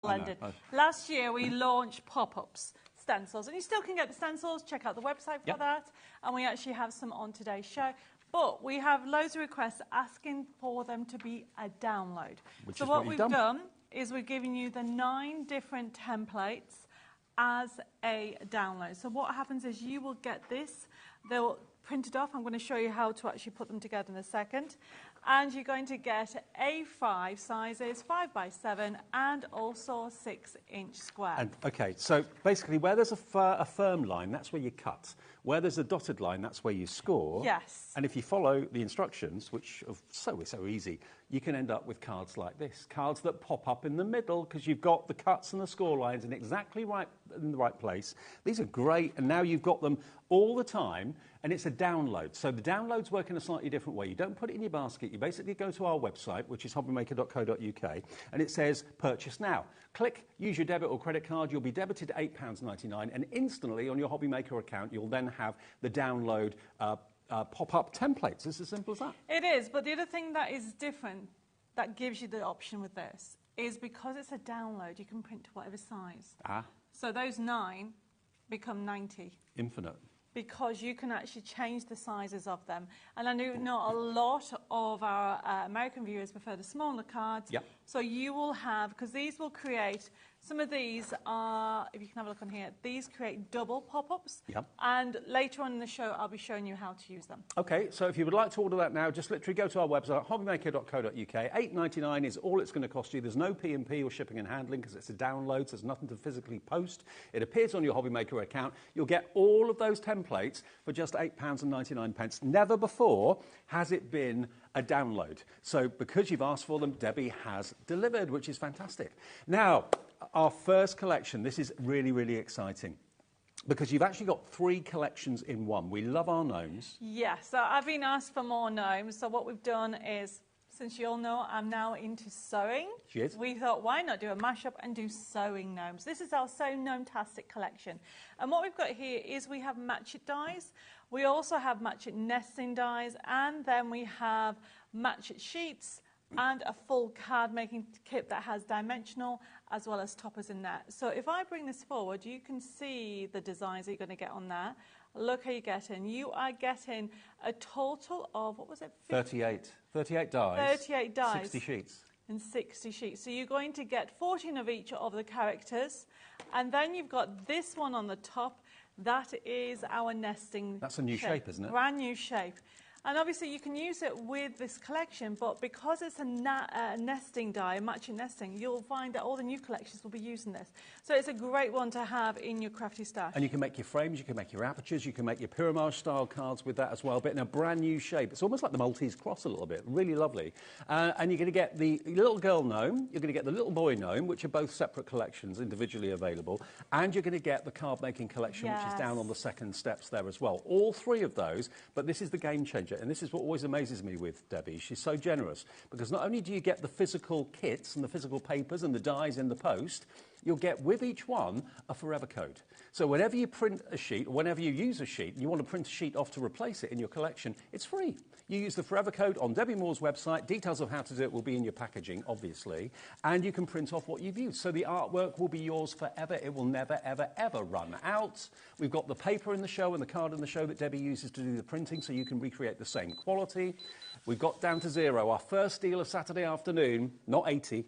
blended. Last year we launched pop-ups, stencils, and you still can get the stencils. Check out the website for that. And we actually have some on today's show. But we have loads of requests asking for them to be a download. So what we've done is we've given you the 9 different templates as a download. So what happens is you will get this. They'll print it off. I'm going to show you how to actually put them together in a second. And you're going to get A5 sizes, 5x7, and also 6-inch square. And, okay, so basically where there's a firm line, that's where you cut. Where there's a dotted line, that's where you score. Yes. And if you follow the instructions, which are so easy, you can end up with cards like this. Cards that pop up in the middle because you've got the cuts and the score lines in exactly right in the right place. These are great, and now you've got them all the time, and it's a download. So the downloads work in a slightly different way. You don't put it in your basket. You basically go to our website, which is hobbymaker.co.uk, and it says purchase now. Click, use your debit or credit card. You'll be debited £8.99, and instantly on your HobbyMaker account, you'll then have the download pop-up templates. It's as simple as that. It is, but the other thing that is different that gives you the option with this is because it's a download, you can print to whatever size. So those 9 become 90. Infinite. Because you can actually change the sizes of them. And I know a lot of our American viewers prefer the smaller cards. Yep. So you will have, because these will create, some of these are, if you can have a look on here, these create double pop-ups. Yep. And later on in the show, I'll be showing you how to use them. Okay, so if you would like to order that now, just literally go to our website, hobbymaker.co.uk. $8.99 is all it's going to cost you. There's no P&P or shipping and handling because it's a download, so there's nothing to physically post. It appears on your HobbyMaker account. You'll get all of those templates for just £8.99. Never before has it been a download. So because you've asked for them, Debbie has delivered, which is fantastic. Now, our first collection, this is really, really exciting because you've actually got 3 collections in one. We love our gnomes. Yes, so I've been asked for more gnomes. So what we've done is, since you all know I'm now into sewing, we thought, why not do a mashup and do sewing gnomes? This is our Sew Gnome-tastic collection. And what we've got here is we have match-it dies. We also have match-it nesting dies. And then we have match-it sheets and a full card making kit that has dimensional as well as toppers in there. So if I bring this forward, you can see the designs that you're going to get on there. Look how you're getting. You are getting a total of, what was it? 38 dies. 38 dies. 60 sheets. And 60 sheets. So you're going to get 14 of each of the characters. And then you've got this one on the top. That is our nesting. That's a new shape, isn't it? Brand new shape. And obviously you can use it with this collection, but because it's a nesting die, matching nesting, you'll find that all the new collections will be using this. So it's a great one to have in your crafty stash. And you can make your frames, you can make your apertures, you can make your pyramide style cards with that as well, but in a brand new shape. It's almost like the Maltese cross a little bit, really lovely. And you're going to get the little girl gnome, you're going to get the little boy gnome, which are both separate collections, individually available, and you're going to get the card making collection, which is down on the second steps there as well. All 3 of those, but this is the game changer. And this is what always amazes me with Debbie. She's so generous because not only do you get the physical kits and the physical papers and the dies in the post, you'll get with each one a forever code. So whenever you print a sheet, or whenever you use a sheet, and you want to print a sheet off to replace it in your collection, it's free. You use the forever code on Debbie Moore's website. Details of how to do it will be in your packaging, obviously, and you can print off what you've used. So the artwork will be yours forever. It will never, ever, ever run out. We've got the paper in the show and the card in the show that Debbie uses to do the printing, so you can recreate the same quality. We've got down to 0. Our first deal of Saturday afternoon, not 80,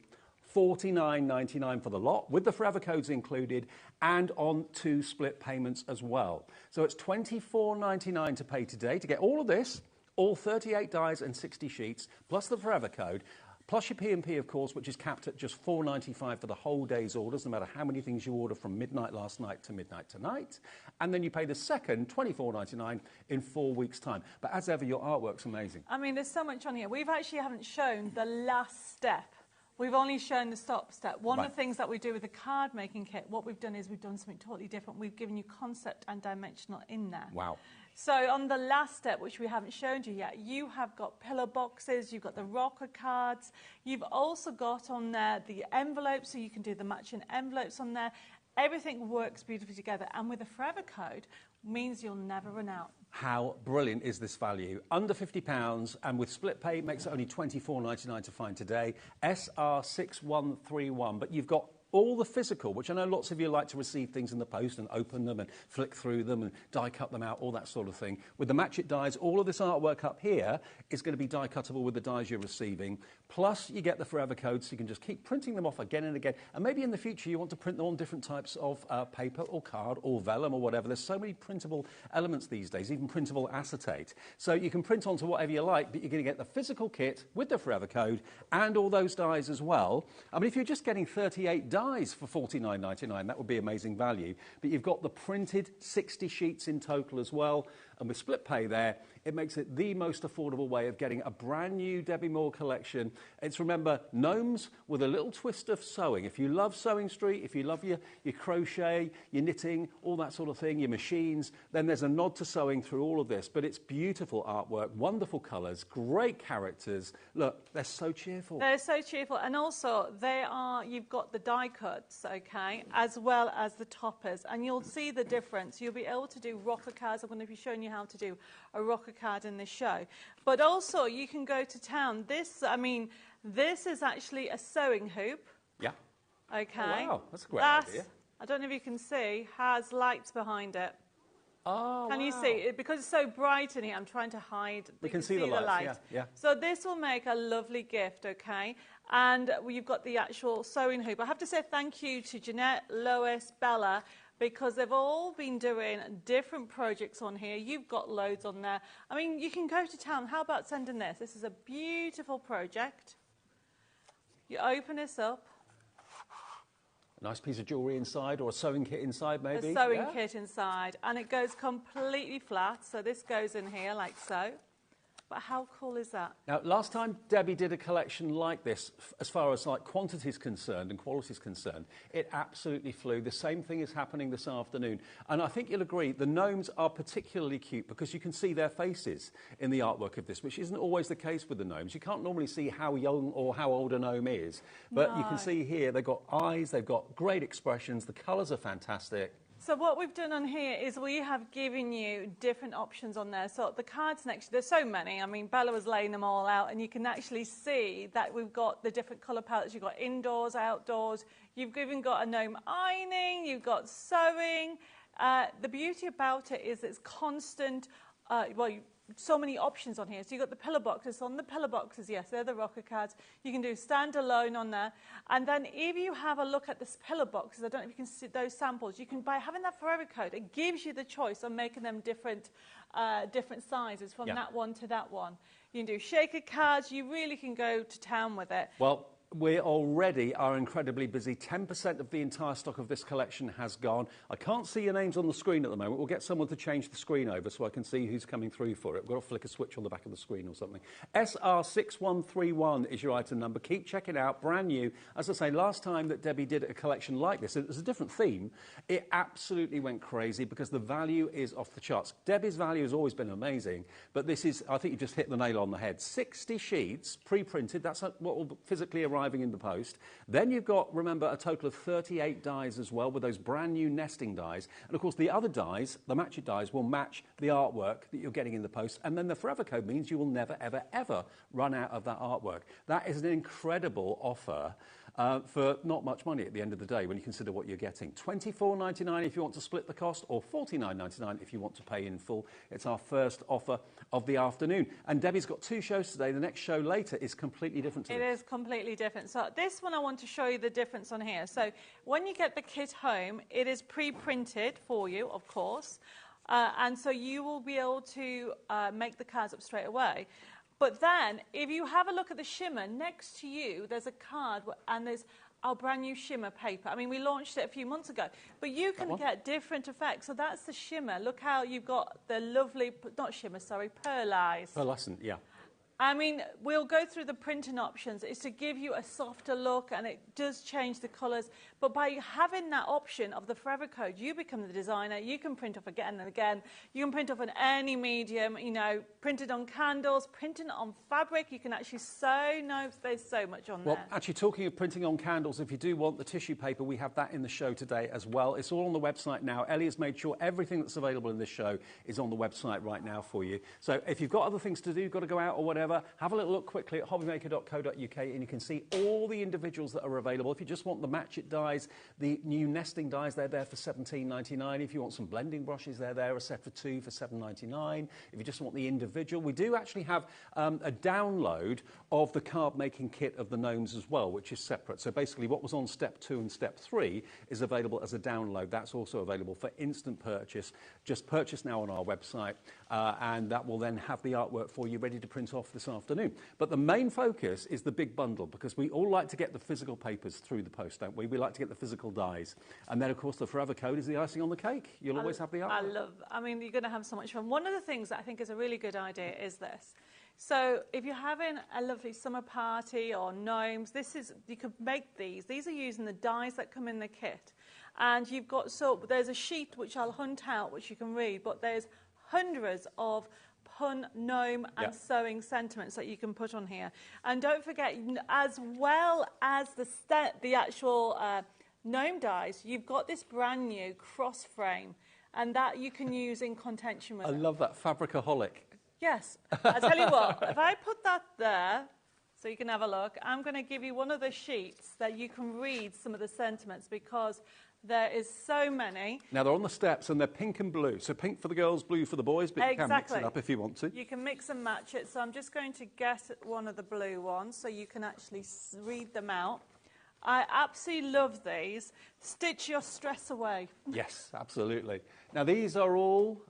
$49.99 for the lot, with the forever codes included, and on 2 split payments as well. So it's $24.99 to pay today to get all of this, all 38 dies and 60 sheets, plus the forever code, plus your P&P, of course, which is capped at just $4.95 for the whole day's orders, no matter how many things you order from midnight last night to midnight tonight. And then you pay the second, $24.99, in 4 weeks' time. But as ever, your artwork's amazing. I mean, there's so much on here. We've actually haven't shown the last step. We've only shown the stop step. One of the things that we do with the card making kit, what we've done is we've done something totally different. We've given you concept and dimensional in there. Wow. So on the last step, which we haven't shown you yet, you have got pillar boxes, you've got the rocker cards, you've also got on there the envelopes, so you can do the matching envelopes on there. Everything works beautifully together, and with a forever code means you'll never run out. How brilliant is this value? Under £50, and with split pay, it makes it only $24.99 to find today. SR6131, but you've got all the physical, which I know lots of you like to receive things in the post and open them and flick through them and die cut them out, all that sort of thing. With the Match It dies, all of this artwork up here is going to be die cuttable with the dies you're receiving. Plus, you get the forever codes, so you can just keep printing them off again and again. And maybe in the future you want to print them on different types of paper or card or vellum or whatever. There's so many printable elements these days, even printable acetate. So you can print onto whatever you like, but you're going to get the physical kit with the forever code and all those dies as well. I mean, if you're just getting 38 dies for $49.99, that would be amazing value. But you've got the printed 60 sheets in total as well. And with split pay there, it makes it the most affordable way of getting a brand new Debbie Moore collection. It's, remember, gnomes with a little twist of sewing. If you love Sewing Street, if you love your crochet, your knitting, all that sort of thing, your machines, then there's a nod to sewing through all of this. But it's beautiful artwork, wonderful colours, great characters. Look, they're so cheerful. They're so cheerful. And also, you've got the die cuts, okay, as well as the toppers. And you'll see the difference. You'll be able to do rocker cards. I'm going to be showing you how to do a rocker card in this show. But also, you can go to town. This is actually a sewing hoop. Yeah. Okay. Oh, wow, that's a great idea. I don't know if you can see, has lights behind it. Oh, Can you see? Because it's so bright in here, I'm trying to hide. We can see the lights, yeah. So this will make a lovely gift, okay? And you've got the actual sewing hoop. I have to say thank you to Jeanette, Lois, Bella, because they've all been doing different projects on here. You've got loads on there. I mean, you can go to town. How about sending this? This is a beautiful project. You open this up. A nice piece of jewellery inside, or a sewing kit inside, maybe. A sewing kit inside. And it goes completely flat. So this goes in here like so. But how cool is that? Now, last time Debbie did a collection like this, as far as like quantity is concerned and quality is concerned, it absolutely flew. The same thing is happening this afternoon. And I think you'll agree, the gnomes are particularly cute because you can see their faces in the artwork of this, which isn't always the case with the gnomes. You can't normally see how young or how old a gnome is. But you can see here, they've got eyes, they've got great expressions, the colours are fantastic. So what we've done on here is we have given you different options on there. So the cards next, there's so many. I mean, Bella was laying them all out, and you can actually see that we've got the different colour palettes. You've got indoors, outdoors. You've even got a gnome ironing. You've got sewing. The beauty about it is it's constant. So many options on here. So you've got the pillar boxes. On the pillar boxes, yes, they're the rocker cards. You can do standalone on there. And then if you have a look at the pillar boxes, I don't know if you can see those samples, you can, by having that forever code, it gives you the choice of making them different sizes from that one to that one. You can do shaker cards. You really can go to town with it. Well, we already are incredibly busy. 10% of the entire stock of this collection has gone. I can't see your names on the screen at the moment. We'll get someone to change the screen over so I can see who's coming through for it. We've got to flick a switch on the back of the screen or something. SR6131 is your item number. Keep checking out, brand new. As I say, last time that Debbie did a collection like this, it was a different theme. It absolutely went crazy because the value is off the charts. Debbie's value has always been amazing, but this is, I think you just hit the nail on the head. 60 sheets, pre-printed. That's what will physically arrive in the post. Then you've got, remember, a total of 38 dies as well with those brand new nesting dies. And of course, the other dies, the Match It dies, will match the artwork that you're getting in the post. And then the forever code means you will never, ever, ever run out of that artwork. That is an incredible offer for not much money at the end of the day when you consider what you're getting. $24.99 if you want to split the cost, or $49.99 if you want to pay in full. It's our first offer of the afternoon. And Debbie's got two shows today. The next show later is completely different to this. It is completely different. So this one I want to show you the difference on here. So when you get the kit home, it is pre-printed for you, of course. And so you will be able to make the cards up straight away. But then, if you have a look at the shimmer, next to you, there's a card and there's our brand new shimmer paper. I mean, we launched it a few months ago. But you can get different effects. So that's the shimmer. Look how you've got the lovely, not shimmer, sorry, pearlized. Pearlescent, yeah. I mean, we'll go through the printing options. It's to give you a softer look, and it does change the colours. But by having that option of the forever code, you become the designer. You can print off again and again. You can print off on any medium, you know, printed on candles, printed on fabric. You can actually sew notes. There's so much on there. Well, actually, talking of printing on candles, if you do want the tissue paper, we have that in the show today as well. It's all on the website now. Ellie has made sure everything that's available in this show is on the website right now for you. So if you've got other things to do, you've got to go out or whatever, together, have a little look quickly at hobbymaker.co.uk and you can see all the individuals that are available. If you just want the match it dies, the new nesting dies, they're there for $17.99. If you want some blending brushes, they're there, a set for 2 for $7.99. If you just want the individual, we do actually have a download of the card making kit of the gnomes as well, which is separate. So basically what was on step 2 and step 3 is available as a download. That's also available for instant purchase. Just purchase now on our website and that will then have the artwork for you ready to print off this afternoon. But the main focus is the big bundle, because we all like to get the physical papers through the post, don't we? We like to get the physical dies. And then, of course, the forever code is the icing on the cake. You'll always have the artwork. I mean, you're going to have so much fun. One of the things that I think is a really good idea is this. So if you're having a lovely summer party or gnomes, you could make these. These are using the dies that come in the kit. And you've got, so there's a sheet which I'll hunt out, which you can read, but there's hundreds of pun, gnome and sewing sentiments that you can put on here. And don't forget, as well as the actual gnome dies, you've got this brand new cross frame, and that you can use in contention with I love that, fabricaholic. Yes. I'll tell you what, if I put that there, so you can have a look, I'm going to give you one of the sheets that you can read some of the sentiments, because there is so many. Now, they're on the steps, and they're pink and blue. So pink for the girls, blue for the boys, but you can mix it up if you want to. You can mix and match it. So I'm just going to get one of the blue ones so you can actually read them out. I absolutely love these. Stitch your stress away. Yes, absolutely. Now, these are all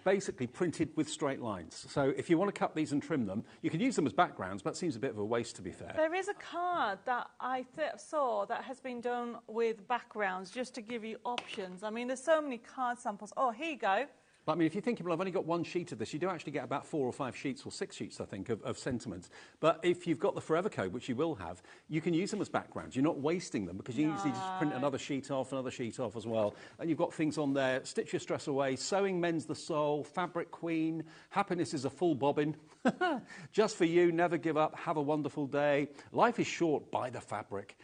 basically printed with straight lines. So if you want to cut these and trim them, you can use them as backgrounds, but it seems a bit of a waste, to be fair. There is a card that I saw that has been done with backgrounds, just to give you options. I mean, there's so many card samples. Oh, here you go. But, I mean, if you're thinking, well, I've only got one sheet of this, you do actually get about 4 or 5 sheets, or 6 sheets, I think, of sentiments. But if you've got the forever code, which you will have, you can use them as backgrounds. You're not wasting them, because you usually just print another sheet off as well. And you've got things on there: Stitch Your Stress Away, Sewing Mends the Soul, Fabric Queen, Happiness is a Full Bobbin, Just for You, Never Give Up, Have a Wonderful Day, Life is Short, Buy the Fabric.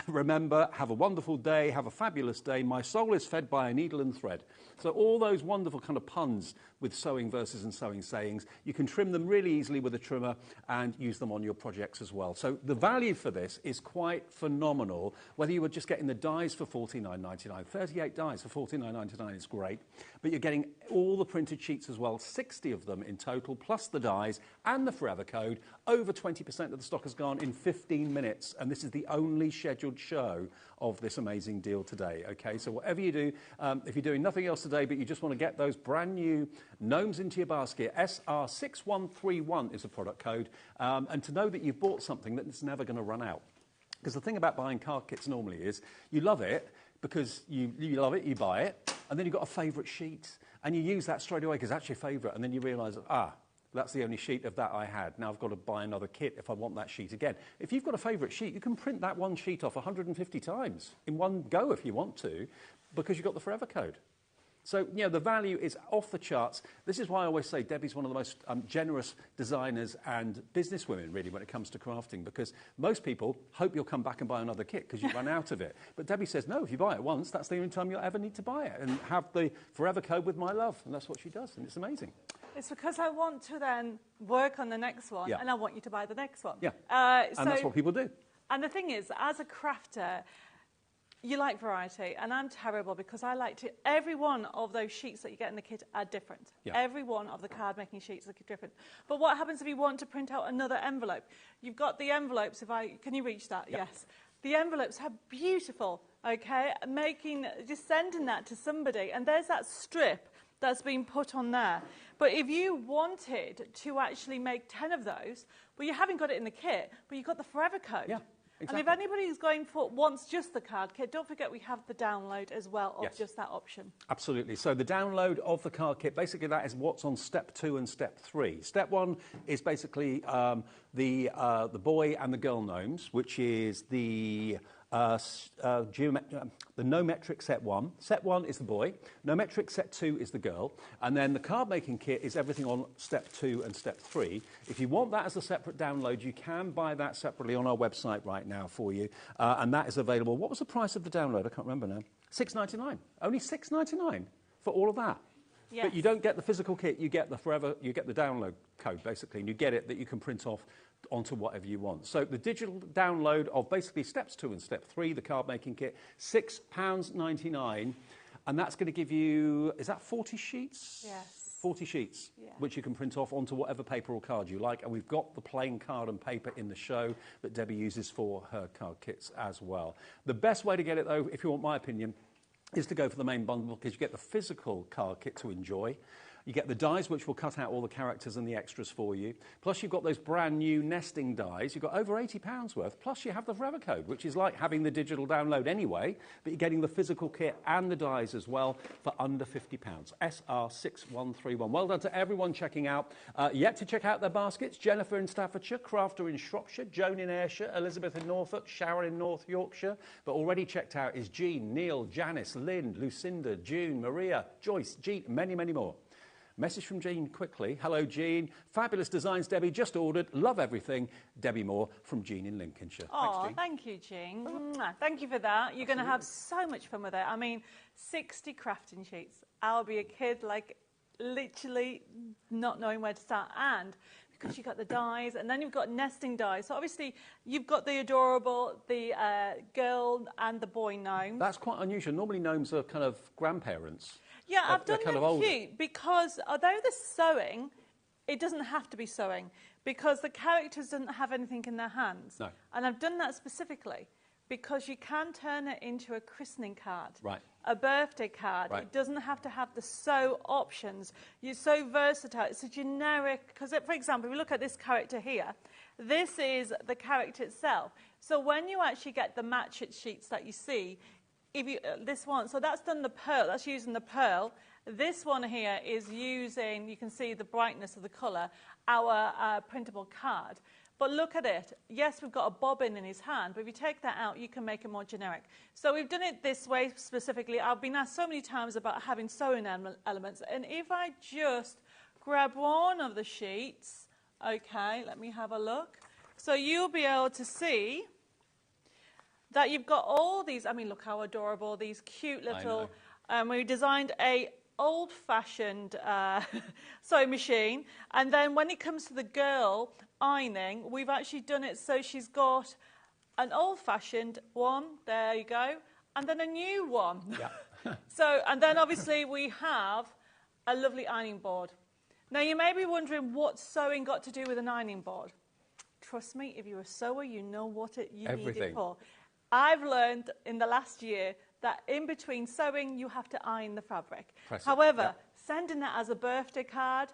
Remember, have a wonderful day, have a fabulous day, my soul is fed by a needle and thread. So all those wonderful kind of puns with sewing verses and sewing sayings, you can trim them really easily with a trimmer and use them on your projects as well. So the value for this is quite phenomenal. Whether you were just getting the dies for $49.99, 38 dies for $49.99 is great, but you're getting all the printed sheets as well, 60 of them in total, plus the dies and the forever code. Over 20% of the stock has gone in 15 minutes, and this is the only scheduled show of this amazing deal today. Okay, so whatever you do, if you're doing nothing else today, but you just want to get those brand new gnomes into your basket, SR6131 is the product code, and to know that you've bought something that's never going to run out. Because the thing about buying card kits normally is you love it because you love it, you buy it, and then you've got a favourite sheet, and you use that straight away because that's your favourite, and then you realise, that's the only sheet of that I had. Now I've got to buy another kit if I want that sheet again. If you've got a favourite sheet, you can print that one sheet off 150 times in one go if you want to, because you've got the forever code. So, you know, the value is off the charts. This is why I always say Debbie's one of the most generous designers and businesswomen, really, when it comes to crafting, because most people hope you'll come back and buy another kit because you run out of it. But Debbie says, no, if you buy it once, that's the only time you'll ever need to buy it, and have the forever code with my love. And that's what she does, and it's amazing. It's because I want to then work on the next one, and I want you to buy the next one. Yeah, and that's what people do. And the thing is, as a crafter, you like variety, and I'm terrible because I like to... Every one of those sheets that you get in the kit are different. Yeah. Every one of the card-making sheets are different. But what happens if you want to print out another envelope? You've got the envelopes. Can you reach that? Yeah. Yes. The envelopes are beautiful, okay? Just sending that to somebody, and there's that strip that's been put on there. But if you wanted to actually make 10 of those, well, you haven't got it in the kit, but you've got the forever code. Yeah. Exactly. And if anybody's wants just the card kit, don't forget we have the download as well of just that option. Absolutely. So the download of the card kit, basically that is what's on step 2 and step 3. Step 1 is basically the boy and the girl gnomes, which is the no-metric set 1. Set 1 is the boy. No-metric set 2 is the girl. And then the card-making kit is everything on step 2 and step 3. If you want that as a separate download, you can buy that separately on our website right now for you. And that is available. What was the price of the download? I can't remember now. $6.99. Only $6.99 for all of that. Yes. But you don't get the physical kit, you get the download code, basically, and you get it that you can print off onto whatever you want. So the digital download of basically steps 2 and step 3, the card making kit, £6.99, and that's going to give you, is that 40 sheets? Yes. 40 sheets, yeah. which you can print off onto whatever paper or card you like. And we've got the plain card and paper in the show that Debbie uses for her card kits as well. The best way to get it, though, if you want my opinion, is to go for the main bundle, because you get the physical card kit to enjoy. You get the dies, which will cut out all the characters and the extras for you. Plus, you've got those brand new nesting dies. You've got over £80 worth. Plus, you have the forever code, which is like having the digital download anyway, but you're getting the physical kit and the dies as well for under £50. SR6131. Well done to everyone checking out. Yet to check out their baskets: Jennifer in Staffordshire, Crafter in Shropshire, Joan in Ayrshire, Elizabeth in Norfolk, Sharon in North Yorkshire. But already checked out is Jean, Neil, Janice, Lynn, Lucinda, June, Maria, Joyce, Jean, many, many more. Message from Jean quickly. Hello, Jean. Fabulous designs, Debbie. Just ordered. Love everything. Debbie Moore from Jean in Lincolnshire. Oh, thank you, Jean. Thank you for that. You're going to have so much fun with it. I mean, 60 crafting sheets. I'll be a kid, like, literally not knowing where to start. And because you've got the dies, and then you've got nesting dies. So obviously, you've got the adorable, the girl and the boy gnome. That's quite unusual. Normally, gnomes are kind of grandparents. Yeah, I've done them cute because although the sewing, it doesn't have to be sewing because the characters don't have anything in their hands. No. And I've done that specifically because you can turn it into a christening card, right, a birthday card. Right. It doesn't have to have the sew options. You're so versatile. It's a generic, because for example, if we look at this character here, this is the character itself. So when you actually get the match it sheets that you see, if you, this one, so that's done the pearl, that's using the pearl. This one here is using, you can see the brightness of the colour, our printable card. But look at it. Yes, we've got a bobbin in his hand, but if you take that out, you can make it more generic. So we've done it this way specifically. I've been asked so many times about having sewing elements, and if I just grab one of the sheets, okay, let me have a look. So you'll be able to see that you've got all these, I mean, look how adorable, these cute little, we designed a old-fashioned sewing machine, and then when it comes to the girl ironing, we've actually done it so she's got an old-fashioned one, there you go, and then a new one. Yeah. So, and then obviously we have a lovely ironing board. Now you may be wondering what sewing got to do with an ironing board. Trust me, if you're a sewer, you know what you need it for. I've learned in the last year that in between sewing, you have to iron the fabric. However, sending that as a birthday card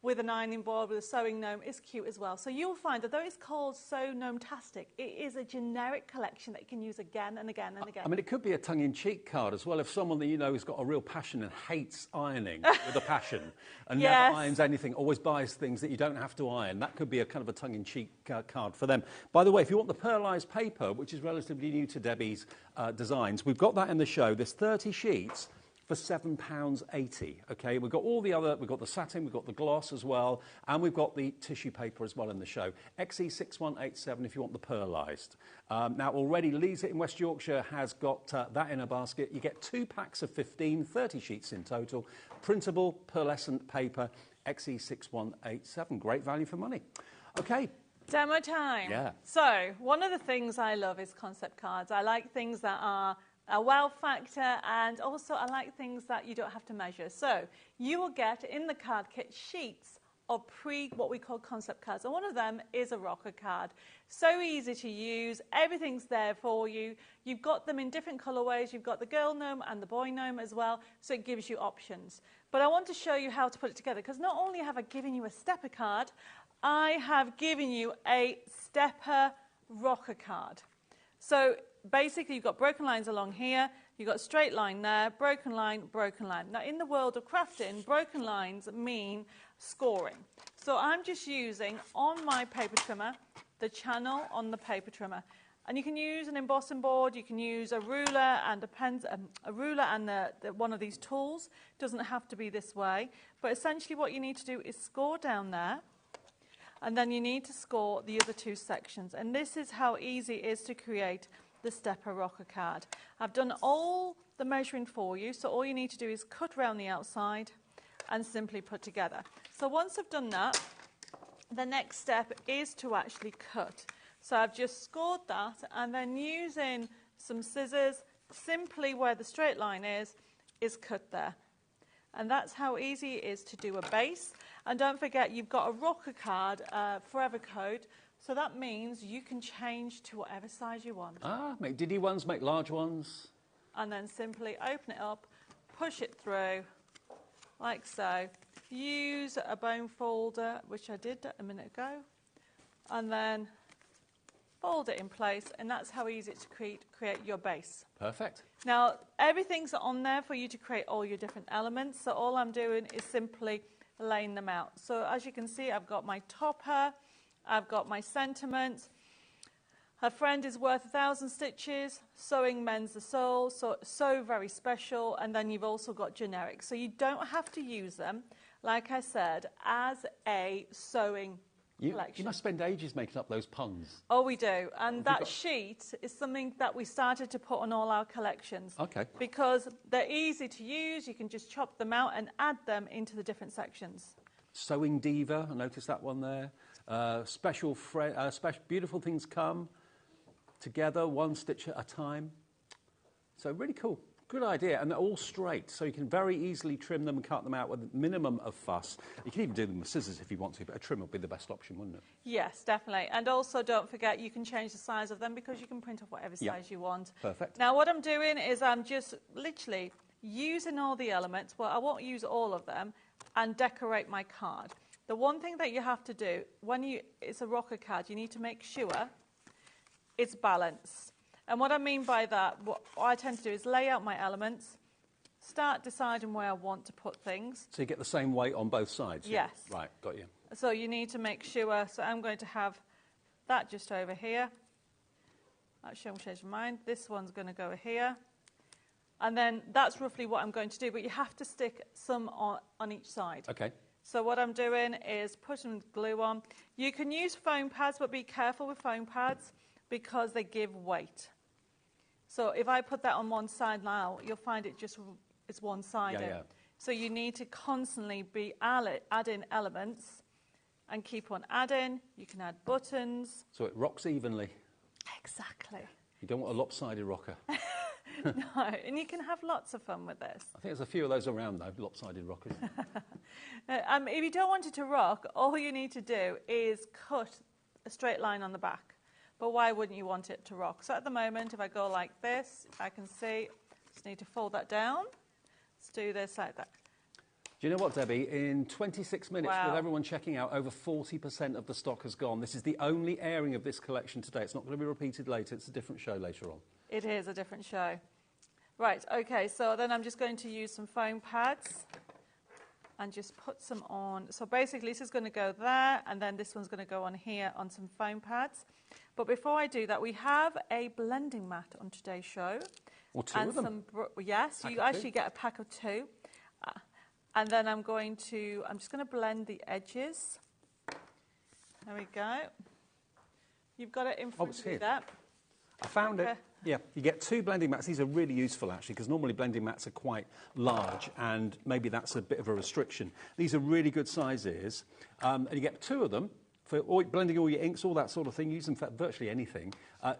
with an ironing board, with a sewing gnome, is cute as well. So you'll find that though it's called Sew Gnome-tastic, it is a generic collection that you can use again and again and again. I mean, it could be a tongue-in-cheek card as well. If someone that you know has got a real passion and hates ironing with a passion and never irons anything, always buys things that you don't have to iron, that could be a kind of a tongue-in-cheek card for them. By the way, if you want the pearlised paper, which is relatively new to Debbie's designs, we've got that in the show. There's 30 sheets for £7.80. Okay, we've got all the other, we've got the satin, we've got the gloss as well, and we've got the tissue paper as well in the show. XE6187 if you want the pearlised. Now already Lisa in West Yorkshire has got that in a basket. You get 2 packs of 15, 30 sheets in total. Printable pearlescent paper, XE6187. Great value for money. Okay. Demo time. Yeah. So one of the things I love is concept cards. I like things that are a wow factor, and also I like things that you don't have to measure. So you will get in the card kit sheets of what we call concept cards, and one of them is a rocker card. So easy to use, everything's there for you. You've got them in different colorways. You've got the girl gnome and the boy gnome as well, so it gives you options. But I want to show you how to put it together, because not only have I given you a stepper card, I have given you a stepper rocker card. So basically, you've got broken lines along here, you've got straight line there, broken line, broken line. Now, in the world of crafting, broken lines mean scoring. So I'm just using, on my paper trimmer, the channel on the paper trimmer. And you can use an embossing board, you can use a ruler and one of these tools. It doesn't have to be this way. But essentially what you need to do is score down there, and then you need to score the other 2 sections. And this is how easy it is to create the stepper rocker card. I've done all the measuring for you, so all you need to do is cut around the outside, and simply put together. So once I've done that, the next step is to actually cut. So I've just scored that, and then using some scissors, simply where the straight line is cut there. And that's how easy it is to do a base. And don't forget, you've got a rocker card, forever code, so that means you can change to whatever size you want. Ah, make diddy ones, make large ones. And then simply open it up, push it through, like so. Use a bone folder, which I did a minute ago, and then fold it in place, and that's how easy it's to create your base. Perfect. Now, everything's on there for you to create all your different elements, so all I'm doing is simply laying them out. So as you can see, I've got my topper, I've got my sentiment. A friend is worth 1,000 stitches, sewing mends the soul, so very special, and then you've also got generic. So you don't have to use them, like I said, as a sewing collection. You must spend ages making up those puns. Oh, we do. And that sheet is something that we started to put on all our collections. Okay. Because they're easy to use. You can just chop them out and add them into the different sections. Sewing Diva, I noticed that one there. Special beautiful things come together, one stitch at a time. So really cool. Good idea, and they're all straight, so you can very easily trim them and cut them out with a minimum of fuss. You can even do them with scissors if you want to, but a trim would be the best option, wouldn't it? Yes, definitely. And also don't forget you can change the size of them because you can print off whatever size you want. Perfect. Now what I'm doing is I'm just literally using all the elements, well I won't use all of them, and decorate my card. The one thing that you have to do, it's a rocker card, you need to make sure it's balanced. And what I mean by that, what I tend to do is lay out my elements, start deciding where I want to put things. So you get the same weight on both sides? Yes. Yeah? Right, got you. So you need to make sure, so I'm going to have that just over here. Actually, I'm changing my mind. This one's going to go here. And then that's roughly what I'm going to do, but you have to stick some on each side. Okay. So what I'm doing is putting glue on. You can use foam pads, but be careful with foam pads because they give weight. So if I put that on one side now, you'll find it's one-sided. Yeah. So you need to constantly be adding elements and keep on adding. You can add buttons. So it rocks evenly. Exactly. You don't want a lopsided rocker. No, and you can have lots of fun with this. I think there's a few of those around, though, lopsided rockers. If you don't want it to rock, all you need to do is cut a straight line on the back. But why wouldn't you want it to rock? So at the moment, if I go like this, I can see, just need to fold that down. Let's do this like that. Do you know what, Debbie? In 26 minutes, Wow. with everyone checking out, over 40% of the stock has gone. This is the only airing of this collection today. It's not going to be repeated later. It's a different show later on. It is a different show. Right, okay, so then I'm just going to use some foam pads and just put some on. So basically, this is going to go there, and then this one's going to go on here on some foam pads. But before I do that, we have a blending mat on today's show. Or two of them. Yes, you actually get a pack of two. And then I'm just going to blend the edges. There we go. You've got it in front of you there. I found it. Yeah, you get two blending mats. These are really useful, actually, because normally blending mats are quite large, and maybe that's a bit of a restriction. These are really good sizes, and you get two of them for blending all your inks, all that sort of thing. Use them for virtually anything.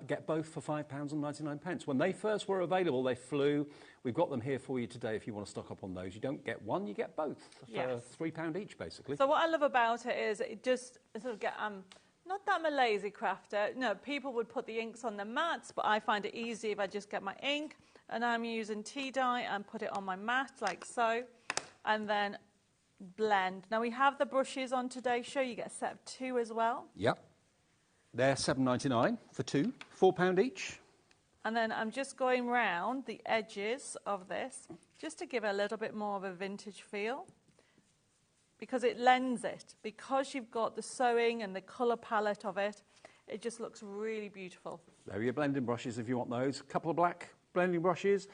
Get both for £5.99. When they first were available, they flew. We've got them here for you today if you want to stock up on those. You don't get one, you get both for £3 each, basically. So what I love about it is it just sort of get... not that I'm a lazy crafter. No, people would put the inks on the mats, but I find it easy if I just get my ink and I'm using tea dye and put it on my mat like so, and then blend. Now we have the brushes on today's show. You get a set of two as well. Yep. They're £7.99 for two, £4 each. And then I'm just going round the edges of this just to give it a little bit more of a vintage feel, because it lends it. Because you've got the sewing and the colour palette of it, it just looks really beautiful. There are your blending brushes if you want those. A couple of black blending brushes.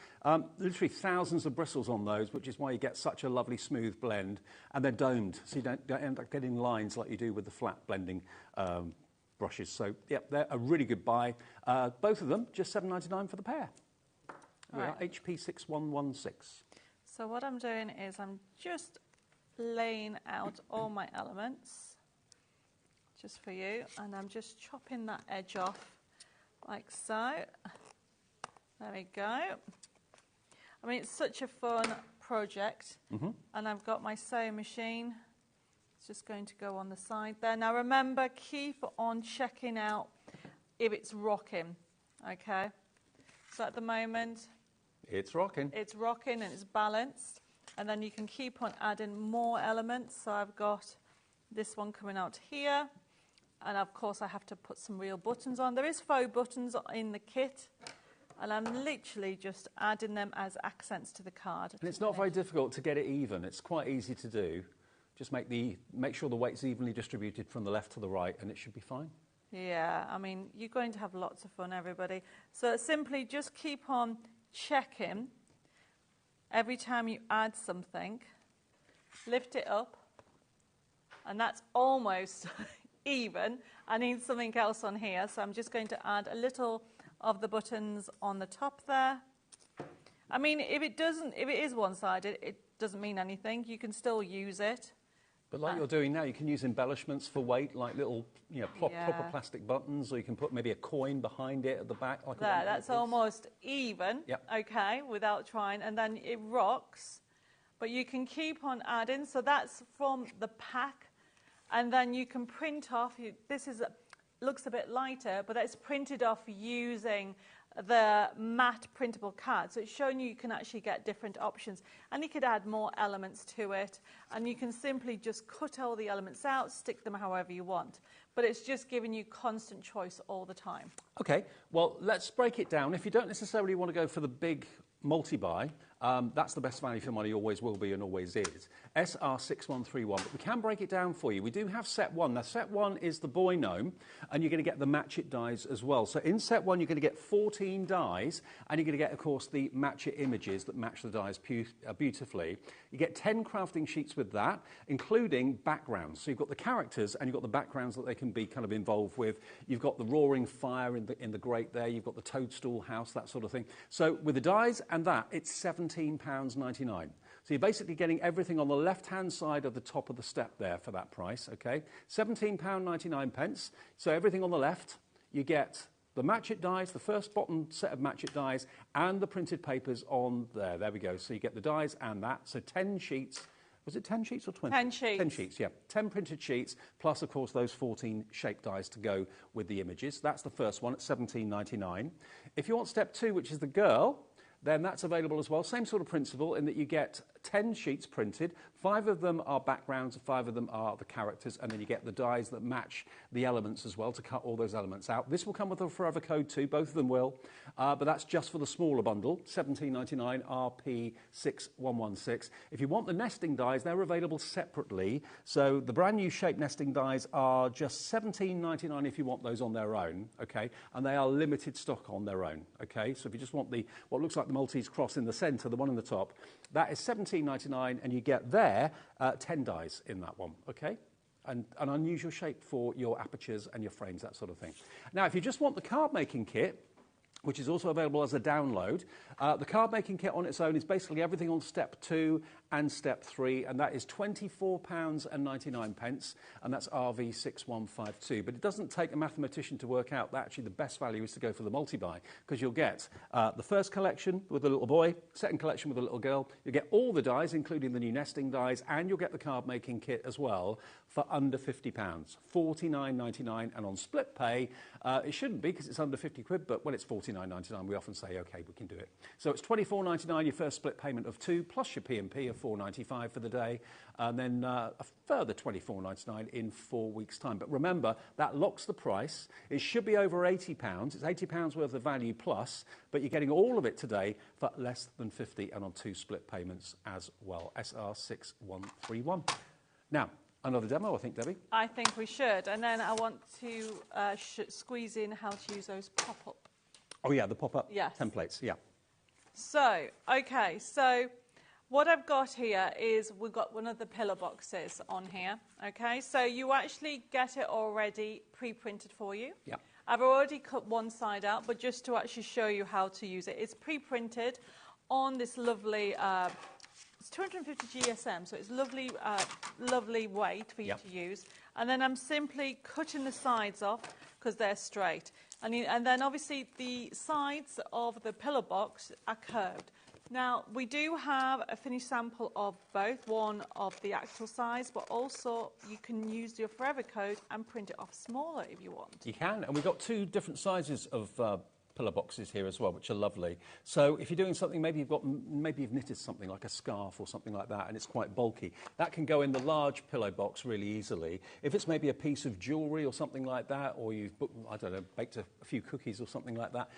Literally thousands of bristles on those, which is why you get such a lovely smooth blend. And they're domed, so you don't end up getting lines like you do with the flat blending brushes. So, yeah, they're a really good buy. Both of them, just £7.99 for the pair. We are HP 6116. So what I'm doing is I'm just laying out all my elements just for you, and I'm just chopping that edge off like so. There we go. I mean, it's such a fun project, and I've got my sewing machine. It's just going to go on the side there. Now remember, keep on checking out if it's rocking, okay? So at the moment, it's rocking. It's rocking and it's balanced, and then you can keep on adding more elements. So I've got this one coming out here, and of course I have to put some real buttons on. There is faux buttons in the kit, and I'm literally just adding them as accents to the card. And it's not very difficult to get it even. It's quite easy to do. Just make sure the weight's evenly distributed from the left to the right, and it should be fine. Yeah, I mean, you're going to have lots of fun, everybody. So simply just keep on checking every time you add something. Lift it up, and that's almost even. I need something else on here, so I'm just going to add a little of the buttons on the top there. I mean, if it is one-sided, it doesn't mean anything. You can still use it. But like you're doing now, you can use embellishments for weight, like little, proper plastic buttons, or you can put maybe a coin behind it at the back. Like there, that's almost even, okay, without trying, and then it rocks. But you can keep on adding, so that's from the pack, and then you can print off. This looks a bit lighter, but it's printed off using the matte printable card. So it's showing you can actually get different options, and you could add more elements to it, and you can simply just cut all the elements out, stick them however you want. But it's just giving you constant choice all the time. Okay, well, let's break it down. If you don't necessarily want to go for the big multi-buy, that's the best value for money, always will be and always is. SR6131, but we can break it down for you. We do have set one. Now, set one is the boy gnome, and you're going to get the match it dies as well. So in set one, you're going to get 14 dies, and you're going to get, of course, the match it images that match the dies beautifully. You get 10 crafting sheets with that, including backgrounds. So you've got the characters, and you've got the backgrounds that they can be kind of involved with. You've got the roaring fire in the grate there. You've got the toadstool house, that sort of thing. So with the dies and that, it's £17.99. So you're basically getting everything on the left-hand side of the top of the step there for that price, okay? £17.99. So everything on the left, you get the match it dies, the first bottom set of match it dies, and the printed papers on there. There we go. So you get the dies and that. So 10 sheets. Was it 10 sheets or 20? 10 sheets. 10 sheets, yeah. 10 printed sheets, plus, of course, those 14 shaped dies to go with the images. That's the first one at £17.99. If you want step two, which is the girl, then that's available as well. Same sort of principle in that you get 10 sheets printed. 5 of them are backgrounds, 5 of them are the characters, and then you get the dies that match the elements as well to cut all those elements out. This will come with a forever code too, both of them will, but that's just for the smaller bundle, £17.99 RP6116. If you want the nesting dies, they're available separately. So the brand new shape nesting dies are just £17.99 if you want those on their own, okay? And they are limited stock on their own, okay? So if you just want what looks like the Maltese cross in the centre, the one in the top, that is £17.99, and you get there 10 dies in that one, okay? And an unusual shape for your apertures and your frames, that sort of thing. Now, if you just want the card making kit, which is also available as a download, the card making kit on its own is basically everything on step 2 and step 3, and that is £24.99, and that's RV6152. But it doesn't take a mathematician to work out that actually the best value is to go for the multi-buy, because you'll get the first collection with the little boy, second collection with the little girl, you'll get all the dies, including the new nesting dies, and you'll get the card making kit as well for under £50, £49.99, and on split pay, it shouldn't be because it's under 50 quid, but when it's £49.99, we often say, OK, we can do it. So it's £24.99, your first split payment of £2, plus your P&P of £4.95 for the day, and then a further £24.99 in 4 weeks' time. But remember, that locks the price. It should be over £80. It's £80 worth of value plus, but you're getting all of it today for less than 50 and on 2 split payments as well. SR6131. Now, another demo, I think, Debbie? I think we should. And then I want to squeeze in how to use those pop-up. Oh, yeah, the pop-up templates, yeah. So, OK, so what I've got here is we've got one of the pillar boxes on here, OK? So you actually get it already pre-printed for you. Yeah. I've already cut one side out, but just to actually show you how to use it. It's pre-printed on this lovely It's 250 GSM, so it's lovely, lovely weight for you to use. And then I'm simply cutting the sides off because they're straight. And then obviously the sides of the pillow box are curved. Now, we do have a finished sample of both, one of the actual size, but also you can use your Forever Code and print it off smaller if you want. You can, and we've got two different sizes of pillow boxes here as well, which are lovely. So if you're doing something, maybe you've knitted something like a scarf or something like that, and it's quite bulky, that can go in the large pillow box really easily. If it's maybe a piece of jewellery or something like that, or you've, I don't know, baked a few cookies or something like that,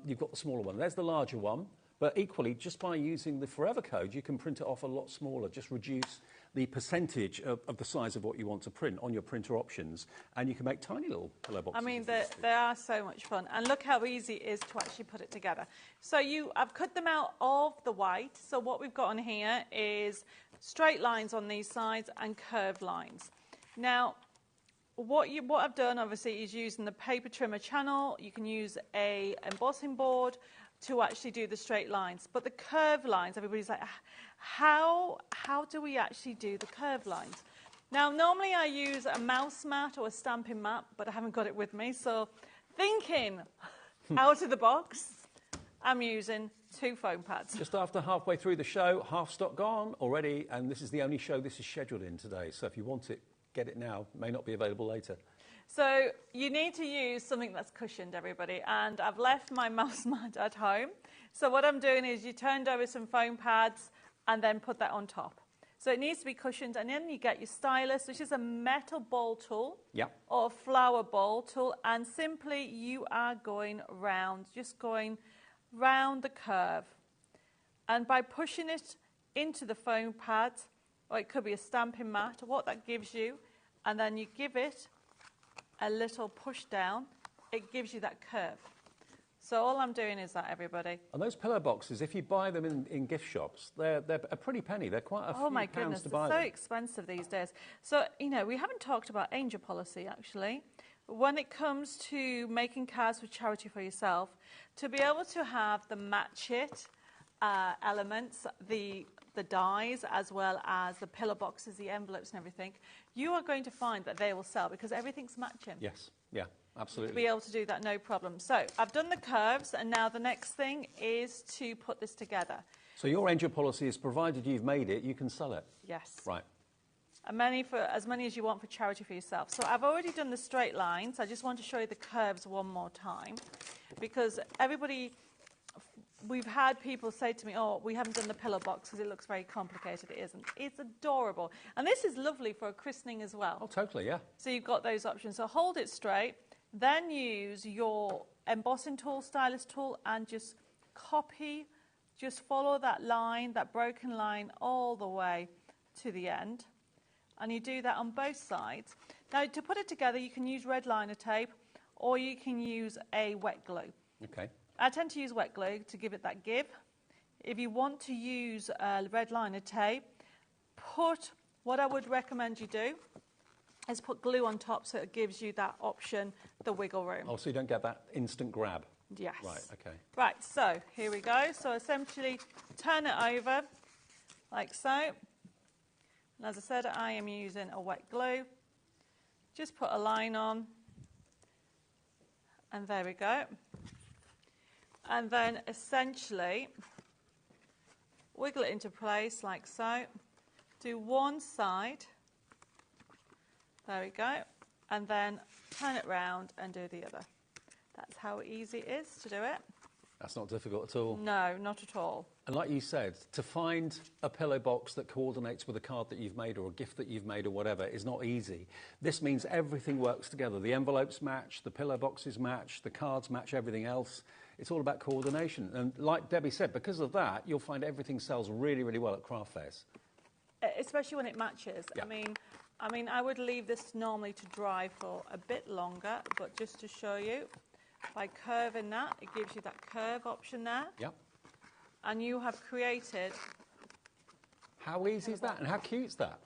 you've got the smaller one. There's the larger one. But equally, just by using the Forever Code, you can print it off a lot smaller. Just reduce the percentage of the size of what you want to print on your printer options, and you can make tiny little pillow boxes. I mean, they are so much fun. And look how easy it is to actually put it together. So I've cut them out of the white. So what we've got on here is straight lines on these sides and curved lines. Now, what I've done, obviously, is using the paper trimmer channel. You can use a embossing board to actually do the straight lines. But the curved lines, everybody's like, how do we actually do the curved lines? Now, normally I use a mouse mat or a stamping mat, but I haven't got it with me. So thinking out of the box, I'm using 2 foam pads. Just after halfway through the show, half stock gone already, and this is the only show this is scheduled in today. So if you want it, get it now. It may not be available later. So you need to use something that's cushioned, everybody, and I've left my mouse mat at home. So what I'm doing is you turned over some foam pads and then put that on top. So it needs to be cushioned, and then you get your stylus, which is a metal ball tool or a flower ball tool, and simply you are going round, just going round the curve. And by pushing it into the foam pad, or it could be a stamping mat, what that gives you, and then you give it a little push down, it gives you that curve. So all I'm doing is that, everybody. And those pillow boxes, if you buy them in gift shops, they're a pretty penny. They're quite a few pounds to buy. Oh my goodness, they're so expensive these days. So, you know, we haven't talked about angel policy, actually. When it comes to making cards for charity for yourself, to be able to have the match it elements, the dies, as well as the pillow boxes, the envelopes and everything, you are going to find that they will sell because everything's matching. Yes, yeah, absolutely. To be able to do that, no problem. So I've done the curves, and now the next thing is to put this together. So your angel policy is, provided you've made it, you can sell it? Yes. Right. As many as you want for charity for yourself. So I've already done the straight lines. I just want to show you the curves one more time, because we've had people say to me, oh, we haven't done the pillow box because it looks very complicated. It isn't. It's adorable. And this is lovely for a christening as well. Oh, totally, yeah. So you've got those options. So hold it straight, then use your embossing tool, stylus tool, and just copy, just follow that line, that broken line, all the way to the end. And you do that on both sides. Now, to put it together, you can use red liner tape, or you can use a wet glue. Okay. I tend to use wet glue to give it that give. If you want to use red liner tape, what I would recommend you do is put glue on top so it gives you that option, the wiggle room. Oh, so you don't get that instant grab? Yes. Right, okay. Right, so here we go. So essentially turn it over like so. And as I said, I am using a wet glue. Just put a line on. And there we go. And then essentially wiggle it into place like so. Do one side. There we go. And then turn it round and do the other. That's how easy it is to do it. That's not difficult at all. No, not at all. And like you said, to find a pillow box that coordinates with a card that you've made or a gift that you've made or whatever is not easy. This means everything works together. The envelopes match, the pillow boxes match, the cards match everything else. It's all about coordination. And like Debbie said, because of that, you'll find everything sells really, really well at craft fairs. Especially when it matches. Yeah. I mean, I would leave this normally to dry for a bit longer, but just to show you, by curving that, it gives you that curve option there. Yep. And you have created... How easy is that? And how cute is that?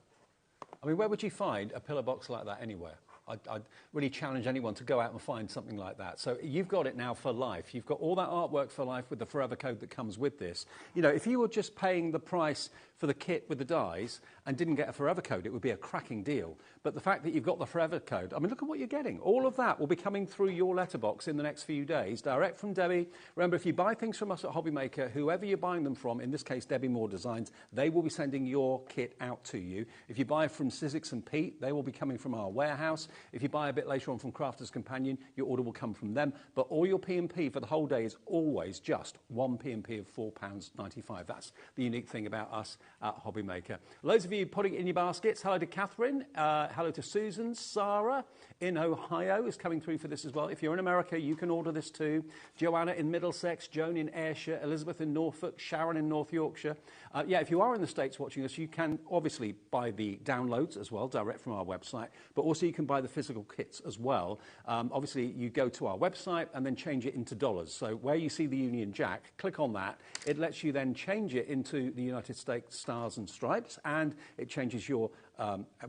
I mean, where would you find a pillow box like that anywhere? I'd really challenge anyone to go out and find something like that. So you've got it now for life. You've got all that artwork for life with the forever code that comes with this. You know, if you were just paying the price for the kit with the dies and didn't get a forever code, it would be a cracking deal. But the fact that you've got the forever code, I mean, look at what you're getting. All of that will be coming through your letterbox in the next few days, direct from Debbie. Remember, if you buy things from us at HobbyMaker, whoever you're buying them from, in this case, Debbie Moore Designs, they will be sending your kit out to you. If you buy from Sizzix and Pete, they will be coming from our warehouse. If you buy a bit later on from Crafter's Companion, your order will come from them. But all your P&P for the whole day is always just one P&P of £4.95. That's the unique thing about us at HobbyMaker. Loads of you putting it in your baskets. Hello to Catherine. Hello to Susan. Sarah in Ohio is coming through for this as well. If you're in America, you can order this too. Joanna in Middlesex, Joan in Ayrshire, Elizabeth in Norfolk, Sharon in North Yorkshire. Yeah, if you are in the States watching us, you can obviously buy the downloads as well, direct from our website, but also you can buy the physical kits as well. Obviously, you go to our website and then change it into dollars. So where you see the Union Jack, click on that. It lets you then change it into the United States stars and stripes, and it changes your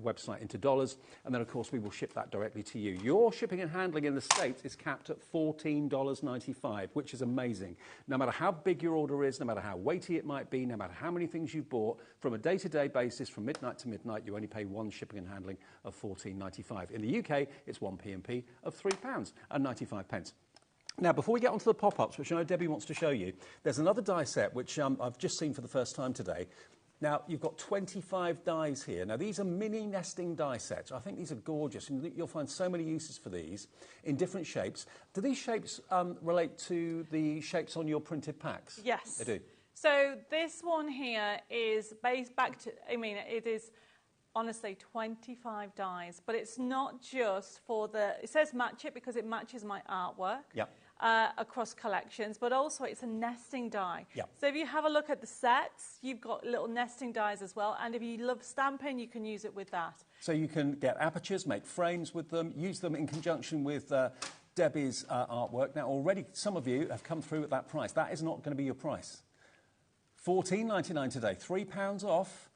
website into dollars, and then of course we will ship that directly to you. Your shipping and handling in the States is capped at $14.95, which is amazing. No matter how big your order is, no matter how weighty it might be, no matter how many things you've bought, from a day-to-day basis, from midnight to midnight, you only pay one shipping and handling of $14.95. In the UK, it's one P&P of £3.95. Now, before we get onto the pop-ups, which I know Debbie wants to show you, there's another die set which I've just seen for the first time today. Now, you've got 25 dies here. Now, these are mini nesting die sets. I think these are gorgeous, and you'll find so many uses for these in different shapes. Do these shapes relate to the shapes on your printed packs? Yes. They do. So this one here is based back to, I mean, it is honestly 25 dies, but it's not just for the, it says match it because it matches my artwork. Yep. Across collections, but also it's a nesting die. Yep. So if you have a look at the sets, you've got little nesting dies as well, and if you love stamping, you can use it with that. So you can get apertures, make frames with them, use them in conjunction with Debbie's artwork. Now, already some of you have come through at that price. That is not going to be your price. £14.99 today, £3 off,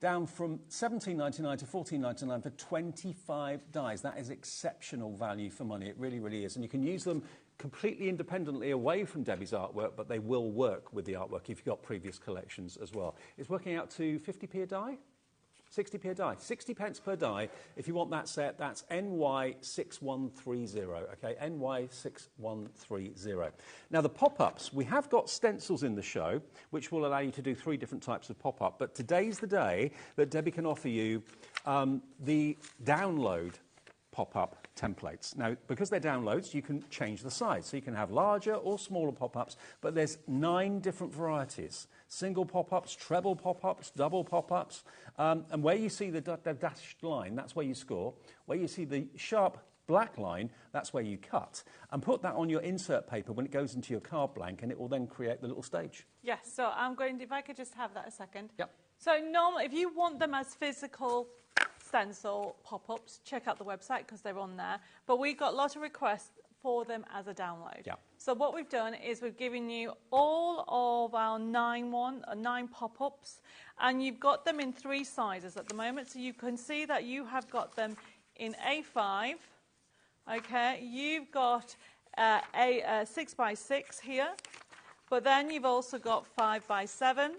down from £17.99 to £14.99 for 25 dies. That is exceptional value for money. It really, really is. And you can use them completely independently away from Debbie's artwork, but they will work with the artwork if you've got previous collections as well. It's working out to 50p a die? 60p a die. 60 pence per die. If you want that set, that's NY6130, okay? NY6130. Now, the pop-ups, we have got stencils in the show, which will allow you to do 3 different types of pop-up, but today's the day that Debbie can offer you the download pop-up templates. Now, because they're downloads, you can change the size. So you can have larger or smaller pop-ups, but there's 9 different varieties. Single pop-ups, treble pop-ups, double pop-ups. And where you see the dashed line, that's where you score. Where you see the sharp black line, that's where you cut. And put that on your insert paper when it goes into your card blank, and it will then create the little stage. Yes, so I'm going to, if I could just have that a second. Yep. So normally, if you want them as physical stencil pop-ups, check out the website because they're on there. But we got lots of requests for them as a download. Yeah. So what we've done is we've given you all of our 9 pop-ups, and you've got them in 3 sizes at the moment. So you can see that you have got them in A5. Okay, you've got a 6x6 here, but then you've also got 5x7.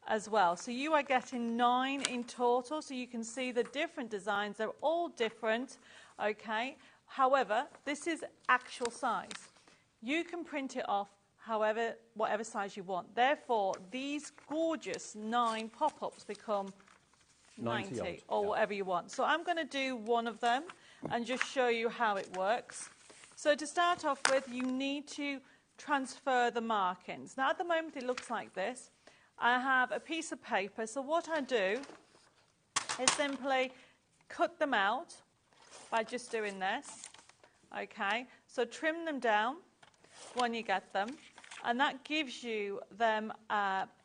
As well. So you are getting 9 in total, so you can see the different designs. They're all different, okay? However, this is actual size. You can print it off whatever size you want. Therefore, these gorgeous 9 pop-ups become 90 or whatever you want. So I'm going to do one of them and just show you how it works. So to start off with, you need to transfer the markings. Now, at the moment, it looks like this. I have a piece of paper, so what I do is simply cut them out by just doing this, okay? So trim them down when you get them, and that gives you them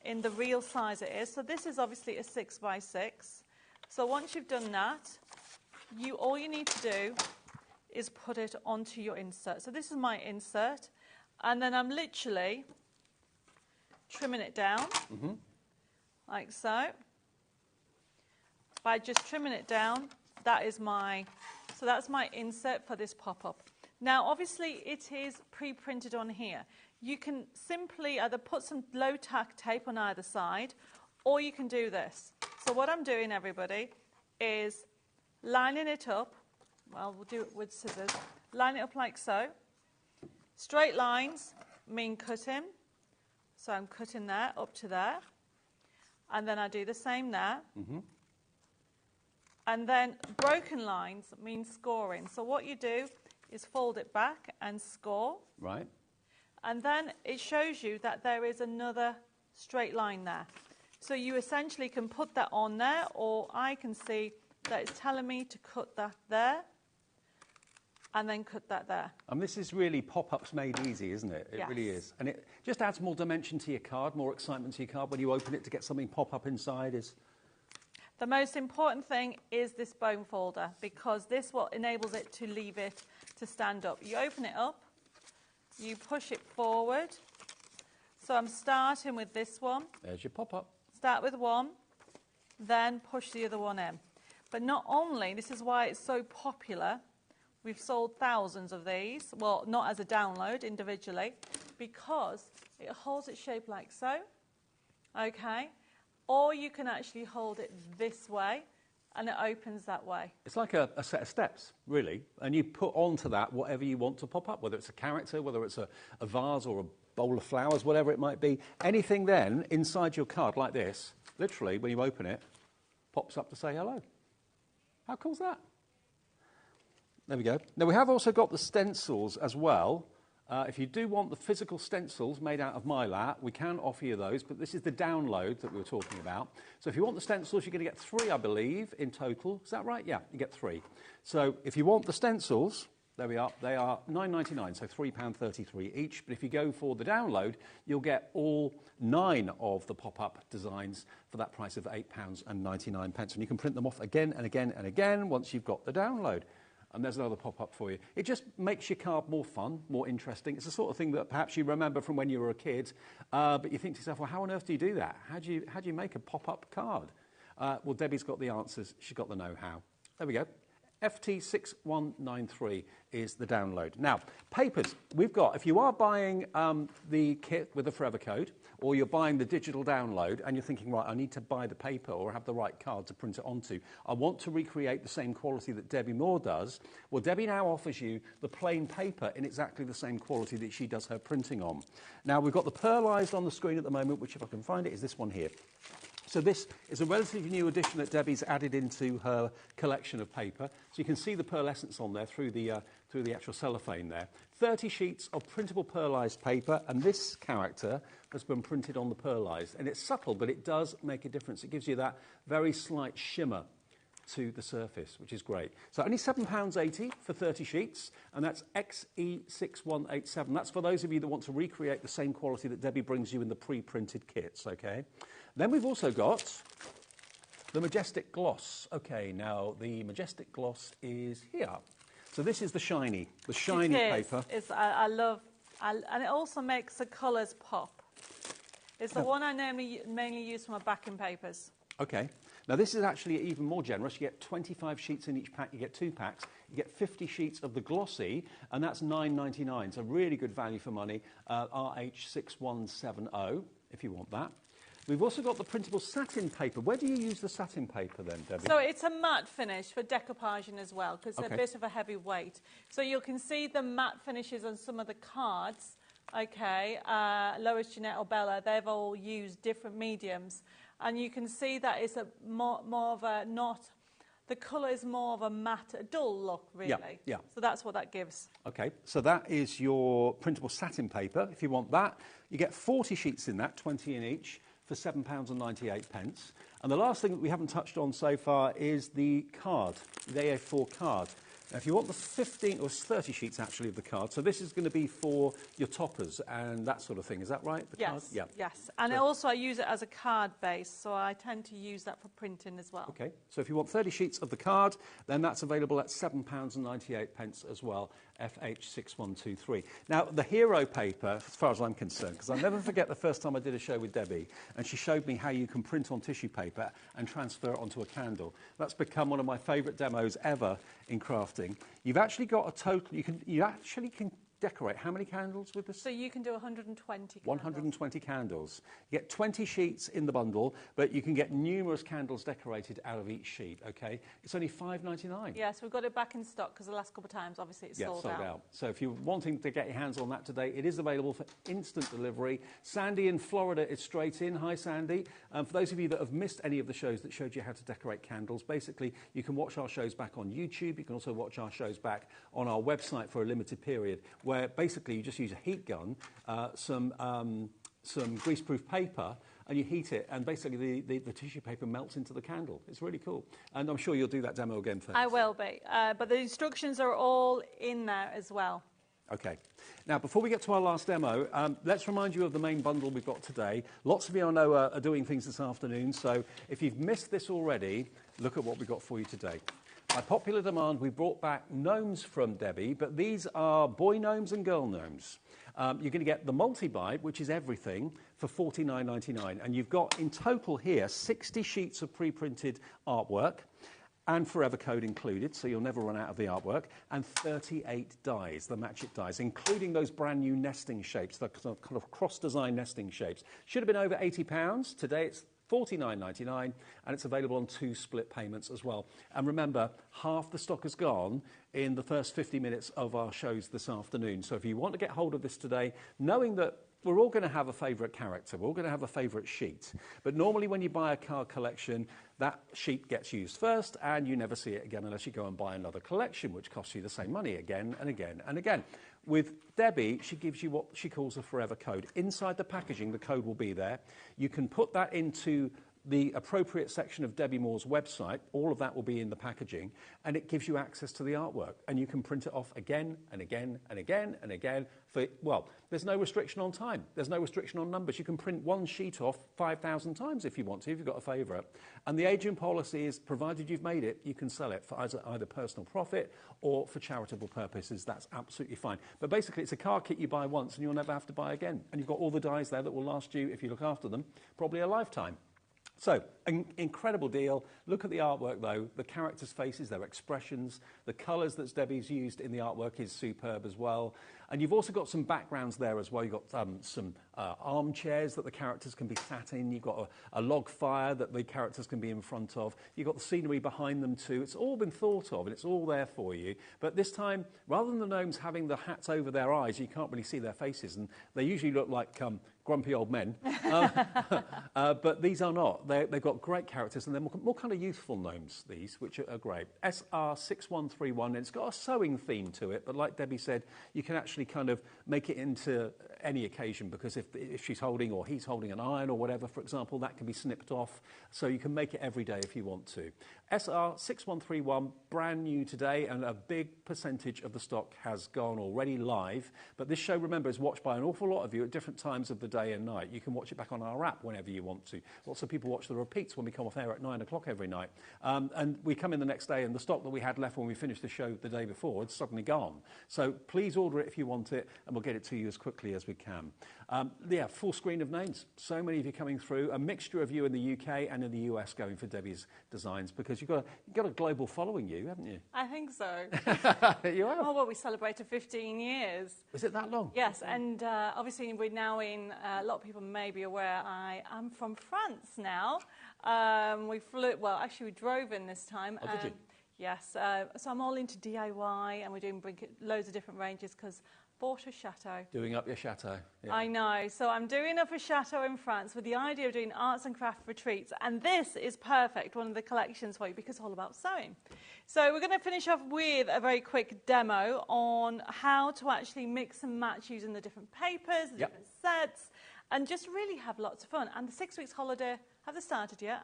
in the real size it is. So this is obviously a 6x6. So once you've done that, all you need to do is put it onto your insert. So this is my insert, and then I'm literally trimming it down, like so. By just trimming it down, that is my So that's my insert for this pop-up. Now, obviously, it is pre-printed on here. You can simply either put some low-tack tape on either side, or you can do this. So what I'm doing, everybody, is lining it up. Well, we'll do it with scissors. Line it up like so. Straight lines mean cutting. So I'm cutting there, up to there. And then I do the same there. Mm-hmm. And then broken lines mean scoring. So what you do is fold it back and score. Right. And then it shows you that there is another straight line there. So you essentially can put that on there, or I can see that it's telling me to cut that there and then cut that there. And this is really pop-ups made easy, isn't it? It Yes. really is. And it just adds more dimension to your card, more excitement to your card when you open it to get something pop up inside. The most important thing is this bone folder, because this what enables it to leave it to stand up. You open it up, you push it forward. So I'm starting with this one. There's your pop-up. Start with one, then push the other one in. But not only, this is why it's so popular, we've sold thousands of these, well, not as a download individually, because it holds its shape like so, okay? Or you can actually hold it this way, and it opens that way. It's like a set of steps, really, and you put onto that whatever you want to pop up, whether it's a character, whether it's a vase or a bowl of flowers, whatever it might be. Anything then inside your card like this, literally, when you open it, pops up to say hello. How cool is that? There we go. Now, we have also got the stencils as well. If you do want the physical stencils made out of mylar, we can offer you those, but this is the download that we were talking about. So if you want the stencils, you're going to get 3, I believe, in total. Is that right? Yeah, you get 3. So if you want the stencils, there we are. They are £9.99, so £3.33 each. But if you go for the download, you'll get all 9 of the pop-up designs for that price of £8.99. And you can print them off again and again and again once you've got the download. And there's another pop-up for you. It just makes your card more fun, more interesting. It's the sort of thing that perhaps you remember from when you were a kid, but you think to yourself, well, how on earth do you do that? How do you make a pop-up card? Well, Debbie's got the answers. She's got the know-how. There we go. FT6193 is the download. Now, papers. We've got, if you are buying the kit with the Forever Code, or you're buying the digital download, and you're thinking, right, I need to buy the paper or have the right card to print it onto. I want to recreate the same quality that Debbie Moore does. Well, Debbie now offers you the plain paper in exactly the same quality that she does her printing on. Now, we've got the pearlised on the screen at the moment, which, if I can find it, is this one here. So this is a relatively new addition that Debbie's added into her collection of paper. So you can see the pearlescence on there through the actual cellophane there. 30 sheets of printable pearlised paper, and this character has been printed on the pearlised. And it's subtle, but it does make a difference. It gives you that very slight shimmer to the surface, which is great. So only £7.80 for 30 sheets, and that's XE6187. That's for those of you that want to recreate the same quality that Debbie brings you in the pre-printed kits, okay? Then we've also got the Majestic Gloss. Okay, now the Majestic Gloss is here. So this is the shiny paper. I love, and it also makes the colours pop. It's the one I mainly use for my backing papers. Okay. Now, this is actually even more generous. You get 25 sheets in each pack. You get 2 packs. You get 50 sheets of the glossy, and that's £9.99. So really good value for money. RH6170, if you want that. We've also got the printable satin paper. Where do you use the satin paper then, Debbie? So it's a matte finish for decoupaging as well, because it's a bit of a heavy weight. So you can see the matte finishes on some of the cards. Okay, Lois, Jeanette or Bella, they've all used different mediums. And you can see that it's a more of a the colour is more of a matte, a dull look, really. Yeah. So that's what that gives. Okay, so that is your printable satin paper. If you want that, you get 40 sheets in that, 20 in each, for £7.98. And the last thing that we haven't touched on so far is the card, the A4 card. Now, if you want the 15 or 30 sheets actually of the card, so this is going to be for your toppers and that sort of thing. Is that right? The yes. Card? Yeah. Yes. And also I use it as a card base, so I tend to use that for printing as well. Okay. So if you want 30 sheets of the card, then that's available at £7.98 as well. FH6123. Now, the hero paper, as far as I'm concerned, because I'll never forget the first time I did a show with Debbie, and she showed me how you can print on tissue paper and transfer it onto a candle. That's become one of my favourite demos ever in crafting. You've actually got a total, you actually can decorate how many candles with this? So you can do 120 candles. 120 candles. You get 20 sheets in the bundle, but you can get numerous candles decorated out of each sheet, okay? It's only $5.99. Yes, we've got it back in stock because the last couple of times, obviously, it's sold out. So if you're wanting to get your hands on that today, it is available for instant delivery. Sandy in Florida is straight in. Hi, Sandy. For those of you that have missed any of the shows that showed you how to decorate candles, basically, you can watch our shows back on YouTube. You can also watch our shows back on our website for a limited period, where basically you just use a heat gun, some greaseproof paper, and you heat it, and basically the tissue paper melts into the candle. It's really cool. And I'm sure you'll do that demo again first. I will be. But the instructions are all in there as well. Okay. Now, before we get to our last demo, let's remind you of the main bundle we've got today. Lots of you I know are doing things this afternoon, so if you've missed this already, look at what we've got for you today. By popular demand, we brought back gnomes from Debbie, but these are boy gnomes and girl gnomes. You're going to get the multi-buy, which is everything, for $49.99. And you've got, in total here, 60 sheets of pre-printed artwork, and forever code included, so you'll never run out of the artwork, and 38 dies, the match it dies, including those brand new nesting shapes, the kind of cross-design nesting shapes. Should have been over £80. Today it's $49.99, and it's available on 2 split payments as well. And remember, half the stock has gone in the first 50 minutes of our shows this afternoon. So if you want to get hold of this today, knowing that we're all going to have a favourite character, we're all going to have a favourite sheet. But normally when you buy a card collection, that sheet gets used first, and you never see it again unless you go and buy another collection, which costs you the same money again and again and again. With Debbie, she gives you what she calls a forever code. Inside the packaging, the code will be there. You can put that into the appropriate section of Debbie Moore's website. All of that will be in the packaging, and it gives you access to the artwork, and you can print it off again and again and again and again. Well, there's no restriction on time. There's no restriction on numbers. You can print one sheet off 5,000 times if you want to, if you've got a favourite. And the aging policy is, provided you've made it, you can sell it for either personal profit or for charitable purposes. That's absolutely fine. But basically, it's a card kit you buy once, and you'll never have to buy again. And you've got all the dies there that will last you, if you look after them, probably a lifetime. So, an incredible deal. Look at the artwork, though. The characters' faces, their expressions, the colours that Debbie's used in the artwork is superb as well. And you've also got some backgrounds there as well. You've got some armchairs that the characters can be sat in. You've got a log fire that the characters can be in front of. You've got the scenery behind them too. It's all been thought of, and it's all there for you. But this time, rather than the gnomes having the hats over their eyes, you can't really see their faces, and they usually look like grumpy old men. But these are not. They've got great characters, and they're more kind of youthful gnomes, these, which are great. SR6131, and it's got a sewing theme to it, but like Debbie said, you can actually kind of make it into any occasion, because if she's holding or he's holding an iron or whatever, for example, that can be snipped off, so you can make it every day if you want to. SR6131, brand new today, and a big percentage of the stock has gone already live. But this show, remember, is watched by an awful lot of you at different times of the day and night. You can watch it back on our app whenever you want to. Lots of people watch the repeats when we come off air at 9 o'clock every night. And we come in the next day, and the stock that we had left when we finished the show the day before, it's suddenly gone. So please order it if you want it, and we'll get it to you as quickly as we can. Yeah, full screen of names. So many of you coming through. A mixture of you in the UK and in the US going for Debbie's designs, because you've got a global following, haven't you? I think so. You have? Oh, well, we celebrated 15 years. Is it that long? Yes, and obviously we're now in, a lot of people may be aware, I am from France now. We flew, well, actually we drove in this time. Oh, did you? Yes, so I'm all into DIY, and we're doing loads of different ranges, because bought a chateau. Doing up your chateau. Yeah. I know. So I'm doing up a chateau in France with the idea of doing arts and craft retreats. And this is perfect, one of the collections for you, because it's all about sewing. So we're going to finish off with a very quick demo on how to actually mix and match using the different papers, the different sets, and just really have lots of fun. And the 6 weeks holiday, have they started yet?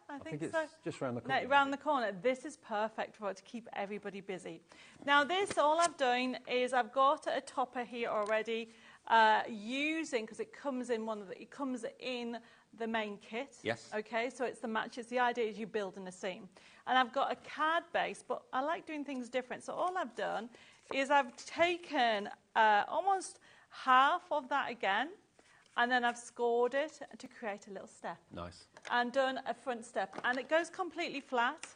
I think it's so. Just round the corner. No, round the corner. This is perfect for it to keep everybody busy. Now this, all I've done is I've got a topper here already using, because it comes in the main kit. Yes. Okay, so it's the matches. The idea is you build in a seam. And I've got a card base, but I like doing things different. So all I've done is I've taken almost half of that again, and then I've scored it to create a little step. Nice. And done a front step. And it goes completely flat.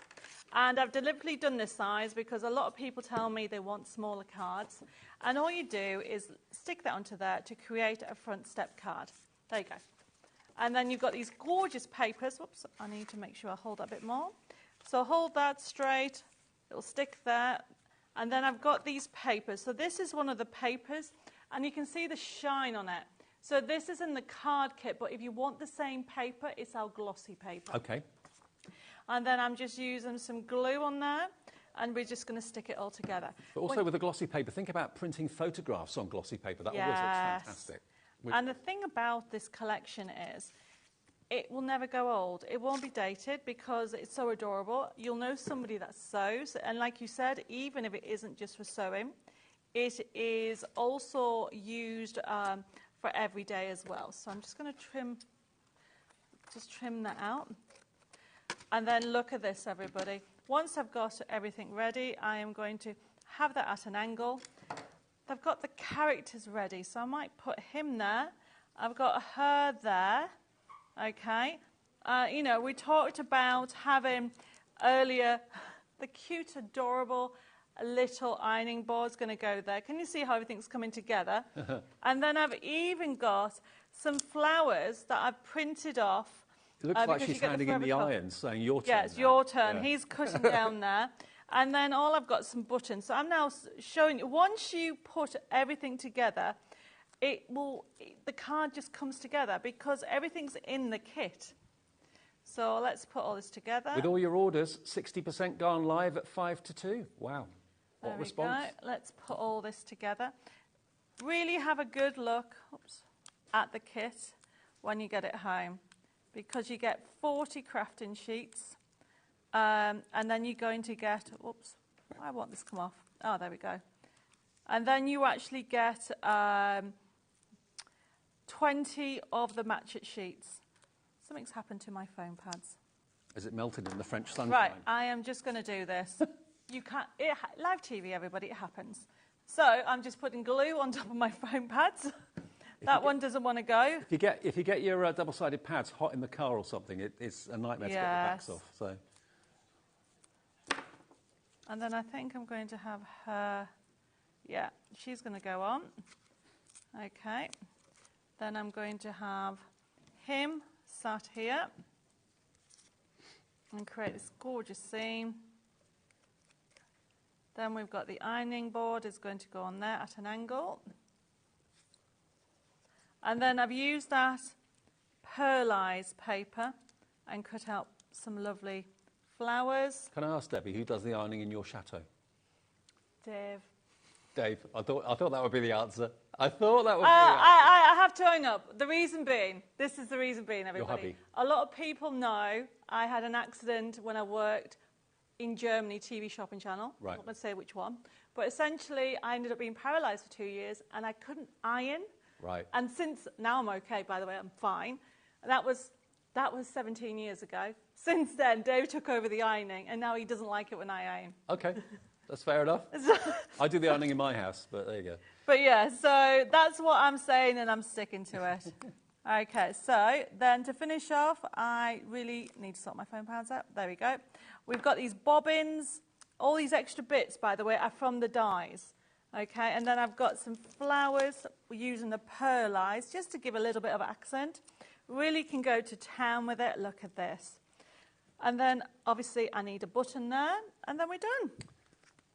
And I've deliberately done this size because a lot of people tell me they want smaller cards. And all you do is stick that onto there to create a front step card. There you go. And then you've got these gorgeous papers. Whoops, I need to make sure I hold that a bit more. So hold that straight. It'll stick there. And then I've got these papers. So this is one of the papers. And you can see the shine on it. So this is in the card kit. But if you want the same paper, it's our glossy paper. Okay. And then I'm just using some glue on there, and we're just going to stick it all together. But also with the glossy paper, think about printing photographs on glossy paper. That always looks fantastic. And the thing about this collection is it will never go old. It won't be dated because it's so adorable. You'll know somebody that sews. And like you said, even if it isn't just for sewing, it is also used for every day as well. So I'm just going to trim that out. And then look at this, everybody. Once I've got everything ready, I am going to have that at an angle. I've got the characters ready, so I might put him there. I've got her there, okay? You know, we talked about having earlier the cute, adorable little ironing board's going to go there. Can you see how everything's coming together? And then I've even got some flowers that I've printed off. It looks like she's handing in the iron, saying your turn. Yeah, it's your turn. Yeah. He's cutting down there. And then I've got some buttons. So I'm now showing you, once you put everything together, the card just comes together because everything's in the kit. So let's put all this together. With all your orders, 60% gone live at 5 to 2. Wow. What response? Go. Let's put all this together. Really have a good look at the kit when you get it home, because you get 40 crafting sheets, and then you're going to get, I want this to come off. Oh, there we go. And then you actually get 20 of the match it sheets. Something's happened to my foam pads. Is it melted in the French sunshine? Right, I am just going to do this. You can't, live TV, everybody, it happens. So I'm just putting glue on top of my foam pads. That one doesn't want to go. If you get your double-sided pads hot in the car or something, it's a nightmare to get the backs off. So. And then I think I'm going to have her. Yeah, she's going to go on. Okay. Then I'm going to have him sat here and create this gorgeous scene. Then we've got the ironing board is going to go on there at an angle. And then I've used that pearlized paper and cut out some lovely flowers. Can I ask, Debbie, who does the ironing in your chateau? Dave. Dave, I thought that would be the answer. I thought that would be the answer. I have to own up. The reason being, this is the reason being, everybody. Your hubby. A lot of people know I had an accident when I worked in Germany, TV shopping channel. Right. I'm not going to say which one. But essentially, I ended up being paralysed for 2 years, and I couldn't iron. Right. And since, now I'm okay, by the way, I'm fine. That was 17 years ago. Since then, Dave took over the ironing, and now he doesn't like it when I iron. Okay, that's fair enough. I do the ironing in my house, but there you go. But yeah, so that's what I'm saying, and I'm sticking to it. Okay, so then to finish off, I really need to sort my foam pads out. There we go. We've got these bobbins. All these extra bits, by the way, are from the dies. Okay, and then I've got some flowers. We're using the pearlized just to give a little bit of accent. Really can go to town with it. Look at this. And then, obviously, I need a button there, and then we're done.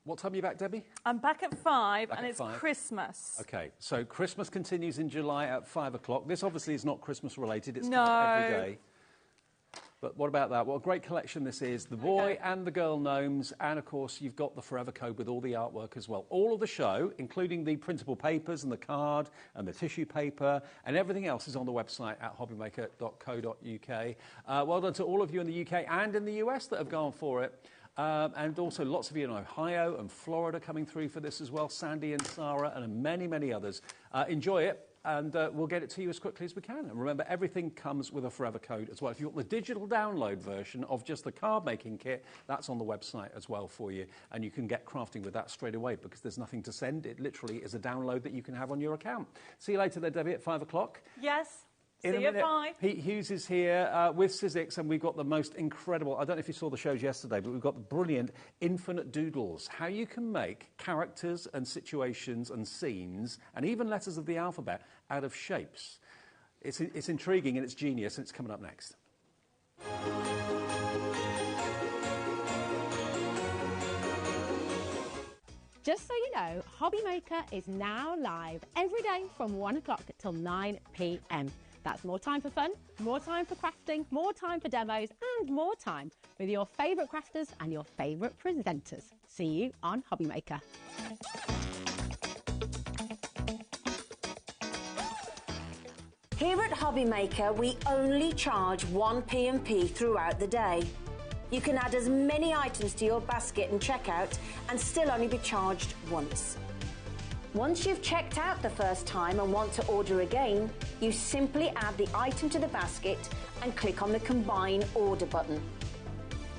What time are you back, Debbie? I'm back at 5, and it's 5. Christmas. Okay, so Christmas continues in July at 5 o'clock. This obviously is not Christmas-related. It's no. every day. But what about that? What a great collection this is. The boy and the girl gnomes. And, of course, you've got the Forever Code with all the artwork as well. All of the show, including the printable papers and the card and the tissue paper and everything else is on the website at hobbymaker.co.uk. Well done to all of you in the UK and in the US that have gone for it. And also lots of you in Ohio and Florida coming through for this as well. Sandy and Sarah and many, many others. Enjoy it. and we'll get it to you as quickly as we can. And remember, everything comes with a forever code as well. If you want the digital download version of just the card making kit, that's on the website as well for you, and you can get crafting with that straight away because there's nothing to send. It literally is a download that you can have on your account. See you later there, Debbie, at 5 o'clock. Yes. See you at 5. Pete Hughes is here with Sizzix, and we've got the most incredible, I don't know if you saw the shows yesterday, but we've got the brilliant Infinite Doodles, how you can make characters and situations and scenes and even letters of the alphabet out of shapes. It's intriguing and it's genius, and it's coming up next. Just so you know, HobbyMaker is now live every day from 1 o'clock till 9 p.m. That's more time for fun, more time for crafting, more time for demos, and more time with your favourite crafters and your favourite presenters. See you on HobbyMaker. Here at HobbyMaker, we only charge 1 P&P throughout the day. You can add as many items to your basket and checkout and still only be charged once. Once you've checked out the first time and want to order again, you simply add the item to the basket and click on the Combine Order button.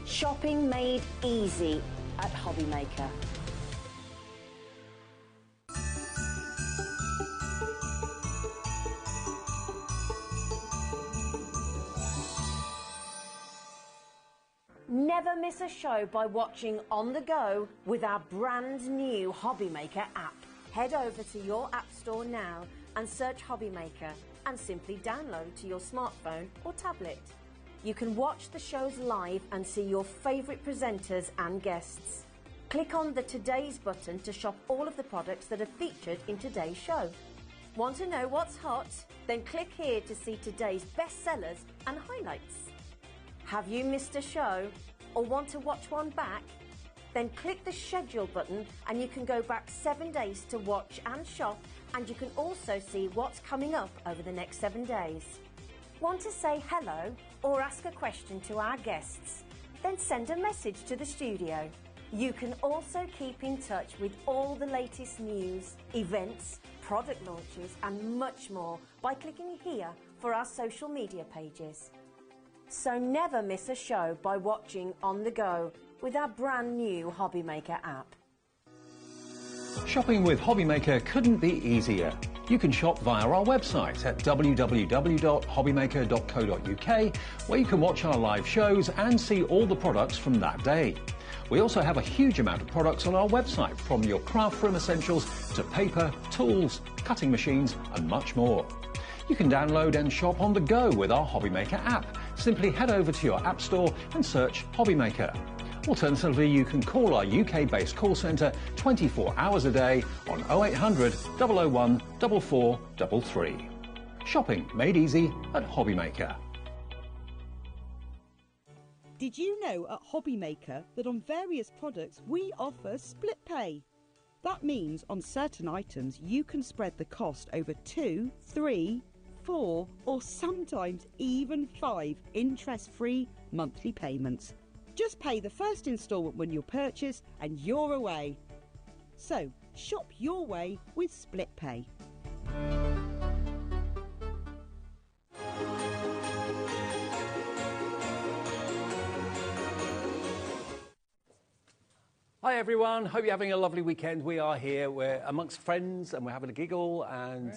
Shopping made easy at HobbyMaker. Never miss a show by watching on the go with our brand new HobbyMaker app. Head over to your app store now and search HobbyMaker and simply download to your smartphone or tablet. You can watch the shows live and see your favourite presenters and guests. Click on the Today's button to shop all of the products that are featured in today's show. Want to know what's hot? Then click here to see today's bestsellers and highlights. Have you missed a show or want to watch one back? Then click the schedule button and you can go back 7 days to watch and shop, and you can also see what's coming up over the next 7 days. Want to say hello or ask a question to our guests? Then send a message to the studio. You can also keep in touch with all the latest news, events, product launches and much more by clicking here for our social media pages. So never miss a show by watching on the go with our brand new HobbyMaker app. Shopping with HobbyMaker couldn't be easier. You can shop via our website at www.hobbymaker.co.uk, where you can watch our live shows and see all the products from that day. We also have a huge amount of products on our website, from your craft room essentials to paper, tools, cutting machines and much more. You can download and shop on the go with our HobbyMaker app. Simply head over to your app store and search HobbyMaker. Alternatively, you can call our UK-based call centre 24 hours a day on 0800 001 4433. Shopping made easy at HobbyMaker. Did you know at HobbyMaker that on various products we offer split pay? That means on certain items you can spread the cost over 2, 3, 4 or sometimes even 5 interest-free monthly payments. Just pay the first instalment when you purchase and you're away. So, shop your way with Split Pay. Hi everyone, hope you're having a lovely weekend. We are here, we're amongst friends and we're having a giggle, and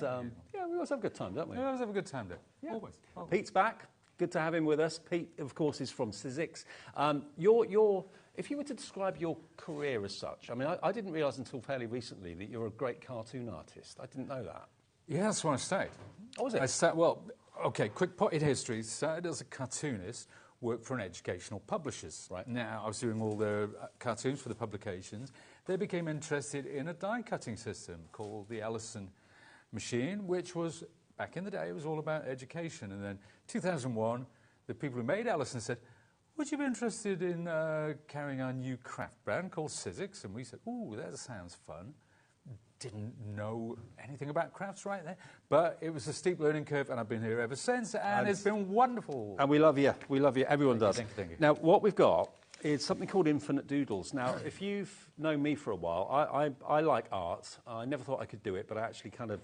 yeah, we always have a good time, don't we? We always have a good time, Dick. Yeah. Always. Pete's back. Good to have him with us. Pete, of course, is from Sizzix. If you were to describe your career as such, I mean, I didn't realise until fairly recently that you're a great cartoon artist. I didn't know that. Yeah, that's where I started. Oh, was it? Quick potted history. Started as a cartoonist, worked for an educational publishers. Right. Now, I was doing all the cartoons for the publications. They became interested in a die-cutting system called the Ellison machine, which was, back in the day, it was all about education. And then 2001, the people who made Ellison said, would you be interested in carrying our new craft brand called Sizzix? And we said, ooh, that sounds fun. Didn't know anything about crafts right there, but it was a steep learning curve, and I've been here ever since, and it's been wonderful. And we love you. We love you. Everyone does. Thank you. Now, what we've got is something called Infinite Doodles. Now, if you've known me for a while, I like art. I never thought I could do it, but I actually kind of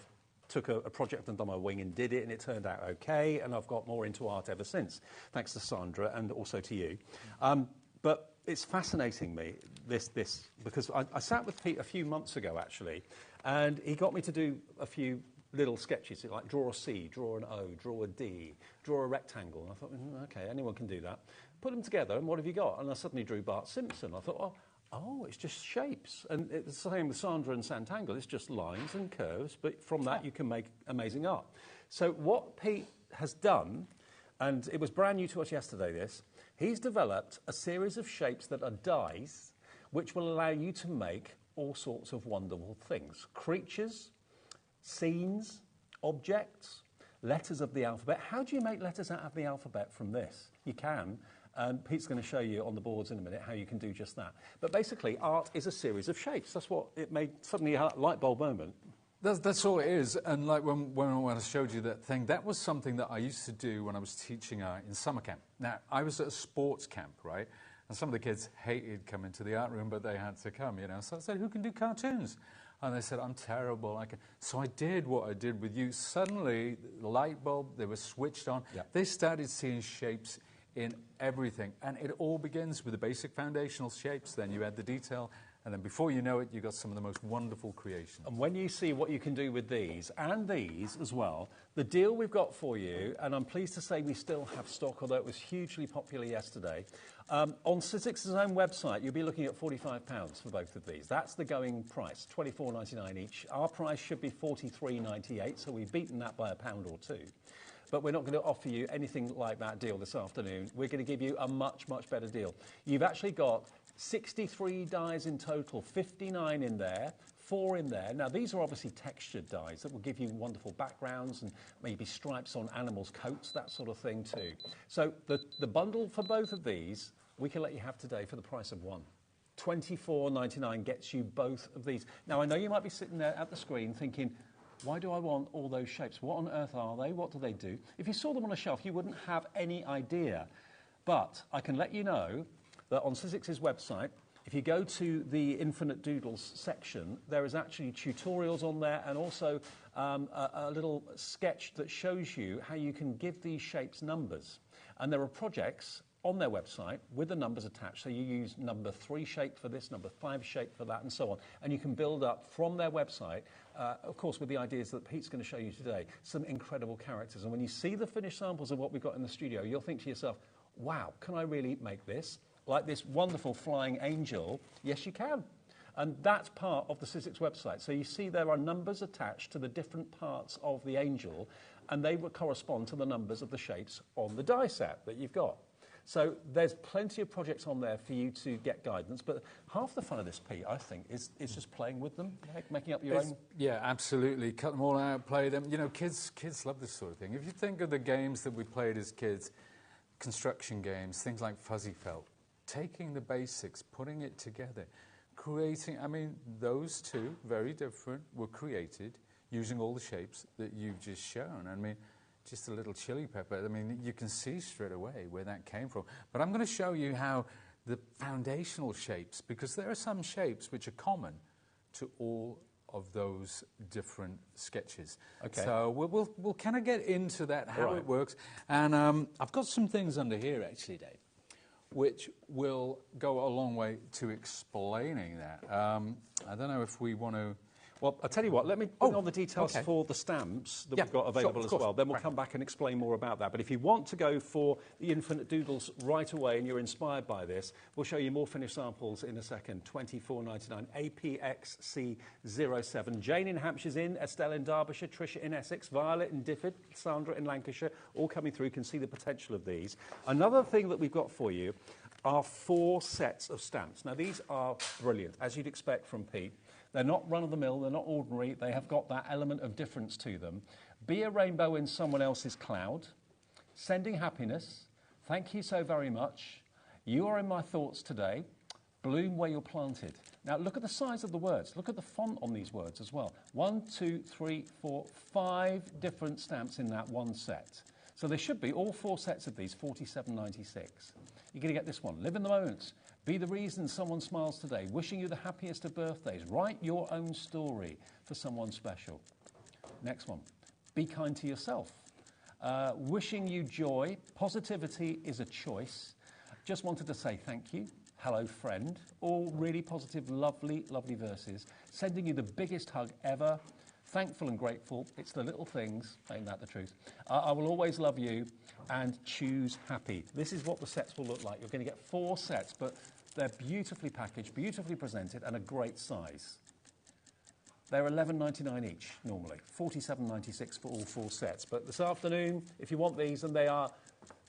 took a project under my wing and did it, and it turned out okay, and I've got more into art ever since, thanks to Sandra and also to you. But it's fascinating me, this because I sat with Pete a few months ago, actually, and he got me to do a few little sketches, like draw a C, draw an O, draw a D, draw a rectangle. And I thought, okay, anyone can do that. Put them together, and what have you got? And I suddenly drew Bart Simpson. I thought, oh, it's just shapes. And it's the same with Sandra and Santangle. It's just lines and curves, but from that you can make amazing art. So what Pete has done, and it was brand new to us yesterday, this, he's developed a series of shapes that are dies, which will allow you to make all sorts of wonderful things. Creatures, scenes, objects, letters of the alphabet. How do you make letters out of the alphabet from this? You can. And Pete's going to show you on the boards in a minute how you can do just that. But basically, art is a series of shapes. That's what it made suddenly a light bulb moment. That's all it is. And like when I showed you that thing, that was something that I used to do when I was teaching art in summer camp. Now, I was at a sports camp, right? And some of the kids hated coming to the art room, but they had to come, you know. So I said, who can do cartoons? And they said, I'm terrible. So I did what I did with you. Suddenly, the light bulb, they were switched on. Yeah. They started seeing shapes in everything. And it all begins with the basic foundational shapes. Then you add the detail. And then before you know it, you've got some of the most wonderful creations. And when you see what you can do with these, and these as well, the deal we've got for you, and I'm pleased to say we still have stock, although it was hugely popular yesterday, on Sizzix's own website, you'll be looking at £45 for both of these. That's the going price, $24.99 each. Our price should be $43.98, so we've beaten that by £1 or two. But we're not going to offer you anything like that deal this afternoon. We're going to give you a much, much better deal. You've actually got 63 dies in total, 59 in there, 4 in there. Now, these are obviously textured dies that will give you wonderful backgrounds and maybe stripes on animals' coats, that sort of thing too. So the bundle for both of these, we can let you have today for the price of one. $24.99 gets you both of these. Now, I know you might be sitting there at the screen thinking, why do I want all those shapes? What on earth are they? What do they do? If you saw them on a shelf, you wouldn't have any idea. But I can let you know that on Sizzix's website, if you go to the Infinite Doodles section, there is actually tutorials on there and also a little sketch that shows you how you can give these shapes numbers. And there are projects on their website with the numbers attached. So you use number 3 shape for this, number 5 shape for that, and so on. And you can build up from their website, of course, with the ideas that Pete's going to show you today, some incredible characters. And when you see the finished samples of what we've got in the studio, you'll think to yourself, wow, can I really make this? Like this wonderful flying angel. Yes, you can. And that's part of the Sizzix website. So you see there are numbers attached to the different parts of the angel, and they will correspond to the numbers of the shapes on the die set that you've got. So there's plenty of projects on there for you to get guidance, but half the fun of this, Pete, I think, is just playing with them, making up your own. Yeah, absolutely. Cut them all out, play them. You know, kids love this sort of thing. If you think of the games that we played as kids, construction games, things like Fuzzy Felt, taking the basics, putting it together, creating, I mean, those two, very different, were created using all the shapes that you've just shown. I mean, just a little chili pepper. I mean, you can see straight away where that came from. But I'm going to show you how the foundational shapes, because there are some shapes which are common to all of those different sketches. Okay. So we'll kind of get into that, how it works. And I've got some things under here, actually, Dave, which will go a long way to explaining that. I don't know if we want to... Well, I'll tell you what, let me bring on the details for the stamps that we've got available as well. Then we'll come back and explain more about that. But if you want to go for the Infinite Doodles right away and you're inspired by this, we'll show you more finished samples in a second. $24.99, APXC07. Jane in Hampshire's in, Estelle in Derbyshire, Tricia in Essex, Violet in Difford, Sandra in Lancashire, all coming through. You can see the potential of these. Another thing that we've got for you are 4 sets of stamps. Now, these are brilliant, as you'd expect from Pete. They're not run-of-the-mill, they're not ordinary, they have got that element of difference to them. Be a rainbow in someone else's cloud, sending happiness, thank you so very much, you are in my thoughts today, bloom where you're planted. Now look at the size of the words, look at the font on these words as well. 1, 2, 3, 4, 5 different stamps in that one set. So there should be all 4 sets of these, $47.96. You're going to get this one, live in the moments. Be the reason someone smiles today. Wishing you the happiest of birthdays. Write your own story for someone special. next one. Be kind to yourself. Wishing you joy. Positivity is a choice. Just wanted to say thank you. Hello, friend. All really positive, lovely, lovely verses. Sending you the biggest hug ever. Thankful and grateful. It's the little things. Ain't that the truth? I will always love you and choose happy. This is what the sets will look like. You're going to get 4 sets, but they're beautifully packaged, beautifully presented, and a great size. They're $11.99 each, normally. $47.96 for all 4 sets. But this afternoon, if you want these, and they are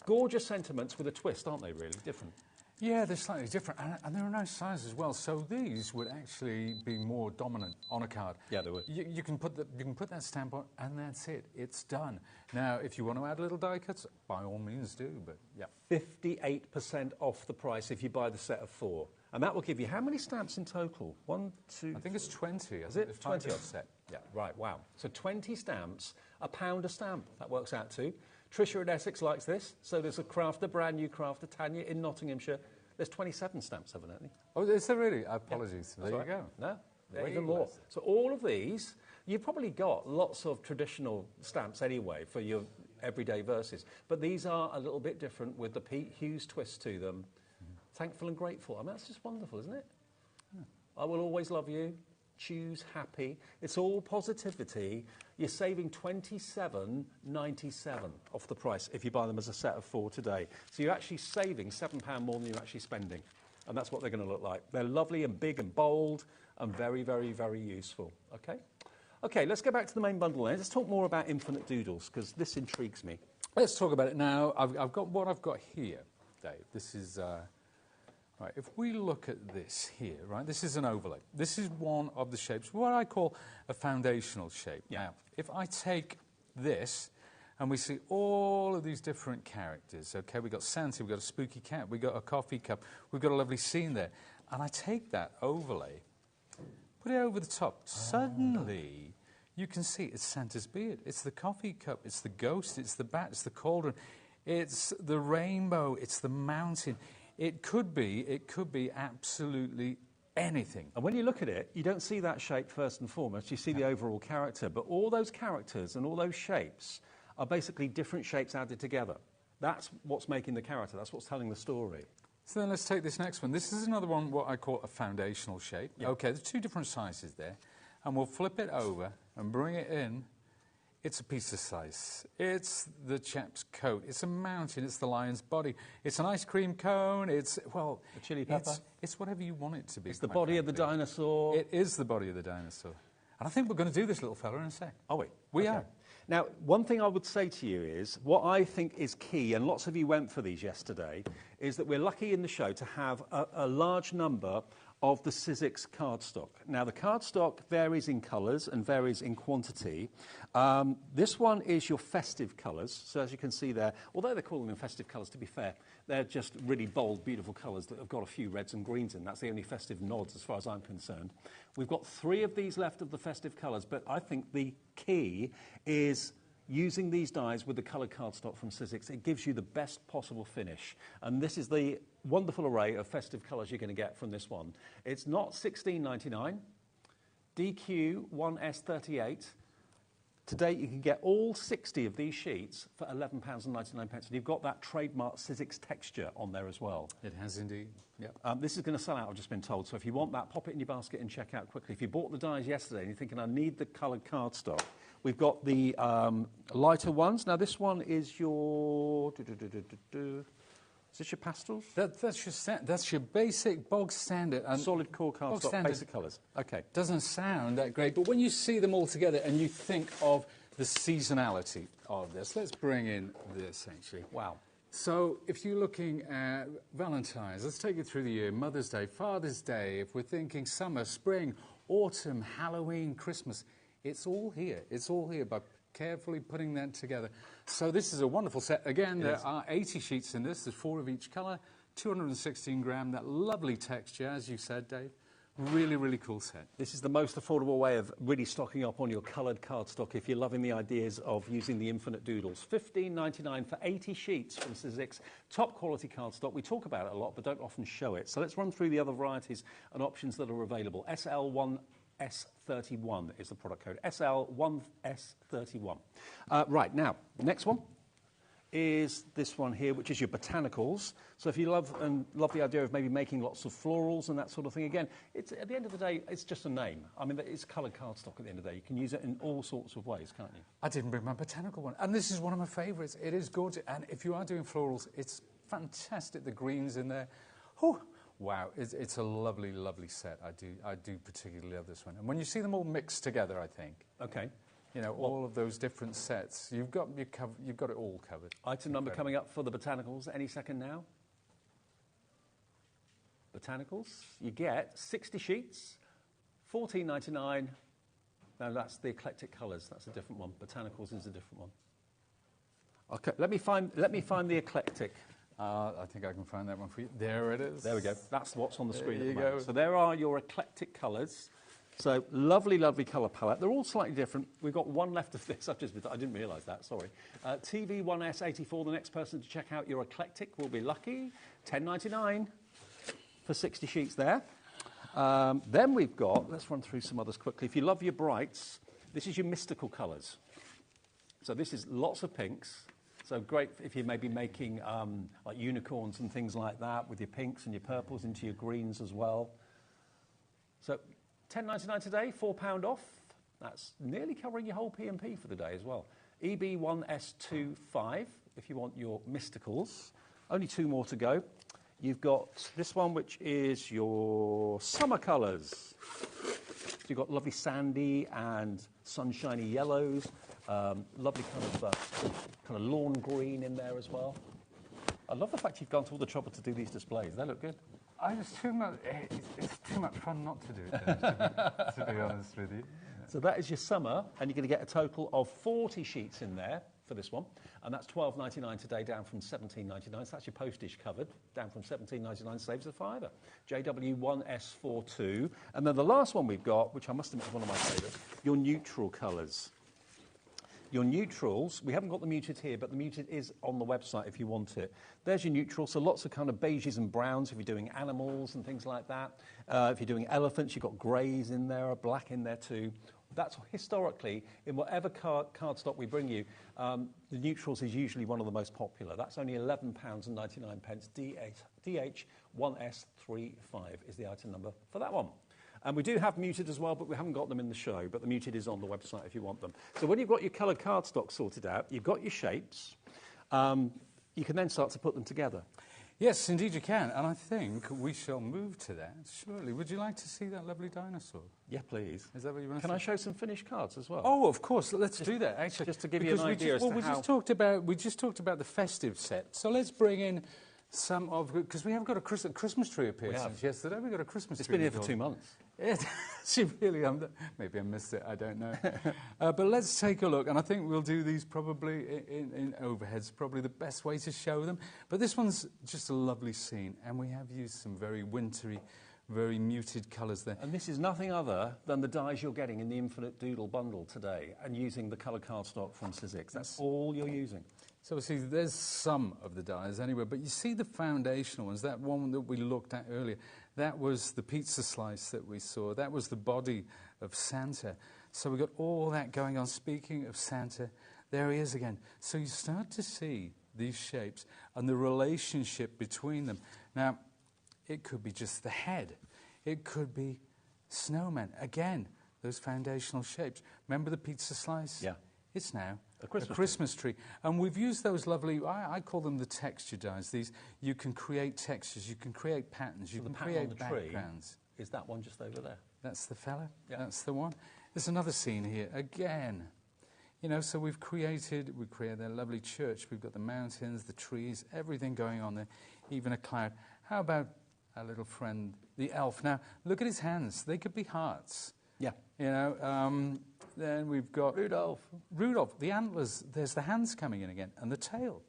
gorgeous sentiments with a twist, aren't they, really? Different. Yeah, they're slightly different, and there are nice sizes as well. So these would actually be more dominant on a card. Yeah, they would. You can put that stamp on, and that's it. It's done. Now, if you want to add little die cuts, by all means do. But yeah, 58% off the price if you buy the set of 4, and that will give you how many stamps in total? 1, 2. I think it's 20. Is it 20 off set? Yeah, right. Wow. So 20 stamps, £1 a stamp. That works out to. Tricia in Essex likes this. So there's a crafter, brand new crafter, Tanya in Nottinghamshire. There's 27 stamps, evidently. Oh, is there really? Apologies. Yeah. There you go. No, there even more. So all of these, you've probably got lots of traditional stamps anyway for your everyday verses. But these are a little bit different with the Pete Hughes twist to them. Thankful and grateful. I mean, that's just wonderful, isn't it? Yeah. I will always love you. Choose happy. It's all positivity. You're saving $27.97 off the price if you buy them as a set of 4 today. So you're actually saving £7 more than you're actually spending. And that's what they're going to look like. They're lovely and big and bold and very, very, very useful. Okay? Okay, let's go back to the main bundle now. Let's talk more about Infinite Doodles, because this intrigues me. Let's talk about it now. I've got what I've got here, Dave. This is... Right, if we look at this here, right, this is an overlay. This is one of the shapes, what I call a foundational shape. Yeah. Now, if I take this and we see all of these different characters, okay, we've got Santa, we've got a spooky cat, we've got a coffee cup, we've got a lovely scene there, and I take that overlay, put it over the top, suddenly you can see it's Santa's beard, it's the coffee cup, it's the ghost, it's the bat, it's the cauldron, it's the rainbow, it's the mountain. It could be absolutely anything. And when you look at it, you don't see that shape first and foremost. You see the overall character. But all those characters and all those shapes are basically different shapes added together. That's what's making the character. That's what's telling the story. So then let's take this next one. This is another one, what I call a foundational shape. Yep. Okay, there's 2 different sizes there. And we'll flip it over and bring it in. It's a piece of slice. It's the chap's coat. It's a mountain. It's the lion's body. It's an ice cream cone. It's, well... A chili pepper? It's whatever you want it to be. It's the body of the dinosaur. It is the body of the dinosaur. And I think we're going to do this little fella in a sec. Are we? We are. Now, one thing I would say to you is, what I think is key, and lots of you went for these yesterday, is that we're lucky in the show to have a large number of the Sizzix cardstock. Now, the cardstock varies in colours and varies in quantity. This one is your festive colours. So as you can see there, although they're calling them festive colours, to be fair, they're just really bold, beautiful colours that have got a few reds and greens in. That's the only festive nods as far as I'm concerned. We've got 3 of these left of the festive colours, but I think the key is using these dies with the coloured cardstock from Sizzix. It gives you the best possible finish. And this is the wonderful array of festive colours you're going to get from this one. It's not $16.99. DQ 1S38. Today you can get all 60 of these sheets for £11.99. And you've got that trademark Sizzix texture on there as well. It has indeed. Yep. This is going to sell out, I've just been told. So if you want that, pop it in your basket and check out quickly. If you bought the dies yesterday and you're thinking, I need the coloured cardstock, we've got the lighter ones. Now this one is your... Is this your pastels? That's your basic bog standard. And solid core cardstock, basic colours. Okay. Doesn't sound that great, but when you see them all together and you think of the seasonality of this, let's bring in this actually. Wow. So if you're looking at Valentine's, let's take it through the year, Mother's Day, Father's Day, if we're thinking summer, spring, autumn, Halloween, Christmas, it's all here. It's all here by carefully putting that together. So this is a wonderful set. Again, there are 80 sheets in this. There's 4 of each colour, 216 gram, that lovely texture, as you said, Dave. Really, really cool set. This is the most affordable way of really stocking up on your coloured cardstock if you're loving the ideas of using the Infinite Doodles. $15.99 for 80 sheets from Sizzix. Top quality cardstock. We talk about it a lot, but don't often show it. So let's run through the other varieties and options that are available. SL1 SL1S31 is the product code. SL1S31. Right, now, the next one is this one here, which is your botanicals. So if you love the idea of maybe making lots of florals and that sort of thing, again, it's, at the end of the day, it's just a name. I mean, it's coloured cardstock at the end of the day. You can use it in all sorts of ways, can't you? I didn't bring my botanical one. And this is one of my favourites. It is gorgeous. And if you are doing florals, it's fantastic. The greens in there. Oh, wow. It's a lovely, lovely set. I do particularly love this one. And when you see them all mixed together, I think. Okay. You know, all of those different sets. You've got it all covered. Item number coming up for the botanicals any second now. Botanicals, you get 60 sheets, $14.99. No, that's the eclectic colours. That's a different one. Botanicals is a different one. Okay, let me find the eclectic. I think I can find that one for you. There it is. There we go. That's what's on the screen There at the you moment. go. So there are your eclectic colours. So lovely, lovely colour palette. They're all slightly different. We've got one left of this. I didn't realise that. Sorry. TV1S84. The next person to check out your eclectic will be lucky. $10.99 for 60 sheets there. Then we've got. Let's run through some others quickly. If you love your brights, this is your mystical colours. So this is lots of pinks. So great if you're maybe making like unicorns and things like that with your pinks and your purples into your greens as well. So $10.99 today, £4 off. That's nearly covering your whole P&P for the day as well. EB1S25 if you want your mysticals. Only 2 more to go. You've got this one, which is your summer colours. So you've got lovely sandy and sunshiny yellows. Lovely kind of lawn green in there as well. I love the fact you've gone to all the trouble to do these displays. They look good. It's too much fun not to do it, to be honest with you. Yeah. So that is your summer, and you're going to get a total of 40 sheets in there for this one, and that's $12.99 today, down from $17.99. So that's your postage covered, down from $17.99, saves a £5. JW1S42, and then the last one we've got, which I must admit is one of my favourites, your neutral colours. Your neutrals, we haven't got the muted here, but the muted is on the website if you want it. There's your neutrals, so lots of kind of beiges and browns if you're doing animals and things like that. If you're doing elephants, you've got greys in there, black in there too. That's historically, in whatever cardstock we bring you, the neutrals is usually one of the most popular. That's only £11.99. DH1S35 is the item number for that one. And we do have muted as well, but we haven't got them in the show. But the muted is on the website if you want them. So when you've got your coloured cardstock sorted out, you've got your shapes, you can then start to put them together. Yes, indeed you can. And I think we shall move to that shortly. Would you like to see that lovely dinosaur? Yeah, please. Is that what you want to Can see? I show some finished cards as well? Oh, of course. Let's do that, actually. Just to give you an idea as to how... we just talked about the festive set. So let's bring in some of... Because we have got a Christmas tree appeared since yesterday. We've got a Christmas tree. It's been here for 2 months. She really, maybe I missed it, I don't know. But let's take a look, and I think we'll do these probably in overheads, probably the best way to show them. But this one's just a lovely scene, and we have used some very wintry, very muted colours there. And this is nothing other than the dies you're getting in the Infinite Doodle bundle today, and using the coloured cardstock from Sizzix. That's all you're using. So see, there's some of the dies anyway, but you see the foundational ones, that one that we looked at earlier, that was the pizza slice that we saw, that was the body of Santa. So we've got all that going on. Speaking of Santa, there he is again. So you start to see these shapes and the relationship between them. Now, it could be just the head. It could be snowmen. Again, those foundational shapes. Remember the pizza slice? Yeah. It's now a Christmas tree. And we've used those lovely, I call them the texture dies. These, you can create textures, you can create patterns, you can create backgrounds. Is that one just over there? That's the fella, that's the one. There's another scene here, again. You know, so we've created a lovely church. We've got the mountains, the trees, everything going on there, even a cloud. How about our little friend, the elf? Now, look at his hands. They could be hearts. Yeah. You know, then we've got... Rudolph, the antlers, there's the hands coming in again, and the tail.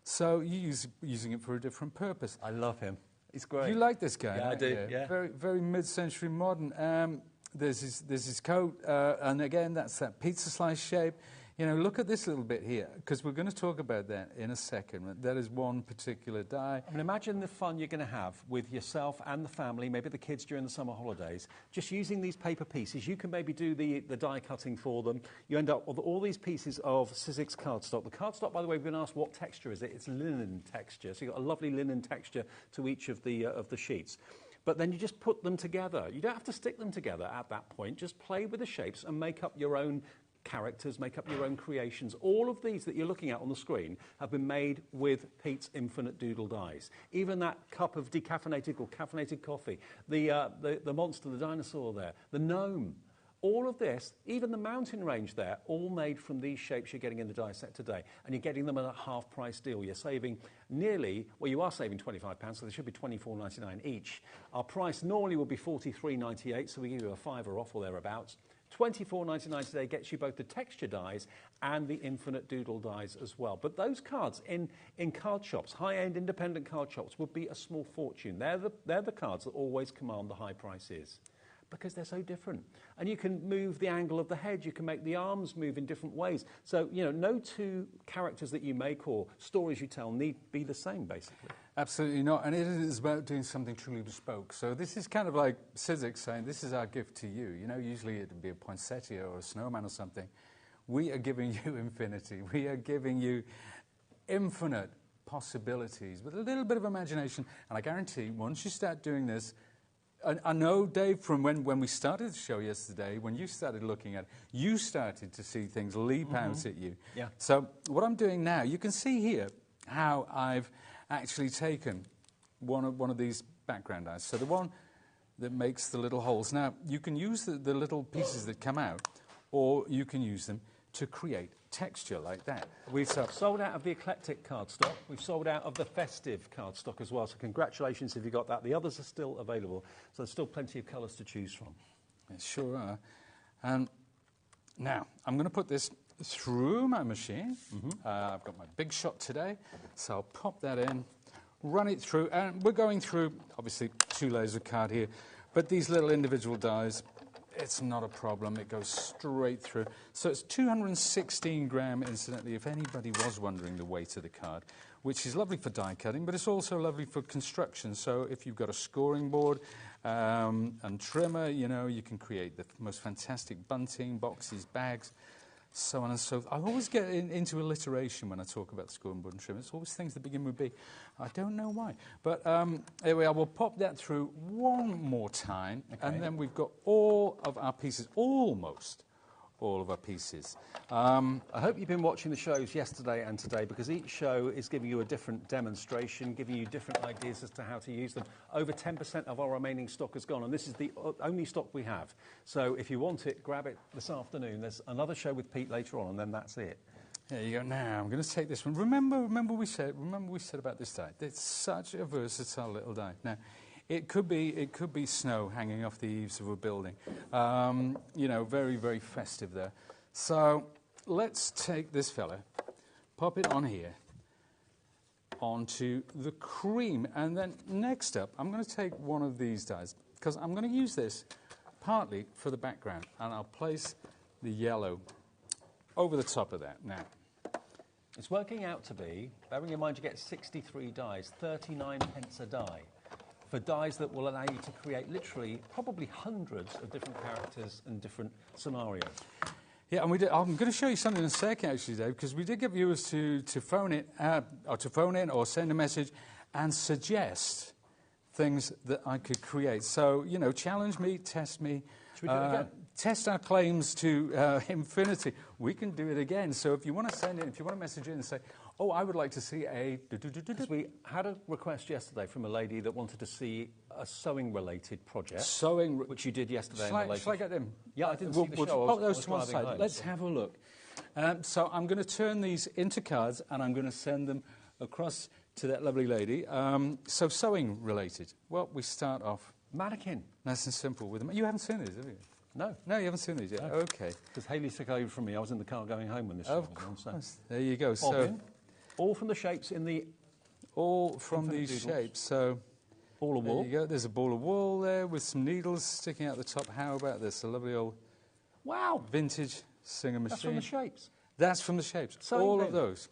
So you're using it for a different purpose. I love him. He's great. You like this guy? Yeah, I do, yeah. Very, very mid-century modern. There's his coat, and again, that's that pizza slice shape. You know, look at this little bit here, because we're going to talk about that in a second. That is one particular die. I mean, imagine the fun you're going to have with yourself and the family, maybe the kids during the summer holidays, just using these paper pieces. You can maybe do the die cutting for them. You end up with all these pieces of Sizzix cardstock. The cardstock, by the way, we've been asked what texture is it. It's linen texture, so you've got a lovely linen texture to each of the sheets. But then you just put them together. You don't have to stick them together at that point. Just play with the shapes and make up your own characters, make up your own creations. All of these that you're looking at on the screen have been made with Pete's Infinite Doodle dies. Even that cup of decaffeinated or caffeinated coffee, the monster, the dinosaur there, the gnome, all of this, even the mountain range there, all made from these shapes you're getting in the die set today. And you're getting them at a half-price deal. You're saving nearly, well, you are saving £25, so they should be £24.99 each. Our price normally would be £43.98, so we give you a fiver off or thereabouts. $24.99 today gets you both the texture dies and the Infinite Doodle dies as well. But those cards in card shops, high-end independent card shops, would be a small fortune. They're the cards that always command the high prices because they're so different. And you can move the angle of the head, you can make the arms move in different ways. So, you know, no two characters that you make or stories you tell need be the same, basically. Absolutely not, and it is about doing something truly bespoke. So this is kind of like Sizzix saying, this is our gift to you. You know, usually it would be a poinsettia or a snowman or something. We are giving you infinity. We are giving you infinite possibilities with a little bit of imagination. And I guarantee, once you start doing this, I know, Dave, from when we started the show yesterday, when you started looking at it, you started to see things leap out at you. Yeah. So what I'm doing now, you can see here how I've actually taken one of these background eyes. So the one that makes the little holes. Now, you can use the little pieces that come out, or you can use them to create texture like that. We've sold out of the eclectic cardstock. We've sold out of the festive cardstock as well, so congratulations if you got that. The others are still available, so there's still plenty of colours to choose from. There sure are. And now, I'm going to put this through my machine. I've got my big shot today, so I'll pop that in, run it through, and we're going through, obviously, 2 layers of card here, but these little individual dies, it's not a problem. It goes straight through. So it's 216 gram, incidentally, if anybody was wondering the weight of the card, which is lovely for die cutting, but it's also lovely for construction. So if you've got a scoring board and trimmer, you know, you can create the most fantastic bunting, boxes, bags, so on and so forth. I always get into alliteration when I talk about the scoring board and trimmer. It's always things that begin with B. I don't know why. But anyway, I will pop that through one more time, and then we've got all of our pieces, almost all of our pieces. I hope you've been watching the shows yesterday and today, because each show is giving you a different demonstration, giving you different ideas as to how to use them. Over 10% of our remaining stock has gone, and this is the only stock we have. So if you want it, grab it this afternoon. There's another show with Pete later on, and then that's it. There you go. Now I'm going to take this one. Remember we said about this die. It's such a versatile little die. Now, it could be snow hanging off the eaves of a building. You know, very, very festive there. So let's take this fella, pop it on here, onto the cream. And then next up, I'm going to take one of these dies, because I'm going to use this partly for the background. And I'll place the yellow over the top of that now. It's working out to be, bearing in mind you get 63 dies, 39 pence a die, for dies that will allow you to create literally probably hundreds of different characters and different scenarios. Yeah, and I'm going to show you something in a second, actually, Dave, because we did get viewers to phone in or send a message and suggest things that I could create. So, you know, challenge me, test me. Should we do it again? Test our claims to infinity. We can do it again. So if you want to send in, if you want to message in and say, oh, I would like to see a... Because we had a request yesterday from a lady that wanted to see a sewing-related project. Which you did yesterday. Shall I get them? Yeah, I didn't see the show. We'll pop those to one side. Let's have a look. So I'm going to turn these into cards, and I'm going to send them across to that lovely lady. So sewing-related. Well, we start off... Mannequin. Nice and simple with them. You haven't seen these, have you? No. No, you haven't seen these yet? No. OK. Because Hayley took over from me. I was in the car going home when this was on. So. There you go. So, all from the shapes in the... All from these shapes. So, ball of wool. There you go. There's a ball of wool there with some needles sticking out the top. How about this? A lovely old... Wow. Vintage Singer machine. That's from the shapes. That's from the shapes. Sewing all bin. of those.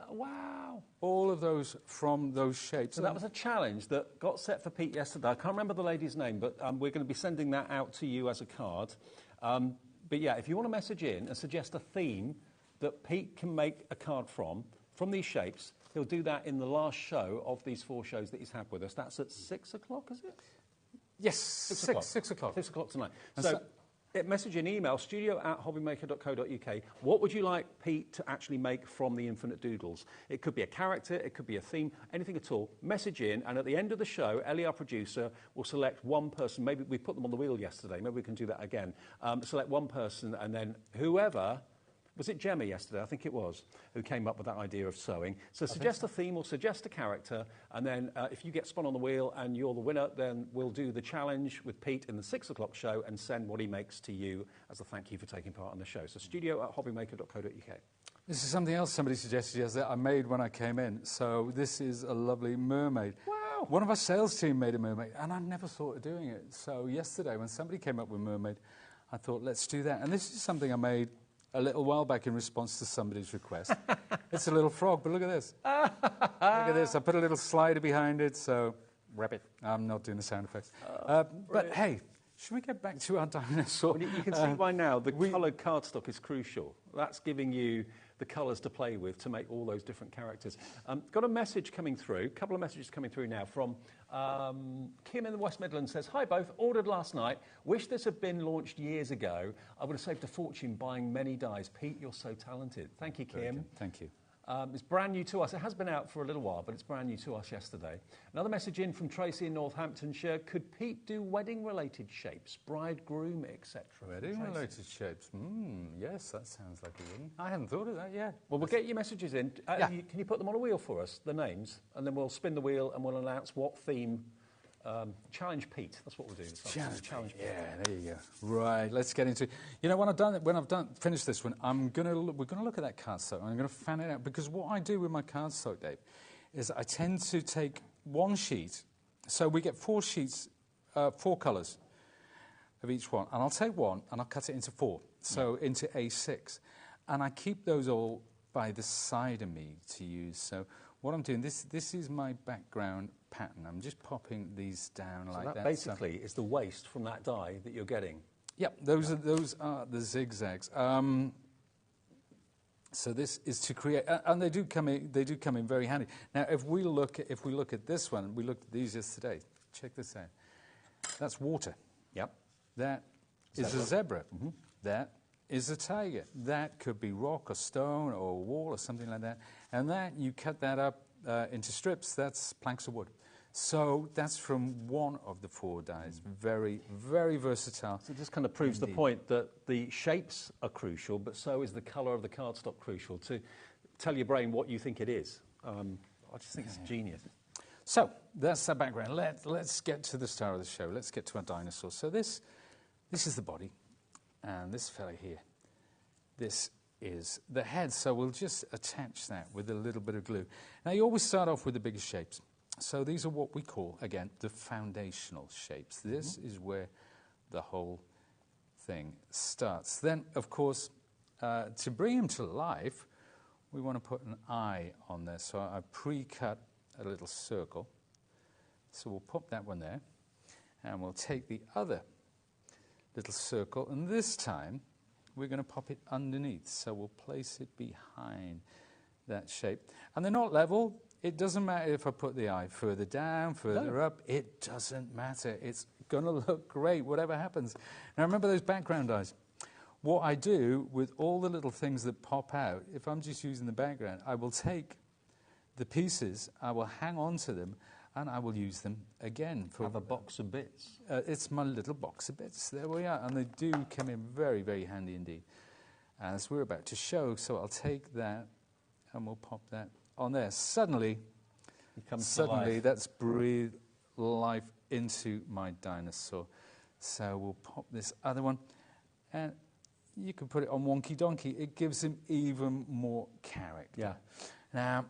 Wow. All of those from those shapes. So that was a challenge that got set for Pete yesterday. I can't remember the lady's name, but we're going to be sending that out to you as a card. But yeah, if you want to message in and suggest a theme that Pete can make a card from these shapes, he'll do that in the last show of these 4 shows that he's had with us. That's at 6 o'clock, is it? Yes, 6 o'clock. 6 o'clock tonight. So message in email, studio@hobbymaker.co.uk. What would you like Pete to actually make from the Infinite Doodles? It could be a character, it could be a theme, anything at all. Message in, and at the end of the show, Ellie, our producer, will select one person. Maybe we put them on the wheel yesterday. Maybe we can do that again. Select one person, and then whoever... Was it Gemma yesterday? I think it was, who came up with that idea of sewing. So suggest a theme or suggest a character, and then if you get spun on the wheel and you're the winner, then we'll do the challenge with Pete in the 6 o'clock show and send what he makes to you as a thank you for taking part in the show. So studio@hobbymaker.co.uk. This is something else somebody suggested yesterday I made when I came in. So this is a lovely mermaid. Wow. One of our sales team made a mermaid, and I never thought of doing it. So yesterday, when somebody came up with a mermaid, I thought, let's do that. And this is something I made a little while back in response to somebody's request. It's a little frog, but look at this. Look at this. I put a little slider behind it, so... Rabbit. I'm not doing the sound effects. But hey, should we get back to our dinosaur? Well, you can see by now the coloured cardstock is crucial. That's giving you the colours to play with to make all those different characters. Got a message coming through, a couple of messages coming through now from Kim in the West Midlands says, "Hi both, ordered last night. Wish this had been launched years ago. I would have saved a fortune buying many dies. Pete, you're so talented." Thank you, Kim. Thank you. It's brand new to us. It has been out for a little while, but it's brand new to us yesterday. Another message in from Tracy in Northamptonshire. Could Pete do wedding-related shapes, bride, groom, etc.? Wedding-related shapes? Yes, that sounds like a wouldn't. I hadn't thought of that yet. Well, we'll get your messages in. Yeah. Can you put them on a wheel for us, the names? And then we'll spin the wheel and we'll announce what theme. Challenge Pete. That's what we'll do this afternoon. Challenge Pete. Yeah, there you go. Right, let's get into it. You know, when I've finished this one, we're going to look at that cardstock. I'm going to fan it out, because what I do with my cardstock, Dave, is I tend to take one sheet. So we get 4 sheets, 4 colours of each one, and I'll take one and I'll cut it into 4, so into A6, and I keep those all by the side of me to use. So what I'm doing, this is my background pattern. I'm just popping these down like that. That basically is the waste from that die that you're getting. Yep, those are the zigzags. So this is to create, and they do come in very handy. Now, if we look at this one, we looked at these yesterday. Check this out. That's water. Yep. That is a zebra. Mm-hmm. That is a tiger. That could be rock or stone or wall or something like that. And that, you cut that up into strips, that's planks of wood. So that's from one of the 4 dies. Very, very versatile. So it just kind of proves the point that the shapes are crucial, but so is the colour of the cardstock crucial to tell your brain what you think it is. I just think it's genius. So that's the background. Let's get to the star of the show. Let's get to our dinosaur. So this is the body, and this fella here, this is the head. So we'll just attach that with a little bit of glue. Now, you always start off with the biggest shapes. So these are what we call, again, the foundational shapes. This is where the whole thing starts. Then, of course, to bring him to life, we want to put an eye on there. So I pre-cut a little circle. So we'll pop that one there, and we'll take the other little circle, and this time we're going to pop it underneath. So we'll place it behind that shape. And they're not level. It doesn't matter if I put the eye further down, further up. It doesn't matter. It's going to look great, whatever happens. Now, remember those background eyes. What I do with all the little things that pop out, if I'm just using the background, I will take the pieces, I will hang on to them, and I will use them again. For Have a box of bits. It's my little box of bits. There we are. And they do come in very, very handy indeed, as we're about to show. So I'll take that, and we'll pop that on there. Suddenly that's breathed life into my dinosaur. So we'll pop this other one, and you can put it on Wonky Donkey. It gives him even more character. Yeah. Now,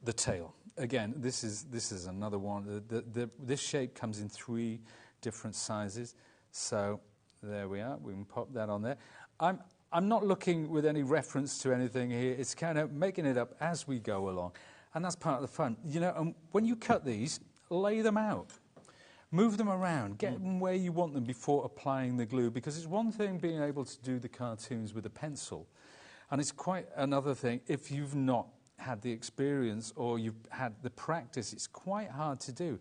the tail. Again, this is another one. This shape comes in 3 different sizes. So there we are. We can pop that on there. I'm not looking with any reference to anything here. It's kind of making it up as we go along. And that's part of the fun. You know, and when you cut these, lay them out. Move them around. Get them where you want them before applying the glue. Because it's one thing being able to do the cartoons with a pencil. And it's quite another thing if you've not had the experience or you've had the practice. It's quite hard to do.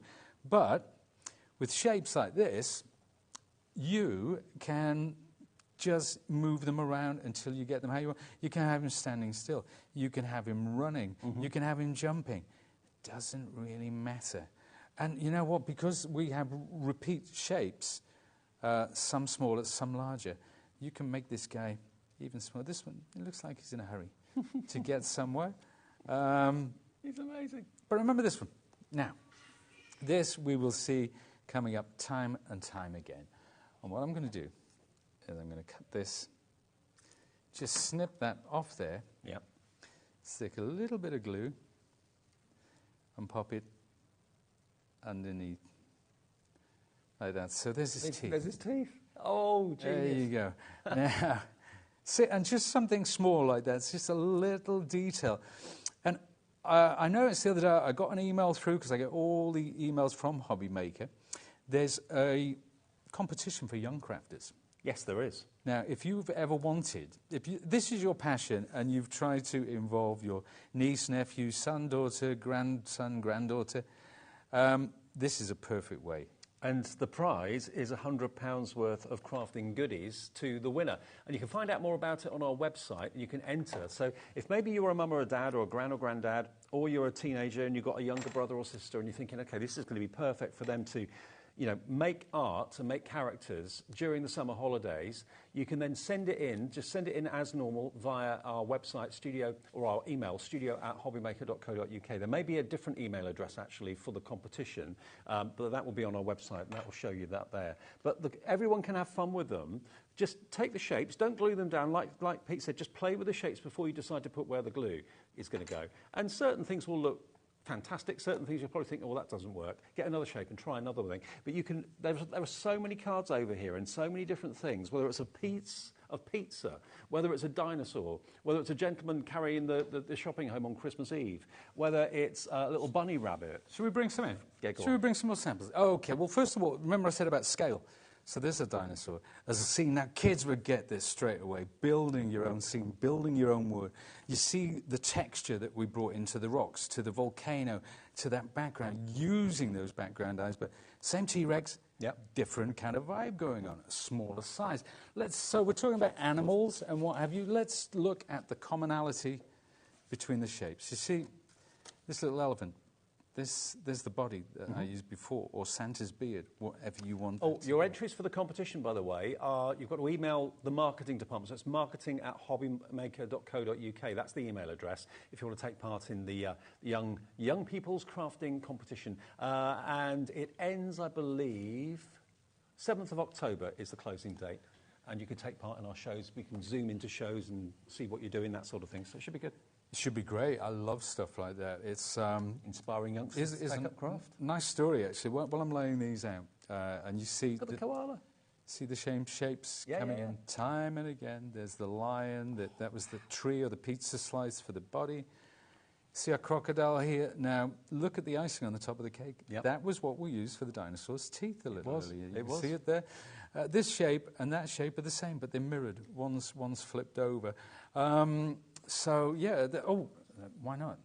But with shapes like this, you can just move them around until you get them how you want. You can have him standing still. You can have him running. You can have him jumping. Doesn't really matter. And you know what? Because we have repeat shapes, some smaller, some larger, you can make this guy even smaller. This one, it looks like he's in a hurry to get somewhere. He's amazing. But remember this one. Now, this we will see coming up time and time again. And what I'm going to do is I'm going to cut this, just snip that off there, stick a little bit of glue, and pop it underneath like that. So there's his teeth. There's his teeth. Oh, genius. There you go. Now, see, and just something small like that. It's just a little detail. And I noticed the other day, I got an email through, because I get all the emails from HobbyMaker. There's a competition for young crafters. Yes, there is. Now, if you've ever wanted, this is your passion, and you've tried to involve your niece, nephew, son, daughter, grandson, granddaughter, this is a perfect way. And the prize is £100 worth of crafting goodies to the winner. And you can find out more about it on our website, and you can enter. So if maybe you're a mum or a dad or a gran or granddad, or you're a teenager and you've got a younger brother or sister, and you're thinking, OK, this is going to be perfect for them to, you know, make art and make characters during the summer holidays, you can then send it in, just send it in as normal via our website, studio, or our email, studio@hobbymaker.co.uk. There may be a different email address, actually, for the competition, but that will be on our website, and that will show you that there. But look, everyone can have fun with them. Just take the shapes, don't glue them down. Like Pete said, just play with the shapes before you decide to put where the glue is going to go. And certain things will look fantastic. Certain things you'll probably think, oh, well, that doesn't work. Get another shape and try another thing. But you can. There are so many cards over here and so many different things. Whether it's a piece of pizza, whether it's a dinosaur, whether it's a gentleman carrying the shopping home on Christmas Eve, whether it's a little bunny rabbit. Should we bring some in? Yeah, go Should we bring some more samples? Oh, OK. Well, first of all, remember I said about scale. So there's a dinosaur. As a scene, now kids would get this straight away, building your own scene, building your own wood. You see the texture that we brought into the rocks, to the volcano, to that background, using those background eyes. But same T-Rex, different kind of vibe going on, a smaller size. So we're talking about animals and what have you. Let's look at the commonality between the shapes. You see, this little elephant. There's the body that I used before, or Santa's beard, whatever you want. Oh, your entries for the competition, by the way, are you've got to email the marketing department. So it's marketing@hobbymaker.co.uk. That's the email address if you want to take part in the young people's crafting competition. And it ends, I believe, 7th of October is the closing date. And you can take part in our shows. We can zoom into shows and see what you're doing, that sort of thing. So it should be good. It should be great. I love stuff like that. It's inspiring youngsters to take up craft. Nice story, actually. While I'm laying these out, and you see the koala. See the same shapes coming in time and again. There's the lion. That was the tree or the pizza slice for the body. See our crocodile here. Now look at the icing on the top of the cake. That was what we used for the dinosaur's teeth a little earlier. You can see it there. This shape and that shape are the same, but they're mirrored. One's flipped over. So, yeah, why not?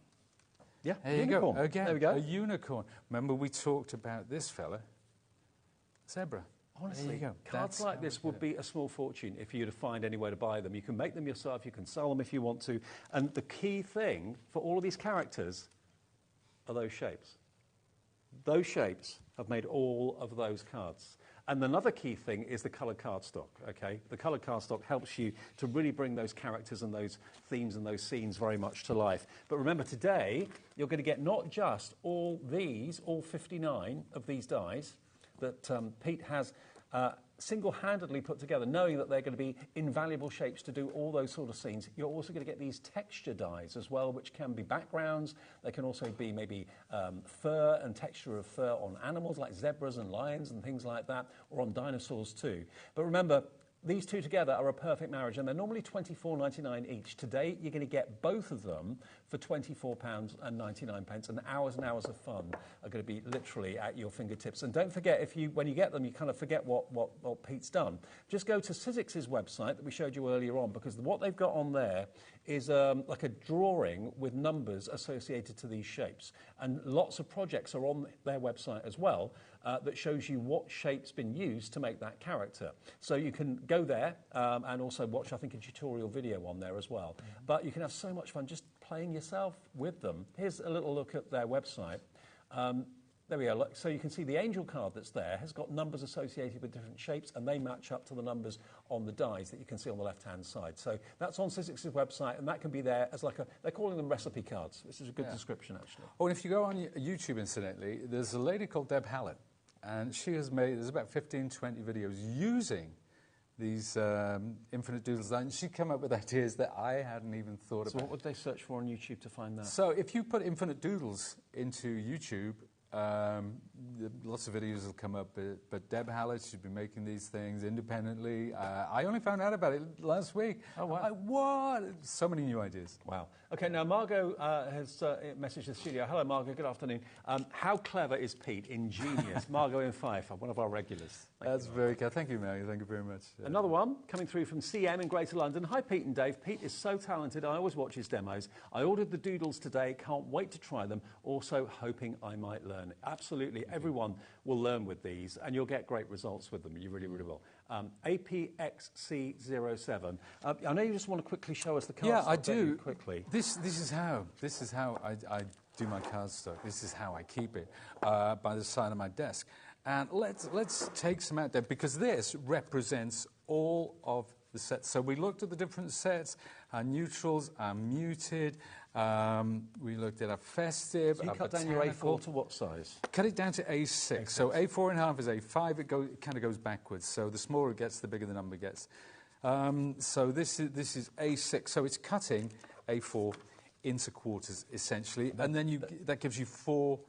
Yeah, there you unicorn. go. Again, there we go. A unicorn. Remember we talked about this fella? Zebra. Honestly, cards like this would be a small fortune if you were to find any way to buy them. You can make them yourself, you can sell them if you want to. And the key thing for all of these characters are those shapes. Those shapes have made all of those cards. And another key thing is the coloured cardstock, OK? The coloured cardstock helps you to really bring those characters and those themes and those scenes very much to life. But remember, today, you're going to get not just all 59 of these dies that Pete has single-handedly put together, knowing that they're going to be invaluable shapes to do all those sort of scenes. You're also going to get these texture dies as well, which can be backgrounds. They can also be maybe fur and texture of fur on animals like zebras and lions and things like that, or on dinosaurs too. But remember, these two together are a perfect marriage, and they're normally £24.99 each. Today, you're going to get both of them for £24.99, and hours of fun are going to be literally at your fingertips. And don't forget, when you get them, you kind of forget what Pete's done. Just go to Sizzix's website that we showed you earlier on, because what they've got on there is like a drawing with numbers associated to these shapes. And lots of projects are on their website as well that shows you what shape's been used to make that character. So you can go there and also watch, I think, a tutorial video on there as well. Mm-hmm. But you can have so much fun just playing yourself with them. Here's a little look at their website. There we go. Look, so you can see the angel card that's there has got numbers associated with different shapes, and they match up to the numbers on the dies that you can see on the left-hand side. So that's on Sizzix's website, and that can be there as they're calling them recipe cards. This is a good description, actually. Oh, and if you go on YouTube, incidentally, there's a lady called Deb Hallett, and she has there's about 15, 20 videos using these infinite doodles, and she'd come up with ideas that I hadn't even thought about. So what would they search for on YouTube to find that? So if you put infinite doodles into YouTube, lots of videos will come up, but Deb Hallett, she's been making these things independently. I only found out about it last week. Oh, wow. What? So many new ideas. Wow. Okay, now Margot has messaged the studio. Hello, Margot, good afternoon. How clever is Pete? Ingenious. Margot in Fife, one of our regulars. That's very kind. Thank you, Mary. Thank you very much. Another one coming through from CM in Greater London. Hi, Pete and Dave. Pete is so talented. I always watch his demos. I ordered the doodles today. Can't wait to try them. Also hoping I might learn. Absolutely. Everyone will learn with these, and you'll get great results with them. You really, really will. APXC07. I know you just want to quickly show us the cards. Yeah, I do. Quickly. This is how I do my card stock. This is how I keep it by the side of my desk. And let's take some out there, because this represents all of the sets. So we looked at the different sets, our neutrals, our muted, we looked at our festive, so you cut down your A4 to what size? Cut it down to A6. So A4.5 is A5, it kind of goes backwards. So the smaller it gets, the bigger the number gets. So this is A6, so it's cutting A4 into quarters, essentially. And then that gives you 4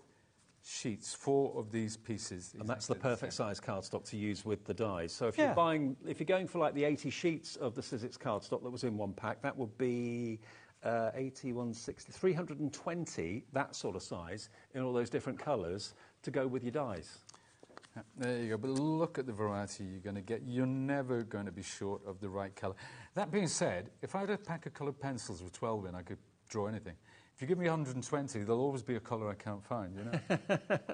sheets, 4 of these pieces. And that's the perfect size cardstock to use with the dies. So if you're going for like the 80 sheets of the Sizzix cardstock that was in one pack, that would be 80, 160, 320, that sort of size, in all those different colours to go with your dies. There you go. But look at the variety you're going to get. You're never going to be short of the right colour. That being said, if I had a pack of coloured pencils with 12 in, I could draw anything. If you give me 120, there'll always be a colour I can't find, you know?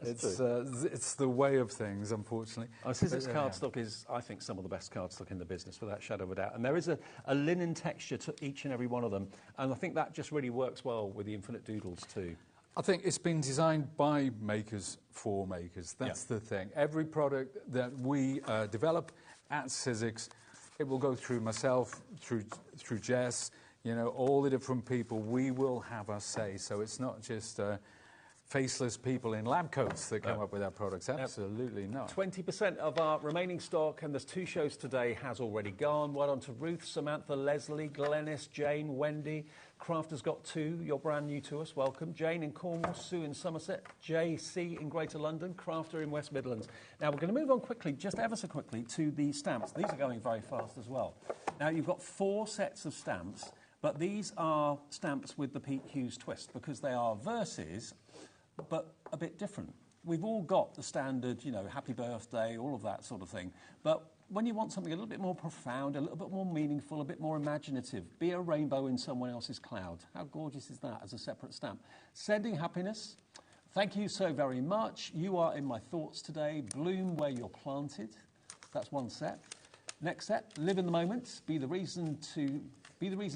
It's the way of things, unfortunately. Sizzix cardstock is, I think, some of the best cardstock in the business, without a shadow of a doubt. And there is a linen texture to each and every one of them. And I think that just really works well with the Infinite Doodles too. I think it's been designed by makers for makers. That's the thing. Every product that we develop at Sizzix, it will go through myself, through Jess, you know, all the different people. We will have our say. So it's not just faceless people in lab coats that come up with our products. Absolutely not. 20% of our remaining stock, and there's 2 shows today, has already gone. Well done to Ruth, Samantha, Leslie, Glennis, Jane, Wendy. Crafter's got 2. You're brand new to us. Welcome. Jane in Cornwall, Sue in Somerset, JC in Greater London, Crafter in West Midlands. Now, we're going to move on quickly, just ever so quickly, to the stamps. These are going very fast as well. Now, you've got 4 sets of stamps, but these are stamps with the Pete Hughes twist, because they are verses, but a bit different. We've all got the standard, you know, happy birthday, all of that sort of thing. But when you want something a little bit more profound, a little bit more meaningful, a bit more imaginative, be a rainbow in someone else's cloud. How gorgeous is that as a separate stamp? Sending happiness. Thank you so very much. You are in my thoughts today. Bloom where you're planted. That's one set. Next set, live in the moment. Be the reason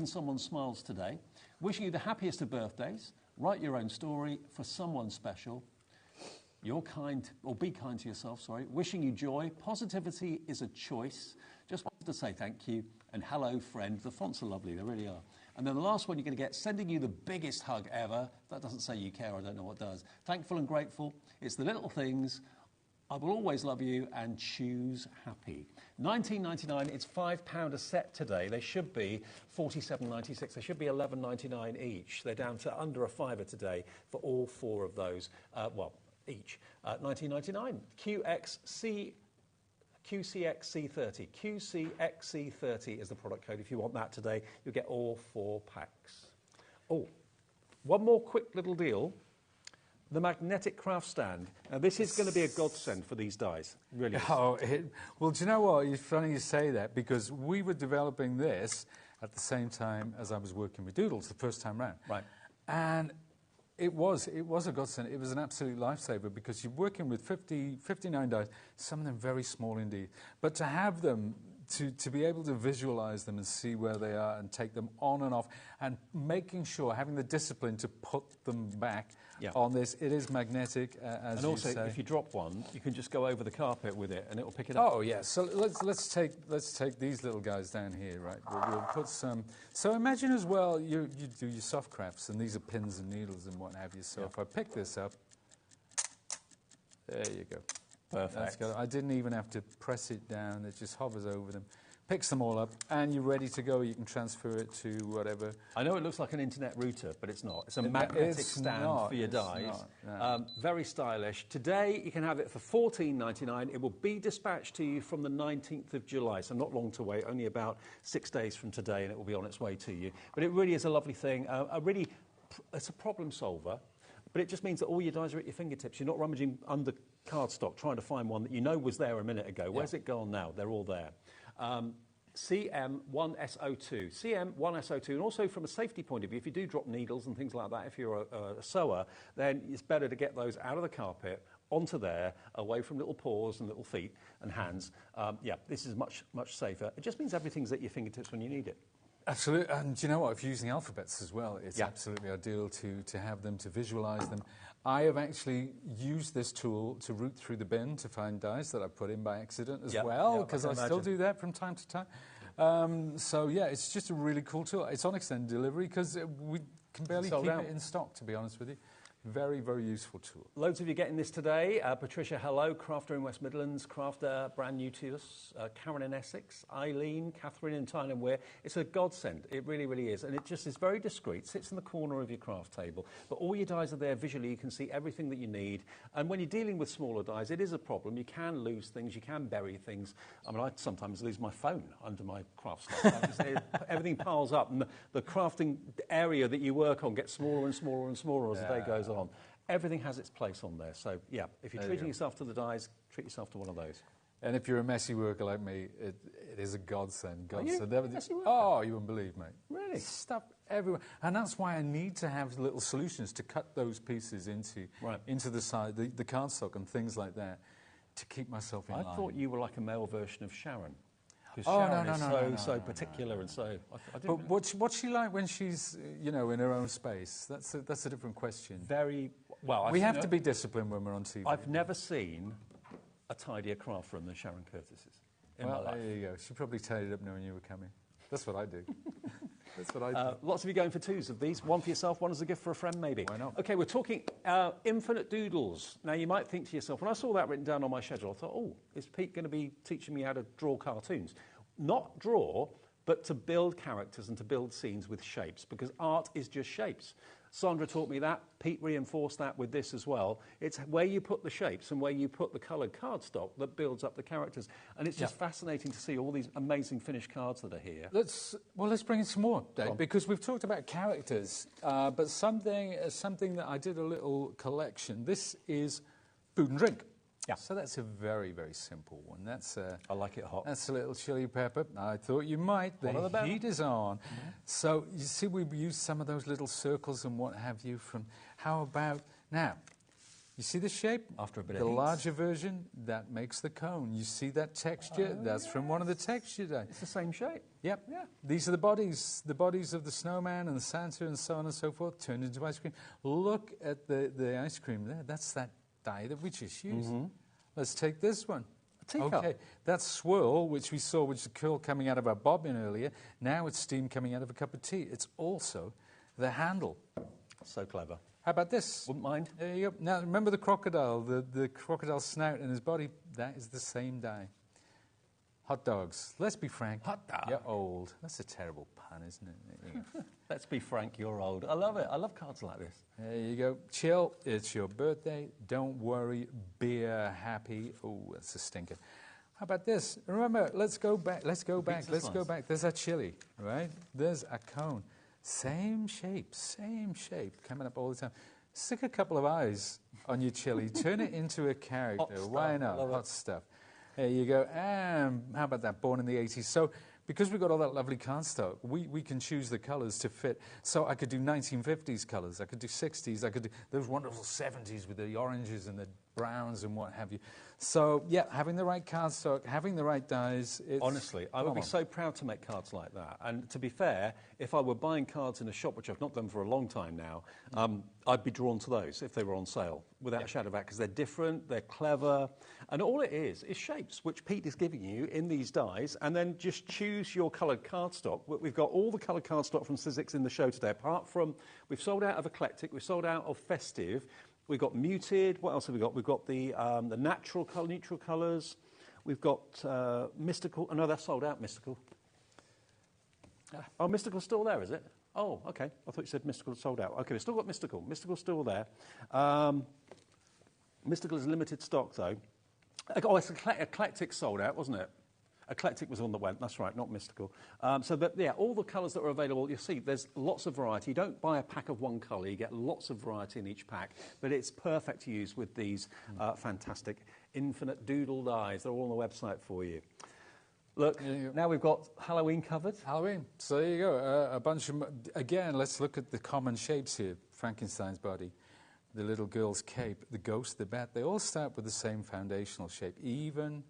someone smiles today. Wishing you the happiest of birthdays. Write your own story for someone special. You're kind, or be kind to yourself, sorry. Wishing you joy. Positivity is a choice. Just wanted to say thank you. And hello, friend. The fonts are lovely, they really are. And then the last one you're going to get, sending you the biggest hug ever. That doesn't say you care, I don't know what does. Thankful and grateful. It's the little things. I will always love you, and choose happy. $19.99, it's £5 a set today. They should be $47.96. They should be $11.99 each. They're down to under a £5 today for all 4 of those. Each. $19.99. QCXC30. QCXC30 is the product code. If you want that today, you'll get all 4 packs. Oh, one more quick little deal. The magnetic craft stand. Now, this is going to be a godsend for these dies. Really is. Well, do you know what? It's funny you say that, because we were developing this at the same time as I was working with Doodles the first time round. Right. And it was a godsend. It was an absolute lifesaver, because you're working with 59 dies, some of them very small indeed. But to have them, to be able to visualize them and see where they are and take them on and off, and making sure, having the discipline to put them back on this, it is magnetic, as you say. And also, if you drop one, you can just go over the carpet with it and it'll pick it up. Oh, yeah. So let's take these little guys down here, right? We'll put some... So imagine as well, you do your soft crafts, and these are pins and needles and what have you. So if I pick this up, there you go. Perfect. I didn't even have to press it down. It just hovers over them, picks them all up, and you're ready to go. You can transfer it to whatever. I know it looks like an internet router, but it's not. It's a magnetic stand for your dies. No. Very stylish. Today, you can have it for $14.99. It will be dispatched to you from the 19th of July, so not long to wait, only about 6 days from today, and it will be on its way to you. But it really is a lovely thing. It's a problem solver. But it just means that all your dies are at your fingertips. You're not rummaging under cardstock trying to find one that you know was there a minute ago. Where's it gone now? They're all there. CM1SO2. CM1SO2, and also from a safety point of view, if you do drop needles and things like that, if you're a sewer, then it's better to get those out of the carpet, onto there, away from little paws and little feet and hands. This is much, much safer. It just means everything's at your fingertips when you need it. Absolutely, and do you know what? If you're using alphabets as well, it's absolutely ideal to have them, to visualise them. I have actually used this tool to root through the bin to find dies that I put in by accident as well, because I still do that from time to time. It's just a really cool tool. It's on extended delivery, because we can barely keep it in stock, to be honest with you. Very, very useful tool. Loads of you getting this today. Patricia, hello. Crafter in West Midlands. Crafter, brand new to us. Karen in Essex. Eileen. Catherine in Thailand Wear. It's a godsend. It really, really is. And it just is very discreet. Sits in the corner of your craft table. But all your dies are there visually. You can see everything that you need. And when you're dealing with smaller dies, it is a problem. You can lose things. You can bury things. I mean, I sometimes lose my phone under my craft stuff. Everything piles up. And the crafting area that you work on gets smaller and smaller and smaller as the day goes on. Everything has its place on there. So, if you're treating yourself to the dies, treat yourself to one of those. And if you're a messy worker like me, it is a godsend. Are you a messy worker? Oh, you wouldn't believe, mate. Really? Stuff everywhere. And that's why I need to have little solutions to cut those pieces into the side, the cardstock and things like that, to keep myself in line. I thought you were like a male version of Sharon. Because Sharon is so particular and so... But what's she like when she's, in her own space? That's a different question. Very... Well, we have to be disciplined when we're on TV. I've never seen a tidier craft room than Sharon Curtis's in my life. There you go. She probably tidied up knowing you were coming. That's what I do. That's what I do. Lots of you going for 2s of these. One for yourself, one as a gift for a friend, maybe. Why not? OK, we're talking infinite doodles. Now, you might think to yourself, when I saw that written down on my schedule, I thought, oh, is Pete going to be teaching me how to draw cartoons? Not draw, but to build characters and to build scenes with shapes, because art is just shapes. Sandra taught me that. Pete reinforced that with this as well. It's where you put the shapes and where you put the coloured cardstock that builds up the characters. And it's just fascinating to see all these amazing finished cards that are here. Let's bring in some more, Dave, because we've talked about characters, but something that I did a little collection. This is food and drink. Yeah. So that's a very, very simple one. I like it hot. That's a little chili pepper. I thought you might. The heat is on. Mm-hmm. So you see we've used some of those little circles and what have you from... How about... Now, you see the shape? After a bit of the heat. larger version, that makes the cone. You see that texture? That's from one of the texture days. It's the same shape. Yep. Yeah. These are the bodies of the snowman and the Santa and so on and so forth, turned into ice cream. Look at the ice cream there. That's that die that we just used. Mm-hmm. Let's take this one. A teacup. Okay, that swirl, which we saw, which is the curl coming out of our bobbin earlier, now it's steam coming out of a cup of tea. It's also the handle. So clever. How about this? Wouldn't mind. There you go. Now, remember the crocodile, the crocodile snout in his body? That is the same die. Hot dogs. Let's be frank. Hot dog. You're old. That's a terrible pun, isn't it? There you go. Let's be frank, you're old. I love it. I love cards like this. There you go. Chill. It's your birthday. Don't worry. Be happy. Oh, that's a stinker. How about this? Remember, let's go back. Let's go back. There's a chili, right? There's a cone. Same shape coming up all the time. Stick a couple of eyes on your chili. Turn it into a character. Why not? Hot stuff. There you go. And how about that? Born in the 80s. So because we've got all that lovely cardstock, we can choose the colours to fit. So I could do 1950s colours. I could do 60s. I could do those wonderful 70s with the oranges and the browns and what have you. So, yeah, having the right cardstock, having the right dyes. Honestly, I would be so proud to make cards like that. And to be fair, if I were buying cards in a shop, which I've not done for a long time now, I'd be drawn to those if they were on sale, without a shadow of a doubt, because they're different, they're clever. And all it is shapes, which Pete is giving you in these dies, and then just choose your coloured cardstock. We've got all the coloured cardstock from Sizzix in the show today, apart from we've sold out of Eclectic, we've sold out of Festive, we've got Muted. What else have we got? We've got the natural colour, neutral colours. We've got Mystical. Oh, no, that's sold out, Mystical. Oh, Mystical's still there, is it? Oh, OK. I thought you said Mystical sold out. OK, we've still got Mystical. Mystical's still there. Mystical is limited stock, though. Oh, it's Eclectic sold out, wasn't it? Eclectic was on the went, that's right, not Mystical. Yeah, all the colours that are available, you see, there's lots of variety. You don't buy a pack of one colour, you get lots of variety in each pack, but it's perfect to use with these fantastic infinite doodle dies. They're all on the website for you. Look, now we've got Halloween covered. Halloween. So there you go. A bunch of, again, let's look at the common shapes here. Frankenstein's body, the little girl's cape, the ghost, the bat, they all start with the same foundational shape, even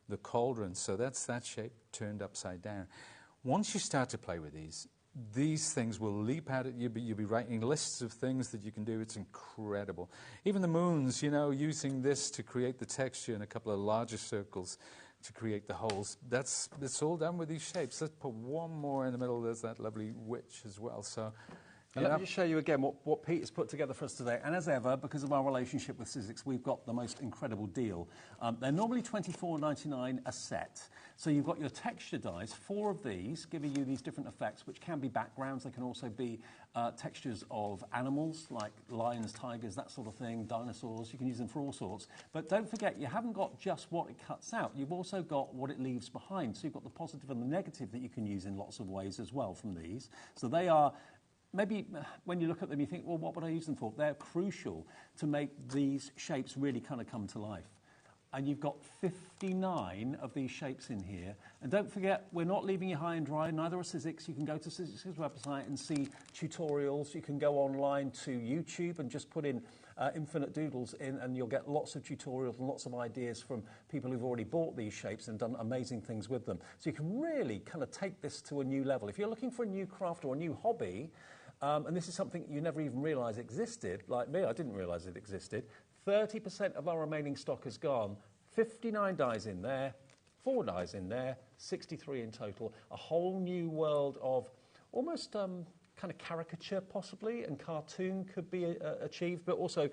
the cauldron. So that's that shape turned upside down. Once you start to play with these things will leap out at you, but you'll be writing lists of things that you can do. It's incredible. Even the moons, you know, using this to create the texture in a couple of larger circles to create the holes. It's all done with these shapes. Let's put one more in the middle. There's that lovely witch as well. So, and let me just show you again what Pete has put together for us today. And as ever, because of our relationship with Sizzix, we've got the most incredible deal. They're normally $24.99 a set. So you've got your texture dies, 4 of these, giving you these different effects, which can be backgrounds. They can also be textures of animals, like lions, tigers, that sort of thing, dinosaurs. You can use them for all sorts. But don't forget, you haven't got just what it cuts out. You've also got what it leaves behind. So you've got the positive and the negative that you can use in lots of ways as well from these. So they are... Maybe when you look at them, you think, well, what would I use them for? They're crucial to make these shapes really kind of come to life. And you've got 59 of these shapes in here. And don't forget, we're not leaving you high and dry, neither are Sizzix. You can go to Sizzix's website and see tutorials. You can go online to YouTube and just put in Infinite Doodles in, and you'll get lots of tutorials and lots of ideas from people who've already bought these shapes and done amazing things with them. So you can really kind of take this to a new level. If you're looking for a new craft or a new hobby, and this is something you never even realised existed, like me, I didn't realise it existed. 30% of our remaining stock is gone. 59 dies in there, 4 dies in there, 63 in total. A whole new world of almost kind of caricature, possibly, and cartoon could be achieved, but also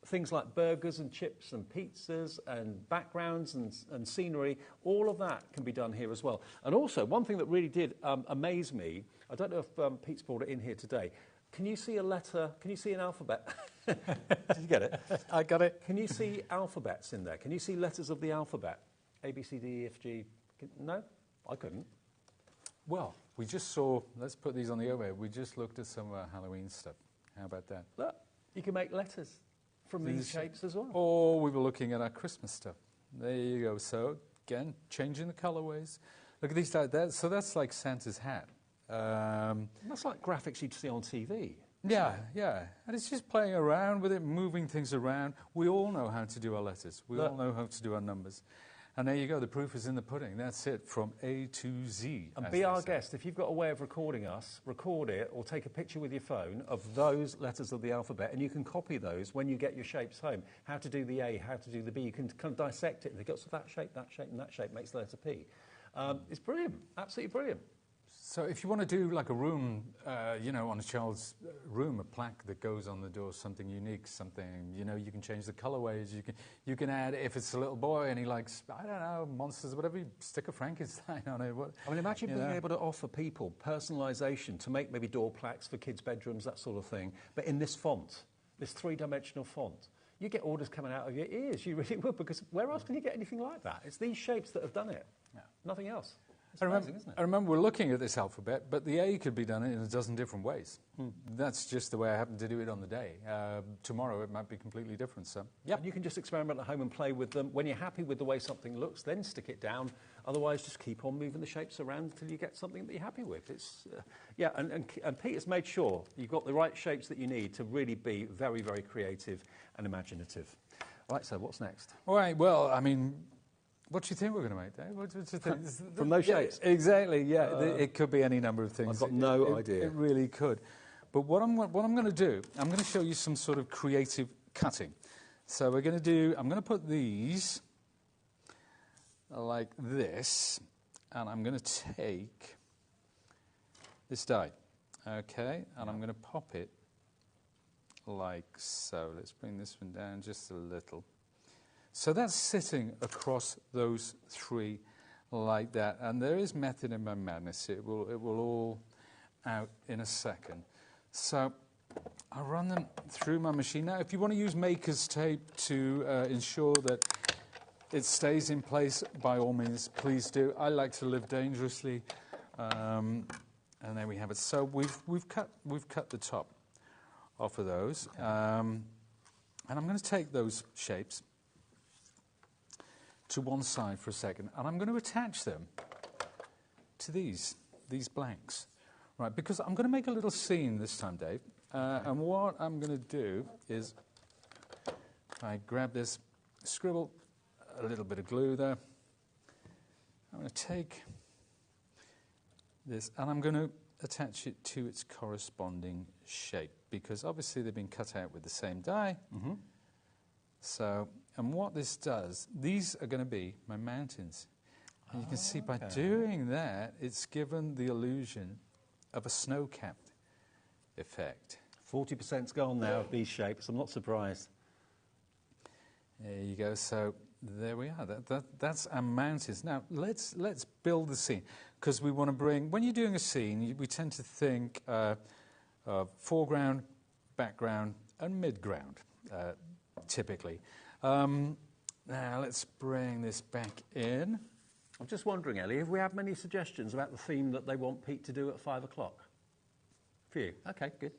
things like burgers and chips and pizzas and backgrounds and scenery. All of that can be done here as well. And also, one thing that really did amaze me, I don't know if Pete's brought it in here today. Can you see a letter? Can you see an alphabet? Did you get it? I got it. Can you see alphabets in there? Can you see letters of the alphabet? A, B, C, D, E, F, G. No? I couldn't. Well, we just saw, let's put these on the overhead. We just looked at some of our Halloween stuff. How about that? Look, you can make letters from these shapes as well. Or we were looking at our Christmas stuff. There you go. So, again, changing the colorways. Look at these. So that's like Santa's hat. That's like graphics you'd see on TV. Yeah, yeah. And it's just playing around with it, moving things around. We all know how to do our letters. We all know how to do our numbers. And there you go. The proof is in the pudding. That's it, from A to Z. And be our guest. If you've got a way of recording us, record it or take a picture with your phone of those letters of the alphabet, and you can copy those when you get your shapes home. How to do the A, how to do the B. You can kind of dissect it. And it goes to that shape, and that shape makes the letter P. It's brilliant. Absolutely brilliant. So if you want to do like a room, on a child's room, a plaque that goes on the door, something unique, something, you can change the colorways. You can add, if it's a little boy and he likes, I don't know, monsters, whatever, you stick a Frankenstein on it. Imagine being able to offer people personalisation to make maybe door plaques for kids' bedrooms, that sort of thing, but in this font, this 3-dimensional font. you get orders coming out of your ears. You really would, because where else can you get anything like that? It's these shapes that have done it. Yeah. Nothing else. It's amazing, isn't it? I remember we're looking at this alphabet, but the A could be done in a dozen different ways. That's just the way I happen to do it on the day. Tomorrow it might be completely different. So, yeah. And you can just experiment at home and play with them. When you're happy with the way something looks, then stick it down. Otherwise, just keep on moving the shapes around until you get something that you're happy with. It's, yeah, and Peter's made sure you've got the right shapes that you need to really be very, very creative and imaginative. Right, so what's next? All right, well, I mean, what do you think we're going to make, Dave? What do you think? From those shapes? Exactly, yeah. It could be any number of things. I've got no idea. It really could. But what I'm going to do, I'm going to show you some sort of creative cutting. So we're going to do, I'm going to put these like this, and I'm going to take this die, okay, and I'm going to pop it like so. Let's bring this one down just a little. So that's sitting across those three like that, and there is method in my madness. It will all out in a second. So I run them through my machine. Now, if you want to use maker's tape to ensure that it stays in place, by all means, please do. I like to live dangerously, and there we have it. So we've cut the top off of those, and I'm going to take those shapes to one side for a second, and I'm going to attach them to these blanks, right? Because I'm going to make a little scene this time, Dave. And what I'm going to do is, I grab this, scribble a little bit of glue there. I'm going to take this, and I'm going to attach it to its corresponding shape, because obviously they've been cut out with the same die. So, and what this does, these are going to be my mountains. And you can see by doing that, it's given the illusion of a snow-capped effect. 40%'s gone now of these shapes. I'm not surprised. There you go. So there we are. That's our mountains. Now let's build the scene, because we want to bring. When you're doing a scene, we tend to think foreground, background, and midground, typically. Now let's bring this back in. I'm just wondering, Ellie, have we had many suggestions about the theme that they want Pete to do at 5 o'clock? Few. Okay, good.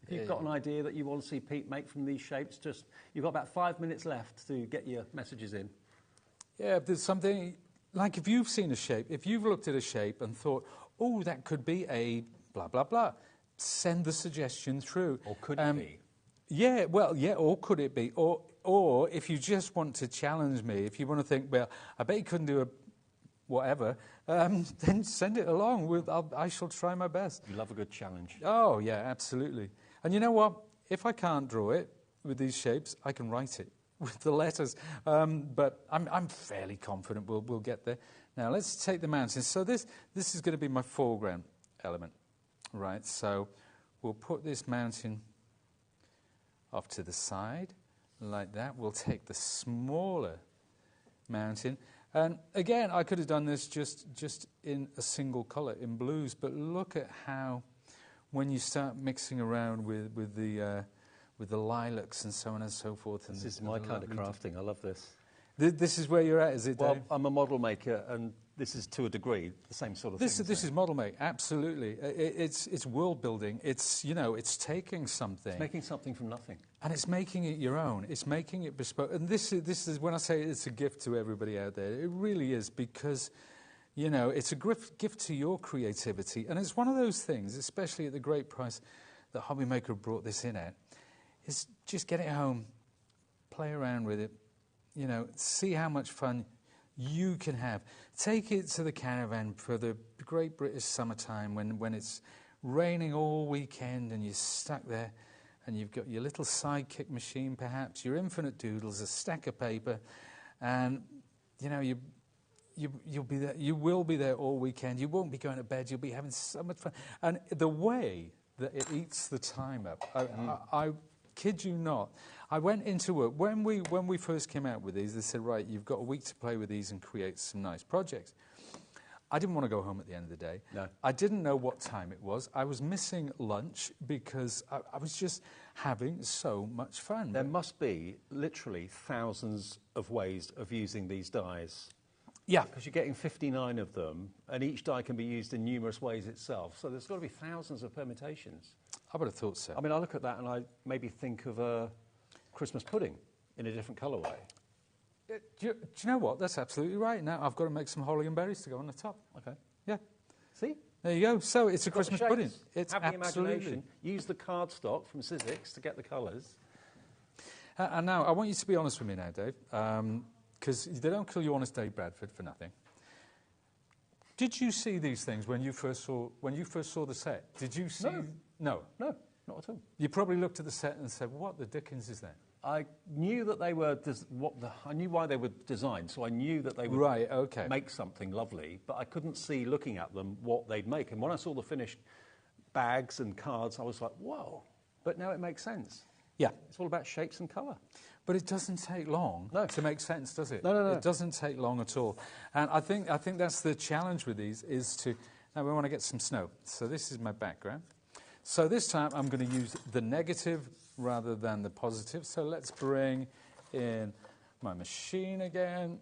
If you've got an idea that you want to see Pete make from these shapes, just you've got about 5 minutes left to get your messages in. Yeah, if there's something, like if you've seen a shape, if you've looked at a shape and thought, oh, that could be a blah, blah, blah, send the suggestion through. Or could it be? Yeah, well, yeah, or could it be? Or if you just want to challenge me, if you want to think, well, I bet you couldn't do a whatever, then send it along. I shall try my best. You love a good challenge. Oh, yeah, absolutely. And you know what? If I can't draw it with these shapes, I can write it with the letters. But I'm fairly confident we'll get there. Now, let's take the mountains. So this is going to be my foreground element, right? So we'll put this mountain off to the side like that. We'll take the smaller mountain. And again, I could have done this just in a single colour, in blues, but look at how, when you start mixing around with the lilacs and so on and so forth. This is my kind of crafting. I love this. This is where you're at, is it, Dave? Well, I'm a model maker, and this is, to a degree, the same sort of thing. This is model make, absolutely. It's world building. It's, it's taking something. It's making something from nothing. And it's making it your own. It's making it bespoke. And this is when I say it's a gift to everybody out there, it really is, because, it's a gift to your creativity. And it's one of those things, especially at the great price that HobbyMaker brought this in at, is just get it home, play around with it, see how much fun you can have. Take it to the caravan for the great British summertime when it's raining all weekend and you're stuck there and you've got your little sidekick machine, perhaps, your infinite doodles, a stack of paper, and, you'll be there. You will be there all weekend. You won't be going to bed. You'll be having so much fun. And the way that it eats the time up, I kid you not. I went into work when we first came out with these. They said, right, you've got a week to play with these and create some nice projects. I didn't want to go home at the end of the day. No. I didn't know what time it was. I was missing lunch because I was just having so much fun. There must be literally thousands of ways of using these dies. Yeah. Because you're getting 59 of them, and each die can be used in numerous ways itself. So there's got to be thousands of permutations. I would have thought so. I mean, I look at that and I maybe think of a Christmas pudding in a different colourway. Do you know what? That's absolutely right. Now I've got to make some holly and berries to go on the top. Okay. Yeah. See? There you go. So it's a Got the Christmas shapes. pudding. It's Have the absolutely. imagination. Use the cardstock from Sizzix to get the colours. And now I want you to be honest with me now, Dave, because they don't kill you honest Dave Bradford for nothing. Did you see these things when you first saw the set? Did you see? No. No, not at all. You probably looked at the set and said, "What the dickens is that?" I knew that they were I knew why they were designed, so I knew that they would Right, okay. make something lovely, but I couldn't see, looking at them, what they'd make. And when I saw the finished bags and cards, I was like, whoa. But now it makes sense. Yeah. It's all about shapes and colour. But it doesn't take long to make sense, does it? No. It doesn't take long at all. And I think that's the challenge with these is to... Now, we want to get some snow. So this is my background. So this time I'm going to use the negative rather than the positive. So let's bring in my machine again.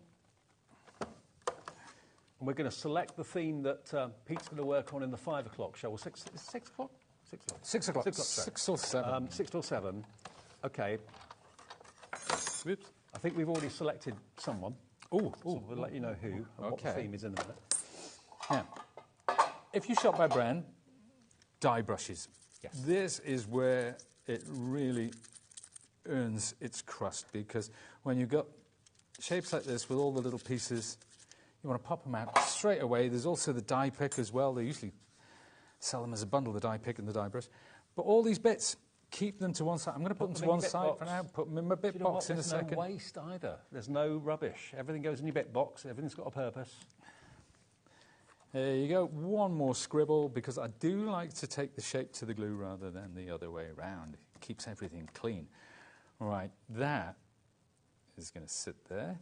And we're going to select the theme that Pete's going to work on in the 5 o'clock show. Well, 6 o'clock? 6 o'clock. 6 o'clock. 6 or 7. 6 or 7. Okay. Whoops. I think we've already selected someone. So we'll let you know who and what the theme is in a minute. Now, if you shop by brand, dye brushes. Yes. This is where it really earns its crust, because when you've got shapes like this with all the little pieces, you want to pop them out straight away. There's also the dye pick as well. They usually sell them as a bundle, the dye pick and the dye brush. But all these bits, keep them to one side. I'm going to put them to one side for now. Put them in my bit box in a second. There's no waste either. There's no rubbish. Everything goes in your bit box. Everything's got a purpose. There you go. One more scribble, because I do like to take the shape to the glue rather than the other way around. It keeps everything clean. All right, that is going to sit there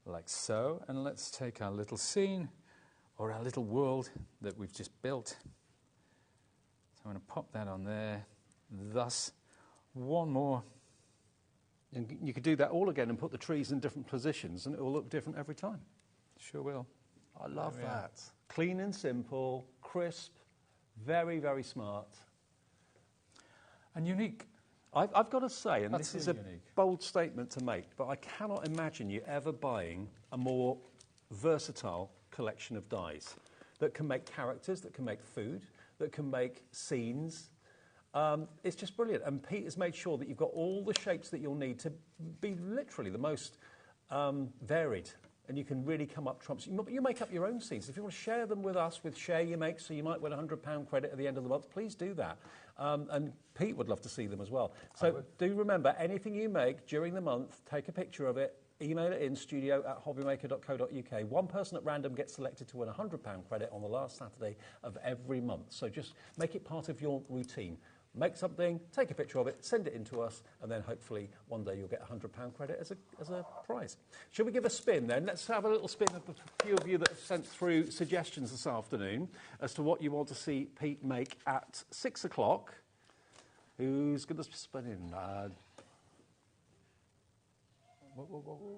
like so. And let's take our little scene or our little world that we've just built. So I'm going to pop that on there. Thus, one more. And you could do that all again and put the trees in different positions, and it will look different every time. Sure will. I love that. Clean and simple, crisp, very, very smart. And unique. I've got to say, and That's this is a unique. bold statement to make, but I cannot imagine you ever buying a more versatile collection of dies that can make characters, that can make food, that can make scenes. It's just brilliant. And Pete has made sure that you've got all the shapes that you'll need to be literally the most varied. And you can really come up trumps. You make up your own scenes. If you want to share them with us with Share You Make, so you might win a £100 credit at the end of the month, please do that. And Pete would love to see them as well. So do remember, anything you make during the month, take a picture of it, email it in, studio@hobbymaker.co.uk. One person at random gets selected to win a £100 credit on the last Saturday of every month. So just make it part of your routine. Make something, take a picture of it, send it in to us, and then hopefully one day you'll get a £100 credit as a prize. Shall we give a spin then? Let's have a little spin of a few of you that have sent through suggestions this afternoon as to what you want to see Pete make at 6 o'clock. Who's going to spin in?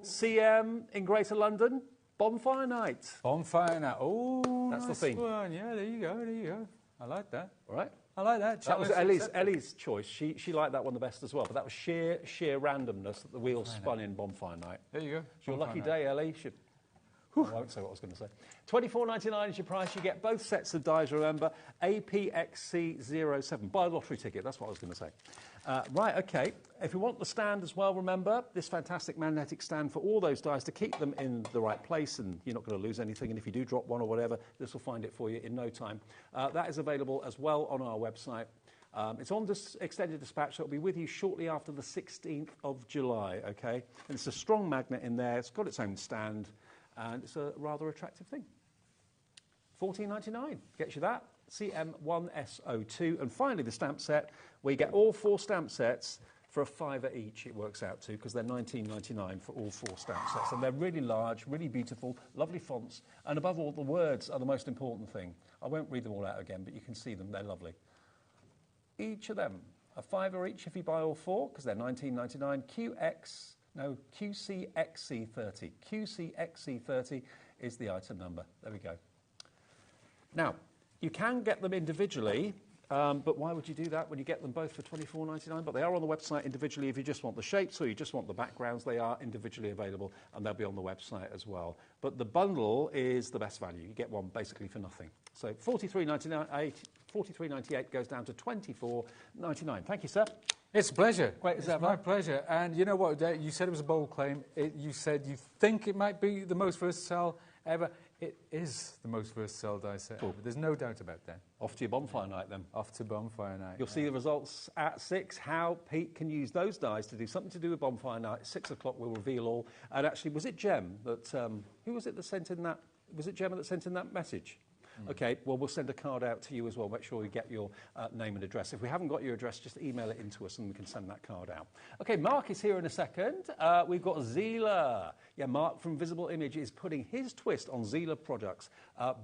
CM in Greater London, Bonfire Night. Bonfire night. Oh, That's nice the theme. one. Yeah, there you go. I like that. All right. I like that. That was Challenge Ellie's choice. She liked that one the best as well. But that was sheer randomness that the wheels spun in Bonfire Night. There you go. It's your Bonfire lucky night. day, Ellie. I won't say what I was going to say. $24.99 is your price. You get both sets of dies, remember. APXC07. Buy a lottery ticket. That's what I was going to say. Right, OK. If you want the stand as well, remember, this fantastic magnetic stand for all those dies to keep them in the right place, and you're not going to lose anything. And if you do drop one or whatever, this will find it for you in no time. That is available as well on our website. It's on this extended dispatch, so it'll be with you shortly after the 16th of July, OK? And it's a strong magnet in there. It's got its own stand. And it's a rather attractive thing. $14.99 gets you that. CM1SO2. And finally, the stamp set, where you get all 4 stamp sets for a £5 each it works out to, because they're £19.99 for all 4 stamp sets. And they're really large, really beautiful, lovely fonts, and above all, the words are the most important thing. I won't read them all out again, but you can see them, they're lovely. Each of them, a £5 each if you buy all 4, because they're £19.99. QCXC30. QCXC30 is the item number. There we go. Now, you can get them individually, but why would you do that when you get them both for £24.99? But they are on the website individually if you just want the shapes or you just want the backgrounds. They are individually available, and they'll be on the website as well. But the bundle is the best value. You get one basically for nothing. So $43.98 goes down to $24.99. Thank you, sir. It's a pleasure. Great as ever. ever. My pleasure. And you know what, you said it was a bold claim. You said you think it might be the most versatile ever. It is the most versatile die set ever. There's no doubt about that. Off to your bonfire night, then. Off to bonfire night. You'll see the results at 6, how Pete can use those dies to do something to do with bonfire night. At 6 o'clock, we'll reveal all. And actually, was it Jem that... who was it that sent in that... Was it Gemma that sent in that message? OK, well, we'll send a card out to you as well. Make sure we get your name and address. If we haven't got your address, just email it in to us and we can send that card out. OK, Mark is here in a second. We've got Zila. Yeah, Mark from Visible Image is putting his twist on Zila products.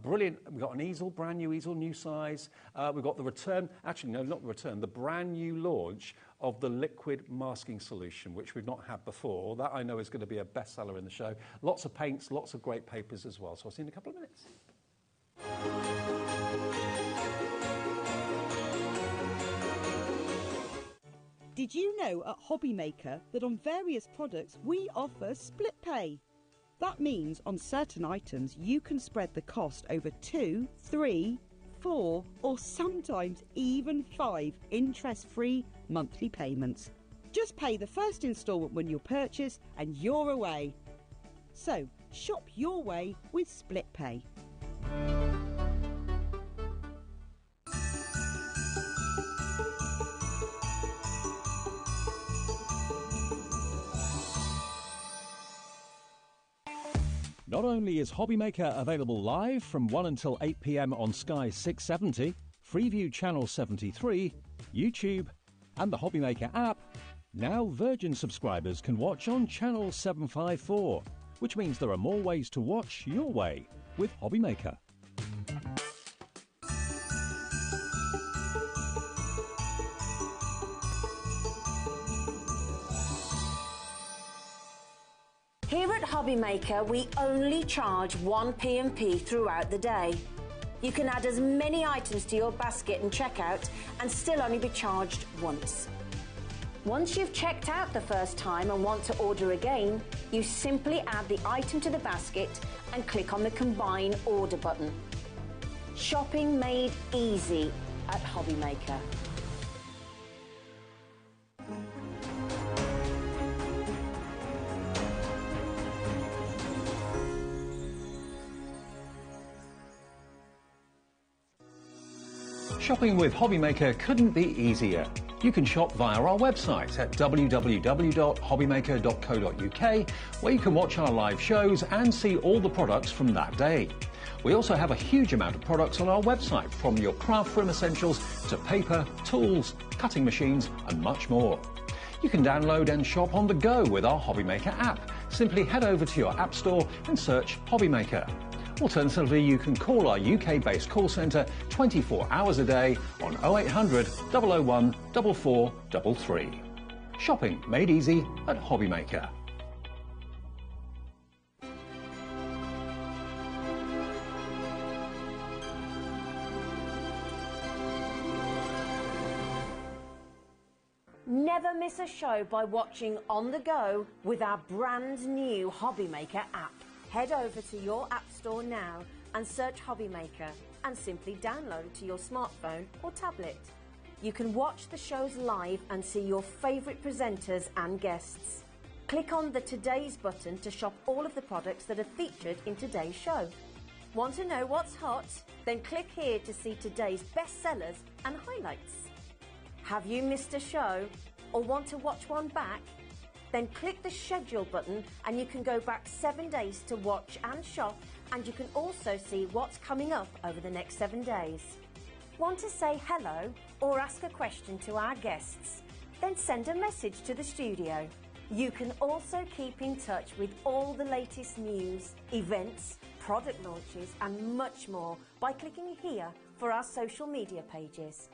Brilliant. We've got an easel, brand new easel, new size. We've got the return, actually, no, not the return, the brand new launch of the liquid masking solution, which we've not had before. That, I know, is going to be a bestseller in the show. Lots of paints, lots of great papers as well. So I'll see you in a couple of minutes. Did you know at HobbyMaker that on various products we offer split pay? That means on certain items you can spread the cost over 2, 3, 4 or sometimes even 5 interest-free monthly payments. Just pay the first instalment when you purchase and you're away. So shop your way with split pay. Not only is HobbyMaker available live from 1 until 8 p.m. on Sky 670, Freeview Channel 73, YouTube, and the HobbyMaker app, now Virgin subscribers can watch on Channel 754, which means there are more ways to watch your way with HobbyMaker. Here at HobbyMaker, we only charge 1 P&P throughout the day. You can add as many items to your basket and checkout and still only be charged once. Once you've checked out the first time and want to order again, you simply add the item to the basket and click on the Combine Order button. Shopping made easy at HobbyMaker. Shopping with HobbyMaker couldn't be easier. You can shop via our website at www.hobbymaker.co.uk, where you can watch our live shows and see all the products from that day. We also have a huge amount of products on our website, from your craft room essentials to paper, tools, cutting machines and much more. You can download and shop on the go with our HobbyMaker app. Simply head over to your app store and search HobbyMaker. Alternatively, you can call our UK-based call centre 24 hours a day on 0800 001 4433. Shopping made easy at HobbyMaker. Never miss a show by watching on the go with our brand new HobbyMaker app. Head over to your app store now and search HobbyMaker and simply download it to your smartphone or tablet. You can watch the shows live and see your favourite presenters and guests. Click on the Today's button to shop all of the products that are featured in today's show. Want to know what's hot? Then click here to see today's bestsellers and highlights. Have you missed a show or want to watch one back? Then click the schedule button and you can go back 7 days to watch and shop, and you can also see what's coming up over the next 7 days. Want to say hello or ask a question to our guests? then send a message to the studio. You can also keep in touch with all the latest news, events, product launches and much more by clicking here for our social media pages.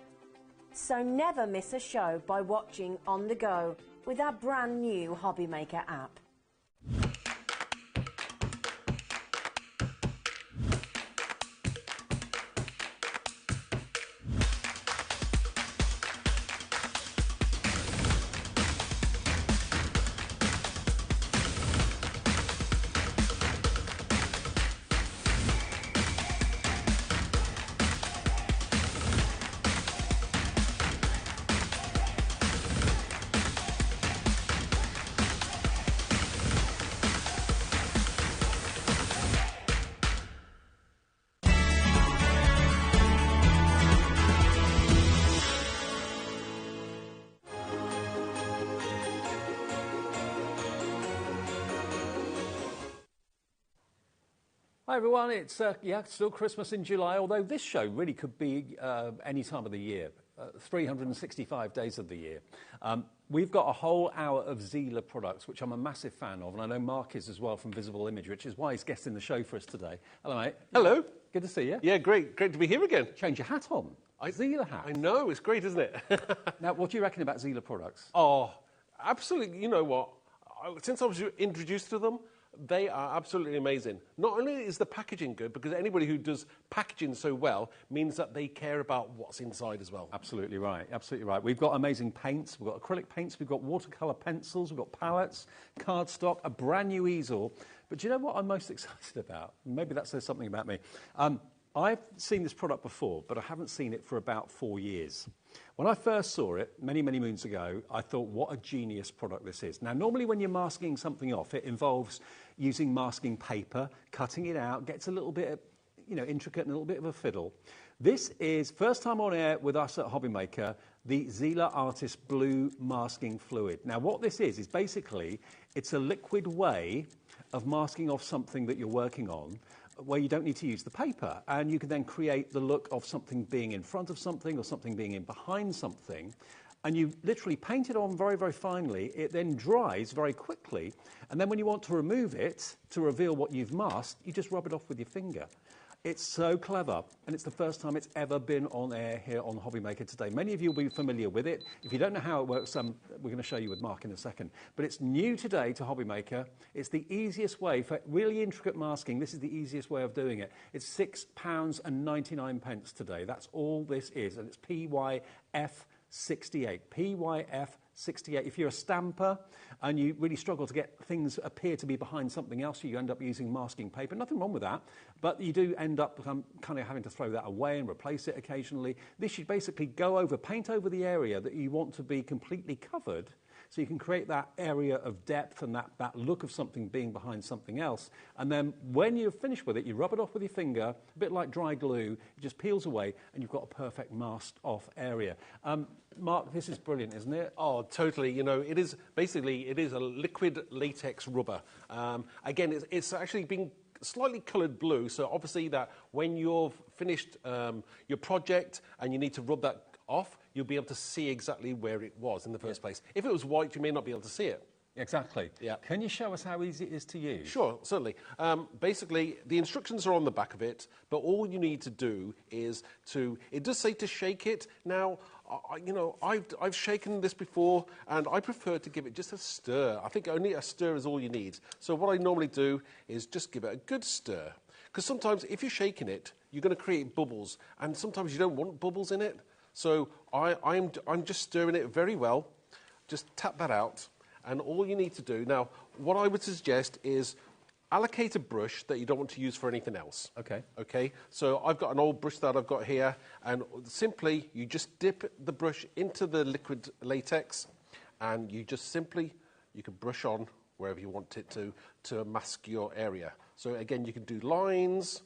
So never miss a show by watching on the go with our brand new HobbyMaker app. Hi everyone, it's still Christmas in July, although this show really could be any time of the year, 365 days of the year. We've got a whole hour of Zila products, which I'm a massive fan of, and I know Mark is as well from Visible Image, which is why he's guesting the show for us today. Hello, mate. Hello. Good to see you. Yeah, great to be here again. Change your hat on. Zila hat. I know, it's great, isn't it? Now, what do you reckon about Zila products? Oh, absolutely. You know what? Since I was introduced to them, they are absolutely amazing. Not only is the packaging good, because anybody who does packaging so well means that they care about what's inside as well. Absolutely right, absolutely right. We've got amazing paints, we've got acrylic paints, we've got watercolour pencils, we've got palettes, cardstock, a brand new easel. But do you know what I'm most excited about? Maybe that says something about me. I've seen this product before, but I haven't seen it for about 4 years. When I first saw it, many, many moons ago, I thought, what a genius product this is. Now, normally when you're masking something off, it involves using masking paper, cutting it out, gets a little bit, intricate and a little bit of a fiddle. This is, first time on air with us at HobbyMaker, the Zila Artist Blue Masking Fluid. Now, what this is basically, it's a liquid way of masking off something that you're working on, where you don't need to use the paper, and you can then create the look of something being in front of something or something being in behind something, and you literally paint it on very, very finely. It then dries very quickly, and then when you want to remove it to reveal what you've masked, you just rub it off with your finger. It's so clever, and it's the first time it's ever been on air here on HobbyMaker today. Many of you will be familiar with it. If you don't know how it works, we're going to show you with Mark in a second. But it's new today to HobbyMaker. It's the easiest way for really intricate masking. This is the easiest way of doing it. It's £6.99 today. That's all this is, and it's PYF68. PYF68. If you're a stamper and you really struggle to get things appear to be behind something else, you end up using masking paper. Nothing wrong with that, but you do end up kind of having to throw that away and replace it occasionally. This should basically paint over the area that you want to be completely covered, so you can create that area of depth and that look of something being behind something else. And then when you're finished with it, you rub it off with your finger, a bit like dry glue. It just peels away, and you've got a perfect masked off area. Mark, this is brilliant, isn't it? Oh, totally. You know, it is a liquid latex rubber. Again, it's actually been slightly coloured blue, so obviously that when you've finished your project and you need to rub that off, you'll be able to see exactly where it was in the first place. If it was white, you may not be able to see it. Exactly. Yeah. Can you show us how easy it is to use? Sure, certainly. Basically, the instructions are on the back of it, but all you need to do is it does say to shake it. Now, I've shaken this before, and I prefer to give it just a stir. I think only a stir is all you need. So what I normally do is just give it a good stir. Because sometimes if you're shaking it, you're going to create bubbles, and sometimes you don't want bubbles in it. So I'm just stirring it very well. Just tap that out. And all you need to do, now, what I would suggest is allocate a brush that you don't want to use for anything else. Okay. Okay, so I've got an old brush that I've got here, and simply you just dip the brush into the liquid latex, and you can brush on wherever you want it to mask your area. So again, you can do lines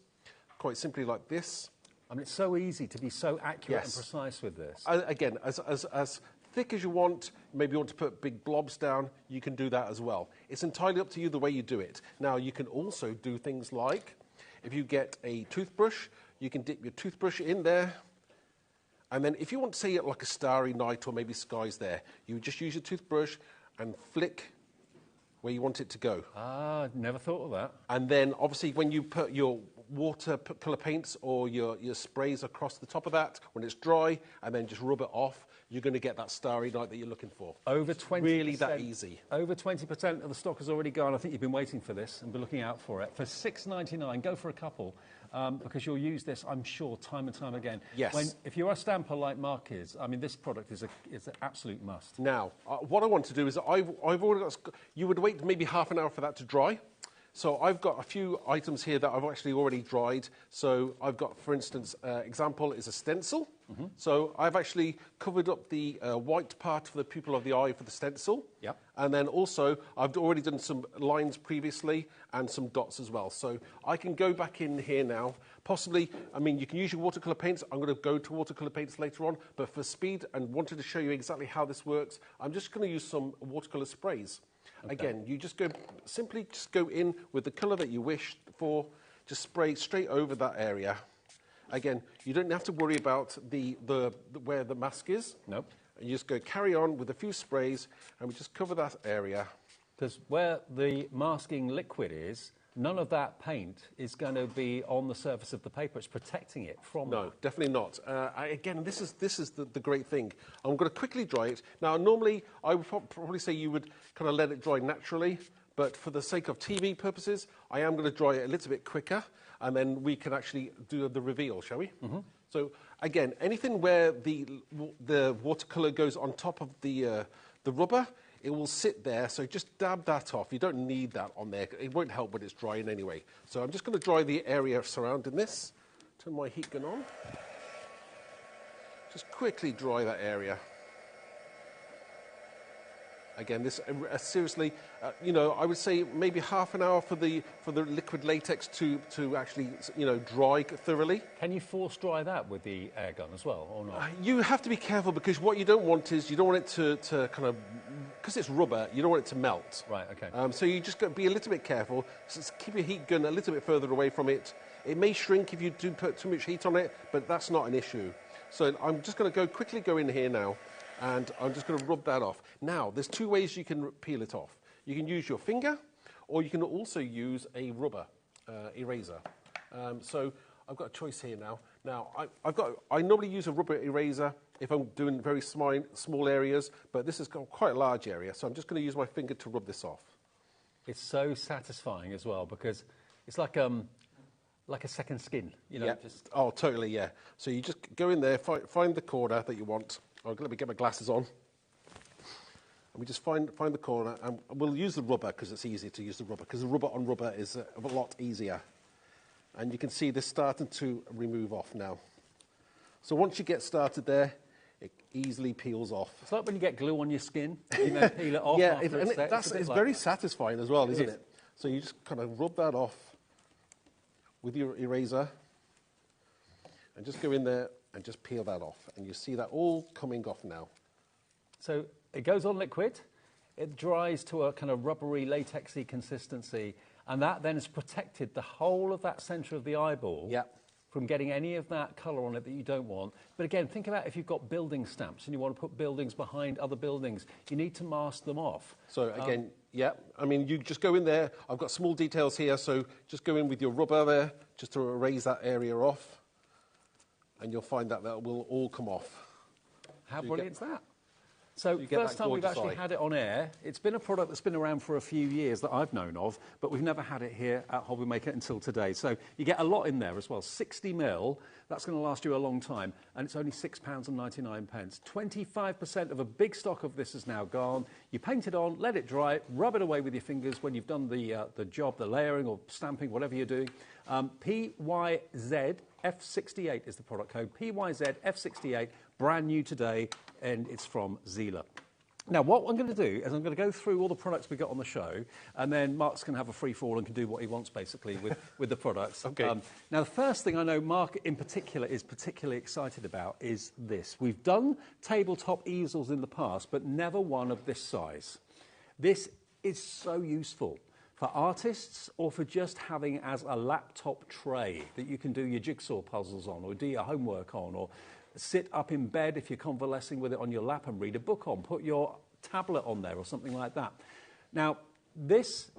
quite simply like this. I mean, it's so easy to be so accurate Yes. and precise with this. Again, as thick as you want, maybe you want to put big blobs down, you can do that as well. It's entirely up to you the way you do it. Now, you can also do things like, if you get a toothbrush, you can dip your toothbrush in there, And then if you want to say it like a starry night or maybe skies there, you would just use your toothbrush and flick where you want it to go. Ah, never thought of that. And then obviously when you put your watercolour paints or your sprays across the top of that, when it's dry, and then just rub it off, you're going to get that starry night that you're looking for. Over 20%. Really that easy. Over 20% of the stock has already gone. I think you've been waiting for this and been looking out for it. For $6.99, go for a couple. Because you'll use this, I'm sure, time and time again. Yes. If you're a stamper like Mark is, I mean, this product is an absolute must. Now, what I want to do is I've already got... You would wait maybe half an hour for that to dry. So I've got a few items here that I've actually already dried. So I've got, for instance, example is a stencil. Mm-hmm. So I've actually covered up the white part for the pupil of the eye for the stencil. Yep. And then also I've already done some lines previously and some dots as well. So I can go back in here now. Possibly, I mean, you can use your watercolour paints. I'm going to go to watercolour paints later on. But for speed and wanted to show you exactly how this works, I'm just going to use some watercolour sprays. Okay. Again, you just simply go in with the colour that you wish for, just spray straight over that area. Again, you don't have to worry about where the mask is. Nope. You just go carry on with a few sprays, and we just cover that area. Because where the masking liquid is, none of that paint is going to be on the surface of the paper. It's protecting it from... No, definitely not. Again, this is the great thing. I'm going to quickly dry it. Now, normally, I would probably say you would kind of let it dry naturally, but for the sake of TV purposes, I am going to dry it a little bit quicker, and then we can actually do the reveal, shall we? Mm-hmm. So, again, anything where the watercolour goes on top of the rubber, it will sit there, so just dab that off. You don't need that on there. It won't help when it's drying anyway. So I'm just going to dry the area surrounding this. Turn my heat gun on. Just quickly dry that area. Again, this seriously, you know, I would say maybe half an hour for the liquid latex to actually, you know, dry thoroughly. Can you force dry that with the air gun as well, or not? You have to be careful because what you don't want is you don't want it to kind of, because it's rubber, you don't want it to melt. Right. Okay. So you just got to be a little bit careful. Just keep your heat gun a little bit further away from it. It may shrink if you do put too much heat on it, but that's not an issue. So I'm just going to quickly go in here now. And I'm just going to rub that off. Now, there's two ways you can peel it off. You can use your finger, or you can also use a rubber eraser. So I've got a choice here now. Now, I normally use a rubber eraser if I'm doing very small areas, but this is quite a large area, so I'm just going to use my finger to rub this off. It's so satisfying as well, because it's like a second skin, you know. Yeah. Oh, totally, yeah. So you just go in there, find the corner that you want. Oh, let me get my glasses on. And we just find the corner, and we'll use the rubber because it's easier to use the rubber, because the rubber on rubber is a lot easier. And you can see this starting to remove off now. So once you get started there, it easily peels off. It's like when you get glue on your skin, you know, peel it off. Yeah, it's like very satisfying as well, isn't it? So you just kind of rub that off with your eraser, and just go in there and just peel that off. And you see that all coming off now. So it goes on liquid, it dries to a kind of rubbery, latexy consistency, and that then has protected the whole of that centre of the eyeball from getting any of that colour on it that you don't want. But again, think about if you've got building stamps and you want to put buildings behind other buildings, you need to mask them off. So again, I mean, you just go in there. I've got small details here, so just go in with your rubber there, just to erase that area off. And you'll find that will all come off. How brilliant is that? So first time we've actually had it on air. It's been a product that's been around for a few years that I've known of, but we've never had it here at HobbyMaker until today. So you get a lot in there as well. 60ml, that's going to last you a long time, and it's only £6.99. 25% of a big stock of this is now gone. You paint it on, let it dry, rub it away with your fingers when you've done the job, the layering or stamping, whatever you're doing. PYZ F68 is the product code. PYZ F68, brand new today, and it's from Zila. Now, what I'm going to do is I'm going to go through all the products we got on the show, and then Mark's going to have a free-for-all and can do what he wants, basically, with the products. Okay. Now, the first thing I know Mark, in particular, is particularly excited about is this. We've done tabletop easels in the past, but never one of this size. This is so useful for artists or for just having as a laptop tray that you can do your jigsaw puzzles on or do your homework on or sit up in bed if you're convalescing with it on your lap and read a book on. Put your tablet on there or something like that. Now, this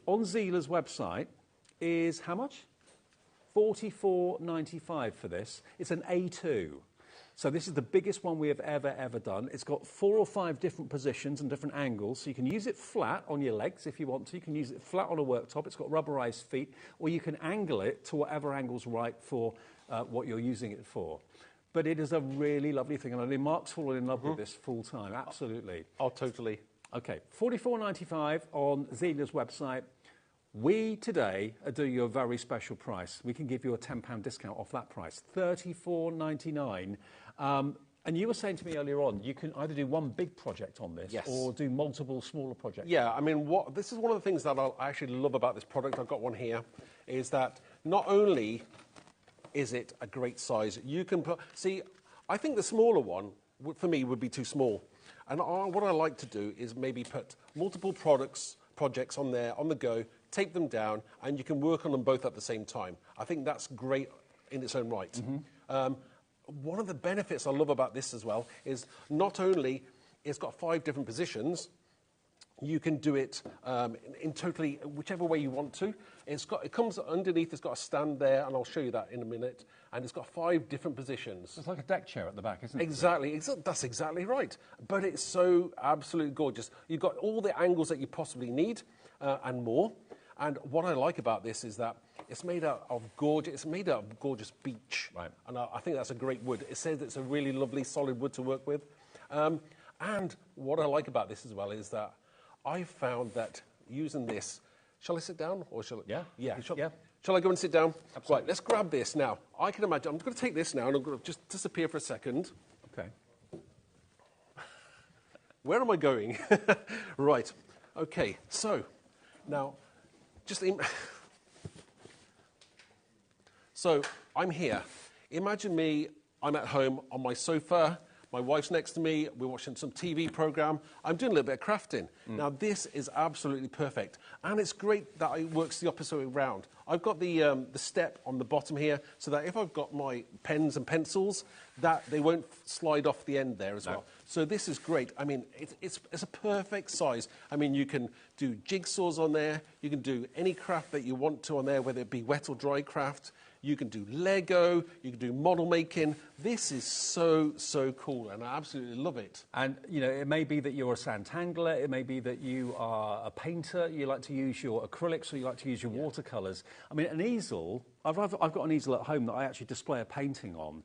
on Ziela's website is how much? $44.95 for this. It's an A2. So this is the biggest one we have ever done. It's got 4 or 5 different positions and different angles. So you can use it flat on your legs if you want to. You can use it flat on a worktop. It's got rubberized feet. Or you can angle it to whatever angle's right for what you're using it for. But it is a really lovely thing. And I know Mark's fallen in love with this full time. Absolutely. Oh, totally. OK, $44.95 on Ziela's website. We today are doing you a very special price. We can give you a £10 discount off that price, $34.99. And you were saying to me earlier on, you can either do one big project on this or do multiple smaller projects. Yeah, I mean, this is one of the things that I actually love about this product. I've got one here, is that not only is it a great size, you can put... See, I think the smaller one, for me, would be too small. And what I like to do is maybe put multiple projects on there, on the go, take them down, and you can work on them both at the same time. I think that's great in its own right. One of the benefits I love about this as well is not only it's got 5 different positions, you can do it in totally whichever way you want to. It comes underneath, it's got a stand there, and I'll show you that in a minute, and it's got 5 different positions. It's like a deck chair at the back, isn't it? Exactly, that's exactly right. But it's so absolutely gorgeous. You've got all the angles that you possibly need, and more. And what I like about this is that it's made out of gorgeous beech. Right. And I think that's a great wood. It says it's a really lovely, solid wood to work with. And what I like about this as well is that I found that using this... Shall I sit down? Or shall I... Yeah. Shall I go and sit down? Absolutely. Right, let's grab this now. I can imagine... I'm going to take this now, and I'm going to just disappear for a second. OK. Where am I going? Right. OK, so... Now... So, I'm here. Imagine me, I'm at home on my sofa, my wife's next to me, we're watching some TV programme, I'm doing a little bit of crafting. Now, this is absolutely perfect. And it's great that it works the opposite way round. I've got the step on the bottom here, so that if I've got my pens and pencils, that they won't slide off the end there as well. So this is great. I mean, it's a perfect size. I mean, you can do jigsaws on there. You can do any craft that you want to on there, whether it be wet or dry craft. You can do Lego. You can do model making. This is so cool, and I absolutely love it. And, you know, it may be that you're a sandtangler. It may be that you are a painter. You like to use your acrylics, or you like to use your watercolours. I mean, an easel... I've got an easel at home that I actually display a painting on,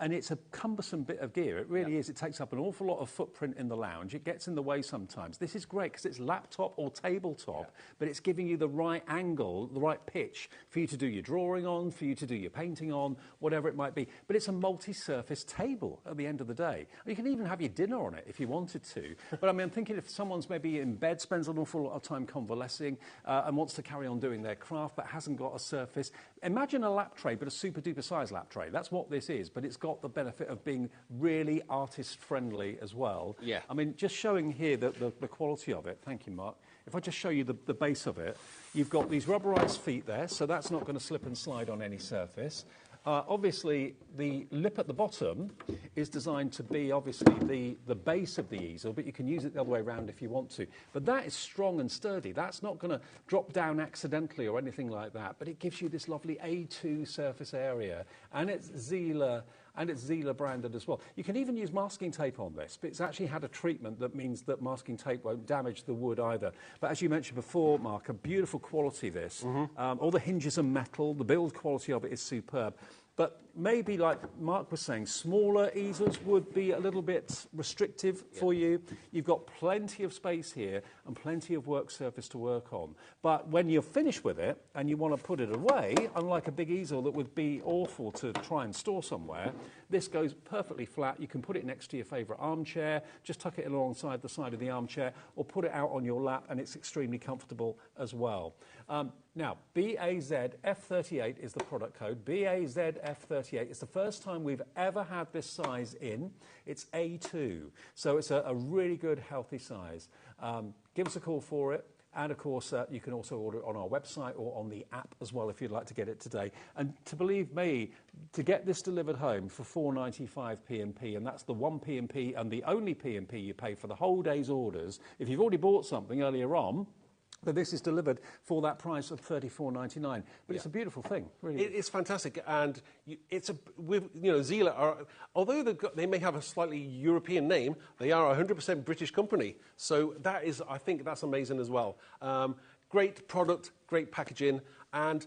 and it's a cumbersome bit of gear. It really is. It takes up an awful lot of footprint in the lounge. It gets in the way sometimes. This is great because it's laptop or tabletop, but it's giving you the right angle, the right pitch for you to do your drawing on, for you to do your painting on, whatever it might be. But it's a multi-surface table at the end of the day. You can even have your dinner on it if you wanted to. But I mean, I'm thinking if someone's maybe in bed, spends an awful lot of time convalescing, and wants to carry on doing their craft but hasn't got a surface. Imagine a lap tray, but a super-duper size lap tray. That's what this is, but it's got the benefit of being really artist-friendly as well. Yeah. I mean, just showing here the quality of it. Thank you, Mark. If I just show you the base of it, you've got these rubberized feet there, so that's not going to slip and slide on any surface. Obviously, the lip at the bottom is designed to be, obviously, the base of the easel, but you can use it the other way around if you want to. But that is strong and sturdy. That's not going to drop down accidentally or anything like that, but it gives you this lovely A2 surface area, and it's Ziela branded as well. You can even use masking tape on this, but it's actually had a treatment that means that masking tape won't damage the wood either. But as you mentioned before, Mark, a beautiful quality this. All the hinges are metal. The build quality of it is superb. But maybe, like Mark was saying, smaller easels would be a little bit restrictive for you. You've got plenty of space here and plenty of work surface to work on. But when you're finished with it and you want to put it away, unlike a big easel that would be awful to try and store somewhere, this goes perfectly flat. You can put it next to your favourite armchair, just tuck it alongside the side of the armchair, or put it out on your lap, and it's extremely comfortable as well. Now, BAZF38 is the product code. BAZF38. It's the first time we've ever had this size in. It's A2. So it's a really good, healthy size. Give us a call for it. And, of course, you can also order it on our website or on the app as well if you'd like to get it today. And to believe me, to get this delivered home for £4.95 P&P, and that's the one P&P and the only P&P you pay for the whole day's orders. If you've already bought something earlier on, but this is delivered for that price of £34.99. But it's a beautiful thing, really. It's fantastic, and Zila are, although they may have a slightly European name, they are a 100% British company. So that is, I think, that's amazing as well. Great product, great packaging, and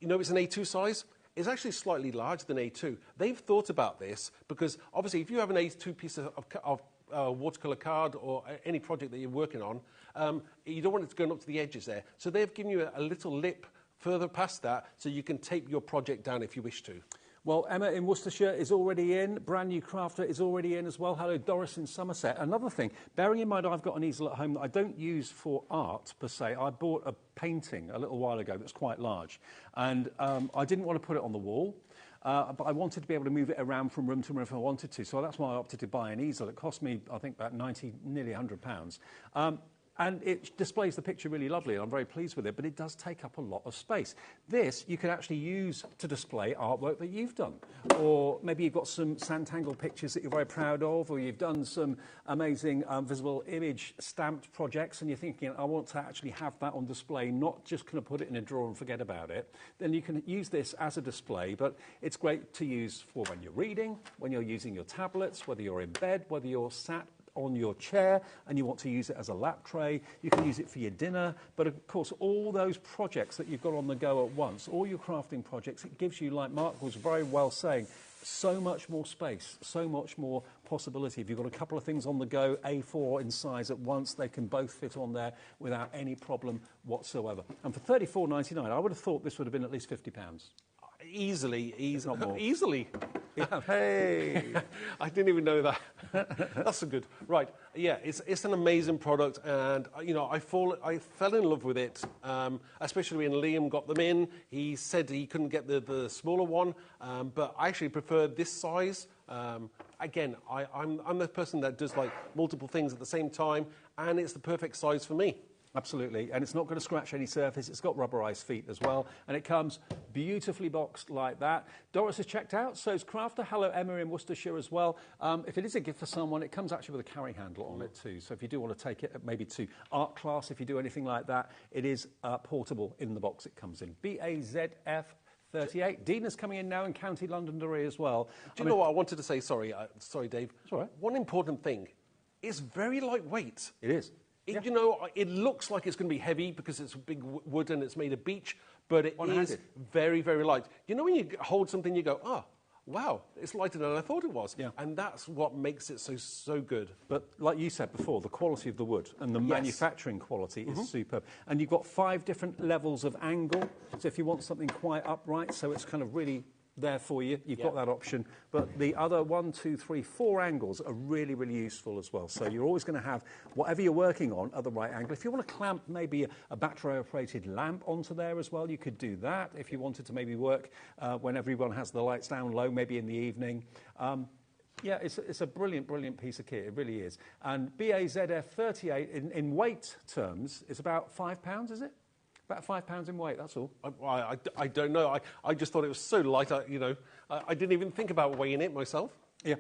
it's an A2 size. It's actually slightly larger than A2. They've thought about this because obviously, if you have an A2 piece of watercolour card or any project that you're working on, you don't want it to go up to the edges there. So they've given you a little lip further past that so you can tape your project down if you wish to. Well, Emma in Worcestershire is already in. Brand New Crafter is already in as well. Hello, Doris in Somerset. Another thing, bearing in mind I've got an easel at home that I don't use for art per se. I bought a painting a little while ago that's quite large. And I didn't want to put it on the wall. But I wanted to be able to move it around from room to room if I wanted to. So that's why I opted to buy an easel. It cost me, I think, about nearly £100. And it displays the picture really lovely, and I'm very pleased with it, but it does take up a lot of space. This you can actually use to display artwork that you've done. Or maybe you've got some Sanntangle pictures that you're very proud of, or you've done some amazing visible image stamped projects, and you're thinking, I want to actually have that on display, not just kind of put it in a drawer and forget about it. Then you can use this as a display, but it's great to use for when you're reading, when you're using your tablets, whether you're in bed, whether you're sat on your chair and you want to use it as a lap tray. You can use it for your dinner, but of course all those projects that you've got on the go at once, all your crafting projects, it gives you, like Mark was very well saying, so much more space, so much more possibility. If you've got a couple of things on the go, A4 in size at once, they can both fit on there without any problem whatsoever. And for £34.99, I would have thought this would have been at least £50. Easily. Not more. Easily. Yeah. Hey! I didn't even know that. That's so good. Right. Yeah, it's an amazing product, and I fell in love with it, especially when Liam got them in. He said he couldn't get the smaller one, but I actually preferred this size. Again, I'm the person that does like multiple things at the same time, and it's the perfect size for me. Absolutely, and it's not going to scratch any surface. It's got rubberised feet as well, and it comes beautifully boxed like that. Doris has checked out, so is Crafter. Hello, Emma in Worcestershire as well. If it is a gift for someone, it comes actually with a carry handle on it too. So if you do want to take it maybe to art class, if you do anything like that, it is portable in the box it comes in. BAZF 38. Dina's coming in now in County Londonderry as well. Do you know what I wanted to say? Sorry, Dave. It's all right. One important thing, it's very lightweight. It is. It looks like it's going to be heavy because it's big wood and it's made of beech, but it is very, very light. When you hold something, you go, oh, wow, it's lighter than I thought it was. Yeah. And that's what makes it so good. But like you said before, the quality of the wood and the manufacturing quality is superb. And you've got 5 different levels of angle. So if you want something quite upright, so it's kind of really there for you, you've got that option. But the other 1, 2, 3, 4 angles are really, really useful as well. So you're always going to have whatever you're working on at the right angle. If you want to clamp maybe a battery-operated lamp onto there as well, you could do that. If you wanted to maybe work when everyone has the lights down low, maybe in the evening. Yeah, it's a brilliant, brilliant piece of kit. It really is. And BAZF 38, in weight terms, it's about £5, is it? About £5 in weight, that's all. I don't know. I just thought it was so light, I didn't even think about weighing it myself. Yeah.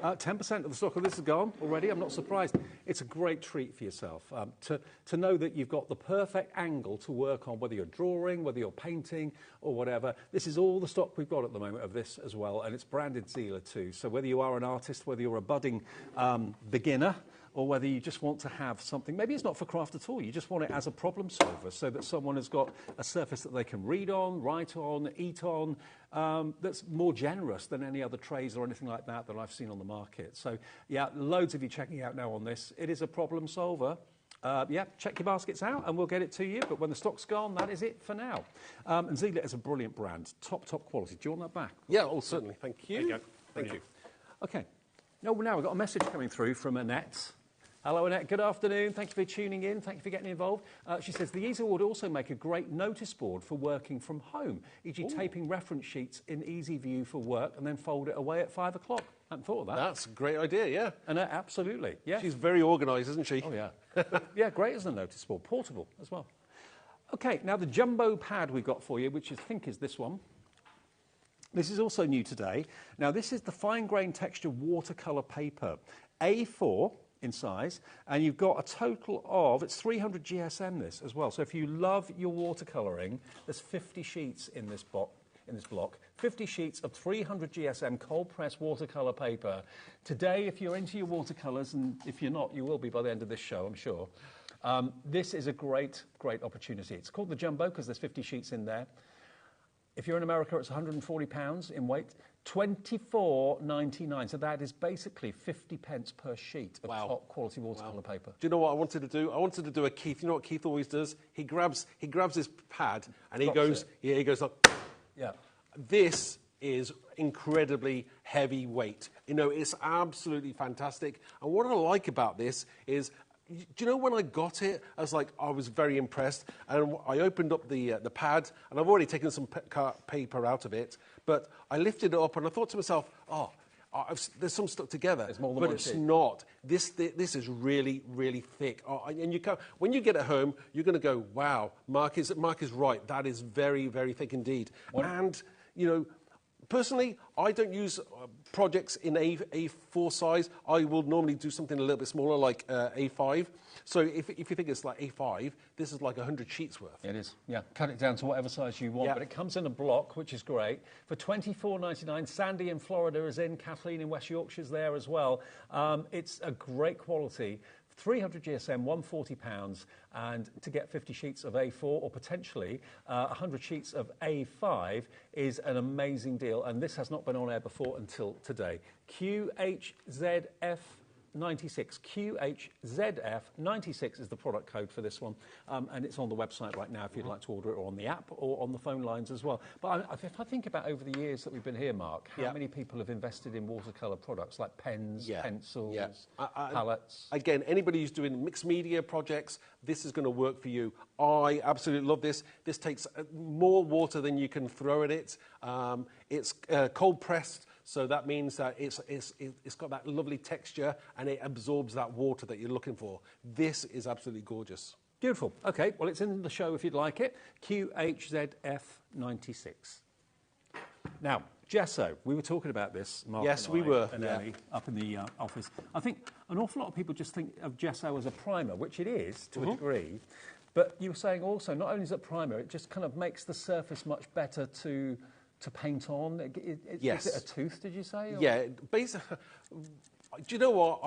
10% of the stock of this is gone already. I'm not surprised. It's a great treat for yourself to know that you've got the perfect angle to work on, whether you're drawing, whether you're painting or whatever. This is all the stock we've got at the moment of this as well, and it's branded Zila too. So whether you are an artist, whether you're a budding beginner, or whether you just want to have something, maybe it's not for craft at all, you just want it as a problem solver so that someone has got a surface that they can read on, write on, eat on, that's more generous than any other trays or anything like that I've seen on the market. So, yeah, loads of you checking out now on this. It is a problem solver. Yeah, check your baskets out and we'll get it to you, but when the stock's gone, that is it for now. And Zila is a brilliant brand, top quality. Do you want that back? Yeah, certainly. Thank you. There you go. Thank you. Okay. Now we've got a message coming through from Annette. Hello, Annette. Good afternoon. Thank you for tuning in. Thank you for getting involved. She says the easel would also make a great notice board for working from home, e.g. taping reference sheets in easy view for work and then fold it away at 5 o'clock. I hadn't thought of that. That's a great idea, yeah. Annette, absolutely. Yeah. She's very organised, isn't she? Oh, yeah. Yeah, great as a notice board. Portable as well. OK, now the jumbo pad we've got for you, which I think is this one. This is also new today. Now, this is the fine grain texture watercolour paper, A4 in size, and you've got a total of, it's 300 GSM this as well. So if you love your watercolouring, there's 50 sheets in this block, 50 sheets of 300 GSM cold press watercolour paper. Today, if you're into your watercolours, and if you're not, you will be by the end of this show, I'm sure. This is a great, great opportunity. It's called the Jumbo because there's 50 sheets in there. If you're in America, it's £140 in weight, £24.99. So that is basically 50 pence per sheet of top quality watercolour paper. Do you know what I wanted to do? I wanted to do a Keith. You know what Keith always does? He grabs his pad and he goes like. Yeah. This is incredibly heavy weight. You know, it's absolutely fantastic. And what I like about this is, do you know when I got it, I was very impressed, and I opened up the pad, and I've already taken some paper out of it, but I lifted it up and I thought to myself, there's some stuck together, it's more than but one it's sheet. not. This is really, really thick. And when you get it home, you're going to go, wow, Mark is right. That is very, very thick indeed. And, you know, personally, I don't use projects in A4 size. I will normally do something a little bit smaller, like A5. So if you think it's like A5, this is like 100 sheets worth. It is, yeah. Cut it down to whatever size you want, Yeah. but it comes in a block, which is great. For £24.99, Sandy in Florida is in, Kathleen in West Yorkshire's there as well. It's a great quality. 300 GSM, £140, and to get 50 sheets of A4 or potentially 100 sheets of A5 is an amazing deal, and this has not been on air before until today. QHZF96, QHZF96 is the product code for this one, and it's on the website right now if you'd like to order it, or on the app or on the phone lines as well. But if I think about over the years that we've been here, Mark, how many people have invested in watercolour products like pens, pencils, palettes? Again, anybody who's doing mixed media projects, this is going to work for you. I absolutely love this. This takes more water than you can throw at it. It's cold pressed. So that means that it's got that lovely texture and it absorbs that water that you're looking for. This is absolutely gorgeous. Beautiful. OK, well, it's in the show if you'd like it. QHZF96. Now, gesso. We were talking about this, Mark. Yes, and we I, were. and Ellie up in the office. I think an awful lot of people just think of gesso as a primer, which it is to a degree. But you were saying also, not only is it a primer, it just kind of makes the surface much better to paint on. Yes. Is it a tooth, did you say? Or? Yeah, basically. Do you know what?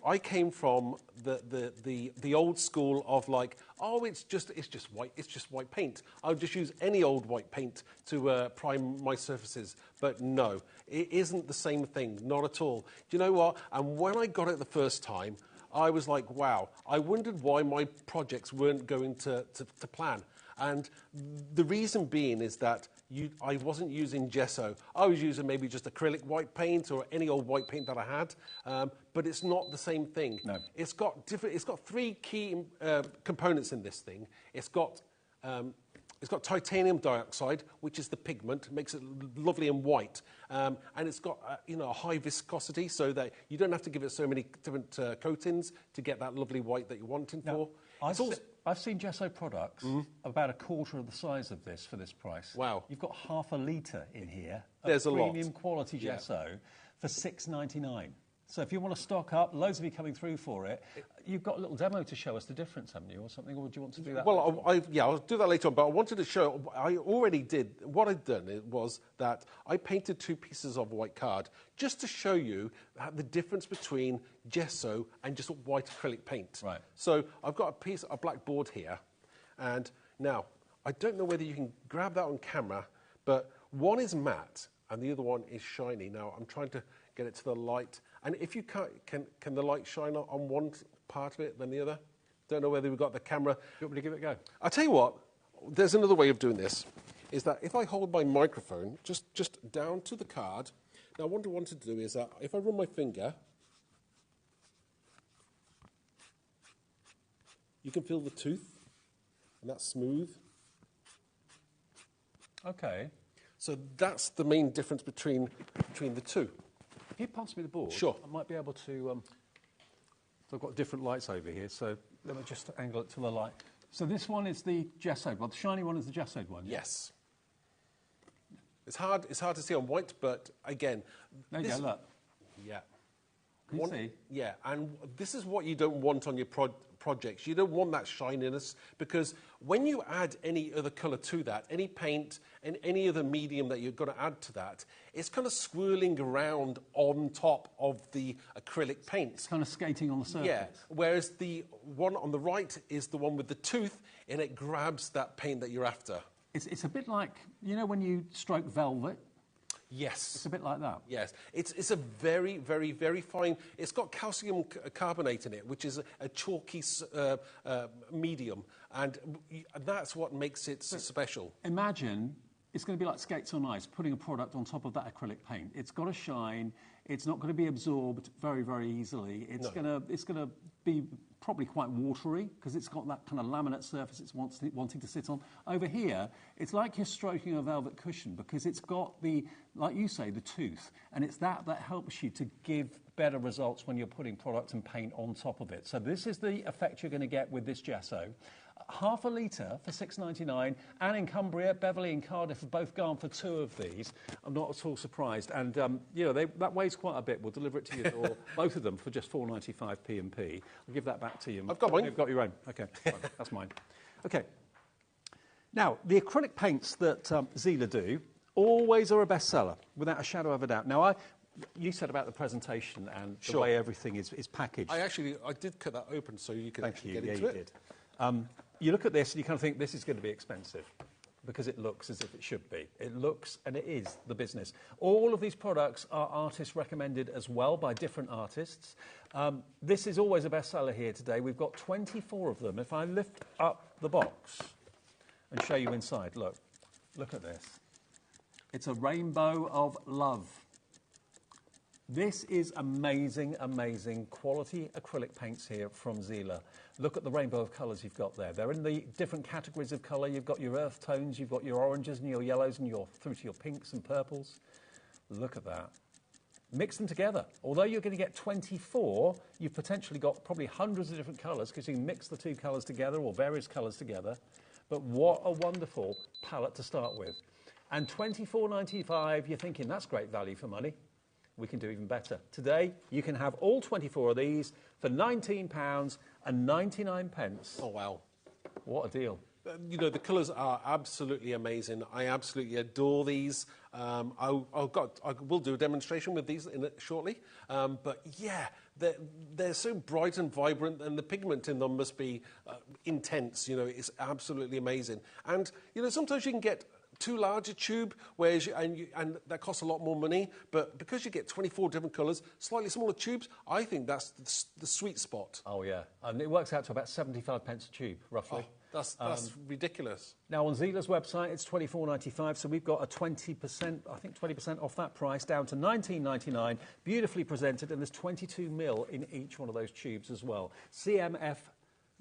I came from the old school of like, it's just white paint. I'll just use any old white paint to prime my surfaces. But no, it isn't the same thing, not at all. Do you know what? And when I got it the first time, I was like, wow. I wondered why my projects weren't going to plan. And the reason being is that I wasn't using gesso. I was using maybe just acrylic white paint or any old white paint that I had, but it's not the same thing. No. It's got three key components in this thing. It's got titanium dioxide, which is the pigment, makes it lovely and white, and it's got a high viscosity, so that you don't have to give it so many different coatings to get that lovely white that you're wanting for. I've seen gesso products about a quarter of the size of this for this price. Wow. You've got half a litre in here There's of a lot. premium quality gesso for $6.99. So if you want to stock up, loads of you coming through for it, you've got a little demo to show us the difference, haven't you, or something, or do you want to do that? Well, I'll do that later on, but I wanted to show, I already did, what I'd done was that I painted 2 pieces of white card just to show you the difference between gesso and just white acrylic paint. Right. So I've got a black board here, and now, I don't know whether you can grab that on camera, but one is matte and the other one is shiny. Now, I'm trying to get it to the light. And if you can't, can the light shine on one part of it than the other? Don't know whether we've got the camera. Do you want me to give it a go? I'll tell you what, there's another way of doing this, is that if I hold my microphone just down to the card, now what I want to do is that if I run my finger, You can feel the tooth, and that's smooth. Okay. So that's the main difference between the two. If you pass me the board, Sure. I might be able to... so I've got different lights over here, so let me just angle it to the light. So this one is the gessoed one. The shiny one is the gessoed one. Yeah? Yes. It's hard to see on white, but again... There you go, look. Yeah. Can you see? Yeah, and this is what you don't want on your projects. You don't want that shininess, because when you add any other colour to that, any paint and any other medium that you're going to add to that, it's kind of swirling around on top of the acrylic paint. It's kind of skating on the surface. Yeah, whereas the one on the right is the one with the tooth, and it grabs that paint that you're after. It's a bit like, you know when you stroke velvet? Yes. It's a bit like that. Yes. It's a very, very, very fine... It's got calcium carbonate in it, which is a chalky medium, and that's what makes it special. Imagine it's going to be like skates on ice, putting a product on top of that acrylic paint. It's got to shine. It's not going to be absorbed very, very easily. It's going to be probably quite watery because it's got that kind of laminate surface it's wanting to sit on. Over here, it's like you're stroking a velvet cushion because it's got the, like you say, the tooth, and it's that helps you to give better results when you're putting product and paint on top of it. So this is the effect you're going to get with this gesso. Half a litre for £6.99. Anne in Cumbria, Beverly in Cardiff have both gone for 2 of these. I'm not at all surprised. And, you know, that weighs quite a bit. We'll deliver it to your door, both of them, for just £4.95 P&P. I'll give that back to you. I've got mine. You've got your own. OK, fine. That's mine. OK. Now, the acrylic paints that Zila do always are a bestseller, without a shadow of a doubt. Now, you said about the presentation and the way everything is packaged. I did cut that open so you could actually get into it. Thank you, yeah, you did. You look at this and you kind of think this is going to be expensive because it looks as if it should be. It looks, and it is, the business. All of these products are artist recommended as well by different artists. This is always a bestseller here today. We've got 24 of them. If I lift up the box and show you inside, look at this. It's a rainbow of love. This is amazing, amazing quality acrylic paints here from Zila. Look at the rainbow of colours you've got there. They're in the different categories of colour. You've got your earth tones, you've got your oranges and your yellows and through to your pinks and purples. Look at that. Mix them together. Although you're going to get 24, you've potentially got probably hundreds of different colours because you can mix the 2 colours together or various colours together. But what a wonderful palette to start with. And £24.95, you're thinking that's great value for money. We can do even better. Today, you can have all 24 of these for £19.99. Oh, wow. What a deal. You know, the colours are absolutely amazing. I absolutely adore these. I will do a demonstration with these shortly. But, yeah, they're so bright and vibrant, and the pigment in them must be intense. You know, it's absolutely amazing. And, you know, sometimes you can get too large a tube, and that costs a lot more money. But because you get 24 different colours, slightly smaller tubes, I think that's the sweet spot. Oh, yeah. And it works out to about 75 pence a tube, roughly. Oh, that's ridiculous. Now, on Zila's website, it's £24.95, so we've got a 20%, I think 20% off that price, down to £19.99, beautifully presented, and there's 22 mil in each one of those tubes as well.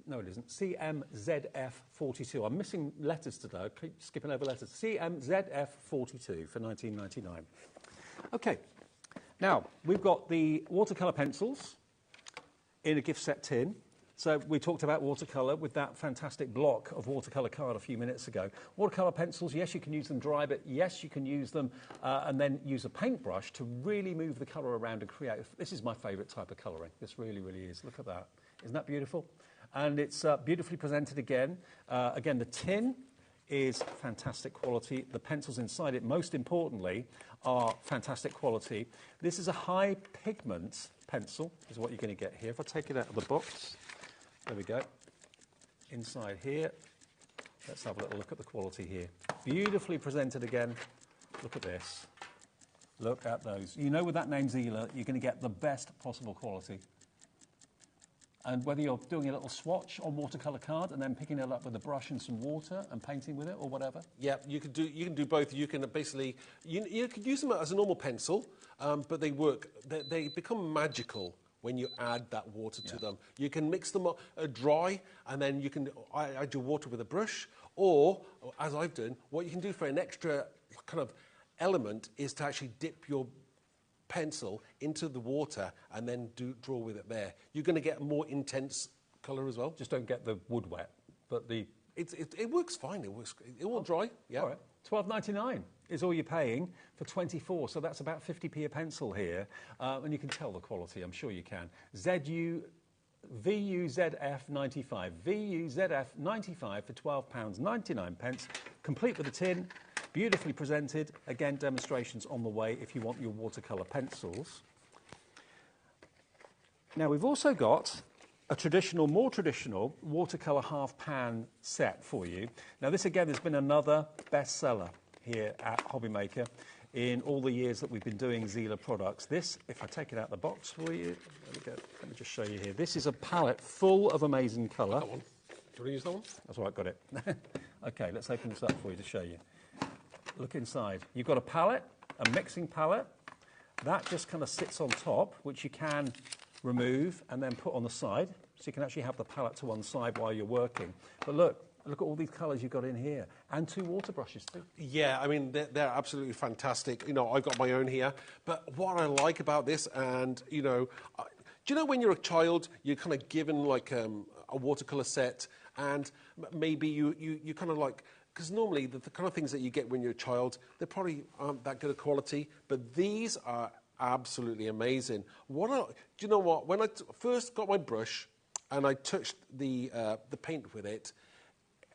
No, it isn't. CMZF42. I'm missing letters today. I keep skipping over letters. CMZF42 for £19.99. OK. Now, we've got the watercolour pencils in a gift set tin. So we talked about watercolour with that fantastic block of watercolour card a few minutes ago. Watercolour pencils, yes, you can use them dry, but yes, you can use them and then use a paintbrush to really move the colour around and create. This is my favourite type of colouring. This really, really is. Look at that. Isn't that beautiful? And it's beautifully presented again. Again, the tin is fantastic quality. The pencils inside it, most importantly, are fantastic quality. This is a high pigment pencil, is what you're going to get here. If I take it out of the box, there we go. Inside here, let's have a little look at the quality here. Beautifully presented again. Look at this. Look at those. You know with that name Zila, you're going to get the best possible quality. And whether you're doing a little swatch on watercolour card and then picking it up with a brush and some water and painting with it or whatever. Yeah, you can do both. You can basically you could use them as a normal pencil, but they work. They become magical when you add that water to them. You can mix them up dry, and then you can add your water with a brush, or, as I've done, what you can do for an extra kind of element is to actually dip your pencil into the water and then draw with it there. You're going to get a more intense colour as well. Just don't get the wood wet, but it works fine. It will dry. Yeah. All right. $12.99 is all you're paying for 24, so that's about 50p a pencil here, and you can tell the quality, I'm sure you can. VUZF95, VUZF95 for £12.99, complete with a tin, beautifully presented. Again, demonstrations on the way if you want your watercolour pencils. Now, we've also got a more traditional watercolour half-pan set for you. Now, this again has been another bestseller here at HobbyMaker in all the years that we've been doing Zila products. This, if I take it out of the box for you, let me just show you here. This is a palette full of amazing colour. That one. Do you want to use that one? That's all right, got it. OK, let's open this up for you to show you. Look inside. You've got a palette, a mixing palette. That just kind of sits on top, which you can remove and then put on the side, so you can actually have the palette to one side while you're working. But look at all these colours you've got in here, and 2 water brushes too. Yeah, I mean, they're absolutely fantastic. You know, I've got my own here, but what I like about this, and, you know, do you know when you're a child, you're kind of given like a watercolour set, and maybe you kind of like, because normally the kind of things that you get when you're a child, they probably aren't that good a quality, but these are absolutely amazing. Do you know what? When I first got my brush and I touched the paint with it,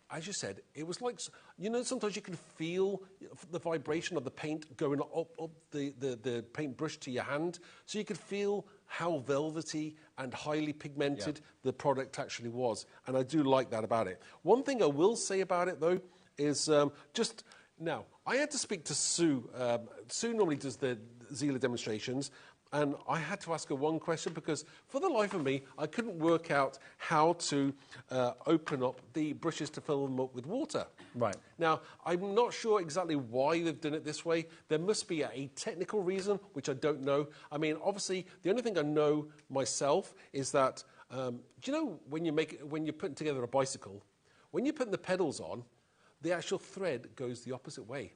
as you said, it was like, you know, sometimes you can feel the vibration of the paint going up the paintbrush to your hand, so you could feel how velvety and highly pigmented the product actually was, and I do like that about it. One thing I will say about it, though, is just now, I had to speak to Sue. Sue normally does the Zila demonstrations, and I had to ask her one question because for the life of me, I couldn't work out how to open up the brushes to fill them up with water. Right. Now, I'm not sure exactly why they've done it this way. There must be a technical reason, which I don't know. I mean, obviously, the only thing I know myself is that, do you know when you're putting together a bicycle, when you're putting the pedals on, the actual thread goes the opposite way.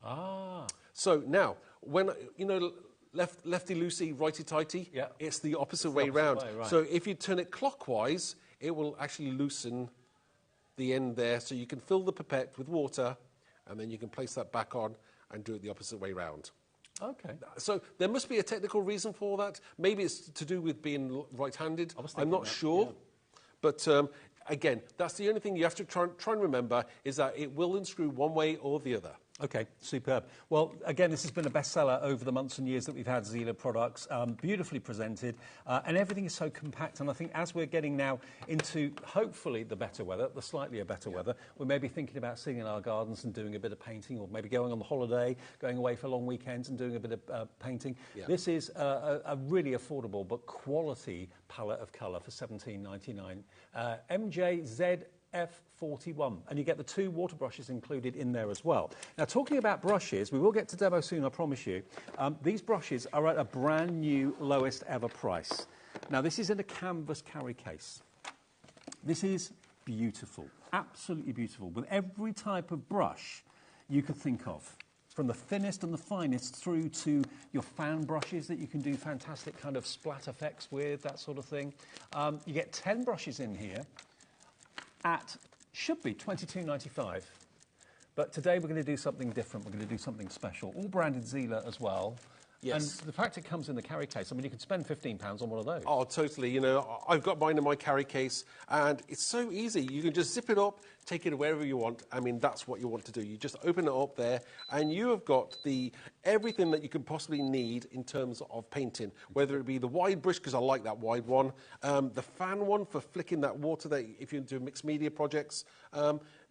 Ah. So now, when, you know, lefty-loosey, righty-tighty, it's the opposite way round. Right. So if you turn it clockwise, it will actually loosen the end there, so you can fill the pipette with water, and then you can place that back on and do it the opposite way round. Okay. So there must be a technical reason for that. Maybe it's to do with being right-handed. I'm not sure. Yeah. But again, that's the only thing you have to try and remember, is that it will unscrew one way or the other. Okay, superb. Well, again, this has been a bestseller over the months and years that we've had Zila products, beautifully presented, and everything is so compact. And I think as we're getting now into, hopefully, the better weather, the slightly better weather, we may be thinking about sitting in our gardens and doing a bit of painting, or maybe going on the holiday, going away for long weekends and doing a bit of painting. Yeah. This is a really affordable but quality palette of colour for $17.99. MJZ F41, and you get the 2 water brushes included in there as well. Now, talking about brushes, we will get to demo soon, I promise you. These brushes are at a brand new lowest ever price. Now, this is in a canvas carry case. This is beautiful, absolutely beautiful, with every type of brush you could think of, from the thinnest and the finest through to your fan brushes that you can do fantastic kind of splat effects with, that sort of thing. You get 10 brushes in here. Should be $22.95. But today we're going to do something different. We're going to do something special. All branded Zila as well. Yes. And the fact it comes in the carry case, I mean, you could spend £15 on one of those. Oh, totally. You know, I've got mine in my carry case, and it's so easy. You can just zip it up, take it wherever you want. I mean, that's what you want to do. You just open it up there, and you have got everything that you can possibly need in terms of painting, whether it be the wide brush, because I like that wide one, the fan one for flicking that water that if you do mixed media projects.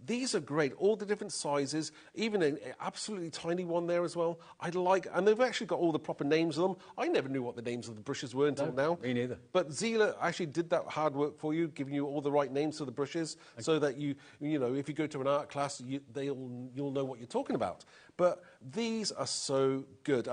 These are great, all the different sizes, even an absolutely tiny one there as well. And they've actually got all the proper names of them. I never knew what the names of the brushes were until now. Me neither. But Zila actually did that hard work for you, giving you all the right names for the brushes, so that you know, if you go to an art class, you'll know what you're talking about. But these are so good.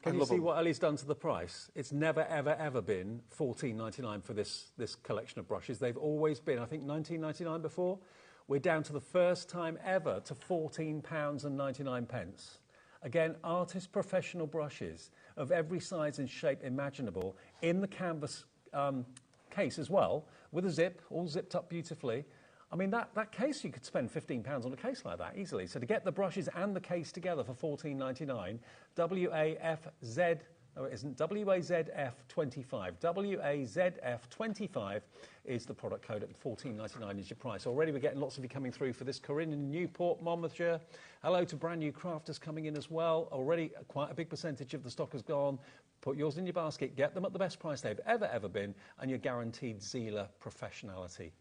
Can you see what Ellie's done to the price? It's never, ever, ever been $14.99 for this collection of brushes. They've always been, I think, $19.99 before. We're down to the first time ever to £14.99. Again, artist professional brushes of every size and shape imaginable in the canvas case as well, with a zip, all zipped up beautifully. I mean, that case, you could spend £15 on a case like that easily. So to get the brushes and the case together for $14.99, WAZF25, WAZF25 is the product code at $14.99 is your price. Already we're getting lots of you coming through for this. Corinne in Newport, Monmouthshire. Hello to brand new crafters coming in as well. Already quite a big percentage of the stock has gone. Put yours in your basket, get them at the best price they've ever been, and you're guaranteed Zila professionality.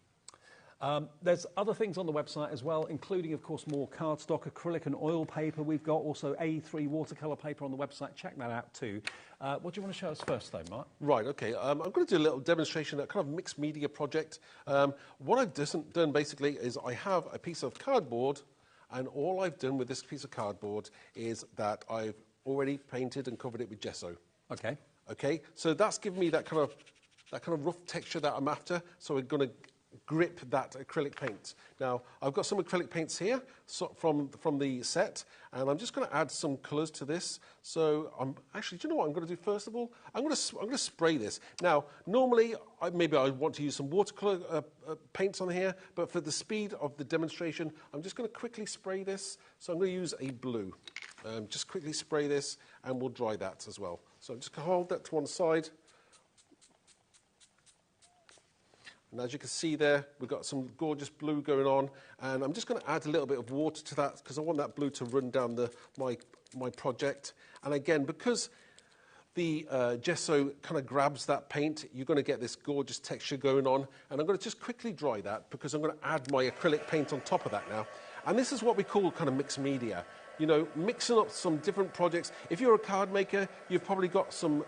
There's other things on the website as well, including, of course, more cardstock, acrylic and oil paper. We've got also A3 watercolour paper on the website. Check that out too. What do you want to show us first, though, Mark? Right, OK. I'm going to do a little demonstration, a kind of mixed media project. What I've done basically is I have a piece of cardboard, and all I've done with this piece of cardboard is that I've already painted and covered it with gesso. OK. OK, so that's given me that kind of rough texture that I'm after. So we're going to grip that acrylic paint. Now, I've got some acrylic paints here from the set, and I'm just going to add some colours to this. So do you know what I'm going to do first of all? I'm going to spray this. Now, normally, maybe I want to use some watercolour paints on here, but for the speed of the demonstration, I'm just going to quickly spray this. So I'm going to use a blue. Just quickly spray this, and we'll dry that as well. So I'm just going to hold that to one side. And as you can see there, we've got some gorgeous blue going on. And I'm just going to add a little bit of water to that because I want that blue to run down my project. And again, because the gesso kind of grabs that paint, you're going to get this gorgeous texture going on. And I'm going to just quickly dry that because I'm going to add my acrylic paint on top of that now. And this is what we call kind of mixed media. You know, mixing up some different projects. If you're a card maker, you've probably got some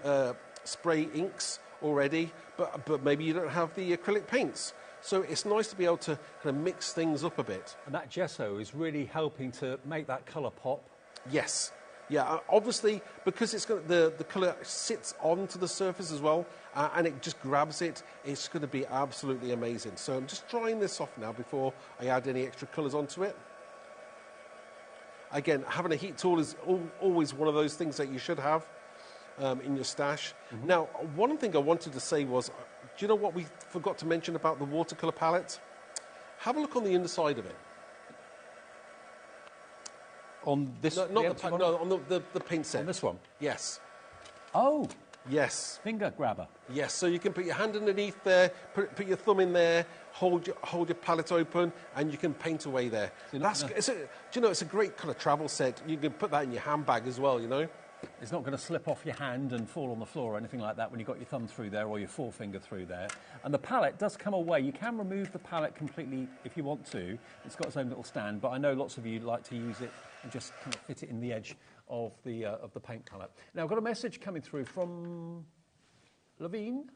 spray inks already, but maybe you don't have the acrylic paints. So it's nice to be able to kind of mix things up a bit. And that gesso is really helping to make that colour pop. Yes. Yeah, obviously, because it's got the colour sits onto the surface as well, and it just grabs it, it's going to be absolutely amazing. So I'm just drying this off now before I add any extra colours onto it. Again, having a heat tool is always one of those things that you should have in your stash. Mm-hmm. Now, one thing I wanted to say was, do you know what we forgot to mention about the watercolour palette? Have a look on the underside of it. On this? No, not on the paint set. On this one? Yes. Oh. Yes. Finger grabber. Yes, so you can put your hand underneath there, put your thumb in there, hold your palette open, and you can paint away there. Do you know, it's a great kind of travel set. You can put that in your handbag as well, you know. It's not going to slip off your hand and fall on the floor or anything like that when you've got your thumb through there or your forefinger through there. And the palette does come away. You can remove the palette completely if you want to. It's got its own little stand, but I know lots of you like to use it and just kind of fit it in the edge of the paint palette. Now, I've got a message coming through from Levine.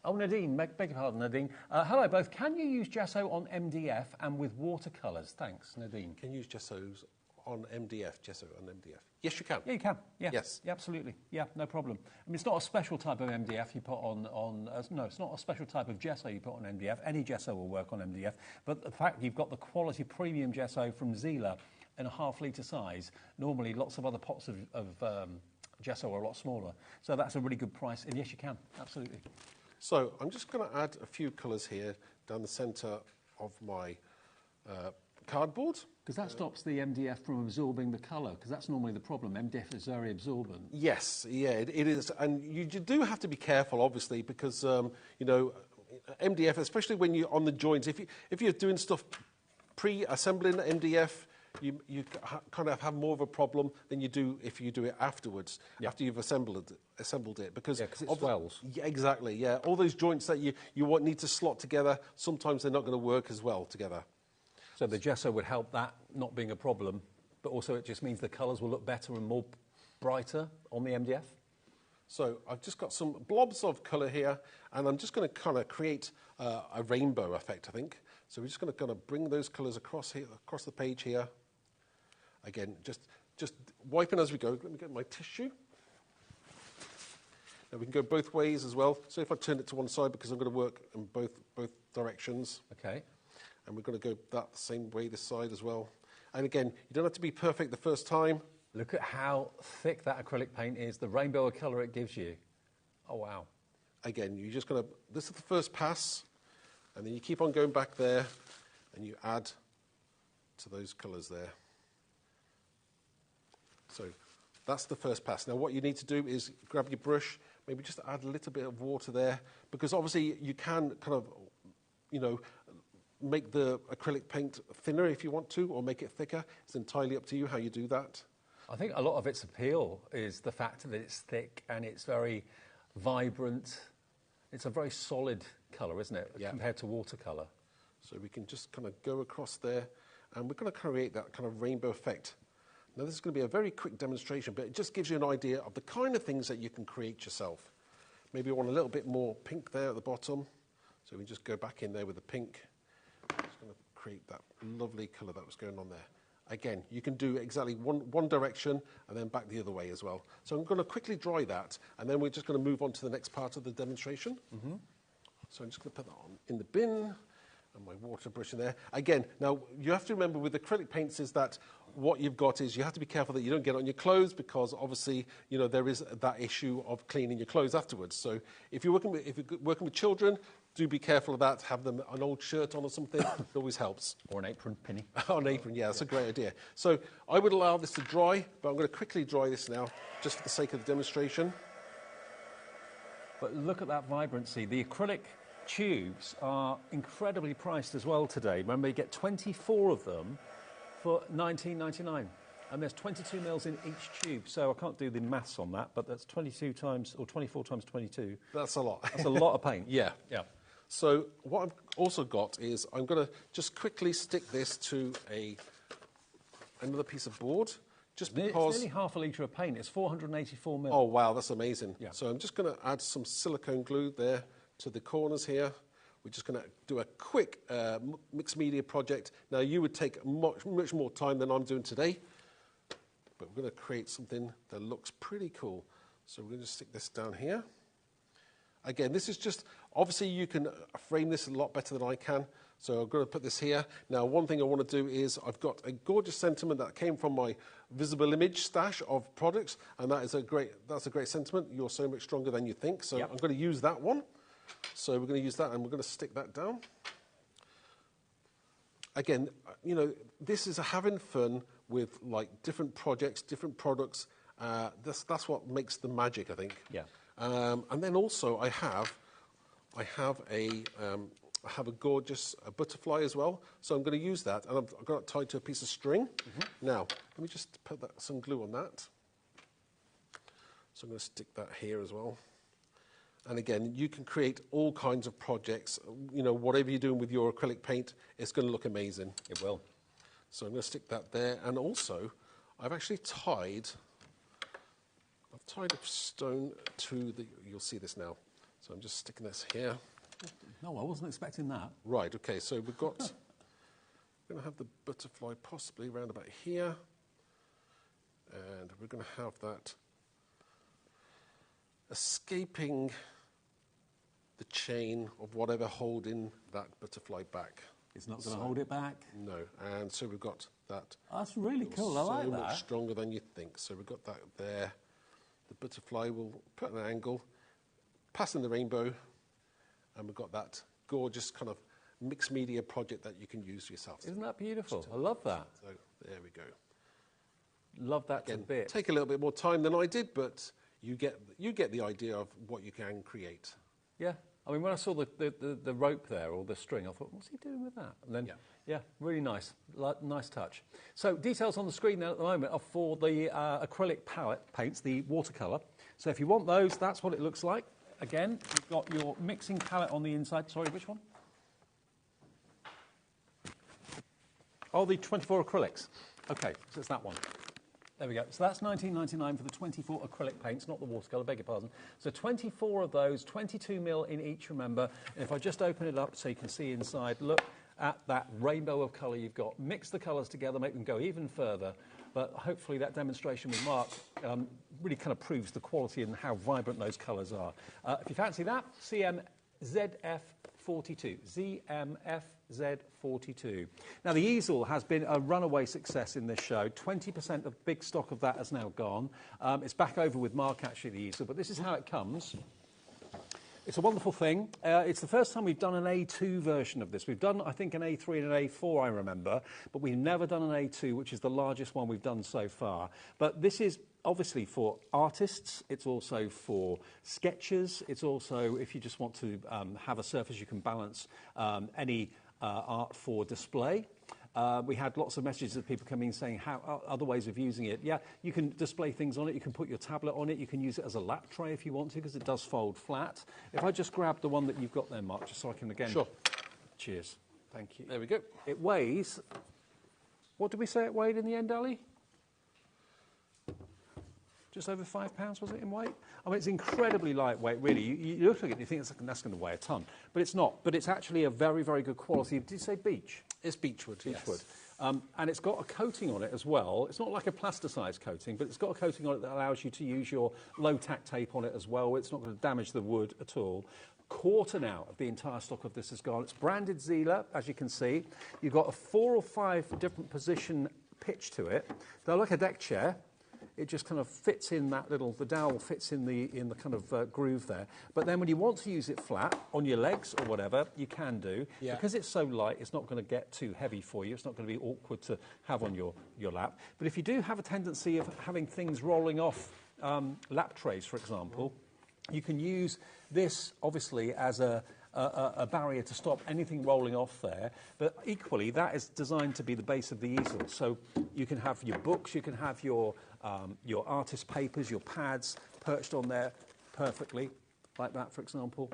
Oh, Nadine, beg your pardon, Nadine. Hello, both. Can you use gesso on MDF and with watercolours? Thanks, Nadine. Can you use gessos on MDF, gesso on MDF? Yes, you can. Yeah, you can. Yeah. Yes. Yeah, absolutely. Yeah, no problem. I mean, it's not a special type of MDF you put on no, it's not a special type of gesso you put on MDF. Any gesso will work on MDF. But the fact you've got the quality premium gesso from Zila in a half-litre size, normally lots of other pots of gesso are a lot smaller. So that's a really good price. And yes, you can. Absolutely. So I'm just going to add a few colours here down the centre of my cardboard. Because that stops the MDF from absorbing the colour, because that's normally the problem. MDF is very absorbent. Yes, yeah, it is. And you do have to be careful, obviously, because, you know, MDF, especially when you're on the joints, if you're doing stuff pre-assembling MDF, you kind of have more of a problem than you do if you do it afterwards, after you've assembled it. Because it swells. Yeah, exactly, yeah. All those joints that you need to slot together, sometimes they're not going to work as well together. So the gesso would help that not being a problem, but also it just means the colours will look better and more brighter on the MDF. So I've just got some blobs of colour here, and I'm just going to kind of create a rainbow effect, I think. So we're just going to kind of bring those colours across here, across the page here. Again, just wiping as we go. Let me get my tissue. Now we can go both ways as well. So if I turn it to one side, because I'm going to work in both directions. Okay. And we're going to go that same way this side as well. And again, you don't have to be perfect the first time. Look at how thick that acrylic paint is, the rainbow of colour it gives you. Oh, wow. Again, you're just going to, this is the first pass, and then you keep on going back there, and you add to those colours there. So that's the first pass. Now what you need to do is grab your brush, maybe just add a little bit of water there, because obviously you can kind of, you know, make the acrylic paint thinner if you want to, or make it thicker. It's entirely up to you how you do that. I think a lot of its appeal is the fact that it's thick and it's very vibrant. It's a very solid colour, isn't it, compared to watercolour? So we can just kind of go across there, and we're going to create that kind of rainbow effect. Now this is going to be a very quick demonstration, but it just gives you an idea of the kind of things that you can create yourself. Maybe you want a little bit more pink there at the bottom, so we just go back in there with the pink. Just going to create that lovely colour that was going on there. Again, you can do exactly one direction and then back the other way as well. So I'm going to quickly dry that, and then we're just going to move on to the next part of the demonstration. So I'm just going to put that on in the bin, and my water brush in there. Again, now you have to remember with acrylic paints is that what you've got is you have to be careful that you don't get it on your clothes, because obviously, you know, there is that issue of cleaning your clothes afterwards. So if you're working with children, do be careful of that. Have them an old shirt on or something. It always helps. Or an apron, Penny. Oh, an apron, yeah, that's a great idea. So I would allow this to dry, but I'm going to quickly dry this now, just for the sake of the demonstration. But look at that vibrancy. The acrylic tubes are incredibly priced as well today. Remember, you get 24 of them for $19.99. And there's 22 mils in each tube, so I can't do the maths on that, but that's 22 times, or 24 times 22. That's a lot. That's a lot of paint. Yeah. So what I've also got is I'm going to just quickly stick this to another piece of board, just because... It's nearly half a litre of paint. It's 484 mil. Oh, wow, that's amazing. Yeah. So I'm just going to add some silicone glue there to the corners here. We're just going to do a quick mixed media project. Now, you would take much more time than I'm doing today, but we're going to create something that looks pretty cool. So we're going to stick this down here. Again, this is just, obviously you can frame this a lot better than I can, so I'm going to put this here. Now, one thing I want to do is I've got a gorgeous sentiment that came from my visible image stash of products, and that's a great sentiment. You're so much stronger than you think, so I'm going to use that one. So we're going to use that, and we're going to stick that down. Again, you know, this is having fun with like different projects, different products. That's what makes the magic, I think. Yeah. And then also I have a gorgeous butterfly as well. So I'm going to use that, and I've got it tied to a piece of string. Now, let me just put some glue on that. So I'm going to stick that here as well. And again, you can create all kinds of projects. You know, whatever you're doing with your acrylic paint, it's going to look amazing. It will. So I'm going to stick that there. And also, I've actually tied a stone to the... You'll see this now. So I'm just sticking this here. No, I wasn't expecting that. Right, OK. So we've got... We're going to have the butterfly possibly around about here. And we're going to have that escaping the chain of whatever holding that butterfly back. It's not going to hold it back? No. And so we've got that. That's really cool. I like that. So much stronger than you think. So we've got that there. The butterfly will put an angle, passing the rainbow, and we've got that gorgeous kind of mixed media project that you can use yourself. Isn't that beautiful? I love that. So there we go. Love that Again, to bits. Take a little bit more time than I did, but you get the idea of what you can create. Yeah. I mean, when I saw the rope there, or the string, I thought, what's he doing with that? And then, yeah really nice. Nice touch. So details on the screen there at the moment are for the acrylic palette paints, the watercolour. So if you want those, that's what it looks like. Again, you've got your mixing palette on the inside. Sorry, which one? Oh, the 24 acrylics. OK, so it's that one. There we go. So that's $19.99 for the 24 acrylic paints, not the watercolour, beg your pardon. So 24 of those, 22 mil in each, remember. And if I just open it up so you can see inside, look, at that rainbow of colour you've got. Mix the colours together, make them go even further. But hopefully that demonstration with Mark really kind of proves the quality and how vibrant those colours are. If you fancy that, CMZF42, ZMFZ42. Now, the easel has been a runaway success in this show. 20% of big stock of that has now gone. It's back over with Mark, actually, the easel, but this is how it comes. It's a wonderful thing. It's the first time we've done an A2 version of this. We've done, I think, an A3 and an A4, I remember, but we've never done an A2, which is the largest one we've done so far. But this is obviously for artists. It's also for sketchers. It's also, if you just want to have a surface you can balance any art for display. We had lots of messages of people coming in saying how other ways of using it. Yeah, you can display things on it. You can put your tablet on it. You can use it as a lap tray if you want to, because it does fold flat. If I just grab the one that you've got there, Mark, just so I can again... Sure. Cheers. Thank you. There we go. It weighs... What did we say it weighed in the end, Ali? Just over £5, was it, in weight? I mean, it's incredibly lightweight, really. You look at it and you think that's going to weigh a ton. But it's not. But it's actually a very, very good quality. Did you say beech? It's beechwood, Beechwood. Yes. And it's got a coating on it as well. It's not like a plasticized coating, but it's got a coating on it that allows you to use your low-tack tape on it as well. It's not going to damage the wood at all. Quarter now of the entire stock of this has gone. It's branded Zila, as you can see. You've got a 4 or 5 different position pitch to it. They're like a deck chair. It just kind of fits in that little, the dowel fits in the kind of groove there. But then when you want to use it flat, on your legs or whatever, you can do. Yeah. Because it's so light, it's not going to get too heavy for you. It's not going to be awkward to have on your lap. But if you do have a tendency of having things rolling off lap trays, for example, you can use this, obviously, as a barrier to stop anything rolling off there, but equally that is designed to be the base of the easel. So you can have your books, you can have your artist papers, your pads perched on there perfectly, like that, for example.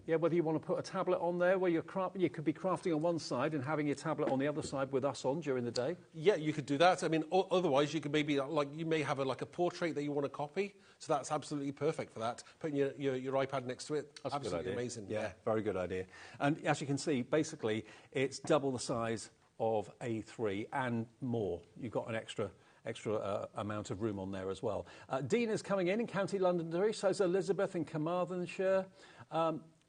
Yeah, whether you want to put a tablet on there where you could be crafting on one side and having your tablet on the other side with us on during the day. Yeah, you could do that. I mean, otherwise you could maybe, like, you may have a portrait that you want to copy, so that's absolutely perfect for that. Putting your iPad next to it, that's absolutely amazing. Yeah, very good idea. And as you can see, basically, it's double the size of A3 and more. You've got an extra amount of room on there as well. Dina's coming in County Londonderry, so is Elizabeth in Carmarthenshire.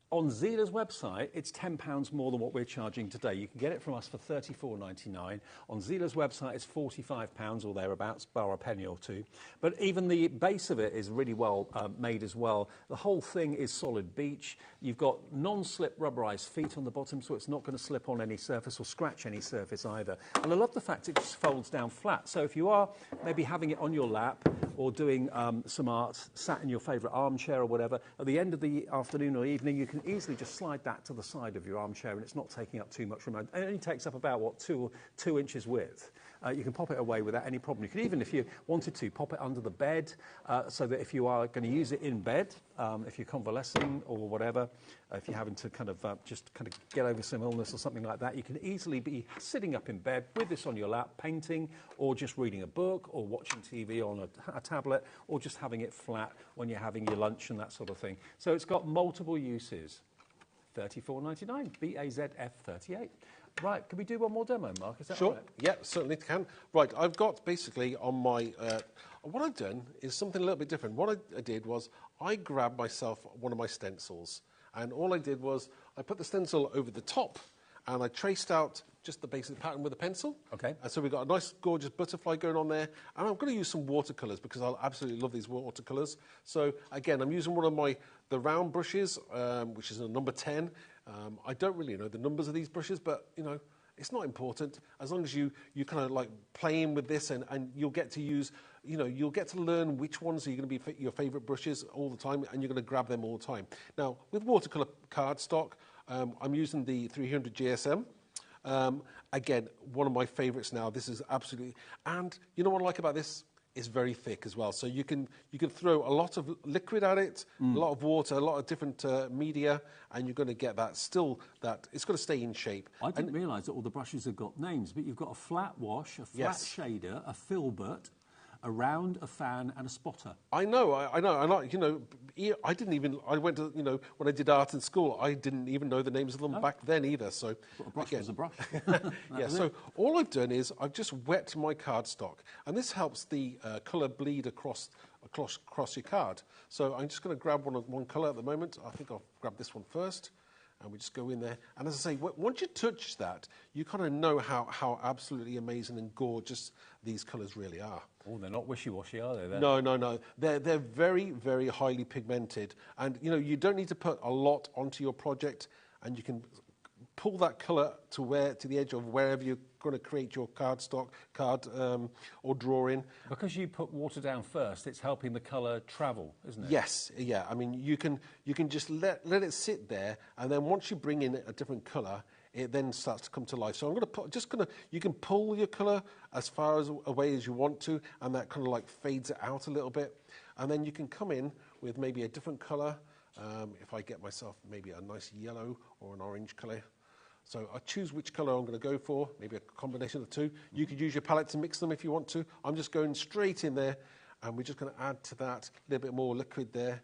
On Zila's website, it's £10 more than what we're charging today. You can get it from us for £34.99. On Zila's website, it's £45 or thereabouts, bar a penny or two. But even the base of it is really well made as well. The whole thing is solid beech. You've got non-slip rubberized feet on the bottom, so it's not going to slip on any surface or scratch any surface either. And I love the fact it just folds down flat. So if you are maybe having it on your lap or doing some art, sat in your favourite armchair or whatever, at the end of the afternoon or evening, you can easily just slide that to the side of your armchair and it's not taking up too much room. It only takes up about, what, 2 inches width. You can pop it away without any problem. You could even, if you wanted to, pop it under the bed so that if you are going to use it in bed, if you're convalescing or whatever, if you're having to kind of just kind of get over some illness or something like that, you can easily be sitting up in bed with this on your lap, painting or just reading a book or watching TV on a tablet or just having it flat when you're having your lunch and that sort of thing. So it's got multiple uses. $34.99, BAZF38. Right, can we do one more demo, Mark? Is that sure? Right? Yeah, certainly can. Right, I've got basically on my... what I've done is something a little bit different. What I did was I grabbed myself one of my stencils, and all I did was I put the stencil over the top, and I traced out just the basic pattern with a pencil. Okay. And so we've got a nice, gorgeous butterfly going on there. And I'm going to use some watercolours because I absolutely love these watercolours. So, again, I'm using one of the round brushes, which is a number 10. I don't really know the numbers of these brushes, but, you know, it's not important. As long as you kind of like playing with this and you'll get to use, you know, you'll get to learn which ones are going to be your favourite brushes all the time and you're going to grab them all the time. Now, with watercolour cardstock, I'm using the 300 GSM. Again, one of my favourites now. This is absolutely... And you know what I like about this? It's very thick as well. So you can throw a lot of liquid at it, a lot of water, a lot of different media, and you're going to get that it's going to stay in shape. I didn't realise that all the brushes have got names, but you've got a flat wash, a flat shader, a filbert, a round, a fan, and a spotter. I know. You know, I didn't even. I went to, you know, when I did art in school, I didn't even know the names of them back then either. So a brush was a brush. Yeah. So all I've done is I've just wet my cardstock, and this helps the colour bleed across your card. So I'm just going to grab one colour at the moment. I think I'll grab this one first. And we just go in there. And as I say, once you touch that, you kind of know how absolutely amazing and gorgeous these colours really are. Oh, they're not wishy-washy, are they? No. They're very, very highly pigmented. And, you know, you don't need to put a lot onto your project, and you can pull that colour to the edge of wherever you're going to create your card or drawing. Because you put water down first, it's helping the colour travel, isn't it? Yes, yeah. I mean, you can just let it sit there, and then once you bring in a different colour, it then starts to come to life. So I'm going to you can pull your colour as far away as you want to, and that kind of like fades it out a little bit. And then you can come in with maybe a different colour. If I get myself maybe a nice yellow or an orange colour. So I choose which colour I'm going to go for, maybe a combination of the two. You could use your palette to mix them if you want to. I'm just going straight in there, and we're just going to add to that a little bit more liquid there.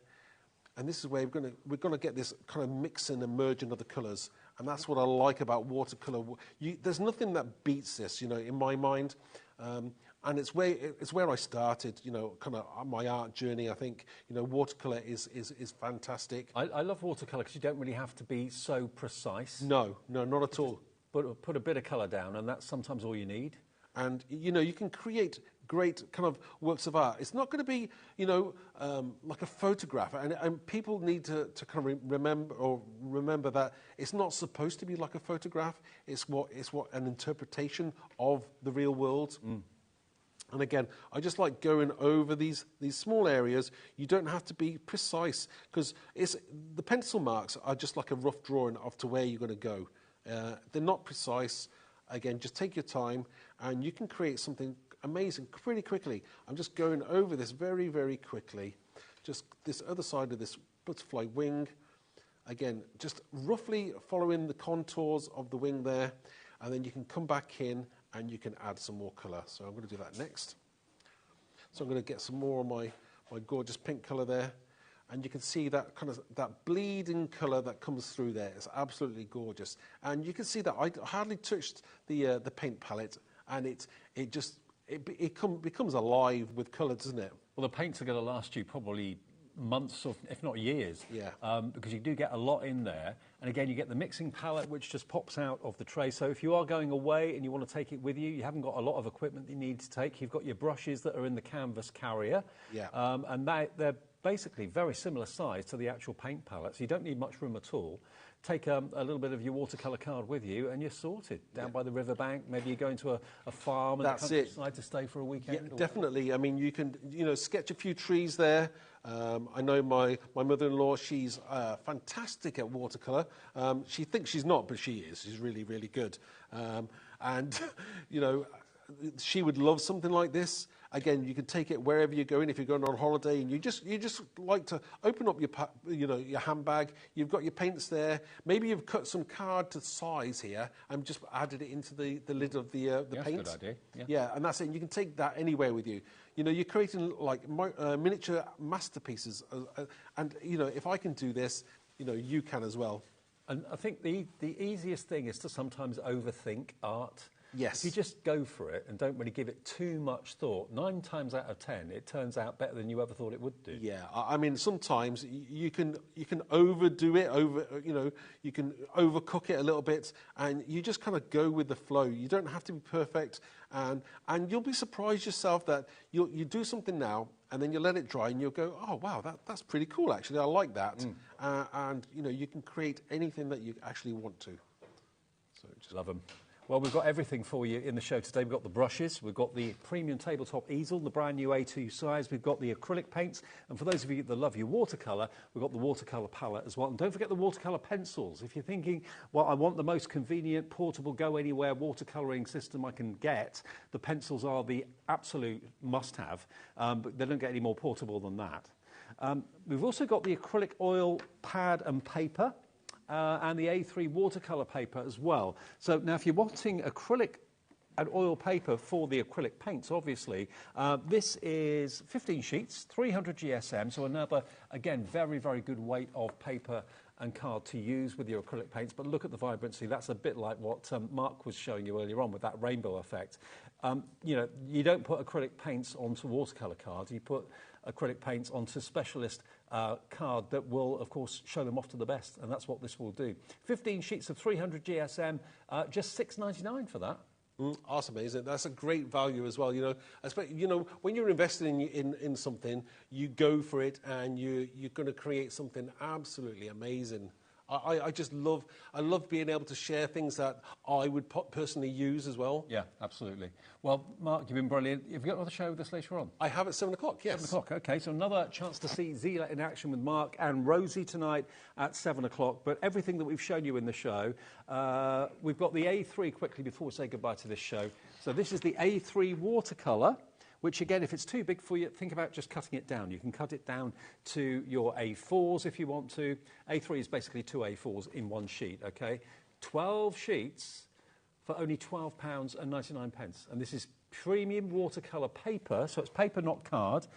And this is where we're going to get this kind of mixing and merging of the colours. And that's what I like about watercolour. There's nothing that beats this, you know, in my mind. And it's where I started, you know, kind of my art journey. I think, you know, watercolour is fantastic. I love watercolour because you don't really have to be so precise. No, not at all. Put a bit of colour down, and that's sometimes all you need. And, you know, you can create great kind of works of art. It's not going to be, you know, like a photograph. And people need to kind of remember that it's not supposed to be like a photograph. It's what an interpretation of the real world. And again, I just like going over these small areas. You don't have to be precise, because the pencil marks are just like a rough drawing of to where you're going to go. They're not precise. Again, just take your time, and you can create something amazing pretty quickly. I'm just going over this very, very quickly. Just this other side of this butterfly wing. Again, just roughly following the contours of the wing there, and then you can come back in and you can add some more colour. So I'm going to do that next. So I'm going to get some more of my gorgeous pink colour there. And you can see that kind of that bleeding colour that comes through there. It's absolutely gorgeous. And you can see that I hardly touched the paint palette, and it becomes alive with colour, doesn't it? Well, the paints are going to last you probably months, or if not years, yeah. Because you do get a lot in there. And again, you get the mixing palette, which just pops out of the tray. So if you are going away and you want to take it with you, you haven't got a lot of equipment that you need to take. You've got your brushes that are in the canvas carrier, yeah. And they're basically very similar size to the actual paint palette, so you don't need much room at all. Take a little bit of your watercolour card with you, and you're sorted. Down by the riverbank, maybe you go into a farm in the countryside to stay for a weekend. Yeah, definitely. I mean, you can, you know, sketch a few trees there. I know my mother-in-law, she's fantastic at watercolour. She thinks she's not, but she is. She's really, really good. And, you know, she would love something like this. Again, you can take it wherever you're going. If you're going on holiday and you just like to open up your handbag, you've got your paints there. Maybe you've cut some card to size here and just added it into the lid of the paint. That's a good idea. Yeah, and that's it. And you can take that anywhere with you. You know, you're creating like miniature masterpieces, and you know, if I can do this, you know, you can as well. And I think the easiest thing is to sometimes overthink art. Yes. If you just go for it and don't really give it too much thought, 9 times out of 10, it turns out better than you ever thought it would do. Yeah, I mean, sometimes you can overdo it, you can overcook it a little bit, and you just kind of go with the flow. You don't have to be perfect, and you'll be surprised yourself that you do something now, and then you let it dry, and you'll go, oh wow, that's pretty cool actually. I like that, and you know, you can create anything that you actually want to. So just love them. Well, we've got everything for you in the show today. We've got the brushes, we've got the premium tabletop easel, the brand new A2 size, we've got the acrylic paints, and for those of you that love your watercolour, we've got the watercolour palette as well. And don't forget the watercolour pencils. If you're thinking, well, I want the most convenient, portable, go-anywhere watercolouring system I can get, the pencils are the absolute must-have, but they don't get any more portable than that. We've also got the acrylic oil pad and paper, and the A3 watercolour paper as well. So now if you're wanting acrylic and oil paper for the acrylic paints, obviously. This is 15 sheets, 300 GSM, so another, again, very, very good weight of paper and card to use with your acrylic paints. But look at the vibrancy. That's a bit like what Mark was showing you earlier on with that rainbow effect. You know, you don't put acrylic paints onto watercolour cards. You put acrylic paints onto specialist card that will, of course, show them off to the best, and that's what this will do. 15 sheets of 300 GSM, just $6.99 for that. That's amazing. That's a great value as well. You know, when you're investing in something, you go for it, and you're going to create something absolutely amazing. I just love being able to share things that I would personally use as well. Yeah, absolutely. Well, Mark, you've been brilliant. Have you got another show with us later on? I have at 7 o'clock, yes. 7 o'clock, OK. So another chance to see Zila in action with Mark and Rosie tonight at 7 o'clock. But everything that we've shown you in the show, we've got the A3 quickly before we say goodbye to this show. So this is the A3 watercolour, which, again, if it's too big for you, think about just cutting it down. You can cut it down to your A4s if you want to. A3 is basically 2 A4s in one sheet, OK? 12 sheets for only £12.99. And this is premium watercolour paper, so it's paper, not card.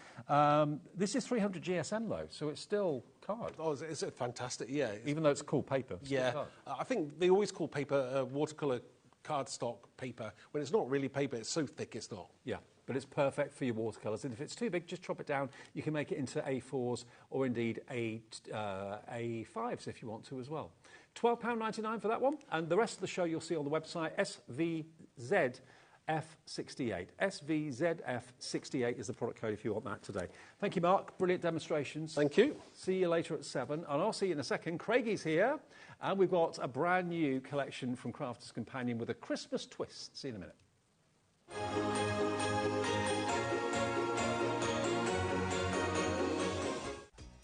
This is 300 GSM, though, so it's still card. Oh, it's fantastic, yeah. Even though it's called paper. It's yeah, still card. I think they always call paper watercolour cardstock paper. When it's not really paper, it's so thick it's not. Yeah. But it's perfect for your watercolours. And if it's too big, just chop it down. You can make it into A4s or indeed A5s if you want to as well. £12.99 for that one. And the rest of the show you'll see on the website, SVZF68. SVZF68 is the product code if you want that today. Thank you, Mark. Brilliant demonstrations. Thank you. See you later at 7. And I'll see you in a second. Craigie's here. And we've got a brand new collection from Crafter's Companion with a Christmas twist. See you in a minute.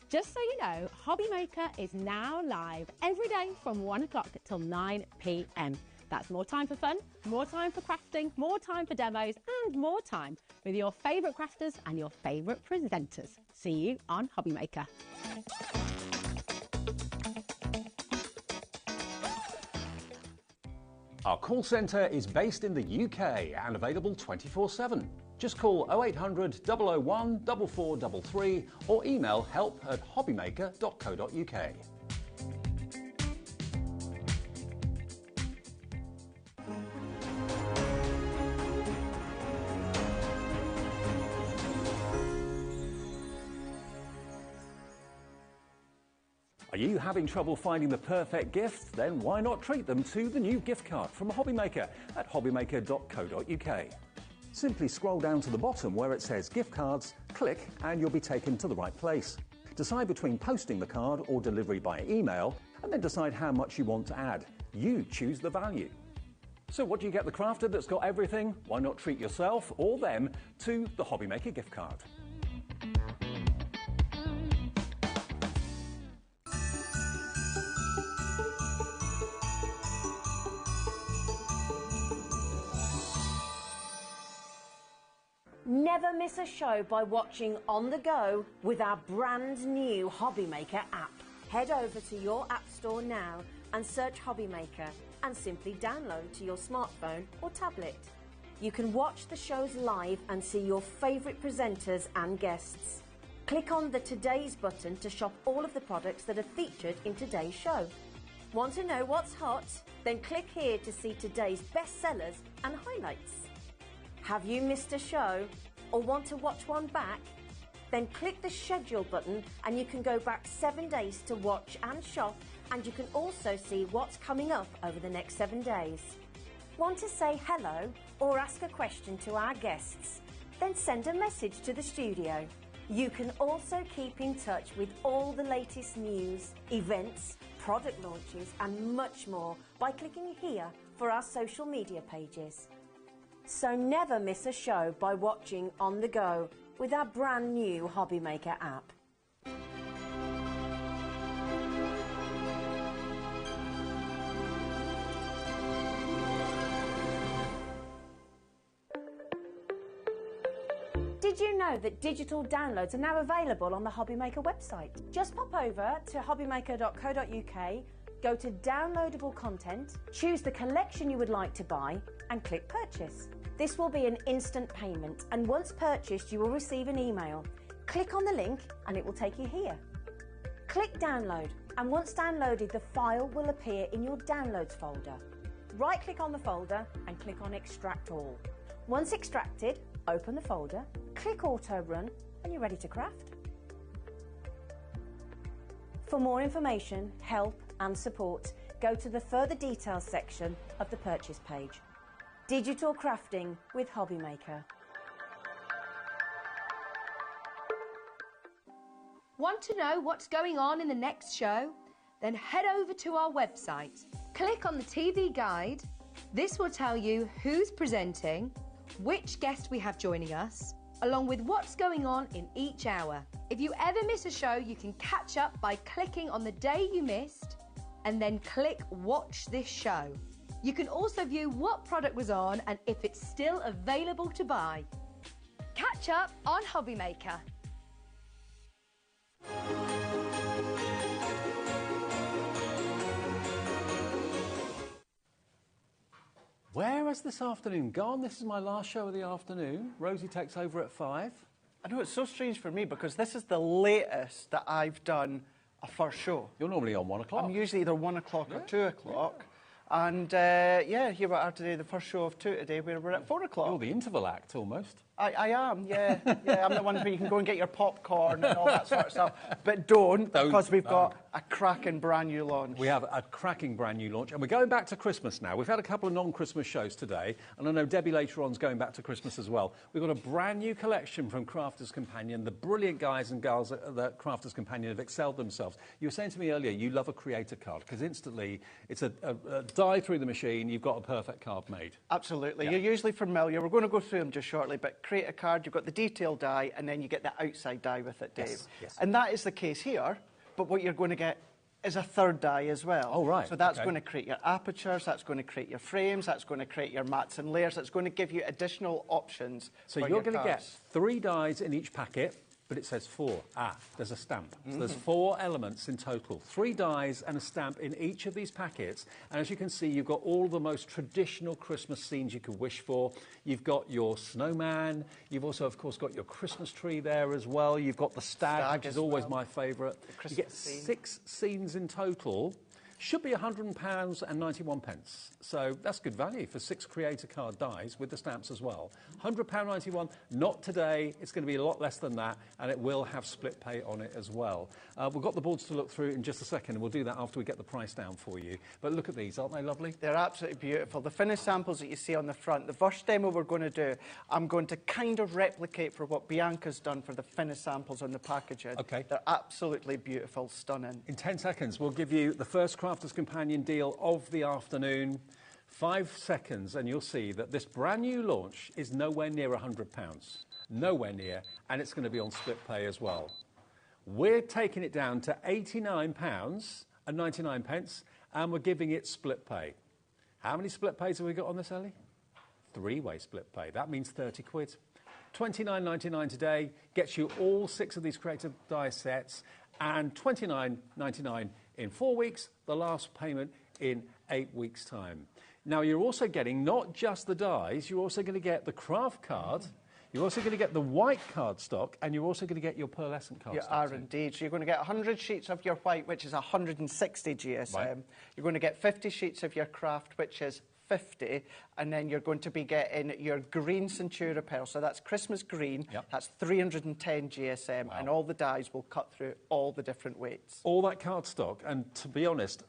Just so you know, HobbyMaker is now live every day from 1 o'clock till 9 p.m. That's more time for fun, more time for crafting, more time for demos, and more time with your favourite crafters and your favourite presenters. See you on HobbyMaker. Our call centre is based in the UK and available 24/7. Just call 0800 001 4433 or email help@hobbymaker.co.uk. Are you having trouble finding the perfect gift? Then why not treat them to the new gift card from HobbyMaker at hobbymaker.co.uk. Simply scroll down to the bottom where it says gift cards, click and you'll be taken to the right place. Decide between posting the card or delivery by email and then decide how much you want to add. You choose the value. So what do you get the crafter that's got everything? Why not treat yourself or them to the HobbyMaker gift card? Never miss a show by watching on the go with our brand new HobbyMaker app. Head over to your app store now and search HobbyMaker and simply download to your smartphone or tablet. You can watch the shows live and see your favourite presenters and guests. Click on the Today's button to shop all of the products that are featured in today's show. Want to know what's hot? Then click here to see today's bestsellers and highlights. Have you missed a show or want to watch one back? Then click the schedule button and you can go back 7 days to watch and shop, and you can also see what's coming up over the next 7 days. Want to say hello or ask a question to our guests? Then send a message to the studio. You can also keep in touch with all the latest news, events, product launches and much more by clicking here for our social media pages. So never miss a show by watching on the go with our brand new HobbyMaker app. Did you know that digital downloads are now available on the HobbyMaker website? Just pop over to hobbymaker.co.uk, go to downloadable content, choose the collection you would like to buy, and click Purchase. This will be an instant payment, and once purchased you will receive an email. Click on the link and it will take you here. Click Download, and once downloaded the file will appear in your Downloads folder. Right click on the folder and click on Extract All. Once extracted, open the folder, click Auto Run and you're ready to craft. For more information, help and support, go to the Further Details section of the purchase page. Digital crafting with HobbyMaker. Want to know what's going on in the next show? Then head over to our website. Click on the TV guide. This will tell you who's presenting, which guest we have joining us, along with what's going on in each hour. If you ever miss a show, you can catch up by clicking on the day you missed and then click Watch This Show. You can also view what product was on and if it's still available to buy. Catch up on HobbyMaker. Where has this afternoon gone? This is my last show of the afternoon. Rosie takes over at 5. I know, it's so strange for me because this is the latest that I've done a first show. You're normally on 1 o'clock. I'm usually either 1 o'clock or 2 o'clock. And yeah, here we are today, the first show of 2 today, where we're at 4 o'clock. You're the interval act, almost. I am, yeah. Yeah, I'm the one where you can go and get your popcorn and all that sort of stuff. But don't because we've got a cracking brand new launch. We have a cracking brand new launch, and we're going back to Christmas now. We've had a couple of non-Christmas shows today, and I know Debbie later on is going back to Christmas as well. We've got a brand new collection from Crafters Companion. The brilliant guys and girls at the Crafters Companion have excelled themselves. You were saying to me earlier you love a creator card, because instantly it's a die through the machine, you've got a perfect card made. Absolutely. Yeah. You're usually familiar. We're going to go through them just shortly, but create a card, you've got the detail die, and then you get the outside die with it, Dave. Yes, yes. And that is the case here, but what you're going to get is a third die as well. Oh, right. So that's going to create your apertures, that's going to create your frames, that's going to create your mats and layers, that's going to give you additional options. So for you're your going to get cards. 3 dies in each packet, but it says 4. There's a stamp. So there's 4 elements in total. 3 dies and a stamp in each of these packets. And as you can see, you've got all the most traditional Christmas scenes you could wish for. You've got your snowman. You've also, of course, got your Christmas tree there as well. You've got the stag, which is always my favourite. You get 6 scenes in total. Should be £100.91. So that's good value for 6 creator card dies with the stamps as well. £100.91, not today. It's going to be a lot less than that, and it will have split pay on it as well. We've got the boards to look through in just a second, and we'll do that after we get the price down for you. But look at these, aren't they lovely? They're absolutely beautiful. The finished samples that you see on the front, the first demo we're going to do, I'm going to kind of replicate for what Bianca's done for the finished samples on the packaging. Okay. They're absolutely beautiful, stunning. In 10 seconds, we'll give you the first Crafters Companion deal of the afternoon. 5 seconds, and you'll see that this brand new launch is nowhere near £100. Nowhere near, and it's going to be on split pay as well. We're taking it down to £89.99, and we're giving it split pay. How many split pays have we got on this, Ellie? 3-way split pay. That means 30 quid. £29.99 today gets you all 6 of these creative die sets, and £29.99 in 4 weeks, the last payment in 8 weeks' time. Now, you're also getting not just the dies, you're also going to get the craft card, you're also going to get the white card stock, and you're also going to get your pearlescent card stock. You are indeed. So you're going to get 100 sheets of your white, which is 160 GSM. Right. You're going to get 50 sheets of your craft, which is 50, and then you're going to be getting your green Centura pearl. So that's Christmas green. Yep. That's 310 GSM, wow. And all the dies will cut through all the different weights. All that card stock, and to be honest,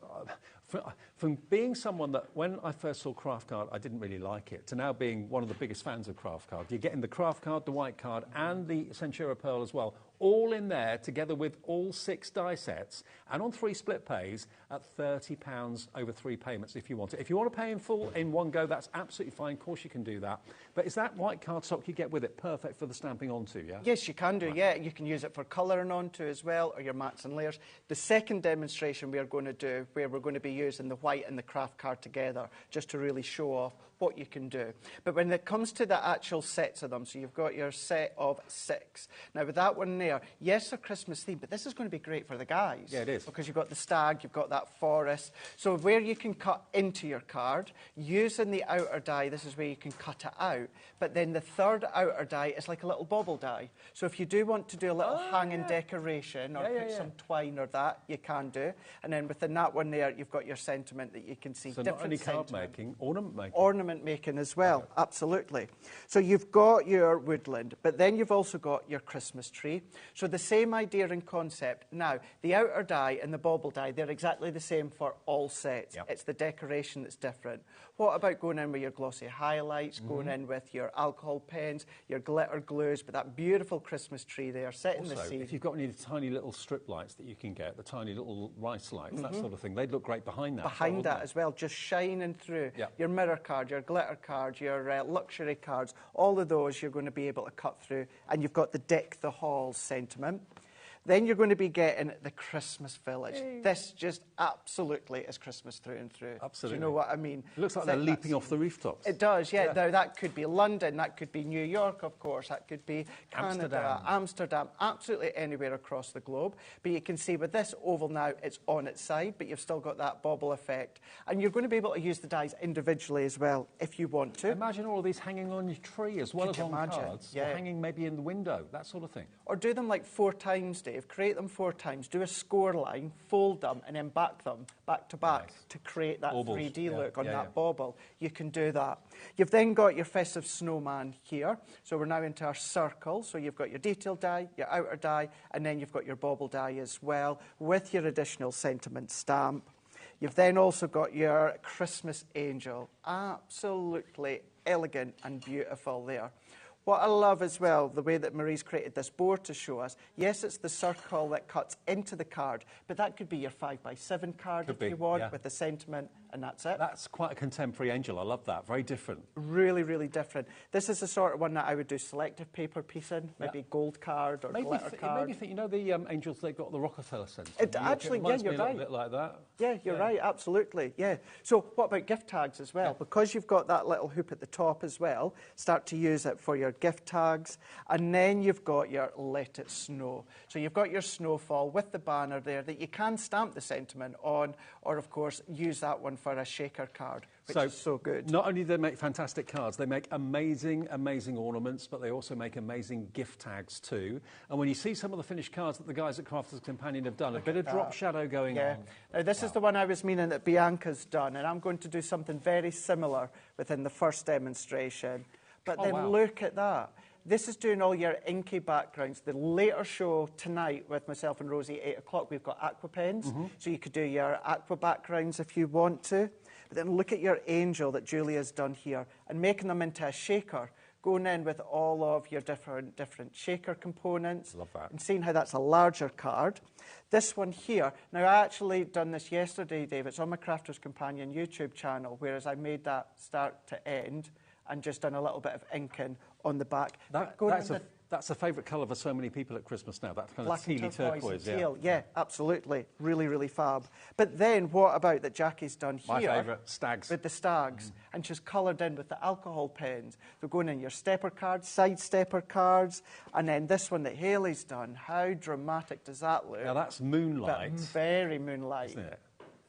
from being someone that when I first saw craft card, I didn't really like it, to now being one of the biggest fans of craft card. You're getting the craft card, the white card, and the Centura pearl as well, all in there together with all 6 die sets, and on 3 split pays at £30 over 3 payments if you want it. If you want to pay in full in one go, that's absolutely fine. Of course you can do that. But is that white card stock you get with it perfect for the stamping onto, yeah? Yes, you can do, right. Yeah. You can use it for colouring onto as well, or your mats and layers. The second demonstration we are going to do, where we're going to be using the white and the craft card together, just to really show off what you can do. But when it comes to the actual sets of them, so you've got your set of 6. Now with that one there, yes, they're Christmas themed, but this is going to be great for the guys. Yeah, it is. Because you've got the stag, you've got that forest. So where you can cut into your card, using the outer die, this is where you can cut it out. But then the third outer die is like a little bobble die. So if you do want to do a little hanging decoration or put some twine or that, you can do. And then within that one there, you've got your sentiment that you can see. So not only card making, ornament making. Ornament making as well, absolutely. So you've got your woodland, but then you've also got your Christmas tree. So the same idea and concept. Now, the outer die and the bauble die, they're exactly the same for all sets. Yep. It's the decoration that's different. What about going in with your glossy highlights, going in with your alcohol pens, your glitter glues, but that beautiful Christmas tree there, setting the scene. If you've got any tiny little strip lights that you can get, the tiny little rice lights, that sort of thing, they'd look great behind that. Behind that as well, just shining through. Your mirror card, your glitter card, your luxury cards, all of those you're going to be able to cut through. And you've got the deck the halls sentiment. Then you're going to be getting the Christmas village. This just absolutely is Christmas through and through. Absolutely. Do you know what I mean? It looks like they're leaping off the rooftops. It does, yeah. Now, that could be London, that could be New York, of course, that could be Canada, Amsterdam, absolutely anywhere across the globe. But you can see with this oval now, it's on its side, but you've still got that bobble effect. And you're going to be able to use the dies individually as well, if you want to. Imagine all of these hanging on your tree as well as on cards, or hanging maybe in the window, that sort of thing. Or do them like 4 times, Dave. Create them 4 times, do a score line, fold them, and then back them back to back to create that 3D look on that bauble. You can do that. You've then got your festive snowman here. So we're now into our circle. So you've got your detail die, your outer die, and then you've got your bauble die as well, with your additional sentiment stamp. You've then also got your Christmas angel. Absolutely elegant and beautiful there. What I love as well, the way that Marie's created this board to show us, yes, it's the circle that cuts into the card, but that could be your 5x7 card if you want, with the sentiment, and that's it. That's quite a contemporary angel. I love that. Very different. Really, really different. This is the sort of one that I would do selective paper piece in, maybe gold card or glitter card. Maybe think, you know the angels they've got at the Rockefeller Centre? Actually, yeah, you're right. A little bit like that. Yeah, you're right, absolutely, yeah. So what about gift tags as well? Because you've got that little hoop at the top as well, start to use it for your gift tags. And then you've got your Let It Snow. So you've got your snowfall with the banner there that you can stamp the sentiment on, or of course use that one for a shaker card, which is so good. Not only do they make fantastic cards, they make amazing, amazing ornaments, but they also make amazing gift tags too. And when you see some of the finished cards that the guys at Crafters Companion have done, a bit of drop shadow going on. Now this is the one I was meaning that Bianca's done, and I'm going to do something very similar within the first demonstration. But then look at that. This is doing all your inky backgrounds. The later show tonight with myself and Rosie, 8 o'clock, we've got aqua pens. So you could do your aqua backgrounds if you want to. But then look at your angel that Julia's done here and making them into a shaker, going in with all of your different shaker components. Love that. And seeing how that's a larger card. This one here, now I actually done this yesterday, Dave. It's on my Crafters Companion YouTube channel, whereas I made that start to end and just done a little bit of inking on the back. That's a favourite colour for so many people at Christmas now, that kind of tealy turquoise. Teal. Yeah, absolutely. Really, really fab. But then what about that Jackie's done here? My favourite, stags. With the stags. And she's coloured in with the alcohol pens. They're going in your stepper cards, side stepper cards, and then this one that Hayley's done. How dramatic does that look? Now that's moonlight. Very moonlight. Isn't it?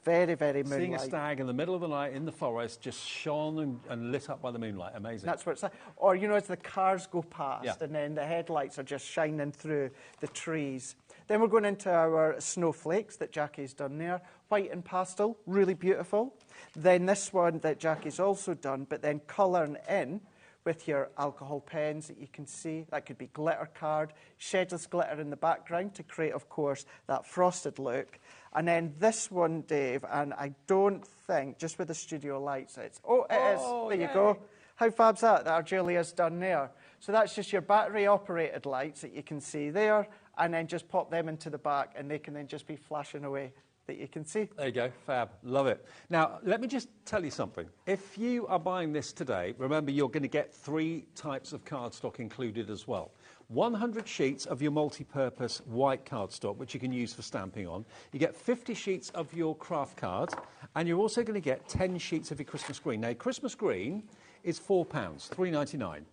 Very, very moonlight. Seeing a stag in the middle of the night in the forest, just shone and lit up by the moonlight. Amazing. That's what it's like. Or, you know, as the cars go past and then the headlights are just shining through the trees. Then we're going into our snowflakes that Jackie's done there. White and pastel, really beautiful. Then this one that Jackie's also done, but then colouring in with your alcohol pens that you can see. That could be glitter card, shedless glitter in the background to create, of course, that frosted look. And then this one, Dave, and I don't think, just with the studio lights, it's... Oh, it is. There you go. How fab's that our Julia's done there? So that's just your battery-operated lights that you can see there, and then just pop them into the back, and they can then just be flashing away that you can see. There you go. Fab. Love it. Now, let me just tell you something. If you are buying this today, remember you're going to get 3 types of cardstock included as well. 100 sheets of your multi-purpose white cardstock, which you can use for stamping on. You get 50 sheets of your craft cards, and you're also going to get 10 sheets of your Christmas green. Now, Christmas green is £4, £3.99.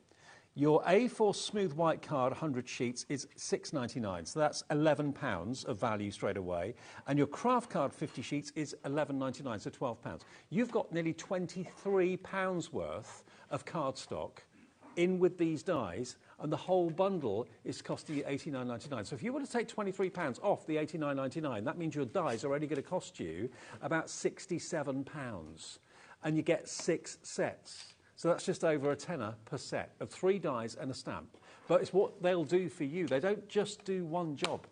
Your A4 smooth white card, 100 sheets, is £6.99. So that's £11 of value straight away. And your craft card, 50 sheets, is £11.99, so £12. You've got nearly £23 worth of cardstock in with these dies, and the whole bundle is costing you £89.99. So if you were to take £23 off the £89.99, that means your dies are only going to cost you about £67. And you get 6 sets. So that's just over a tenner per set of 3 dies and a stamp. But it's what they'll do for you. They don't just do one job.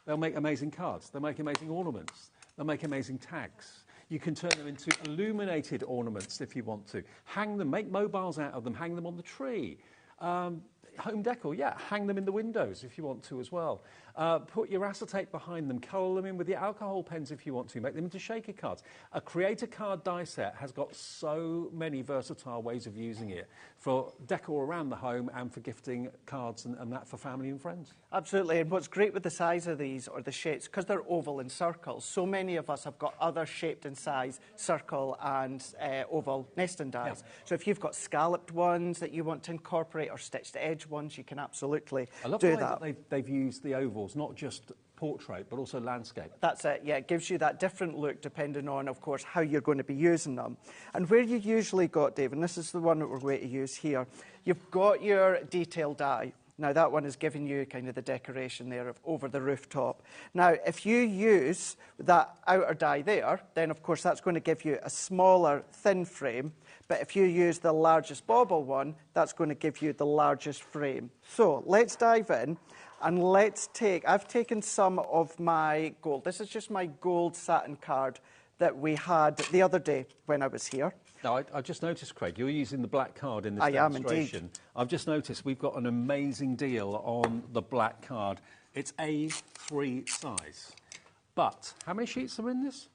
They'll make amazing cards. They'll make amazing ornaments. They'll make amazing tags. You can turn them into illuminated ornaments if you want to. Hang them, make mobiles out of them, hang them on the tree. Home decor, yeah, hang them in the windows if you want to as well. Put your acetate behind them, colour them in with your alcohol pens if you want to, make them into shaker cards. A creator card die set has got so many versatile ways of using it for decor around the home and for gifting cards and that for family and friends. Absolutely, and what's great with the size of these, or the shapes, because they're oval and circles, so many of us have got other shaped and size, circle and oval nesting dies. Yeah. So if you've got scalloped ones that you want to incorporate, or stitched edge ones, you can absolutely I love do the way that. They've used the ovals, not just portrait, but also landscape. That's it, yeah. It gives you that different look depending on, of course, how you're going to be using them. And where you usually got, Dave, and this is the one that we're going to use here, you've got your detail die. Now, that one is giving you kind of the decoration there of over the rooftop. Now, if you use that outer die there, then, of course, that's going to give you a smaller, thin frame. But if you use the largest bauble one, that's going to give you the largest frame. So let's dive in and let's take... I've taken some of my gold. This is just my gold satin card that we had the other day when I was here. Now, I just noticed, Craig, you're using the black card in this demonstration. I am indeed. I've just noticed we've got an amazing deal on the black card. It's A3 size. But how many sheets are in this?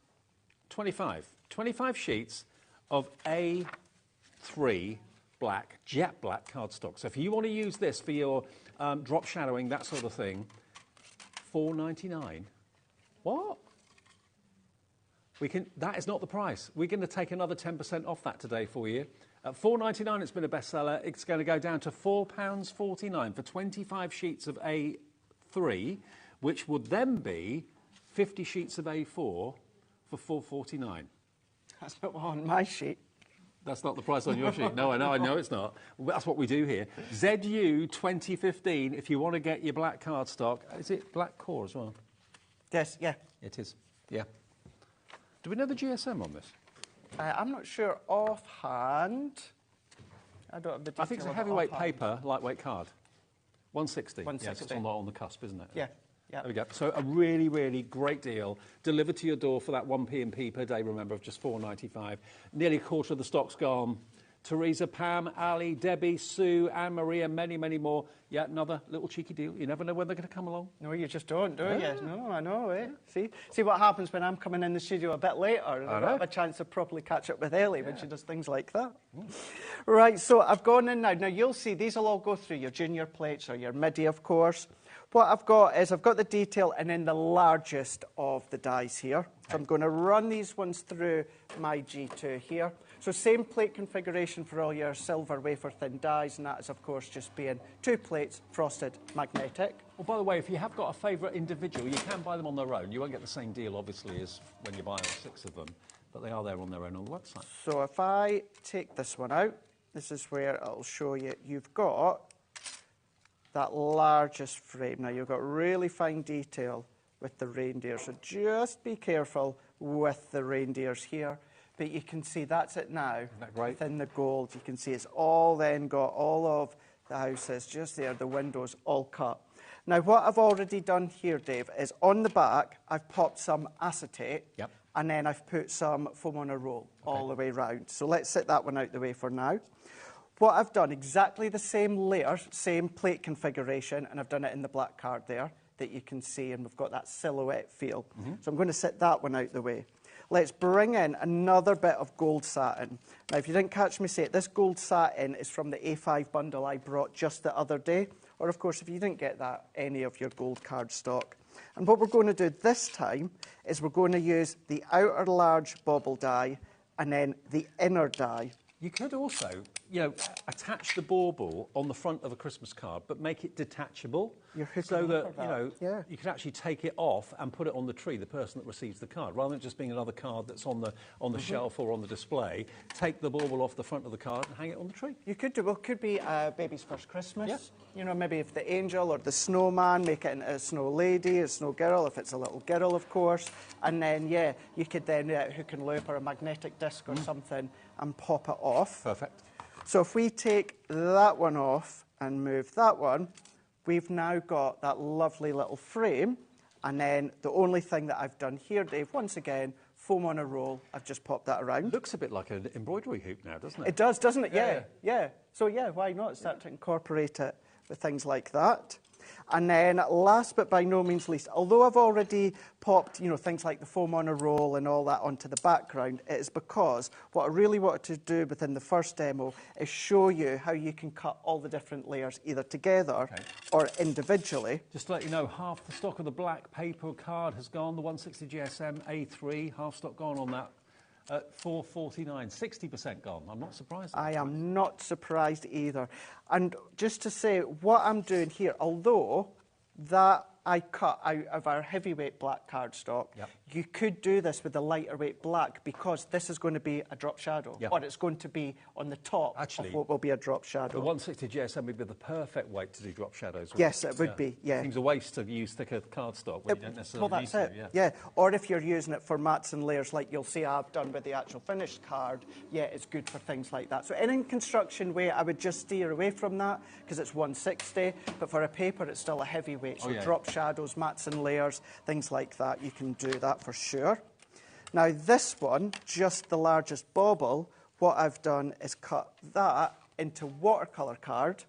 25. 25 sheets of A3 black, jet black cardstock. So if you want to use this for your drop shadowing, that sort of thing, £4.99. What? That is not the price. We're going to take another 10% off that today for you. At £4.99, it's been a bestseller. It's going to go down to £4.49 for 25 sheets of A3, which would then be 50 sheets of A4 for £4.49. That's not on my sheet. That's not the price on your sheet. No, I know it's not. That's what we do here. ZU 2015, if you want to get your black cardstock. Is it black core as well? Yes, yeah. It is, yeah. Do we know the GSM on this? I'm not sure offhand. I don't have the detail. I think it's a heavyweight paper, lightweight card. 160. 160. Yes, it's on the cusp, isn't it? Yeah. Yeah. There we go. So a really, really great deal. Delivered to your door for that 1p&p per day, remember, of just £4.95. Nearly a quarter of the stock's gone. Teresa, Pam, Ali, Debbie, Sue, Anne Marie, and many, many more. Yeah, another little cheeky deal. You never know when they're going to come along. No, you just don't, do you? No, I know, eh? See what happens when I'm coming in the studio a bit later and I don't have a chance to properly catch up with Ellie when she does things like that. Right, so I've gone in now. Now, you'll see these will all go through your junior plates or your midi, of course. What I've got is I've got the detail and then the largest of the dies here. So I'm going to run these ones through my G2 here. So same plate configuration for all your silver wafer thin dies, and that is, of course, just being 2 plates, frosted, magnetic. Well, by the way, if you have got a favourite individual, you can buy them on their own. You won't get the same deal, obviously, as when you buy 6 of them, but they are there on their own on the website. So if I take this one out, this is where it'll show you you've got that largest frame. Now, you've got really fine detail with the reindeer, so just be careful with the reindeers here. But you can see that's it now. Isn't that great? Within the gold, you can see it's all then got all of the houses just there, the windows all cut. Now, what I've already done here, Dave, is on the back, I've popped some acetate. Yep. And then I've put some foam on a roll all the way round. So let's set that one out the way for now. What I've done, exactly the same layer, same plate configuration, and I've done it in the black card there that you can see, and we've got that silhouette feel. So I'm going to set that one out the way. Let's bring in another bit of gold satin. Now, if you didn't catch me say it, this gold satin is from the A5 bundle I brought just the other day. Or, of course, if you didn't get that, any of your gold card stock. And what we're going to do this time is we're going to use the outer large bauble die and then the inner die. You could also you know, attach the bauble on the front of a Christmas card, but make it detachable, so that, you know, you can actually take it off and put it on the tree, the person that receives the card, rather than it just being another card that's on the shelf or on the display. Take the bauble off the front of the card and hang it on the tree. You could do, well, could be Baby's First Christmas. You know, maybe if the angel or the snowman, make it into a snow lady, a snow girl, if it's a little girl, of course. And then, yeah, you could then hook and loop or a magnetic disc or something and pop it off. Perfect. So if we take that one off and move that one, we've now got that lovely little frame. And then the only thing that I've done here, Dave, once again, foam on a roll, I've just popped that around. Looks a bit like an embroidery hoop now, doesn't it? It does, doesn't it? Yeah. So, yeah, why not start to incorporate it with things like that? And then last but by no means least, although I've already popped, you know, things like the foam on a roll and all that onto the background, it is because what I really wanted to do within the first demo is show you how you can cut all the different layers either together or individually. Just to let you know, half the stock of the black paper card has gone, the 160 GSM A3, half stock gone on that. At $4.49, 60% gone. I'm not surprised. I am not surprised either. And just to say, what I'm doing here, although that I cut out of our heavyweight black cardstock, you could do this with the lighter weight black because this is going to be a drop shadow, or it's going to be on the top of what will be a drop shadow. The 160 GSM would be the perfect weight to do drop shadows. Yes, it would be, It seems a waste to use thicker cardstock when you don't necessarily well, that's need it. to. Yeah, or if you're using it for mats and layers like you'll see I've done with the actual finished card, it's good for things like that. So in construction way, I would just steer away from that because it's 160, but for a paper, it's still a heavyweight. So drop shadows, mats and layers, things like that, you can do that for sure. Now this one, just the largest bauble, what I've done is cut that into watercolour card,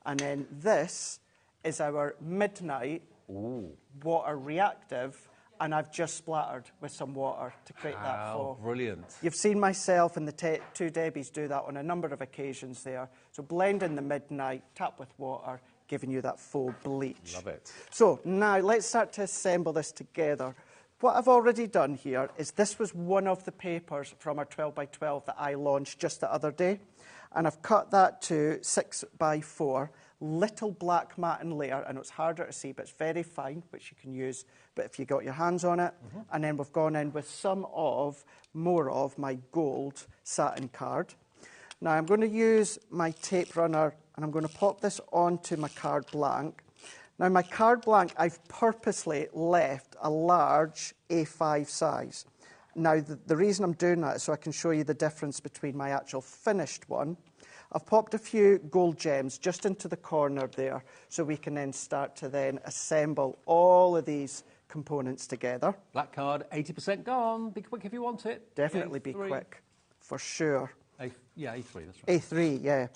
and then this is our midnight water reactive, and I've just splattered with some water to create that flow. Brilliant. You've seen myself and the two Debbies do that on a number of occasions there. So blend in the midnight, tap with water, giving you that faux bleach. Love it. So now let's start to assemble this together. What I've already done here is this was one of the papers from our 12 by 12 that I launched just the other day. And I've cut that to 6 by 4, little black matte layer. I know it's harder to see, but it's very fine, which you can use, but if you got your hands on it. And then we've gone in with more of my gold satin card. Now I'm going to use my tape runner and I'm going to pop this onto my card blank. Now my card blank, I've purposely left a large A5 size. Now the reason I'm doing that is so I can show you the difference between my actual finished one. I've popped a few gold gems just into the corner there so we can then start to then assemble all of these components together. Black card, 80% gone. Be quick if you want it. Definitely be quick, for sure. A3, that's right. A3, yeah.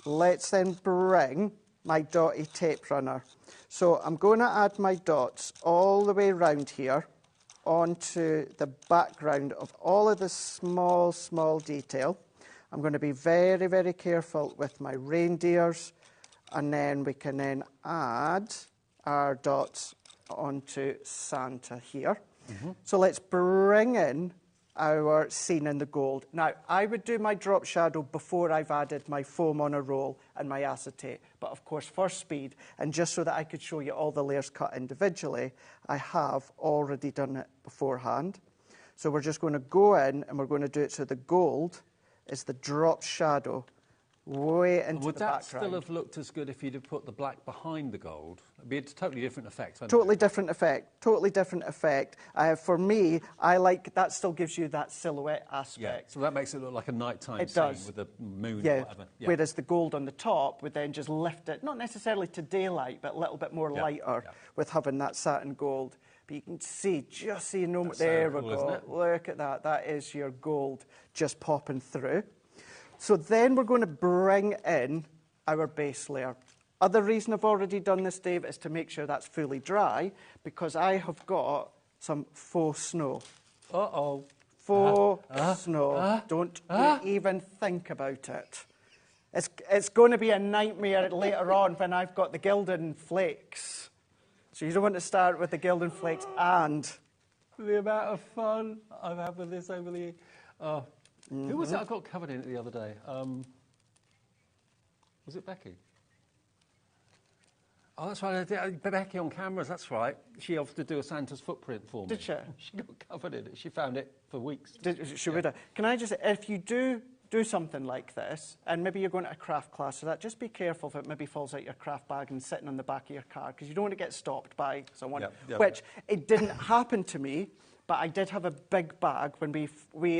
Let's then bring my dotty tape runner. So I'm going to add my dots all the way around here onto the background of all of this small detail. I'm going to be very, very careful with my reindeers, and then we can then add our dots onto Santa here. So let's bring in our scene in the gold. Now, I would do my drop shadow before I've added my foam on a roll and my acetate, but of course for speed, and just so that I could show you all the layers cut individually, I have already done it beforehand. So we're just going to go in and we're going to do it so the gold is the drop shadow way into Would the that background. still have looked as good if you'd have put the black behind the gold? It'd be a totally different effect. Totally different effect. Totally different effect. For me, I like that. Still gives you that silhouette aspect. Yeah. So that makes it look like a nighttime It scene does. with the moon Yeah. or whatever. Yeah. Whereas the gold on the top would then just lift it, not necessarily to daylight, but a little bit more lighter with having that satin gold. But you can see, just so you know, there we go. Look at that. That is your gold just popping through. So then we're going to bring in our base layer. Other reason I've already done this, Dave, is to make sure that's fully dry, because I have got some faux snow. Uh-oh. Faux snow. Don't even think about it. It's going to be a nightmare later on when I've got the Gildan flakes. So you don't want to start with the Gildan flakes and... The amount of fun I've had with this over the year. Who was it I got covered in it the other day? Was it Becky? Oh, that's right. Becky on cameras, that's right. She offered to do a Santa's footprint for me. Did she? She got covered in it. She found it for weeks. She would have. Can I just, if you do something like this, and maybe you're going to a craft class, so that just be careful if it maybe falls out your craft bag and sitting on the back of your car, because you don't want to get stopped by someone, which it didn't happen to me, but I did have a big bag when we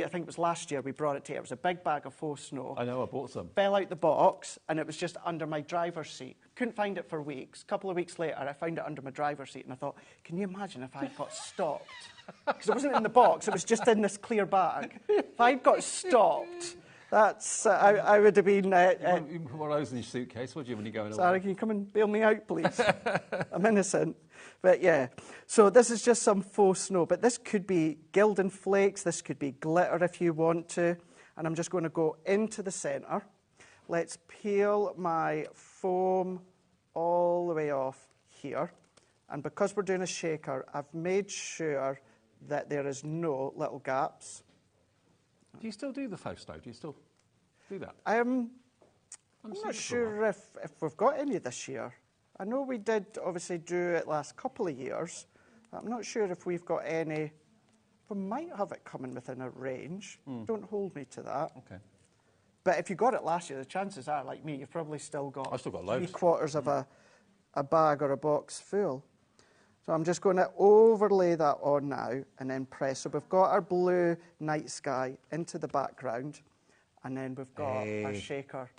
I think it was last year, we brought it to you. It was a big bag of faux snow. I know, I bought some. Fell out the box, and it was just under my driver's seat. Couldn't find it for weeks. A couple of weeks later, I found it under my driver's seat, and I thought, can you imagine if I got stopped? Because it wasn't in the box, it was just in this clear bag. If I'd got stopped, that's, I would have been... you put one of those in your suitcase, would you, when you're going away? Sarah, can you come and bail me out, please? I'm innocent. But yeah, so this is just some faux snow, but this could be gilding flakes, this could be glitter if you want to, and I'm just going to go into the centre. Let's peel my foam all the way off here, and because we're doing a shaker, I've made sure that there is no little gaps. Do you still do the faux snow? Do you still do that? I'm not sure if we've got any this year. I know we did obviously do it last couple of years. I'm not sure if we've got any. We might have it coming within a range. Don't hold me to that. Okay. But if you got it last year, the chances are, like me, you've probably still got... I've still got loads. 3/4 of a bag or a box full. So I'm just going to overlay that on now and then press. So we've got our blue night sky into the background, and then we've got our shaker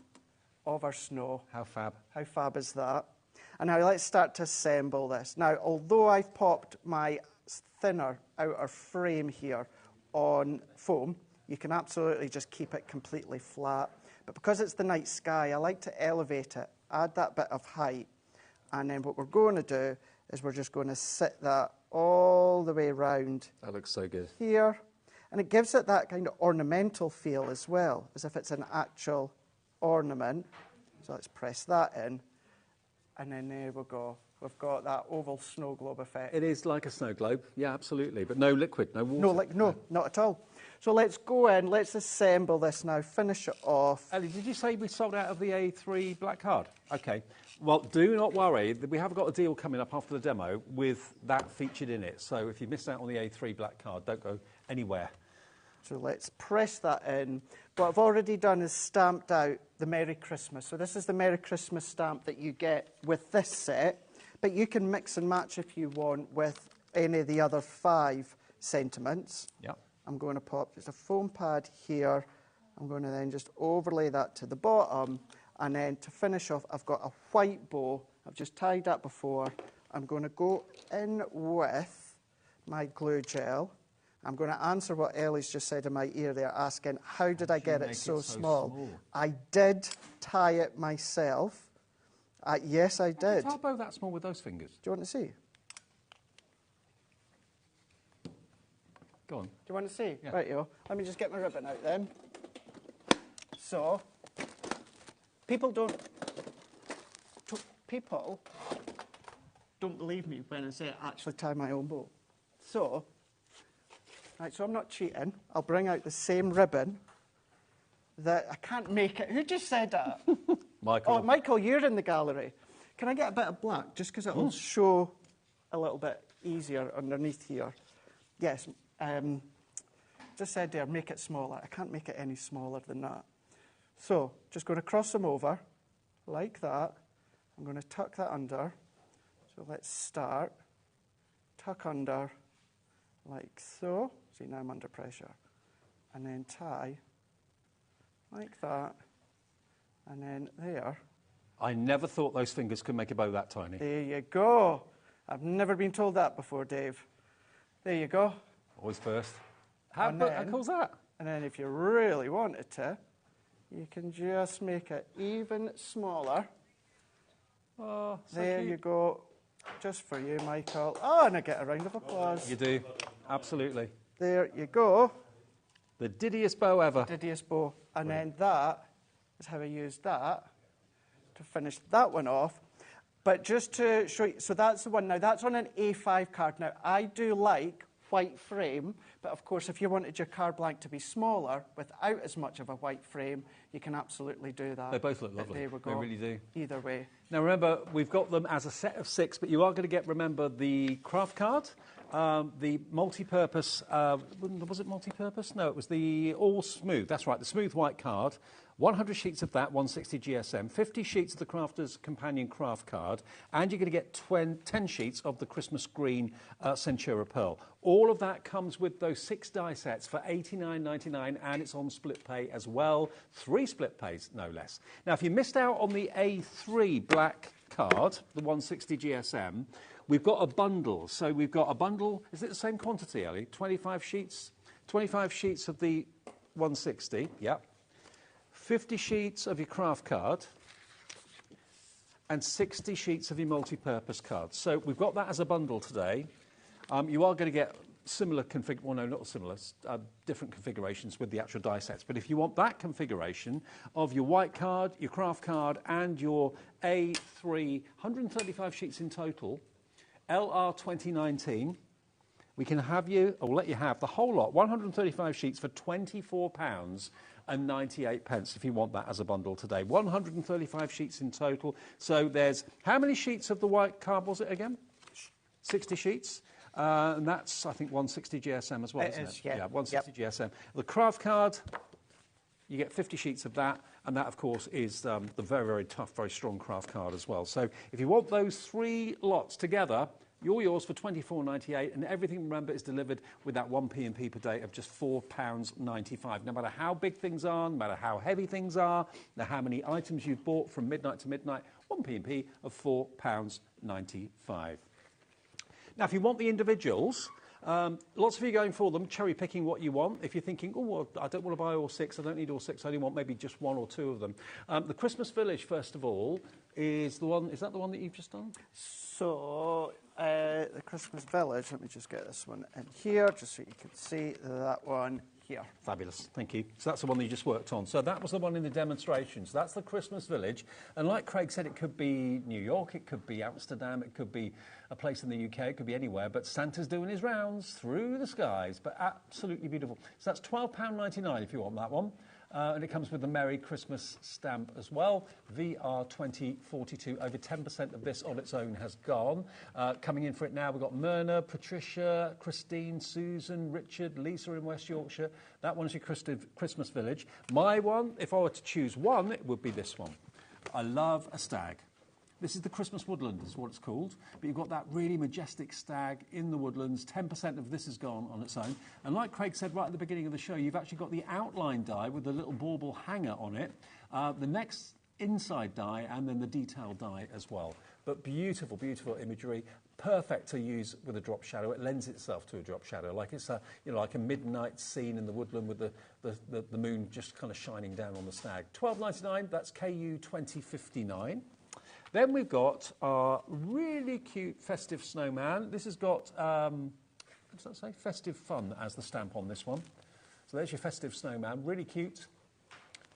of our snow. How fab. How fab is that? And now let's start to assemble this. Now, although I've popped my thinner outer frame here on foam, you can absolutely just keep it completely flat. But because it's the night sky, I like to elevate it, add that bit of height, and then what we're going to do is we're just going to sit that all the way around. That looks so good. Here. And it gives it that kind of ornamental feel as well, as if it's an actual ornament. So let's press that in. And then there we go. We've got that oval snow globe effect. It is like a snow globe, yeah, absolutely. But no liquid, no water. No, not at all. So let's go in, let's assemble this now, finish it off. Ellie, did you say we sold out of the A3 black card? Okay. Well, do not worry. We have got a deal coming up after the demo with that featured in it. So if you missed out on the A3 black card, don't go anywhere. So let's press that in. What I've already done is stamped out the Merry Christmas. So this is the Merry Christmas stamp that you get with this set, but you can mix and match if you want with any of the other 5 sentiments. Yeah. I'm going to pop just a foam pad here. I'm going to then just overlay that to the bottom, and then to finish off, I've got a white bow. I've just tied that before. I'm going to go in with my glue gel. I'm going to answer what Ellie's just said in my ear there, asking, how did I get it so small? I did tie it myself. Yes, I did. How about that small with those fingers? Do you want to see? Go on. Do you want to see? Yeah. Right, yo. Let me just get my ribbon out then. So, people don't believe me when I say I actually tie my own bow. So, right, so I'm not cheating. I'll bring out the same ribbon that I can't make it. Who just said that? Michael. Oh, Michael, you're in the gallery. Can I get a bit of black, just because it'll show a little bit easier underneath here? Yes. Just said there, make it smaller. I can't make it any smaller than that. So, just going to cross them over, like that. I'm going to tuck that under. So let's start. Tuck under, like so. See, now I'm under pressure. And then tie, like that. And then there. I never thought those fingers could make a bow that tiny. There you go. I've never been told that before, Dave. There you go. Always first. How cool's that? And then if you really wanted to, you can just make it even smaller. Oh, so there cute. you go. Just for you, Michael. Oh, and I get a round of applause. You do. Absolutely. There you go. The diddiest bow ever. Diddiest bow. And then that is how I used that to finish that one off. But just to show you, so that's the one. Now, that's on an A5 card. Now, I do like white frame, but of course if you wanted your card blank to be smaller without as much of a white frame, you can absolutely do that. They both look lovely. There we go. They really do. Either way. Now remember, we've got them as a set of 6, but you are going to get, remember, the craft card, the multi-purpose, was it multi-purpose? No, it was the all smooth, that's right, the smooth white card, 100 sheets of that, 160 GSM, 50 sheets of the Crafter's Companion craft card, and you're going to get 10 sheets of the Christmas green Centura Pearl. All of that comes with those 6 die sets for $89.99, and it's on split pay as well. 3 split pays, no less. Now, if you missed out on the A3 black card, the 160 GSM, we've got a bundle. So we've got a bundle, is it the same quantity, Ellie? 25 sheets? 25 sheets of the 160, yep. 50 sheets of your craft card, and 60 sheets of your multi-purpose card. So we've got that as a bundle today. You are going to get similar well, no, not similar, different configurations with the actual die sets. But if you want that configuration of your white card, your craft card, and your A3, 135 sheets in total, LR 2019, we can have you, or let you have the whole lot, 135 sheets for £24.98 if you want that as a bundle today. 135 sheets in total. So there's, how many sheets of the white card was it again? 60 sheets. And that's, I think, 160 GSM as well, isn't it? Yeah, 160 GSM. The craft card, you get 50 sheets of that, and that, of course, is the very, very tough, very strong craft card as well. So if you want those 3 lots together, you're yours for £24.98, and everything, remember, is delivered with that 1 P&P per day of just £4.95. No matter how big things are, no matter how heavy things are, no matter how many items you've bought from midnight to midnight, 1 P&P of £4.95. Now, if you want the individuals, lots of you going for them, cherry picking what you want. If you're thinking, oh, well, I don't want to buy all 6, I don't need all 6, I only want maybe just 1 or 2 of them. The Christmas Village, first of all, is the one, is that the one that you've just done? So, the Christmas Village, let me just get this one in here, just so you can see that one here. Fabulous, thank you. So that's the one that you just worked on. So that was the one in the demonstration. So that's the Christmas Village. And like Craig said, it could be New York, it could be Amsterdam, it could be a place in the UK, it could be anywhere. But Santa's doing his rounds through the skies, but absolutely beautiful. So that's £12.99 if you want that one. And it comes with the Merry Christmas stamp as well. VR 2042, over 10% of this on its own has gone. Coming in for it now, we've got Myrna, Patricia, Christine, Susan, Richard, Lisa in West Yorkshire. That one's your Christmas Village. My one, if I were to choose one, it would be this one. I love a stag. This is the Christmas Woodland, is what it's called. But you've got that really majestic stag in the woodlands. 10% of this has gone on its own. And like Craig said right at the beginning of the show, you've actually got the outline die with the little bauble hanger on it. The next inside die, and then the detail die as well. But beautiful, beautiful imagery. Perfect to use with a drop shadow. It lends itself to a drop shadow, like it's a, like a midnight scene in the woodland with the moon just kind of shining down on the stag. £12.99, that's KU 2059. Then we've got our really cute festive snowman. This has got, what does that say? Festive Fun as the stamp on this one. So there's your festive snowman, really cute.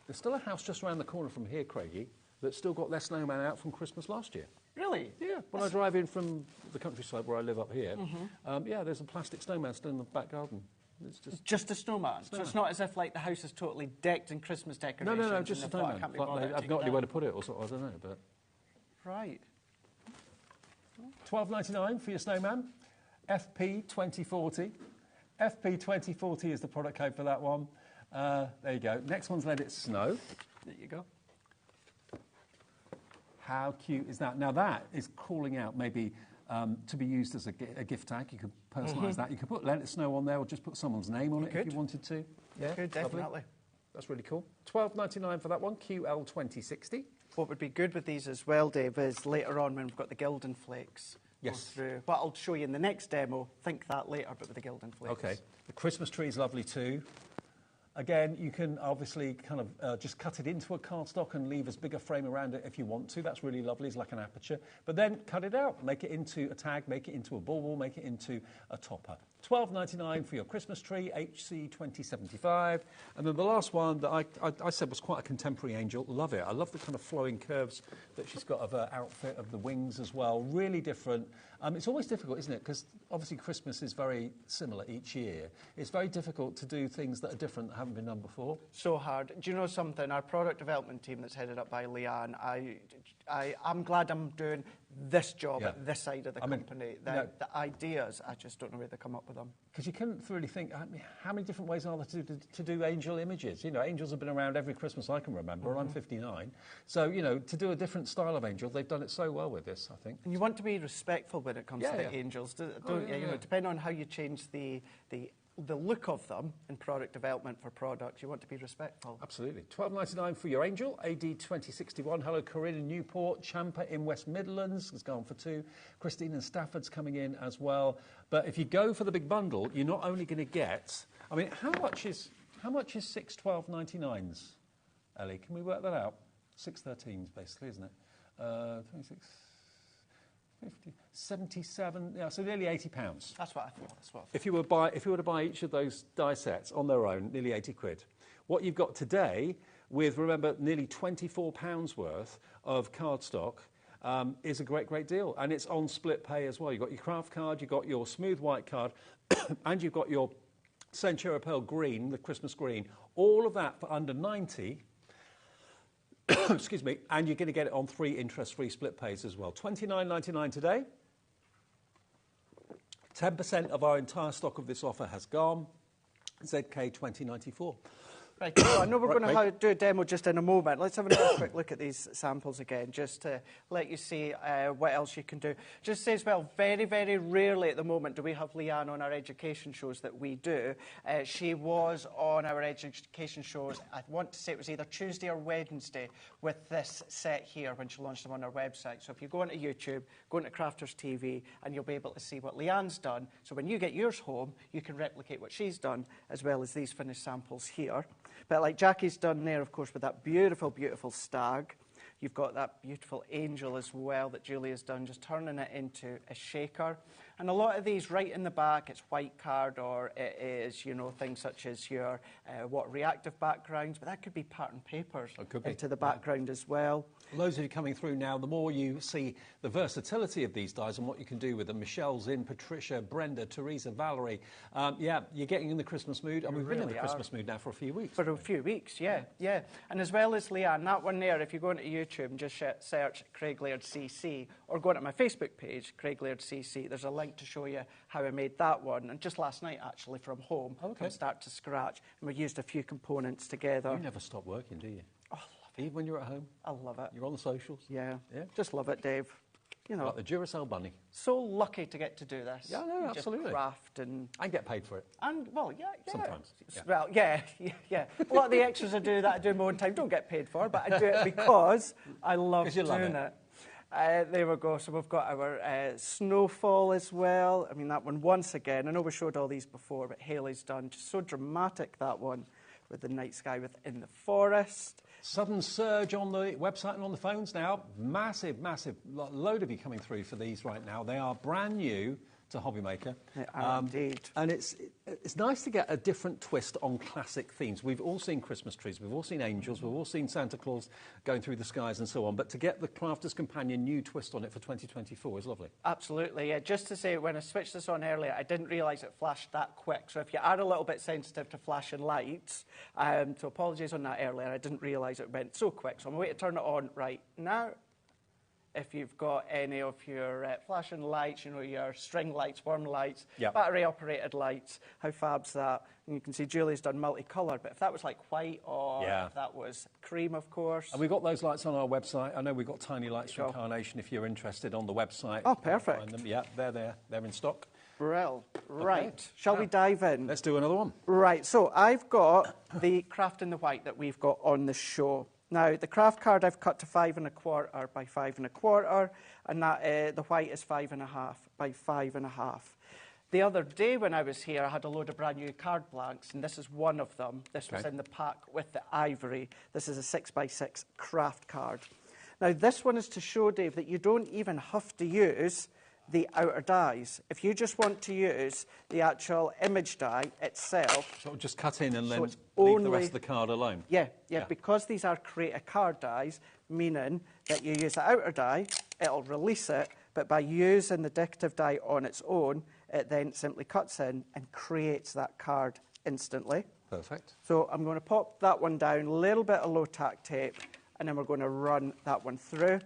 There's still a house just around the corner from here, Craigie, that's still got their snowman out from Christmas last year. Really? Yeah, when I drive in from the countryside where I live up here, yeah, there's a plastic snowman still in the back garden. It's just a snowman. So it's not as if like the house is totally decked in Christmas decorations. No, just a snowman. I've got anywhere to put it, or something, I don't know, but... Right. £12.99 for your snowman. FP 2040. FP 2040 is the product code for that one. There you go. Next one's Let It Snow. There you go. How cute is that? Now that is calling out maybe to be used as a gift tag. You could personalise that. You could put Let It Snow on there, or just put someone's name on it if you wanted to. Yeah, good, definitely. Lovely. That's really cool. £12.99 for that one. QL 2060. What would be good with these as well, Dave, is later on when we've got the Gildan Flakes. Yes. Through. But I'll show you in the next demo. Think that later, but with the Gildan Flakes. OK. The Christmas tree is lovely too. Again, you can obviously kind of just cut it into a cardstock and leave as big a frame around it if you want to. That's really lovely. It's like an aperture. But then cut it out, make it into a tag, make it into a bauble, make it into a topper. $12.99 for your Christmas tree, HC 2075. And then the last one that I said was quite a contemporary angel. Love it. I love the kind of flowing curves that she's got of her outfit, of the wings as well. Really different. It's always difficult, isn't it? Because obviously Christmas is very similar each year. It's very difficult to do things that are different that haven't been done before. So hard. Do you know something? Our product development team that's headed up by Leanne, I'm glad I'm doing this job at this side of the company. The ideas, I just don't know where they come up with them. Because you couldn't really think, how many different ways are there to do angel images? You know, angels have been around every Christmas I can remember, and I'm 59. So, you know, to do a different style of angel, they've done it so well with this, I think. And you want to be respectful when it comes to the angels, don't you? You know, depending on how you change the look of them in product development for products, you want to be respectful. Absolutely. $12.99 for your angel, AD 2061. Hello, Corinne in Newport. Champa in West Midlands has gone for 2. Christine in Stafford's coming in as well. But if you go for the big bundle, you're not only going to get... I mean, how much is 6 12.99s, Ellie? Can we work that out? 6 13s, basically, isn't it? 26... 50, 77, yeah, so nearly £80. That's what I thought. If you were to buy each of those die sets on their own, nearly 80 quid. What you've got today, with remember nearly £24 worth of cardstock, is a great deal, and it's on split pay as well. You've got your craft card, you've got your smooth white card, and you've got your Centura Pearl green, the Christmas green. All of that for under 90. Excuse me, and you're going to get it on 3 interest-free split pays as well. $29.99 today. 10% of our entire stock of this offer has gone. ZK 2094. Right, so I know we're going to do a demo just in a moment. Let's have another quick look at these samples again, just to let you see what else you can do. Just say as well, very, very rarely at the moment do we have Leanne on our education shows that we do. She was on our education shows, I want to say it was either Tuesday or Wednesday, with this set here when she launched them on our website. So if you go onto YouTube, go into Crafters TV, and you'll be able to see what Leanne's done. So when you get yours home, you can replicate what she's done, as well as these finished samples here. But like Jackie's done there, of course, with that beautiful, beautiful stag. You've got that beautiful angel as well that Julia's done, just turning it into a shaker. And a lot of these, right in the back, it's white card, or it is, you know, things such as your reactive backgrounds, but that could be pattern papers into the background as well. Those of you coming through now, the more you see the versatility of these dies and what you can do with them. Michelle's in, Patricia, Brenda, Teresa, Valerie. Yeah, you're getting in the Christmas mood, and we've been in the Christmas mood now for a few weeks. For a few weeks, yeah. And as well as Leanne, that one there, if you go into YouTube and just search Craig Laird CC, or go into my Facebook page, Craig Laird CC, there's a link to show you how I made that one. And just last night, actually, from home, from start to scratch, and we used a few components together. You never stop working, do you? Oh, I love it. Even when you're at home? I love it. You're on the socials? Yeah. Just love it, Dave. You know, like the Duracell bunny. So lucky to get to do this. Yeah, no, absolutely. Just craft and get paid for it. And well, yeah. Sometimes. Yeah. Well, yeah. A lot of the extras I do that I do in my own time don't get paid for, but I do it because I love doing it. There we go. So we've got our snowfall as well. I mean, that one once again. I know we showed all these before, but Hayley's done just so dramatic, that one, with the night sky within the forest. Sudden surge on the website and on the phones now. Massive load of you coming through for these right now. They are brand new to HobbyMaker. They are indeed. And it's nice to get a different twist on classic themes. We've all seen Christmas trees, we've all seen angels, we've all seen Santa Claus going through the skies and so on, but to get the Crafter's Companion new twist on it for 2024 is lovely. Absolutely, yeah. Just to say, when I switched this on earlier, I didn't realise it flashed that quick. So if you are a little bit sensitive to flashing lights, so apologies on that earlier, I didn't realise it went so quick. So I'm going to turn it on right now. If you've got any of your flashing lights, you know, your string lights, worm lights, battery-operated lights, how fab's that? And you can see Julie's done multicolour, but if that was like white or if that was cream, of course. And we've got those lights on our website. I know we've got tiny lights from Carnation if you're interested on the website. Oh, perfect. Find them. Yeah, they're there. They're in stock. Brill. Right. Shall we dive in? Let's do another one. Right. So I've got the Craft in the White that we've got on the show. Now, the craft card I've cut to 5 1/4 by 5 1/4, and that the white is 5 1/2 by 5 1/2. The other day when I was here, I had a load of brand new card blanks, and this is one of them. This was in the pack with the ivory. This is a 6x6 craft card. Now, this one is to show, Dave, that you don't even have to use the outer dies. If you just want to use the actual image die itself... So just cut in and then leave only the rest of the card alone? Yeah, because these are create a card dies, meaning that you use the outer die, it'll release it, but by using the decorative die on its own, it then simply cuts in and creates that card instantly. Perfect. So I'm going to pop that one down, a little bit of low-tack tape, and then we're going to run that one through.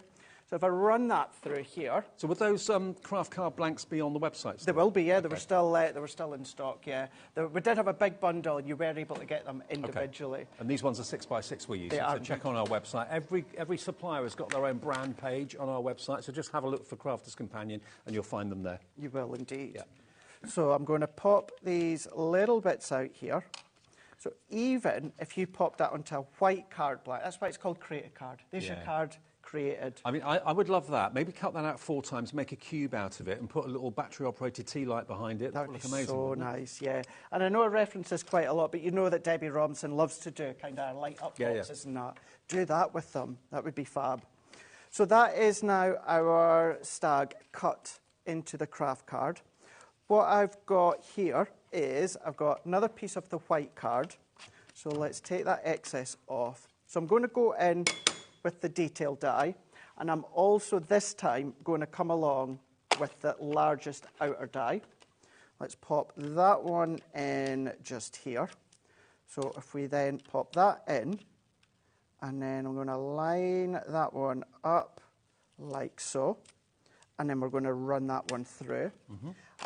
So if I run that through here... So would those craft card blanks be on the website still? They will be, yeah. Okay. They were still in stock, yeah. We did have a big bundle, and you were able to get them individually. Okay. And these ones are 6x6 we're using, so check on our website. Every supplier has got their own brand page on our website, so just have a look for Crafter's Companion, and you'll find them there. You will indeed. Yeah. So I'm going to pop these little bits out here. So even if you pop that onto a white card blank, that's why it's called Create a Card. There's your card created. I mean, I would love that. Maybe cut that out 4 times, make a cube out of it, and put a little battery-operated tea light behind it. That would look be amazing. So nice, yeah. And I know I reference this quite a lot, but you know that Debbie Robinson loves to do kind of light-up boxes and that. Do that with them. That would be fab. So that is now our stag cut into the craft card. What I've got here is I've got another piece of the white card. So let's take that excess off. So I'm going to go in with the detail die, and I'm also this time going to come along with the largest outer die. Let's pop that one in just here. So if we then pop that in, and then I'm going to line that one up like so, and then we're going to run that one through.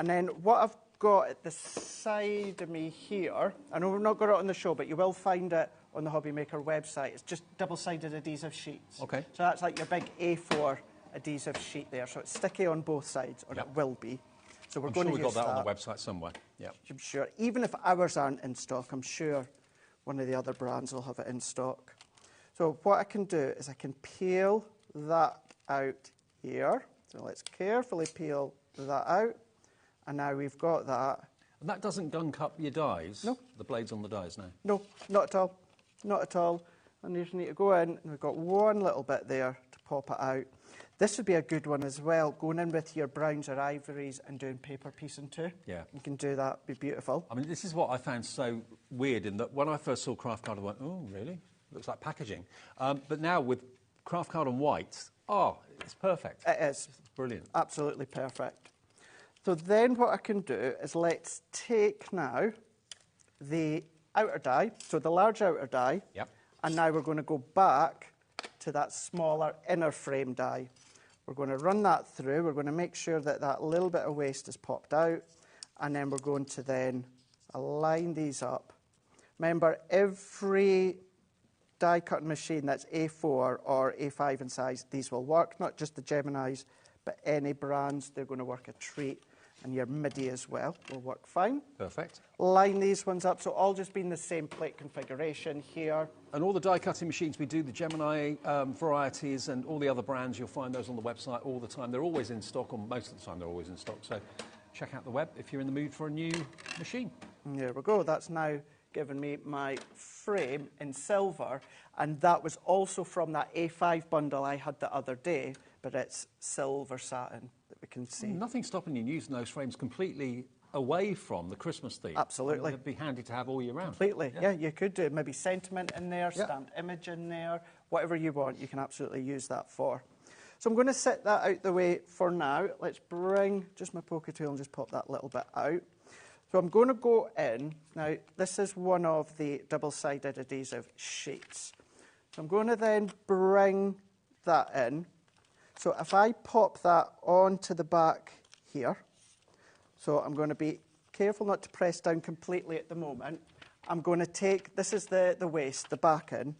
And then what I've got at the side of me here, I know we've not got it on the show, but you will find it on the HobbyMaker website. It's just double-sided adhesive sheets. Okay. So that's like your big A4 adhesive sheet there. So it's sticky on both sides, or it will be. So we're going to use that. I'm sure we've got that on the website somewhere. Yeah. I'm sure. Even if ours aren't in stock, I'm sure one of the other brands will have it in stock. So what I can do is I can peel that out here. So let's carefully peel that out. And now we've got that. And that doesn't gunk up your dies? No. The blades on the dies now? No, not at all. Not at all. And you just need to go in, and we've got one little bit there to pop it out. This would be a good one as well, going in with your browns or ivories and doing paper piecing too. Yeah. You can do that, it'd be beautiful. I mean, this is what I found so weird in that when I first saw craft card, I went, oh, really? Looks like packaging. But now with craft card and white, oh, it's perfect. It is. It's brilliant. Absolutely perfect. So then what I can do is let's take now the outer die, so the large outer die, and now we're going to go back to that smaller inner frame die. We're going to run that through. We're going to make sure that that little bit of waste is popped out, and then we're going to then align these up. Remember, every die cutting machine that's A4 or A5 in size, these will work, not just the Geminis, but any brands, they're going to work a treat. And your MIDI as well will work fine. Perfect. Line these ones up, so all just being the same plate configuration here. And all the die cutting machines we do, the Gemini varieties and all the other brands, you'll find those on the website all the time. They're always in stock, or most of the time they're always in stock. So check out the web if you're in the mood for a new machine. And there we go. That's now given me my frame in silver, and that was also from that A5 bundle I had the other day, but it's silver satin that we can see. Nothing stopping you using those frames completely away from the Christmas theme. Absolutely. It'd be handy to have all year round. Completely, yeah, you could do maybe sentiment in there, stamped image in there, whatever you want, you can absolutely use that for. So I'm going to set that out the way for now. Let's bring just my poker tool and just pop that little bit out. So I'm going to go in. Now, this is one of the double-sided adhesive sheets. So I'm going to then bring that in. So if I pop that onto the back here, so I'm going to be careful not to press down completely at the moment. I'm going to take, this is the waist, the back in,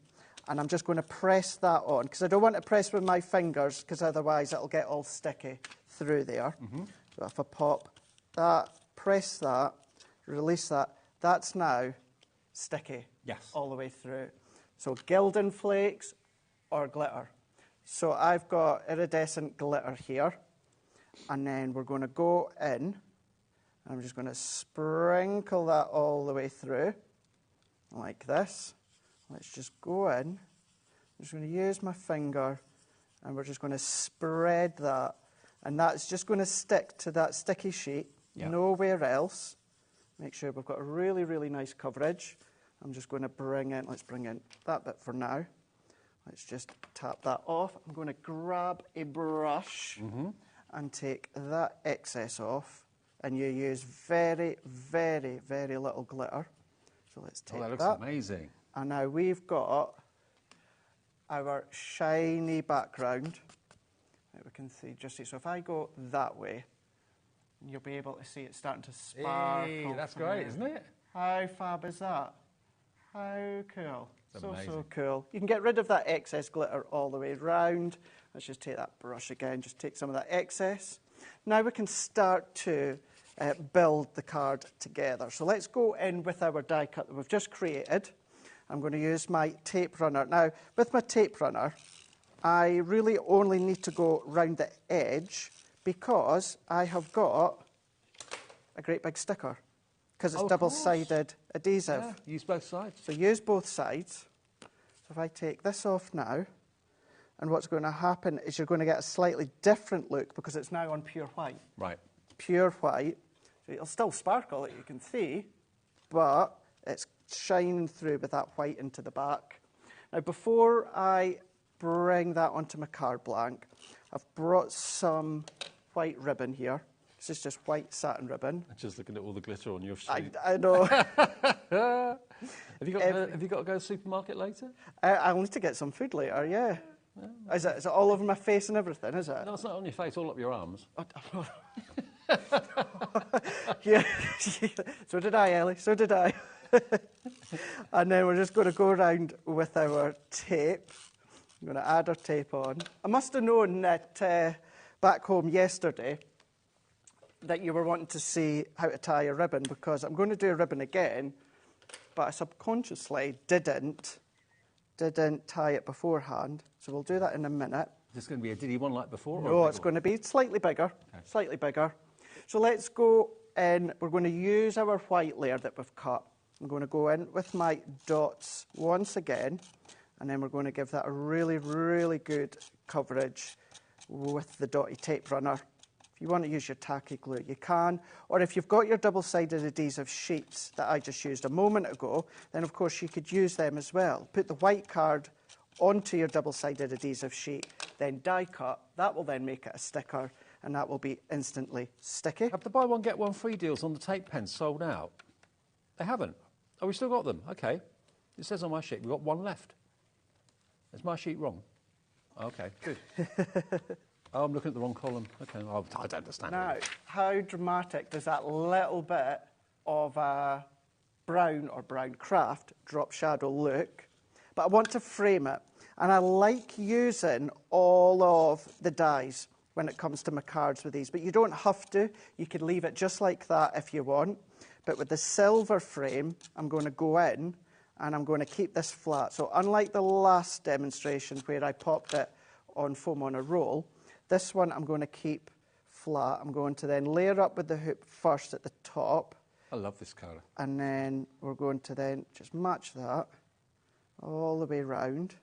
and I'm just going to press that on, because I don't want to press with my fingers, because otherwise it'll get all sticky through there. So if I pop that, press that, release that, that's now sticky all the way through. So Gildan flakes or glitter. So I've got iridescent glitter here, and then we're going to go in I'm just going to sprinkle that all the way through, like this. Let's just go in. I'm just going to use my finger, and we're just going to spread that. And that's just going to stick to that sticky sheet, nowhere else. Make sure we've got a really, really nice coverage. I'm just going to let's bring in that bit for now. Let's just tap that off. I'm going to grab a brush and take that excess off. And you use very, very, very little glitter. So let's take that. That looks amazing. And now we've got our shiny background that we can see. So if I go that way, you'll be able to see it starting to sparkle. Hey, that's great, isn't it? How fab is that? How cool. Amazing. So cool. You can get rid of that excess glitter all the way round. Let's just take that brush again, just take some of that excess. Now we can start to build the card together. So let's go in with our die cut that we've just created. I'm going to use my tape runner. Now, with my tape runner, I really only need to go round the edge because I have got a great big sticker because it's double-sided adhesive. Yeah, use both sides. So use both sides. So if I take this off now, and what's going to happen is you're going to get a slightly different look because it's now on pure white. Right. Pure white. So it'll still sparkle, that you can see, but it's shining through with that white into the back. Now, before I bring that onto my card blank, I've brought some white ribbon here. This is just white satin ribbon. I'm just looking at all the glitter on your sheet. I know. Have you got to go to the supermarket later? I'll need to get some food later, yeah. Is it all over my face and everything, is it? No, it's not on your face, all up your arms. Yeah. So did I, Ellie, so did I. And then we're just going to go around with our tape. I'm going to add our tape on. I must have known that back home yesterday that you were wanting to see how to tie a ribbon because I'm going to do a ribbon again, but I subconsciously didn't tie it beforehand. So we'll do that in a minute. Is this going to be a diddy one like before? No, it's going to be slightly bigger, slightly bigger. So let's go in. We're going to use our white layer that we've cut. I'm going to go in with my dots once again, and then we're going to give that a really, really good coverage with the dotty tape runner. If you want to use your tacky glue, you can. Or if you've got your double-sided adhesive sheets that I just used a moment ago, then of course you could use them as well. Put the white card onto your double-sided adhesive sheet, then die cut. That will then make it a sticker, and that will be instantly sticky. Have the buy one, get one free deals on the tape pens sold out? They haven't? Oh, we still got them? OK. It says on my sheet we've got one left. Is my sheet wrong? OK, good. Oh, I'm looking at the wrong column. OK, oh, I don't understand. Now, how dramatic does that little bit of a brown or brown craft drop shadow look? But I want to frame it. And I like using all of the dies when it comes to my cards with these. But you don't have to. You could leave it just like that if you want. But with the silver frame, I'm going to go in and I'm going to keep this flat. So unlike the last demonstration where I popped it on foam on a roll, this one I'm going to keep flat. I'm going to then layer up with the hoop first at the top. I love this colour. And then we're going to then just match that all the way round.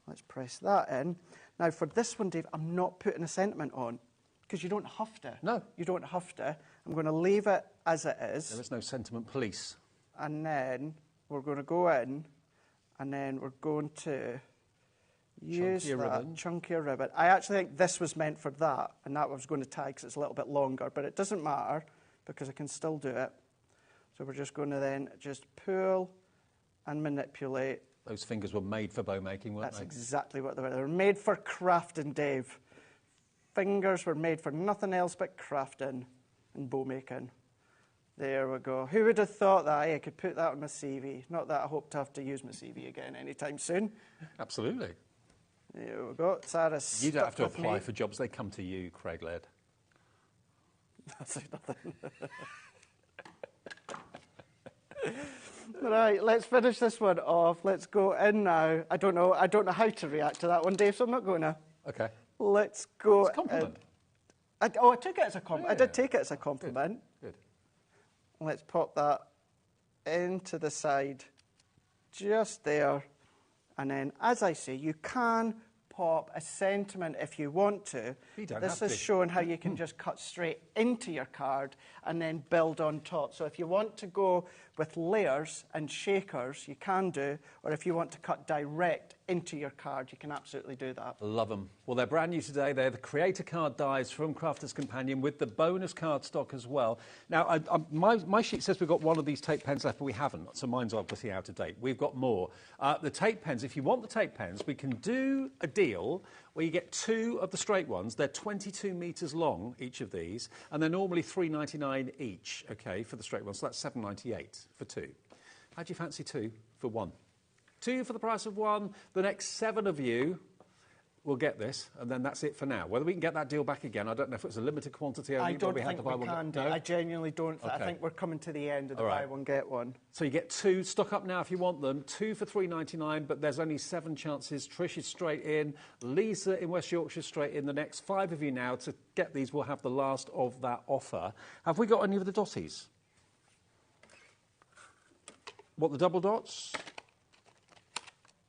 Let's press that in. Now for this one, Dave, I'm not putting a sentiment on because you don't have to. No. You don't have to. I'm going to leave it as it is. There is no sentiment police. And then we're going to go in and then we're going to use that chunkier ribbon. I actually think this was meant for that, and that was going to tie because it's a little bit longer, but it doesn't matter because I can still do it. So we're just going to then just pull and manipulate. Those fingers were made for bow making, weren't That's they? exactly what they were. They were made for crafting, Dave. Fingers were made for nothing else but crafting and bow making. There we go. Who would have thought that I could put that on my CV? Not that I hope to have to use my CV again anytime soon. Absolutely. There we go. Sarah's You don't have to apply for jobs. They come to you, Craig Laird. That's nothing. Right, let's finish this one off. Let's go in now. I don't know how to react to that one, Dave, so I'm not going to. Okay. Let's go. It's a compliment. I took it as a compliment. I did take it as a compliment. Good. Let's pop that into the side, just there. And then, as I say, you can pop a sentiment if you want to. You don't This have is to. showing how you can just cut straight into your card and then build on top. So if you want to go with layers and shakers, you can do, or if you want to cut direct into your card, you can absolutely do that. Love them. Well, they're brand new today. They're the Creator Card dies from Crafter's Companion with the bonus card stock as well. Now, my sheet says we've got one of these tape pens left, but we haven't, so mine's obviously out of date. We've got more. The tape pens, if you want the tape pens, we can do a deal where you get 2 of the straight ones. They're 22 metres long, each of these, and they're normally $3.99 each, okay, for the straight ones. So that's $7.98 for 2. How do you fancy 2 for 1? 2 for the price of 1. The next 7 of you will get this, and then that's it for now. Whether we can get that deal back again, I don't know if it's a limited quantity. I don't think we can do. I genuinely don't. Okay. I think we're coming to the end of the buy one, get one. So you get 2. Stock up now if you want them. 2 for $3.99, but there's only 7 chances. Trish is straight in. Lisa in West Yorkshire straight in. The next 5 of you now to get these will have the last of that offer. Have we got any of the dotties? What, the double dots?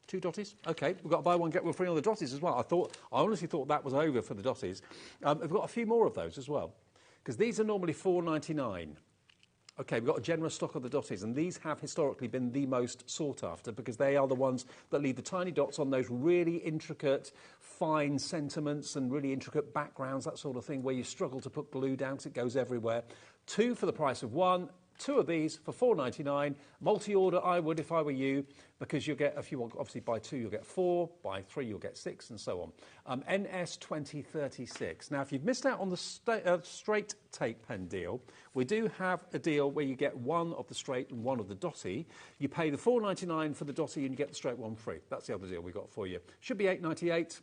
2 dotties? OK, we've got to buy one, get one free on the dotties as well. I honestly thought that was over for the dotties. We've got a few more of those as well, because these are normally $4.99. OK, we've got a generous stock of the dotties, and these have historically been the most sought after because they are the ones that leave the tiny dots on those really intricate, fine sentiments and really intricate backgrounds, that sort of thing, where you struggle to put glue down because it goes everywhere. 2 for the price of 1. 2 of these for $4.99. Multi-order, I would if I were you, because you'll get, if you want, obviously buy 2, you'll get 4, buy 3, you'll get 6, and so on. NS2036. Now, if you've missed out on the straight tape pen deal, we do have a deal where you get 1 of the straight and 1 of the dotty. You pay the $4.99 for the dotty and you get the straight one free. That's the other deal we got for you. Should be $8.98.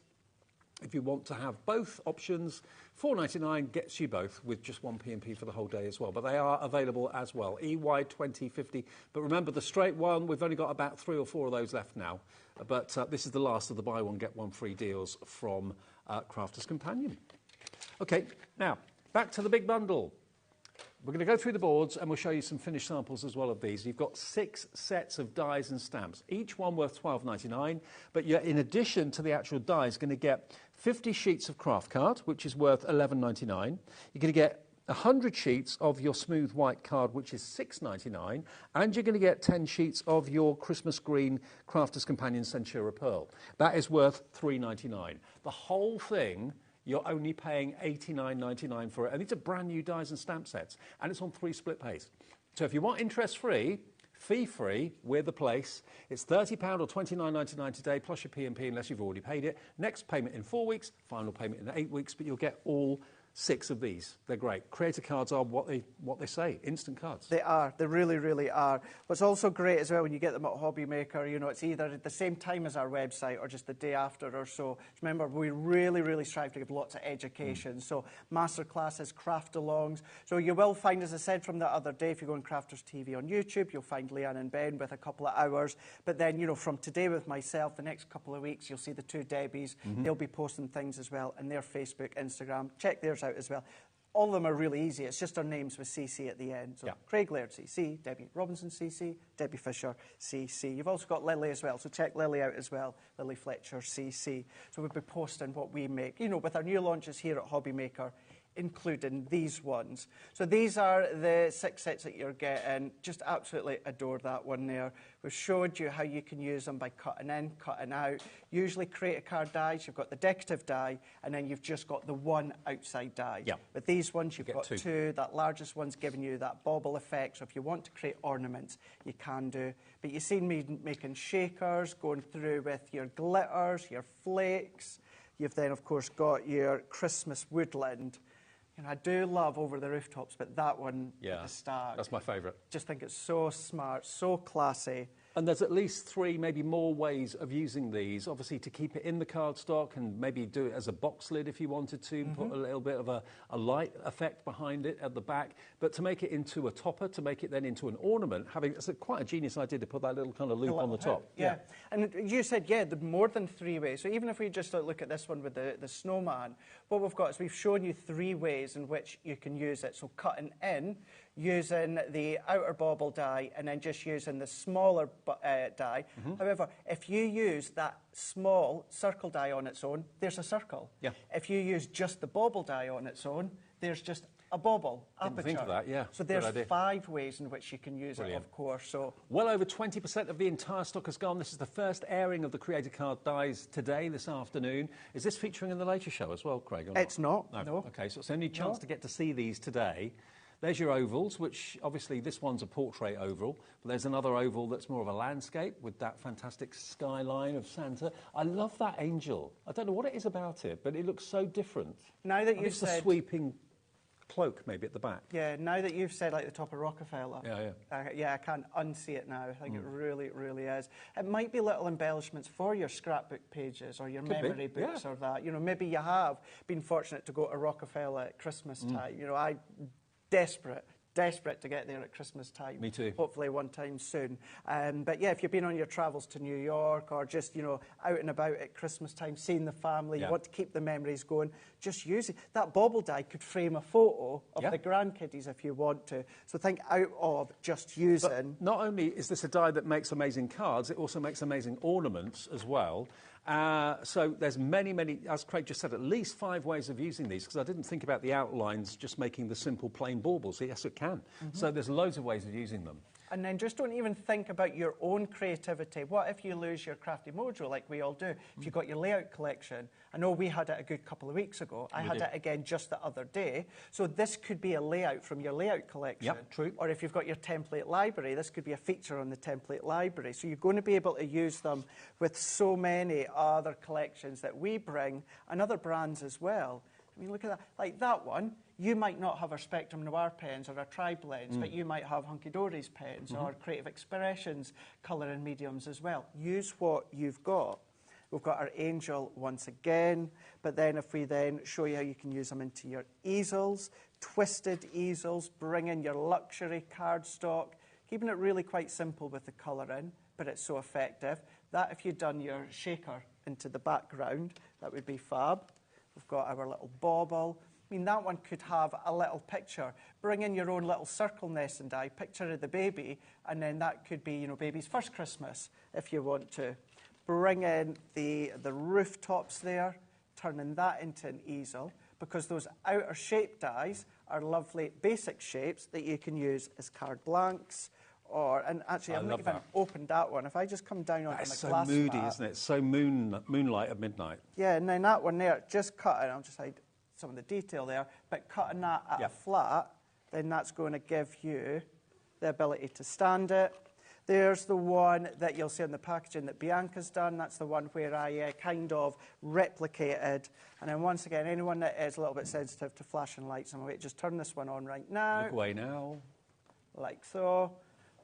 If you want to have both options, $4.99 gets you both with just 1 P&P for the whole day as well. But they are available as well, EY2050. But remember, the straight one, we've only got about 3 or 4 of those left now. But this is the last of the buy one, get one free deals from Crafter's Companion. OK, now, back to the big bundle. We're going to go through the boards and we'll show you some finished samples as well of these. You've got 6 sets of dies and stamps, each one worth $12.99. But you're, in addition to the actual dies, going to get 50 sheets of craft card, which is worth $11.99. You're going to get 100 sheets of your smooth white card, which is $6.99. And you're going to get 10 sheets of your Christmas green Crafter's Companion Centura Pearl. That is worth $3.99. The whole thing, you're only paying $89.99 for it. And these are brand new dies and stamp sets. And it's on 3 split pays. So if you want interest-free, fee-free, we're the place. It's £30 or $29.99 today, plus your P&P unless you've already paid it. Next payment in 4 weeks, final payment in 8 weeks, but you'll get all 6 of these. They're great. Creator cards are what they say, instant cards. They are. They really, really are. What's also great as well when you get them at HobbyMaker, you know, it's either at the same time as our website or just the day after or so. Remember, we really, really strive to give lots of education. So masterclasses, craft-alongs. So you will find, as I said from the other day, if you go on Crafters TV on YouTube, you'll find Leanne and Ben with a couple of hours. But then, you know, from today with myself, the next couple of weeks, you'll see the 2 Debbies. They'll be posting things as well in their Facebook, Instagram. Check theirs out as well. All of them are really easy. It's just our names with CC at the end. So yeah. Craig Laird, CC, Debbie Robinson, CC, Debbie Fisher, CC. You've also got Lily as well, so check Lily out as well, Lily Fletcher, CC. So we'll be posting what we make, you know, with our new launches here at HobbyMaker, including these ones. So these are the 6 sets that you're getting. Just absolutely adore that one there. We've showed you how you can use them by cutting in, cutting out. Usually creator card dies, you've got the decorative die, and then you've just got the 1 outside die. Yeah. With these ones, you've got 2. That largest one's giving you that bauble effect. So if you want to create ornaments, you can do. But you've seen me making shakers, going through with your glitters, your flakes. You've then, of course, got your Christmas woodland. And I do love Over the Rooftops, but that one, yeah, the stag, that's my favourite. Just think it's so smart, so classy. And there's at least 3, maybe more ways of using these, obviously to keep it in the cardstock and maybe do it as a box lid if you wanted to, put a little bit of a light effect behind it at the back, but to make it into a topper, to make it then into an ornament, it's quite a genius idea to put that little kind of loop on the top. Yeah. And you said, yeah, more than 3 ways. So even if we just look at this one with the snowman, what we've got is we've shown you 3 ways in which you can use it. So cutting in, using the outer bauble die and then just using the smaller die. However, if you use that small circle die on its own, there's a circle. Yeah. If you use just the bauble die on its own, there's just a bauble aperture. Didn't think of that, yeah. So there's 5 ways in which you can use it, of course. So well over 20% of the entire stock has gone. This is the first airing of the Creator Card dies today, this afternoon. Is this featuring in the later show as well, Craig? Or not? It's not, no. Okay, so it's the only chance to get to see these today. There's your ovals, which obviously this one's a portrait oval, but there's another oval that's more of a landscape with that fantastic skyline of Santa. I love that angel. I don't know what it is about it, but it looks so different. Now that you've said... It's a sweeping cloak maybe at the back. Yeah, now that you've said like the top of Rockefeller. Yeah. I can't unsee it now. I think it really, really is. It might be little embellishments for your scrapbook pages or your memory books or that. You know, maybe you have been fortunate to go to Rockefeller at Christmas time. You know, I'm desperate to get there at Christmas time. Me too. Hopefully one time soon. But yeah, if you've been on your travels to New York or just, you know, out and about at Christmas time, seeing the family, you want to keep the memories going, just use it. That bauble die could frame a photo of the grandkiddies if you want to. So think out of just using. But not only is this a die that makes amazing cards, it also makes amazing ornaments as well. So there's many, as Craig just said, at least 5 ways of using these, because I didn't think about the outlines just making the simple plain baubles. Yes, it can. So there's loads of ways of using them. And then just don't even think about your own creativity. What if you lose your crafty mojo like we all do? If you've got your layout collection, I know we had it a good couple of weeks ago. I had it again just the other day. So this could be a layout from your layout collection. Yep, true. Or if you've got your template library, this could be a feature on the template library. So you're going to be able to use them with so many other collections that we bring and other brands as well. I mean, look at that. Like that one, you might not have our Spectrum Noir pens or our Tri-Blends, but you might have Hunky Dory's pens or Creative Expressions colour and mediums as well. Use what you've got. We've got our Angel once again, but then if we then show you how you can use them into your easels, twisted easels, bring in your luxury cardstock, keeping it really quite simple with the colouring, but it's so effective. That if you'd done your shaker into the background, that would be fab. We've got our little bauble. I mean, that one could have a little picture. Bring in your own little circle nest and die, picture of the baby, and then that could be, you know, baby's first Christmas, if you want to. Bring in the rooftops there, turning that into an easel, because those outer shape dies are lovely basic shapes that you can use as card blanks. And actually, I've not even opened that one. If I just come down onto the glass so moody, mat, isn't it? So moonlight at midnight. Yeah, and then that one there, just cutting, I'll just hide some of the detail there, but cutting that at a flat, then that's going to give you the ability to stand it. There's the one that you'll see on the packaging that Bianca's done. That's the one where I kind of replicated. And then once again, anyone that is a little bit sensitive to flashing lights, I'm going to just turn this one on right now. Look away now. Like so.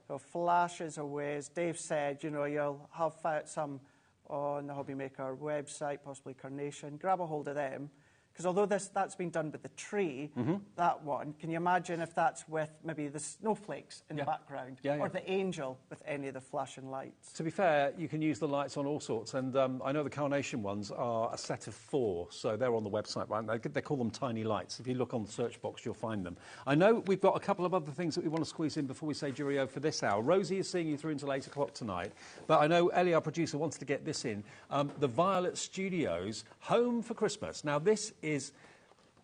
So flashes away. As Dave said, you know, you'll have some on the HobbyMaker website, possibly Carnation. Grab a hold of them. Because although that's been done with the tree, that one, can you imagine if that's with maybe the snowflakes in the background? Or the angel with any of the flashing lights? To be fair, you can use the lights on all sorts. And I know the Carnation ones are a set of 4, so they're on the website, right? They call them tiny lights. If you look on the search box, you'll find them. I know we've got a couple of other things that we want to squeeze in before we say cheerio for this hour. Rosie is seeing you through until 8 o'clock tonight. But I know Ellie, our producer, wants to get this in. The Violet Studios Home for Christmas. Now, this is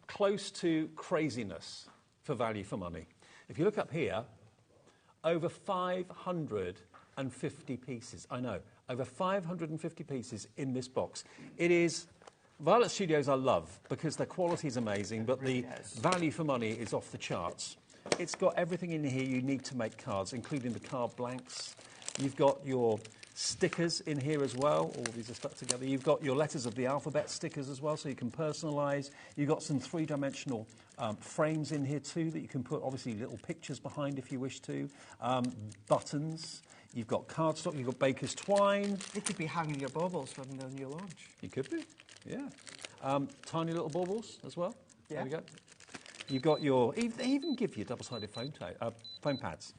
close to craziness for value for money. If you look up here, over 550 pieces. I know, over 550 pieces in this box. It is Violet Studios I love because their quality is amazing, but the value for money is off the charts. It's got everything in here you need to make cards, including the card blanks. You've got your stickers in here as well. All these are stuck together. You've got your letters of the alphabet stickers as well, so you can personalise. You've got some 3-dimensional frames in here too that you can put, obviously, little pictures behind if you wish to. Buttons. You've got cardstock. You've got baker's twine. They could be hanging your baubles from their new launch. You could be, yeah. Tiny little baubles as well. Yeah. There we go. You've got your... They even give you double-sided foam pads.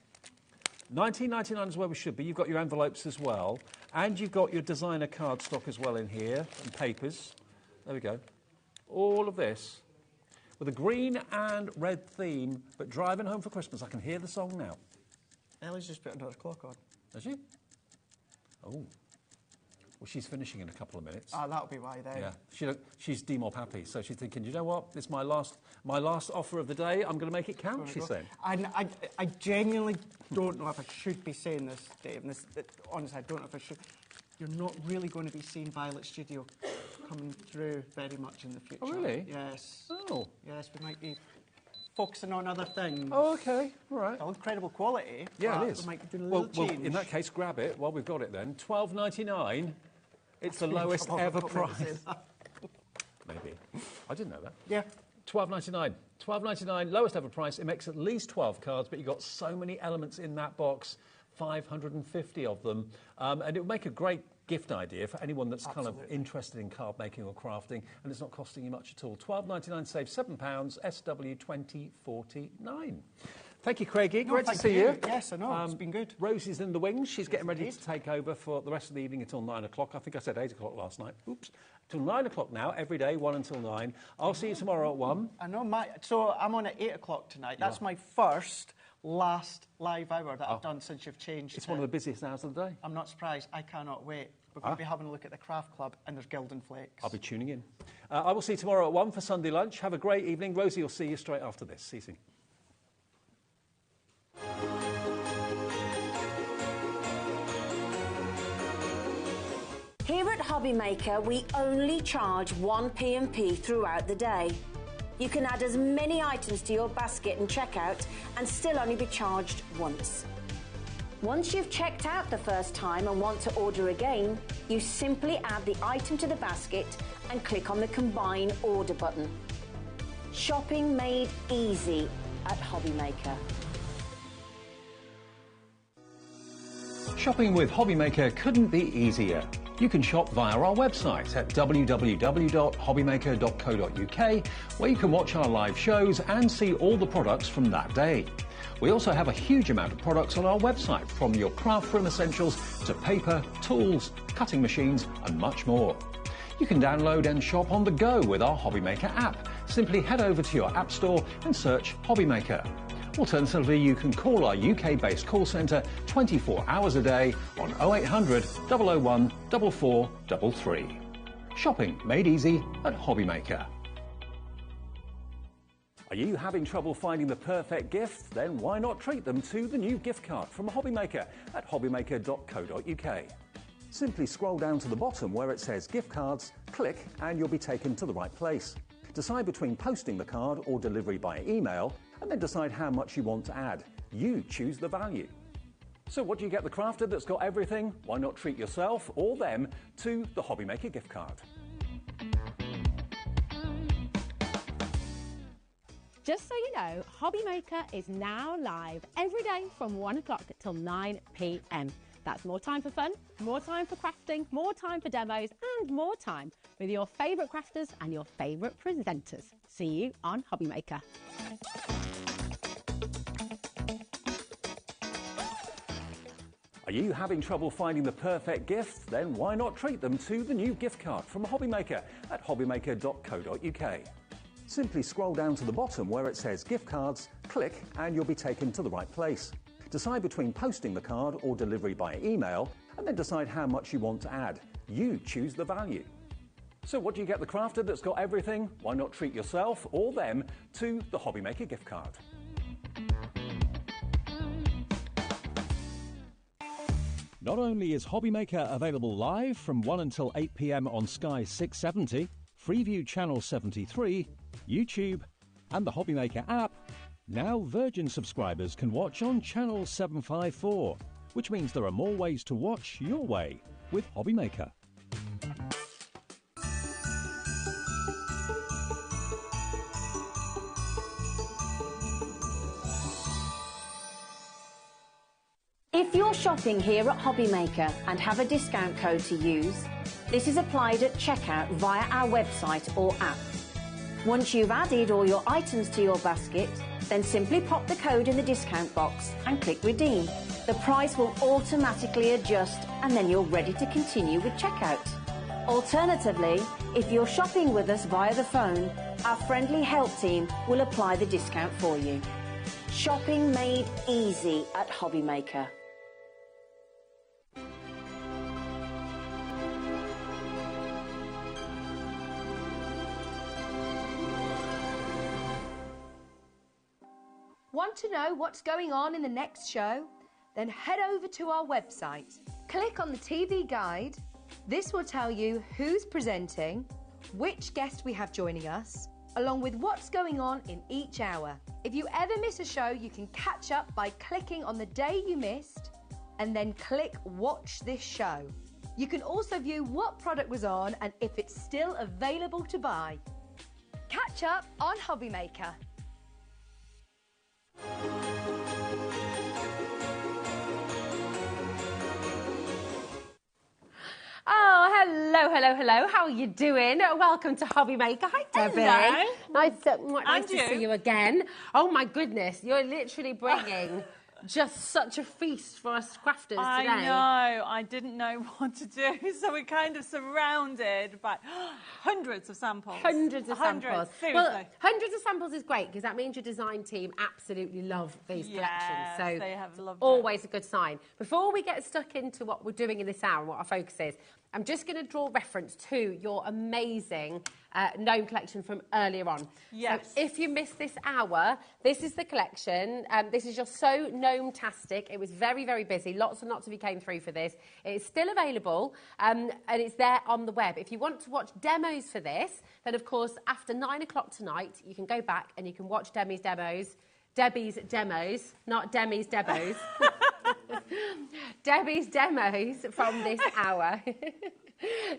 $19.99 is where we should be. You've got your envelopes as well. And you've got your designer cardstock as well in here, and papers. There we go. All of this with a green and red theme, but driving home for Christmas. I can hear the song now. Ellie's just put another clock on. Does she? Oh. Well, she's finishing in a couple of minutes. Ah, that'll be why then. Yeah, she's Demop happy, so she's thinking, you know what? It's my last offer of the day. I'm going to make it count. She's saying. I genuinely don't know if I should be saying this, Dave. Honestly, I don't know if I should. You're not really going to be seeing Violet Studio coming through very much in the future. Oh, really? Yes. Oh. Yes, we might be focusing on other things. Oh, okay. All right. Still incredible quality. Yeah, it is. We might be doing a little change. Well, in that case, grab it while we've got it then. $12.99. It's the lowest ever price. Maybe. I didn't know that. Yeah. $12.99. $12.99, lowest ever price. It makes at least 12 cards, but you've got so many elements in that box, 550 of them. And it would make a great gift idea for anyone that's kind of interested in card making or crafting, and it's not costing you much at all. $12.99 saves £7, SW2049. Thank you, Craigie. Great to see you. Yes, I know. It's been good. Rosie's in the wings. She's getting ready to take over for the rest of the evening until 9 o'clock. I think I said 8 o'clock last night. Oops. Till 9 o'clock now, every day, 1 until 9. I'll see you tomorrow at 1. I know. So I'm on at 8 o'clock tonight. That's my last live hour that I've done since you've changed. It's one of the busiest hours of the day. I'm not surprised. I cannot wait. We're going to be having a look at the Craft Club, and there's Gildan Flakes. I'll be tuning in. I will see you tomorrow at 1 for Sunday lunch. Have a great evening. Rosie will see you straight after this. See you soon. Here at HobbyMaker, we only charge 1 P&P throughout the day. You can add as many items to your basket and checkout and still only be charged once. Once you've checked out the first time and want to order again, you simply add the item to the basket and click on the Combine Order button. Shopping made easy at HobbyMaker. Shopping with HobbyMaker couldn't be easier. You can shop via our website at www.hobbymaker.co.uk, where you can watch our live shows and see all the products from that day. We also have a huge amount of products on our website, from your craft room essentials to paper, tools, cutting machines and much more. You can download and shop on the go with our HobbyMaker app. Simply head over to your app store and search HobbyMaker. Alternatively, you can call our UK-based call centre 24 hours a day on 0800 001 4433. Shopping made easy at HobbyMaker. Are you having trouble finding the perfect gift? Then why not treat them to the new gift card from HobbyMaker at hobbymaker.co.uk. Simply scroll down to the bottom where it says gift cards, click and you'll be taken to the right place. Decide between posting the card or delivery by email, and then decide how much you want to add. You choose the value. So what do you get the crafter that's got everything? Why not treat yourself or them to the HobbyMaker gift card? Just so you know, HobbyMaker is now live every day from 1 o'clock till 9 p.m. That's more time for fun, more time for crafting, more time for demos, and more time with your favourite crafters and your favourite presenters. See you on HobbyMaker. Are you having trouble finding the perfect gift? Then why not treat them to the new gift card from HobbyMaker at hobbymaker.co.uk. Simply scroll down to the bottom where it says gift cards, click and you'll be taken to the right place. Decide between posting the card or delivery by email, and then decide how much you want to add. You choose the value. So what do you get the crafter that's got everything? Why not treat yourself or them to the HobbyMaker gift card? Not only is HobbyMaker available live from 1 until 8 p.m. on Sky 670, Freeview Channel 73, YouTube and the HobbyMaker app, now Virgin subscribers can watch on Channel 754, which means there are more ways to watch your way with HobbyMaker. If you're shopping here at HobbyMaker and have a discount code to use, this is applied at checkout via our website or app. Once you've added all your items to your basket, then simply pop the code in the discount box and click redeem. The price will automatically adjust and then you're ready to continue with checkout. Alternatively, if you're shopping with us via the phone, Our friendly help team will apply the discount for you. Shopping made easy at HobbyMaker. Want to know what's going on in the next show? Then head over to our website. Click on the TV guide. This will tell you who's presenting, which guest we have joining us, along with what's going on in each hour. If you ever miss a show, you can catch up by clicking on the day you missed and then click Watch This Show. You can also view what product was on and if it's still available to buy. Catch up on HobbyMaker. Oh, hello. How are you doing? Welcome to HobbyMaker. Hi, Debbie. Hello. Nice to see you again. Oh, my goodness. You're literally bringing just such a feast for us crafters today. I know. I didn't know what to do, so we're kind of surrounded by hundreds of samples. Hundreds of samples. Seriously. Well, hundreds of samples is great because that means your design team absolutely love these collections. So they have loved always a good sign. Before we get stuck into what we're doing in this hour and what our focus is, I'm just going to draw reference to your amazing gnome collection from earlier on. Yes. So if you missed this hour, this is the collection. This is just so gnome-tastic. It was very, very busy. Lots and lots of you came through for this. It's still available, and it's there on the web. If you want to watch demos for this, then, of course, after 9 o'clock tonight, you can go back and you can watch Debbie's demos, not Demi's demos. Debbie's demos from this hour.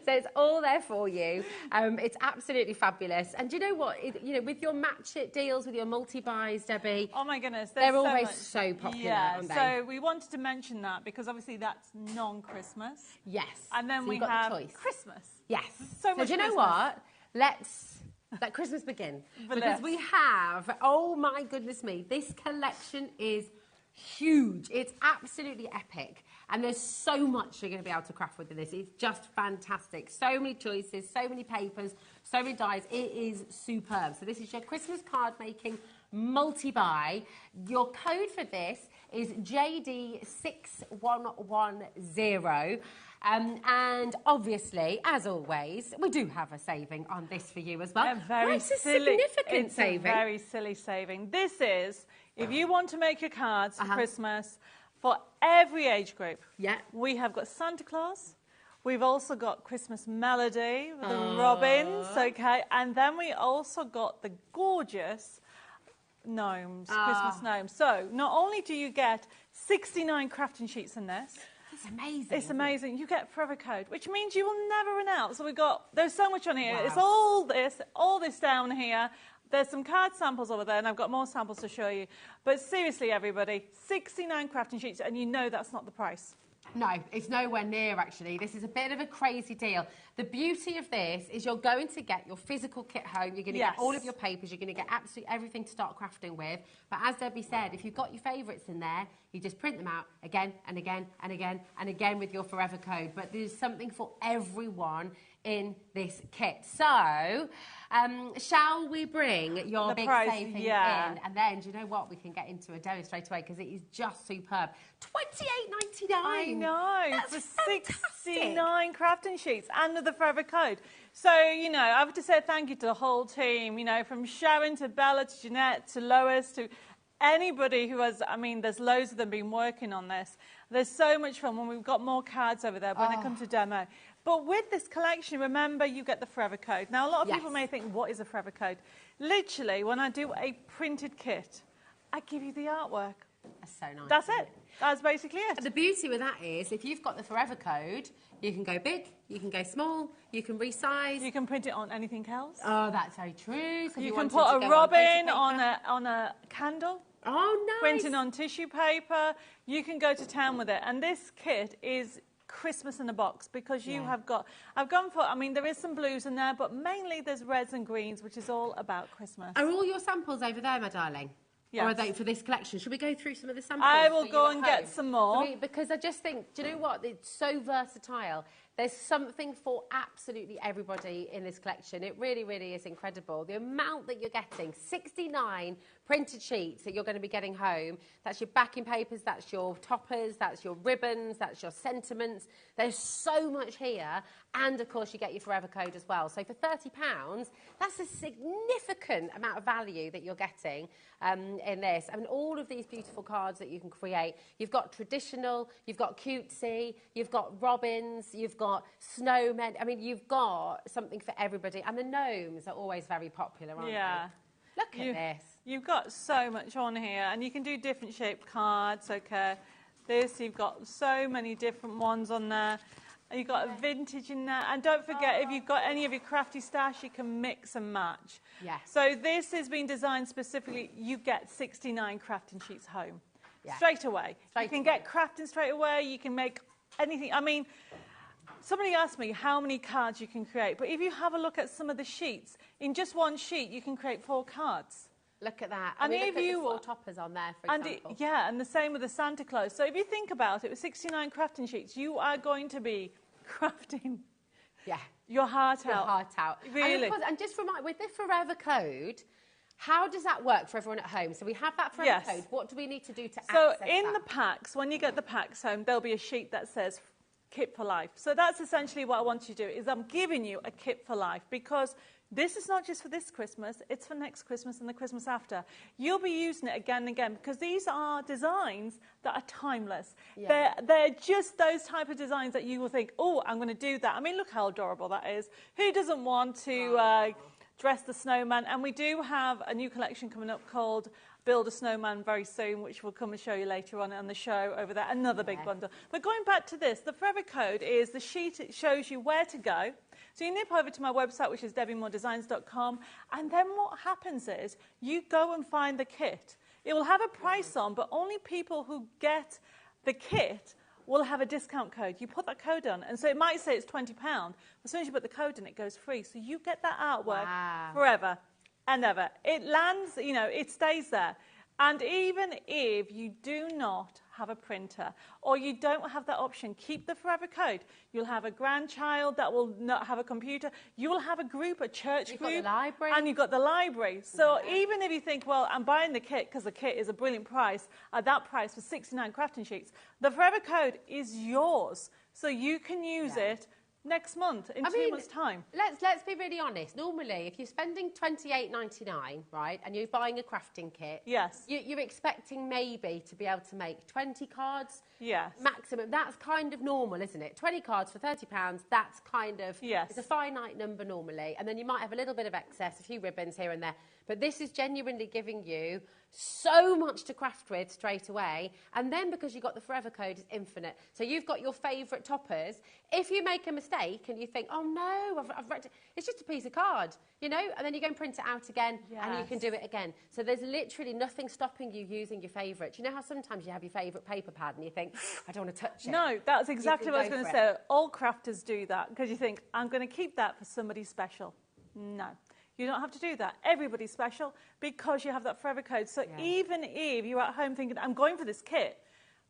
So it's all there for you. It's absolutely fabulous. And do you know what? With your match it deals, with your multi-buys, Debbie. Oh my goodness, they're always so popular, aren't they? So we wanted to mention that because obviously that's non-Christmas. Yes. And then so we got have the choice. Christmas. Yes. So much do you know Christmas. what? Let Christmas begin. Because we have, oh my goodness me, this collection is huge. It's absolutely epic. And there's so much you're going to be able to craft with this. It's just fantastic. So many choices, so many papers, so many dyes. It is superb. So this is your Christmas card making multi-buy. Your code for this is JD6110. And obviously, as always, we do have a saving on this for you as well. A very silly, significant saving. A very silly saving. This is, if you want to make your cards for Christmas, for every age group. Yeah. We have got Santa Claus. We've also got Christmas Melody with the robins, okay? And then we also got the gorgeous gnomes, Christmas gnomes. So not only do you get 69 crafting sheets in this. It's amazing. It's amazing. You get forever code, which means you will never run out. So there's so much on here. Wow. It's all this down here. There's some card samples over there, and I've got more samples to show you. But seriously, everybody, 69 crafting sheets, and you know that's not the price. No, it's nowhere near, actually. This is a bit of a crazy deal. The beauty of this is you're going to get your physical kit home. You're going to get all of your papers. You're going to get absolutely everything to start crafting with. But as Debbie said, if you've got your favourites in there, you just print them out again and again and again and again with your forever code. But there's something for everyone in this kit. So, shall we bring your big saving in? And then, do you know what? We can get into a demo straight away because it is just superb. $28.99. I know. That's for fantastic. 69 crafting sheets and with the forever code. So, I have to say thank you to the whole team, from Sharon to Bella to Jeanette to Lois to anybody who has, there's loads of them been working on this. There's so much fun when we've got more cards over there when they come to demo. But with this collection, remember, you get the forever code. Now, a lot of people may think, what is a forever code? Literally, when I do a printed kit, I give you the artwork. That's so nice. That's it. That's basically it. The beauty with that is, if you've got the forever code, you can go big, you can go small, you can resize. You can print it on anything else. Oh, that's very true. So you can put a robin on a candle. Oh, nice. Printing on tissue paper. You can go to town with it. And this kit is Christmas in a box because you have got, I've gone for, there is some blues in there, but mainly there's reds and greens, which is all about Christmas. Are all your samples over there, my darling? Yes. Or are they for this collection? Should we go through some of the samples? I will go and get some more. Because I just think, do you know what? It's so versatile. There's something for absolutely everybody in this collection. It really, really is incredible. The amount that you're getting, 69 printed sheets that you're going to be getting home. That's your backing papers, that's your toppers, that's your ribbons, that's your sentiments. There's so much here. And, of course, you get your Forever Code as well. So for £30, that's a significant amount of value that you're getting in this. I mean, all of these beautiful cards that you can create. You've got traditional, you've got cutesy, you've got robins, you've got snowmen. I mean, you've got something for everybody. And the gnomes are always very popular, aren't they? Look at this. You've got so much on here, and you can do different shaped cards, okay? This, you've got so many different ones on there. You've got a vintage in there. And don't forget, if you've got any of your crafty stash, you can mix and match. Yes. So this has been designed specifically, you get 69 crafting sheets home. Yeah. Straight away. You can get crafting straight away, you can make anything. I mean, somebody asked me how many cards you can create, but if you have a look at some of the sheets, in just one sheet, you can create 4 cards. Look at that. And I mean, if look at you, the 4 toppers on there, for example. And the same with the Santa Claus. So if you think about it, with 69 crafting sheets, you are going to be crafting your heart out. Your heart out. Really. And just remind, with the Forever Code, how does that work for everyone at home? So we have that Forever Code. What do we need to do to access that? So in the packs, when you get the packs home, there'll be a sheet that says Kit for Life. So that's essentially what I want you to do, is I'm giving you a kit for life, because this is not just for this Christmas, it's for next Christmas and the Christmas after. You'll be using it again and again, because these are designs that are timeless. Yeah. They're just those type of designs that you will think, oh, I'm going to do that. I mean, look how adorable that is. Who doesn't want to dress the snowman? And we do have a new collection coming up called Build a Snowman very soon, which we'll come and show you later on the show over there. Another big bundle. But going back to this, the Forever Code is the sheet. It shows you where to go. So you nip over to my website, which is debbiemoredesigns.com, and then what happens is you go and find the kit. It will have a price on, but only people who get the kit will have a discount code. You put that code on, and so it might say it's £20. As soon as you put the code in, it goes free. So you get that artwork forever and ever. It lands, you know, it stays there. And even if you do not have a printer or you don't have that option, keep the Forever Code. You'll have a grandchild that will not have a computer. You will have a group, a church group. You've got the library. And you've got the library. So even if you think, well, I'm buying the kit because the kit is a brilliant price, at that price for 69 crafting sheets, the Forever Code is yours. So you can use it next month, in 2 months' time. Let's be really honest. Normally, if you're spending $28.99, right, and you're buying a crafting kit, you're expecting maybe to be able to make 20 cards maximum. That's kind of normal, isn't it? 20 cards for £30, that's kind of, it's a finite number normally, and then you might have a little bit of excess, a few ribbons here and there. But this is genuinely giving you so much to craft with straight away. And then because you've got the Forever Code, it's infinite. So you've got your favourite toppers. If you make a mistake and you think, oh no, I've wrecked it, it's just a piece of card, you know? And then you go and print it out again and you can do it again. So there's literally nothing stopping you using your favourite. You know how sometimes you have your favourite paper pad and you think, I don't want to touch it? No, that's exactly what I was going to say. All crafters do that because you think, I'm going to keep that for somebody special. No. You don't have to do that. Everybody's special because you have that Forever Code. So even if you're at home thinking, I'm going for this kit,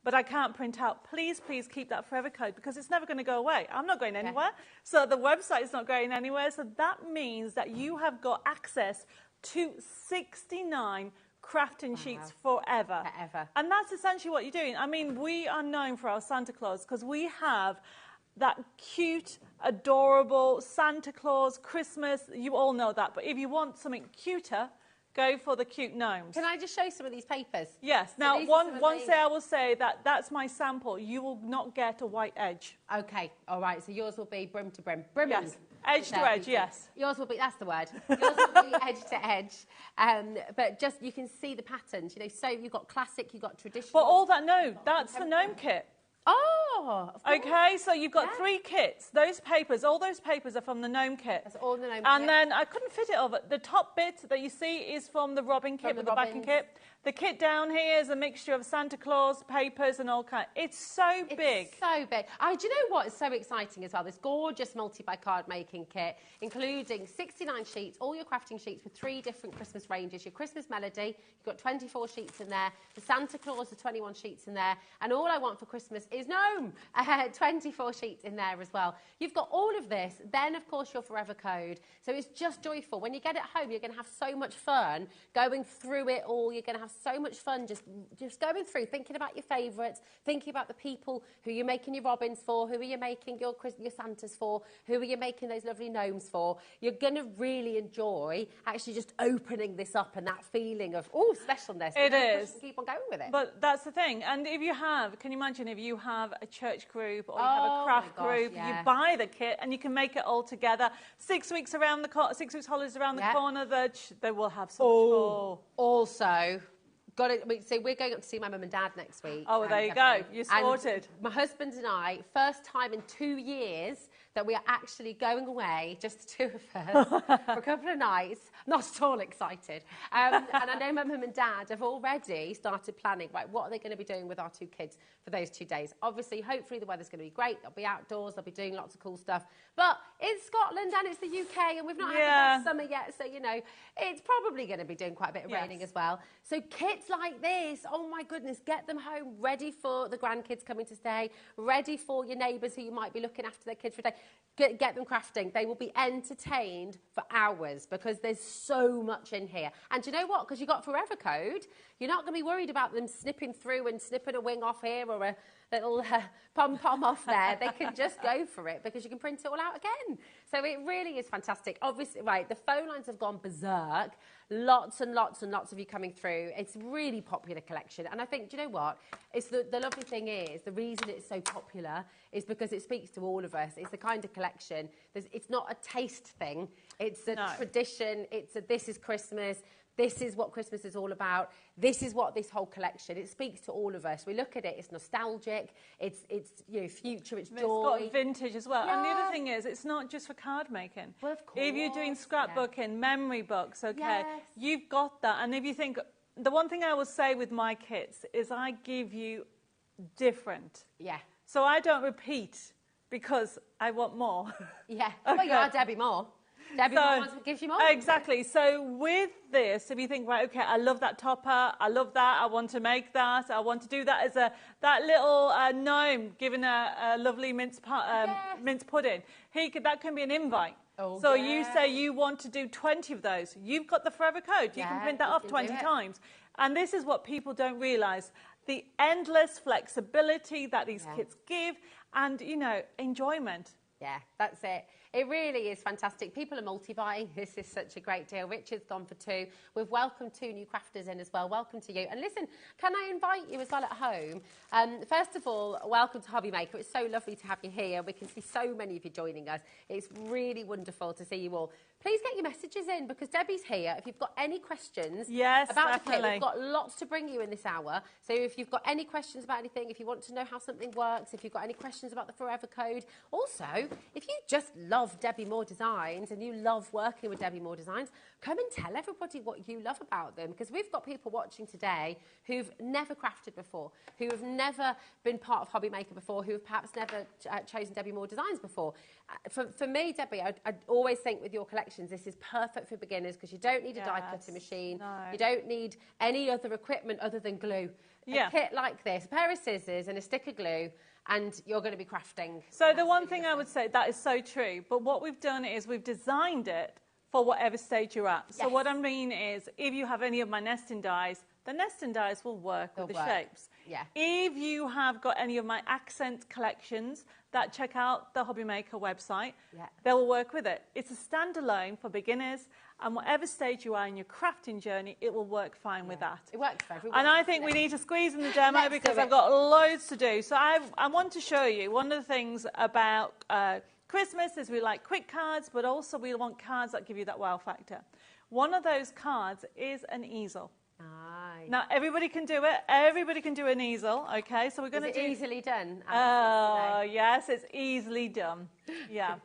but I can't print out, please, please keep that Forever Code because it's never going to go away. I'm not going anywhere. So the website is not going anywhere. So that means that you have got access to 69 crafting sheets forever. And that's essentially what you're doing. I mean, we are known for our Santa Claus because we have that cute, adorable Santa Claus, Christmas, you all know that. But if you want something cuter, go for the cute gnomes. Can I just show some of these papers? Yes. So now, one say I will say that that's my sample. You will not get a white edge. Okay. All right. So yours will be brim to brim. Brim. Yes. Edge to edge, yes. Yours will be, that's the word. Yours will be edge to edge. But just, you can see the patterns, you know, so you've got classic, you've got traditional. But all that, no, that's the gnome kit. Oh, of course. Okay, so you've got 3 kits. Those papers, all those papers are from the gnome kit. That's all the gnome kit. And then I couldn't fit it over. The top bit that you see is from the robin kit with the backing kit. The kit down here is a mixture of Santa Claus, papers and all kinds. It's so big. It's so big. Do you know what is so exciting as well? This gorgeous multi-by-card making kit, including 69 sheets, all your crafting sheets with 3 different Christmas ranges. Your Christmas melody, you've got 24 sheets in there. The Santa Claus, the 21 sheets in there. And all I want for Christmas is gnomes. boom, 24 sheets in there as well. You've got all of this, then of course your forever code. So it's just joyful. When you get it home, you're going to have so much fun going through it all. You're going to have so much fun just going through, thinking about your favourites, thinking about the people who you're making your robins for, who are you making your Santas for, who are you making those lovely gnomes for. You're going to really enjoy actually just opening this up and that feeling of, oh, specialness. It is. Keep on going with it. But that's the thing. And if you have, can you imagine if you have a church group or you have a craft group, you buy the kit and you can make it all together. 6 weeks around the 6 weeks holidays around the corner, they will have so much more. Also, so we're going up to see my mum and dad next week. Oh, well, there you go. You're sorted. And my husband and I, first time in 2 years that we are actually going away, just the two of us, for a couple of nights. Not at all excited. And I know my mum and dad have already started planning, right, what are they going to be doing with our 2 kids for those 2 days? Obviously, hopefully the weather's going to be great. They'll be outdoors. They'll be doing lots of cool stuff. But it's Scotland and it's the UK and we've not had the best summer yet. So, you know, it's probably going to be doing quite a bit of raining as well. So kits like this, oh my goodness, get them home ready for the grandkids coming to stay, ready for your neighbours who you might be looking after their kids for a day. Get them crafting. They will be entertained for hours because there's so much in here. And do you know what? Because you've got Forever Code, you're not going to be worried about them snipping through and snipping a wing off here or a little pom-pom off there. They can just go for it because you can print it all out again. So it really is fantastic. Obviously, right, the phone lines have gone berserk. Lots and lots and lots of you coming through. It's a really popular collection. And I think, do you know what? It's the lovely thing is, the reason it's so popular is because it speaks to all of us. It's the kind of collection. It's not a taste thing. It's a tradition. It's a this is Christmas. This is what Christmas is all about. This is what this whole collection, it speaks to all of us. We look at it, it's nostalgic, it's you know, future, it's joy. It's got vintage as well. Yeah. And the other thing is, it's not just for card making. Well, of course. If you're doing scrapbooking, memory books, you've got that. And if you think, the one thing I will say with my kits is I give you different. Yeah. So I don't repeat because I want more. Yeah. Okay. Well, you are Debbie Moore. Debbie gives you more. Exactly. So with this, if you think, right, okay, I love that topper, I love that, I want to make that, I want to do that as that little gnome giving a lovely mince pudding. That can be an invite. Oh, so you say you want to do 20 of those. You've got the Forever Code. You can print that off 20 times. And this is what people don't realise. The endless flexibility that these kits give and, you know, enjoyment. Yeah, that's it. It really is fantastic. People are multi-buying. This is such a great deal. Richard's gone for 2. We've welcomed 2 new crafters in as well. Welcome to you. And listen, can I invite you as well at home? First of all, welcome to HobbyMaker. It's so lovely to have you here. We can see so many of you joining us. It's really wonderful to see you all. Please get your messages in because Debbie's here. If you've got any questions about the kit, we've got lots to bring you in this hour. So if you've got any questions about anything, if you want to know how something works, if you've got any questions about the Forever Code, also, if you just love Debbie Moore Designs and you love working with Debbie Moore Designs, come and tell everybody what you love about them because we've got people watching today who've never crafted before, who have never been part of HobbyMaker before, who have perhaps never chosen Debbie Moore Designs before. For me, Debbie, I always think with your collections, this is perfect for beginners because you don't need a die-cutting machine. No. You don't need any other equipment other than glue. A kit like this, a pair of scissors and a stick of glue, and you're going to be crafting. So the one thing I would say, that is so true, but what we've done is we've designed it for whatever stage you're at. So what I mean is, if you have any of my nesting dies, the nesting dies will work with the shapes. Yeah. If you have got any of my accent collections, check out the HobbyMaker website. Yeah. They will work with it. It's a standalone for beginners, and whatever stage you are in your crafting journey, it will work fine with that. It works for everyone. And I think we need to squeeze in the demo because I've got loads to do. So I want to show you one of the things about Christmas is we like quick cards, but also we want cards that give you that wow factor. One of those cards is an easel. Nice. Now, everybody can do it. Everybody can do an easel, okay? So we're going to do... easily done? Oh, yes, it's easily done. Yeah.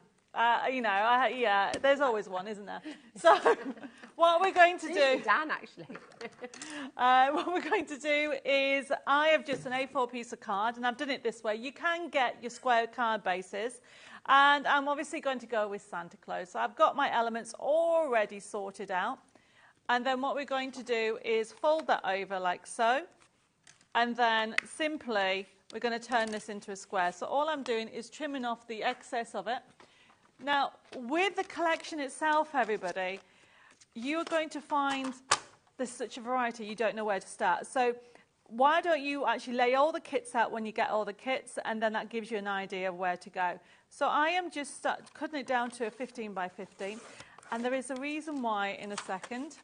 You know, there's always one, isn't there? So what we're going to do... Dan, actually. What we're going to do is I have just an A4 piece of card, and I've done it this way. You can get your square card bases, and I'm obviously going to go with Santa Claus. So I've got my elements already sorted out. And then what we're going to do is fold that over like so, and then simply we're going to turn this into a square. So all I'm doing is trimming off the excess of it. Now, with the collection itself, everybody, you're going to find there's such a variety, you don't know where to start. So why don't you actually lay all the kits out when you get all the kits, and then that gives you an idea of where to go. So I am just cutting it down to a 15 by 15, and there is a reason why in a second.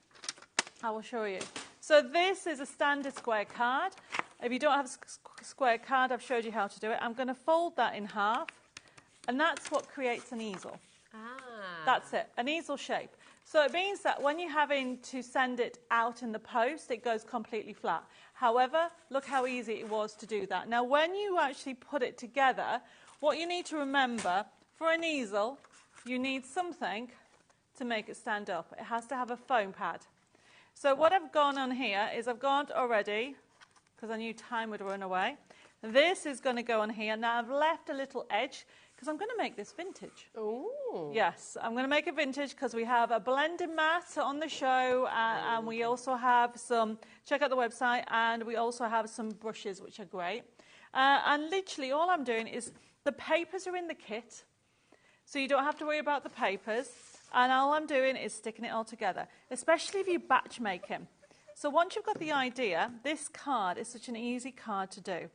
I will show you. So this is a standard square card. If you don't have a square card, I've showed you how to do it. I'm going to fold that in half, and that's what creates an easel. That's it, an easel shape. So it means that when you're having to send it out in the post, it goes completely flat. However, look how easy it was to do that. Now, when you actually put it together, what you need to remember, for an easel, you need something to make it stand up. It has to have a foam pad. So what I've gone on here is I've gone already, because I knew time would run away. This is going to go on here. Now, I've left a little edge, because I'm going to make this vintage. Ooh. Yes, I'm going to make it vintage because we have a blending mat on the show, and we also have some, check out the website, and we also have some brushes, which are great. And literally all I'm doing is, the papers are in the kit, so you don't have to worry about the papers, and all I'm doing is sticking it all together, especially if you batch making. So once you've got the idea, this card is such an easy card to do.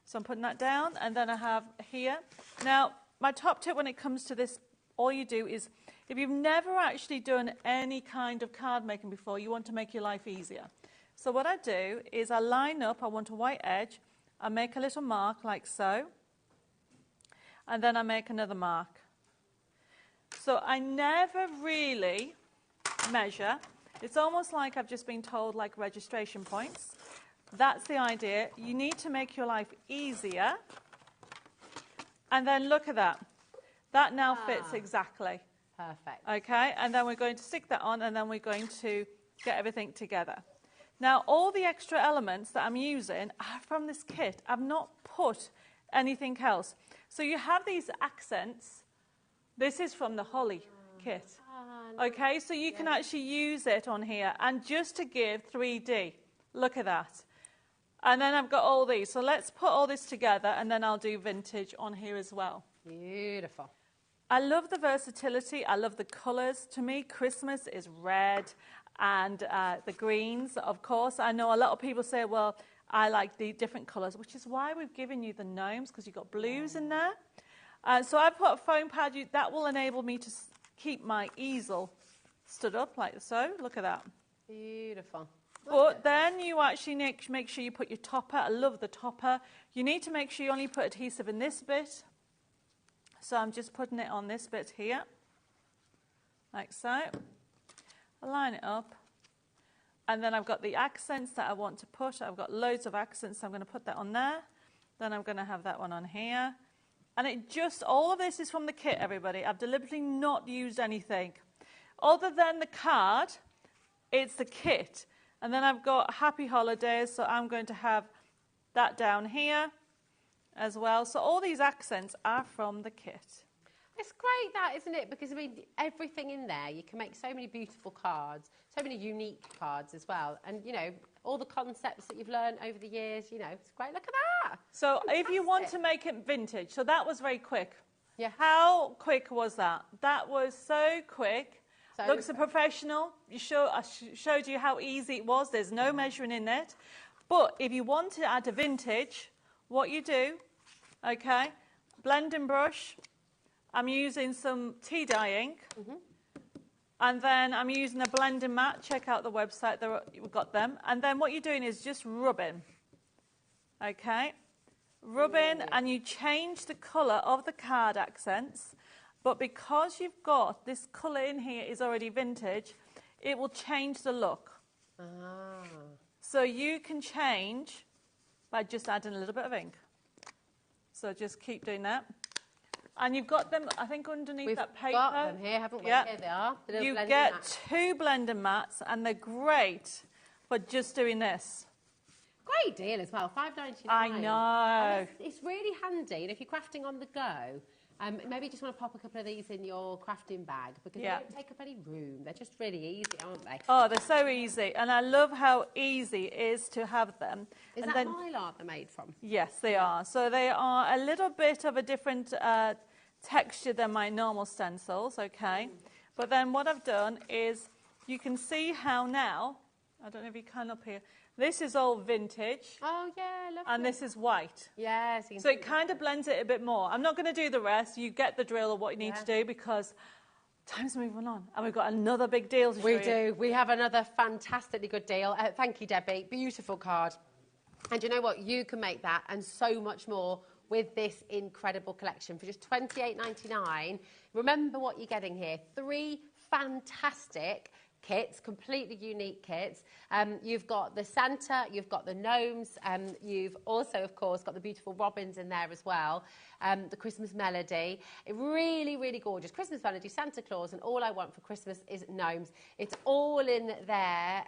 So I'm putting that down, and then I have here. Now, my top tip when it comes to this, all you do is, if you've never actually done any kind of card making before, you want to make your life easier. So what I do is I line up, I want a white edge, I make a little mark like so, and then I make another mark. So I never really measure. It's almost like I've just been told like registration points. That's the idea. You need to make your life easier. And then look at that. That now fits exactly. Perfect. Okay, and then we're going to stick that on, and then we're going to get everything together. Now, all the extra elements that I'm using are from this kit. I've not put anything else. So you have these accents. This is from the Holly kit. Okay, so you can actually use it on here, and just to give 3D. Look at that. And then I've got all these. So let's put all this together, and then I'll do vintage on here as well. Beautiful. I love the versatility. I love the colours. To me, Christmas is red and the greens, of course. I know a lot of people say, well, I like the different colours, which is why we've given you the gnomes, because you've got blues in there. So I put a foam pad. That will enable me to keep my easel stood up like so. Look at that. Beautiful. But then you actually make sure you put your topper. I love the topper. You need to make sure you only put adhesive in this bit. So I'm just putting it on this bit here, like so. I line it up. And then I've got the accents that I want to put. I've got loads of accents, so I'm going to put that on there. Then I'm going to have that one on here. And all of this is from the kit, everybody. I've deliberately not used anything. Other than the card, it's the kit. And then I've got Happy Holidays, so I'm going to have that down here as well. So all these accents are from the kit. It's great that, isn't it? Because, I mean, everything in there, you can make so many beautiful cards, so many unique cards as well. And, you know, all the concepts that you've learned over the years, you know, it's great. Look at that. So if you want to make it vintage, so that was very quick. Yeah. How quick was that? That was so quick. So Looks a professional. I showed you how easy it was. There's no measuring in it. But if you want to add a vintage, what you do, okay, blending brush. I'm using some tea dye ink. And then I'm using a blending mat. Check out the website. We've got them. And then what you're doing is just rubbing. Okay? Rubbing, and you change the colour of the card accents. But because you've got this colour in here is already vintage, it will change the look. So you can change by just adding a little bit of ink. So just keep doing that. And you've got them, I think, underneath that paper. We've got them here, haven't we? Yeah. Here they are. You get 2 blending mats, and they're great for just doing this. Great deal as well, $5.99. I know. It's really handy, and if you're crafting on the go, Maybe you just want to pop a couple of these in your crafting bag because they don't take up any room. They're just really easy, aren't they? Oh, they're so easy. And I love how easy it is to have them. Is that mylar they're made from? Yes, they are. So they are a little bit of a different texture than my normal stencils, okay? But then what I've done is you can see how now, I don't know if you can up here, this is all vintage. Oh, yeah, lovely. And this is white. Yes. So it kind of blends it a bit more. I'm not going to do the rest. You get the drill of what you need to do because time's moving on. And we've got another big deal to show you. We do. We have another fantastically good deal. Thank you, Debbie. Beautiful card. And you know what? You can make that and so much more with this incredible collection for just $28.99. Remember what you're getting here. 3 fantastic kits, completely unique kits. You've got the Santa, you've got the gnomes, you've also, of course, got the beautiful robins in there as well. The Christmas melody. Really, really gorgeous. Christmas melody, Santa Claus, and all I want for Christmas is gnomes. It's all in there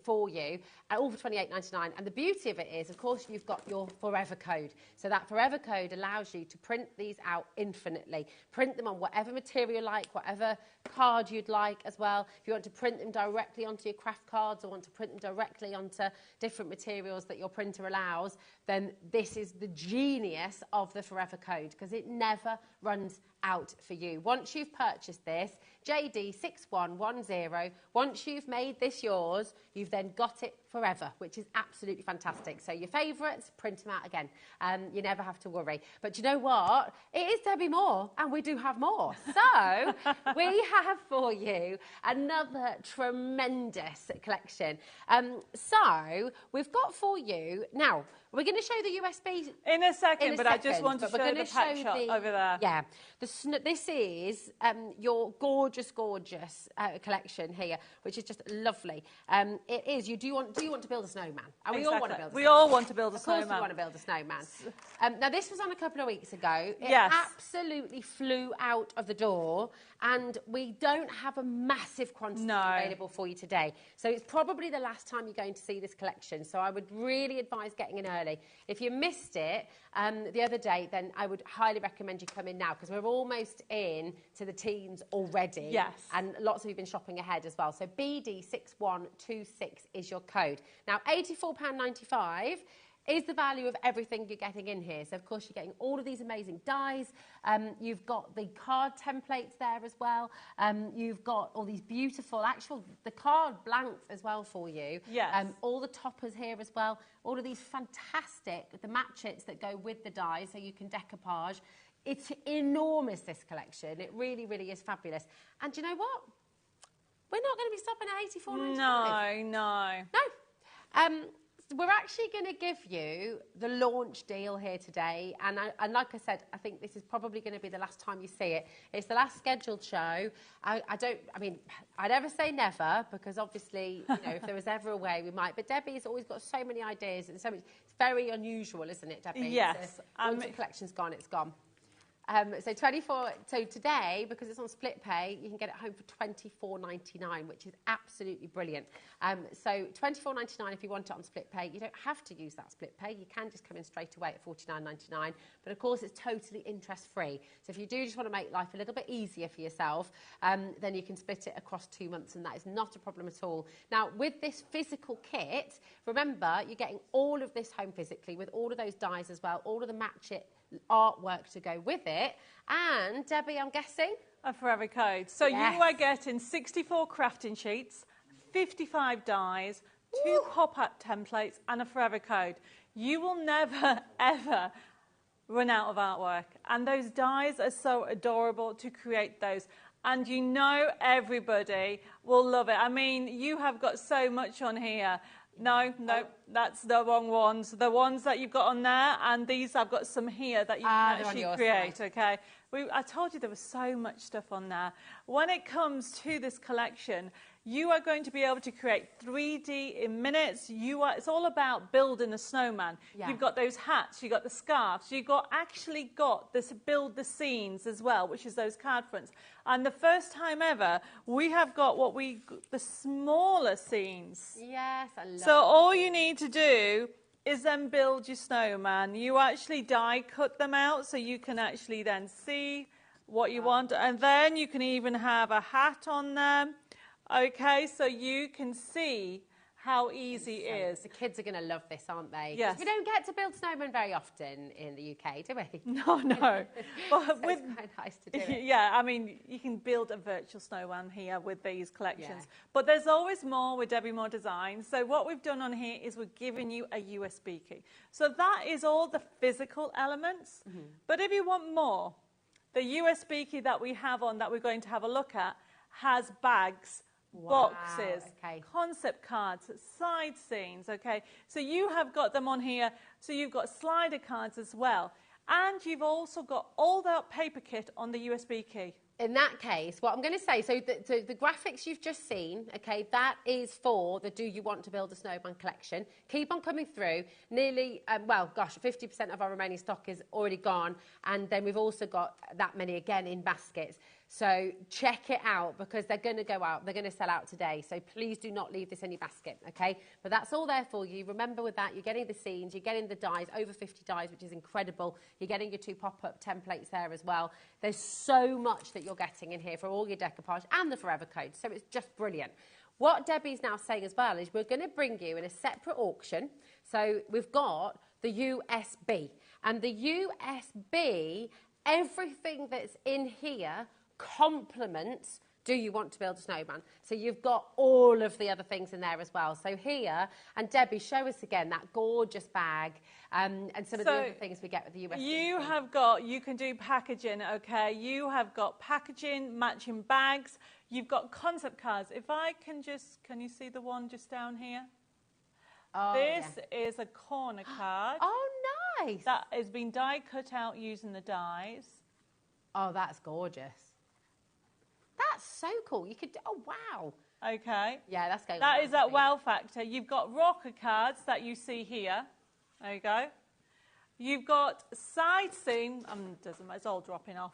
for you, all for $28.99. And the beauty of it is, of course, you've got your forever code. So that forever code allows you to print these out infinitely. Print them on whatever material you like, whatever card you'd like as well. If you want to print them directly onto your craft cards or want to print them directly onto different materials that your printer allows, then this is the genius of the forever code because it never runs out for you. Once you've purchased this, JD6110, once you've made this yours, you've then got it forever, which is absolutely fantastic. So your favourites, print them out again. You never have to worry. But you know what? It is Debbie Moore, and we do have more. So we have for you another tremendous collection. So we've got for you... Now, we're going to show the USB... In a second, I just want to show the pack shot over there. Yeah. This is your gorgeous collection here, which is just lovely. It is. Do you want to build a snowman? And we all want to build a snowman. We all want to build a snowman. Of course we want to build a snowman. Now, this was on a couple of weeks ago. It absolutely flew out of the door, and we don't have a massive quantity available for you today. So it's probably the last time you're going to see this collection. So I would really advise getting in early. If you missed it the other day, then I would highly recommend you come in now because we're almost in to the teens already. Yes. And lots of you have been shopping ahead as well. So BD6126 is your code. Now, £84.95 is the value of everything you're getting in here. So, of course, you're getting all of these amazing dies. You've got the card templates there as well. You've got all these beautiful the card blanks as well for you. Yes. All the toppers here as well. All of these fantastic, the matchets that go with the dies so you can decoupage. It's enormous, this collection. It really, really is fabulous. And do you know what? We're not going to be stopping at $84.95. No. We're actually going to give you the launch deal here today. And like I said, I think this is probably going to be the last time you see it. It's the last scheduled show. I never say never because obviously, if there was ever a way, we might. But Debbie's always got so many ideas and so much. It's very unusual, isn't it, Debbie? Yes. Once the collection's gone, it's gone. So today, because it's on split pay, you can get it home for $24.99, which is absolutely brilliant. So $24.99 if you want it on split pay. You don't have to use that split pay. You can just come in straight away at $49.99. But of course, it's totally interest-free. So if you do just want to make life a little bit easier for yourself, then you can split it across 2 months, and that is not a problem at all. Now, with this physical kit, remember, you're getting all of this home physically with all of those dies as well, all of the match-it artwork to go with it, and Debbie, I'm guessing a forever code. So you are getting 64 crafting sheets, 55 dies, 2 pop-up templates, and a forever code. You will never ever run out of artwork, and those dies are so adorable to create those. And everybody will love it. I mean, you have got so much on here. No, that's the wrong ones. The ones that you've got on there, and these I've got some here that you can actually create, okay? I told you there was so much stuff on there. When it comes to this collection, you are going to be able to create 3D in minutes. It's all about building a snowman. Yeah. You've got those hats, you've got the scarves, you've actually got this build the scenes as well, which is those card fronts. And the first time ever, we have got the smaller scenes. Yes, I love So all you need to do is then build your snowman. You actually die cut them out so you can actually then see what you want, and then you can even have a hat on them. Okay, so you can see how easy it is. The kids are going to love this, aren't they? Yes. We don't get to build snowmen very often in the UK, do we? No, no. But so it's quite nice to do it. Yeah, I mean, you can build a virtual snowman here with these collections. Yeah. But there's always more with Debbie Moore Design. So what we've done on here is we're giving you a USB key. So that is all the physical elements. Mm-hmm. But if you want more, the USB key that we have on that we're going to have a look at has bags, boxes, concept cards, side scenes, okay? So you have got them on here. So you've got slider cards as well. And you've also got all that paper kit on the USB key. In that case, what I'm going to say, so the graphics you've just seen, okay, that is for the Do You Want to Build a Snowman collection. Keep on coming through. Nearly, well, gosh, 50% of our remaining stock is already gone. And then we've also got that many again in baskets. So check it out because they're going to go out. They're going to sell out today. So please do not leave this in your basket, okay? But that's all there for you. Remember with that, you're getting the scenes, you're getting the dies, over 50 dies, which is incredible. You're getting your 2 pop-up templates there as well. There's so much that you're getting in here for all your decoupage and the forever codes. So it's just brilliant. What Debbie's now saying as well is we're going to bring you in a separate auction. So we've got the USB. And the USB, everything that's in here complements Do You Want to Build a Snowman. So you've got all of the other things in there as well. So here, and Debbie, show us again that gorgeous bag and some of the other things we get with the USB. You can do packaging, okay? You have got packaging, matching bags. You've got concept cards. If I can just, can you see the one just down here? Oh, this is a corner card. Oh, nice. That has been die cut out using the dies. Oh, that's gorgeous. That's so cool. You could, oh, wow. Okay. Yeah, that's going That is that wow factor. You've got rocker cards that you see here. There you go. You've got side scene, it's all dropping off.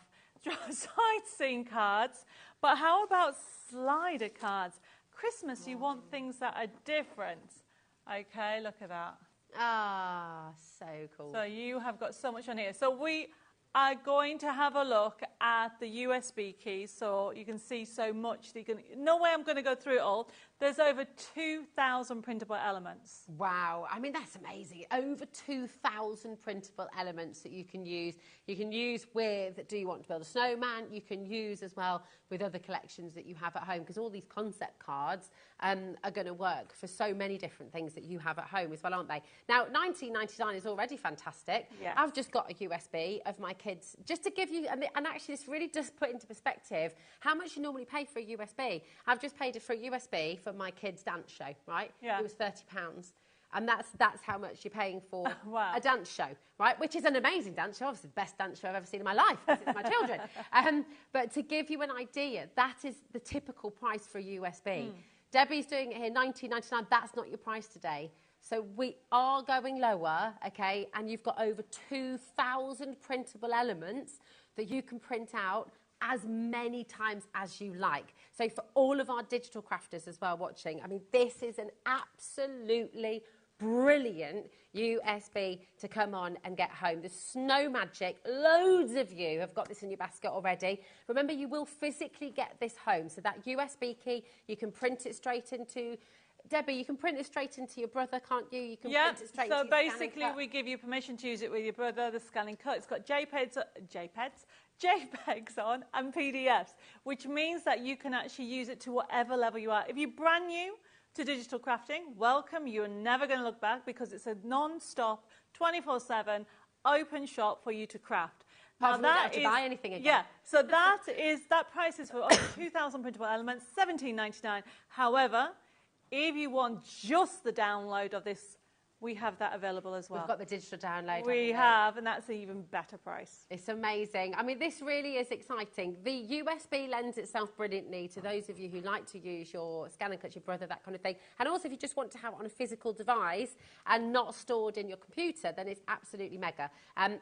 Side scene cards. But how about slider cards? Christmas, you want things that are different. Okay, look at that. Ah, so cool. So you have got so much on here. So we are going to have a look at the USB keys so you can see so much. That you can, no way I'm going to go through it all. There's over 2,000 printable elements. Wow. I mean, that's amazing. Over 2,000 printable elements that you can use. You can use with Do You Want to Build a Snowman? You can use as well with other collections that you have at home because all these concept cards are going to work for so many different things that you have at home as well, aren't they? Now, $19.99 is already fantastic. Yeah. I've just got a USB of my kids just to give you, and actually this really does put into perspective how much you normally pay for a USB. I've just paid for a USB for my kids' dance show, right? Yeah. It was £30. And that's how much you're paying for wow. a dance show, right? Which is an amazing dance show, obviously the best dance show I've ever seen in my life, because it's my children. But to give you an idea, that is the typical price for a USB. Debbie's doing it here, $19.99. That's not your price today. So we are going lower, okay? And you've got over 2,000 printable elements that you can print out as many times as you like. So for all of our digital crafters as well watching, I mean, this is an absolutely brilliant USB to come on and get home. The Snow Magic, loads of you have got this in your basket already. Remember, you will physically get this home. So that USB key, you can print it straight into... Debbie, you can print it straight into your brother, can't you? You can print it straight into your basically we give you permission to use it with your brother, the scanning cut. It's got JPEGs on and PDFs, which means that you can actually use it to whatever level you are. If you're brand new to digital crafting, welcome. You're never going to look back because it's a non-stop, 24/7 open shop for you to craft. Now that is, to buy anything again. Yeah, so that price is for over 2,000 printable elements, $17.99. However, if you want just the download of this, we have that available as well. We've got the digital download. We have, and that's an even better price. It's amazing. I mean, this really is exciting. The USB lends itself brilliantly to those of you who like to use your scan and cut, your brother, that kind of thing. And also, if you just want to have it on a physical device and not stored in your computer, then it's absolutely mega.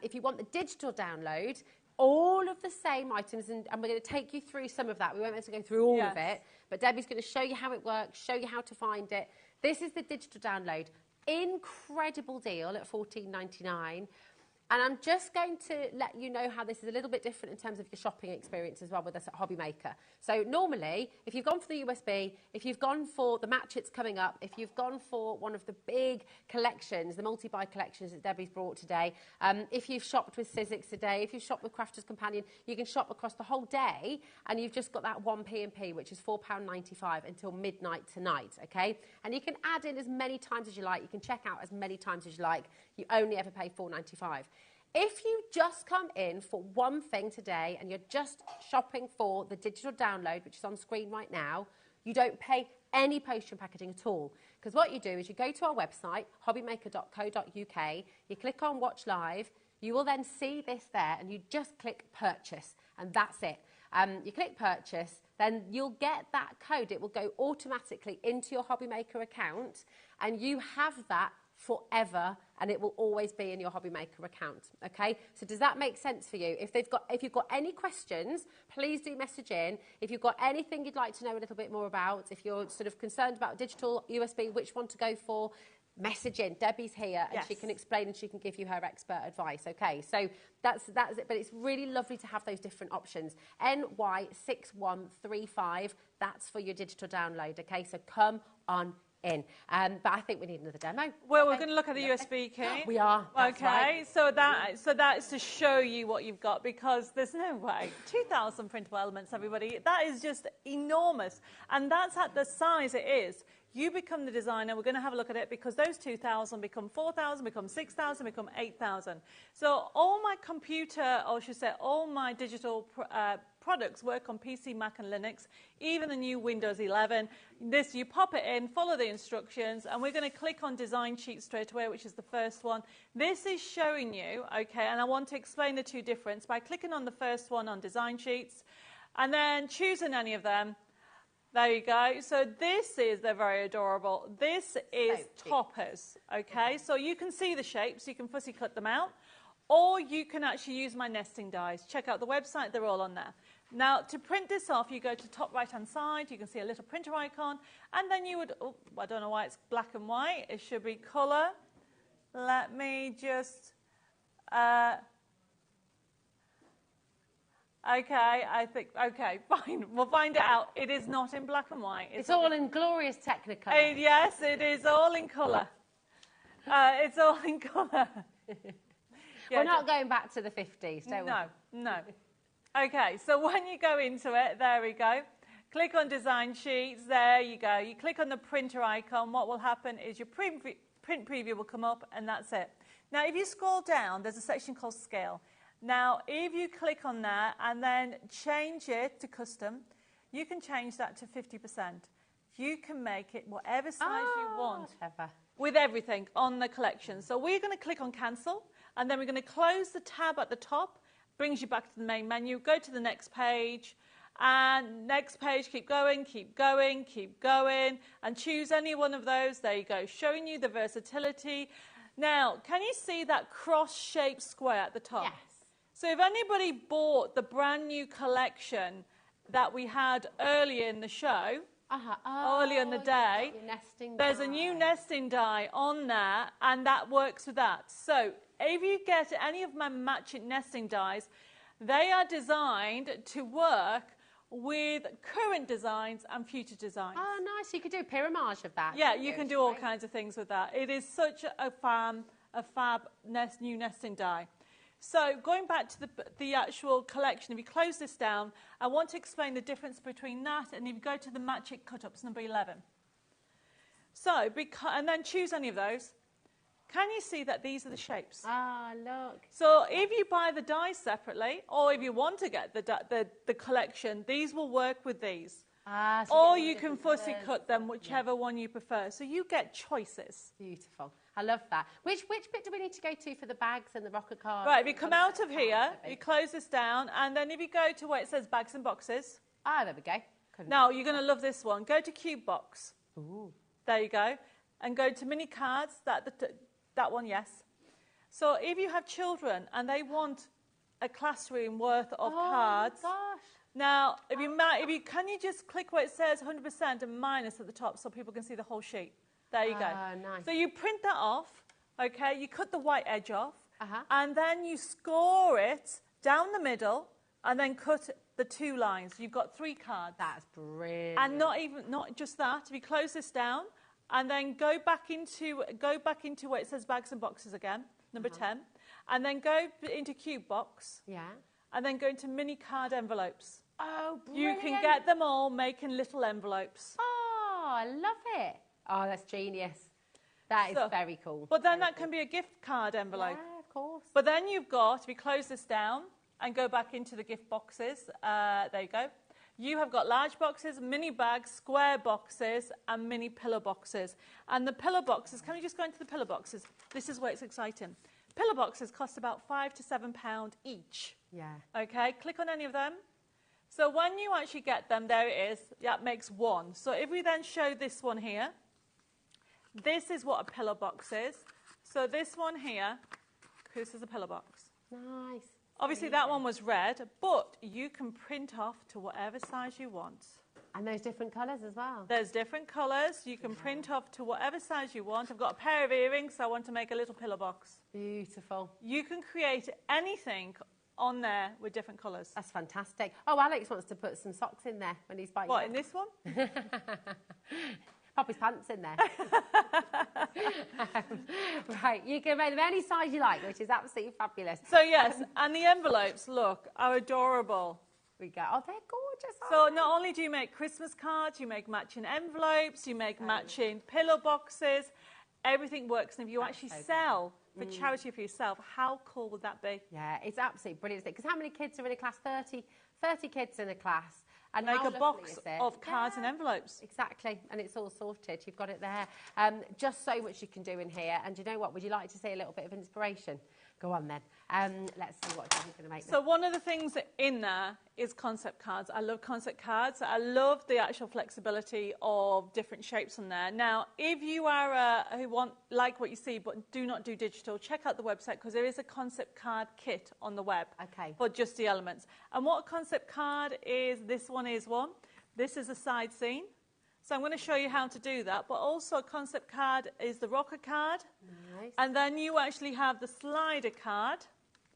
If you want the digital download, all of the same items, and we're going to take you through some of that. We won't be able to go through all of it, but Debbie's going to show you how it works, show you how to find it. This is the digital download. incredible deal at £14.99. And I'm just going to let you know how this is a little bit different in terms of your shopping experience as well with us at HobbyMaker. So normally, if you've gone for the USB, if you've gone for the match it's coming up, if you've gone for one of the big collections, the multi-buy collections that Debbie's brought today, if you've shopped with Sizzix today, if you've shopped with Crafter's Companion, you can shop across the whole day and you've just got that one P&P, which is £4.95 until midnight tonight, okay? And you can add in as many times as you like. You can check out as many times as you like. You only ever pay £4.95. If you just come in for one thing today and you're just shopping for the digital download, which is on screen right now, you don't pay any postage and packaging at all. Because what you do is you go to our website, hobbymaker.co.uk, you click on Watch Live, you will then see this there and you just click Purchase and that's it. You click Purchase, then you'll get that code. It will go automatically into your HobbyMaker account and you have that forever and it will always be in your HobbyMaker account, okay? So does that make sense for you? If you've got any questions, please do message in. If you've got anything you'd like to know a little bit more about, if you're sort of concerned about digital, USB, which one to go for, message in. Debbie's here and she can explain and she can give you her expert advice, okay? So that's it, but it's really lovely to have those different options. NY6135, that's for your digital download, okay? So come on in. But I think we need another demo. Well, we're going to look at the USB key. We are. Okay, right. so that's to show you what you've got because there's no way. 2,000 printable elements, everybody. That is just enormous. And that's at the size it is. You become the designer. We're going to have a look at it because those 2,000 become 4,000, become 6,000, become 8,000. So all my computer, or I should say all my digital products work on PC, Mac and Linux, even the new Windows 11. This, you pop it in, follow the instructions, and we're going to click on Design Sheet straight away, which is the first one. This is showing you, okay, and I want to explain the two differences by clicking on the first one on Design Sheets and then choosing any of them. There you go. So this is, they're very adorable. This is toppers, okay? So you can see the shapes, you can fussy cut them out, or you can actually use my nesting dies. Check out the website, they're all on there. Now, to print this off, you go to top right-hand side, you can see a little printer icon, and then you would, oh, I don't know why it's black and white, it should be colour. Let me just, okay, I think, okay, fine, we'll find it out. It is not in black and white. It's all in glorious Technicolor. Yes, it is all in colour. It's all in colour. We're not going back to the 50s, don't we? No. Okay, so when you go into it, there we go. Click on Design Sheets, there you go. You click on the printer icon, what will happen is your print preview will come up and that's it. Now, if you scroll down, there's a section called Scale. Now, if you click on that and then change it to custom, you can change that to 50%. You can make it whatever size you want with everything on the collection. So we're going to click on Cancel, and then we're going to close the tab at the top, brings you back to the main menu, go to the next page, and next page, keep going, keep going, keep going, and choose any one of those. There you go, showing you the versatility. Now, can you see that cross-shaped square at the top? Yes. So if anybody bought the brand new collection that we had earlier in the show, earlier in the day, there's a new nesting die on there, and that works with that. So if you get any of my matching nesting dies, they are designed to work with current designs and future designs. Oh, nice. You could do a pyramage of that. Yeah, you can do all kinds of things with that. It is such a fab new nesting die. So going back to the actual collection, if you close this down, I want to explain the difference between that and if you go to the Match It Cut-Ups, number 11. So, and then choose any of those. Can you see that these are the shapes? Ah, look. So if you buy the dies separately, or if you want to get the collection, these will work with these. So or you can fussy cut them, whichever one you prefer. So you get choices. Beautiful. I love that. Which bit do we need to go to for the bags and the rocker cards? Right, if you come out of here, you close this down, and then if you go to where it says bags and boxes. Ah, there we go. Now, you're going to love this one. Go to Cube Box. Ooh. There you go. And go to Mini Cards, that one, yes. So if you have children and they want a classroom worth of cards. Oh, gosh. Now, can you just click where it says 100% and minus at the top so people can see the whole sheet? There you go. Nice. So you print that off, okay? You cut the white edge off, and then you score it down the middle, and then cut the 2 lines. You've got 3 cards. That's brilliant. And not just that. If you close this down, and then go back into where it says bags and boxes again, number 10, and then go into cube box. Yeah. And then go into mini card envelopes. Oh, brilliant. You can get them all making little envelopes. Oh, I love it. Oh, that's genius. That is very cool. But then that can be a gift card envelope. Yeah, of course. But then you've got, if you close this down and go back into the gift boxes, there you go. You have got large boxes, mini bags, square boxes, and mini pillow boxes. And the pillow boxes, can we just go into the pillow boxes? This is where it's exciting. Pillow boxes cost about £5 to £7 each. Yeah. Okay, click on any of them. So when you actually get them, there it is. That makes 1. So if we then show this one here, this is what a pillow box is. So this one here, this is a pillow box. Nice. Obviously that one was red, but you can print off to whatever size you want. And those different colours as well. There's different colours. You can print off to whatever size you want. I've got a pair of earrings, so I want to make a little pillow box. Beautiful. You can create anything on there with different colours. That's fantastic. Oh, Alex wants to put some socks in there when he's biting. What, in this one? Pop his pants in there. Right, you can make them any size you like, which is absolutely fabulous. So yes, and the envelopes, look, are adorable. We go, oh, they're gorgeous. So not only do you make Christmas cards, you make matching envelopes, you make matching pillow boxes, everything works. And if you actually sell for charity for yourself, how cool would that be? Yeah, it's absolutely brilliant. Because how many kids are in a class? 30 kids in a class. And make a box of cards and envelopes. Exactly, and it's all sorted. You've got it there. Just so much you can do in here. And you know what? Would you like to see a little bit of inspiration? Go on then. Let's see what Jenny's going to make. So one of the things in there is concept cards. I love concept cards. I love the actual flexibility of different shapes on there. Now, if you are who like what you see but do not do digital, check out the website because there is a concept card kit on the web for just the elements. And what a concept card is, this one is one. This is a side scene. So I'm going to show you how to do that. But also a concept card is the rocker card. Nice. And then you actually have the slider card.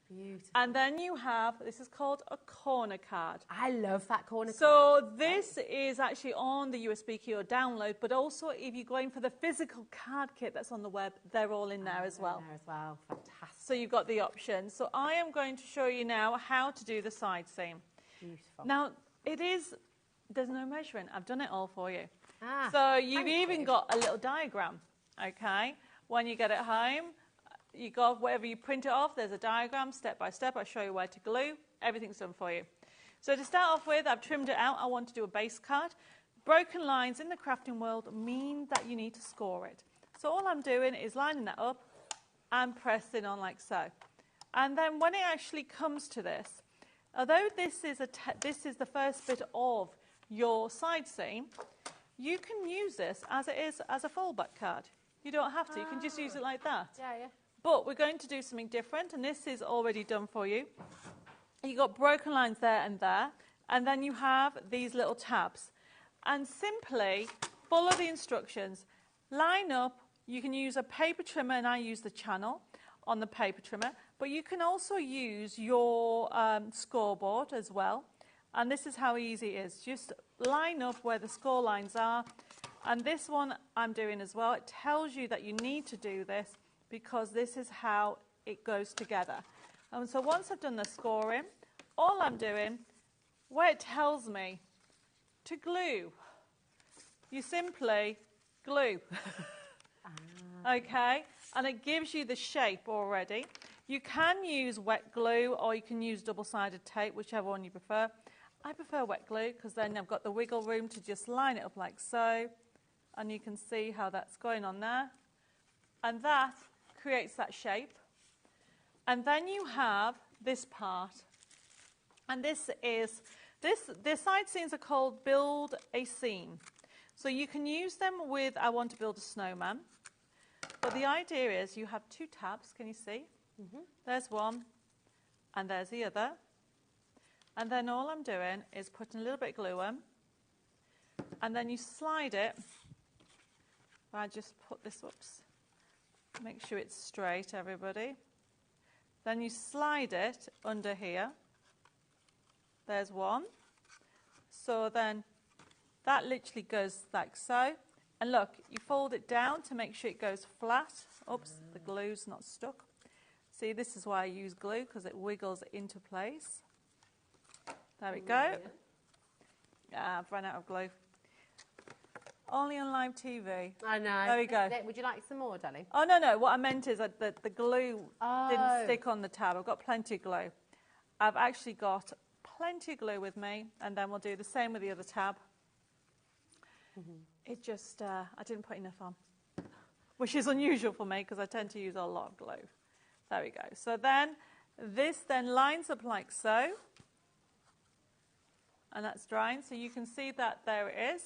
Beautiful. And then you have, this is called a corner card. I love that corner card. So this is actually on the USB key or download, but also if you're going for the physical card kit that's on the web, they're all in there as well. Fantastic. So you've got the option. So I am going to show you now how to do the side seam. Beautiful. Now, there's no measuring. I've done it all for you. So you've even got a little diagram, okay? When you get it home, you go wherever you print it off, there's a diagram, step by step. I'll show you where to glue. Everything's done for you. So to start off with, I've trimmed it out. I want to do a base card. Broken lines in the crafting world mean that you need to score it. So all I'm doing is lining that up and pressing on like so. And then when it actually comes to this, although this is the first bit of your side seam, you can use this as it is as a fallback card. You don't have to. You can just use it like that. Yeah. But we're going to do something different, and this is already done for you. You've got broken lines there, and then you have these little tabs. And simply follow the instructions. Line up. You can use a paper trimmer, and I use the channel on the paper trimmer. But you can also use your scoreboard as well. And this is how easy it is. Just line up where the score lines are. And this one I'm doing as well. It tells you that you need to do this because this is how it goes together. And so once I've done the scoring, all I'm doing, where it tells me to glue, you simply glue. Okay? And it gives you the shape already. You can use wet glue or you can use double-sided tape, whichever one you prefer. I prefer wet glue because then I've got the wiggle room to just line it up like so. And you can see how that's going on there. And that creates that shape. And then you have this part. And this side seams are called build a seam. So you can use them with I want to build a snowman. But the idea is you have 2 tabs, can you see? There's one and there's the other. And then all I'm doing is putting a little bit of glue on. And then you slide it I just put this, whoops, make sure it's straight, everybody. Then you slide it under here. There's one. So then that literally goes like so. And look, you fold it down to make sure it goes flat. Oops, the glue's not stuck. See, this is why I use glue, because it wiggles into place. There we go. Yeah, I've run out of glue. Only on live TV. I know. There we go. Would you like some more, darling? Oh, no. What I meant is that the glue didn't stick on the tab. I've got plenty of glue. I've actually got plenty of glue with me, and then we'll do the same with the other tab. It just, I didn't put enough on, which is unusual for me because I tend to use a lot of glue. There we go. So then this then lines up like so, and that's drying. So you can see that there it is.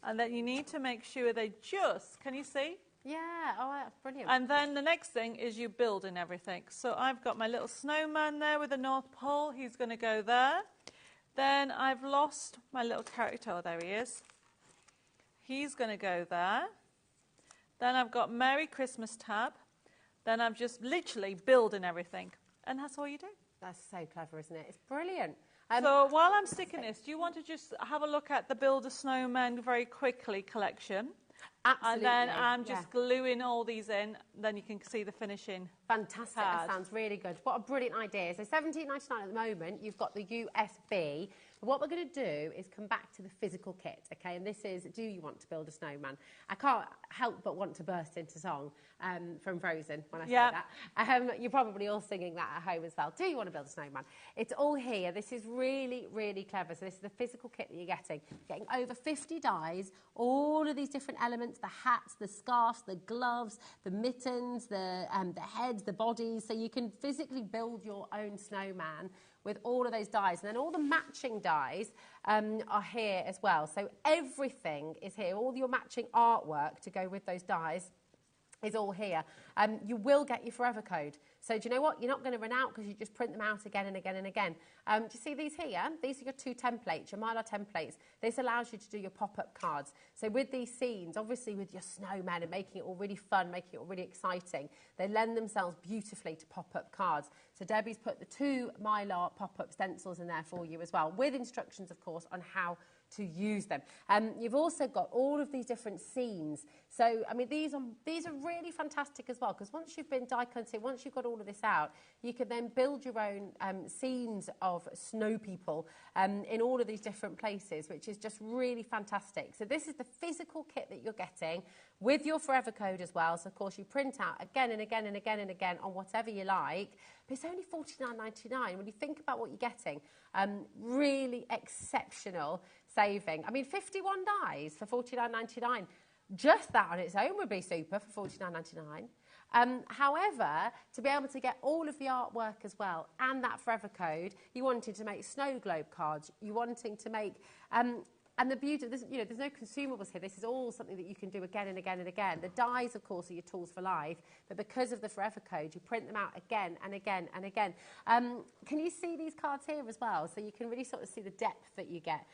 And then you need to make sure they just, can you see? Yeah, oh, that's brilliant. And then the next thing is you building everything. So I've got my little snowman there with the North Pole. He's going to go there. Then I've lost my little character. Oh, there he is. He's going to go there. Then I've got Merry Christmas tab. Then I'm just literally building everything. And that's all you do. That's so clever, isn't it? It's brilliant. So while I'm sticking this, do you want to just have a look at the Build a Snowman very quickly collection? Absolutely. And then I'm just gluing all these in, then you can see the finishing. Fantastic. That sounds really good. What a brilliant idea. So $17.99 at the moment, you've got the USB. But what we're going to do is come back to the physical kit, okay? And this is, do you want to build a snowman? I can't help but want to burst into song from Frozen when I say that. You're probably all singing that at home as well. Do you want to build a snowman? It's all here. This is really, really clever. So this is the physical kit that you're getting. You're getting over 50 dies, all of these different elements, the hats, the scarves, the gloves, the mittens, the heads, the bodies. So you can physically build your own snowman with all of those dies. And then all the matching dies are here as well. So everything is here. All your matching artwork to go with those dies is all here. You will get your forever code. So do you know what? You're not going to run out because you just print them out again and again and again. Do you see these here? These are your 2 templates, your Mylar templates. This allows you to do your pop-up cards. So with these scenes, obviously with your snowman and making it all really fun, making it all really exciting, they lend themselves beautifully to pop-up cards. So Debbie's put the 2 Mylar pop-up stencils in there for you as well, with instructions, of course, on how to use them. You've also got all of these different scenes. So, I mean, these are really fantastic as well, because once you've been die cutting, once you've got all of this out, you can then build your own scenes of snow people in all of these different places, which is just really fantastic. So this is the physical kit that you're getting with your forever code as well. So, of course, you print out again and again and again and again on whatever you like. But it's only $49.99. When you think about what you're getting, really exceptional saving. I mean, 51 dies for $49.99. Just that on its own would be super for $49.99. However, to be able to get all of the artwork as well and that forever code, you wanted to make snow globe cards, you wanting to make... and the beauty of this, you know, there's no consumables here. This is all something that you can do again and again and again. The dies, of course, are your tools for life, but because of the forever code, you print them out again and again and again. Can you see these cards here as well? So you can really sort of see the depth that you get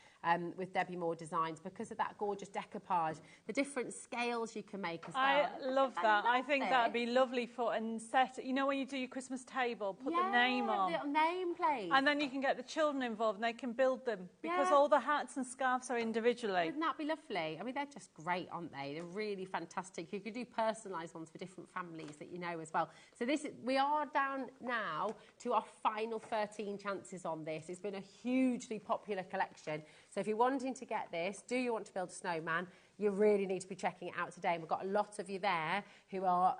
with Debbie Moore Designs because of that gorgeous decoupage, the different scales you can make as well. I love that. I think that'd be lovely for and set. You know when you do your Christmas table, put the name on. Little name plate. And then you can get the children involved and they can build them because all the hats and scarves are individually. Wouldn't that be lovely? I mean, they're just great, aren't they? They're really fantastic. You could do personalised ones for different families that you know as well. So we are down now to our final 13 chances on this. It's been a hugely popular collection. So if you're wanting to get this, do you want to build a snowman? You really need to be checking it out today. And we've got a lot of you there who are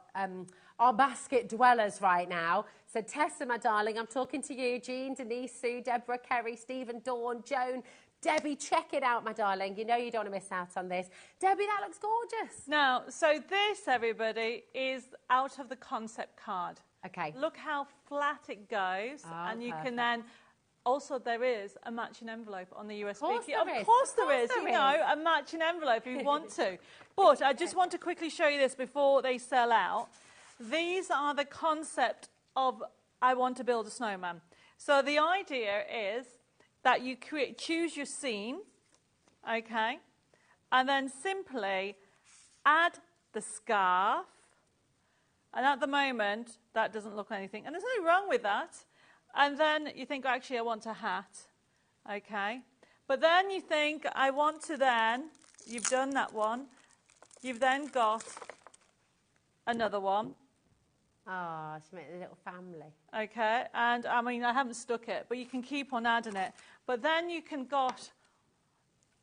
our basket dwellers right now. So Tessa, my darling, I'm talking to you. Jean, Denise, Sue, Deborah, Kerry, Stephen, Dawn, Joan, Debbie, check it out, my darling. You know you don't want to miss out on this. Debbie, that looks gorgeous. Now, so this, everybody, is out of the concept card. Okay. Look how flat it goes. And you can then... Also, there is a matching envelope on the USB key. Of course there is. You know, a matching envelope if you want to. But I just want to quickly show you this before they sell out. These are the concept of I want to build a snowman. So the idea is that you choose your scene, okay, and then simply add the scarf. And at the moment, that doesn't look anything. And there's nothing wrong with that. And then you think, actually, I want a hat. Okay. But then you think, I want to then, you've done that one. You've then got another one. Oh, she made a little family. Okay. And, I mean, I haven't stuck it, but you can keep on adding it. But then you can got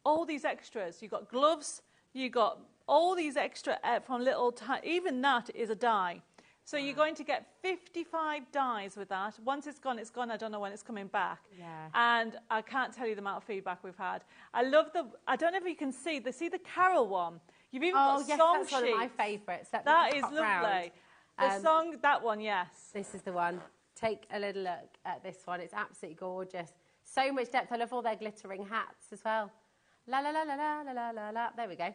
all these extras. You've got gloves. You've got all these extra from little, even that is a die. So you're going to get 55 dies with that. Once it's gone, it's gone. I don't know when it's coming back. Yeah. And I can't tell you the amount of feedback we've had. I love I don't know if you can see the carol one. You've even got song sheets. That's one of my favourites. That is lovely. The song, that one, yes. This is the one. Take a little look at this one. It's absolutely gorgeous. So much depth. I love all their glittering hats as well. La la la la la la la la. There we go.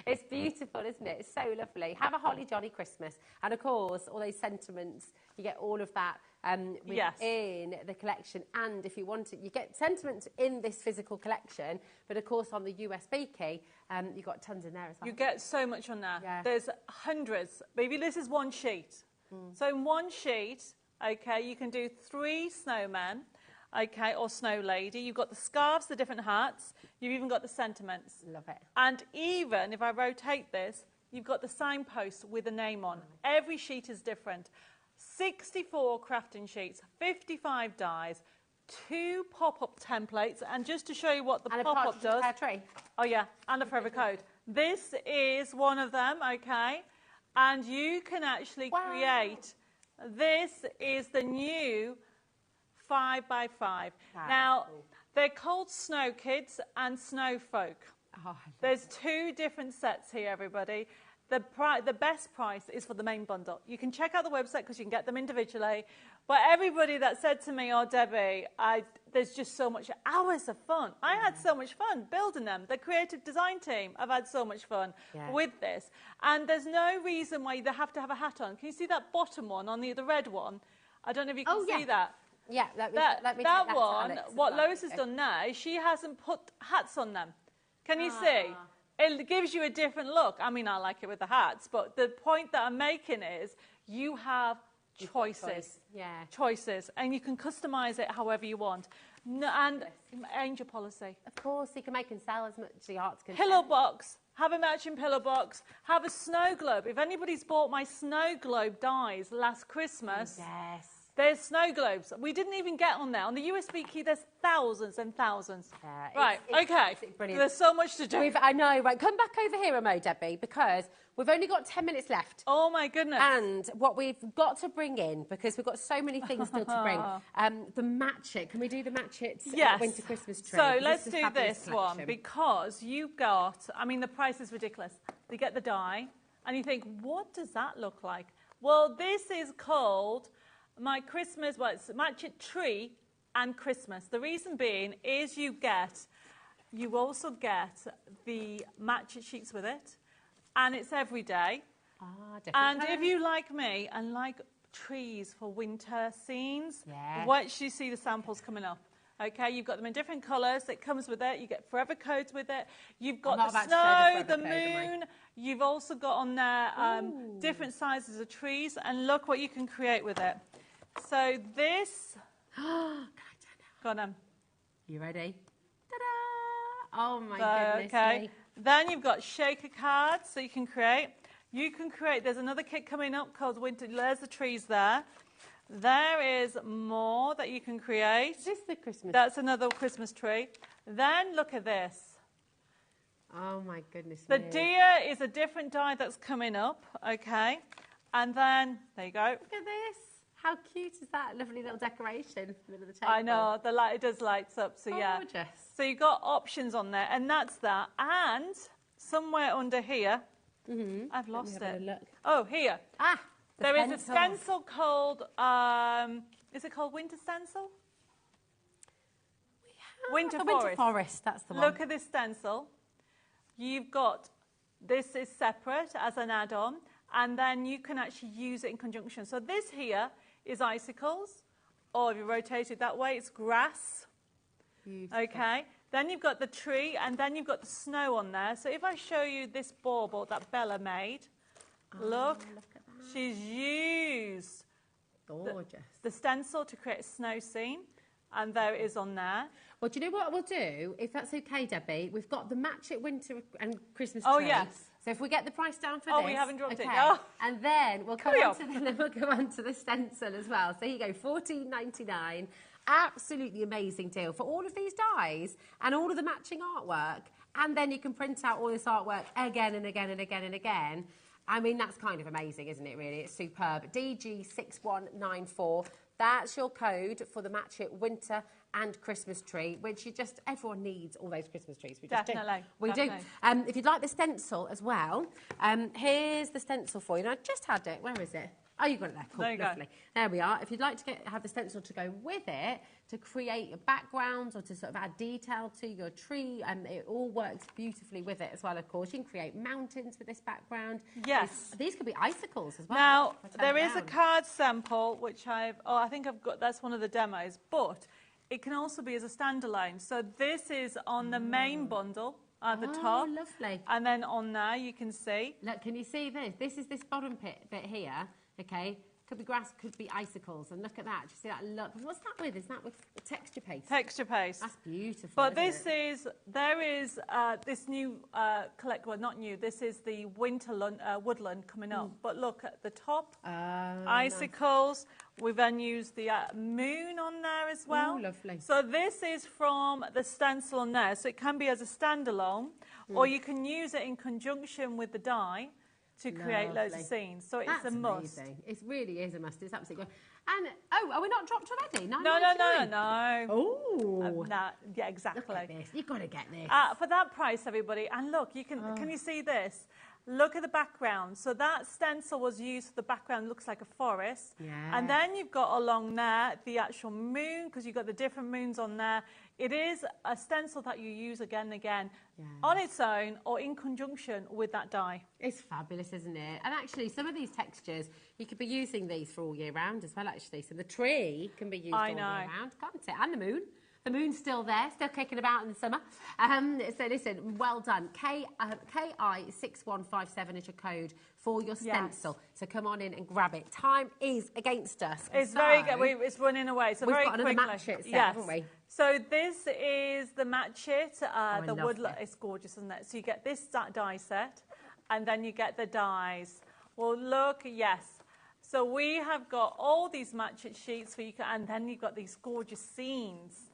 It's beautiful, isn't it? It's so lovely. Have a holly jolly Christmas. And of course, all those sentiments, you get all of that within the collection. And if you want it, you get sentiments in this physical collection, but of course on the USB key, you've got tons in there as well. You get so much on there. Yeah. There's hundreds. Maybe this is one sheet. So in one sheet, okay, you can do 3 snowmen. Okay, or snow lady. You've got the scarves, the different hats. You've even got the sentiments. Love it. And even if I rotate this, you've got the signposts with a name on. Every sheet is different. 64 crafting sheets, 55 dies, 2 pop-up templates. And just to show you what the pop-up does. And a tray. Oh, yeah, and a forever code. This is one of them, okay? And you can actually create. This is the new 5x5. Now, they're called Snow Kids and Snow Folk. Oh, there's 2 different sets here, everybody. The best price is for the main bundle. You can check out the website because you can get them individually. But everybody that said to me, oh, Debbie, there's just so much hours of fun. I had so much fun building them. The creative design team, I've had so much fun with this. And there's no reason why they have to have a hat on. Can you see that bottom one on the red one? I don't know if you can see that. Yeah, let me that one, what Lois has done now, she hasn't put hats on them. Can you see? It gives you a different look. I mean, I like it with the hats, but the point that I'm making is you have choices. Choices. And you can customise it however you want. And angel policy. Of course, you can make and sell as much as the art's concerned. Pillow box. Have a matching pillow box. Have a snow globe. If anybody's bought my snow globe dies last Christmas... Yes. There's snow globes. We didn't even get on there. On the USB key, there's thousands and thousands. Right, okay. Brilliant. There's so much to do. I know, right. Come back over here a mo, Debbie, because we've only got 10 minutes left. Oh, my goodness. And what we've got to bring in, because we've got so many things still to bring, the Match It. Can we do the Match It Winter Christmas tree? So let's do this one, because you've got, I mean, the price is ridiculous. You get the die, and you think, what does that look like? Well, this is called... my Christmas, well, it's Match It Tree and Christmas. The reason being is you also get the Match It sheets with it, and it's every day. And if you, like me, and like trees for winter scenes, once you see the samples coming up. Okay, you've got them in different colours. It comes with it. You get forever codes with it. You've got the snow, the moon. You've also got on there different sizes of trees, and look what you can create with it. So this... Can I turn it on? You ready? Ta-da! Oh, my goodness me. Then you've got shaker cards, so you can create. There's another kit coming up called Winter. There's the trees there. There is more that you can create. Is this the Christmas? That's another Christmas tree. Then look at this. Oh, my goodness me. The deer is a different die that's coming up, okay? And then, there you go. Look at this. How cute is that? Lovely little decoration in the middle of the table. I know, it does lights up, so gorgeous. So you've got options on there, and that's that. And somewhere under here, I've lost it. Look. Oh, here. There is a stencil called, is it called Winter Stencil? Winter Forest. Winter Forest, that's the one. Look at this stencil. You've got, this is separate as an add-on, and then you can actually use it in conjunction. So this here is icicles, or if you rotate it that way, it's grass. Beautiful. Okay. Then you've got the tree, and then you've got the snow on there. So if I show you this bauble that Bella made, look at that. She's used the stencil to create a snow scene, and there it is on there. Well, do you know what we'll do, if that's okay, Debbie? We've got the Match It Winter and Christmas tree. Oh, yes. So if we get the price down for this... Oh, we haven't dropped okay. it. Oh. And then we'll go on to the stencil as well. So here you go, $14.99. Absolutely amazing deal for all of these dies and all of the matching artwork. And then you can print out all this artwork again and again and again and again. I mean, that's kind of amazing, isn't it, really? It's superb. DG6194. That's your code for the Match It Winter and Christmas tree, which everyone needs all those Christmas trees. We just Definitely. do. We do. If you'd like the stencil as well, here's the stencil for you. Now, I just had it. Where is it? Oh, you've got it there. Cool. There you Lovely. go. There we are. If you'd like to have the stencil to go with it, to create a background or to sort of add detail to your tree, it all works beautifully with it as well, of course. You can create mountains with this background. Yes. These could be icicles as well. Now, there is a card sample, which I think I've got, that's one of the demos, but it can also be as a standalone. So this is on the main bundle at the top. Oh, lovely. And then on there, you can see. Look, can you see this? This is this bottom bit here, okay? Could be grass, could be icicles, and look at that. Do you see that? Look, what's that with? Is that with texture paste? Texture paste. That's beautiful. But there is this new well, not new. This is the winter woodland coming up. But look at the top, icicles. Nice. We've then used the moon on there as well. Oh, lovely. So this is from the stencil on there. So it can be as a standalone, or you can use it in conjunction with the die to create loads of scenes. So it's a must. Amazing. It really is a must. It's absolutely good. And, are we not dropped already? No. Oh. Yeah, exactly. Look at this. You've got to get this. For that price, everybody. And look, can you see this? Look at the background. So that stencil was used for the background, looks like a forest. Yeah. And then you've got along there the actual moon, because you've got the different moons on there. It is a stencil that you use again and again on its own or in conjunction with that die. It's fabulous, isn't it? And actually, some of these textures, you could be using these for all year round as well, actually. So the tree can be used all year round, can't it? And the moon. The moon's still there, still kicking about in the summer. So listen, well done. KI6157 is your code for your stencil. So come on in and grab it. Time is against us. It's very good. It's running away. So we've very got another quickly. Match It set, haven't we? So this is the Match It. The woodland. It. It's gorgeous, isn't it? So you get this die set, and then you get the dies. Well, look, yes. So we have got all these Match It sheets for you, and then you've got these gorgeous scenes.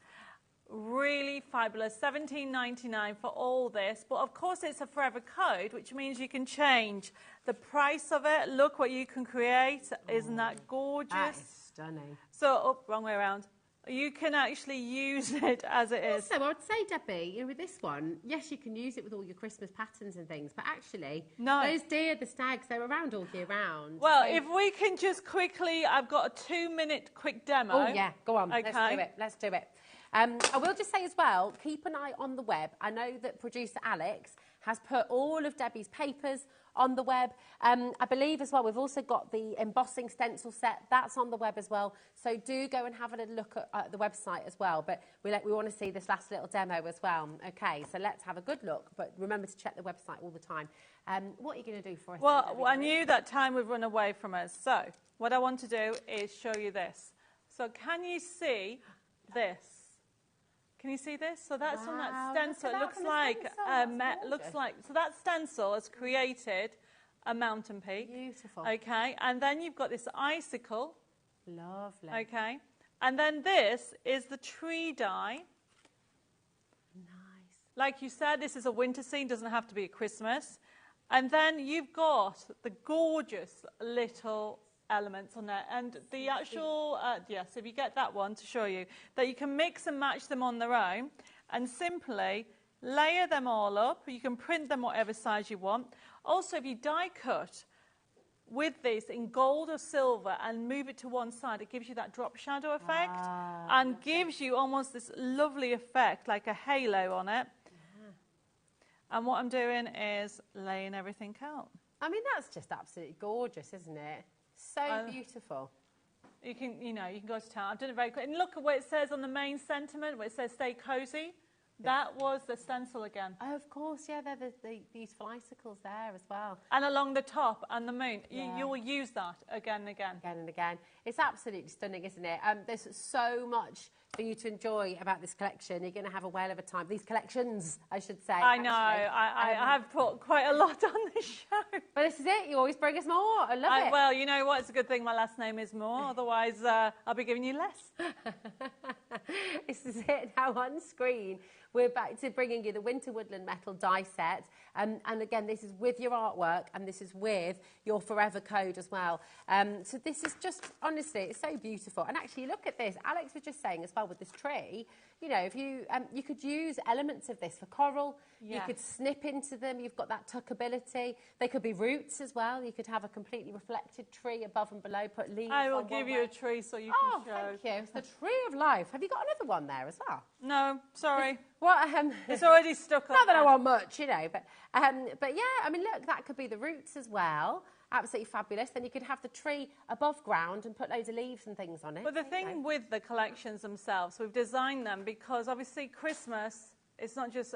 Really fabulous, $17.99 for all this. But of course it's a forever code, which means you can change the price of it. Look what you can create. Isn't that gorgeous? That is stunning. So, wrong way around. You can actually use it as it is. Also, I would say, Debbie, with this one, yes, you can use it with all your Christmas patterns and things, but actually, those deer, the stags, they're around all year round. Well, if we can just quickly, I've got a 2-minute quick demo. Oh, yeah, go on. Okay. Let's do it. I will just say as well, keep an eye on the web. I know that producer Alex has put all of Debbie's papers on the web. I believe as well, we've also got the embossing stencil set. That's on the web as well. So do go and have a look at the website as well. But we want to see this last little demo as well. Okay, so let's have a good look. But remember to check the website all the time. What are you going to do for us? Well, I knew that time would run away from us. So what I want to do is show you this. So can you see this? Can you see this? So that's on that stencil. It looks like so that stencil has created a mountain peak. Beautiful. Okay, and then you've got this icicle. Lovely. Okay, and then this is the tree die. Nice. Like you said, this is a winter scene. Doesn't have to be at Christmas. And then you've got the gorgeous little elements on there, and the actual yes, if you get that one to show you that you can mix and match them on their own and simply layer them all up. You can print them whatever size you want. Also, if you die cut with this in gold or silver and move it to one side, it gives you that drop shadow effect and gives you almost this lovely effect like a halo on it. And what I'm doing is laying everything out. I mean, that's just absolutely gorgeous, isn't it? So beautiful. You can go to town. I've done it very quick. And look at what it says on the main sentiment, where it says "Stay cozy." That was the stencil again. Oh, of course, yeah, they're the beautiful icicles there as well. And along the top and the moon. Yeah. You will use that again and again. Again and again. It's absolutely stunning, isn't it? There's so much for you to enjoy about this collection. You're going to have a whale of a time. These collections, I should say. I know. I have put quite a lot on the show. But this is it. You always bring us more. I love it. Well, you know what? It's a good thing my last name is Moore. Otherwise, I'll be giving you less. This is it now on screen. We're back to bringing you the Winter Woodland Metal die set. And again, this is with your artwork and this is with your Forever code as well. So this is just, honestly, it's so beautiful. And actually, look at this. Alex was just saying as well with this tree, you know, if you could use elements of this for coral. Yes. You could snip into them. You've got that tuckability. They could be roots as well. You could have a completely reflected tree above and below, put leaves on. I will give you a tree so you can show. Oh, thank you. It's the tree of life. Have you got another one there as well? No, sorry. What? It's already stuck on. Not that I want much, you know, but yeah, I mean, look, that could be the roots as well. Absolutely fabulous. Then you could have the tree above ground and put loads of leaves and things on it. But the thing with the collections themselves, we've designed them because obviously Christmas, it's not just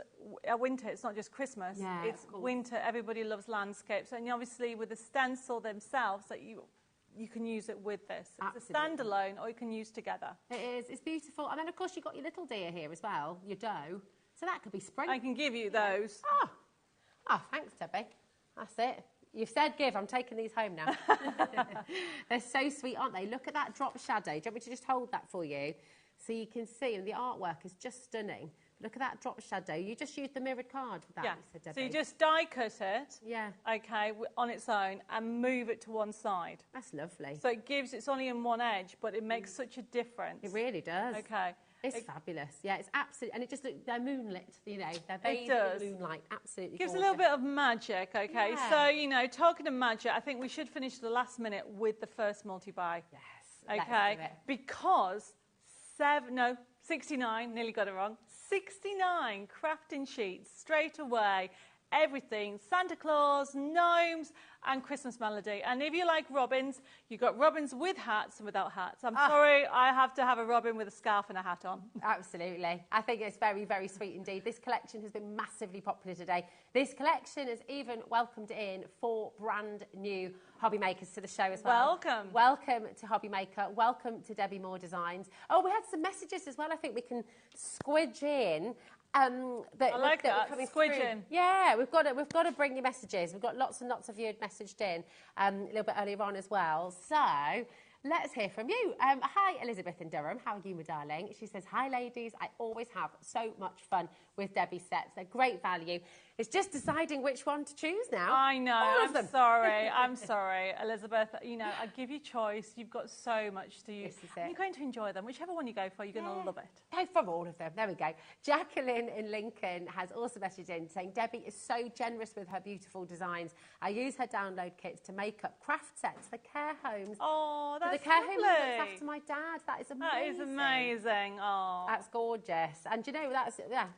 winter, it's not just Christmas. Yeah, it's winter, everybody loves landscapes. And obviously with the stencil themselves, that you can use it with this. It's a standalone or you can use together. It is. It's beautiful. And then, of course, you've got your little deer here as well, your doe. So that could be spring. I can give you those. Oh, thanks, Debbie. That's it. You've said give. I'm taking these home now. They're so sweet, aren't they? Look at that drop shadow. Do you want me to just hold that for you? So you can see, and the artwork is just stunning. Look at that drop shadow. You just used the mirrored card with that, yeah. Lisa, Debbie. So you just die cut it, yeah, okay, on its own and move it to one side. That's lovely. So it gives, it's only in one edge, but it makes such a difference. It really does. Okay. It's fabulous. Yeah, it's absolutely, and it just looks, they're moonlit, you know, they're bathed in moonlight, absolutely gives gorgeous. a little bit of magic, okay? Yeah. So, you know, talking of magic, I think we should finish the last minute with the first multi-buy. Yes, okay? Because 69, nearly got it wrong, 69 crafting sheets straight away. Everything, Santa Claus, gnomes, and Christmas melody. And if you like robins, you've got robins with hats and without hats. I'm sorry, I have to have a robin with a scarf and a hat on. Absolutely. I think it's very, very sweet indeed. This collection has been massively popular today. This collection has even welcomed in 4 brand new hobby makers to the show as well. Welcome. Welcome to HobbyMaker. Welcome to Debbie Moore Designs. Oh, we had some messages as well. I think we can squidge in. I like that. Squidge in. Yeah, we've got to bring you messages. We've got lots and lots of you had messaged in a little bit earlier on as well. So let's hear from you. Hi, Elizabeth in Durham. How are you, my darling? She says, hi, ladies. I always have so much fun with Debbie's sets. They're great value. It's just deciding which one to choose now. I know. All of them. I'm sorry, Elizabeth. You know, I give you choice. You've got so much to use. You're going to enjoy them. Whichever one you go for, you're going to love it. Go for all of them. There we go. Jacqueline in Lincoln has also messaged in saying, Debbie is so generous with her beautiful designs. I use her download kits to make up craft sets for care homes. Oh, that's the care lovely. home that looks after my dad. That is amazing. That is amazing. Oh, that's gorgeous. And you know,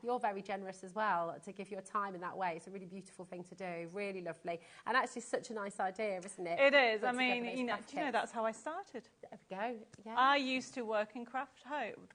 you're very generous as well to give your time in that way. It's a really beautiful thing to do. Really lovely. And actually, such a nice idea, isn't it? It is. I mean, you know, do you know that's how I started? There we go. Yeah. I used to work in craft homes.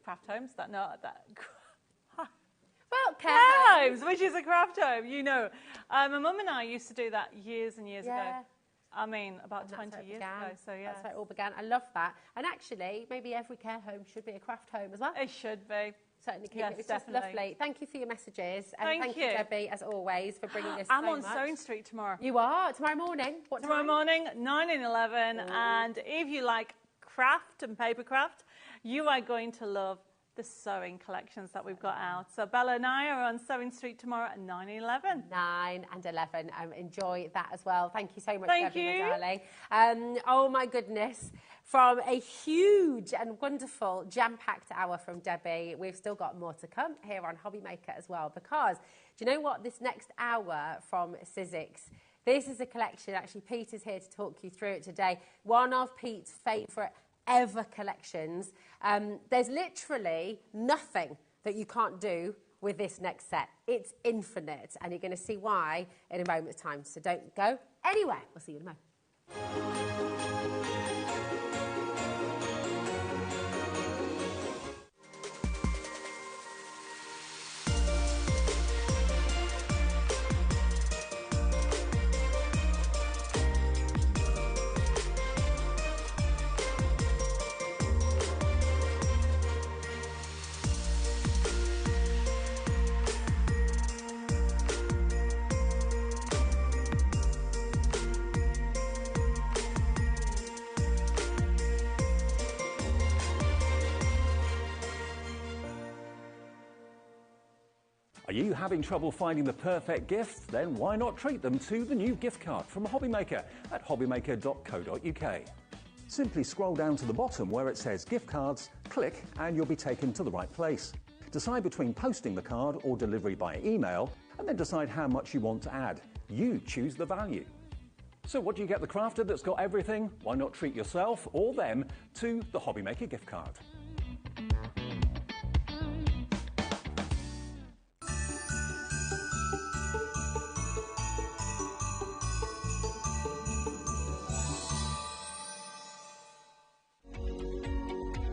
Well, care homes, which is a craft home, you know. My mum and I used to do that years and years ago. I mean, about 20 years ago, so yeah. That's how it all began. I love that. And actually, maybe every care home should be a craft home as well. It should be. Certainly can. Yes, It's definitely. just lovely. Thank you for your messages. And Thank you, Debbie, as always, for bringing us I'm so on much. Sewing Street tomorrow. You are? Tomorrow morning? What Tomorrow time? morning, 9 and 11. And if you like craft and paper craft, you are going to love the sewing collections that we've got out. So Bella and I are on Sewing Street tomorrow at 9 and 11. 9 and 11. Enjoy that as well. Thank you so much, Thank Debbie, you. my darling. Oh, my goodness. From a huge and wonderful jam-packed hour from Debbie, we've still got more to come here on HobbyMaker as well, because do you know what? This next hour from Sizzix, this is a collection. Actually, Pete is here to talk you through it today. One of Pete's favourite ever collections. There's literally nothing that you can't do with this next set. It's infinite, and you're going to see why in a moment's time. So don't go anywhere. We'll see you in a moment. you having trouble finding the perfect gift? Then why not treat them to the new gift card from HobbyMaker at hobbymaker.co.uk. Simply scroll down to the bottom where it says gift cards, click and you'll be taken to the right place. Decide between posting the card or delivery by email and then decide how much you want to add. You choose the value. So what do you get the crafter that's got everything? Why not treat yourself or them to the HobbyMaker gift card?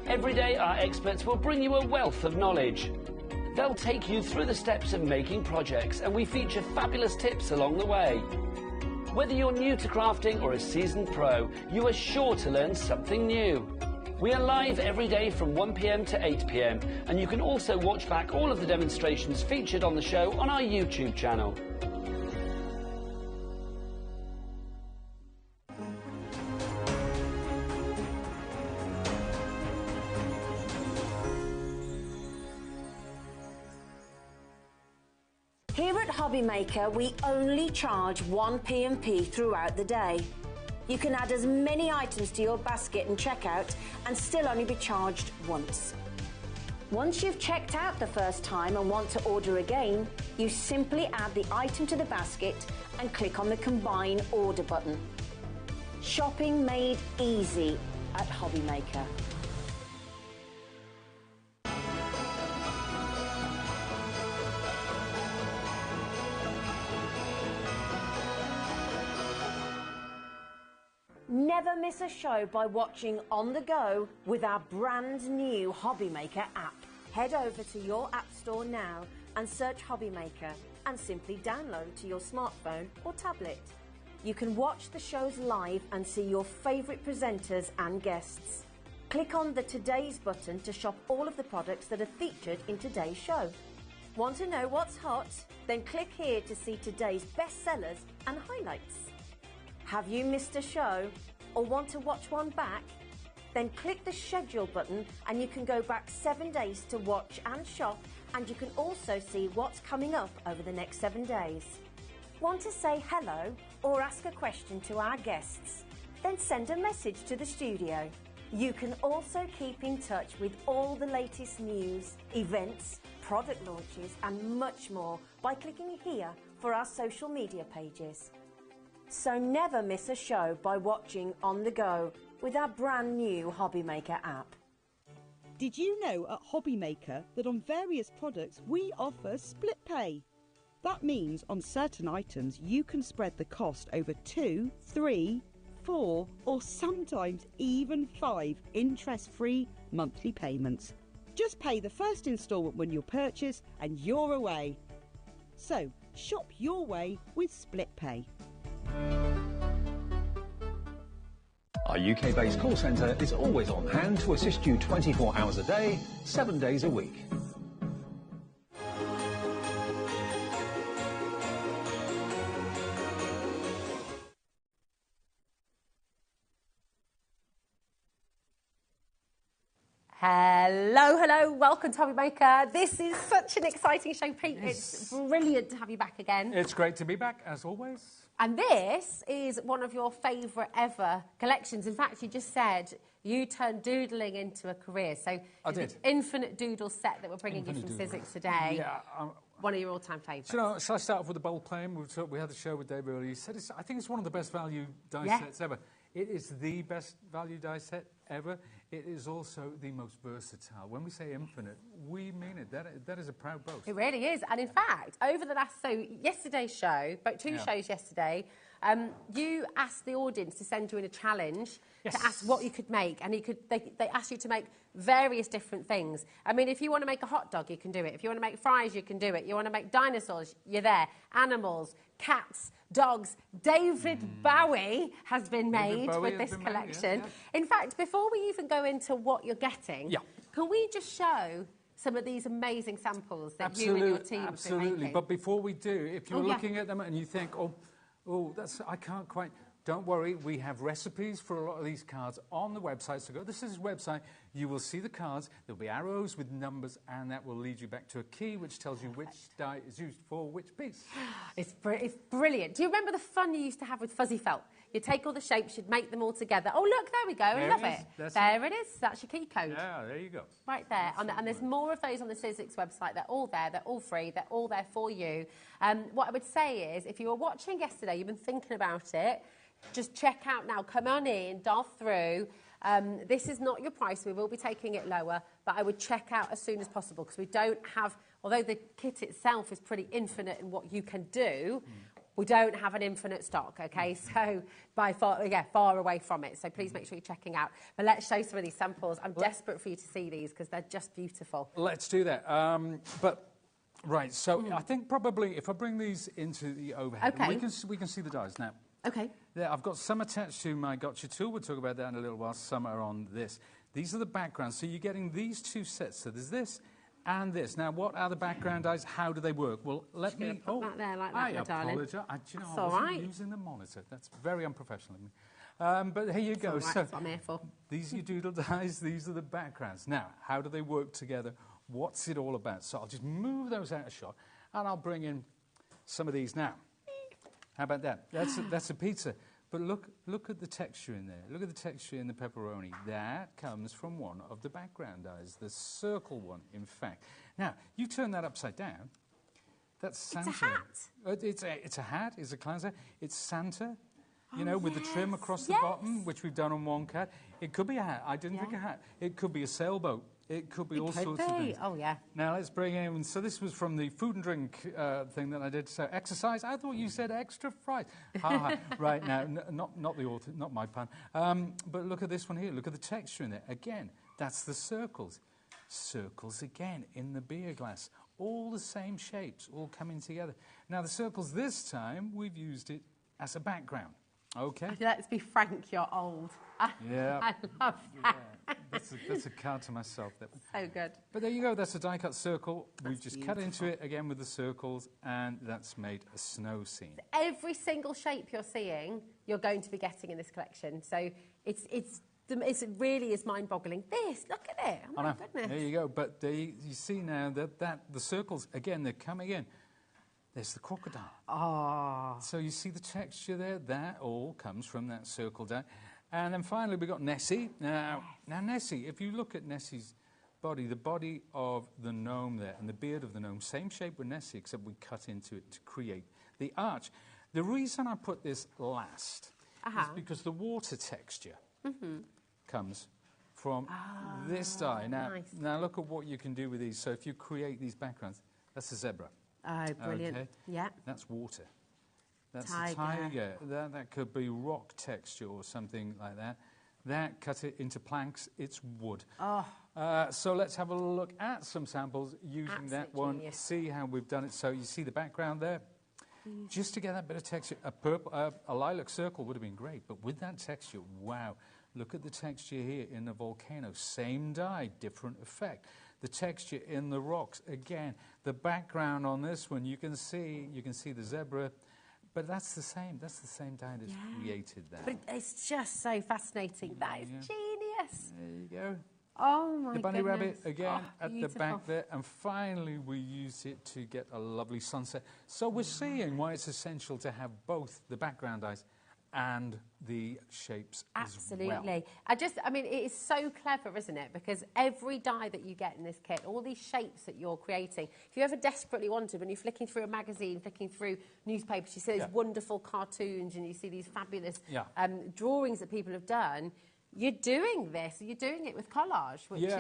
Every day, our experts will bring you a wealth of knowledge. They'll take you through the steps of making projects, and we feature fabulous tips along the way. Whether you're new to crafting or a seasoned pro, you are sure to learn something new. We are live every day from 1 p.m. to 8 p.m, and you can also watch back all of the demonstrations featured on the show on our YouTube channel. Here at HobbyMaker, we only charge 1 P&P throughout the day. You can add as many items to your basket and checkout and still only be charged once. Once you've checked out the first time and want to order again, you simply add the item to the basket and click on the Combine Order button. Shopping made easy at HobbyMaker. Never miss a show by watching on the go with our brand new HobbyMaker app. Head over to your app store now and search HobbyMaker and simply download to your smartphone or tablet. You can watch the shows live and see your favourite presenters and guests. Click on the Today's button to shop all of the products that are featured in today's show. Want to know what's hot? Then click here to see today's bestsellers and highlights. Have you missed a show or want to watch one back? Then click the schedule button and you can go back 7 days to watch and shop, and you can also see what's coming up over the next 7 days. Want to say hello or ask a question to our guests? Then send a message to the studio. You can also keep in touch with all the latest news, events, product launches and much more by clicking here for our social media pages. So never miss a show by watching on the go with our brand new HobbyMaker app. Did you know at HobbyMaker that on various products we offer split pay? That means on certain items you can spread the cost over 2, 3, 4 or sometimes even 5 interest-free monthly payments. Just pay the first instalment when you purchase and you're away. So shop your way with split pay. Our UK-based call centre is always on hand to assist you 24 hours a day, 7 days a week. Hello, hello, welcome to HobbyMaker. This is such an exciting show, Pete. It's brilliant to have you back again. It's great to be back, as always. And this is one of your favourite ever collections. In fact, you just said you turned doodling into a career. So I did. The Infinite Doodle set that we're bringing you from Sizzix today. Yeah. One of your all-time favourites. So, you know, shall I start off with the bowl playing? We had the show with Dave earlier. He said, I think it's one of the best value die sets ever. It is the best value die set ever. It is also the most versatile. When we say infinite, we mean it. That is a proud boast. It really is. And in fact, over the last, yesterday's show, about two shows yesterday, you asked the audience to send you in a challenge to ask what you could make. And they asked you to make various different things. I mean, if you want to make a hot dog, you can do it. If you want to make fries, you can do it. You want to make dinosaurs, you're there. Animals, cats, dogs. David Bowie has been made with this collection. In fact, before we even go into what you're getting, can we just show some of these amazing samples that you and your team have been making? But before we do, if you're looking at them and you think, oh, that's I can't quite... don't worry, we have recipes for a lot of these cards on the website. So go to the Scissors website, you will see the cards. There'll be arrows with numbers, and that will lead you back to a key which tells you which die is used for which piece. It's brilliant. Do you remember the fun you used to have with fuzzy felt? You'd take all the shapes, you'd make them all together. Oh, look, there we go. I love it. There it is. That's your key code. Yeah, there you go. Right there. And there's more of those on the Sizzix website. They're all there. They're all free. They're all there for you. What I would say is, if you were watching yesterday, you've been thinking about it, just check out now. Come on in, dial through. This is not your price. We will be taking it lower, but I would check out as soon as possible because we don't have, although the kit itself is pretty infinite in what you can do, we don't have an infinite stock, okay? So by far, far away from it. So please make sure you're checking out. But let's show some of these samples. I'm desperate for you to see these because they're just beautiful. Let's do that. Right, so I think probably if I bring these into the overhead, we can see the dies now. Okay. Yeah, I've got some attached to my gotcha tool. We'll talk about that in a little while. Some are on this. These are the backgrounds. So you're getting these two sets. So there's this and this. Now, what are the background dies? How do they work? Well, let me... Put that there like that, I apologise. I wasn't using the monitor. That's very unprofessional of me. But here you go. Right, that's what I'm here for. These are your doodle dies. These are the backgrounds. Now, how do they work together? What's it all about? So I'll just move those out of shot, and I'll bring in some of these now. How about that? That's a pizza. But look at the texture in there. Look at the texture in the pepperoni. That comes from one of the background dies, the circle one, in fact. Now, you turn that upside down. That's Santa. It's a hat. It's a hat. It's a clown's hat. It's Santa, with the trim across the bottom, which we've done on one cat. It could be a hat. I didn't think a hat. It could be a sailboat. It could be all sorts of things. Oh, yeah. Now, let's bring in... So this was from the food and drink thing that I did. So exercise. I thought you said extra fries. Right, now, not the author, not my pun. But look at this one here. Look at the texture in there. Again, that's the circles. Circles again in the beer glass. All the same shapes, all coming together. Now, the circles this time, we've used it as a background. Okay. Let's be frank, you're old. Yeah. I love that. Yeah. That's a card to myself. So good. But there you go. That's a die-cut circle. We've just cut into it again with the circles, and that's made a snow scene. Every single shape you're seeing, you're going to be getting in this collection. So it really is mind-boggling. Look at it. Oh, my goodness. There you go. But you see now that the circles, again, they're coming in. There's the crocodile. Oh. So you see the texture there? That all comes from that circle die. And then finally, we've got Nessie. Now, Nessie, if you look at Nessie's body, the body of the gnome there, and the beard of the gnome, same shape with Nessie, except we cut into it to create the arch. The reason I put this last is because the water texture comes from this die. Now, look at what you can do with these. So if you create these backgrounds, that's a zebra. Oh, brilliant. Okay? Yeah. That's water. That's a tiger. That could be rock texture or something like that. That, cut it into planks, it's wood. Oh. So let's have a look at some samples using that one. Genius. See how we've done it. So you see the background there? Just to get that bit of texture, a lilac circle would have been great, but with that texture, wow. Look at the texture here in the volcano. Same die, different effect. The texture in the rocks, again. The background on this one, you can see the zebra. But that's the same die that's created that. But it's just so fascinating. That is genius. There you go. Oh, my goodness. The bunny rabbit, again, at beautiful. the back there. And finally, we use it to get a lovely sunset. So we're seeing why it's essential to have both the background dies and the shapes Absolutely. as well. I mean, it is so clever, isn't it? Because every die that you get in this kit, all these shapes that you're creating, if you ever desperately wanted, when you're flicking through a magazine, flicking through newspapers, you see these wonderful cartoons and you see these fabulous drawings that people have done, you're doing this. You're doing it with collage, which is,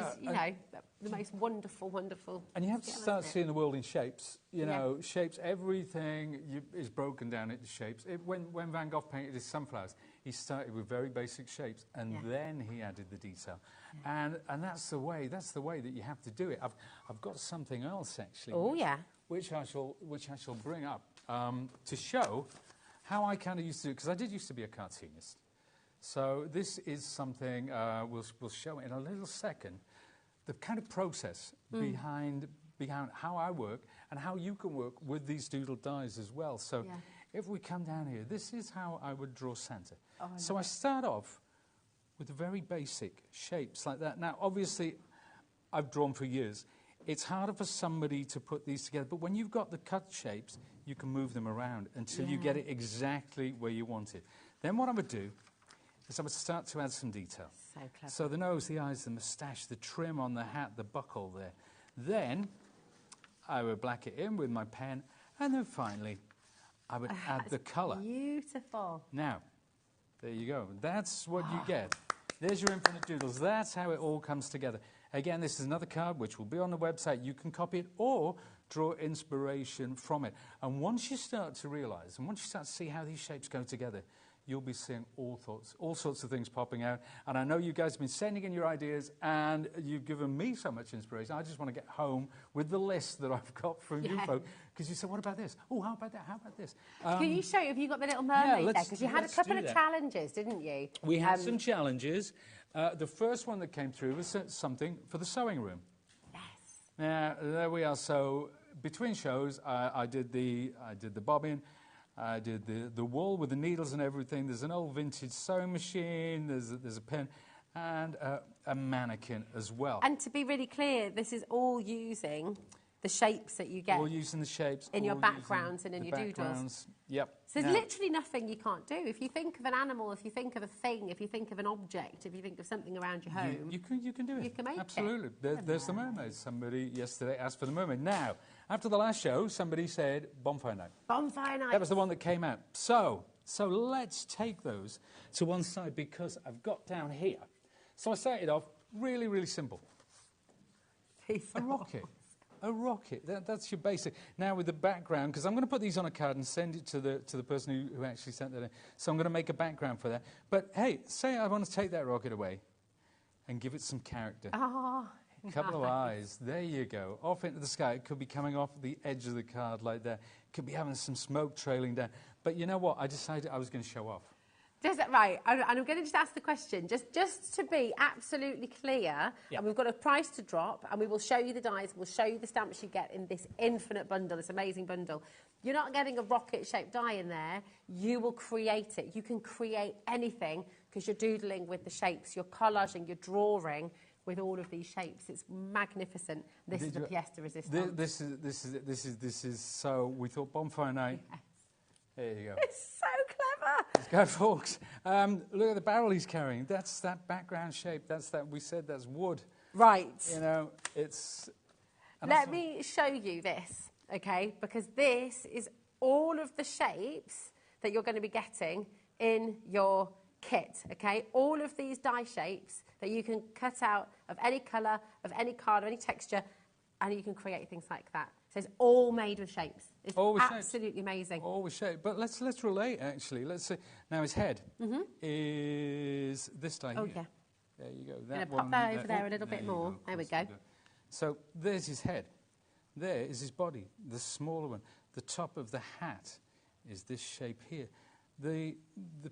the most wonderful, wonderful... And you have to start seeing the world in shapes. You know, shapes, everything is broken down into shapes. When Van Gogh painted his sunflowers, he started with very basic shapes, and then he added the detail. And that's the way that you have to do it. I've got something else, actually. Oh, which I shall bring up to show how I kind of used to do it, because I did used to be a cartoonist. So this is something we'll show in a little second, the kind of process behind how I work and how you can work with these doodle dies as well. So if we come down here, this is how I would draw Santa. Oh, So I start off with very basic shapes like that. Now, obviously, I've drawn for years. It's harder for somebody to put these together, but when you've got the cut shapes, you can move them around until you get it exactly where you want it. Then what I would do is I would start to add some detail. So clever. So the nose, the eyes, the moustache, the trim on the hat, the buckle there. Then I would black it in with my pen, and then finally I would add the colour. Beautiful. Now, there you go. That's what you get. There's your infinite doodles. That's how it all comes together. Again, this is another card which will be on the website. You can copy it or draw inspiration from it. And once you start to realise, and once you start to see how these shapes go together, you'll be seeing all sorts of things popping out. And I know you guys have been sending in your ideas, and you've given me so much inspiration. I just want to get home with the list that I've got from you folks. Because you said, what about this? Oh, how about that? How about this? Can you show, have you got the little mermaid there? Because you had a couple of challenges, didn't you? We had some challenges. The first one that came through was something for the sewing room. Yes. Now, there we are. So between shows, I did the bobbin, I did the wool with the needles and everything. There's an old vintage sewing machine, there's a pen, and a mannequin as well. And to be really clear, this is all using the shapes that you get. All using the shapes. In your backgrounds and in your doodles. Yep. So there's literally nothing you can't do. If you think of an animal, if you think of a thing, if you think of an object, if you think of something around your home... You can do it. You can make Absolutely. it. There's the mermaid. Somebody yesterday asked for the mermaid. Now, after the last show, somebody said bonfire night. Bonfire night. That was the one that came out. So let's take those to one side, because I've got down here. So I started off really, really simple. A rocket. A rocket. That's your basic. Now with the background, because I'm going to put these on a card and send it to the person who actually sent that in. So I'm going to make a background for that. But hey, say I want to take that rocket away and give it some character. Oh, A couple of eyes. There you go. Off into the sky. It could be coming off the edge of the card like that. It could be having some smoke trailing down. But you know what? I decided I was going to show off. Right, and I'm going to just ask the question, just to be absolutely clear, and we've got a price to drop, and we will show you the dies, we'll show you the stamps you get in this infinite bundle, this amazing bundle. You're not getting a rocket-shaped die in there, you will create it. You can create anything, because you're doodling with the shapes, you're collaging, you're drawing with all of these shapes. It's magnificent. This is the pièce de résistance. This is so, we thought bonfire night. Yes. There you go. It's so clever. Let's go, folks. Look at the barrel he's carrying. That's that background shape. We said that's wood. Right. You know, it's... Let me show you this, okay? Because this is all of the shapes that you're going to be getting in your kit, okay? All of these die shapes that you can cut out of any colour, of any card, of any texture, and you can create things like that. So it's all made with shapes. It's absolutely amazing. All with shape. But let's relate, actually. Let's see. Now, his head is this die here. Yeah. There you go. I'm going to pop that over there a little bit more. There we go. So there's his head. There is his body, the smaller one. The top of the hat is this shape here. The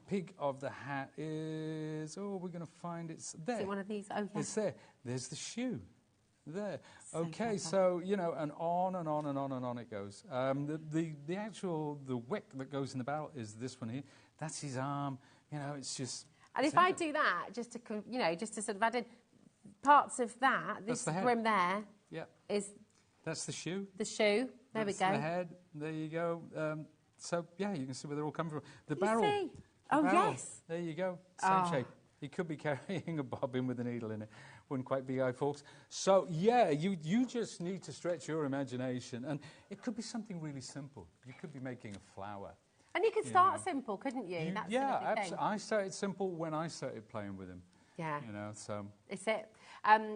pig of the hat is... Oh, we're going to find it's there. Is it one of these? Oh, yeah. It's there. There's the shoe. There. Okay, so, you know, and on and on and on and on it goes. The actual wick that goes in the barrel is this one here. That's his arm. You know, it's just... And if I do that, just to sort of add in parts of that, this brim there is... That's the shoe. The shoe. There we go. The head. There you go. So, yeah, you can see where they're all coming from. The barrel. See? Oh, barrel. yes. There you go. Same shape. He could be carrying a bobbin with a needle in it. Wouldn't quite be I, folks. So, yeah, you just need to stretch your imagination. And it could be something really simple. You could be making a flower. And you could start simple, couldn't you? That's yeah, absolutely. I started simple when I started playing with him. Yeah. You know, so... It's it.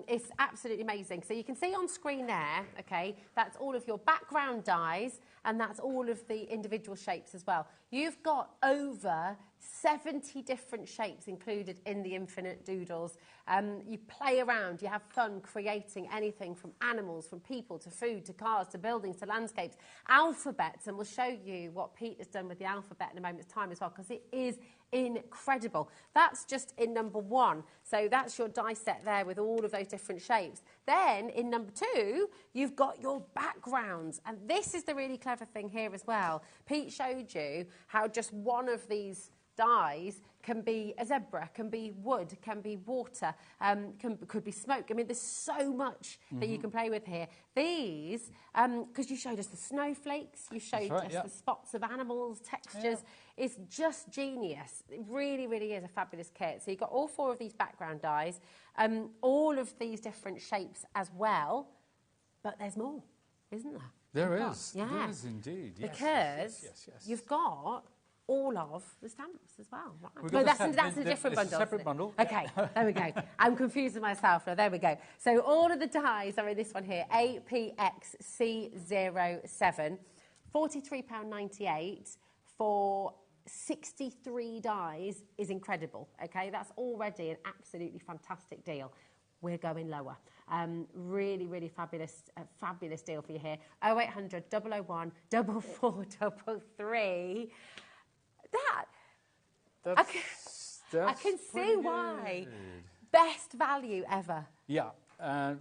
It's absolutely amazing. So you can see on screen there, okay, that's all of your background dies, and that's all of the individual shapes as well. You've got over 70 different shapes included in the Infinite Doodles. You play around, you have fun creating anything from animals, from people, to food, to cars, to buildings, to landscapes, alphabets, and we'll show you what Pete has done with the alphabet in a moment's time as well, because it is incredible. That's just in number 1. So that's your die set there with all of those different shapes. Then in number 2, you've got your backgrounds. And this is the really clever thing here as well. Pete showed you how just one of these dies can be a zebra, can be wood, can be water, could be smoke. I mean, there's so much that you can play with here. These, because you showed us the snowflakes, you showed us the spots of animals, textures. It's just genius. It really, really is a fabulous kit. So you've got all 4 of these background dies, all of these different shapes as well. But there's more, isn't there? There is. Yeah. There is indeed. Yes, because you've got all of the stamps as well. Right. No, that's a different bundle. A separate bundle. Okay, there we go. I'm confusing myself now. There we go. So all of the dies are in this one here, APXC07, £43.98 for 63 dies is incredible. Okay, that's already an absolutely fantastic deal. We're going lower. Really, really fabulous deal for you here. 0800 001 4433. I can see why. Good. Best value ever. Yeah, and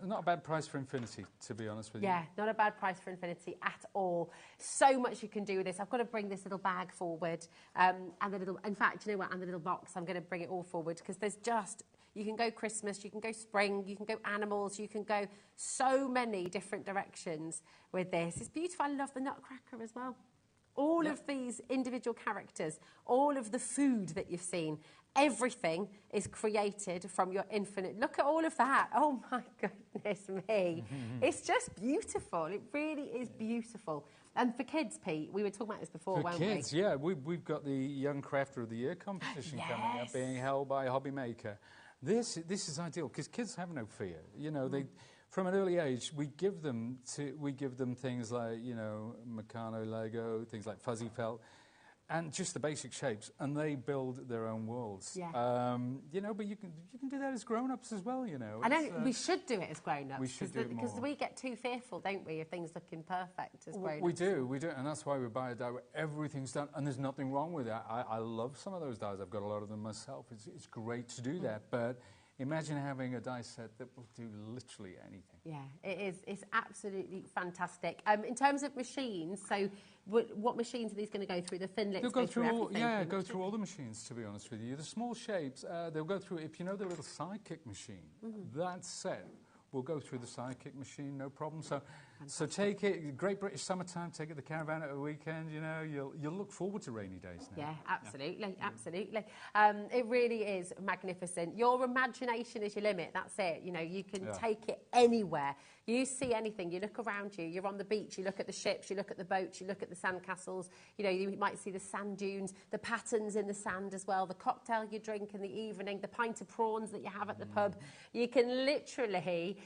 not a bad price for Infinity, to be honest with you. Yeah, not a bad price for Infinity at all. So much you can do with this. I've got to bring this little bag forward, and the little. In fact, you know what? And the little box. I'm going to bring it all forward because there's just. You can go Christmas, you can go spring, you can go animals, you can go so many different directions with this. It's beautiful. I love the Nutcracker as well. All of these individual characters, all of the food that you've seen, everything is created from your Infinite. Look at all of that. Oh, my goodness me. It's just beautiful. It really is beautiful. And for kids, Pete, we were talking about this before, weren't we? For kids, yeah. We've got the Young Crafter of the Year competition coming up, being held by HobbyMaker. This is ideal because kids have no fear. You know, they... From an early age, we give them things like, you know, Meccano Lego, things like fuzzy felt, and just the basic shapes, and they build their own worlds. Yeah. You know, but you can do that as grown-ups as well. You know. I know we should do it as grown-ups. We should do it more. Because we get too fearful, don't we, of things looking perfect as grown-ups. We do, and that's why we buy a die where everything's done, and there's nothing wrong with that. I love some of those dies. I've got a lot of them myself. It's great to do that, but. Imagine having a die set that will do literally anything. Yeah, it is. It's absolutely fantastic. In terms of machines, so what machines are these going to go through? The Finlips they'll go through all, everything? Go through all the machines, to be honest with you. The small shapes, they'll go through, if you know the little sidekick machine, that set will go through the sidekick machine, no problem. So take it, Great British summertime, take it to the caravan at a weekend, you know, you'll look forward to rainy days now. Yeah, absolutely, absolutely. It really is magnificent. Your imagination is your limit, that's it. You know, you can take it anywhere. You see anything, you look around you, you're on the beach, you look at the ships, you look at the boats, you look at the sandcastles, you know, you might see the sand dunes, the patterns in the sand as well, the cocktail you drink in the evening, the pint of prawns that you have at the pub. You can literally,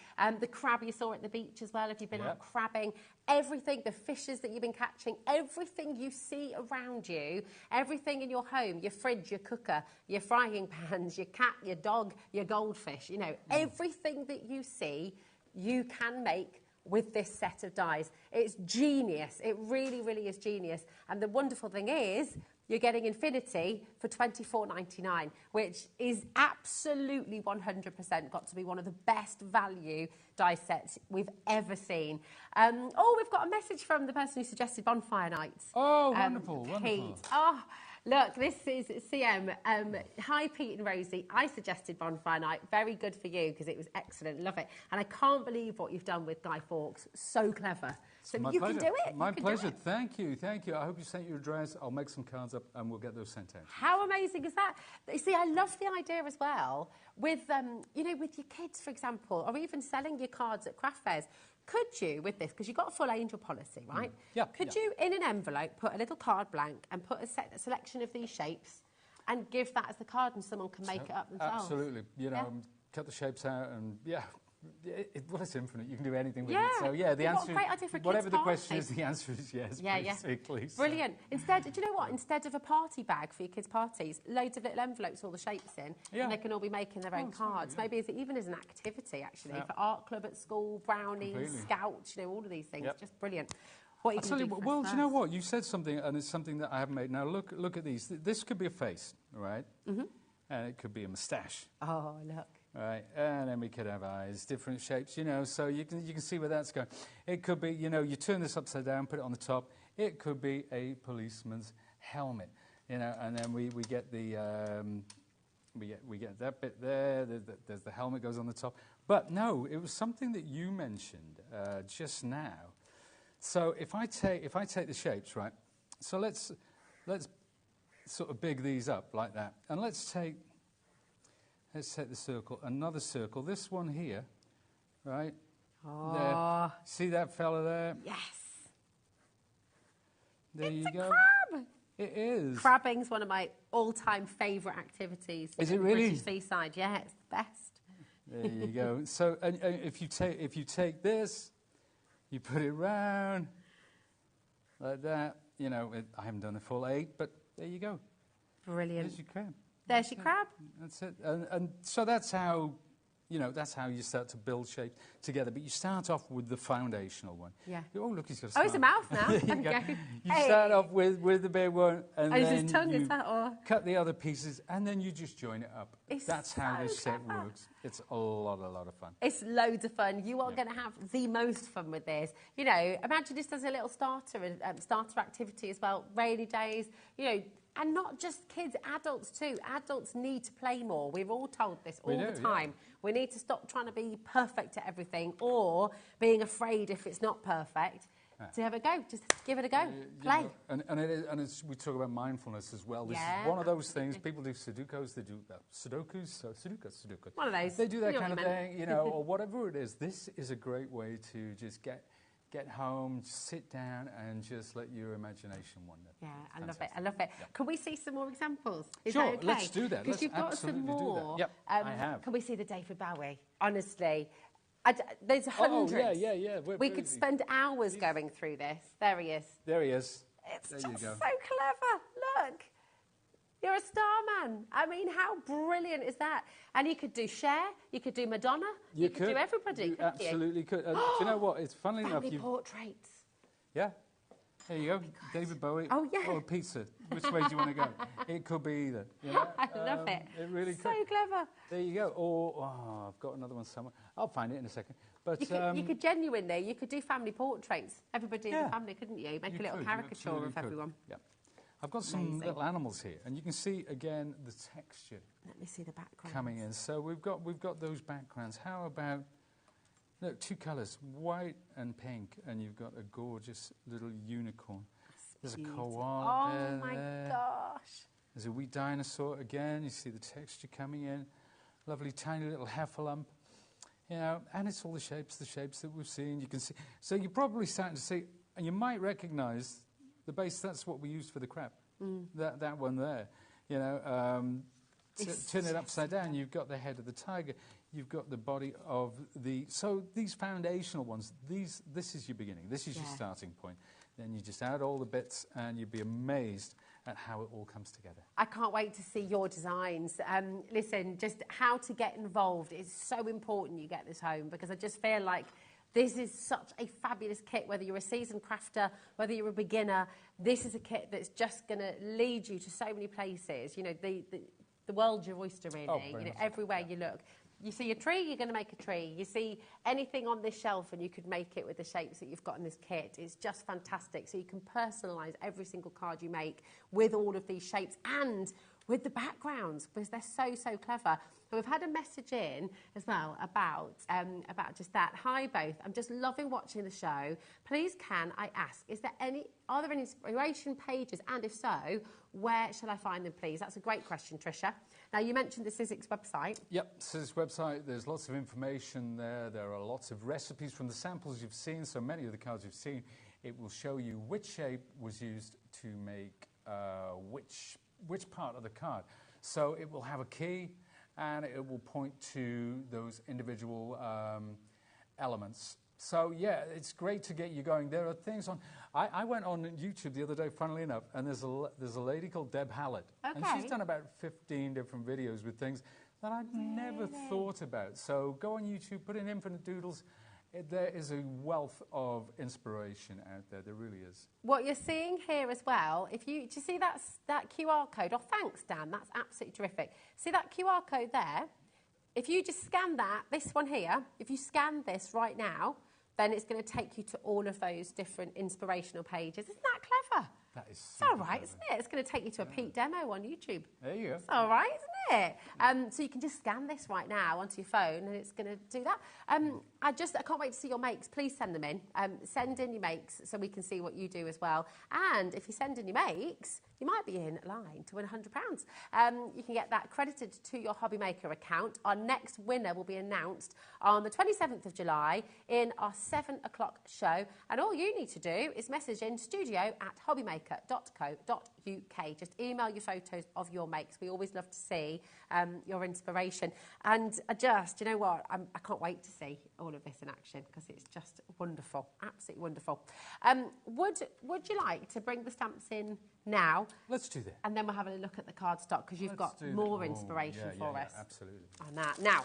the crab you saw at the beach as well, if you've been out crabbing, everything, the fishes that you've been catching, everything you see around you, everything in your home, your fridge, your cooker, your frying pans, your cat, your dog, your goldfish, you know, everything that you see, you can make with this set of dies. It's genius. It really, really is genius. And the wonderful thing is, you're getting Infinity for £24.99, which is absolutely 100% got to be one of the best value die sets we've ever seen. We've got a message from the person who suggested Bonfire Nights. Oh, wonderful, Pete. wonderful. Oh, look, this is CM. Hi, Pete and Rosie. I suggested Bonfire Night. Very good for you because it was excellent. Love it. And I can't believe what you've done with Guy Fawkes. So clever. So My you pleasure. can do it. My pleasure. Thank you. Thank you. I hope you sent your address. I'll make some cards up and we'll get those sent out. How amazing is that? You see, I love the idea as well with, you know, with your kids, for example, or even selling your cards at craft fairs. Could you, with this, because you've got a full angel policy, right? Could you, in an envelope, put a little card blank and put a selection of these shapes and give that as the card and someone can make it up themselves? Absolutely. You know, cut the shapes out and, Well, it's infinite. You can do anything with Yeah. it. So, yeah, the answer, great idea for a whatever kids' the party. question is, the answer is yes, basically. Yeah. Brilliant. Instead, do you know what? Instead of a party bag for your kids' parties, loads of little envelopes, all the shapes in, and they can all be making their own cards. Maybe even as an activity, actually, for art club at school, brownies, scouts, all of these things. Just brilliant. What you can do for well, do you know what? You said something, and it's something that I haven't made. Now, look at these. This could be a face, right? Mm-hmm. And it could be a moustache. Oh, look. Right, and then we could have eyes, different shapes, so you can see where that's going. It could be, you turn this upside down, put it on the top. It could be a policeman's helmet, and then we get the we get that bit there. There's the helmet goes on the top. But no, it was something that you mentioned just now. So if I take the shapes, right? So let's sort of big these up like that, and let's take the circle, another circle, this one here, right? Oh. There. See that fella there? Yes. There you go. Crab. It is. Crabbing's one of my all-time favourite activities. Is it in the really? British seaside, yeah, it's the best. There you go. So, and if you take this, you put it round like that. I haven't done the full 8, but there you go. Brilliant. There's your crab. There's your crab. That's it. And so that's how you start to build shape together. But you start off with the foundational one. Yeah. Oh, look, he's got a smile. Oh, it's a mouth now. There you go. You start off with the big one, and then his tongue, you cut the other pieces, and then you just join it up. That's how this set works. It's a lot of fun. It's loads of fun. You are going to have the most fun with this. Imagine this as a little starter activity as well. Rainy days, and not just kids, adults too. Adults need to play more. We're all told this all the time. Yeah. We need to stop trying to be perfect at everything or being afraid if it's not perfect. To have a go, just give it a go, play. We talk about mindfulness as well. This is one of those things. People do Sudokus, they do Sudokus. One of those. They do that kind of thing, or whatever it is. This is a great way to just get home, sit down, and just let your imagination wander. Yeah, I love it. Yep. Can we see some more examples? Is sure, that okay? Let's do that. Because you've got some more. Yep, I have. Can we see the David Bowie? Honestly. There's hundreds. Oh, yeah. We could spend hours going through this. There he is. There he is. It's just so clever. Look. You're a star man. I mean, how brilliant is that? And you could do Cher, you could do Madonna, you could do everybody. You absolutely could. Do you know what? It's funny enough. Family portraits. Yeah. There you go. David Bowie. Oh, yeah. Or a pizza. Which way do you want to go? It could be either. I love it. It really so could. Clever. There you go. Or, I've got another one somewhere. I'll find it in a second. But you could genuinely, you could do family portraits. Everybody in the family, couldn't you? Make a little caricature of everyone. Yeah. I've got some little animals here, and you can see again the texture. Let me see the background coming in. So we've got those backgrounds. How about two colours, white and pink, and you've got a gorgeous little unicorn. There's a koala. Oh my gosh! There's a wee dinosaur again. You see the texture coming in. Lovely tiny little heffalump. And it's all the shapes that we've seen. You can see. So you're probably starting to see, and you might recognise the base. That's what we used for the crab. That one there. Turn it upside down. You've got the head of the tiger. You've got the body of the. So these foundational ones. This is your beginning. This is your starting point. Then you just add all the bits, and you'd be amazed at how it all comes together. I can't wait to see your designs. Listen, just how to get involved is so important you get this home, because I just feel like this is such a fabulous kit, whether you're a seasoned crafter, whether you're a beginner. This is a kit that's just going to lead you to so many places. The world's your oyster, really. Everywhere you look. You see a tree, you're going to make a tree. You see anything on this shelf and you could make it with the shapes that you've got in this kit. It's just fantastic. So you can personalise every single card you make with all of these shapes and with the backgrounds, because they're so clever. And we've had a message in as well about just that. Hi both, I'm just loving watching the show. Please can I ask, are there any inspiration pages, and if so, where shall I find them, please? That's a great question, Tricia. Now, you mentioned the Sizzix website. Yep, Sizzix website, there's lots of information there. There are lots of recipes from the samples you've seen, so many of the cards you've seen. It will show you which shape was used to make which part of the card. So it will have a key, and it will point to those individual elements. So, yeah, it's great to get you going. There are things on... I went on YouTube the other day, funnily enough, and there's a lady called Deb Hallett. Okay. And she's done about 15 different videos with things that I'd never thought about. So go on YouTube, put in Infinite Doodles. There is a wealth of inspiration out there. There really is. What you're seeing here as well, do you see that QR code? Oh, thanks, Dan. That's absolutely terrific. See that QR code there? If you just scan that, this one here, if you scan this right now, then it's going to take you to all of those different inspirational pages. Isn't that clever? That is It's all right, isn't it? It's going to take you to a Pete demo on YouTube. There you go. It's all right, isn't it? So you can just scan this right now onto your phone, and it's going to do that. I can't wait to see your makes. Please send them in. Send in your makes so we can see what you do as well. And if you send in your makes, you might be in line to win £100. You can get that credited to your HobbyMaker account. Our next winner will be announced on the 27th of July in our 7 o'clock show. And all you need to do is message in studio@hobbymaker.co.uk. Just email your photos of your makes. We always love to see your inspiration. And you know what? I can't wait to see all of this in action because it's just wonderful. Absolutely wonderful. Would you like to bring the stamps in now? Let's do that. And then we'll have a look at the card stock because you've got more inspiration for us. Absolutely. On that. Now,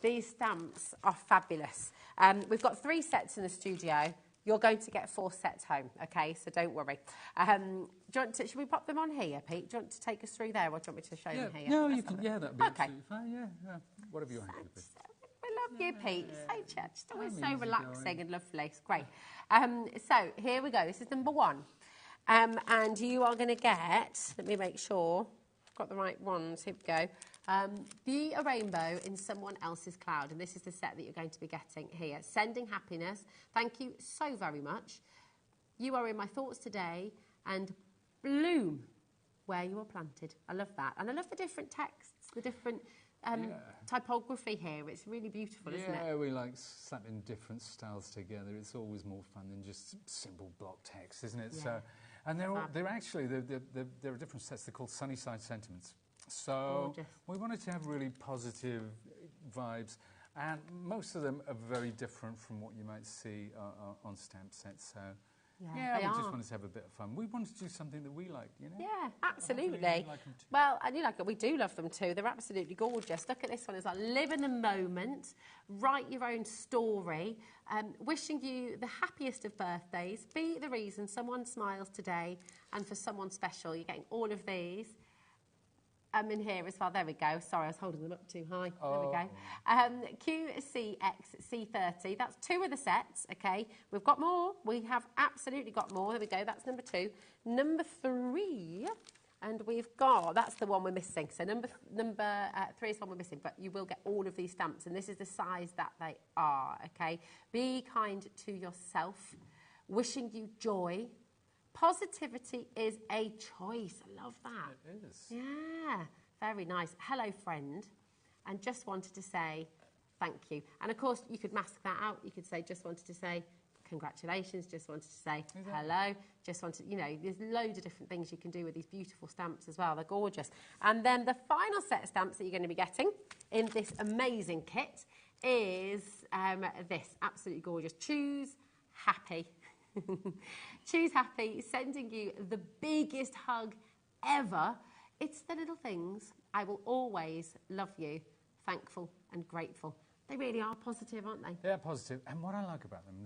these stamps are fabulous. We've got 3 sets in the studio. You're going to get 4 sets home, okay? So don't worry. Should we pop them on here, Pete? Do you want to take us through there, or do you want me to show them here? No, you can. Yeah, that'd be absolutely fine. Yeah. Whatever you want to do. We love you, Pete. Just always so relaxing and lovely. It's great. So here we go. This is number 1. And you are going to get, let me make sure I've got the right ones. Here we go. Be a rainbow in someone else's cloud. And this is the set that you're going to be getting here. Sending happiness. Thank you so very much. You are in my thoughts today, and bloom where you are planted. I love that. And I love the different texts, the different typography here. It's really beautiful, isn't it? Yeah, we like slapping different styles together. It's always more fun than just simple block text, isn't it? Yeah. So, and there are different sets. They're called Sunnyside Sentiments. So we wanted to have really positive vibes, and most of them are very different from what you might see on stamp sets. So we just wanted to have a bit of fun. We wanted to do something that we like, you know? Yeah, absolutely. Like them too. Well, and you like it. We do love them too. They're absolutely gorgeous. Look at this one. It's like live in the moment, write your own story, wishing you the happiest of birthdays, be the reason someone smiles today, and for someone special. You're getting all of these. In here as well. There we go. Sorry, I was holding them up too high. There we go. QCXC30. That's 2 of the sets, okay? We've got more. We have absolutely got more. There we go. That's number 2. Number 3, and we've got... That's the one we're missing. So number 3 is the one we're missing, but you will get all of these stamps, and this is the size that they are, okay? Be kind to yourself. Wishing you joy. Positivity is a choice. I love that. It is. Yeah, very nice. Hello, friend. And just wanted to say thank you. And, of course, you could mask that out. You could say just wanted to say congratulations, just wanted to say hello, just wanted, you know, there's loads of different things you can do with these beautiful stamps as well. They're gorgeous. And then the final set of stamps that you're going to be getting in this amazing kit is this. Absolutely gorgeous. Choose happy. Choose happy, sending you the biggest hug ever. It's the little things. I will always love you, thankful and grateful. They really are positive, aren't they? They're positive. And what I like about them,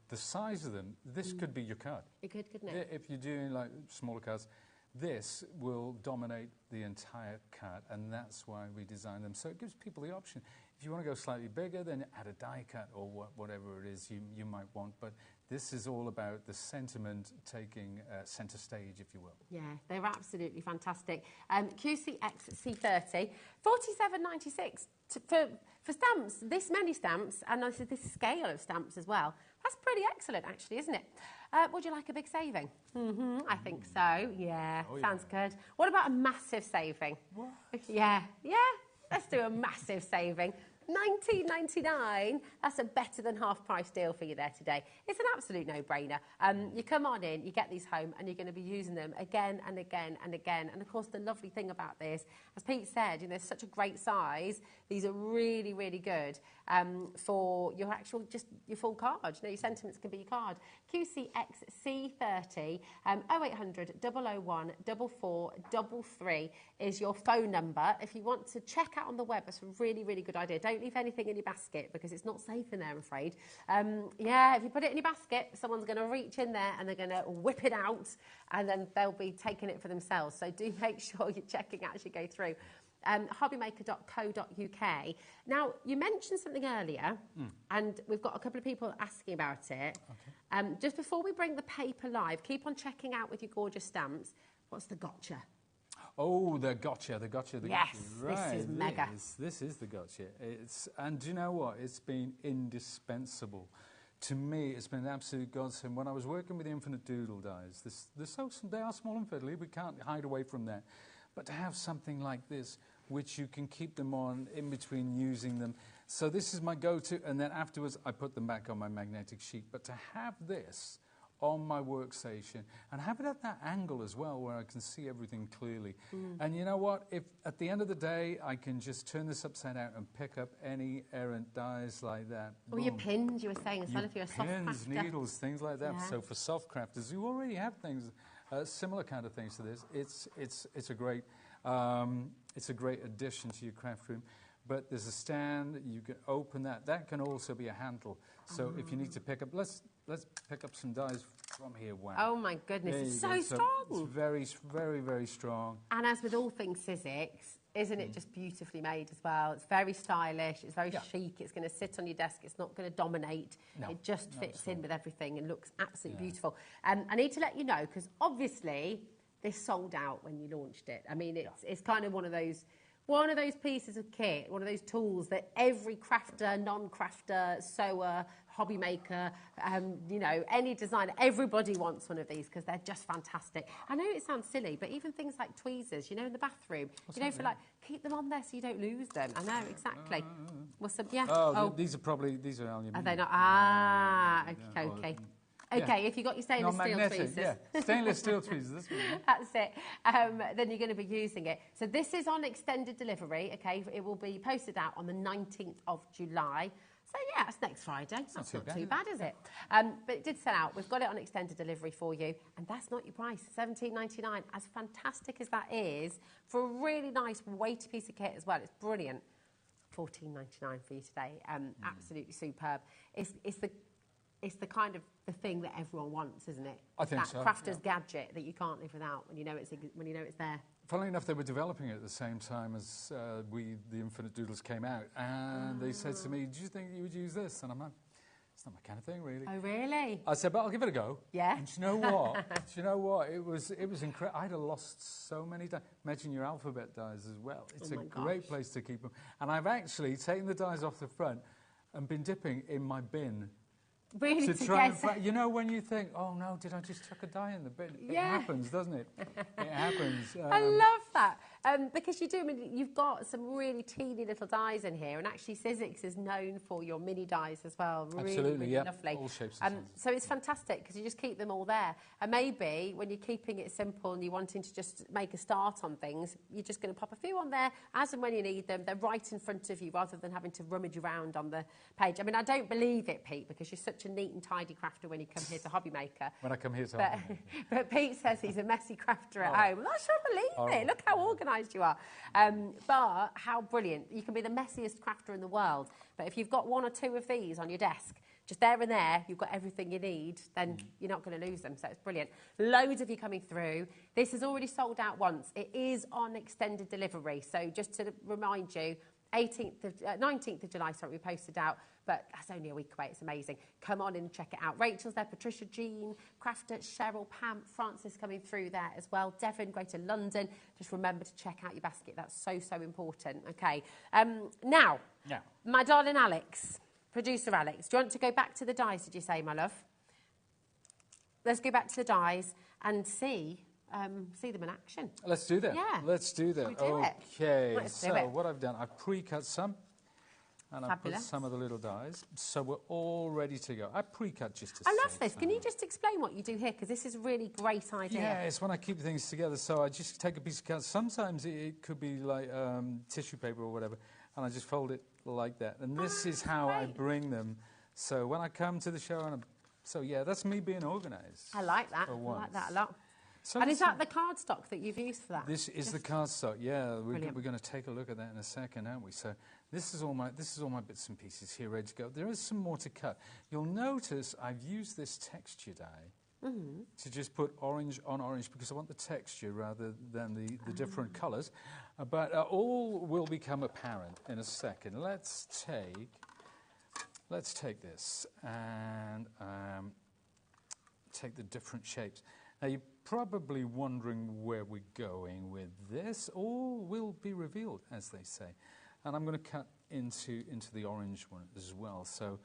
the size of them, this could be your card. It could, couldn't it? If you're doing like smaller cards, this will dominate the entire card, and that's why we designed them. So it gives people the option. If you want to go slightly bigger, then add a die cut or whatever it is you might want. But this is all about the sentiment taking centre stage, if you will. Yeah, they're absolutely fantastic. QCXC30, $47.96 for stamps. This many stamps, and this scale of stamps as well. That's pretty excellent, actually, isn't it? Would you like a big saving? I think so. Yeah, sounds good. What about a massive saving? What? Yeah. Let's do a massive saving. £19.99. That's a better than half price deal for you there today. It's an absolute no-brainer. You come on in, you get these home, and you're going to be using them again and again and again. And of course, the lovely thing about this, as Pete said, you know, it's such a great size. These are really, really good for your actual, just your full card. You know, your sentiments can be your card. QCXC30 0800 001 4433 is your phone number. If you want to check out on the web, it's a really, really good idea. Don't leave anything in your basket because it's not safe in there, I'm afraid. Yeah, if you put it in your basket, someone's going to reach in there and they're going to whip it out and then they'll be taking it for themselves. So do make sure you're checking out as you go through. hobbymaker.co.uk. Now, you mentioned something earlier, and we've got a couple of people asking about it. Okay. Just before we bring the paper live, keep on checking out with your gorgeous stamps. What's the gotcha? Oh, the gotcha, the gotcha, the yes, gotcha. Right, this is mega. This is the gotcha. And do you know what? It's been indispensable. To me, it's been an absolute godsend. When I was working with the Infinite Doodle dies, they are small and fiddly, we can't hide away from that. But to have something like this, which you can keep them on in between using them. So this is my go-to, and then afterwards I put them back on my magnetic sheet. But to have this on my workstation and have it at that angle as well where I can see everything clearly. And you know what? If at the end of the day I can just turn this upside down and pick up any errant dies like that. Or your pins, you were saying as well, if you're a soft pins, crafter. Needles, things like that. Yeah. So for soft crafters who already have things, similar kind of things to this, it's a great addition to your craft room. But there's a stand, you can open that. That can also be a handle. So if you need to pick up, let's pick up some dies from here. Wow. Oh my goodness, it's so strong. It's very, very, very strong. And as with all things Sizzix, isn't it just beautifully made as well? It's very stylish, it's very chic, it's going to sit on your desk, it's not going to dominate. No, it just fits in with everything and looks absolutely beautiful. I need to let you know, because obviously this sold out when you launched it. I mean, it's kind of one of those pieces of kit, one of those tools that every crafter, non-crafter, sewer, hobby maker, you know, any designer, everybody wants one of these because they're just fantastic. I know it sounds silly, but even things like tweezers, you know, in the bathroom, keep them on there so you don't lose them. I know, exactly. These are aluminium. Are they not? Ah, okay. Okay, if you've got your stainless steel tweezers. Yeah, stainless steel tweezers. That's it. Then you're going to be using it. So this is on extended delivery, okay? It will be posted out on the 19th of July. So, yeah, that's next Friday. That's not too bad, is it? But it did sell out. We've got it on extended delivery for you. And that's not your price, $17.99. As fantastic as that is, for a really nice weighty piece of kit as well. It's brilliant. $14.99 for you today. Absolutely superb. It's the kind of the thing that everyone wants, isn't it? I think so. That crafter's gadget that you can't live without when you know it's there. Funnily enough, they were developing it at the same time as the Infinite Doodles came out, and they said to me, "Do you think you would use this?" And I'm like, "It's not my kind of thing, really." Oh, really? I said, "But I'll give it a go." Yeah. And do you know what? It was incredible. I'd have lost so many dies. Imagine your alphabet dies as well. It's a great place to keep them. And I've actually taken the dies off the front and been dipping in my bin. Really to try and you know, when you think, oh no, did I just chuck a die in the bin? It happens, doesn't it? It happens. I love that. Because you've got some really teeny little dies in here, and actually Sizzix is known for your mini dies as well. Really lovely. All shapes and sizes. So it's fantastic because you just keep them all there. And maybe when you're keeping it simple and you're wanting to just make a start on things, you're just going to pop a few on there as and when you need them. They're right in front of you rather than having to rummage around on the page. I mean, I don't believe it, Pete, because you're such a neat and tidy crafter when you come here to HobbyMaker. When I come here to HobbyMaker. But Pete says he's a messy crafter at home. I sure believe it. Look how organised you are. But how brilliant. You can be the messiest crafter in the world, but if you've got one or two of these on your desk, just there and there, you've got everything you need, then you're not going to lose them, so it's brilliant. Loads of you coming through. This has already sold out once. It is on extended delivery, so just to remind you, 19th of July, we posted out, but that's only a week away. It's amazing. Come on in and check it out. Rachel's there, Patricia, Jean, Crafter, Cheryl, Pam, Francis coming through there as well. Devon, Greater London. Just remember to check out your basket. That's so, so important. Okay. Now, my darling Alex, producer Alex, do you want to go back to the dies, did you say, my love? Let's go back to the dies and see them in action. Let's do that. Yeah. Let's do that. Okay. So what I've done, I've pre-cut some. And I've put some of the little dies, so we're all ready to go. I pre-cut just to I love this. Can you just explain what you do here? Because this is a really great idea. Yeah, it's when I keep things together. So I just take a piece of card. Sometimes it could be like tissue paper or whatever, and I just fold it like that. And this is how I bring them. So when I come to the show, so yeah, that's me being organised. I like that. I like that a lot. So and is that the cardstock that you've used for that? This is the cardstock. Yeah, we're going to take a look at that in a second, aren't we? So this is all my bits and pieces here ready to go. There is some more to cut. You'll notice I've used this texture die to just put orange on orange because I want the texture rather than the different colours. But all will become apparent in a second. Let's take this and take the different shapes. Now, you're probably wondering where we're going with this. All will be revealed, as they say. And I'm going to cut into the orange one as well. So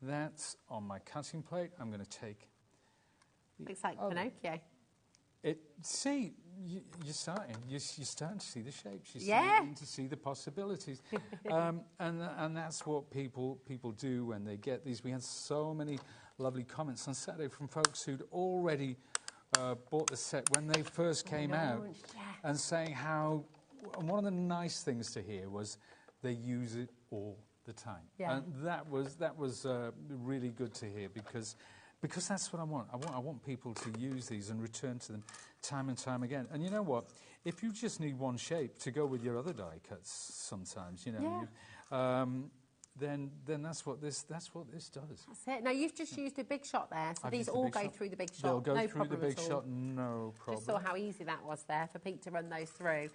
that's on my cutting plate. I'm going to take... Looks like Pinocchio. See, you're starting to see the shapes. You're starting to see the possibilities. And that's what people do when they get these. We had so many lovely comments on Saturday from folks who'd already... bought the set when they first came out and saying how one of the nice things to hear was they use it all the time. And that was really good to hear because that's what I want. I want people to use these and return to them time and time again. And you know what? If you just need one shape to go with your other die cuts sometimes, you know, then that's what this does. That's it. Now, you've just used a big shot there, so these all go through the big shot. They'll go through the big shot, no problem. Just saw how easy that was there for Pete to run those through.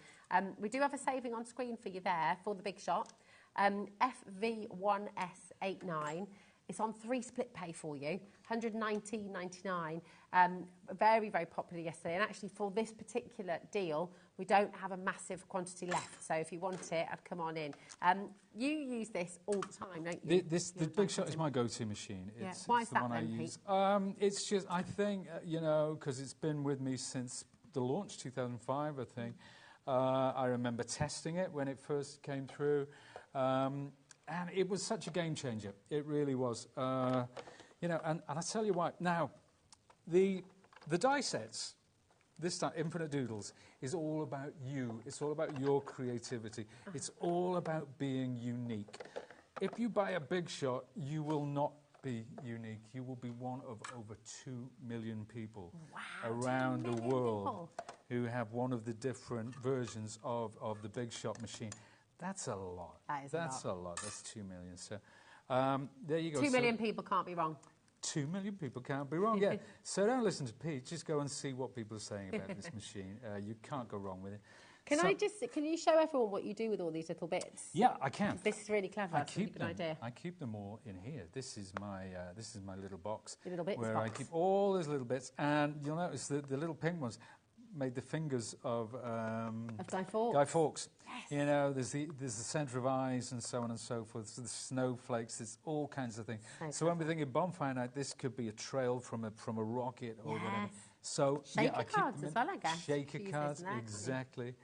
We do have a saving on screen for you there for the big shot. FV1S89. It's on 3 split pay for you, $119.99. Very, very popular yesterday. And actually, for this particular deal, we don't have a massive quantity left. So if you want it, I'd come on in. You use this all the time, don't you? The big shot is my go-to machine. It's, Why it's is that the one then, I use. Pete? It's just, I think, you know, because it's been with me since the launch, 2005, I think. I remember testing it when it first came through. And it was such a game changer. It really was. You know, and I tell you what, now, the die sets, this time, Infinite Doodles, is all about you. It's all about your creativity. It's all about being unique. If you buy a big shot, you will not be unique. You will be one of over 2 million people around the world who have one of the different versions of the big shot machine. That's a lot. That's a lot. That's 2 million. So there you go. 2 million people can't be wrong. 2 million people can't be wrong, yeah. So don't listen to Pete. Just go and see what people are saying about this machine. You can't go wrong with it. Can you show everyone what you do with all these little bits? Yeah, I can. This is really clever. It's a really good idea. I keep them all in here. This is my little box. The little bits where box. I keep all those little bits. And you'll notice that the little pink ones made the fingers of Guy Fawkes. Guy Fawkes. Yes. You know, there's the centre of eyes and so on and so forth. So the snowflakes, there's all kinds of things. So when we think of bonfire night, this could be a trail from a rocket or whatever. So shaker cards as well, I guess. Shaker cards, exactly,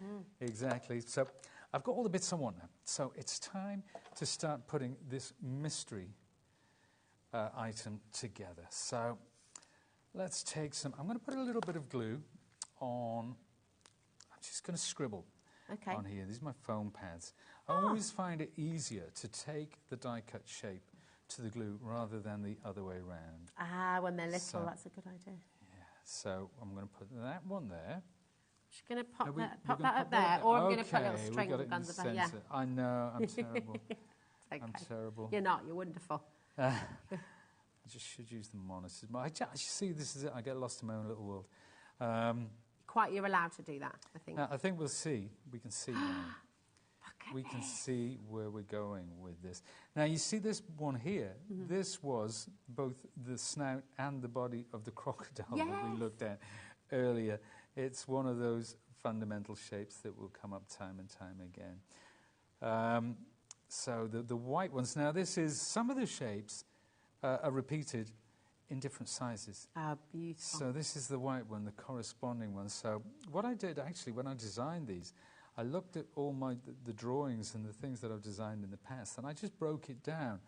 exactly. So I've got all the bits I want now. So it's time to start putting this mystery item together. So let's take some. I'm going to put a little bit of glue on. I'm just going to scribble on here. These are my foam pads. I always find it easier to take the die cut shape to the glue rather than the other way around. Ah, when they're little, that's a good idea. Yeah, so I'm going to put that one there. Just going to pop that up there, or I'm going to put a little string on the back. Yeah. I know, I'm terrible. I'm terrible. You're not, you're wonderful. I just should use the monitors. I see, this is it. I get lost in my own little world. You're allowed to do that, I think. I think we'll see. We can see now. We can see where we're going with this. Now, you see this one here? This was both the snout and the body of the crocodile that we looked at earlier. It's one of those fundamental shapes that will come up time and time again. So the white ones. Now, some of the shapes are repeated in different sizes. Beautiful. So this is the white one, the corresponding one. So what I did, actually, when I designed these, I looked at all the drawings and the things that I've designed in the past, and I just broke it down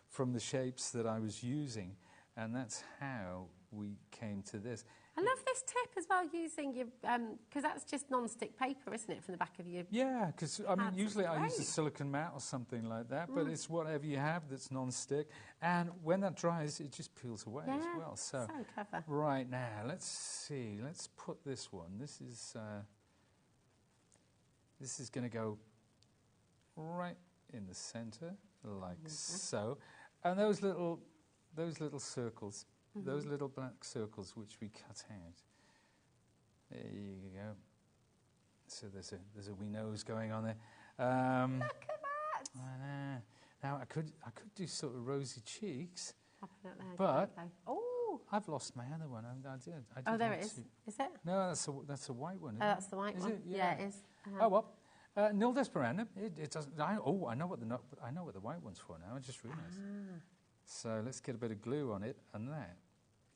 from the shapes that I was using, and that's how we came to this. I love this tip as well, using your, because that's just non-stick paper, isn't it, from the back of your... Yeah, because, I mean, usually I use a silicone mat or something like that, but it's whatever you have that's non-stick. And when that dries, it just peels away as well. So clever. Right now, let's see. Let's put this one. This is going to go right in the centre, like so. And those little circles... Those little black circles which we cut out. There you go. So there's a wee nose going on there. Look at that! Now I could do sort of rosy cheeks, but I've lost my other one. I did. Oh, there it is. Is it? No, that's a white one. Oh, that's the white one. It? Yeah, it is. Oh well. Nil desperandum. It doesn't. I know what the white one's for now. I just realised. So let's get a bit of glue on it and that.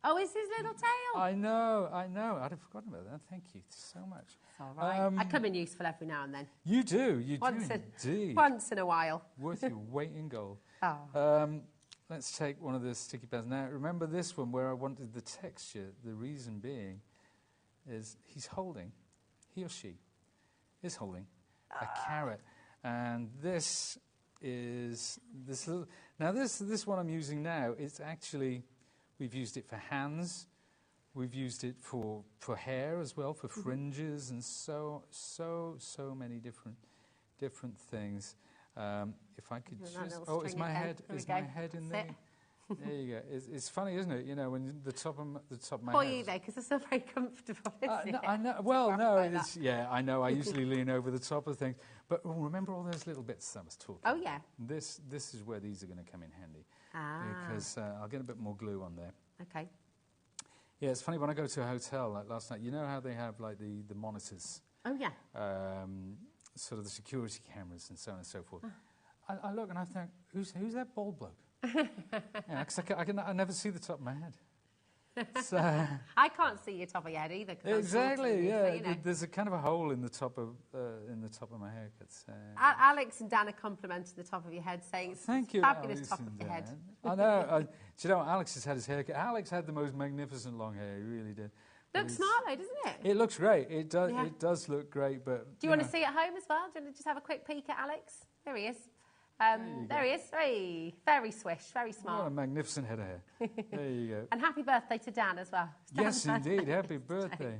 Oh, it's his little tail. I know. I'd have forgotten about that. Thank you so much. It's all right. I come in useful every now and then. You do. You do indeed. Once in a while. Worth your weight in gold. Oh. Let's take one of the sticky pads. Now, remember this one where I wanted the texture. The reason being is he or she is holding a carrot. And this is this little... Now, this one I'm using now, it's actually... We've used it for hands. We've used it for hair as well, for fringes, and so many different things. If I could just... is my head in there? There you go. It's funny, isn't it? You know, when the top of my head... For you, though, because it's not very comfortable, is it? No, I know. Well, no, I know. I usually lean over the top of things. But remember all those little bits that I was talking about? Oh, yeah. This is where these are going to come in handy. Because I'll get a bit more glue on there. Okay. Yeah, it's funny, when I go to a hotel, like last night, you know how they have, like, the monitors? Oh, yeah. Sort of the security cameras and so on and so forth. I look and I think, who's that bald bloke? Because I never see the top of my head. So, I can't see your top of your head either. Exactly, yeah. You know. There's a kind of a hole in the top of my haircuts. Alex and Dan are complimenting the top of your head, saying it's a fabulous Alex top of your head. I know. Do you know, Alex has had his haircut. Alex had the most magnificent long hair. He really did. Looks smart though, doesn't it? It looks great. It does. Yeah. It does look great. But do you want to see it at home as well? Do you want to just have a quick peek at Alex? There he is. There he is. Hey, very swish, very smart. What a magnificent head of hair. There you go. And happy birthday to Dan as well. Yes, indeed. Happy birthday.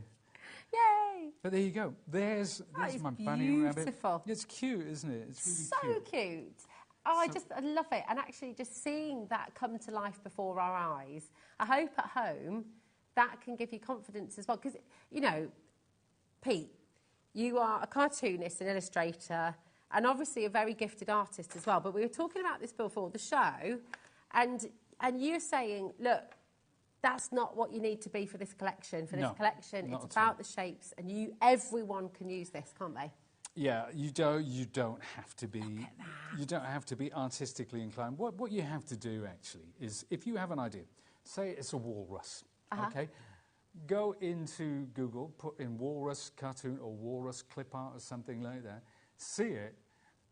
Yay! But there you go. There's my bunny rabbit. Beautiful. It's cute, isn't it? It's really cute. Oh, I love it. And actually just seeing that come to life before our eyes, I hope at home that can give you confidence as well. Because, you know, Pete, you are a cartoonist, an illustrator, and obviously a very gifted artist as well. But we were talking about this before the show, and you're saying, look, that's not what you need to be for this collection. For this collection, it's about the shapes, and everyone can use this, can't they? Yeah, you don't have to be. You don't have to be artistically inclined. What you have to do actually is, if you have an idea, say it's a walrus, okay. Go into Google, put in walrus cartoon or walrus clip art or something like that. See it,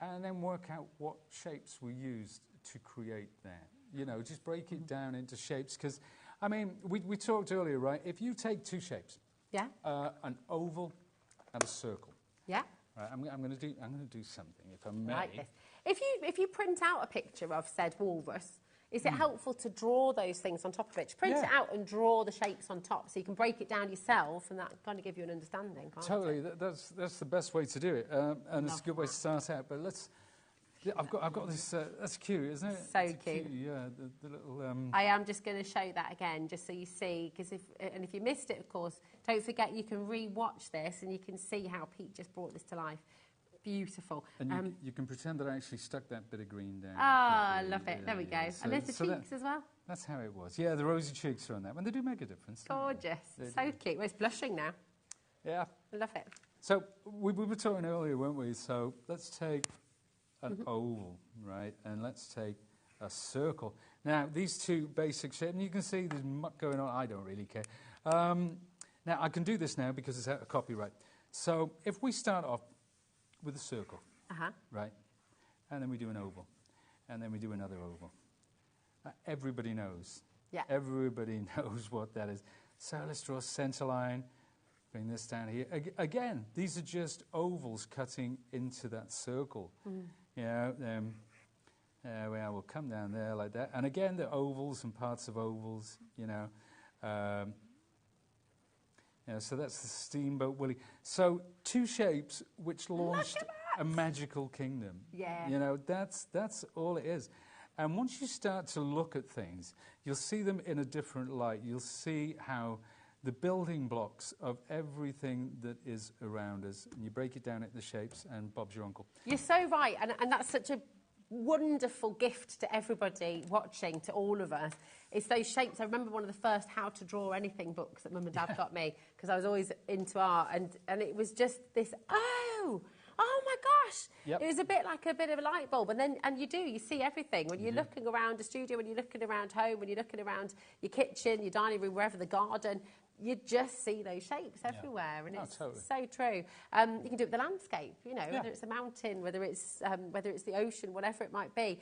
and then work out what shapes were used to create that. You know, just break it down into shapes. Because, I mean, we talked earlier, right? If you take two shapes, an oval and a circle. Yeah. Right, I'm going to do something, if I may. Like this. If you print out a picture of said walrus, is it helpful to draw those things on top of it? To print it out and draw the shapes on top, so you can break it down yourself, and that kind of give you an understanding, can't totally. it? That's the best way to do it, and it's a good way to start out. But I've got this. That's cute, isn't it? So cute. Yeah, the little. I am just going to show that again, just so you see. Because if you missed it, of course, don't forget you can re-watch this, and you can see how Pete just brought this to life. Beautiful. And you can pretend that I actually stuck that bit of green down. Ah, I love it. There we go. So, and there's the cheeks as well. That's how it was. Yeah, the rosy cheeks are on that one. They do make a difference. Gorgeous. So cute. Well, it's blushing now. Yeah. I love it. So we were talking earlier, weren't we? So let's take an oval, right? And let's take a circle. Now, these two basic shapes, and you can see there's much going on. I don't really care. Now, I can do this now because it's out of copyright. So if we start off with a circle, Uh-huh. right? And then we do an oval. And then we do another oval. Everybody knows. Yeah. Everybody knows what that is. So let's draw a centre line. Bring this down here. Again, these are just ovals cutting into that circle. Mm. You know, there we are. We'll come down there like that. And again, the ovals and parts of ovals, you know. So that's the Steamboat Willie. So 2 shapes which launched a magical kingdom. Yeah. You know, that's all it is. And once you start to look at things, you'll see them in a different light. You'll see how the building blocks of everything that is around us, and you break it down into the shapes, and Bob's your uncle. You're so right, and that's such a wonderful gift to everybody watching, to all of us. It's those shapes. I remember one of the first How to Draw Anything books that Mum and Dad got me, because I was always into art, and it was just this, oh my gosh. Yep. It was a bit like a bit of a light bulb. And you see everything. When you're looking around a studio, when you're looking around home, when you're looking around your kitchen, your dining room, wherever, the garden, you just see those shapes everywhere. And it's totally. so true. You can do it with the landscape, you know, whether it's a mountain, whether it's the ocean, whatever it might be.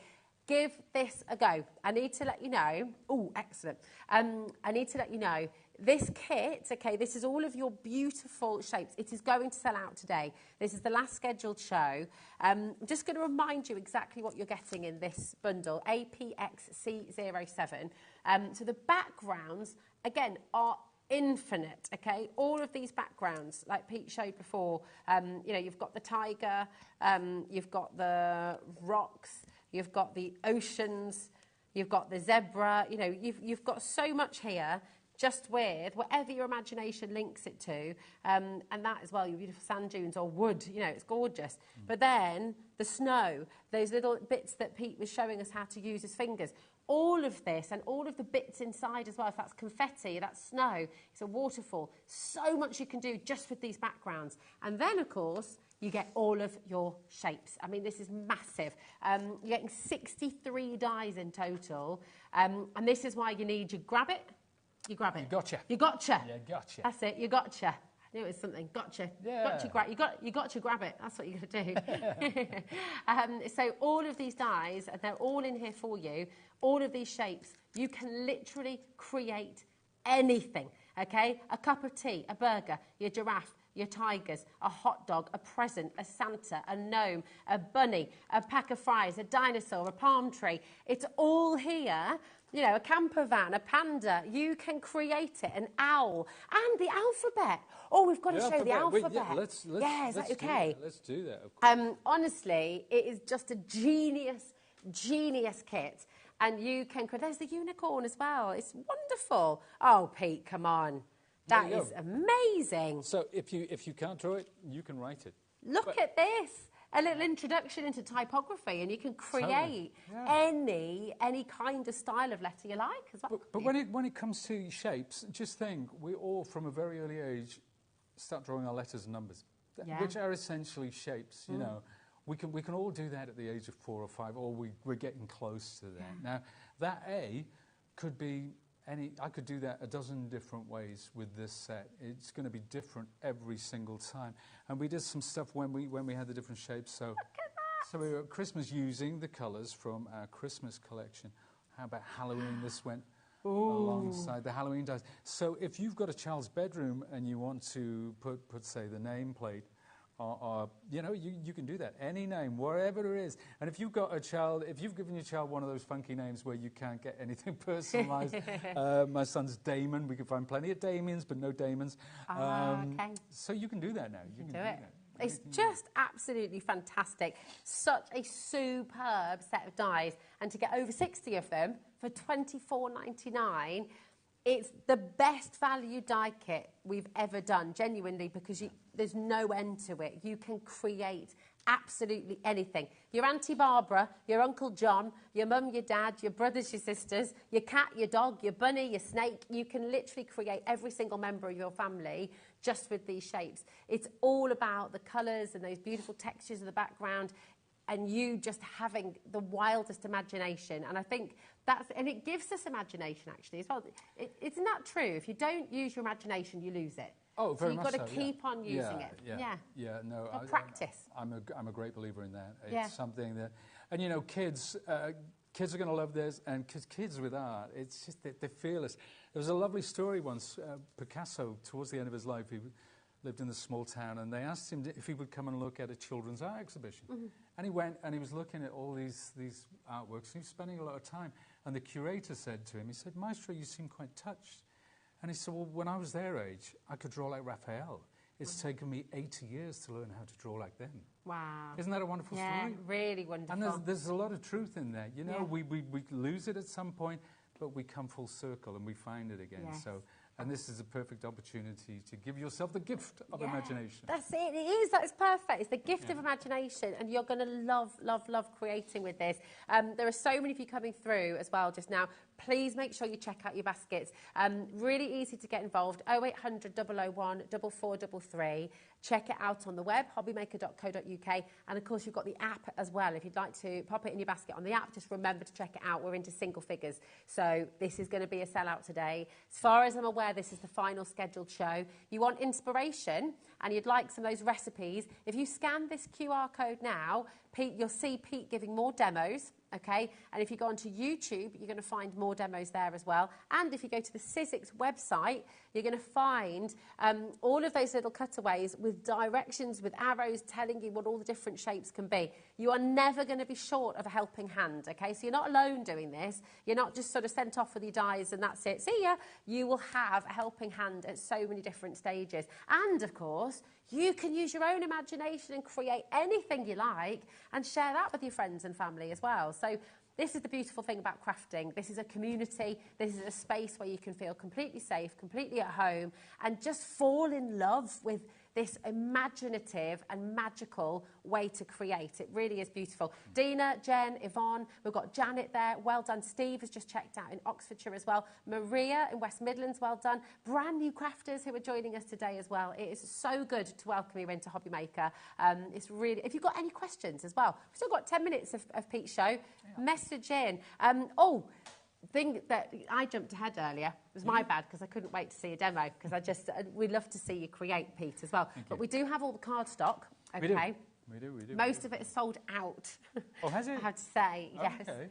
Give this a go. I need to let you know. Oh, excellent. I need to let you know, this kit, okay, this is all of your beautiful shapes. It is going to sell out today. This is the last scheduled show. I'm just going to remind you exactly what you're getting in this bundle, APXC07. So the backgrounds, again, are infinite, okay? All of these backgrounds, like Pete showed before, you know, you've got the tiger, you've got the rocks, you've got the oceans, you've got the zebra, you know, you've got so much here, just with whatever your imagination links it to, and that as well, your beautiful sand dunes or wood, you know, it's gorgeous. But then the snow, those little bits that Pete was showing us how to use his fingers, all of this and all of the bits inside as well, if that's confetti, that's snow, it's a waterfall, so much you can do just with these backgrounds. And then, of course, you get all of your shapes. I mean, this is massive. You're getting 63 dies in total, and this is why you need, you grab it, you grab it. You gotcha. You gotcha. You gotcha. That's it, you gotcha. I knew it was something. Gotcha. Yeah. You got to grab it. That's what you're going to do. So all of these dies, they're all in here for you. All of these shapes, you can literally create anything, okay? A cup of tea, a burger, your giraffe, your tigers, a hot dog, a present, a Santa, a gnome, a bunny, a pack of fries, a dinosaur, a palm tree. It's all here. You know, a camper van, a panda, you can create it, an owl, and the alphabet. Oh, we've got to show the alphabet. Let's is that okay? Let's do that. Honestly, it is just a genius kit. And you can create, there's the unicorn as well. It's wonderful. Oh, Pete, come on. That is amazing. So if you can't draw it, you can write it. Look at this. A little introduction into typography, and you can create any kind of style of letter you like as well. But when it comes to shapes, just think, we all from a very early age start drawing our letters and numbers, which are essentially shapes. You know, we can all do that at the age of 4 or 5, or we're getting close to that. Now that A could be I could do that a dozen different ways with this set. It's going to be different every single time. And we did some stuff when we had the different shapes. So, so we were at Christmas using the colours from our Christmas collection. How about Halloween? This went alongside the Halloween dice. So if you've got a child's bedroom and you want to put say, the nameplate, or you know, you can do that. Any name, wherever it is. And if you've got a child, if you've given your child one of those funky names where you can't get anything personalised, my son's Damon. We can find plenty of Damians, but no Damons. Okay. So you can do that now. You can do it. It's just absolutely fantastic. Such a superb set of dies. And to get over 60 of them for $24.99, it's the best value die kit we've ever done, genuinely, because there's no end to it. You can create absolutely anything. Your Auntie Barbara, your Uncle John, your mum, your dad, your brothers, your sisters, your cat, your dog, your bunny, your snake. You can literally create every single member of your family just with these shapes. It's all about the colours and those beautiful textures of the background, and you just having the wildest imagination. And I think and it gives us imagination actually as well. Isn't that true? If you don't use your imagination, you lose it. Oh, very so much you've got to keep on using it. Yeah, no. Practice. I'm a great believer in that. It's Yeah. something that, and you know, kids are going to love this, and kids with art, it's just that they're fearless. There was a lovely story once. Picasso, towards the end of his life, he lived in a small town, and they asked him if he would come and look at a children's art exhibition. And he went, and he was looking at all these artworks, and he was spending a lot of time. And the curator said to him, he said, "Maestro, you seem quite touched." And he said, "Well, when I was their age, I could draw like Raphael. It's taken me 80 years to learn how to draw like them." Wow. Isn't that a wonderful story? Yeah, really wonderful. And there's a lot of truth in that. You know, we lose it at some point, but we come full circle and we find it again. Yes. So, and this is a perfect opportunity to give yourself the gift of imagination. That's it. It is. That's perfect. It's the gift of imagination, and you're going to love, love, love creating with this. There are so many of you coming through as well just now. Please make sure you check out your baskets. Really easy to get involved. 0800 001 4433. Check it out on the web, hobbymaker.co.uk. And of course, you've got the app as well. If you'd like to pop it in your basket on the app, just remember to check it out. We're into single figures. So this is going to be a sellout today. As far as I'm aware, this is the final scheduled show. You want inspiration and you'd like some of those recipes. If you scan this QR code now, Pete, you'll see Pete giving more demos. Okay, and if you go onto YouTube, you're going to find more demos there as well. And if you go to the Sizzix website, you're going to find all of those little cutaways with directions, with arrows telling you what all the different shapes can be. You are never going to be short of a helping hand, okay? So you're not alone doing this. You're not just sort of sent off with your dies and that's it. See ya. You will have a helping hand at so many different stages. And, of course, you can use your own imagination and create anything you like and share that with your friends and family as well. So this is the beautiful thing about crafting. This is a community. This is a space where you can feel completely safe, completely at home, and just fall in love with this imaginative and magical way to create. It really is beautiful. Dina, Jen, Yvonne, we've got Janet there. Well done. Steve has just checked out in Oxfordshire as well. Maria in West Midlands, well done. Brand new crafters who are joining us today as well. It is so good to welcome you into HobbyMaker. It's really, if you've got any questions as well, we've still got 10 minutes of Pete's show. Message in. Thing that I jumped ahead earlier, it was my bad because I couldn't wait to see a demo because we'd love to see you create, Pete, as well. But we do have all the card stock, okay? We do. Most of it is sold out. Oh, has it? I have to say, yes. Okay.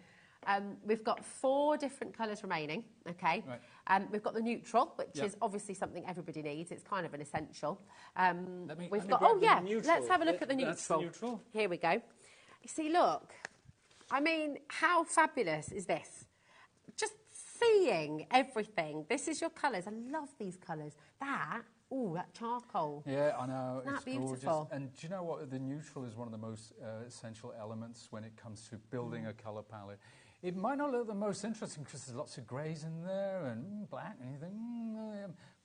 We've got 4 different colours remaining, okay? Right. We've got the neutral, which is obviously something everybody needs. It's kind of an essential. Let's have a look at the neutral. That's the neutral. Here we go. You see, look, I mean, how fabulous is this? Just seeing everything. This is your colours. I love these colours. That charcoal. Yeah, I know. Isn't that beautiful? Gorgeous. And do you know what? The neutral is one of the most essential elements when it comes to building a colour palette. It might not look the most interesting because there's lots of greys in there and black and you think,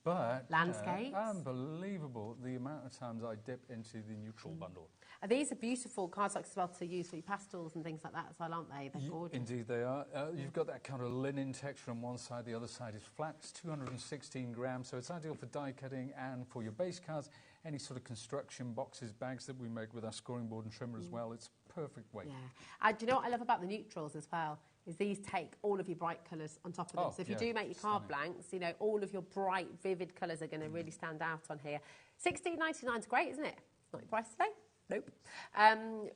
but landscapes. Unbelievable the amount of times I dip into the neutral bundle. These are beautiful cardstocks as well to use for your pastels and things like that as well, aren't they? They're gorgeous. Indeed they are. You've got that kind of linen texture on one side, the other side is flat. It's 216 grams, so it's ideal for die cutting and for your base cards, any sort of construction boxes, bags that we make with our scoring board and trimmer as well. It's perfect weight. Yeah. Do you know what I love about the neutrals as well? Is these take all of your bright colours on top of them. So if you do make your card blanks, you know, all of your bright, vivid colours are going to really stand out on here. $16.99 is great, isn't it? It's not your price today. Nope.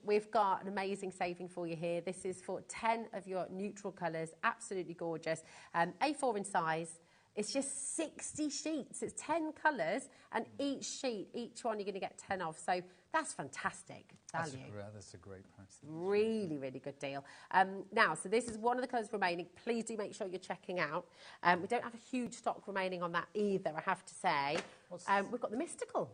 We've got an amazing saving for you here. This is for 10 of your neutral colours. Absolutely gorgeous. A4 in size. It's just 60 sheets. It's 10 colours, and each sheet, each one you're going to get 10 of. So that's fantastic value. That's a great price. Really, really good deal. Now, so this is one of the colours remaining. Please do make sure you're checking out. We don't have a huge stock remaining on that either, I have to say. We've got the Mystical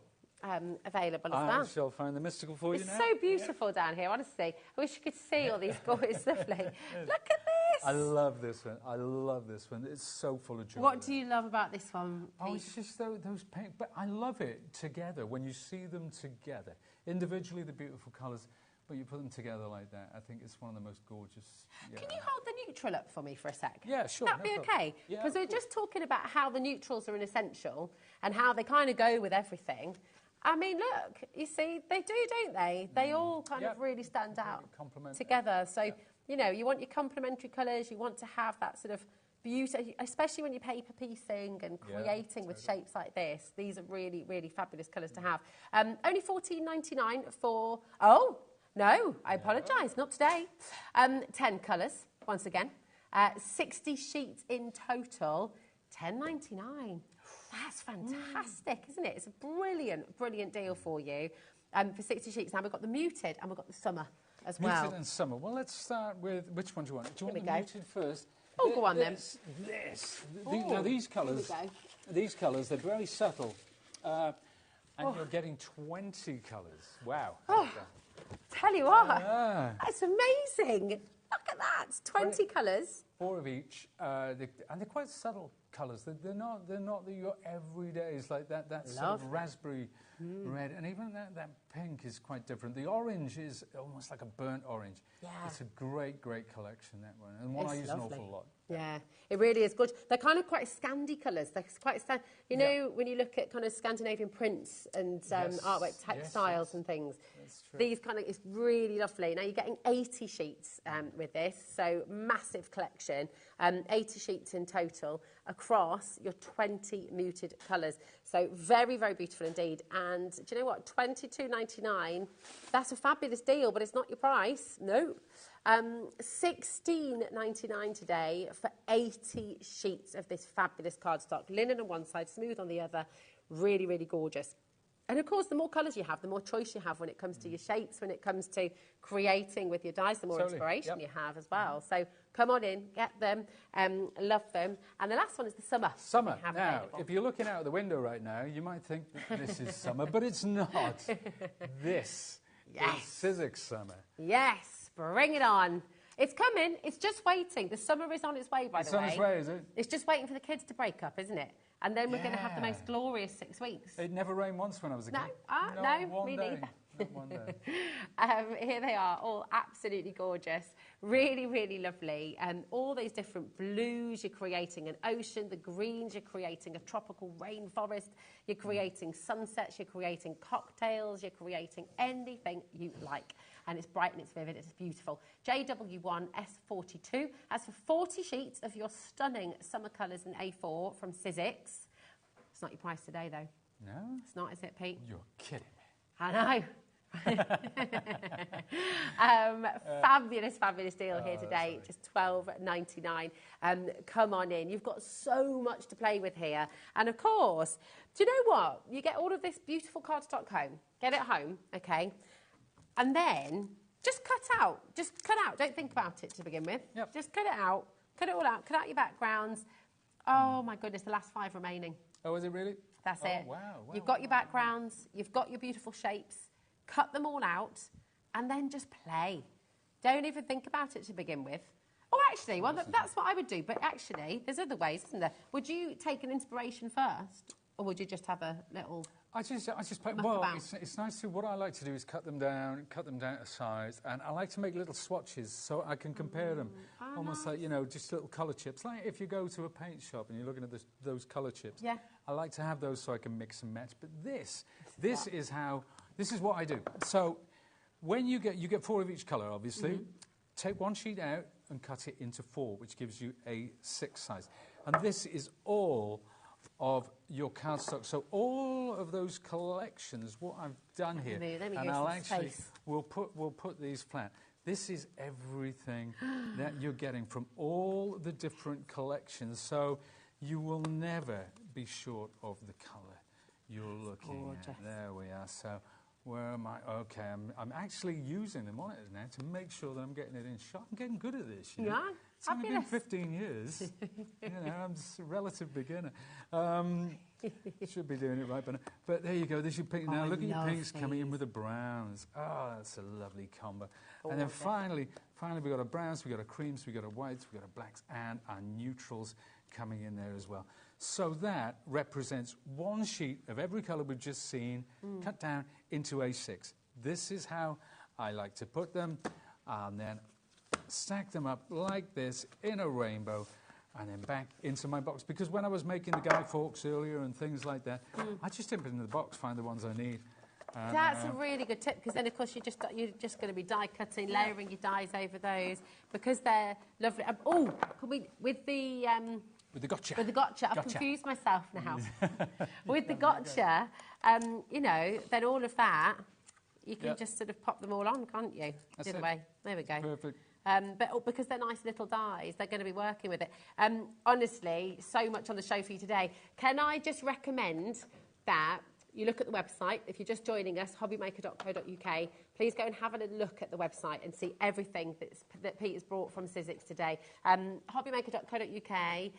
available as well. I shall find the Mystical for you now. It's so beautiful down here, honestly. I wish you could see all these gorgeous, lovely. Look at this. I love this one. I love this one. It's so full of joy. What do you love about this one, Pete? Oh, it's just those paint. But I love it together, when you see them together. Individually, the beautiful colours, but you put them together like that. I think it's one of the most gorgeous. Yeah. Can you hold the neutral up for me for a sec? Yeah, sure. That'd be okay? Because we're just talking about how the neutrals are an essential and how they kind of go with everything. I mean, look, you see, they do, don't they? They all kind of really stand out together. So, you know, you want your complementary colours, you want to have that sort of beautiful, especially when you're paper piecing and creating with shapes like this. These are really, really fabulous colours to have. Only $14.99 for... Oh, no, I apologise, not today. 10 colours, once again. 60 sheets in total, $10.99. That's fantastic, isn't it? It's a brilliant, brilliant deal for you. For 60 sheets. Now we've got the muted and we've got the summer as well. Muted and summer. Well, let's start with, which one do you want? Do you want the muted first? Oh, go on then. Now these colours, they're very subtle. And you're getting 20 colours. Wow. Oh, tell you what, that's amazing. Look at that, 20 colours. 4 of each, and they're quite subtle colours. They're not your everydays like that sort of raspberry red, and even that pink is quite different. The orange is almost like a burnt orange. Yeah. It's a great, great collection, that one, and one I use an awful lot. Yeah, it really is good. They're kind of quite Scandi colours. They're quite, you know, when you look at kind of Scandinavian prints and artwork textiles and things. These kind of, it's really lovely. Now you're getting 80 sheets with this, so massive collection. 80 sheets in total across your 20 muted colours. So very, very beautiful indeed. And do you know what? $22.99. That's a fabulous deal, but it's not your price. No. $16.99 today for 80 sheets of this fabulous cardstock. Linen on one side, smooth on the other. Really, really gorgeous. And of course, the more colours you have, the more choice you have when it comes to your shapes, when it comes to creating with your dies, the more inspiration you have as well. So come on in, get them, love them. And the last one is the summer. Summer. Now, if you're looking out the window right now, you might think that this is summer, but it's not. This is Sizzix summer. Yes, bring it on. It's coming. It's just waiting. The summer is on its way, by the way. It's on its way, is it? It's just waiting for the kids to break up, isn't it? And then we're going to have the most glorious 6 weeks. It never rained once when I was a kid. No, me neither. Not one day. Here they are, all absolutely gorgeous. Really, really lovely. All those different blues, you're creating an ocean. The greens, you're creating a tropical rainforest. You're creating sunsets, you're creating cocktails, you're creating anything you like. And it's bright and it's vivid, it's beautiful. JW1S42. That's for 40 sheets of your stunning summer colours in A4 from Sizzix. It's not your price today, though. No? It's not, is it, Pete? You're kidding me. I know. Fabulous, fabulous deal here today. Just $12.99. Come on in. You've got so much to play with here. And of course, do you know what? You get all of this beautiful cardstock home. Get it home, okay? And then just cut out. Just cut out. Don't think about it to begin with. Yep. Just cut it out. Cut it all out. Cut out your backgrounds. Oh, my goodness, the last 5 remaining. Oh, is it really? That's it. Wow. You've got your backgrounds. You've got your beautiful shapes. Cut them all out and then just play. Don't even think about it to begin with. Oh, actually, well, that's what I would do. But actually, there's other ways, isn't there? Would you take an inspiration first? Or would you just have a little... I just play. Well, it's nice to. What I like to do is cut them down to size, and I like to make little swatches so I can compare them, almost like just little colour chips. Like if you go to a paint shop and you're looking at those colour chips, I like to have those so I can mix and match. But this is what I do. So when you get 4 of each colour, obviously, take 1 sheet out and cut it into 4, which gives you a 6 size, and this is all of your cardstock. So all of those collections, what I've done here, and I'll actually, we'll put these flat. This is everything that you're getting from all the different collections. So you will never be short of the colour you're looking at. There we are. So where am I? Okay, I'm actually using them on it now to make sure that I'm getting it in shot. I'm getting good at this. You know? Yeah. It's only been 15 years. I'm just a relative beginner. Should be doing it right, but there you go. There's your pink. Now look at your pinks coming in with the browns. Oh, that's a lovely combo. And then finally we've got our browns, we've got our creams, we've got our whites, we've got our blacks, and our neutrals coming in there as well. So that represents 1 sheet of every colour we've just seen, cut down into A6. This is how I like to put them, and then stack them up like this in a rainbow, and then back into my box. Because when I was making the guy forks earlier and things like that, I just dip it into the box, find the ones I need, That's a really good tip, because then, of course, you're just going to be die cutting, layering your dies over those, because they're lovely. Can we, with the gotcha. With the gotcha. I've confused myself now. With the gotcha, you know, then all of that, you can just sort of pop them all on, can't you? That's the other way. There we go. Perfect. But because they're nice little dies, they're going to be working with it. Honestly, so much on the show for you today. Can I just recommend that you look at the website? If you're just joining us, hobbymaker.co.uk, please go and have a look at the website and see everything that Pete has brought from Sizzix today. Hobbymaker.co.uk,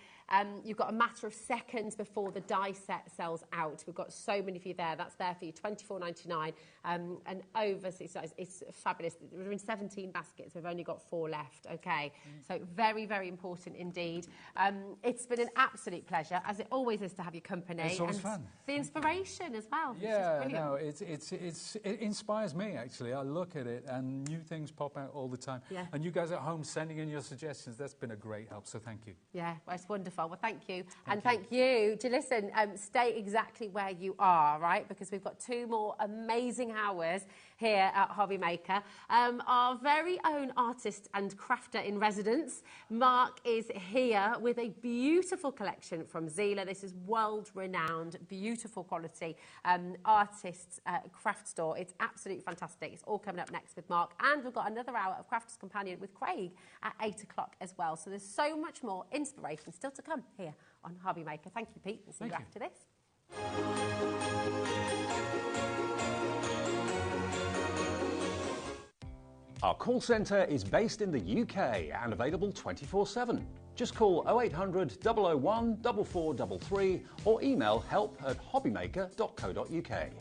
you've got a matter of seconds before the die set sells out. We've got so many for you there. That's there for you, $24.99, and over 6 size. It's fabulous. We're in 17 baskets. We've only got 4 left, okay? So very, very important indeed. It's been an absolute pleasure, as it always is, to have your company. It's always fun. The inspiration as well. Yeah, no, it inspires me, actually. I look at it and new things pop out all the time. Yeah. And you guys at home sending in your suggestions, that's been a great help, so thank you. Yeah, well, it's wonderful. Well, thank you. Thank you to listen. Stay exactly where you are, right? Because we've got 2 more amazing hours here at HobbyMaker. Our very own artist and crafter in residence, Mark, is here with a beautiful collection from Zila. This is world-renowned, beautiful quality artist's craft store. It's absolutely fantastic. It's all coming up next with Mark. And we've got another hour of Crafter's Companion with Craig at 8 o'clock as well. So there's so much more inspiration still to come here on HobbyMaker. Thank you, Pete. And see you after this. Our call centre is based in the UK and available 24/7. Just call 0800 001 4433 or email help@hobbymaker.co.uk.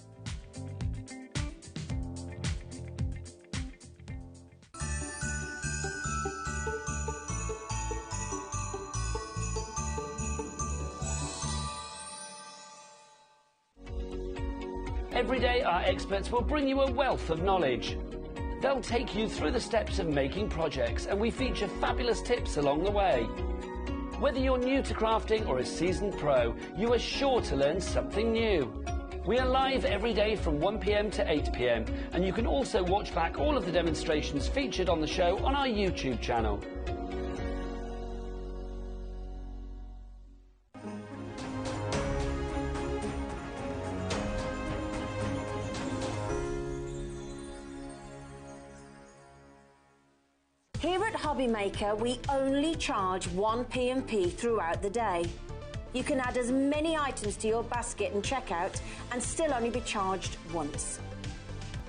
Every day, our experts will bring you a wealth of knowledge. They'll take you through the steps of making projects, and we feature fabulous tips along the way. Whether you're new to crafting or a seasoned pro, you are sure to learn something new. We are live every day from 1 p.m. to 8 p.m, and you can also watch back all of the demonstrations featured on the show on our YouTube channel. Here at HobbyMaker, we only charge 1 P&P throughout the day. You can add as many items to your basket and checkout and still only be charged once.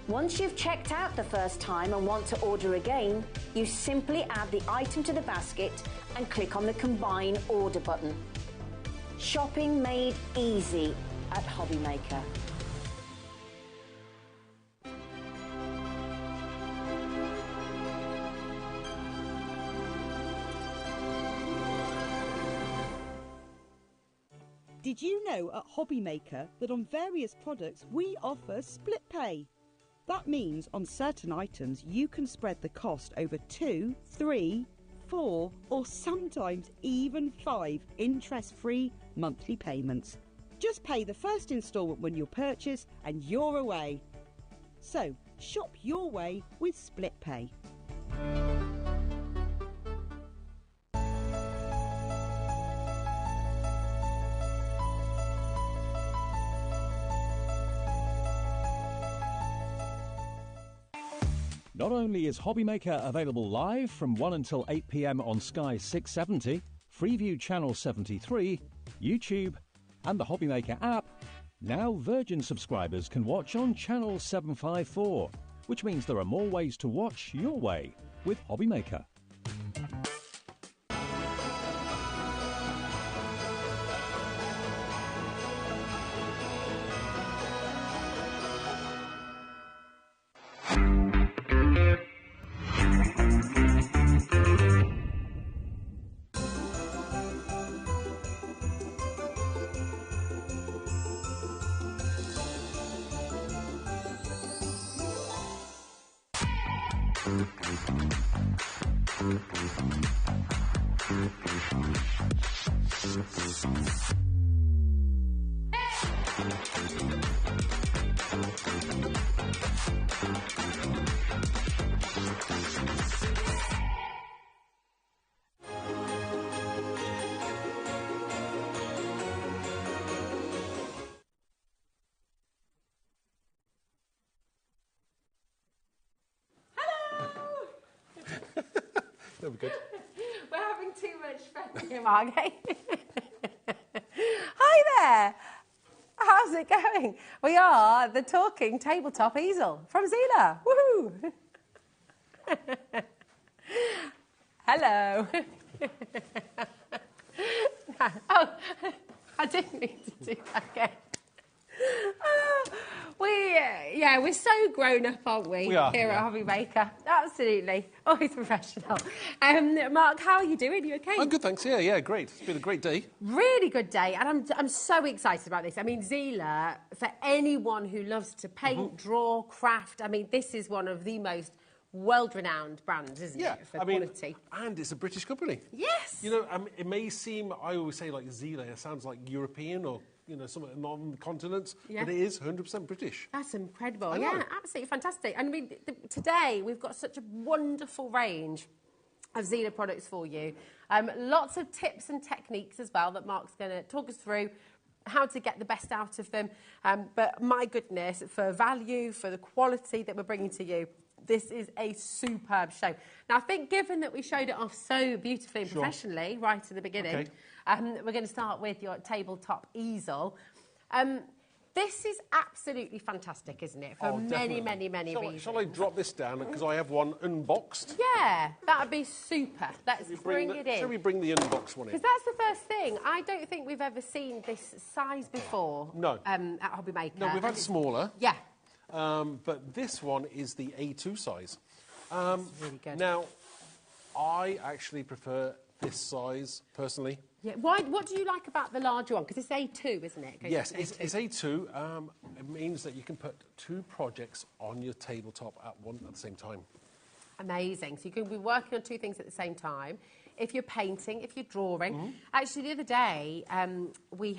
Once you've checked out the first time and want to order again, you simply add the item to the basket and click on the Combine Order button. Shopping made easy at HobbyMaker. Did you know at HobbyMaker that on various products we offer split pay? That means on certain items you can spread the cost over 2, 3, 4 or sometimes even 5 interest-free monthly payments. Just pay the first instalment when you purchase and you're away. So shop your way with split pay. Not only is HobbyMaker available live from 1 until 8 p.m. on Sky 670, Freeview Channel 73, YouTube, and the HobbyMaker app, now Virgin subscribers can watch on Channel 754, which means there are more ways to watch your way with HobbyMaker. That'll be good. We're having too much fun here, Margate. Hi there. How's it going? We are the talking tabletop easel from Zila. Woohoo! Hello. Oh, I didn't need to do that again. We're so grown up, aren't we? We are, here at HobbyMaker. Absolutely. Always professional. Mark, how are you doing? You okay? I'm good, thanks. Yeah, great. It's been a great day. Really good day, and I'm so excited about this. I mean, Zila, for anyone who loves to paint, draw, craft, I mean, this is one of the most world-renowned brands, isn't it, for quality? And it's a British company. Yes. You know, it may seem, I always say like Zila, it sounds like European or, you know, something on the continents, but it is 100% British. That's incredible. Yeah, absolutely fantastic. And I mean, today we've got such a wonderful range of Zila products for you. Lots of tips and techniques as well that Mark's going to talk us through, how to get the best out of them. But my goodness, for value, for the quality that we're bringing to you, this is a superb show. Now, I think given that we showed it off so beautifully and professionally right at the beginning, we're going to start with your tabletop easel. This is absolutely fantastic, isn't it? For many reasons. Shall I drop this down? Because I have one unboxed. Yeah, that would be super. Let's bring it in. Shall we bring the unboxed one in? Because that's the first thing. I don't think we've ever seen this size before. No. At HobbyMaker. No, we've had smaller. Yeah. But this one is the A2 size. That's really good. Now, I actually prefer this size, personally. Yeah. What do you like about the larger one? Because it's A2, isn't it? Yes, it's A2. It means that you can put 2 projects on your tabletop at the same time. Amazing. So you can be working on 2 things at the same time. If you're painting, if you're drawing. Actually, the other day, we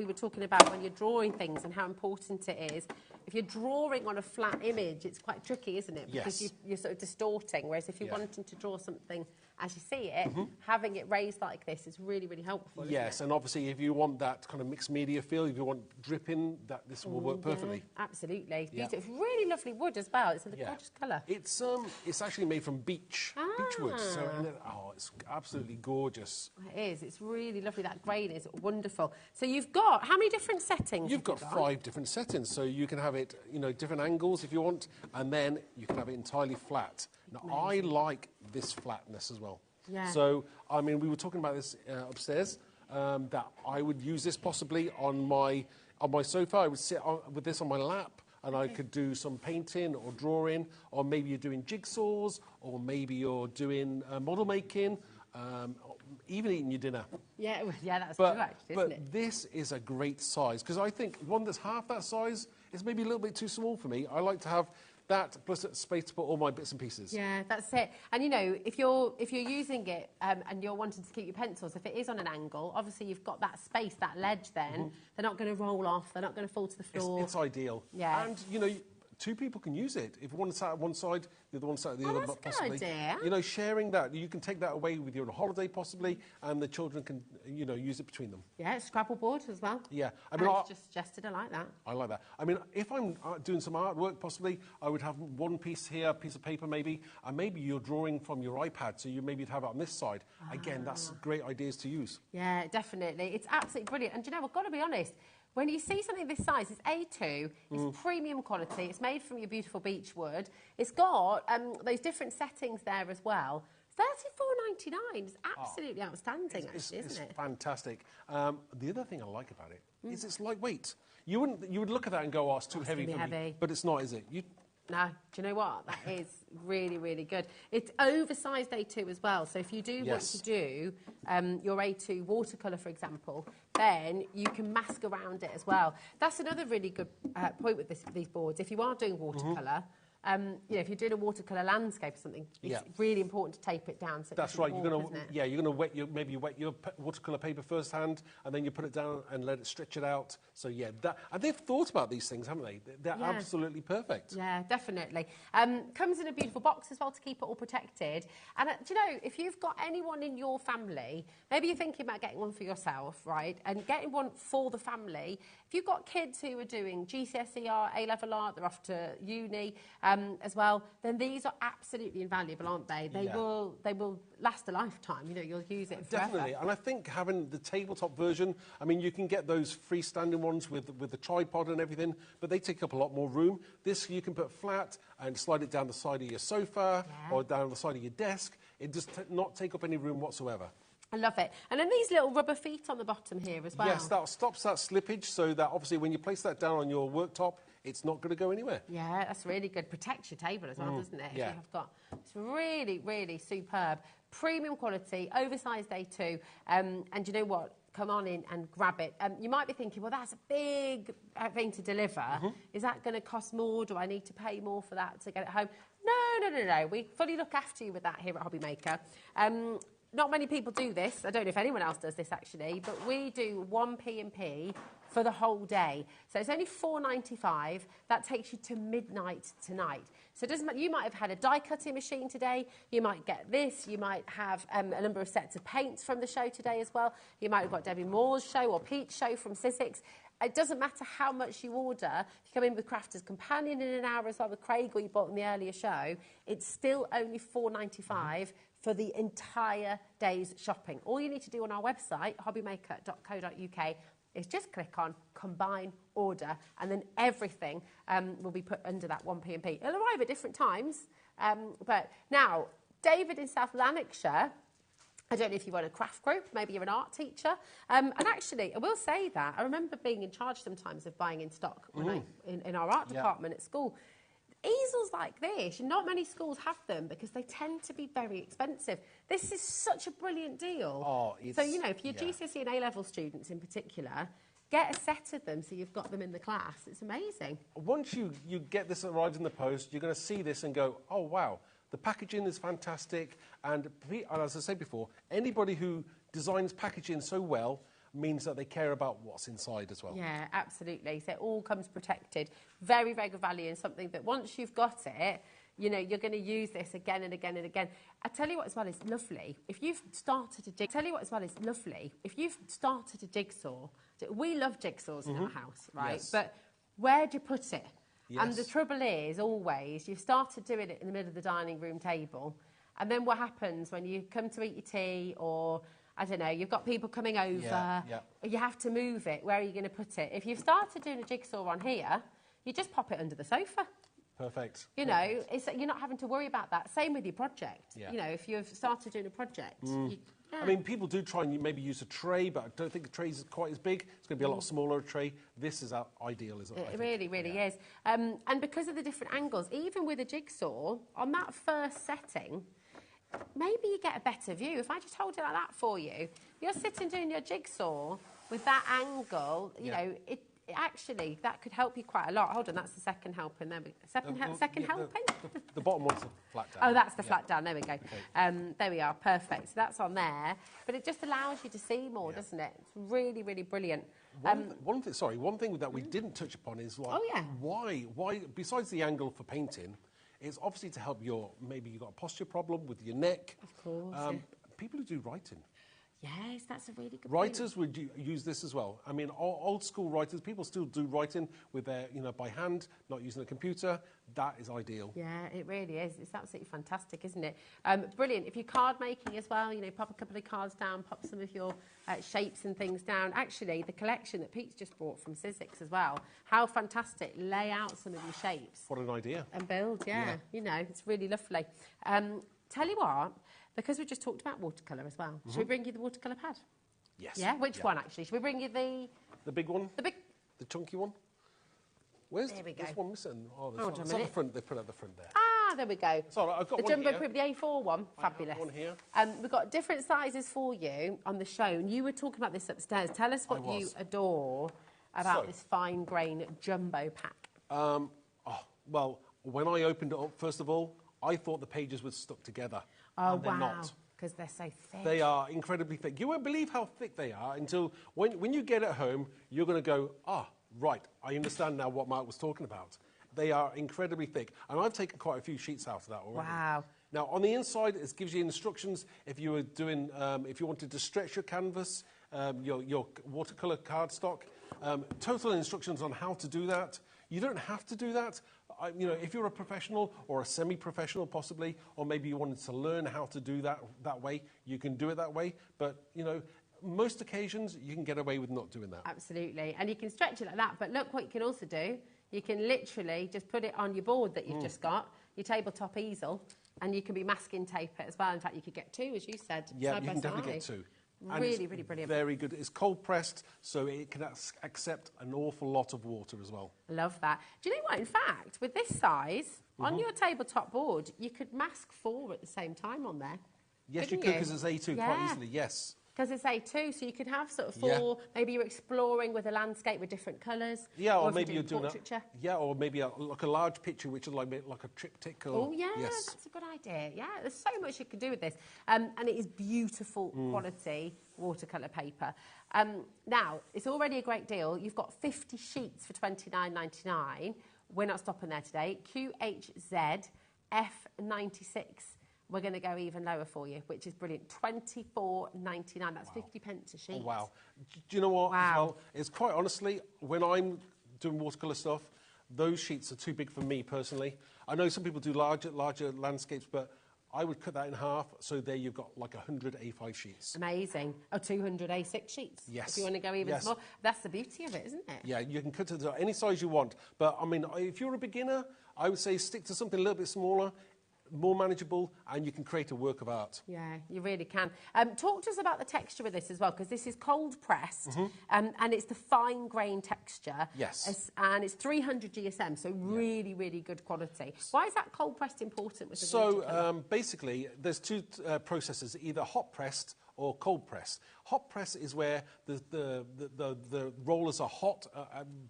were talking about when you're drawing things and how important it is. If you're drawing on a flat image, it's quite tricky, isn't it? Because you're sort of distorting. Whereas if you're wanting to draw something as you see it, having it raised like this is really, really helpful. Yes, and obviously if you want that kind of mixed media feel, if you want dripping, this will work perfectly. Absolutely. It's It's really lovely wood as well. It's a gorgeous colour. It's actually made from beech wood. So it's absolutely gorgeous. It is. It's really lovely. That grain is wonderful. So you've got how many different settings? You've got 5 different settings. So you can have it, different angles if you want, and then you can have it entirely flat. Now, I like this flatness as well. Yeah. So, I mean, we were talking about this upstairs, that I would use this possibly on my sofa. I would sit with this on my lap, and I could do some painting or drawing, or maybe you're doing jigsaws, or maybe you're doing model making, even eating your dinner. Yeah, that's true, actually, isn't it? But this is a great size, because I think one that's half that size is maybe a little bit too small for me. I like to have that plus space to put all my bits and pieces. Yeah, that's it. And if you're using it and you're wanting to keep your pencils, if it is on an angle, obviously you've got that space, that ledge. Then they're not going to roll off. They're not going to fall to the floor. It's ideal. Yeah. And 2 people can use it. If one sat at one side, the other one sat at the other, that's possibly. a good idea. Sharing that, you can take that away with you on a holiday, possibly, and the children can, use it between them. Yeah, Scrabble board as well. Yeah, I mean, it's just suggested. I like that. I like that. I mean, if I'm doing some artwork, possibly, I would have one piece here, a piece of paper, maybe, and maybe you're drawing from your iPad, so you maybe have it on this side. Again, that's great ideas to use. Yeah, definitely. It's absolutely brilliant. And I've got to be honest. When you see something this size, it's A2, it's premium quality, it's made from your beautiful beech wood. It's got those different settings there as well. $34.99 is absolutely outstanding, actually, isn't it? It's fantastic. The other thing I like about it is it's lightweight. You would look at that and go, oh, it's too heavy for me. But it's not, is it? No, do you know what? That is really, really good. It's oversized A2 as well. So if you do want to do your A2 watercolour, for example, then you can mask around it as well. That's another really good point with these boards. If you are doing watercolour, you know, if you're doing a watercolour landscape or something, it's really important to tape it down. So that's right. You're going to wet your watercolour paper first hand, and then you put it down and let it stretch it out. So yeah, and they've thought about these things, haven't they? They're absolutely perfect. Yeah, definitely. Comes in a beautiful box as well to keep it all protected. And do you know, if you've got anyone in your family, maybe you're thinking about getting one for yourself, right? And getting one for the family. If you've got kids who are doing GCSE art, A-level art, they're off to uni as well, then these are absolutely invaluable, aren't they? They will last a lifetime. You know, you'll use it forever. Definitely. And I think having the tabletop version, I mean, you can get those freestanding ones with the tripod and everything, but they take up a lot more room. This you can put flat and slide it down the side of your sofa or down the side of your desk. It does not take up any room whatsoever. I love it. And then these little rubber feet on the bottom here as well. Yes, that stops that slippage, so that obviously when you place that down on your worktop, it's not going to go anywhere. Yeah, that's really good. Protects your table as well, doesn't it? Yeah. If you have got, it's really, really superb. Premium quality, oversized A2. And you know what? Come on in and grab it. You might be thinking, well, that's a big thing to deliver. Is that going to cost more? Do I need to pay more for that to get it home? No. We fully look after you with that here at HobbyMaker. Not many people do this. I don't know if anyone else does this, actually, but we do 1 P&P for the whole day. So it's only £4.95. That takes you to midnight tonight. So it doesn't matter. You might have had a die-cutting machine today. You might get this. You might have a number of sets of paints from the show today as well. You might have got Debbie Moore's show or Pete's show from Sussex. It doesn't matter how much you order. If you come in with Crafter's Companion in an hour as well with Craig, or you bought in the earlier show, it's still only £4.95 for the entire day's shopping. All you need to do on our website, hobbymaker.co.uk, is just click on Combine Order, and then everything will be put under that 1 P&P. It'll arrive at different times. But now, David in South Lanarkshire, I don't know if you run a craft group, maybe you're an art teacher. And actually, I will say that, I remember being in charge sometimes of buying in stock when in our art department at school. Easels like this, not many schools have them because they tend to be very expensive. This is such a brilliant deal. So, you know, if you're GCSE and A-level students in particular, get a set of them so you've got them in the class. It's amazing. Once you get this arrived in the post, you're going to see this and go, oh, wow, the packaging is fantastic. And as I said before, anybody who designs packaging so well means that they care about what's inside as well. Yeah, absolutely. So it all comes protected. Very, very good value, and something that once you've got it, you know, you're going to use this again and again and again. I tell you what as well is lovely. If you've started a jigsaw, we love jigsaws in our house, right? Yes. But where do you put it? Yes. And the trouble is, always, you've started doing it in the middle of the dining room table, and then what happens when you come to eat your tea, or I don't know, you've got people coming over, you have to move it. Where are you going to put it? If you've started doing a jigsaw on here, you just pop it under the sofa. Perfect. You know, you're not having to worry about that. Same with your project. Yeah. You know, if you've started doing a project. I mean, people do try and maybe use a tray, but I don't think a tray is quite as big. It's going to be a lot smaller tray. This is ideal, isn't it? It really, really is. And because of the different angles, even with a jigsaw, on that first setting, maybe you get a better view. If I just hold it like that for you, you're sitting doing your jigsaw with that angle, you know, actually, that could help you quite a lot. Hold on, that's the second helping. There we go. Second helping? The bottom one's the flat down. Oh, that's the flat down. There we go. Okay. There we are. Perfect. So that's on there. But it just allows you to see more, doesn't it? It's really, really brilliant. One thing that we didn't touch upon is why, besides the angle for painting, it's obviously to help maybe you've got a posture problem with your neck. Of course. People who do writing. Yes, that's a really good Writers would use this as well. I mean, old school writers, people still do writing with their, by hand, not using a computer. That is ideal. Yeah, it really is. It's absolutely fantastic, isn't it? Brilliant. If you're card making as well, pop a couple of cards down, pop some of your shapes and things down. Actually, the collection that Pete's just brought from Sussex as well, how fantastic. Lay out some of your shapes. What an idea. And build, it's really lovely. Tell you what, because we just talked about watercolour as well, should we bring you the watercolour pad? Yes. Yeah? Which one, actually? Should we bring you the... The big one? The chunky one? Where's there we go. this one missing? Oh, Hold on a it's minute. at the front. They put it at the front there. Ah, there we go. Sorry, I've got the one jumbo here. print, the A4 one. Fabulous. I have one here. We've got different sizes for you on the show, and you were talking about this upstairs. Tell us what you adore about this fine grain jumbo pack. Well, when I opened it up, first of all, I thought the pages were stuck together. Oh, and they're wow. not. Because they're so thick. They are incredibly thick. You won't believe how thick they are until when you get it home, you're going to go, right, I understand now what Mark was talking about. They are incredibly thick. And I've taken quite a few sheets out of that already. Wow. Now, on the inside, it gives you instructions if you were doing, if you wanted to stretch your canvas, your watercolour cardstock, total instructions on how to do that. You don't have to do that. If you're a professional or a semi-professional possibly, or maybe you wanted to learn how to do that way, you can do it that way. But, most occasions you can get away with not doing that. Absolutely. And you can stretch it like that. But look what you can also do. You can literally just put it on your board that you've just got, your tabletop easel, and you can be masking tape it as well. In fact, you could get two, as you said. Yeah, you can definitely get two. Really, really brilliant. Very good. It's cold pressed, so it can accept an awful lot of water as well. I love that. Do you know what? In fact, with this size, on your tabletop board, you could mask 4 at the same time on there. Yes, you could, because it's A2 quite easily, yes. Because it's A2, so you could have sort of 4, maybe you're exploring with a landscape with different colours. Yeah, or maybe you're doing portraiture. or maybe like a large picture, which is like a triptych. Or, that's a good idea. Yeah, there's so much you can do with this. And it is beautiful quality watercolour paper. Now, it's already a great deal. You've got 50 sheets for £29.99. We're not stopping there today. QHZ F96. We're going to go even lower for you, which is brilliant. £24.99. That's 50 pence a sheet. Oh, wow. Do you know what? As well, it's quite honestly, when I'm doing watercolour stuff, those sheets are too big for me personally. I know some people do larger landscapes, but I would cut that in half, so there you've got like 100 A5 sheets. Amazing. 200 A6 sheets. Yes. If you want to go even smaller. That's the beauty of it, isn't it? Yeah, you can cut it to any size you want. But, I mean, if you're a beginner, I would say stick to something a little bit smaller, more manageable, and you can create a work of art. Yeah, you really can. Talk to us about the texture with this as well, because this is cold pressed, and it's the fine grain texture. Yes. And it's 300 GSM, so really, really good quality. Why is that cold pressed important with the watercolour? Basically, there's two processes, either hot pressed or cold pressed. Hot press is where the rollers are hot,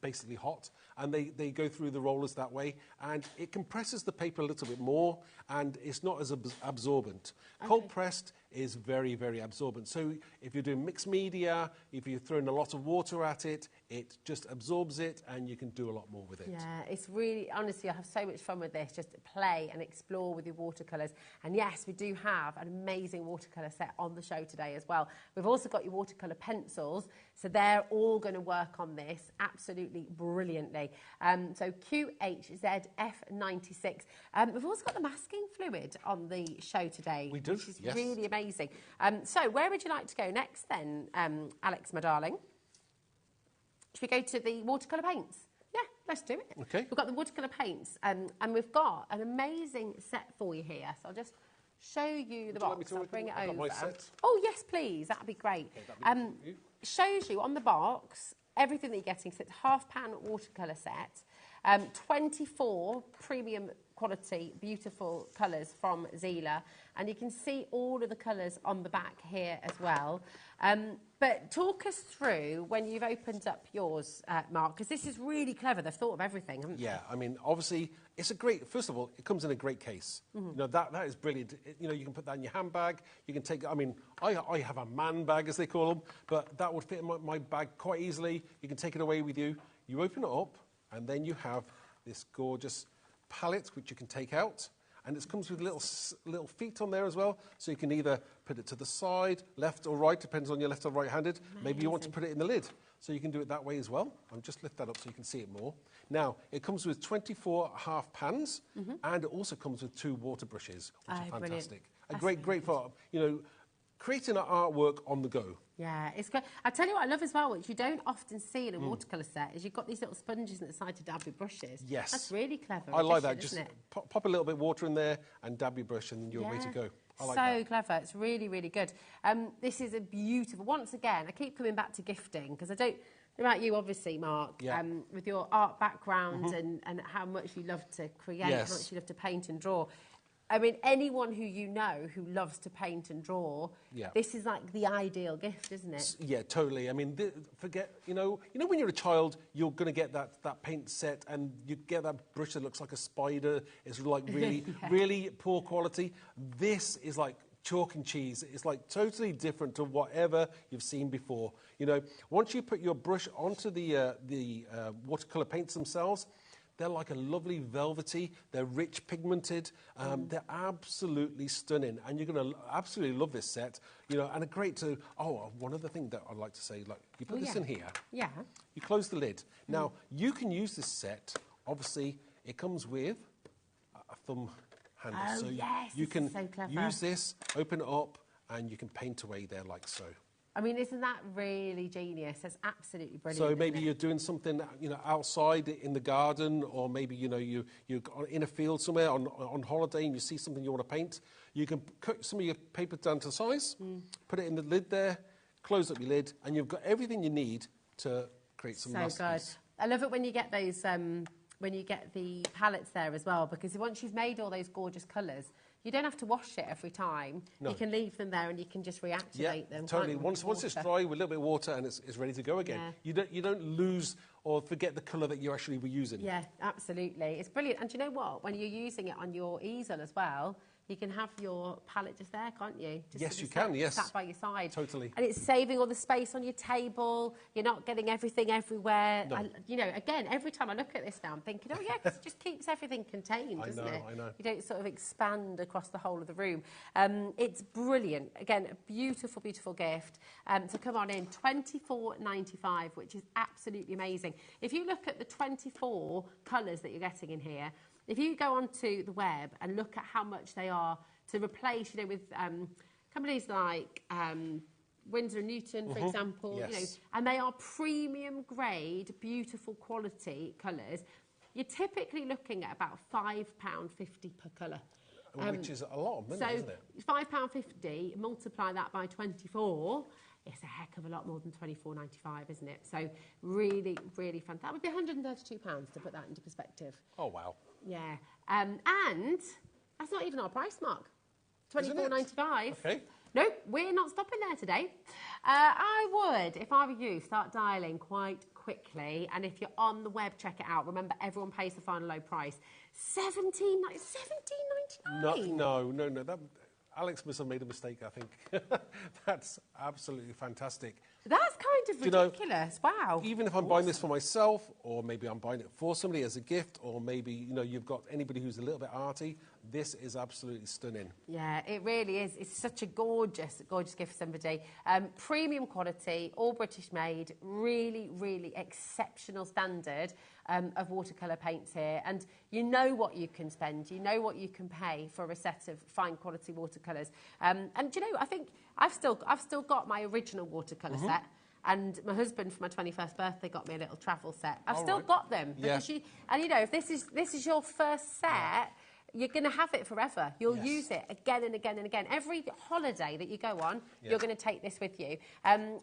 basically hot, and they go through the rollers that way, and it compresses the paper a little bit more, and it's not as absorbent. Okay. Cold pressed is very, very absorbent. So if you're doing mixed media, if you're throwing a lot of water at it, it just absorbs it, and you can do a lot more with it. Yeah, it's really, honestly, I have so much fun with this, just play and explore with your watercolours. And yes, we do have an amazing watercolour set on the show today as well. We've also got your watercolour pencils, so they're all going to work on this absolutely brilliantly. So QHZ F96. We've also got the masking fluid on the show today. We do, which is really amazing. So where would you like to go next then, Alex, my darling? Should we go to the watercolour paints? Yeah, let's do it. Okay. We've got the watercolour paints, and we've got an amazing set for you here. So I'll just show you the box. I'll bring it over. Oh, yes, please. That'd be great. Okay, shows you on the box everything that you're getting. So it's half-pan watercolour set, 24 premium quality, beautiful colours from Zila. And you can see all of the colours on the back here as well. But talk us through when you've opened up yours, Mark, because this is really clever. They've thought of everything, haven't they? Yeah, I mean, obviously, it's a great, first of all, it comes in a great case. You know, that is brilliant. You can put that in your handbag. You can take, I mean, I have a man bag, as they call them, but that would fit in my bag quite easily. You can take it away with you. You open it up, and then you have this gorgeous palette, which you can take out. And it comes with little feet on there as well, so you can either put it to the side, left or right, depends on your left or right-handed. Maybe you want to put it in the lid, so you can do it that way as well. I'll just lift that up so you can see it more. Now, it comes with 24 half pans, and it also comes with 2 water brushes, which are fantastic. Great for, creating an artwork on the go. Yeah, it's great. I tell you what I love as well, which you don't often see in a watercolour set, is you've got these little sponges on the side to dab your brushes. Yes. That's really clever. I like that. Just pop a little bit of water in there and dab your brush, and then you're ready to go. I like that. So clever. It's really, really good. This is a beautiful... Once again, I keep coming back to gifting, because I don't... About you, obviously, Mark, with your art background and how much you love to create, how much you love to paint and draw. I mean, anyone who you know who loves to paint and draw, this is like the ideal gift, isn't it? Yeah, totally. I mean, forget, you know when you're a child, you're going to get that paint set and you get that brush that looks like a spider. It's like really, really poor quality. This is like chalk and cheese. It's like totally different to whatever you've seen before. You know, once you put your brush onto the watercolor paints themselves, they're like a lovely velvety, they're rich pigmented, they're absolutely stunning, and you're going to absolutely love this set, you know, and a great to, one other thing that I'd like to say, like, you put this in here, you close the lid. Now, you can use this set, obviously, it comes with a thumb handle, so you can use this, open it up, and you can paint away there like so. I mean, isn't that really genius? That's absolutely brilliant. So maybe you're doing something, you know, outside in the garden, or maybe, you know, you're in a field somewhere on holiday and you see something you want to paint. You can cut some of your paper down to size, put it in the lid there, close up your lid, and you've got everything you need to create some masterpiece. Good. I love it when you get those, when you get the palettes there as well, because once you've made all those gorgeous colours, you don't have to wash it every time. No. You can leave them there and you can just reactivate them. Totally. Once it's dry with a little bit of water and it's ready to go again, you don't lose or forget the colour that you actually were using. Yeah, absolutely. It's brilliant. And do you know what? When you're using it on your easel as well, you can have your palette just there, can't you? Just yes, you can, yes. Sat by your side. Totally. And it's saving all the space on your table. You're not getting everything everywhere. No. You know, again, every time I look at this now, I'm thinking, oh, yeah, 'cause it just keeps everything contained, doesn't it? I know. You don't sort of expand across the whole of the room. It's brilliant. Again, a beautiful, beautiful gift. So come on in, $24.95, which is absolutely amazing. If you look at the 24 colours that you're getting in here, if you go onto the web and look at how much they are to replace, you know, with companies like Winsor & Newton, for example, you know, and they are premium grade, beautiful quality colours, you're typically looking at about £5.50 per colour. Which is a lot of money, isn't it? So £5.50, multiply that by 24, it's a heck of a lot more than $24.95, isn't it? So really, really fun. That would be £132 to put that into perspective. Oh, wow. Yeah. And that's not even our price mark. $24.95. Okay. Nope, we're not stopping there today. I would, if I were you, start dialing quite quickly. And if you're on the web, check it out. Remember, everyone pays the final low price. $17.99. No. That, Alex must have made a mistake, I think. That's absolutely fantastic. That's kind of ridiculous. Wow. Even if I'm buying this for myself, or maybe I'm buying it for somebody as a gift, or maybe, you know, you've got anybody who's a little bit arty, this is absolutely stunning. Yeah, it really is. It's such a gorgeous, gorgeous gift for somebody. Premium quality, all British made, really, really exceptional standard of watercolour paints here. And you know what you can spend, you know what you can pay for a set of fine quality watercolours. And you know, I think I've still got my original watercolour set. And my husband, for my 21st birthday, got me a little travel set. I've still got them. Because and you know, if this is your first set, you're going to have it forever. You'll use it again and again and again. Every holiday that you go on, you're going to take this with you.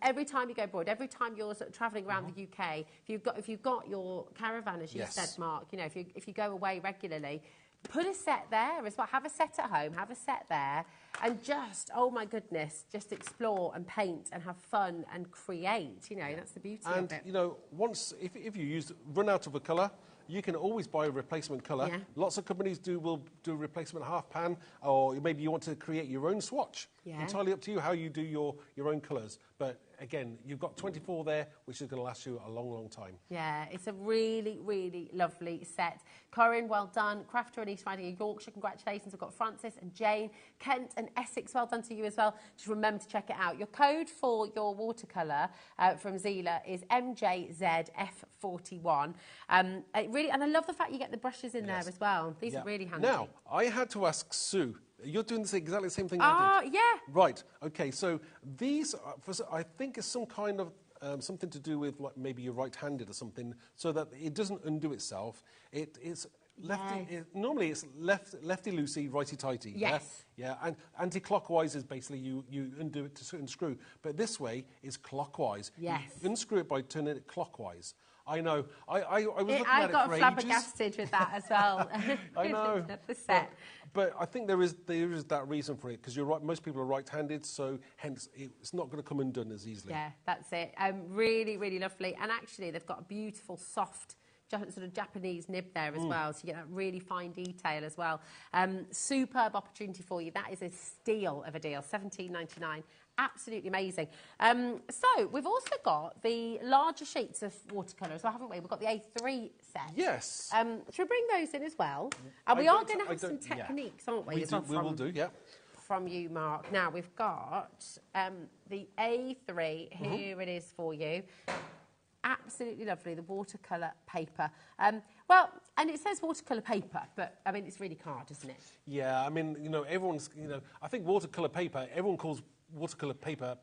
Every time you go abroad, every time you're sort of travelling around the UK, if you've got your caravan, as you said, Mark, you know, if you go away regularly, put a set there as well. Have a set at home, have a set there, and just, oh my goodness, just explore and paint and have fun and create. You know, that's the beauty of it. And, you know, once, if you run out of a colour, you can always buy a replacement colour. Yeah. Lots of companies will do a replacement half pan, or maybe you want to create your own swatch. Yeah. Entirely up to you how you do your own colours. But again, you've got 24 there, which is going to last you a long, long time. Yeah, it's a really, really lovely set. Corinne, well done. Crafter and East Riding in Yorkshire, congratulations. We've got Francis and Jane, Kent and Essex, well done to you as well. Just remember to check it out. Your code for your watercolour from Zila is MJZF41. And I love the fact you get the brushes in there as well. These are really handy. Now, I had to ask Sue. You're doing exactly the same thing I did. Yeah. Right. Okay. So these, I think, is some kind of something to do with like maybe you're right-handed or something, so that it doesn't undo itself. It's lefty. Normally, it's lefty loosey, righty tighty. Yes. Yeah. And anti-clockwise is basically you undo it to unscrew, but this way is clockwise. Yes. You unscrew it by turning it clockwise. I know. I was looking at it for ages. I got flabbergasted with that as well. I know. The set. But I think there is that reason for it, because you're right, most people are right-handed, so hence it's not going to come undone as easily. Yeah, that's it. Really, really lovely. And actually, they've got a beautiful, soft, sort of Japanese nib there as well, so you get that really fine detail as well. Superb opportunity for you. That is a steal of a deal, $17.99. Absolutely amazing. So we've also got the larger sheets of watercolour as well, haven't we? We've got the A3 set. Yes. Should we bring those in as well? And we are going to have some techniques, aren't we? We will do, yeah. From you, Mark. Now, we've got the A3. Here it is for you. Absolutely lovely, the watercolour paper. Well, and it says watercolour paper, but, I mean, it's really card, isn't it? Yeah, I mean, everyone's, I think watercolour paper, everyone calls watercolour paper,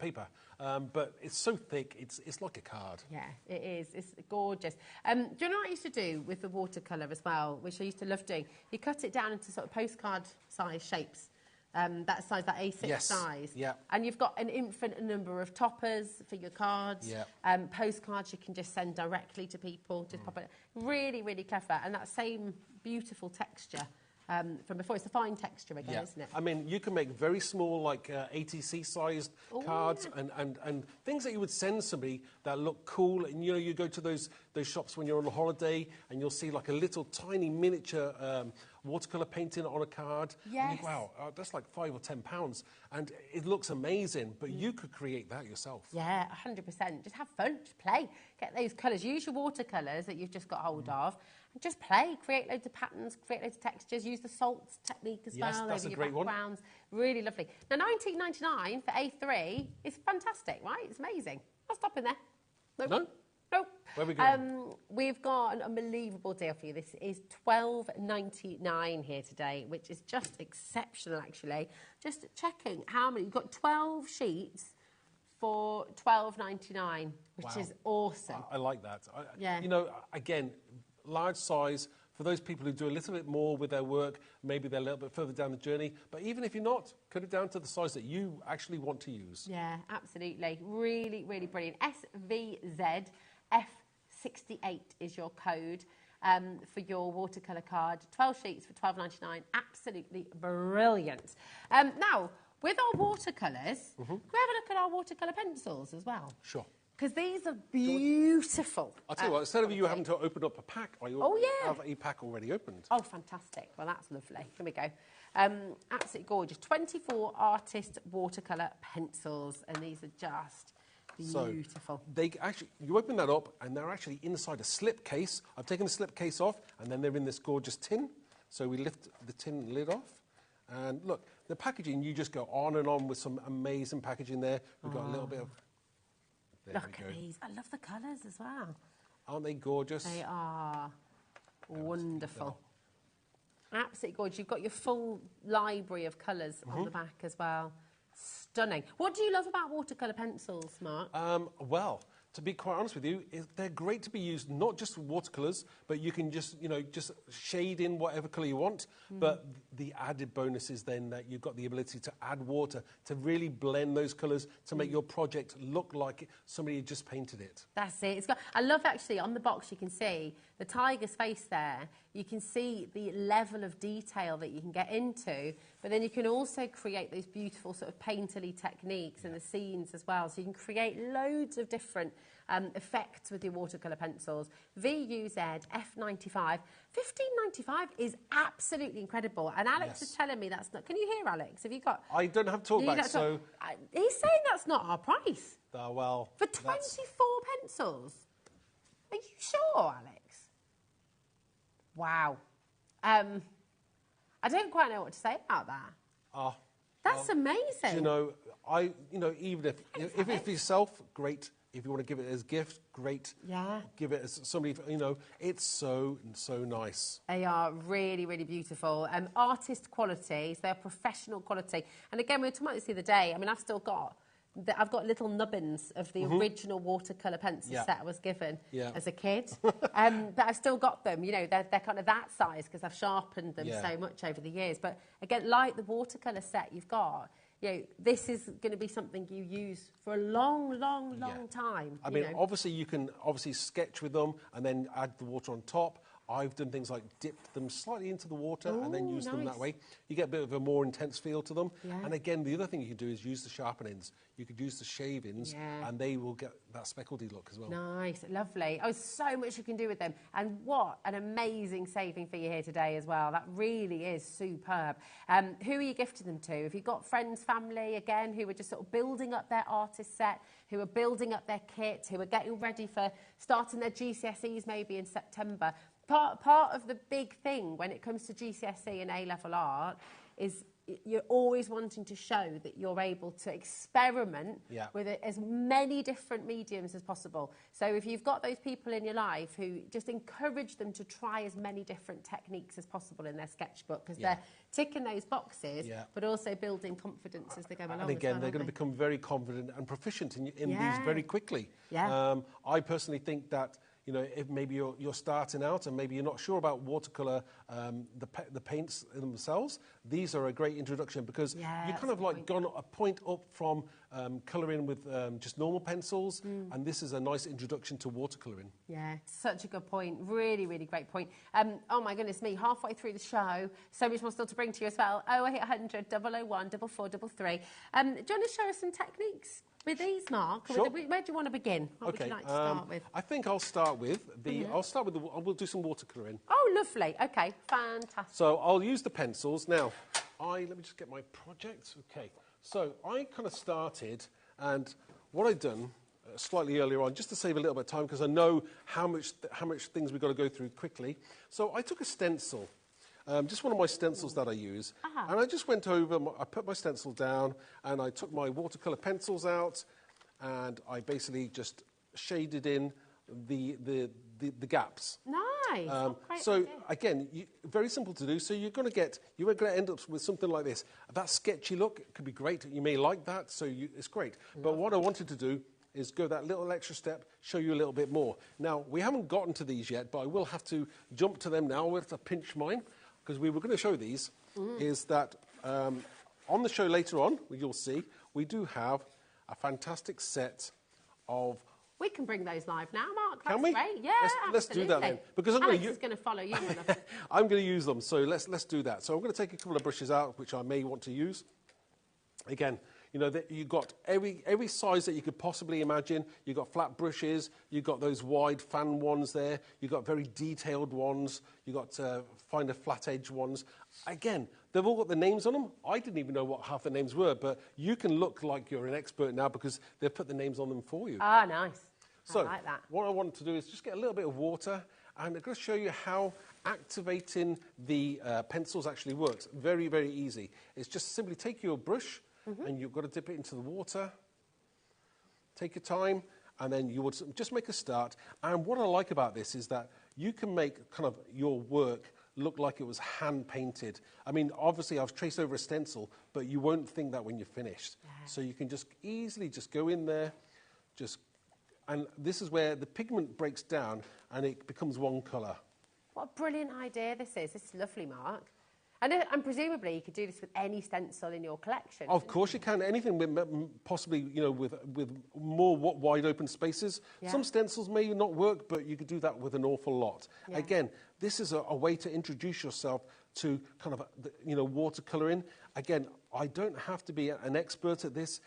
but it's so thick, it's like a card. Yeah, it is. It's gorgeous. Do you know what I used to do with the watercolour as well, which I used to love doing? You cut it down into sort of postcard size shapes. That size, that A6 size. Yeah. And you've got an infinite number of toppers for your cards. Yeah. Postcards you can just send directly to people. Just pop it. Really, really clever. And that same beautiful texture from before. It's a fine texture again, isn't it? I mean, you can make very small, like ATC-sized cards and things that you would send somebody that look cool. And, you go to those shops when you're on a holiday and you'll see like a little tiny miniature watercolour painting on a card. Yes. And you go, wow, that's like £5 or £10. And it looks amazing, but you could create that yourself. Yeah, 100%. Just have fun, just play. Get those colours. Use your watercolours that you've just got hold of. And just play. Create loads of patterns, create loads of textures. Use the salts technique as well that's over a your great backgrounds. Really lovely. Now, $19.99 for A3 is fantastic, right? It's amazing. I'll stop in there. No? Nope. Where are we going? We've got an unbelievable deal for you. This is $12.99 here today, which is just exceptional, actually. Just checking how many. You've got 12 sheets for $12.99, which is awesome. I like that. Yeah. Again, large size. For those people who do a little bit more with their work, maybe they're a little bit further down the journey. But even if you're not, cut it down to the size that you actually want to use. Yeah, absolutely. Really, really brilliant. SVZ F68 is your code for your watercolour card. 12 sheets for $12.99. Absolutely brilliant. Now, with our watercolours, can we have a look at our watercolour pencils as well? Sure. Because these are beautiful. I'll tell you what, instead of you having to open up a pack, I have a pack already opened. Oh, fantastic. Well, that's lovely. Here we go. Absolutely gorgeous. 24 artist watercolour pencils, and these are just beautiful. So you open that up, and they're actually inside a slip case. I've taken the slip case off, and then they're in this gorgeous tin. So we lift the tin lid off, and look, the packaging, you just go on and on with some amazing packaging there. We've got a little bit of... Look at these. I love the colours as well. Aren't they gorgeous? They are wonderful. Absolutely gorgeous. You've got your full library of colours on the back as well. Stunning. What do you love about watercolour pencils, Mark? Well, to be quite honest with you, they're great to be used not just with watercolours, but you can just shade in whatever colour you want. But the added bonus is then that you've got the ability to add water to really blend those colours to make your project look like somebody had just painted it. That's it. I love actually on the box you can see the tiger's face there. You can see the level of detail that you can get into, but then you can also create those beautiful sort of painterly techniques and the scenes as well. So you can create loads of different effects with your watercolour pencils. VUZ F95. $15.95 is absolutely incredible. And Alex is telling me that's not... Can you hear, Alex? Have you got... I don't have talkback, so... He's saying that's not our price. Well... For 24 pencils? Are you sure, Alex? Wow. I don't quite know what to say about that. That's amazing. Even if it's for yourself, great. If you want to give it as a gift, great. Yeah. Give it as somebody, it's so nice. They are really, really beautiful. Artist qualities, they're professional quality. And again, we were talking about this the other day. I mean, I've got little nubbins of the original watercolour pencil set I was given as a kid. But I've still got them. They're kind of that size because I've sharpened them so much over the years. But again, like the watercolour set you've got, this is going to be something you use for a long time. I mean, obviously, you can sketch with them and then add the water on top. I've done things like dipped them slightly into the water and then used them that way. You get a bit of a more intense feel to them. Yeah. And again, the other thing you can do is use the sharpen ends. You could use the shave-ins and they will get that speckledy look as well. Nice, lovely. Oh, so much you can do with them. And what an amazing saving for you here today as well. That really is superb. Who are you gifting them to? Have you got friends, family, again, who are just sort of building up their artist set, who are building up their kit, who are getting ready for starting their GCSEs maybe in September? Part of the big thing when it comes to GCSE and A-level art is you're always wanting to show that you're able to experiment with as many different mediums as possible. So if you've got those people in your life who just encourage them to try as many different techniques as possible in their sketchbook, because they're ticking those boxes, but also building confidence as they go along. And again, they're going to become very confident and proficient in these very quickly. I personally think that, you know, if maybe you're starting out and maybe you're not sure about watercolour, the paints themselves, these are a great introduction because you've kind of like gone a point up from colouring with just normal pencils, and this is a nice introduction to watercolouring. Yeah, such a good point. Really, really great point. Oh my goodness me, halfway through the show, so much more still to bring to you as well. 0800 001 4433. Do you want to show us some techniques with these, Mark? Sure. Where do you want to begin? What would you like to start with? I think I'll start with we'll do some watercolouring. Oh, lovely. Okay, fantastic. So I'll use the pencils. Now, let me just get my project. Okay, so I kind of started, and what I'd done slightly earlier on, just to save a little bit of time, because I know how much things we've got to go through quickly. So I took a stencil. Just one of my stencils that I use. And I just went over, I put my stencil down, and I took my watercolour pencils out, and I basically just shaded in the gaps. Nice. So again, very simple to do. So you're going to end up with something like this. That sketchy look could be great. You may like that, so it's great. But what I wanted to do is go that little extra step, show you a little bit more. Now, we haven't gotten to these yet, but I will have to jump to them now. We'll have to pinch mine, because we were going to show these, is that on the show later on, you'll see, we do have a fantastic set of... We can bring those live now, Mark. That's can we? Great. Yeah, let's do that then. Because Alex is going to follow you. I'm going to use them, so let's do that. So I'm going to take a couple of brushes out, which I may want to use. Again, you know, you've got every size that you could possibly imagine. You've got flat brushes, you've got those wide fan ones there, you've got very detailed ones, you've got finer flat edge ones. Again, they've all got the names on them. I didn't even know what half the names were, but you can look like you're an expert now because they've put the names on them for you. Ah, nice. So, I like that. What I want to do is just get a little bit of water, and I'm going to show you how activating the pencils actually works. Very, very easy. It's just simply take your brush, and you've got to dip it into the water. Take your time, and then you would just make a start. And what I like about this is that you can make kind of your work look like it was hand-painted. I mean, obviously, I've traced over a stencil, but you won't think that when you're finished. Yeah. So you can just easily just go in there, and this is where the pigment breaks down, and it becomes one colour. What a brilliant idea this is. This is lovely, Mark. And presumably you could do this with any stencil in your collection. Of course you can. Anything with possibly, you know, with more wide open spaces. Yeah. Some stencils may not work, but you could do that with an awful lot. Yeah. Again, this is a way to introduce yourself to kind of, you know, watercolouring. Again, I don't have to be an expert at this.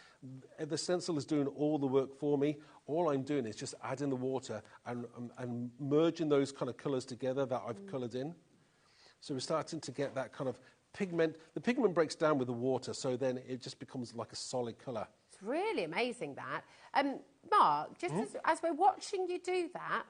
The stencil is doing all the work for me. All I'm doing is just adding the water and merging those kind of colours together that I've coloured in. So we're starting to get that kind of pigment. The pigment breaks down with the water, so then it just becomes like a solid colour. It's really amazing, that. Mark, just as we're watching you do that,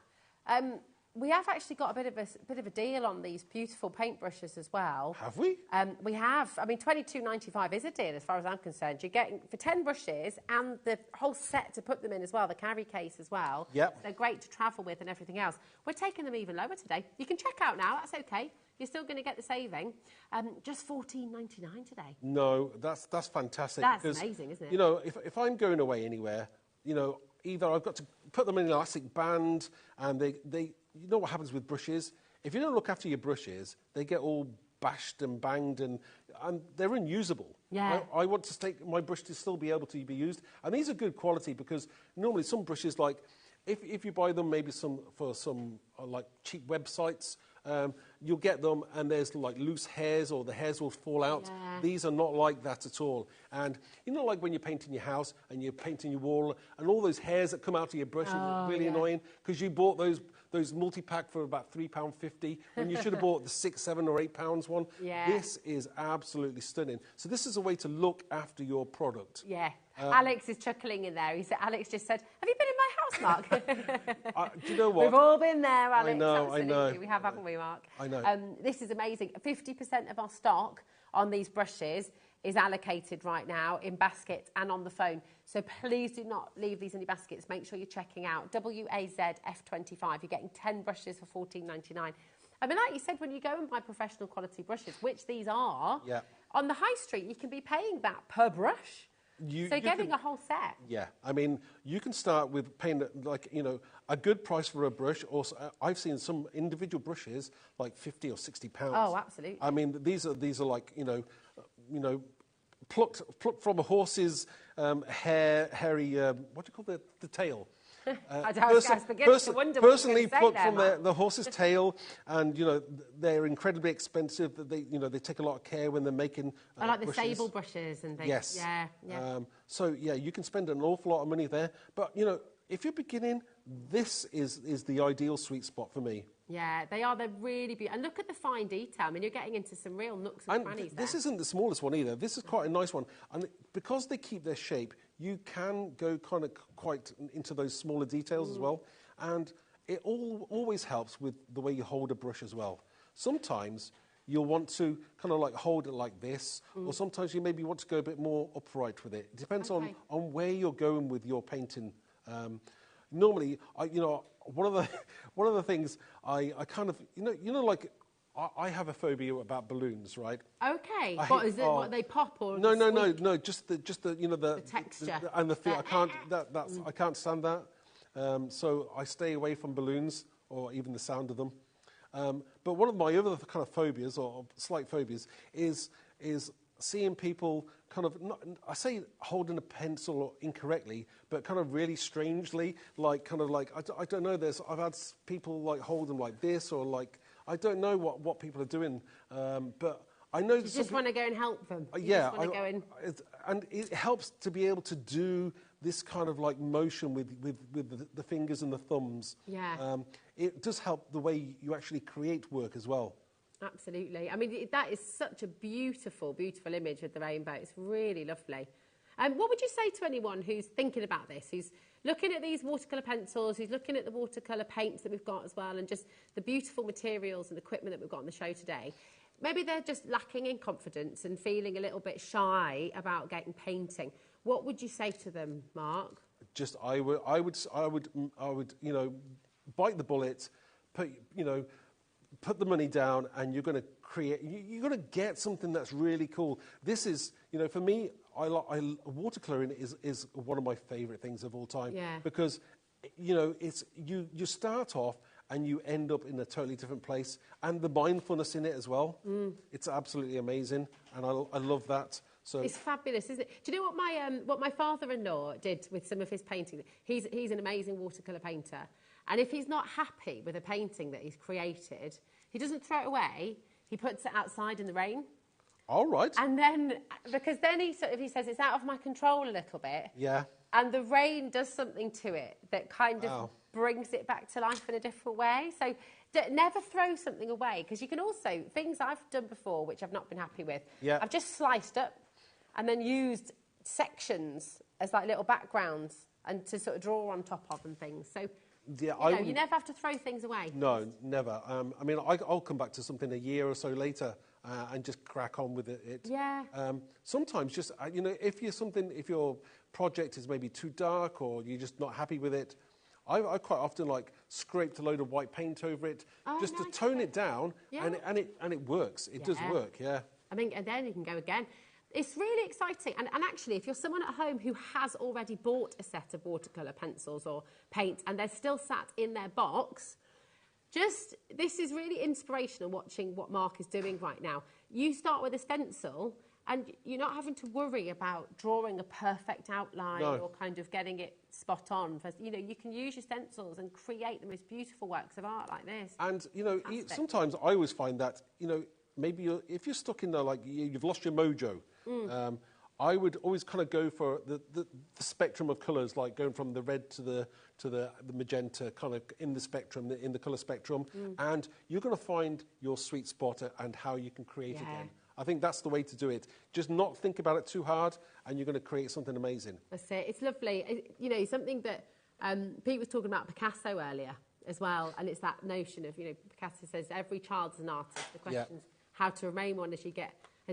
we have actually got a bit of a deal on these beautiful paintbrushes as well. Have we? We have. I mean, $22.95 is a deal as far as I'm concerned. You're getting, for 10 brushes and the whole set to put them in as well, the carry case as well. Yep. They're great to travel with and everything else. We're taking them even lower today. You can check out now, that's okay. You're still going to get the saving. Just $14.99 today. No, that's fantastic. That's amazing, isn't it? You know, if I'm going away anywhere, you know, either I've got to put them in an elastic band, and they you know what happens with brushes? If you don't look after your brushes, they get all bashed and banged, and they're unusable. Yeah. I want to take my brush to still be able to be used. And these are good quality, because normally some brushes, like, if you buy them maybe for some like cheap websites, you'll get them and there's like loose hairs or the hairs will fall out. Yeah. These are not like that at all. And you know, like when you're painting your house and you're painting your wall and all those hairs that come out of your brush are really annoying because you bought those multi-pack for about £3.50 when you should have bought the £6, £7 or £8 one. Yeah. This is absolutely stunning. So this is a way to look after your product. Yeah. Alex is chuckling in there. Alex just said, have you been in my house, Mark? Do you know what? We've all been there, Alex. I know, absolutely. I know. We have, haven't we, Mark? I know. This is amazing. 50% of our stock on these brushes is allocated right now in baskets and on the phone. So please do not leave these in your baskets. Make sure you're checking out WAZF25. You're getting 10 brushes for $14.99. I mean, like you said, when you go and buy professional quality brushes, which these are, on the high street, you can be paying that per brush. So getting a whole set. Yeah, I mean, you can start with paying, like, you know, a good price for a brush. Also, I've seen some individual brushes like £50 or £60. Oh, absolutely. I mean, these are like, you know, plucked from a horse's hairy, what do you call the tail? Personally plucked from the horse's tail, and you know they're incredibly expensive. They take a lot of care when they're making. I like the brushes. sable brushes and things. Yes. Yeah. So yeah, you can spend an awful lot of money there. But you know, if you're beginning, this is the ideal sweet spot for me. Yeah, they are. They're really beautiful. And look at the fine detail. I mean, you're getting into some real nooks and crannies there. This isn't the smallest one either. This is quite a nice one. And because they keep their shape, you can go kind of quite into those smaller details as well. And it always helps with the way you hold a brush as well. Sometimes you'll want to kind of like hold it like this, or sometimes you maybe want to go a bit more upright with it. It depends on where you're going with your painting. Normally, one of the things I kind of, like I have a phobia about balloons, right? Okay. What is it? What they pop or no? Just the the texture and the feel. I can't. I can't stand that. So I stay away from balloons or even the sound of them. But one of my other kind of phobias or slight phobias is seeing people kind of, I say holding a pencil incorrectly, but kind of really strangely, I don't know, I've had people like hold them like this or like, I don't know what people are doing, but I know... You just want to go and help them. And it helps to be able to do this kind of like motion with the fingers and the thumbs. Yeah. It does help the way you actually create work as well. Absolutely. I mean, that is such a beautiful, beautiful image with the rainbow. It's really lovely. What would you say to anyone who's thinking about this, who's looking at these watercolour pencils, who's looking at the watercolour paints that we've got as well, and just the beautiful materials and equipment that we've got on the show today? Maybe they're just lacking in confidence and feeling a little bit shy about getting painting. What would you say to them, Mark? Just, I would, bite the bullet, put the money down, and you're going to create. You're going to get something that's really cool. This is, for me, watercoloring is one of my favourite things of all time. Yeah. Because, it's you start off and you end up in a totally different place, and the mindfulness in it as well. It's absolutely amazing, and I love that. So it's fabulous, isn't it? Do you know what my father-in-law did with some of his painting? He's an amazing watercolour painter. And if he's not happy with a painting that he's created, he doesn't throw it away. He puts it outside in the rain. All right. And then, because then he says it's out of my control a little bit. Yeah. And the rain does something to it that kind of brings it back to life in a different way. So never throw something away, because you can also, things I've done before which I've not been happy with, I've just sliced up and then used sections as like little backgrounds and to sort of draw on top of and things. So... Yeah, you never have to throw things away. No, never. I mean, I'll come back to something a year or so later and just crack on with it. Yeah. Sometimes just, if your project is maybe too dark or you're just not happy with it, I quite often like scraped a load of white paint over it just to tone it down, and it works. It does work, yeah. I mean, and then you can go again. It's really exciting. And actually, if you're someone at home who has already bought a set of watercolour pencils or paint and they're still sat in their box, this is really inspirational watching what Mark is doing right now. You start with a stencil And you're not having to worry about drawing a perfect outline or kind of getting it spot on. You know, you can use your stencils and create the most beautiful works of art like this. And, you know, sometimes I always find that, you know, maybe if you're stuck in there, like you've lost your mojo, I would always kind of go for the spectrum of colours, like going from the red to the magenta, kind of in the spectrum, in the colour spectrum, and you're going to find your sweet spot and how you can create again. I think that's the way to do it. Just not think about it too hard, and you're going to create something amazing. That's it. It's lovely. You know, something that Pete was talking about Picasso earlier as well, and it's that notion of, you know, Picasso says every child's an artist. The question is how to remain one as you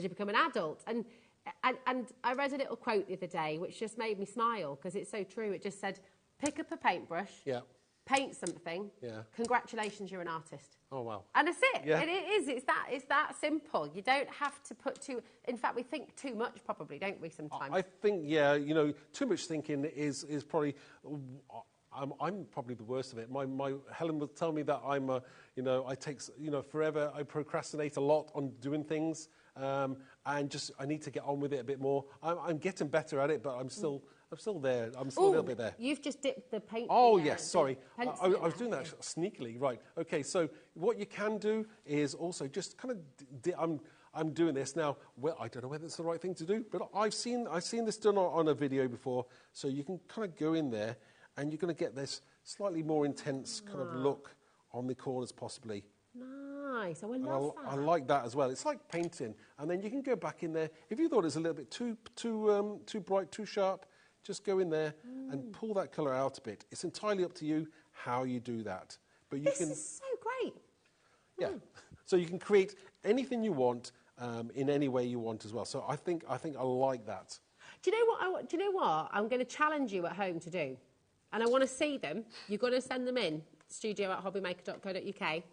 become an adult. And I read a little quote the other day which just made me smile because it's so true. It just said, pick up a paintbrush, paint something, congratulations, you're an artist. Oh, wow. And that's it. Yeah. It is. It's that simple. You don't have to put too... In fact, we think too much probably, don't we, sometimes? I think, yeah, you know, too much thinking is probably... I'm probably the worst of it. My Helen will tell me that I'm you know, I take, you know, forever. I procrastinate a lot on doing things, and just I need to get on with it a bit more. I'm getting better at it, but I'm still there. I'm still a little bit there. You've just dipped the paint. Oh yes, sorry. I was doing that sneakily. Right. Okay. So what you can do is also just kind of. I'm doing this now. Well, I don't know whether it's the right thing to do, but I've seen this done on a video before. So you can kind of go in there, and you're going to get this slightly more intense kind of look on the corners, possibly. Nice. I love that. I like that as well. It's like painting, and then you can go back in there. If you thought it was a little bit too bright, too sharp, just go in there and pull that colour out a bit. It's entirely up to you how you do that. But you can. This is so great. Yeah. So you can create anything you want in any way you want as well. So I think I like that. Do you know what? I'm going to challenge you at home to do, and I want to see them. You've got to send them in studio@hobbymaker.co.uk.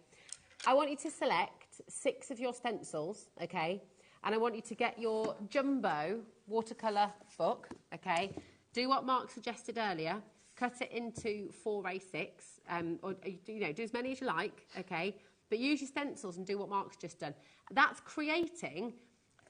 I want you to select 6 of your stencils, okay? And I want you to get your jumbo watercolour book, okay? Do what Mark suggested earlier. Cut it into 4A6, or, you know, do as many as you like, okay? But use your stencils and do what Mark's just done. That's creating...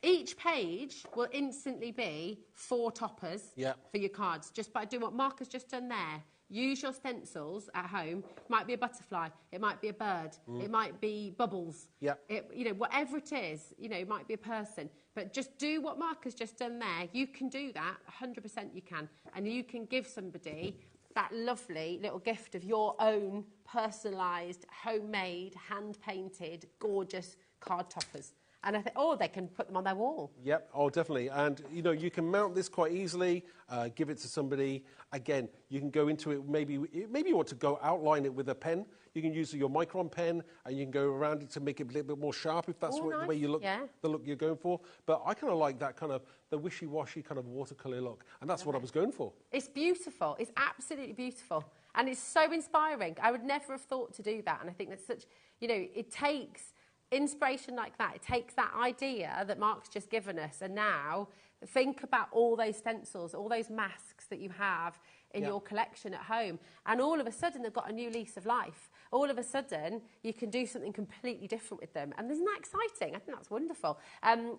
Each page will instantly be 4 toppers for your cards, just by doing what Mark has just done there. Use your stencils at home. It might be a butterfly, it might be a bird, it might be bubbles. You know, whatever it is, you know, it might be a person. But just do what Mark has just done there. You can do that, 100% you can. And you can give somebody that lovely little gift of your own personalised, homemade, hand-painted, gorgeous card toppers. And I think, they can put them on their wall. Yep, definitely. And, you know, you can mount this quite easily, give it to somebody. Again, you can go into it, maybe you want to go outline it with a pen. You can use your micron pen, and you can go around it to make it a little bit more sharp if that's the way you look, the look you're going for. But I kind of like that kind of, the wishy-washy kind of watercolour look. And that's what I was going for. It's beautiful. It's absolutely beautiful. And it's so inspiring. I would never have thought to do that. And I think that's such, you know, it takes... inspiration like that. It takes that idea that Mark's just given us, and now think about all those stencils, all those masks that you have in your collection at home, and all of a sudden they've got a new lease of life. All of a sudden you can do something completely different with them, and isn't that exciting? I think that's wonderful.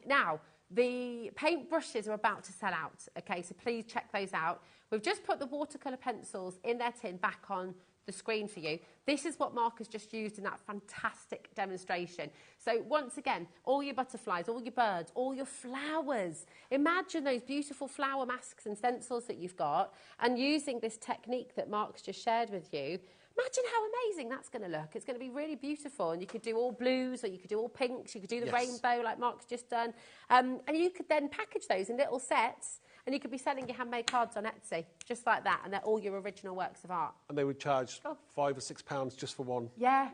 Now, the paint brushes are about to sell out, okay, so please check those out. We've just put the watercolour pencils in their tin back on the screen for you. This is what Mark has just used in that fantastic demonstration. So once again, all your butterflies, all your birds, all your flowers. Imagine those beautiful flower masks and stencils that you've got, and using this technique that Mark's just shared with you. Imagine how amazing that's going to look. It's going to be really beautiful, and you could do all blues, or you could do all pinks, you could do the rainbow like Mark's just done, and you could then package those in little sets. And you could be selling your handmade cards on Etsy, just like that, and they're all your original works of art. And they would charge £5 or £6 just for one. Yeah,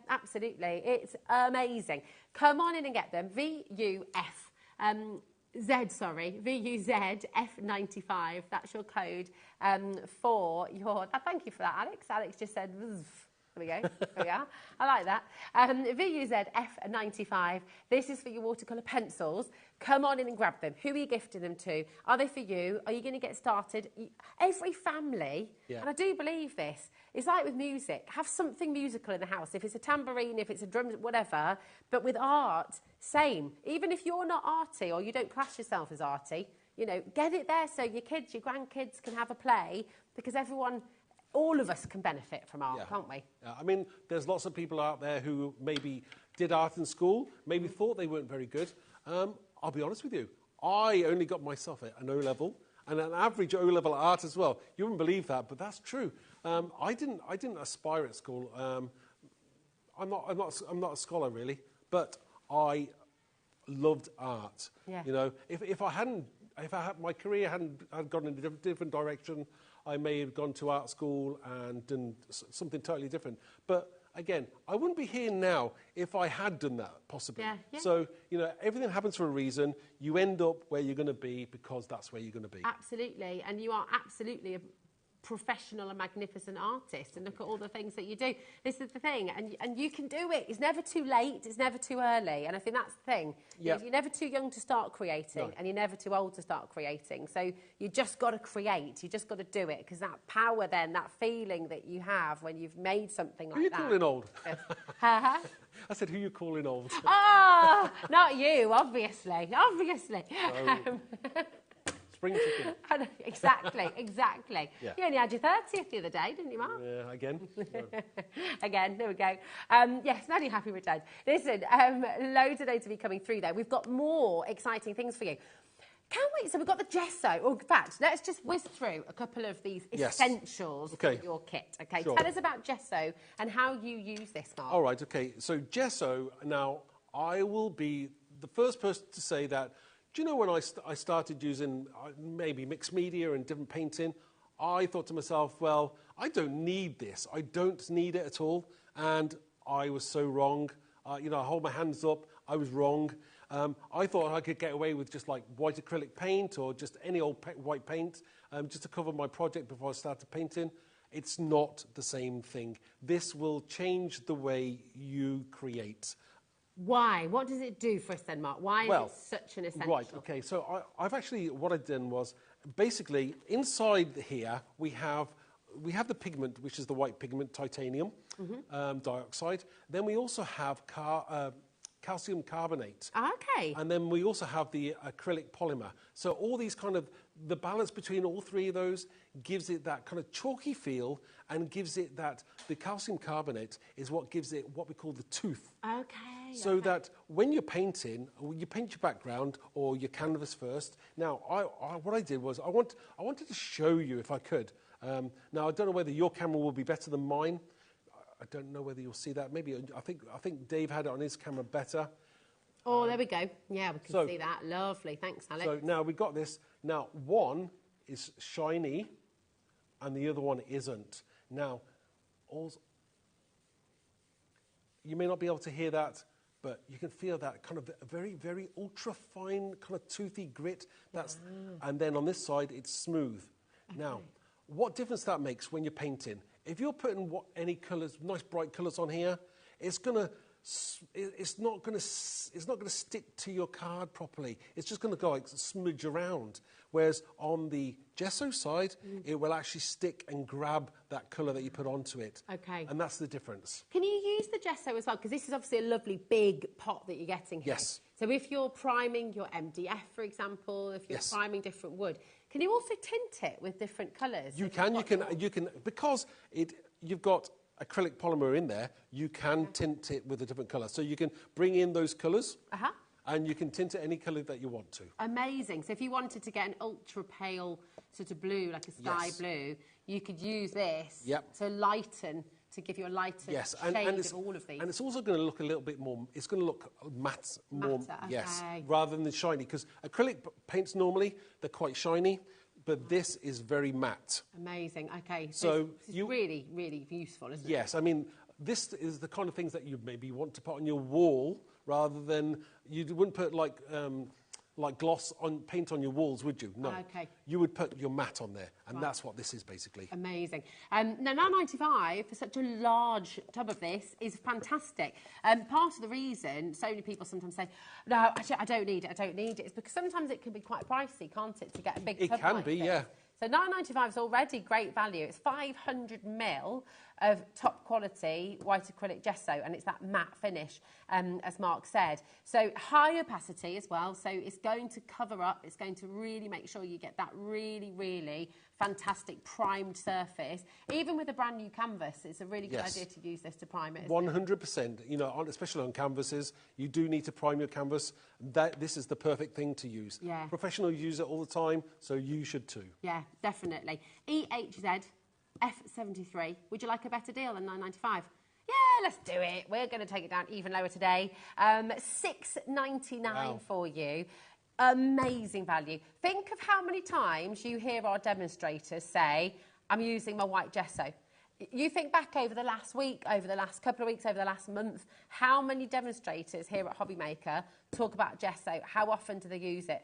absolutely. It's amazing. Come on in and get them. VUZF95. That's your code for your... thank you for that, Alex. Alex just said... There we go. There we are. I like that. VUZF95. This is for your watercolour pencils. Come on in and grab them. Who are you gifting them to? Are they for you? Are you going to get started? Every family, and I do believe this, it's like with music. Have something musical in the house. If it's a tambourine, if it's a drum, whatever. But with art, Same. Even if you're not arty or you don't class yourself as arty, you know, get it there so your kids, your grandkids can have a play, because all of us can benefit from art, can't we? Yeah. I mean, there's lots of people out there who maybe did art in school, maybe thought they weren't very good. I'll be honest with you. I only got myself an O-level and an average O-level art as well. You wouldn't believe that, but that's true. I didn't aspire at school. I'm not a scholar really, but I loved art. Yeah. You know, if my career had gone in a different direction, I may have gone to art school and done something totally different. But again, I wouldn't be here now if I had done that, possibly. Yeah, yeah. So, you know, everything happens for a reason. You end up where you're going to be because that's where you're going to be. Absolutely. And you are absolutely a professional and magnificent artist, and look at all the things that you do. This is the thing, and you can do it. It's never too late, it's never too early, and I think that's the thing. Yep. You're never too young to start creating, and you're never too old to start creating. So you just got to create, you just got to do it, because that power then, that feeling that you have when you've made something like that. Who are you calling old? I said, who are you calling old? Ah, not you, obviously. Spring chicken. Exactly. Yeah. You only had your 30th the other day, didn't you, Mark? Yeah, again. Again, there we go. Yes, many happy returns. Listen, loads of to be coming through there. We've got more exciting things for you. Can't wait. So we've got the gesso. Well, in fact, let's just whiz through a couple of these essentials for your kit. Okay, sure. Tell us about gesso and how you use this, Mark. All right, okay. So gesso, now, I will be the first person to say that. Do you know when I started using maybe mixed media and different painting, I thought to myself, well, I don't need this. I don't need it at all. And I was so wrong. You know, I hold my hands up. I was wrong. I thought I could get away with just like white acrylic paint or just any old white paint just to cover my project before I started painting. It's not the same thing. This will change the way you create. Why? What does it do for us then, Mark? Why is it such an essential? Right, okay. So I've actually, what I've done was, basically, inside here, we have the pigment, which is the white pigment, titanium dioxide. Then we also have calcium carbonate. Okay. And then we also have the acrylic polymer. So all these kind of, the balance between all three of those gives it that kind of chalky feel and gives it that, the calcium carbonate is what gives it what we call the tooth. Okay. So that when you're painting, you paint your background or your canvas first. Now, what I did was I wanted to show you if I could. Now, I don't know whether your camera will be better than mine. I don't know whether you'll see that. Maybe I think Dave had it on his camera better. Oh, there we go. Yeah, we can see that. Lovely. Thanks, Alex. So now we've got this. Now, one is shiny and the other one isn't. Now, you may not be able to hear that, but you can feel that kind of a very, very ultra-fine kind of toothy grit. And then on this side, it's smooth. Okay. Now, what difference that makes when you're painting? If you're putting any colours, nice bright colours on here, it's not going to stick to your card properly. It's just going to go like smudge around. Whereas on the gesso side, it will actually stick and grab that colour that you put onto it. Okay. And that's the difference. Can you use the gesso as well? Because this is obviously a lovely big pot that you're getting here. Yes. So if you're priming your MDF, for example, if you're priming different wood, can you also tint it with different colours? You can, because you've got acrylic polymer in there, you can tint it with a different colour. So you can bring in those colours, and you can tint it any colour that you want to. Amazing. So if you wanted to get an ultra pale sort of blue, like a sky blue, you could use this to lighten, to give you a lighter shade of all of these. And it's also going to look a little bit more, it's going to look matte, rather than shiny. Because acrylic paints normally, they're quite shiny. But this is very matte. Amazing. Okay. So it's really, really useful, isn't it? Yes. I mean, this is the kind of things that you maybe want to put on your wall rather than you wouldn't put like gloss on paint on your walls, would you? No. Okay. You would put your mat on there, and that's what this is basically. Amazing. Now, £9.95 for such a large tub of this is fantastic. Part of the reason so many people sometimes say, no, actually, I don't need it, is because sometimes it can be quite pricey, can't it, to get a big tub like this? It can be, yeah. So £9.95 is already great value. It's 500 ml. of top quality white acrylic gesso, and it's that matte finish, as Mark said. So high opacity as well, so it's going to cover up, it's going to really make sure you get that really, really fantastic primed surface. Even with a brand new canvas, it's a really good idea to use this to prime it. 100%. You know, especially on canvases, you do need to prime your canvas. This is the perfect thing to use. Yeah. Professionals use it all the time, so you should too. Yeah, definitely. EHZ F73. Would you like a better deal than £9.95? Yeah, let's do it. We're going to take it down even lower today. £6.99 for you. Amazing value. Think of how many times you hear our demonstrators say, I'm using my white gesso. You think back over the last week, over the last couple of weeks, over the last month, how many demonstrators here at HobbyMaker talk about gesso? How often do they use it?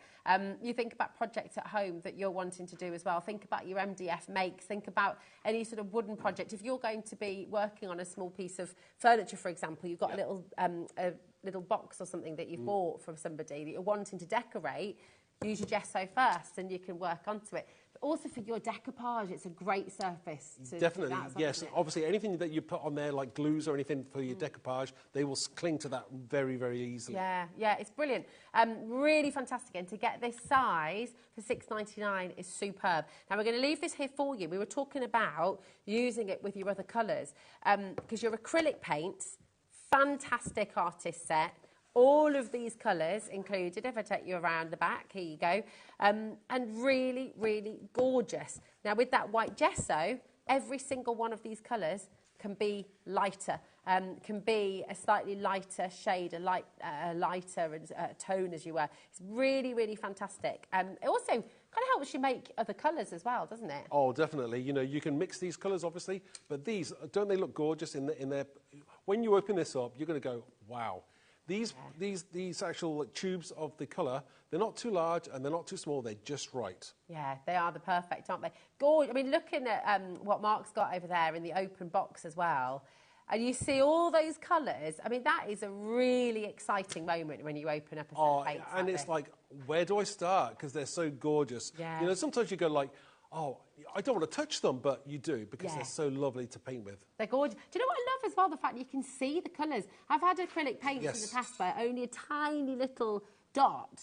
You think about projects at home that you're wanting to do as well. Think about your MDF makes. Think about any sort of wooden project. If you're going to be working on a small piece of furniture, for example, you've got a little box or something that you've bought from somebody that you're wanting to decorate, use your gesso first and you can work onto it. But also for your decoupage, it's a great surface. Definitely, yes. Obviously, anything that you put on there, like glues or anything for your decoupage, they will cling to that very, very easily. Yeah, yeah, it's brilliant. Really fantastic. And to get this size for £6.99 is superb. Now, we're going to leave this here for you. We were talking about using it with your other colours. Because your acrylic paints, fantastic artist set. All of these colours included, if I take you around the back, here you go, and really, really gorgeous. Now, with that white gesso, every single one of these colours can be lighter, can be a slightly lighter shade, a lighter tone, as you were. It's really, really fantastic. It also kind of helps you make other colours as well, doesn't it? Oh, definitely. You know, you can mix these colours, obviously, but these, don't they look gorgeous in their... When you open this up, you're going to go, wow. These actual tubes of the colour, they're not too large and they're not too small, they're just right. Yeah, they are the perfect, aren't they? Gorgeous. I mean, looking at what Mark's got over there in the open box as well, and you see all those colours, I mean, that is a really exciting moment when you open up a set of paints. And it's like, where do I start? Because they're so gorgeous. Yeah. You know, sometimes you go like, oh, I don't want to touch them, but you do, because they're so lovely to paint with. They're gorgeous. Do you know what I love as well? The fact you can see the colours. I've had acrylic paints in the past where only a tiny little dot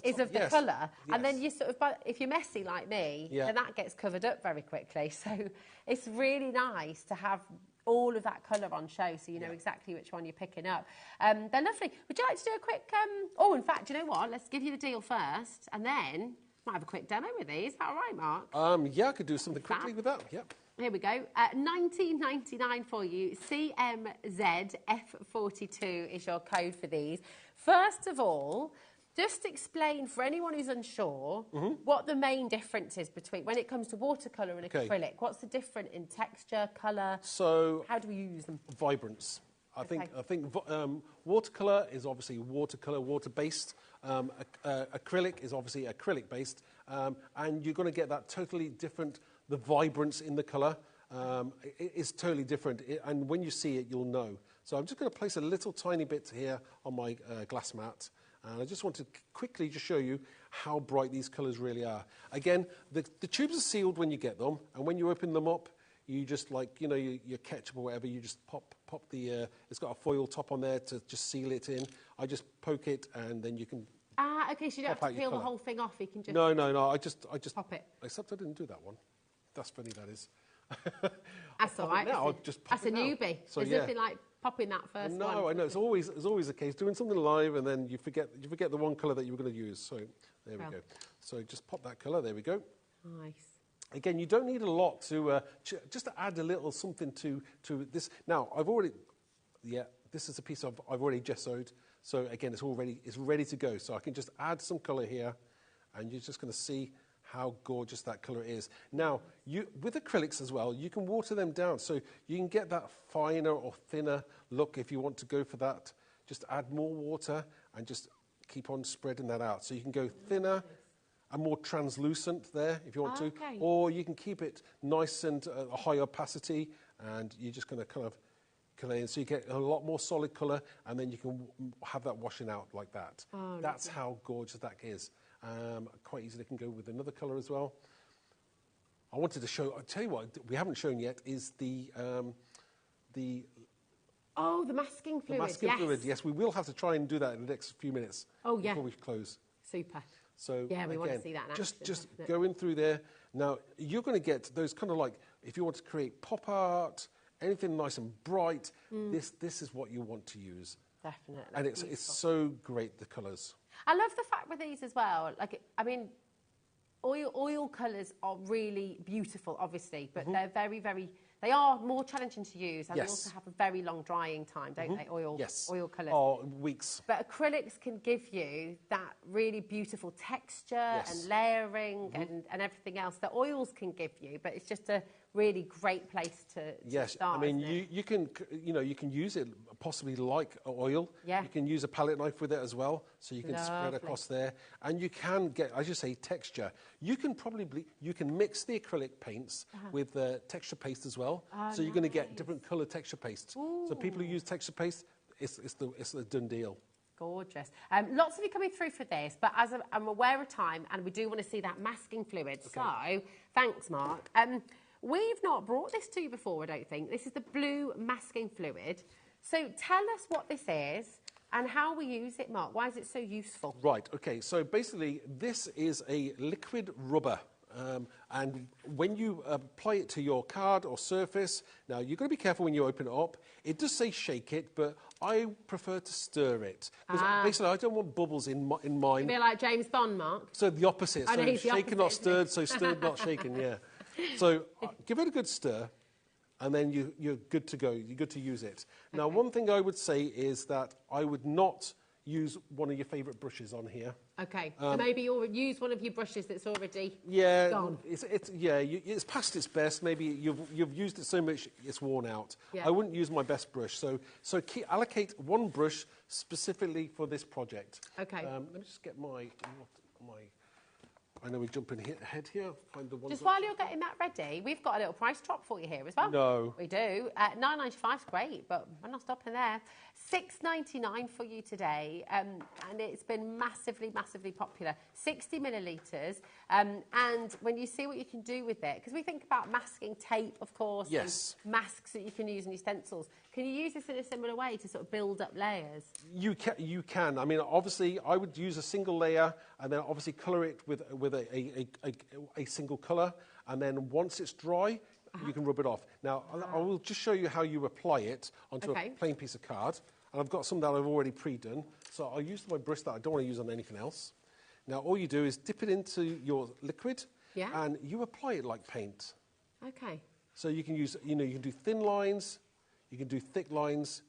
is of the colour, and then you sort of, if you're messy like me, then that gets covered up very quickly. So it's really nice to have all of that colour on show, so you know exactly which one you're picking up. They're lovely. Would you like to do a quick... Oh, in fact, do you know what? Let's give you the deal first, and then... might have a quick demo with these. Is that all right, Mark? Yeah, I could do something quickly with that. Yep. Here we go. $19.99 for you. CMZ F42 is your code for these. First of all, just explain for anyone who's unsure what the main difference is between when it comes to watercolour and acrylic. What's the difference in texture, colour? So how do we use them? Vibrance. I think watercolour is obviously water-based. Acrylic is obviously acrylic-based, and you're going to get that totally different. The vibrance in the colour is totally different, and when you see it, you'll know. So I'm just going to place a little tiny bit here on my glass mat, and I just want to quickly just show you how bright these colours really are. Again, the tubes are sealed when you get them, and when you open them up, you just, like, you know, your ketchup or whatever, you just pop the, it's got a foil top on there to just seal it in. I just poke it and then you can... Ah, OK, so you don't have to peel the whole thing off, you can just... No, I just pop it. Except I didn't do that one. That's funny, that is. That's all right. Now, I'll just pop that's a newbie. So, There's nothing like popping that first one. No, I know, it's always the case. Doing something live and then you forget the one colour that you were going to use. So, there we go. So, just pop that colour, there we go. Nice. Again, you don't need a lot to just to add a little something to this. Now, this is a piece I've already gessoed. So again, it's ready to go. So I can just add some colour here, and you're just going to see how gorgeous that colour is. Now, with acrylics as well, you can water them down, so you can get that finer or thinner look if you want to go for that. Just add more water and just keep on spreading that out. So you can go thinner and more translucent there if you want to, or you can keep it nice and a high opacity, and you're just going to kind of colour in, so you get a lot more solid colour, and then you can have that washing out like that. That's how gorgeous that is. Quite easily can go with another colour as well. I wanted to show, I'll tell you what we haven't shown yet is the Oh, the masking fluid. The masking fluid, yes. We will have to try and do that in the next few minutes. Oh, yeah. Before we close. Super. So, yeah, we want to again, see that in action. Just go in through there. Now, you're going to get those kind of like, if you want to create pop art, anything nice and bright, this is what you want to use. Definitely. And it's so great, the colours. I love the fact with these as well. Like, I mean, oil colours are really beautiful, obviously, but they're very, very... They are more challenging to use, and they also have a very long drying time, don't they? Oil colours. Oh, weeks. But acrylics can give you that really beautiful texture and layering and everything else that oils can give you. But it's just a really great place to start. I mean, you can use it possibly like oil. Yeah. You can use a palette knife with it as well, so you can spread across there, and you can get, as you say, texture. You can mix the acrylic paints with texture paste as well. So you're going to get different colour texture pastes. Ooh. So people who use texture paste, it's a done deal. Gorgeous. Lots of you coming through for this, but as I'm aware of time, and we do want to see that masking fluid. Okay. So, thanks, Mark. We've not brought this to you before, I don't think. This is the blue masking fluid. So tell us what this is and how we use it, Mark. Why is it so useful? Right, okay. So basically, this is a liquid rubber. And when you apply it to your card or surface, now you've got to be careful when you open it up. It does say shake it, but I prefer to stir it. Because basically, I don't want bubbles in mine. A bit like James Bond, Mark. So the opposite. So shaken, not stirred, so stirred, not shaken, yeah. So give it a good stir, and then you're good to go. You're good to use it. Now, one thing I would say is that I would not use one of your favourite brushes on here. Okay, so maybe you'll use one of your brushes that's already gone. It's past its best. Maybe you've used it so much it's worn out. Yeah. I wouldn't use my best brush. So allocate one brush specifically for this project. Okay. Let me just get my. I know we're jumping ahead here. Find the one. Just while you're getting that ready, we've got a little price drop for you here as well. No. We do. £9.95 is great, but we're not stopping there. £6.99 for you today, and it's been massively, massively popular. 60 millilitres, and when you see what you can do with it, because we think about masking tape, of course, yes, and masks that you can use in your stencils. Can you use this in a similar way to sort of build up layers? You can. I mean, obviously, I would use a single layer and then obviously colour it with a single colour, and then once it's dry, you can rub it off. Now, I will just show you how you apply it onto a plain piece of card. And I've got some that I've already pre-done. So I'll use my brush that I don't want to use on anything else. Now, all you do is dip it into your liquid, and you apply it like paint. Okay. So you can use, you can do thin lines, you can do thick lines,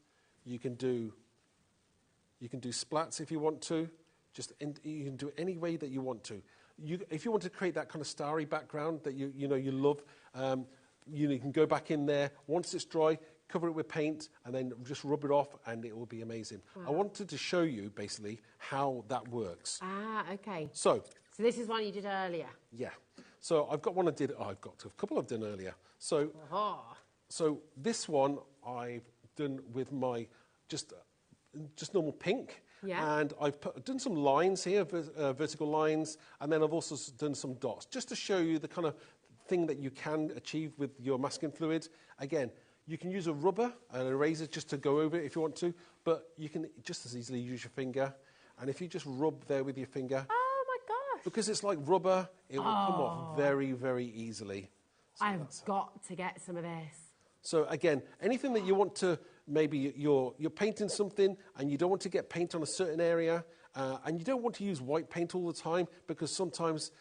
you can do splats if you want to. You can do it any way that you want to. If you want to create that kind of starry background that you love, you can go back in there. Once it's dry, cover it with paint, and then just rub it off, and it will be amazing. Wow. I wanted to show you, basically, how that works. Okay. So this is one you did earlier? Yeah. So I've got one I've got a couple I've done earlier. So, so this one I've done with my just normal pink. Yeah. And I've done some lines here, vertical lines, and then I've also done some dots, just to show you the kind of thing that you can achieve with your masking fluid. Again, you can use a rubber and an eraser just to go over it if you want to, but you can just as easily use your finger. And if you just rub there with your finger... Oh, my gosh. Because it's like rubber, it will come off very, very easily. So I've got to get some of this. So, again, anything that you want to... Maybe you're painting something and you don't want to get paint on a certain area, and you don't want to use white paint all the time, because sometimes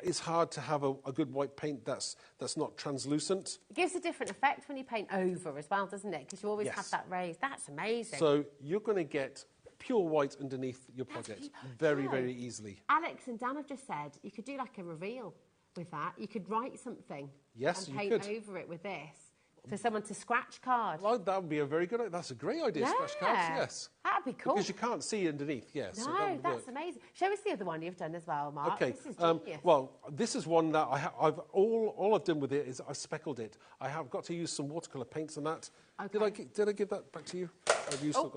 it's hard to have a good white paint that's not translucent. It gives a different effect when you paint over as well, doesn't it? Because you always have that raised. That's amazing. So you're going to get pure white underneath your project very, very easily. Alex and Dan have just said you could do like a reveal with that. You could write something and paint over it with this. For someone to scratch cards. Well, that would be a very good idea. That's a great idea, scratch cards, yes. That'd be cool. Because you can't see underneath, yes. No, so that's amazing. Show us the other one you've done as well, Mark. Okay. This is genius. Well, this is one that all I've done with it is I speckled it. I have got to use some watercolour paints on that. Okay. Did I give that back to you?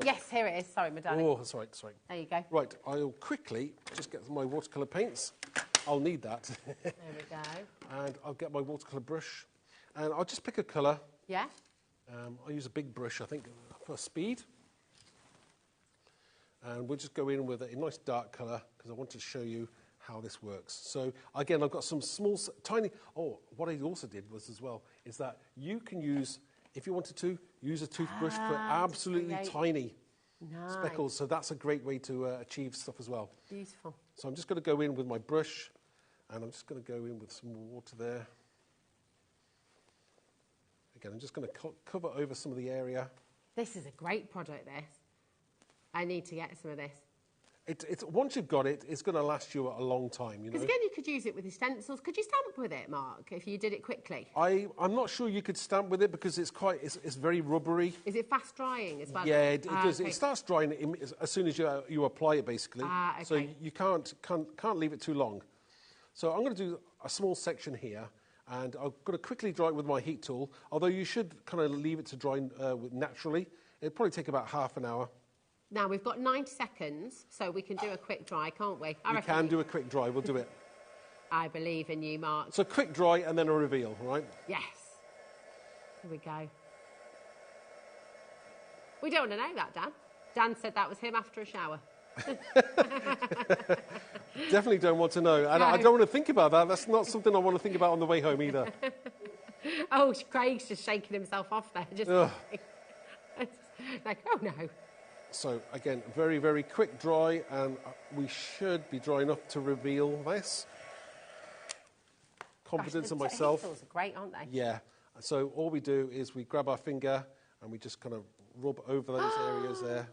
Yes, here it is. Sorry, my darling. Oh, that's right, sorry. There you go. Right, I'll quickly just get my watercolour paints. I'll need that. There we go. And I'll get my watercolour brush. And I'll just pick a colour. Yeah. I use a big brush, I think, for speed. And we'll just go in with a nice dark colour because I want to show you how this works. So again, I've got some small, tiny, oh, what I also did was as well, is that you can use, if you wanted to, use a toothbrush for absolutely tiny speckles. So that's a great way to achieve stuff as well. Beautiful. So I'm just going to go in with my brush and I'm just going to go in with some more water there. Again, I'm just going to cover over some of the area. This is a great product, this. I need to get some of this. Once you've got it, it's going to last you a long time. Because again, you could use it with your stencils. Could you stamp with it, Mark, if you did it quickly? I'm not sure you could stamp with it because it's very rubbery. Is it fast drying as well? Yeah, it does. Okay. It starts drying as soon as you apply it, basically. Okay. So you can't leave it too long. So I'm going to do a small section here, and I'm going to quickly dry it with my heat tool. Although you should kind of leave it to dry naturally. It'll probably take about half an hour. Now, we've got 90 seconds, so we can do a quick dry, can't we? We can do a quick dry. We'll do it. I believe in you, Mark. So quick dry and then a reveal, right? Yes. Here we go. We don't want to know that, Dan. Dan said that was him after a shower. Definitely don't want to know. And I don't want to think about that. That's not something I want to think about on the way home either. Oh, Craig's just shaking himself off there. Just like, oh, no. So, again, very, very quick dry, and we should be dry enough to reveal this. Confidence in myself. The are great, aren't they? Yeah. So all we do is we grab our finger and we just kind of rub over those areas there.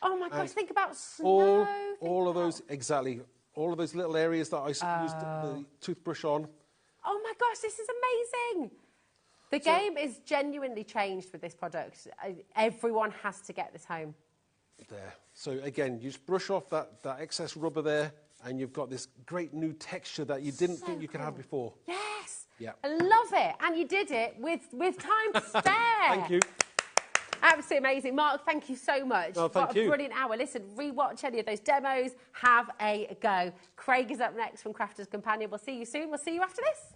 Oh, my gosh, think about snow. All of those, exactly. All of those little areas that I used the toothbrush on. Oh, my gosh, this is amazing. The game is genuinely changed with this product. Everyone has to get this home. There. So again, you just brush off that excess rubber there, and you've got this great new texture that you didn't think you could have before. Yes. Yeah. I love it. And you did it with time to spare. Thank you. Absolutely amazing. Mark, thank you so much. Oh, thank you. What a brilliant hour. Listen, rewatch any of those demos. Have a go. Craig is up next from Crafter's Companion. We'll see you soon. We'll see you after this.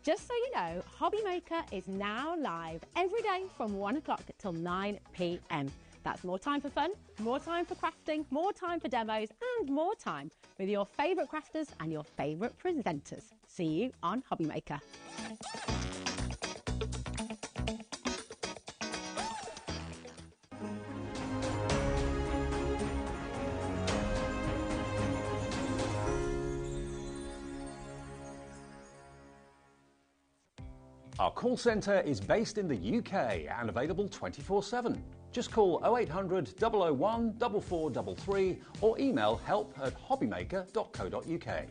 Just so you know, HobbyMaker is now live every day from 1 o'clock till 9 p.m. That's more time for fun, more time for crafting, more time for demos, and more time with your favourite crafters and your favourite presenters. See you on HobbyMaker. Our call centre is based in the UK and available 24/7. Just call 0800 001 4433 or email help@hobbymaker.co.uk.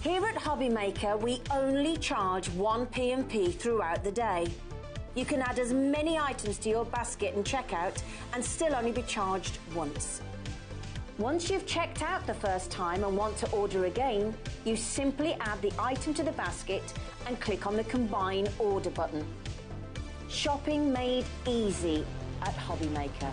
Here at HobbyMaker, we only charge one P&P throughout the day. You can add as many items to your basket and checkout and still only be charged once. Once you've checked out the first time and want to order again, you simply add the item to the basket and click on the Combine Order button. Shopping made easy at HobbyMaker.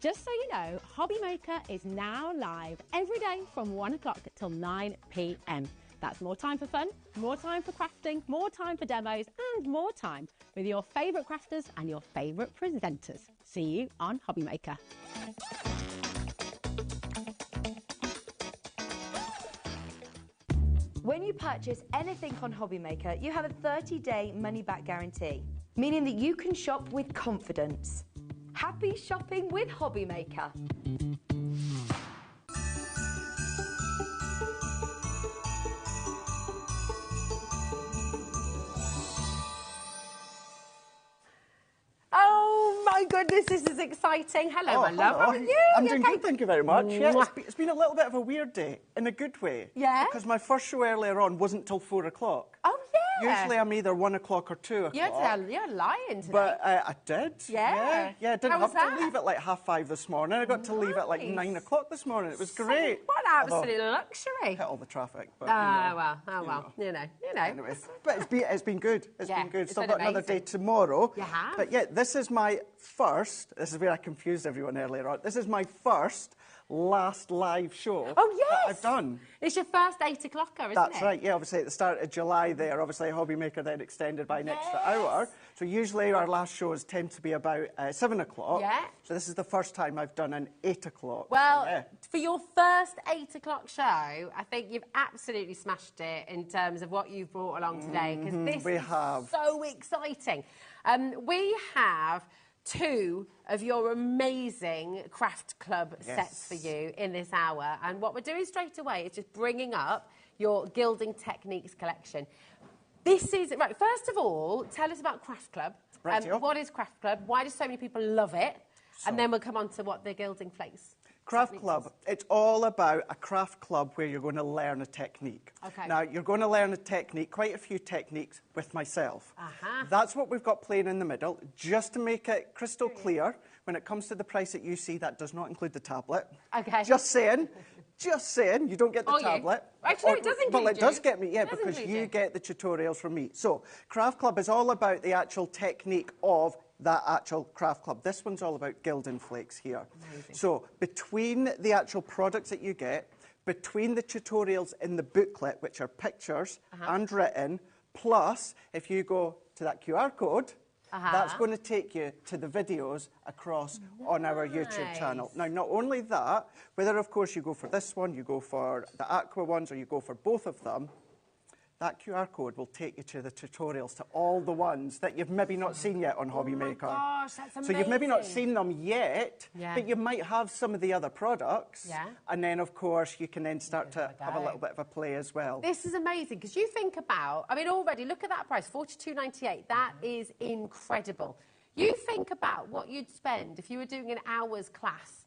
Just so you know, HobbyMaker is now live every day from 1 o'clock till 9 p.m. That's more time for fun, more time for crafting, more time for demos, and more time with your favourite crafters and your favourite presenters. See you on HobbyMaker. When you purchase anything on HobbyMaker, you have a 30-day money-back guarantee, meaning that you can shop with confidence. Happy shopping with HobbyMaker. Oh my goodness, this is exciting. Hello, my love. How are you? I'm doing good, thank you very much. Yeah, it's been a little bit of a weird day, in a good way. Yeah? Because my first show earlier on wasn't till 4 o'clock. Oh, yeah. Usually I'm either 1 o'clock or 2 o'clock. You're lying today. But I did. Yeah. Yeah, I didn't How was have to that? leave at like 5:30 this morning. I got to leave at like 9 o'clock this morning. It was great. What absolute luxury. Hit all the traffic. But, you know. Anyway, but it's been good. It's been good. It's So I've been got another amazing. day tomorrow. You have? But yeah, this is my first. This is where I confused everyone earlier on. This is my first last live show that I've done. It's your first 8 o'clocker, isn't it? That's right, yeah, obviously at the start of July there, obviously HobbyMaker then extended by an extra hour. So usually our last shows tend to be about 7 o'clock. Yeah. So this is the first time I've done an 8 o'clock. Well, so, yeah. for your first 8 o'clock show, I think you've absolutely smashed it in terms of what you've brought along today, because this is so exciting. We have 2 of your amazing craft club sets for you in this hour, and what we're doing straight away is just bringing up your Gilding Techniques collection. This is right. First of all, tell us about Craft Club. What is Craft Club? Why do so many people love it? And then we'll come on to what the Gilding Flakes. Craft Club, it's all about a craft club where you're going to learn a technique. Okay. Now, you're going to learn a technique, quite a few techniques, with myself. That's what we've got playing in the middle. Just to make it crystal clear, when it comes to the price that you see, that does not include the tablet. Okay. Just saying, you don't get the tablet. Actually, it does include Well, it you. does get me, yeah, It does because include you you. get the tutorials from me. So, Craft Club is all about the actual technique of that actual craft club. This one's all about Gilding Flakes here. Amazing. So between the actual products that you get, between the tutorials in the booklet, which are pictures and written, plus if you go to that QR code, that's going to take you to the videos across on our YouTube channel. Now, not only that, whether of course you go for this one, you go for the Aqua ones, or you go for both of them, that QR code will take you to the tutorials to all the ones that you've maybe not seen yet on HobbyMaker. Oh my gosh, that's amazing. So you've maybe not seen them yet, but you might have some of the other products. Yeah. And then, of course, you can then start to have a little bit of a play as well. This is amazing, because you think about, I mean, already, look at that price, $42.98. That is incredible. You think about what you'd spend if you were doing an hour's class.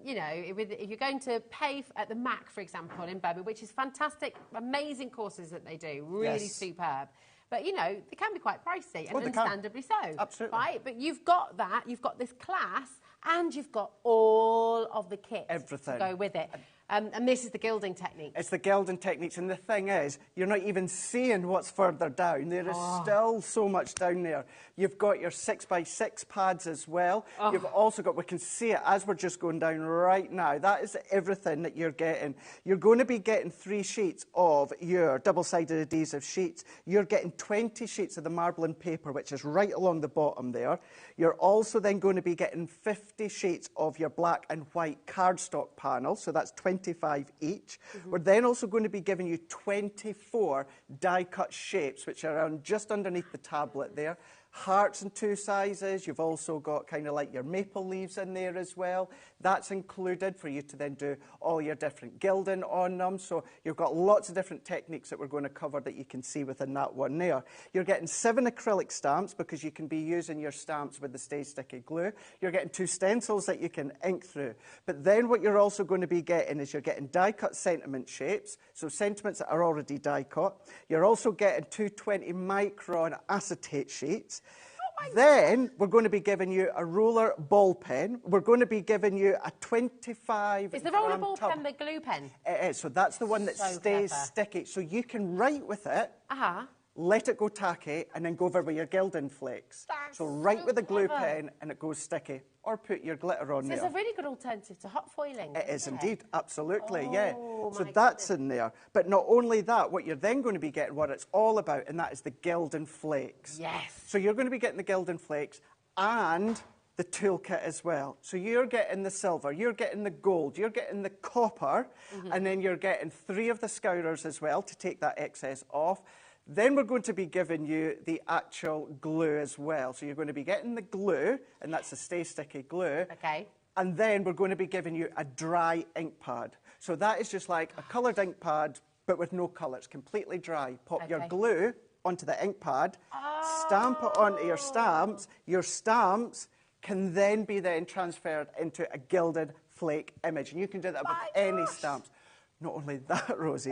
You know, if you're going to pay at the MAC, for example, in Birmingham, which is fantastic, amazing courses that they do, really superb. But, you know, they can be quite pricey, and understandably so. Absolutely. Right? But you've got that, you've got this class, and you've got all of the kit Everything. to go with it. And this is the gilding technique. It's the gilding techniques, and the thing is, you're not even seeing what's further down. There is still so much down there. You've got your 6x6 pads as well. You've also got, we can see it as we're just going down right now. That is everything that you're getting. You're going to be getting 3 sheets of your double-sided adhesive sheets. You're getting 20 sheets of the marbling paper, which is right along the bottom there. You're also then going to be getting 50 sheets of your black and white cardstock panel, so that's 25 each. We're then also going to be giving you 24 die-cut shapes, which are just underneath the tablet there. Hearts in 2 sizes. You've also got kind of like your maple leaves in there as well. That's included for you to then do all your different gilding on them. So you've got lots of different techniques that we're going to cover that you can see within that one there. You're getting 7 acrylic stamps because you can be using your stamps with the Stay Sticky glue. You're getting 2 stencils that you can ink through. But then what you're also going to be getting is you're getting die-cut sentiment shapes, so sentiments that are already die-cut. You're also getting 220 micron acetate sheets. Then we're going to be giving you a ruler ball pen. We're going to be giving you a 25 Is the roller ball pen the glue pen? It is. So that's the one that stays sticky. So you can write with it, let it go tacky, and then go over with your gilding flakes. So write with a glue pen and it goes sticky. Or put your glitter on there. It's a really good alternative to hot foiling. It is indeed, absolutely, yeah. So that's in there. But not only that, what you're then going to be getting, what it's all about, and that is the gilding flakes. Yes. So you're going to be getting the gilding flakes and the toolkit as well. So you're getting the silver, you're getting the gold, you're getting the copper, and then you're getting 3 of the scourers as well to take that excess off. Then we're going to be giving you the actual glue as well. So you're going to be getting the glue, and that's the Stay Sticky glue. Okay. And then we're going to be giving you a dry ink pad. So that is just like a coloured ink pad, but with no colour. It's completely dry. Pop your glue onto the ink pad, stamp it onto your stamps. Your stamps can then be transferred into a gilded flake image. And you can do that with any stamps. Not only that, Rosie.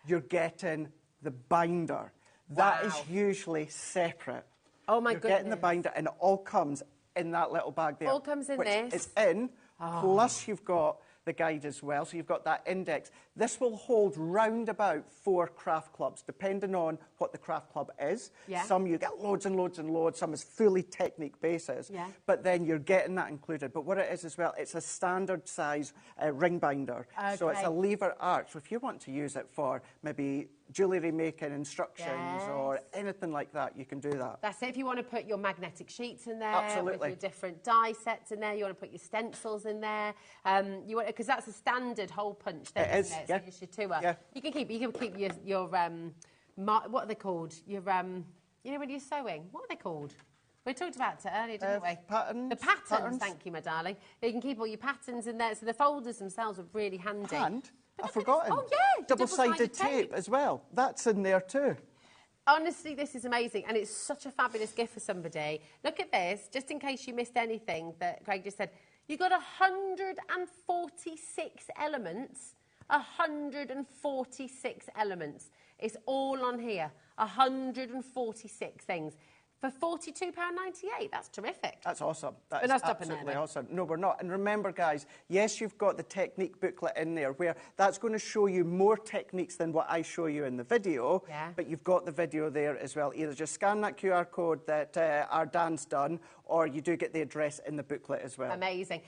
You're getting the binder. That is usually separate. Oh my goodness. You're getting the binder, and it all comes in that little bag there. All comes in this. It's in, plus you've got the guide as well, so you've got that index. This will hold round about 4 craft clubs, depending on what the craft club is. Some you get loads and loads and loads, some is fully technique basis, but then you're getting that included. But what it is as well, it's a standard size ring binder, so it's a lever arch. So if you want to use it for maybe jewellery making instructions or anything like that, you can do that. That's it. If you want to put your magnetic sheets in there, with your different die sets in there, you want to put your stencils in there, you want, because that's a standard hole punch thing, isn't it? So it's your tour. You can keep your what are they called? Your you know when you're sewing, what are they called? We talked about it earlier, didn't we? Patterns. The patterns. Thank you, my darling. You can keep all your patterns in there. So the folders themselves are really handy. And I've forgotten. Oh yeah, double-sided tape as well. That's in there too. Honestly, this is amazing, and it's such a fabulous gift for somebody. Look at this, just in case you missed anything that Craig just said. You've got 146 elements. 146 elements. It's all on here. 146 things. For £42.98, that's terrific. That's awesome. That's absolutely awesome. No, we're not. And remember, guys, yes, you've got the technique booklet in there where that's going to show you more techniques than what I show you in the video, but you've got the video there as well. Either just scan that QR code that our Dan's done, or you do get the address in the booklet as well. Amazing.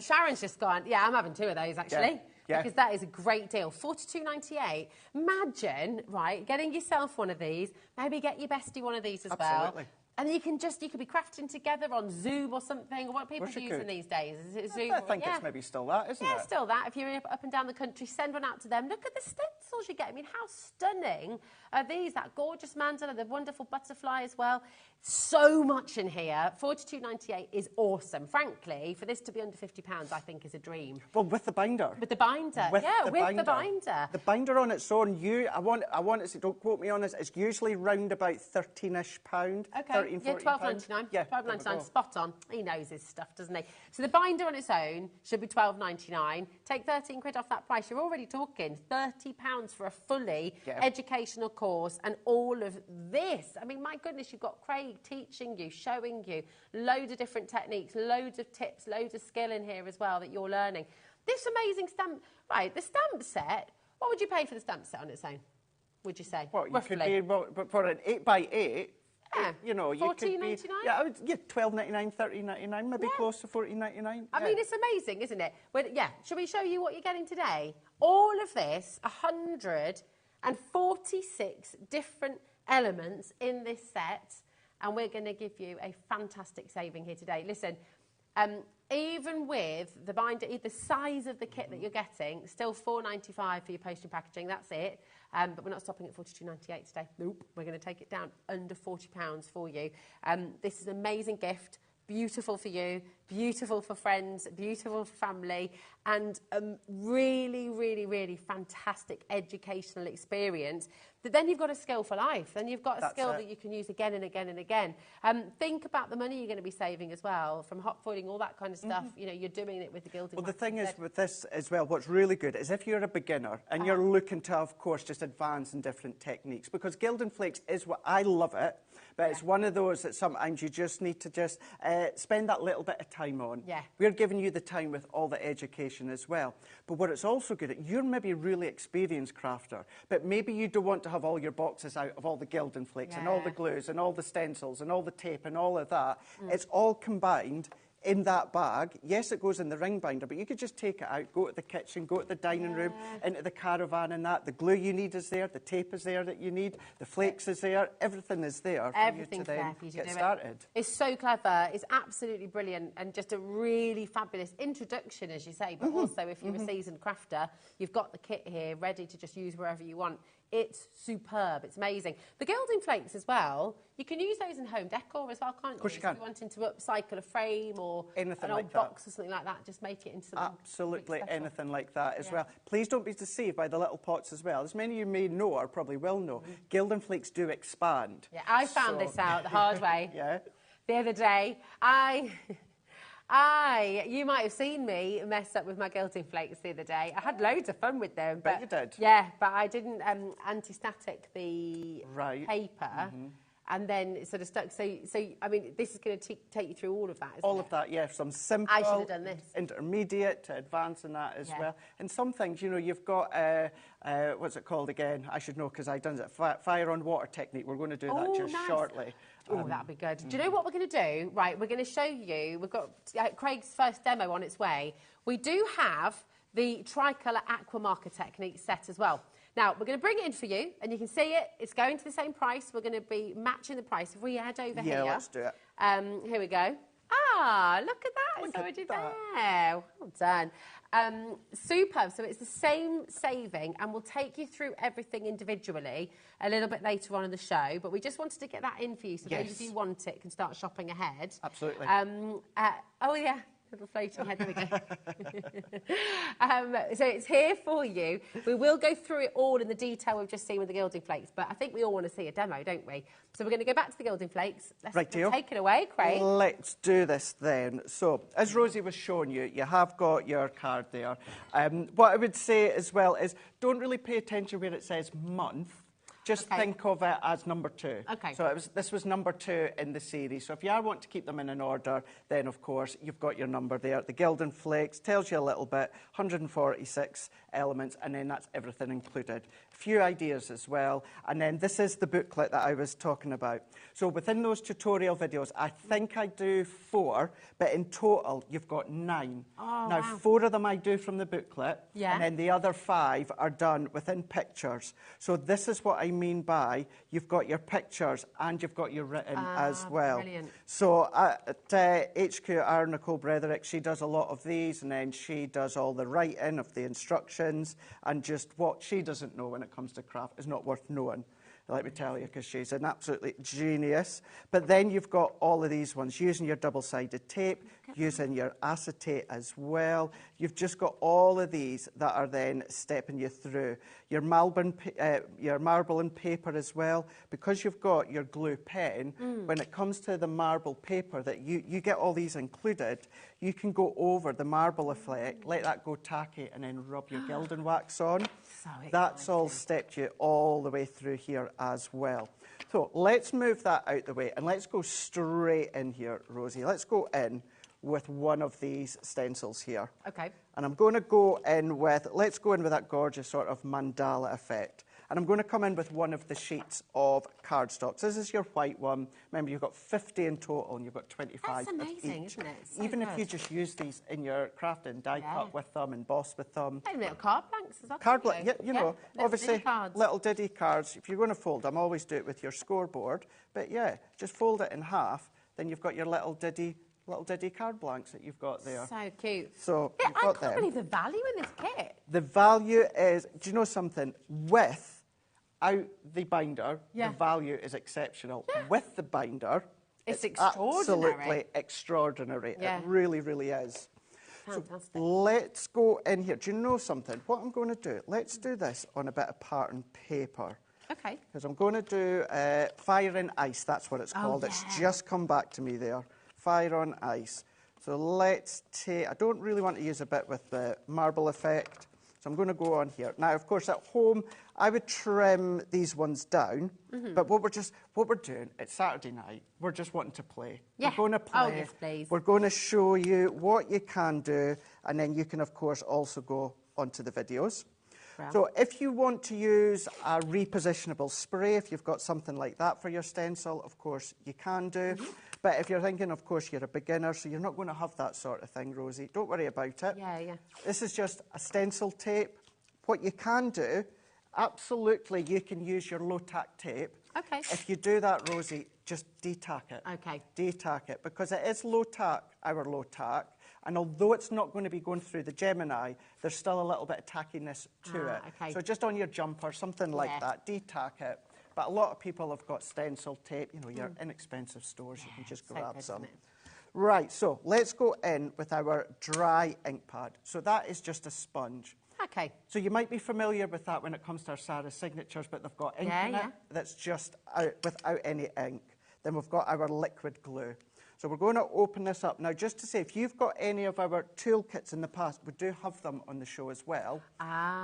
Sharon's just gone, yeah, I'm having 2 of those, actually. Because that is a great deal. £42.98. Imagine, right, getting yourself one of these. Maybe get your bestie one of these as well. And you could be crafting together on Zoom or something, or what people are using these days. Is it Zoom? I think it's maybe still that, isn't it? Yeah, still that. If you're up and down the country, send one out to them. Look at the stencils you get. I mean, how stunning are these? That gorgeous mandala, the wonderful butterfly as well. So much in here. £42.98 is awesome. Frankly, for this to be under £50, I think is a dream. Well, with the binder. With the binder. With the binder. The binder on its own, I want it to, don't quote me on this, it's usually round about £13-ish. Okay. Yeah, £12.99. Yeah, £12.99, spot on. He knows his stuff, doesn't he? So the binder on its own should be £12.99. Take 13 quid off that price. You're already talking £30 for a fully educational course, and all of this. I mean, my goodness, you've got Craig teaching you, showing you loads of different techniques, loads of tips, loads of skill in here as well that you're learning. This amazing stamp, right, the stamp set, what would you pay for the stamp set on its own, would you say? What, roughly? you could be, for an 8x8, yeah. you know, you could be... $14.99? Yeah, I would, yeah, $12.99, $13.99, maybe close to $14.99. I mean, it's amazing, isn't it? Well, yeah, shall we show you what you're getting today? All of this, 146 different elements in this set, and we're going to give you a fantastic saving here today. Listen, even with the binder, the size of the kit that you're getting, still $4.95 for your postage and packaging, that's it. But we're not stopping at $42.98 today. Nope. We're going to take it down under £40 for you. This is an amazing gift. Beautiful for you, beautiful for friends, beautiful for family, and a really, really, really fantastic educational experience. But then you've got a skill for life. Then you've got a skill that you can use again and again and again. Think about the money you're going to be saving as well from hot foiling, all that kind of stuff. You know, you're doing it with the gilding. Well, the thing is with this as well, what's really good is if you're a beginner and you're looking to, of course, just advance in different techniques, because gilding flakes is what I love it. But it's one of those that sometimes you just need to just spend that little bit of time on. Yeah. We're giving you the time with all the education as well. But what it's also good at, you're maybe a really experienced crafter, but maybe you don't want to have all your boxes out of all the gilding flakes and all the glues and all the stencils and all the tape and all of that. It's all combined in that bag. Yes, it goes in the ring binder, but you could just take it out, go to the kitchen, go to the dining room, into the caravan and that. The glue you need is there, the tape is there that you need, the flakes is there, everything is there for you to then get started. It's so clever, it's absolutely brilliant, and just a really fabulous introduction, as you say, but also if you're a seasoned crafter, you've got the kit here ready to just use wherever you want. It's superb. It's amazing. The gilding flakes as well, you can use those in home decor as well, can't you? Of course you can. If you're wanting to upcycle a frame or anything an like old box or something like that, just make it into something absolutely anything like that as well. Please don't be deceived by the little pots as well. As many of you may know or probably will know, gilding flakes do expand. Yeah, I found this out the hard way. The other day. You might have seen me mess up with my gilding flakes the other day. I had loads of fun with them. Bet you did. Yeah, but I didn't anti-static the paper. And then it sort of stuck. So I mean, this is going to take you through all of that, isn't all of that, yeah. Some simple, I should have done this. Intermediate to advanced in that as well. And some things, you know, you've got, what's it called again? I should know because I've done it. Fire on water technique. We're going to do that just shortly. Oh, that'd be good. Do you know what we're going to do? Right, we're going to show you. We've got Craig's first demo on its way. We do have the tricolour aqua marker technique set as well. Now, we're going to bring it in for you, and you can see it. It's going to the same price. We're going to be matching the price. If we head over here. Yeah, let's do it. Here we go. Ah, look at that. It's already there. Well done. Superb. So it's the same saving, and we'll take you through everything individually a little bit later on in the show. But we just wanted to get that in for you, so those of you who want it can start shopping ahead. Absolutely. Oh, yeah. Little floating head, there we go. So it's here for you. We will go through it all in the detail we've just seen with the gilding flakes, but I think we all want to see a demo, don't we? So we're going to go back to the gilding flakes. Let's take it away, Craig. Let's do this then. So, as Rosie was showing you, you have got your card there. What I would say as well is don't really pay attention where it says month. Just think of it as number 2. So this was number 2 in the series. So if you want to keep them in an order, then of course you've got your number there. The gilding flakes tells you a little bit, 146 elements, and then that's everything included. A few ideas as well, and then this is the booklet that I was talking about. So within those tutorial videos, I think I do 4, but in total you've got 9. Now 4 of them I do from the booklet, and then the other 5 are done within pictures. So this is what I mean by you've got your pictures and you've got your written as well. Brilliant. So at HQ, our Nicole Bretherick, she does a lot of these, and then she does all the writing of the instructions, and just what she doesn't know when it comes to craft is not worth knowing. Let me tell you, because she's an absolute genius. But then you've got all of these ones, using your double-sided tape, using your acetate as well. You've just got all of these that are then stepping you through. Your marble and paper as well. Because you've got your glue pen, when it comes to the marble paper, that you get all these included, you can go over the marble effect, let that go tacky, and then rub your gilding wax on. That's all stepped you all the way through here as well. So let's move that out the way, and let's go straight in here, Rosie. Let's go in. with one of these stencils here. Okay. And I'm going to go in with, let's go in with that gorgeous sort of mandala effect. And I'm going to come in with one of the sheets of cardstock. So this is your white one. Remember, you've got 50 in total and you've got 25 That's amazing, each. isn't it? So Even good. if you just use these in your crafting, die cut with them, emboss with them. Hey, little card blanks as well. Yeah, you know, obviously, cards. little ditty cards. If you're going to fold them, always do it with your scoreboard. But yeah, just fold it in half, then you've got your little ditty card blanks that you've got there. So cute. So yeah, you've got I can't believe the value in this kit. The value is, do you know something? Without the binder, the value is exceptional. Yeah. With the binder, it's extraordinary. Absolutely extraordinary. Yeah. It really, really is. Fantastic. So let's go in here. Do you know something? What I'm going to do, let's do this on a bit of pattern paper. Okay. Because I'm going to do Fire and Ice, that's what it's called. Yeah. It's just come back to me there. Fire on Ice. So let's take, I don't really want to use a bit with the marble effect, so I'm going to go on here. Now, of course, at home, I would trim these ones down, but what we're doing, it's Saturday night, we're just wanting to play. Yeah. We're going to play. Oh, yes, please. We're going to show you what you can do, and then you can, of course, also go onto the videos. Wow. So if you want to use a repositionable spray, if you've got something like that for your stencil, of course, you can do. But if you're thinking, of course, you're a beginner, so you're not going to have that sort of thing, Rosie, don't worry about it. Yeah, yeah. This is just a stencil tape. What you can do, absolutely, you can use your low-tack tape. Okay. If you do that, Rosie, just de-tack it. Okay. De-tack it, because it is low-tack, our low-tack, and although it's not going to be going through the Gemini, there's still a little bit of tackiness to it. Okay. So just on your jumper, something like that, de-tack it. But a lot of people have got stencil tape, you know, your inexpensive stores, you can just grab some. Right, so let's go in with our dry ink pad. So that is just a sponge. Okay. So you might be familiar with that when it comes to our Sarah signatures, but they've got ink in it that's just without any ink. Then we've got our liquid glue. So we're going to open this up. Now, just to say, if you've got any of our toolkits in the past, we do have them on the show as well.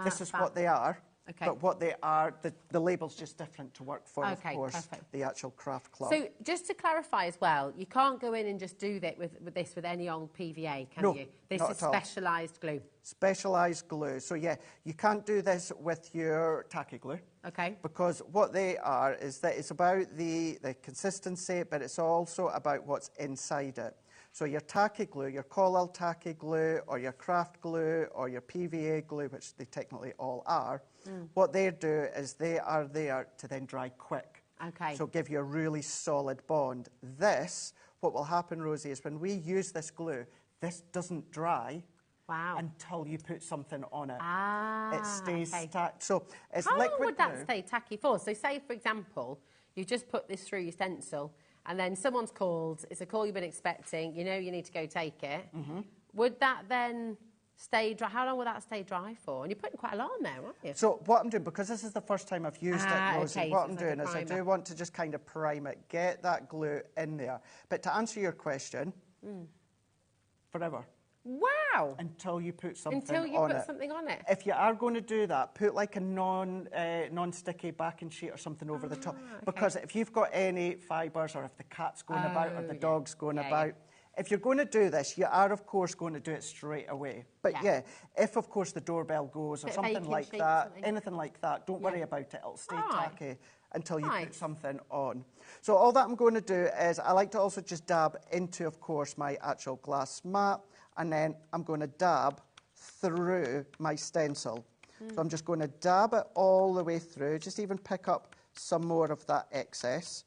This is what they are. Okay. But what they are, the label's just different to work for, of course, the actual craft club. So just to clarify as well, you can't go in and just do that with this with any old PVA, can you? This is specialised glue. Specialised glue. So, yeah, you can't do this with your tacky glue. Okay. Because what they are is that it's about the consistency, but it's also about what's inside it. So your tacky glue, your Collel tacky glue, or your craft glue, or your PVA glue, which they technically all are, what they do is they are there to then dry quick. Okay. So give you a really solid bond. This, what will happen, Rosie, is when we use this glue, this doesn't dry until you put something on it. It stays tacked. So it's How liquid long would that glue. stay tacky for? So say, for example, you just put this through your stencil, and then someone's called, it's a call you've been expecting, you know you need to go take it. Would that then stay dry? How long will that stay dry for? And you're putting quite a lot on there, aren't you? So what I'm doing, because this is the first time I've used it, Rosie, okay, what so I'm it's doing like is I do want to just kind of prime it, get that glue in there. But to answer your question, forever. Wow! Until you put something on it. Until you put something on it. If you are going to do that, put like a non-sticky backing sheet or something over the top. Because if you've got any fibres, or if the cat's going about, or the dog's going about, if you're going to do this, you are, of course, going to do it straight away. But if, of course, the doorbell goes or something like that, anything like that, don't worry about it. It'll stay tacky until you put something on. So all that I'm going to do is I like to also just dab into, of course, my actual glass mat, and then I'm going to dab through my stencil. So I'm just going to dab it all the way through, just even pick up some more of that excess.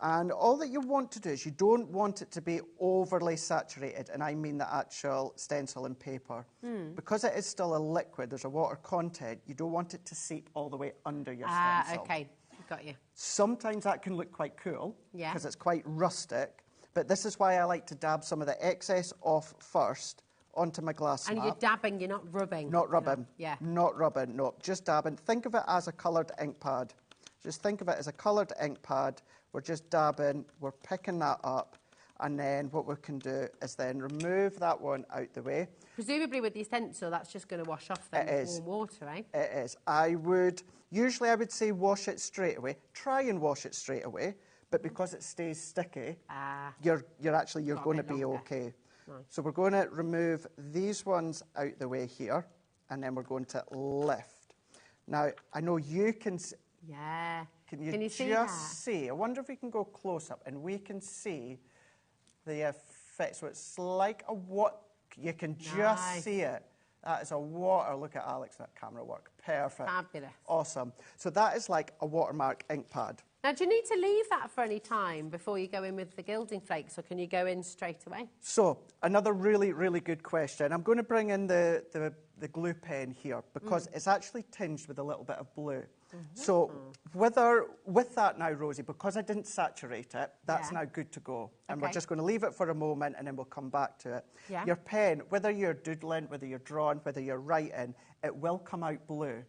And all that you want to do is you don't want it to be overly saturated, and I mean the actual stencil and paper. Because it is still a liquid, there's a water content, you don't want it to seep all the way under your stencil. Okay, got you. Sometimes that can look quite cool, Yeah. because it's quite rustic, but this is why I like to dab some of the excess off first onto my glass And mat. you're dabbing, you're not rubbing. Not rubbing. No. Yeah. Not rubbing, no. Just dabbing. Think of it as a coloured ink pad. Just think of it as a coloured ink pad. We're just dabbing, we're picking that up, and then what we can do is then remove that one out the way. Presumably with the stencil, that's just going to wash off then with warm water, eh? It is. Usually I would say wash it straight away. Try and wash it straight away, but because it stays sticky, you're going to be okay. Nice. So we're going to remove these ones out the way here, and then we're going to lift. Now, I know you can... Yeah. Can you just see? I wonder if we can go close up and we can see the effect. So it's like a what? You can just see it. That is a water. Look at Alex, that camera work. Perfect. Fabulous. Awesome. So that is like a watermark ink pad. Now, do you need to leave that for any time before you go in with the gilding flakes, or can you go in straight away? So, another really, really good question. I'm going to bring in the glue pen here because it's actually tinged with a little bit of blue. So, with that now, Rosie, because I didn't saturate it, that's now good to go. And we're just going to leave it for a moment and then we'll come back to it. Yeah. Your pen, whether you're doodling, whether you're drawing, whether you're writing, it will come out blue.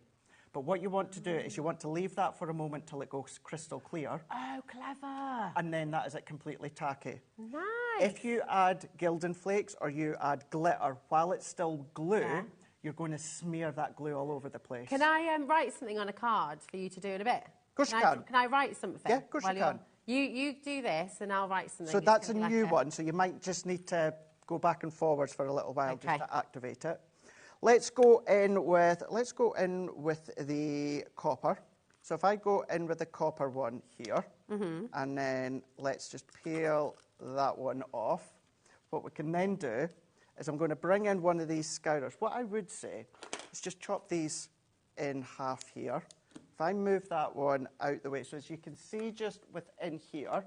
But what you want to do is you want to leave that for a moment till it goes crystal clear. Oh, clever. And then that is it completely tacky. Nice. If you add gilding flakes or you add glitter while it's still glue, you're going to smear that glue all over the place. Can I write something on a card for you to do in a bit? Of course you can. Can I write something? Yeah, of course you can. You do this and I'll write something. So that's a new one, so you might just need to go back and forwards for a little while just to activate it. Let's go in with the copper. So if I go in with the copper one here, and then let's just peel that one off. What we can then do is I'm going to bring in one of these scourers. What I would say is just chop these in half here. If I move that one out the way, so as you can see just within here,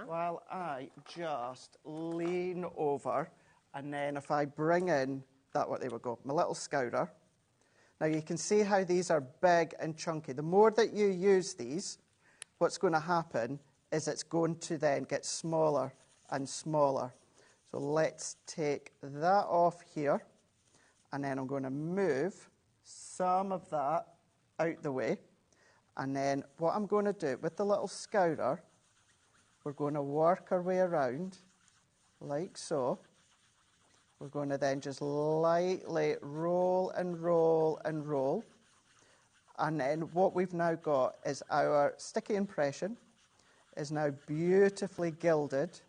while I just lean over, and then if I bring in there we go, my little scourer. Now you can see how these are big and chunky. The more that you use these, what's going to happen is it's going to then get smaller and smaller. So let's take that off here, and then I'm going to move some of that out the way. And then what I'm going to do with the little scourer, we're going to work our way around like so. We're going to then just lightly roll and roll and roll. And then what we've now got is our sticky impression is now beautifully gilded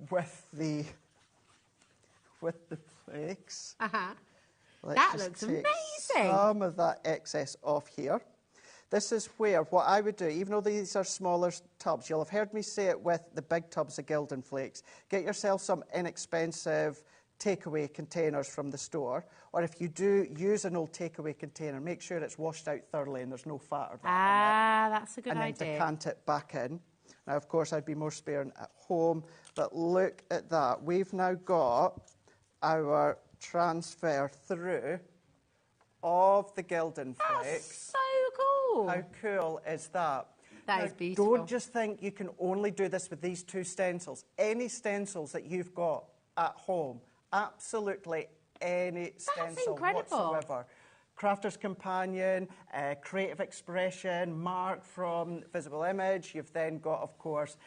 with the flakes. That looks amazing. Some of that excess off here. This is where what I would do, even though these are smaller tubs, you'll have heard me say it with the big tubs of gilding flakes. Get yourself some inexpensive takeaway containers from the store, or if you do use an old takeaway container, make sure it's washed out thoroughly and there's no fat or that in it. That's a good idea. And then decant it back in. Now, of course, I'd be more sparing at home, but look at that. We've now got our transfer through of the gilding flakes. That's so cool. How cool is that? That is beautiful. Don't just think you can only do this with these two stencils. Any stencils that you've got at home, absolutely any stencil whatsoever. Crafter's Companion, Creative Expression, Mark from Visible Image. You've then got, of course,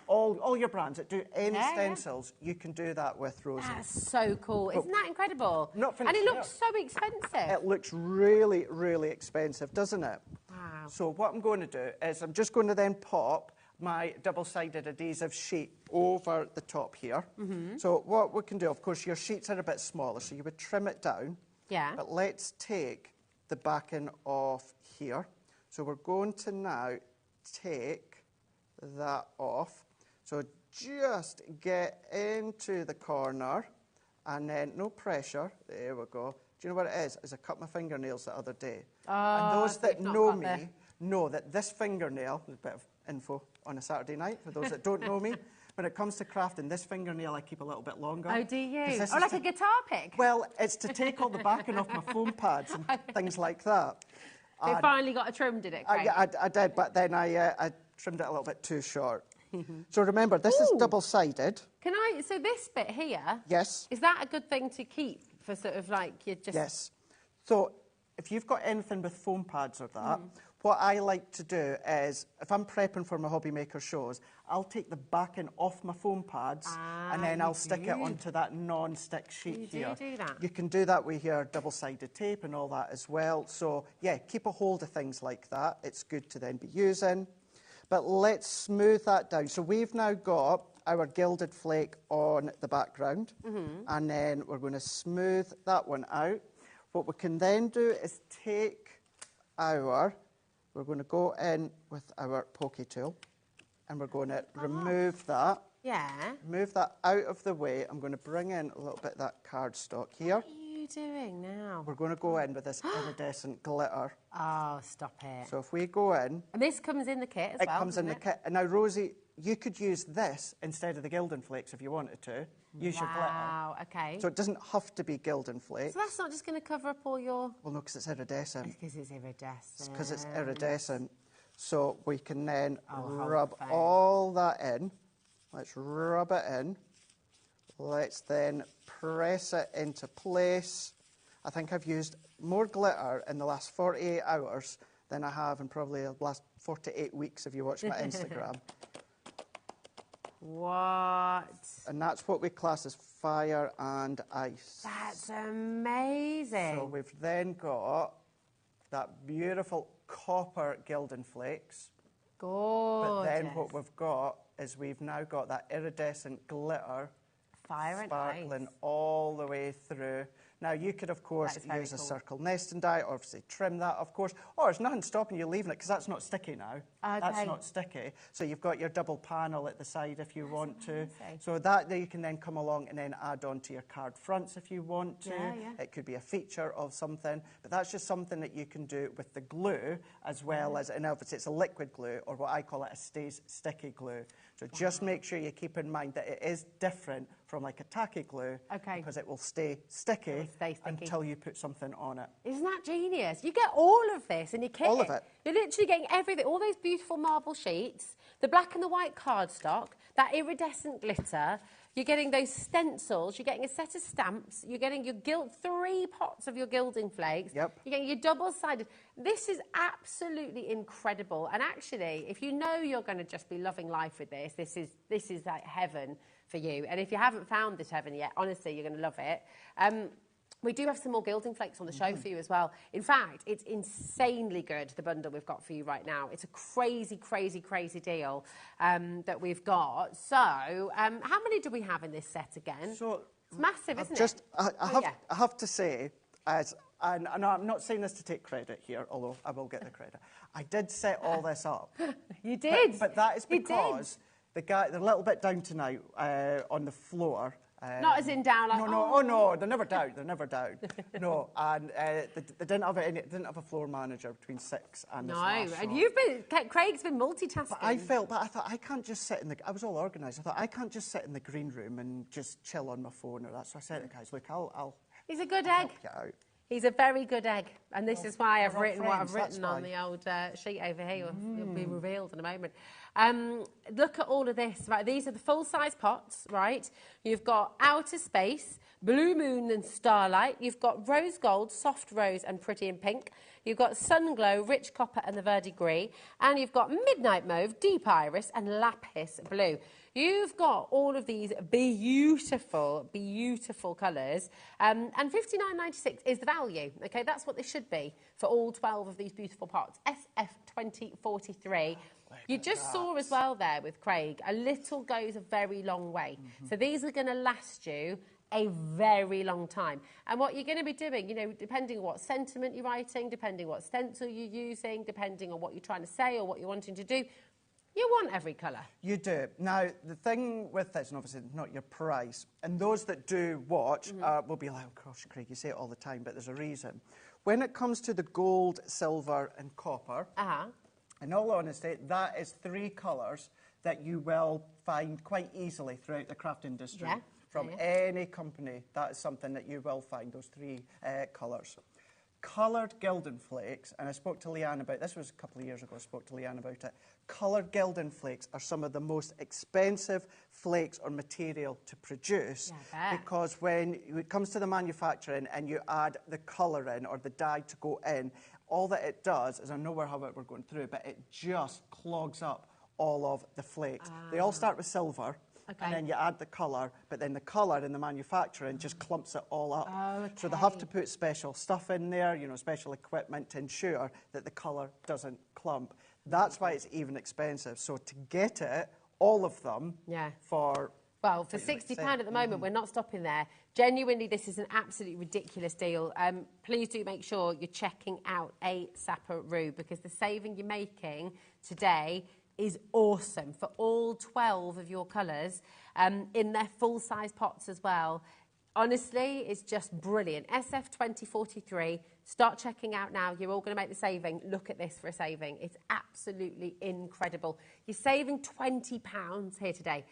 all your brands that do any stencils, you can do that with, Rosie. That's so cool. Isn't that incredible? And it looks so expensive. It looks really, really expensive, doesn't it? Wow. So what I'm going to do is I'm just going to then pop my double-sided adhesive sheet over the top here. So what we can do, of course, your sheets are a bit smaller, so you would trim it down. Yeah. But let's take the backing off here. So we're going to now take that off. So just get into the corner, and then no pressure. There we go. Do you know what it is? I cut my fingernails the other day. And those that know me know that this fingernail, a bit of info on a Saturday night for those that don't know me, when it comes to crafting, this fingernail I keep a little bit longer. Oh, do you? Oh, like a guitar pick? Well, it's to take all the backing off my foam pads and things like that. So it finally got a trim, did it, Craig? I did, but then I trimmed it a little bit too short. So remember, this is double-sided. So this bit here, yes, is that a good thing to keep for sort of like you just... Yes. So if you've got anything with foam pads or that, what I like to do is, if I'm prepping for my HobbyMaker shows, I'll take the backing off my foam pads and then I'll stick it onto that non-stick sheet here. You do that? You can do that with your double-sided tape and all that as well. So, yeah, keep a hold of things like that. It's good to then be using. But let's smooth that down. So we've now got our gilded flake on the background, and then we're going to smooth that one out. What we can then do is take we're going to go in with our pokey tool, and we're going to remove that. Yeah. Move that out of the way. I'm going to bring in a little bit of that cardstock here. What are you doing now? We're going to go in with this iridescent glitter. Oh, stop it. So if we go in... And this comes in the kit as well, It comes in the kit. And now, Rosie, you could use this instead of the Gildan Flakes if you wanted to. Use your glitter. Wow, OK. So it doesn't have to be Gildan Flakes. So that's not just going to cover up all your... Well, no, because it's iridescent. Because it's iridescent. Because it's iridescent. So we can then rub all that in. Let's rub it in. Let's then press it into place. I think I've used more glitter in the last 48 hours than I have in probably the last 48 weeks if you watch my Instagram. What? And that's what we class as fire and ice. That's amazing. So we've then got that beautiful copper Gildan Flakes. Gorgeous. But then what we've got is we've now got that iridescent glitter sparkling all the way through. Now, you could, of course, use a circle nesting die, or obviously trim that, of course. Or there's nothing stopping you leaving it, because that's not sticky now. Okay. That's not sticky. So you've got your double panel at the side if you want to. So that you can then come along and then add on to your card fronts if you want to. It could be a feature of something. But that's just something that you can do with the glue, as well as, and obviously it's a liquid glue, or what I call it a stays sticky glue. So just make sure you keep in mind that it is different from like a tacky glue, because it will stay sticky until you put something on it. Isn't that genius? You get all of this in your kit. All of it. You're literally getting everything, all those beautiful marble sheets, the black and the white cardstock, that iridescent glitter. You're getting those stencils. You're getting a set of stamps. You're getting your 3 pots of your gilding flakes. Yep. You're getting your double-sided. This is absolutely incredible. And actually, if you know you're going to just be loving life with this, this is like heaven for you. And if you haven't found this heaven yet, honestly, you're going to love it. We do have some more gilding flakes on the show for you as well. In fact, it's insanely good, the bundle we've got for you right now. It's a crazy, crazy, crazy deal that we've got. So, how many do we have in this set again? So it's massive, isn't it? I have to say, and I'm not saying this to take credit here, although I will get the credit. I did set all this up. You did? But that is because the guy, they're a little bit down tonight on the floor. Not as in down, like, no, they're never down, no, and they didn't have a floor manager between 6 and this last and shop. Craig's been multitasking. But I thought, I can't just sit I was all organised, I thought, I can't just sit in the green room and just chill on my phone or that, so I said to the guys, look, I'll He's a good egg. help you out. He's a very good egg, and this is why I've written what I've written on the old sheet over here. It'll be revealed in a moment. Look at all of this. Right, these are the full-size pots, right? You've got Outer Space, Blue Moon and Starlight. You've got Rose Gold, Soft Rose and Pretty in Pink. You've got Sun Glow, Rich Copper and the Verdigris. And you've got Midnight Mauve, Deep Iris and Lapis Blue. You've got all of these beautiful, beautiful colours. And £59.96 is the value. OK, that's what this should be for all 12 of these beautiful pots. SF2043. You just saw as well there with Craig, a little goes a very long way. So these are going to last you a very long time. And what you're going to be doing, you know, depending on what sentiment you're writing, depending on what stencil you're using, depending on what you're trying to say or what you're wanting to do, you want every colour. You do. Now, the thing with this, and obviously not your price, and those that do watch will be like, oh gosh, Craig, you say it all the time, but there's a reason. When it comes to the gold, silver and copper, in all honesty, that is 3 colours that you will find quite easily throughout the craft industry. From any company, that is something that you will find, those 3 colours. Coloured Gildan Flakes, and I spoke to Leanne about this, was a couple of years ago, I spoke to Leanne about it. Coloured Gildan Flakes are some of the most expensive flakes or material to produce, because when it comes to the manufacturing and you add the colour in or the dye to go in, all that it does is, I know how we're going through, but it just clogs up all of the flakes. They all start with silver. And then you add the colour, but then the colour in the manufacturing just clumps it all up. So they have to put special stuff in there, you know, special equipment to ensure that the colour doesn't clump. That's why it's even expensive. So to get it all of them for... Well, for £60 at the moment, we're not stopping there. Genuinely, this is an absolutely ridiculous deal. Please do make sure you're checking out a Sapperoo, because the saving you're making today is awesome for all 12 of your colours in their full-size pots as well. Honestly, it's just brilliant. SF2043, start checking out now. You're all going to make the saving. Look at this for a saving. It's absolutely incredible. You're saving £20 here today.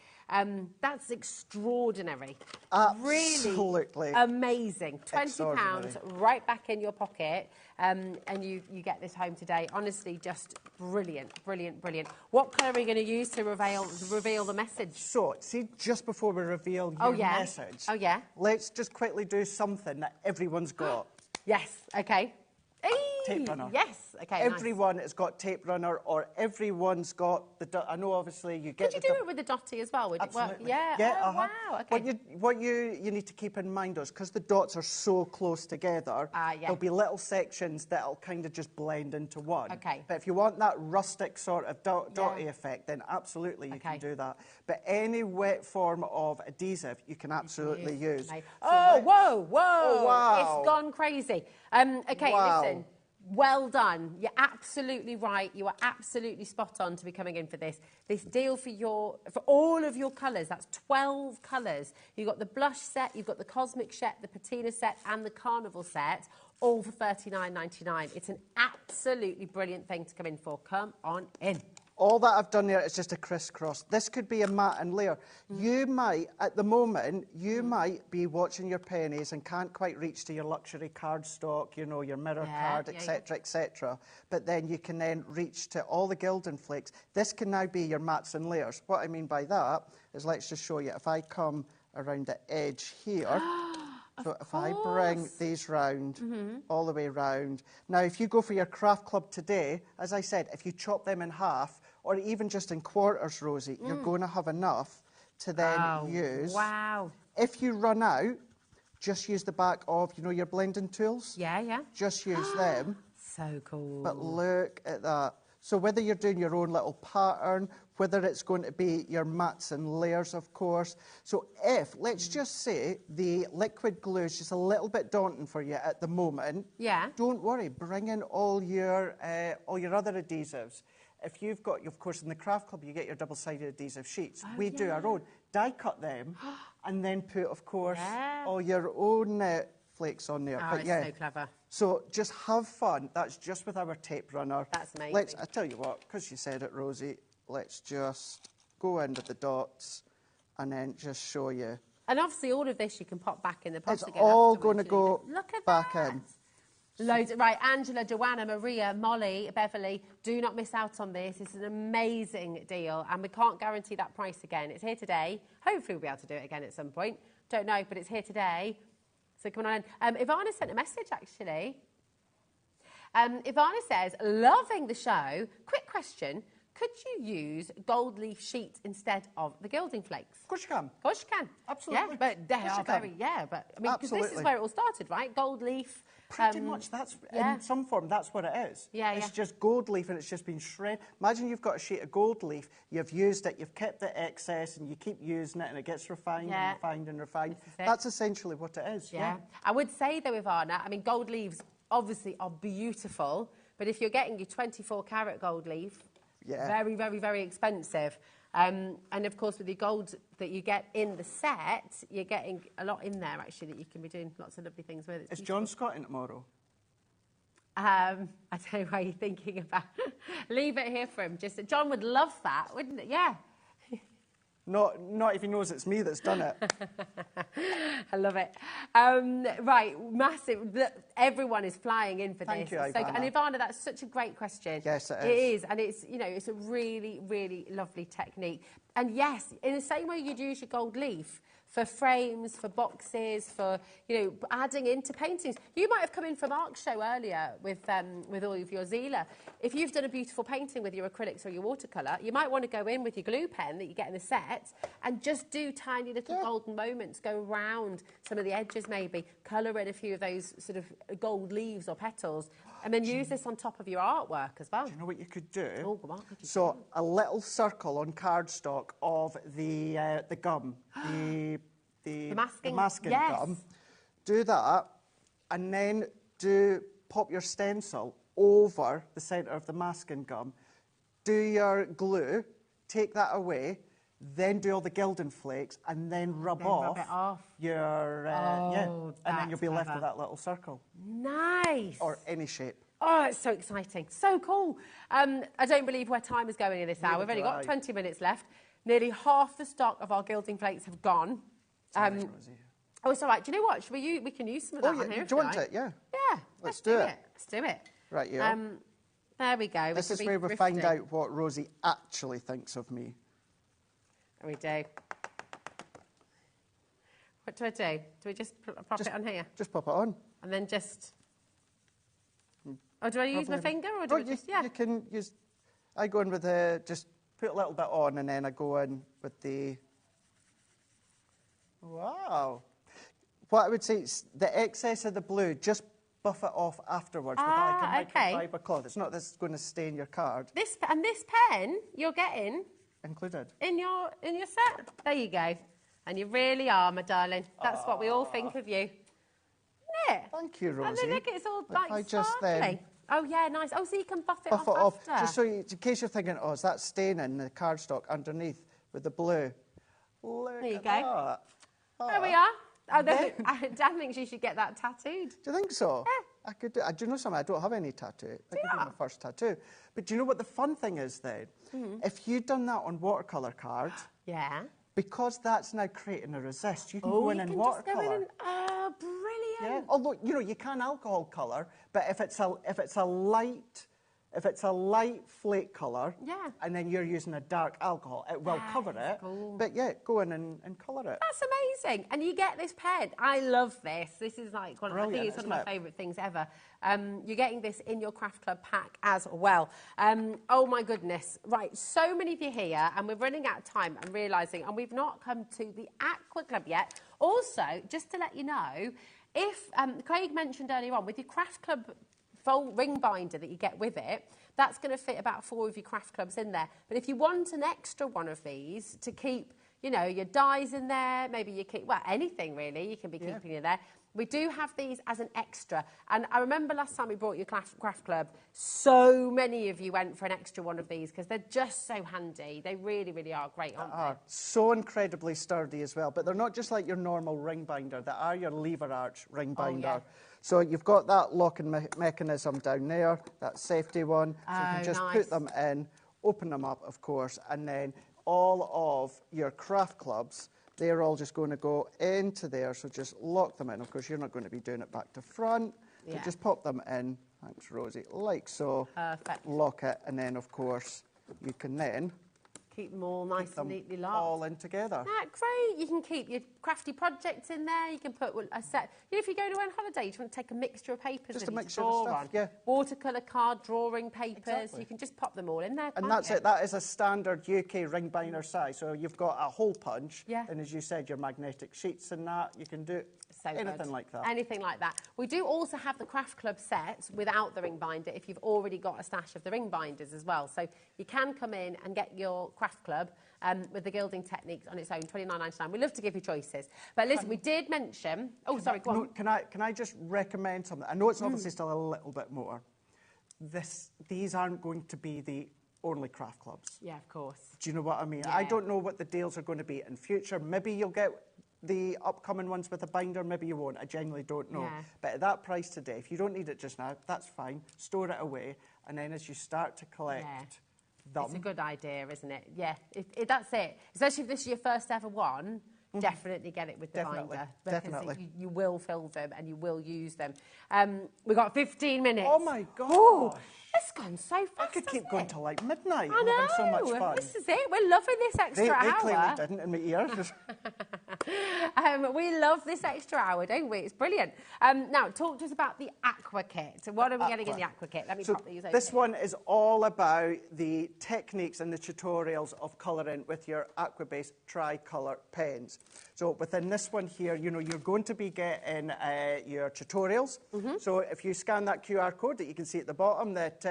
That's extraordinary. Absolutely. Really amazing. £20 right back in your pocket, and you get this home today. Honestly, just brilliant, brilliant, brilliant. What colour are you going to use to reveal the message? So, see, just before we reveal your message, let's just quickly do something that everyone's got. Yes, okay. Tape runner. Yes, okay. Everyone has got tape runner, or everyone's got the. I know, obviously, you get. Could you do it with the dotty as well? Would Absolutely. it work? Yeah. Oh, wow. Okay. What you need to keep in mind is because the dots are so close together, there'll be little sections that'll kind of just blend into one. Okay. But if you want that rustic sort of dotty effect, then absolutely you can do that. But any wet form of adhesive you can absolutely use. Oh, whoa! Oh, wow! It's gone crazy. Okay, listen. Well done. You're absolutely right. You are absolutely spot on to be coming in for this. This deal for all of your colours, that's 12 colours. You've got the blush set, you've got the cosmic set, the patina set and the carnival set, all for $39.99. It's an absolutely brilliant thing to come in for. Come on in. All that I've done there is just a crisscross. This could be a matte and layer. You might, at the moment, might be watching your pennies and can't quite reach to your luxury card stock, you know, your mirror card, etc., etc. But then you can then reach to all the gilding flakes. This can now be your mattes and layers. What I mean by that is, let's just show you. If I come around the edge here... So if I bring these round, all the way round. Now, if you go for your craft club today, as I said, if you chop them in half, or even just in quarters, Rosie, you're going to have enough to then use. Wow. If you run out, just use the back of, you know, your blending tools. Yeah. Just use them. So cool. But look at that. So whether you're doing your own little pattern, whether it's going to be your mattes and layers, of course. So if, let's just say, the liquid glue is just a little bit daunting for you at the moment, don't worry, bring in all your other adhesives. If you've got, of course, in the craft club, you get your double-sided adhesive sheets. We do our own. Die cut them, and then put, of course, all your own flakes on there. Oh, it's so clever. So just have fun. That's just with our tape runner. That's amazing. I tell you what, because you said it, Rosie, let's just go in with the dots and then just show you. And obviously all of this you can pop back in the pot again. It's all going to go back in. Loads. Right, Angela, Joanna, Maria, Molly, Beverly, do not miss out on this. It's an amazing deal, and we can't guarantee that price again. It's here today. Hopefully we'll be able to do it again at some point. Don't know, but it's here today. So come on in. Ivana sent a message, actually. Ivana says, loving the show. Quick question. Could you use gold leaf sheets instead of the gilding flakes? Of course you can. Of course you can. Absolutely. Yeah, but they are very, but I mean, because this is where it all started, right? Gold leaf. Pretty much, that's in some form, that's what it is. It's just gold leaf and it's just been shredded. Imagine you've got a sheet of gold leaf, you've used it, you've kept the excess and you keep using it and it gets refined and refined and refined. That's essentially what it is. I would say though, Ivana, I mean, gold leaves obviously are beautiful, but if you're getting your 24 karat gold leaf, very, very, very expensive. And of course, with the gold that you get in the set, you're getting a lot in there, actually, that you can be doing lots of lovely things with. Is John Scott in tomorrow? I don't know why you're thinking about. Leave it here for him. John would love that, wouldn't it? Yeah. Not if he knows it's me that's done it. I love it. Right, massive. Everyone is flying in for this. Thank you, Ivana. And Ivana, that's such a great question. Yes, it is. It is, and it's, you know, it's a really, really lovely technique. And yes, in the same way you'd use your gold leaf for frames, for boxes, for, you know, adding into paintings. You might have come in from Mark's show earlier with all of your Zila. If you've done a beautiful painting with your acrylics or your watercolour, you might want to go in with your glue pen that you get in the set and just do tiny little golden moments, go around some of the edges maybe, colour in a few of those sort of gold leaves or petals. And then use this on top of your artwork as well. Do you know what you could do? Oh, go on. So a little circle on cardstock of the gum, the masking gum. Do that, and then pop your stencil over the centre of the masking gum. Do your glue, take that away, then do all the gilding flakes, and then rub off your and then you'll be left with that little circle. Nice. Or any shape. Oh, it's so exciting. So cool. I don't believe where time is going in this hour. We've only got 20 minutes left. Nearly half the stock of our gilding flakes have gone. Oh, it's all right. Do you know what? We can use some of that on here. Do you want it? Yeah. Yeah. Let's do it. Let's do it. Right, yeah. There we go. This is where we find out what Rosie actually thinks of me. There we do. What do I do? Do we just pop it on here? Just pop it on. And then just... Oh, do I use my finger or do I just... Yeah. You can use... I go in with just put a little bit on and then I go in with the... Wow. What I would say is the excess of the blue, just buff it off afterwards with like a microfiber cloth. It's not this going to stain your card. This pen you're getting... Included. In your set. There you go. And you really are, my darling. That's what we all think of you. Yeah. Thank you, Rosie. And then look, it's all like sparkly. Oh, yeah, nice. Oh, so you can buff it off after. Just so in case you're thinking, oh, is that staining the cardstock underneath with the blue? Look there you at go. That. There we are. Oh, Dan thinks you should get that tattooed. Do you think so? Yeah. I could do. Do you know something? I don't have any tattoo. That could be my first tattoo. But do you know what the fun thing is then? If you'd done that on watercolour cards, because that's now creating a resist, you can go in and watercolour. Oh, brilliant! Yeah. Although you can alcohol colour, but if it's a light flake colour, and then you're using a dark alcohol, it will cover it. Cool. But yeah, go in and colour it. That's amazing. And you get this pen. I love this. This is like I think it's one of my favourite things ever. You're getting this in your Craft Club pack as well. Oh my goodness. Right, so many of you here, and we're running out of time and realising, and we've not come to the Aqua Club yet. Also, just to let you know, if Craig mentioned earlier on, with your Craft Club full ring binder that you get with it, that's going to fit about 4 of your craft clubs in there. But if you want an extra one of these to keep, your dies in there, maybe you keep, anything really, you can be keeping in there. We do have these as an extra. And I remember last time we brought you Craft Club, so many of you went for an extra one of these because they're just so handy. They really, really are great, aren't they? So incredibly sturdy as well. But they're not just like your normal ring binder. They are your lever arch ring binder. Oh, yeah. So you've got that locking mechanism down there, that safety one. So you can just put them in, open them up, of course, and then all of your craft clubs, they're all just going to go into there. So just lock them in. Of course, you're not going to be doing it back to front. So just pop them in. Thanks, Rosie. Like so. Perfect. Lock it, and then, of course, you can then keep them all nice and neatly locked. All in together. Great. You can keep your crafty projects in there. You can put a set. If you're going away on holiday, you want to take a mixture of papers. Just a mixture of stuff, yeah. Watercolour card, drawing papers. Exactly. You can just pop them all in there. And that's it. That is a standard UK ring binder size. So you've got a hole punch. Yeah. And as you said, your magnetic sheets and that. You can do anything like that. Anything like that. We do also have the Craft Club set without the ring binder if you've already got a stash of the ring binders as well. So you can come in and get your Craft Club with the gilding techniques on its own, $29.99. We love to give you choices. But listen, we did mention... Oh, sorry, go on. Can I just recommend something? I know it's obviously still a little bit more. These aren't going to be the only craft clubs. Yeah, of course. Do you know what I mean? Yeah. I don't know what the deals are going to be in future. Maybe you'll get the upcoming ones with a binder, maybe you won't. I genuinely don't know. Yeah. But at that price today, if you don't need it just now, that's fine. Store it away. And then as you start to collect them... It's a good idea, isn't it? Yeah, that's it. Especially if this is your first ever one, definitely get it with the binder. Because you will fill them and you will use them. We've got 15 minutes. Oh, my God. Ooh, it's gone so fast. I could keep going till like midnight. I know. We're having so much fun. This is it. We're loving this extra hour. They clearly didn't in my ears. We love this extra hour, don't we? It's brilliant. Now, talk to us about the Aqua Kit. So what are we getting in the Aqua Kit? Let me pop these over. This one is all about the techniques and the tutorials of colouring with your Aqua-based tricolour pens. So within this one here, you know, you're going to be getting your tutorials. So if you scan that QR code that you can see at the bottom that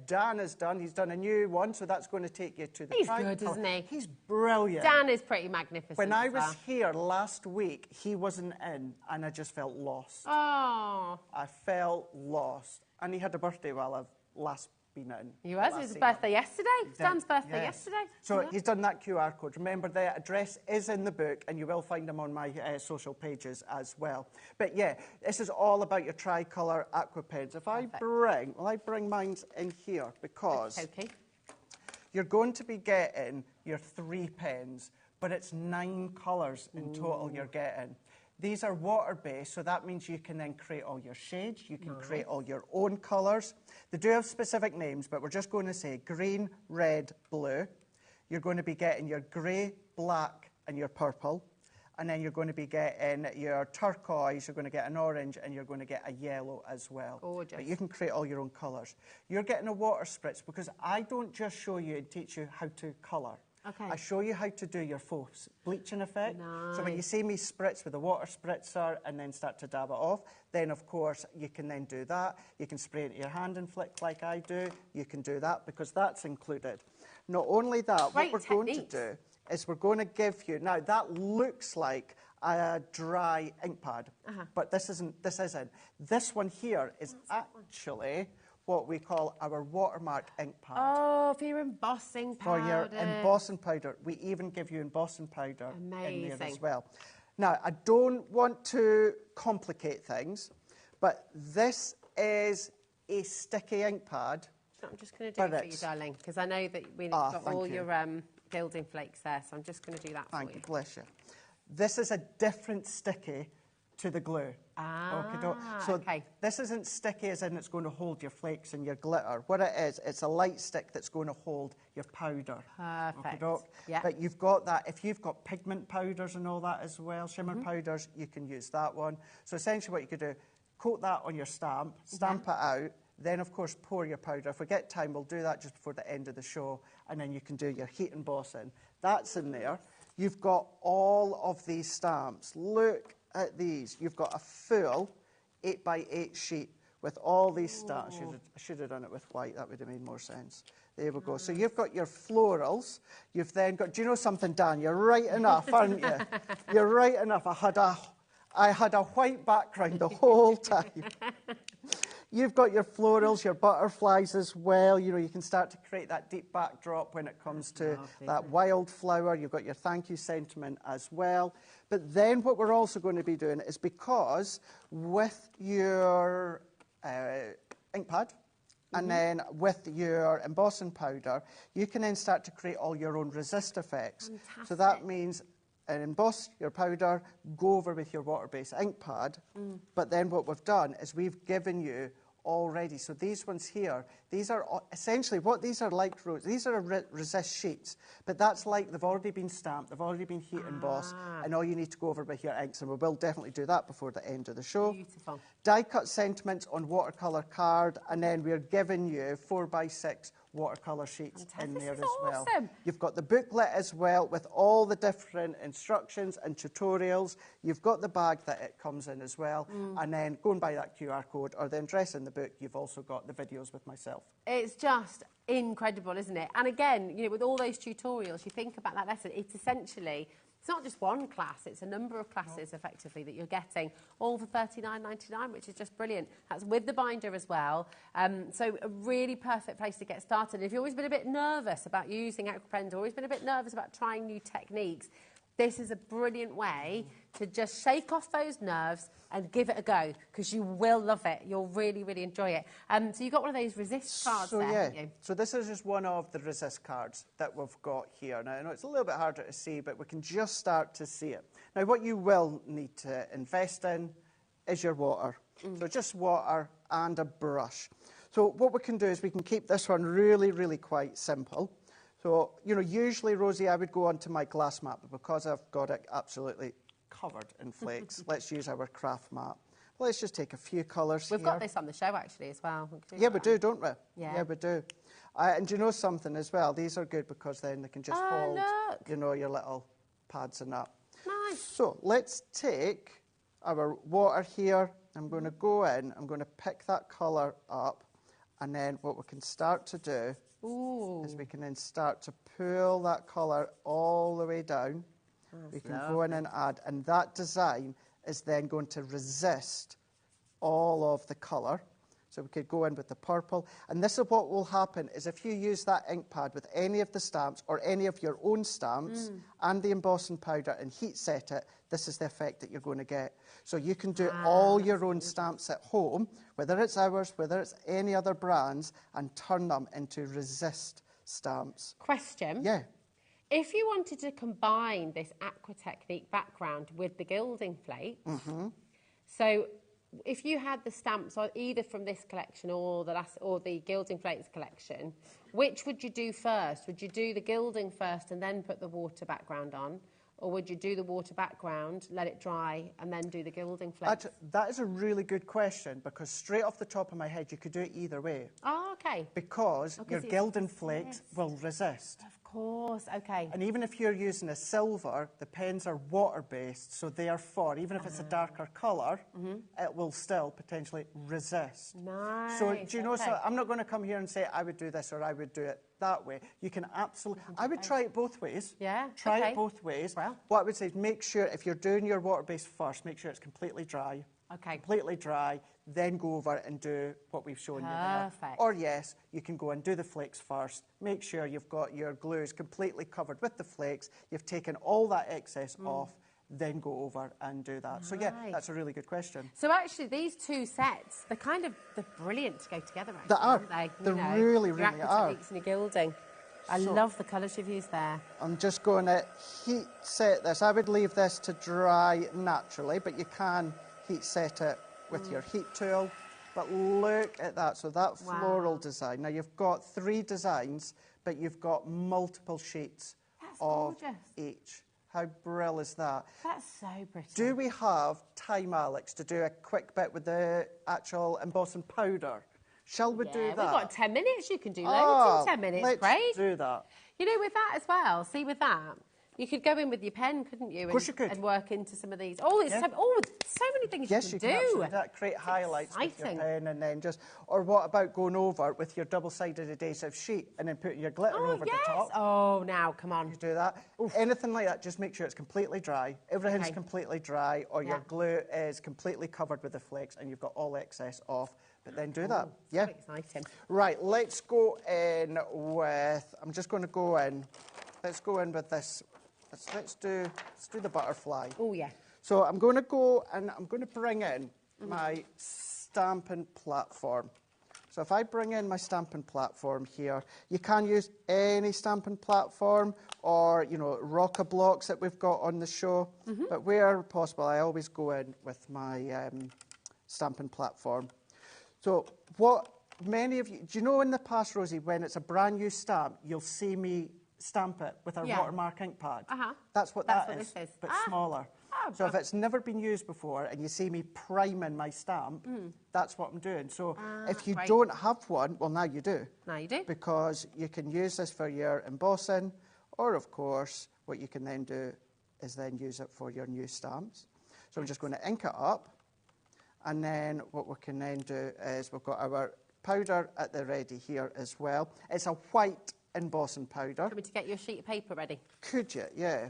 Dan has done, he's done a new one, so that's going to take you to the He's good, isn't he? He's brilliant. Dan is pretty magnificent. When I was here last week, he wasn't in, and I just felt lost. Oh. I felt lost. And he had a birthday while I've last been in. He was. It was his birthday yesterday. Dan's birthday yesterday. So he's done that QR code. Remember, the address is in the book, and you will find them on my social pages as well. But yeah, this is all about your tricolour aqua pens. If I bring mine in here, because you're going to be getting your 3 pens, but it's 9 colours in total you're getting. These are water-based, so that means you can then create all your shades, you can create all your own colours. They do have specific names, but we're just going to say green, red, blue. You're going to be getting your grey, black and your purple. And then you're going to be getting your turquoise, you're going to get an orange, and you're going to get a yellow as well. Gorgeous. But you can create all your own colours. You're getting a water spritz because I don't just show you and teach you how to colour. Okay. I show you how to do your faux bleaching effect. Nice. So when you see me spritz with a water spritzer and then start to dab it off, then of course you can then do that. You can spray it in your hand and flick like I do. You can do that because that's included. Not only that, what we're going to do is we're going to give you, now that looks like a dry ink pad, but this isn't. This one here is actually what we call our watermark ink pad. Oh, for your embossing powder. For your embossing powder. We even give you embossing powder in there as well. Now, I don't want to complicate things, but this is a sticky ink pad. I'm just going to do it for you, darling, because I know that we've got all your gilding flakes there, so I'm just going to do that for you. Thank you, bless you. This is a different sticky to the glue. So this isn't sticky as in it's going to hold your flakes and your glitter. What it is, it's a light stick that's going to hold your powder. Perfect. Yep. But you've got that. If you've got pigment powders and all that as well, shimmer powders, you can use that one. So essentially what you could do, coat that on your stamp, stamp it out, then of course pour your powder. If we get time, we'll do that just before the end of the show, and then you can do your heat embossing. That's in there. You've got all of these stamps. Look at these. You've got a full 8x8 sheet with all these stamps. I should have done it with white. That would have made more sense. There we go. So you've got your florals. You've then got, do you know something, Dan? You're right enough, aren't you? You're right enough. I had a white background the whole time. You've got your florals, your butterflies as well. You know, you can start to create that deep backdrop when it comes to that wildflower. You've got your thank you sentiment as well. But then what we're also going to be doing is, because with your ink pad and then with your embossing powder, you can then start to create all your own resist effects. Fantastic. So that means emboss your powder, go over with your water-based ink pad. But then what we've done is we've given you already. So these ones here, these are essentially what these are like. These are resist sheets, but that's like they've already been stamped, they've already been heat embossed, and all you need to go over with your inks, and we will definitely do that before the end of the show. Beautiful. Die-cut sentiments on watercolour card, and then we're giving you 4x6 watercolour sheets in there as well. You've got the booklet as well with all the different instructions and tutorials. You've got the bag that it comes in as well. And then go and buy that QR code or the address in the book. You've also got the videos with myself. It's just incredible, isn't it? And again, you know, with all those tutorials, you think about that lesson, it's essentially, it's not just one class, it's a number of classes effectively that you're getting, all for $39.99, which is just brilliant. That's with the binder as well. So a really perfect place to get started. And if you've always been a bit nervous about using aqua pens, or always been a bit nervous about trying new techniques, this is a brilliant way to just shake off those nerves and give it a go, because you will love it. You'll really, really enjoy it. So you've got one of those resist cards there, haven't you? So this is just one of the resist cards that we've got here. Now, I know it's a little bit harder to see, but we can just start to see it. Now, what you will need to invest in is your water. So just water and a brush. So what we can do is we can keep this one really, really quite simple. So, you know, usually, Rosie, I would go onto my glass map, but because I've got it absolutely covered in flakes. Let's use our craft mat. Let's just take a few colours We've got this on the show, actually, as well. Yeah, we do, don't we? Yeah. Yeah, we do. And do you know something as well? These are good because then they can just hold, look. you know, your little pads and that. Nice. So let's take our water here. I'm going to go in. I'm going to pick that colour up. And then what we can start to do is we can then start to pull that colour all the way down. We can go in and add. And that design is then going to resist all of the colour. So we could go in with the purple. And this is what will happen is if you use that ink pad with any of the stamps or any of your own stamps and the embossing powder and heat set it, this is the effect that you're going to get. So you can do all your own stamps at home, whether it's ours, whether it's any other brands, and turn them into resist stamps. Question. Yeah. If you wanted to combine this aqua technique background with the gilding flakes, so if you had the stamps either from this collection or the gilding flakes collection, which would you do first? Would you do the gilding first and then put the water background on? Or would you do the water background, let it dry, and then do the gilding flakes? That is a really good question, because straight off the top of my head, you could do it either way. Oh, okay. Because your gilding flakes will resist. Of course, okay. And even if you're using a silver, the pens are water-based, so therefore, even if it's a darker colour, it will still potentially resist. Nice. So, do you know, so I'm not going to come here and say I would do this or I would do it that way. You can absolutely... I would try it both ways. Yeah, Try it both ways. Well. What I would say is make sure, if you're doing your water-based first, make sure it's completely dry. Okay. Completely dry, then go over and do what we've shown you there. Perfect. Or yes, you can go and do the flakes first. Make sure you've got your glues completely covered with the flakes. You've taken all that excess off, then go over and do that. So yeah, that's a really good question. So actually, these two sets, they're brilliant to go together, actually, They are. aren't they? They really, your really aqua are. techniques and your gilding. I love the colours you've used there. I'm just going to heat set this. I would leave this to dry naturally, but you can heat set it with your heat tool. But look at that. So that floral design. Now, you've got 3 designs, but you've got multiple sheets of each. How brilliant is that? That's so pretty. Do we have time, Alex, to do a quick bit with the actual embossing powder? Shall we do that? We've got 10 minutes. You can do loads in 10 minutes. Let's do that. You know, with that as well, see, with that, you could go in with your pen, couldn't you? Of course you could. And work into some of these. Oh, it's so many things you can do. Yes, you can create highlights with your pen and then just... Or what about going over with your double-sided adhesive sheet and then putting your glitter over the top? Oh, now, come on. You do that. Anything like that, just make sure it's completely dry. Everything's completely dry, or your glue is completely covered with the flakes and you've got all excess off. But then do that. Yeah. So exciting. Right, let's go in with... I'm just going to go in. Let's go in with this... Let's do the butterfly. Oh, yeah. So I'm going to go and I'm going to bring in my stamping platform. So if I bring in my stamping platform here, you can use any stamping platform or, you know, rocker blocks that we've got on the show. But where possible, I always go in with my stamping platform. So what many of you... Do you know in the past, Rosie, when it's a brand new stamp, you'll see me stamp it with a watermark ink pad. That's what that is, but smaller. So if it's never been used before and you see me priming my stamp, that's what I'm doing. So if you don't have one, well, now you do. Now you do. Because you can use this for your embossing, or, of course, what you can then do is then use it for your new stamps. So I'm just going to ink it up, and then what we can then do is we've got our powder at the ready here as well. It's a white embossing powder. Want me to get your sheet of paper ready? Could you? Yeah.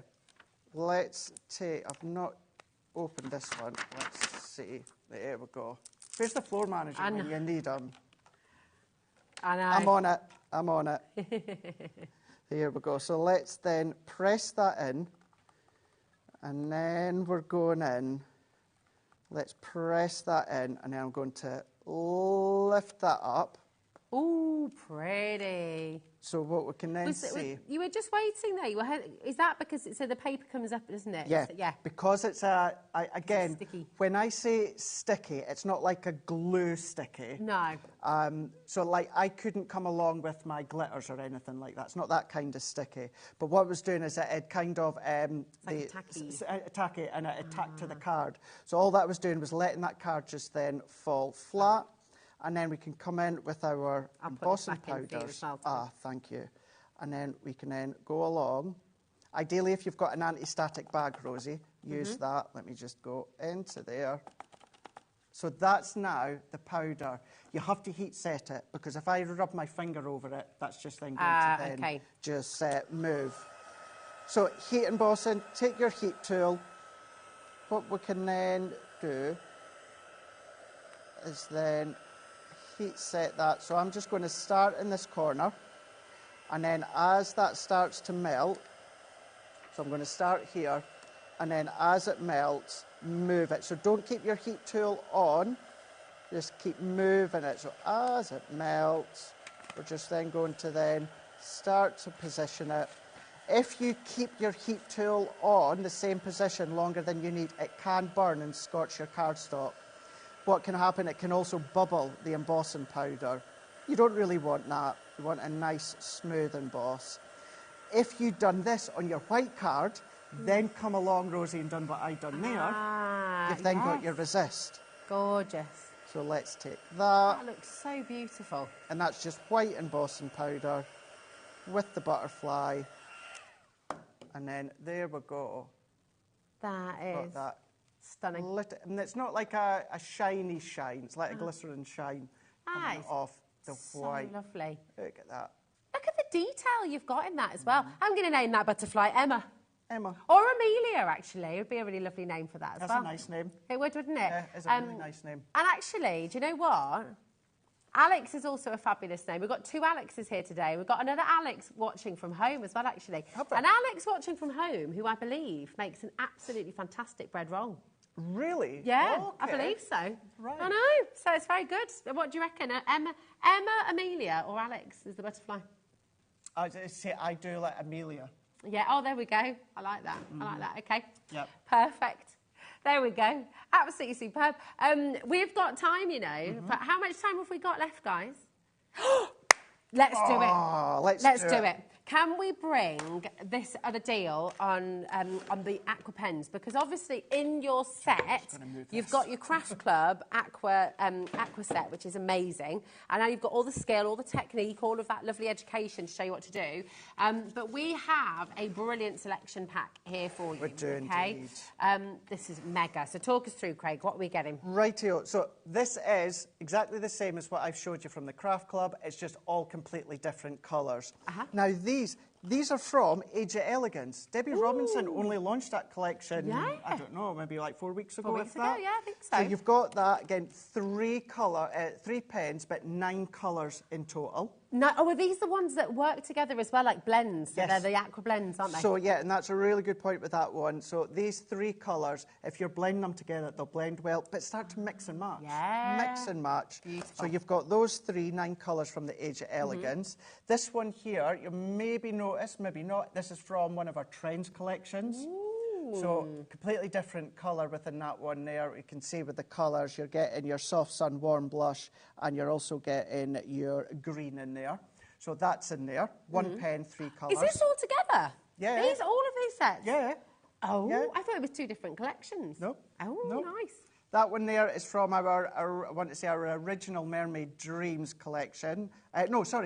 Let's take... I've not opened this one. Let's see. There we go. Where's the floor manager when you need him? I know. I'm on it. I'm on it. Here we go. So let's then press that in. And then we're going in. Let's press that in. And then I'm going to lift that up. Ooh, pretty. So what we can then see... You were just waiting there. Is that because so the paper comes up, isn't it? Yeah, yeah. Because it's again, when I say sticky, it's not like a glue sticky. No. So like I couldn't come along with my glitters or anything like that. It's not that kind of sticky. But what it was doing is it kind of tacky and it attacked to the card. So all that was doing was letting that card just then fall flat. And then we can come in with our embossing powders. Thank you. And then we can then go along. Ideally, if you've got an anti-static bag, Rosie, use that. Let me just go into there. So that's now the powder. You have to heat set it, because if I rub my finger over it, that's just then going to then just move. So heat embossing, take your heat tool. What we can then do is then heat set that. So I'm just going to start in this corner, and then as that starts to melt, so I'm going to start here, and then as it melts, move it. So don't keep your heat tool on, just keep moving it. So as it melts, we're just then going to then start to position it. If you keep your heat tool on the same position longer than you need, it can burn and scorch your cardstock. What can happen, it can also bubble the embossing powder. You don't really want that. You want a nice, smooth emboss. If you've done this on your white card, then come along, Rosie, and done what I've done there, you've then got your resist. Gorgeous. So let's take that. That looks so beautiful. And that's just white embossing powder with the butterfly. And then there we go. That is... That. Stunning. And it's not like a shiny shine. It's like a glycerin shine coming off the white. So lovely. Look at that. Look at the detail you've got in that as well. I'm going to name that butterfly Emma. Emma. Or Amelia, actually. It would be a really lovely name for that as well. That's a nice name. It would, wouldn't it? Yeah, it's a really nice name. And actually, do you know what? Alex is also a fabulous name. We've got two Alexes here today. We've got another Alex watching from home as well, actually. An Alex watching from home, who I believe makes an absolutely fantastic bread roll. Really? Yeah, okay. I believe so. Right. I know. So it's very good. What do you reckon? Emma, Amelia, or Alex is the butterfly? I do like Amelia. Yeah. Oh, there we go. I like that. I like that. Okay. Yep. Perfect. There we go. Absolutely superb. We've got time, you know. But how much time have we got left, guys? Let's do it. Let's do it. Can we bring this other deal on the aqua pens? Because obviously in your set, you've got your Craft Club aqua set, which is amazing. And now you've got all the skill, all the technique, all of that lovely education to show you what to do. But we have a brilliant selection pack here for you. We do indeed. This is mega. So talk us through, Craig. What are we getting? Rightio. So this is exactly the same as what I've showed you from the Craft Club. It's just all completely different colours. Now these are from Age of Elegance. Debbie Robinson only launched that collection, I don't know, maybe like 4 weeks ago. 4 weeks ago, yeah, I think so. So you've got that, again, 3 pens, but 9 colours in total. No, are these the ones that work together as well, like blends? Yes. They're the aqua blends, aren't they? So, yeah, and that's a really good point with that one. So these 3 colours, if you're blending them together, they'll blend well, but start to mix and match. Yeah. Mix and match. Beautiful. So you've got those 3 9 colours from the Age of Elegance. This one here, you maybe notice, maybe not, this is from one of our Trends collections. Ooh. So completely different colour within that one there. You can see with the colours, you're getting your Soft Sun Warm Blush, and you're also getting your green in there. So that's in there. 1 pen, 3 colours. Is this all together? Yeah. All of these sets? Yeah. Oh, yeah. I thought it was 2 different collections. No. Oh, no. Nice. That one there is from our original Mermaid Dreams collection.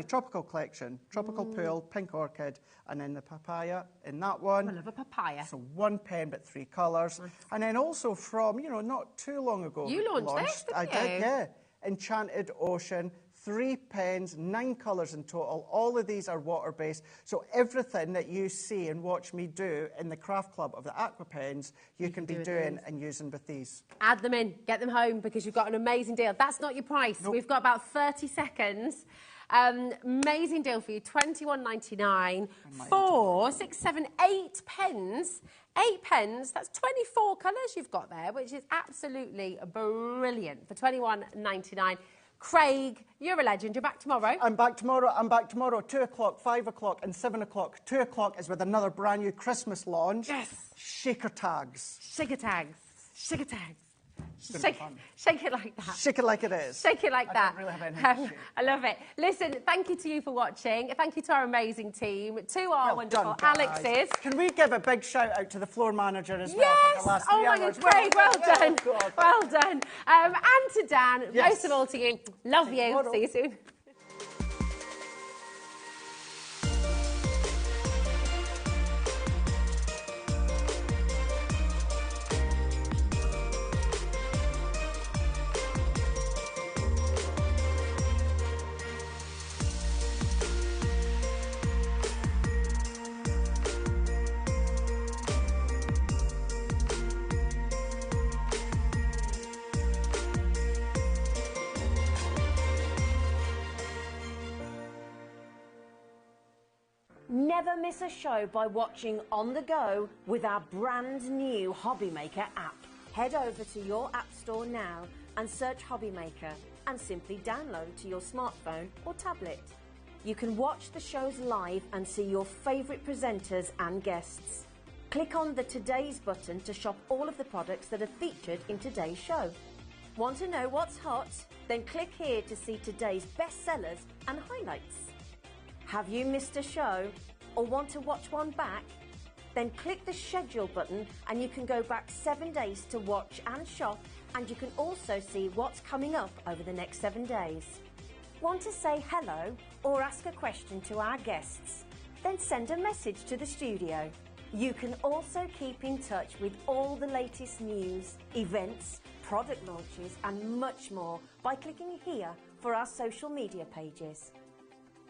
Tropical collection. Tropical Pool, Pink Orchid, and then the papaya in that one. I love a papaya. So 1 pen, but 3 colours. Nice. And then also from, not too long ago. You launched this, didn't you? I did, yeah. Enchanted Ocean. 3 pens, 9 colours in total. All of these are water-based. So everything that you see and watch me do in the Craft Club of the aqua pens, you can be doing and using with these. Add them in, get them home, because you've got an amazing deal. That's not your price. Nope. We've got about 30 seconds. Amazing deal for you, $21.99 for 6, 7, 8 pens. 8 pens, that's 24 colours you've got there, which is absolutely brilliant for $21.99. Craig, you're a legend. You're back tomorrow. I'm back tomorrow. I'm back tomorrow. 2 o'clock, 5 o'clock and 7 o'clock. 2 o'clock is with another brand new Christmas launch. Yes. Shaker tags. Shaker tags. Shaker tags. Shake it like that. Shake it like it is. Shake it like that. I don't really have anything to shake. I love it. Listen, thank you to you for watching. Thank you to our amazing team, to our wonderful Alexes. Can we give a big shout out to the floor manager as well? Yes! For the last Oh 3 my hours? God, Craig, well done. God. Well done. And to Dan, Yes. most of all to you. Love you. See you soon. Never miss a show by watching on the go with our brand new HobbyMaker app. Head over to your app store now and search HobbyMaker and simply download to your smartphone or tablet. You can watch the shows live and see your favourite presenters and guests. Click on the Today's button to shop all of the products that are featured in today's show. Want to know what's hot? Then click here to see today's bestsellers and highlights. Have you missed a show or want to watch one back? Then click the schedule button and you can go back 7 days to watch and shop, and you can also see what's coming up over the next 7 days. Want to say hello or ask a question to our guests? Then send a message to the studio. You can also keep in touch with all the latest news, events, product launches and much more by clicking here for our social media pages.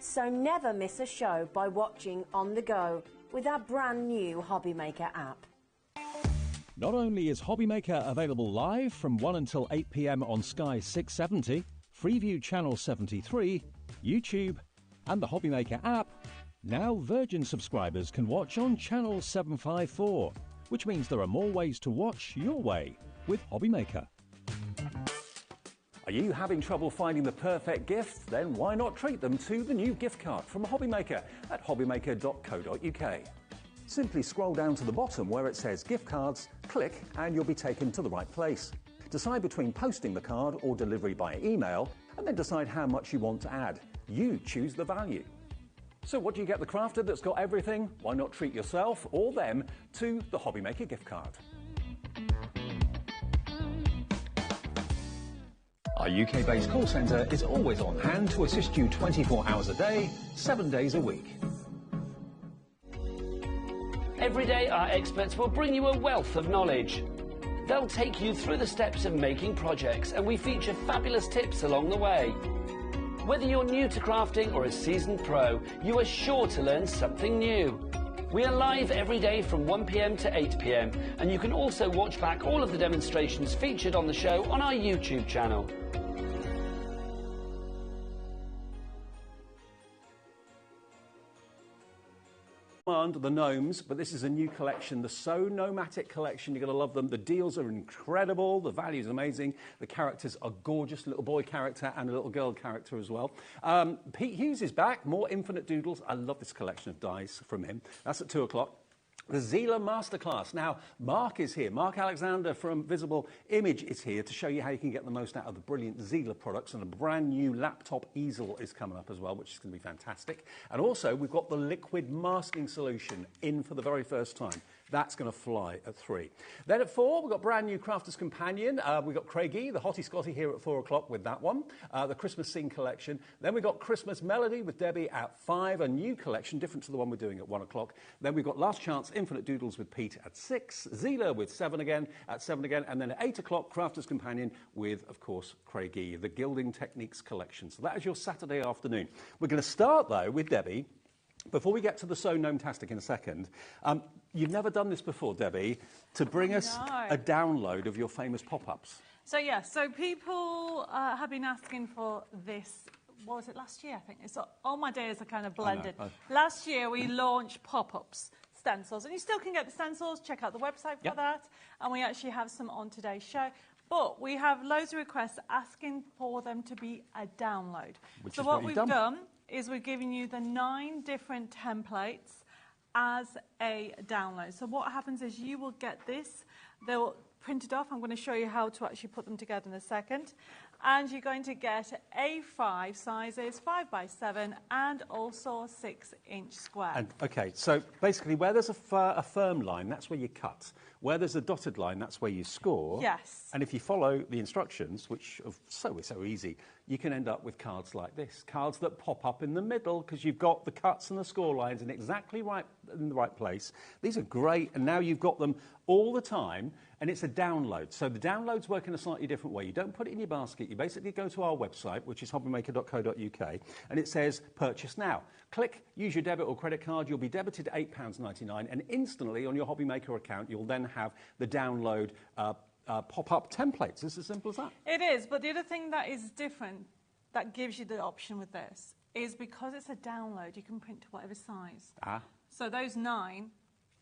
So never miss a show by watching on the go with our brand new HobbyMaker app. Not only is HobbyMaker available live from 1 until 8 p.m. on Sky 670, Freeview Channel 73, YouTube, and the HobbyMaker app, now Virgin subscribers can watch on Channel 754, which means there are more ways to watch your way with HobbyMaker. Are you having trouble finding the perfect gift? Then why not treat them to the new gift card from HobbyMaker at hobbymaker.co.uk. Simply scroll down to the bottom where it says gift cards, click and you'll be taken to the right place. Decide between posting the card or delivery by email, and then decide how much you want to add. You choose the value. So what do you get the crafter that's got everything? Why not treat yourself or them to the HobbyMaker gift card? Our UK-based call centre is always on hand to assist you 24 hours a day, 7 days a week. Every day, our experts will bring you a wealth of knowledge. They'll take you through the steps of making projects, and we feature fabulous tips along the way. Whether you're new to crafting or a seasoned pro, you are sure to learn something new. We are live every day from 1 p.m. to 8 p.m, and you can also watch back all of the demonstrations featured on the show on our YouTube channel. The gnomes, but this is a new collection, the So Nomatic collection. You're going to love them. The deals are incredible. The value is amazing. The characters are gorgeous. A little boy character and a little girl character as well. Pete Hughes is back. More Infinite Doodles. I love this collection of dies from him. That's at 2 o'clock. The Zila Masterclass. Now, Mark is here. Mark Alexander from Visible Image is here to show you how you can get the most out of the brilliant Zila products, and a brand new laptop easel is coming up as well, which is going to be fantastic. And also, we've got the liquid masking solution in for the very first time. That's going to fly at 3. Then at 4, we've got brand new Crafter's Companion. We've got Craigie, the Hottie Scotty, here at 4 o'clock with that one. The Christmas Scene collection. Then we've got Christmas Melody with Debbie at 5, a new collection, different to the one we're doing at 1 o'clock. Then we've got Last Chance Infinite Doodles with Pete at 6. Zila with 7 again, at 7 again. And then at 8 o'clock, Crafter's Companion with, of course, Craigie, the Gilding Techniques collection. So that is your Saturday afternoon. We're going to start, though, with Debbie. Before we get to the So Gnome-tastic in a second, you've never done this before, Debbie, to bring us a download of your famous pop-ups. So, yeah, so people have been asking for this. What was it, last year, I think? It's, all my days are kind of blended. Last year, we launched pop-ups, stencils, and you still can get the stencils. Check out the website for that. And we actually have some on today's show. But we have loads of requests asking for them to be a download. Which so is what we've done is we're giving you the 9 different templates as a download. So what happens is you will get this. They'll print it off. I'm going to show you how to actually put them together in a second. And you're going to get A5 sizes, 5x7, and also 6-inch square. And, okay, so basically where there's a firm line, that's where you cut. Where there's a dotted line, that's where you score. Yes. And if you follow the instructions, which are so easy, you can end up with cards like this. Cards that pop up in the middle because you've got the cuts and the score lines in in the right place. These are great, and now you've got them all the time, and it's a download. So the downloads work in a slightly different way. You don't put it in your basket. You basically go to our website, which is hobbymaker.co.uk, and it says purchase now. Click, use your debit or credit card. You'll be debited £8.99, and instantly on your HobbyMaker account, you'll then have the download pop-up templates. It's as simple as that. It is, but the other thing that is different that gives you the option with this is because it's a download, you can print to whatever size. So those 9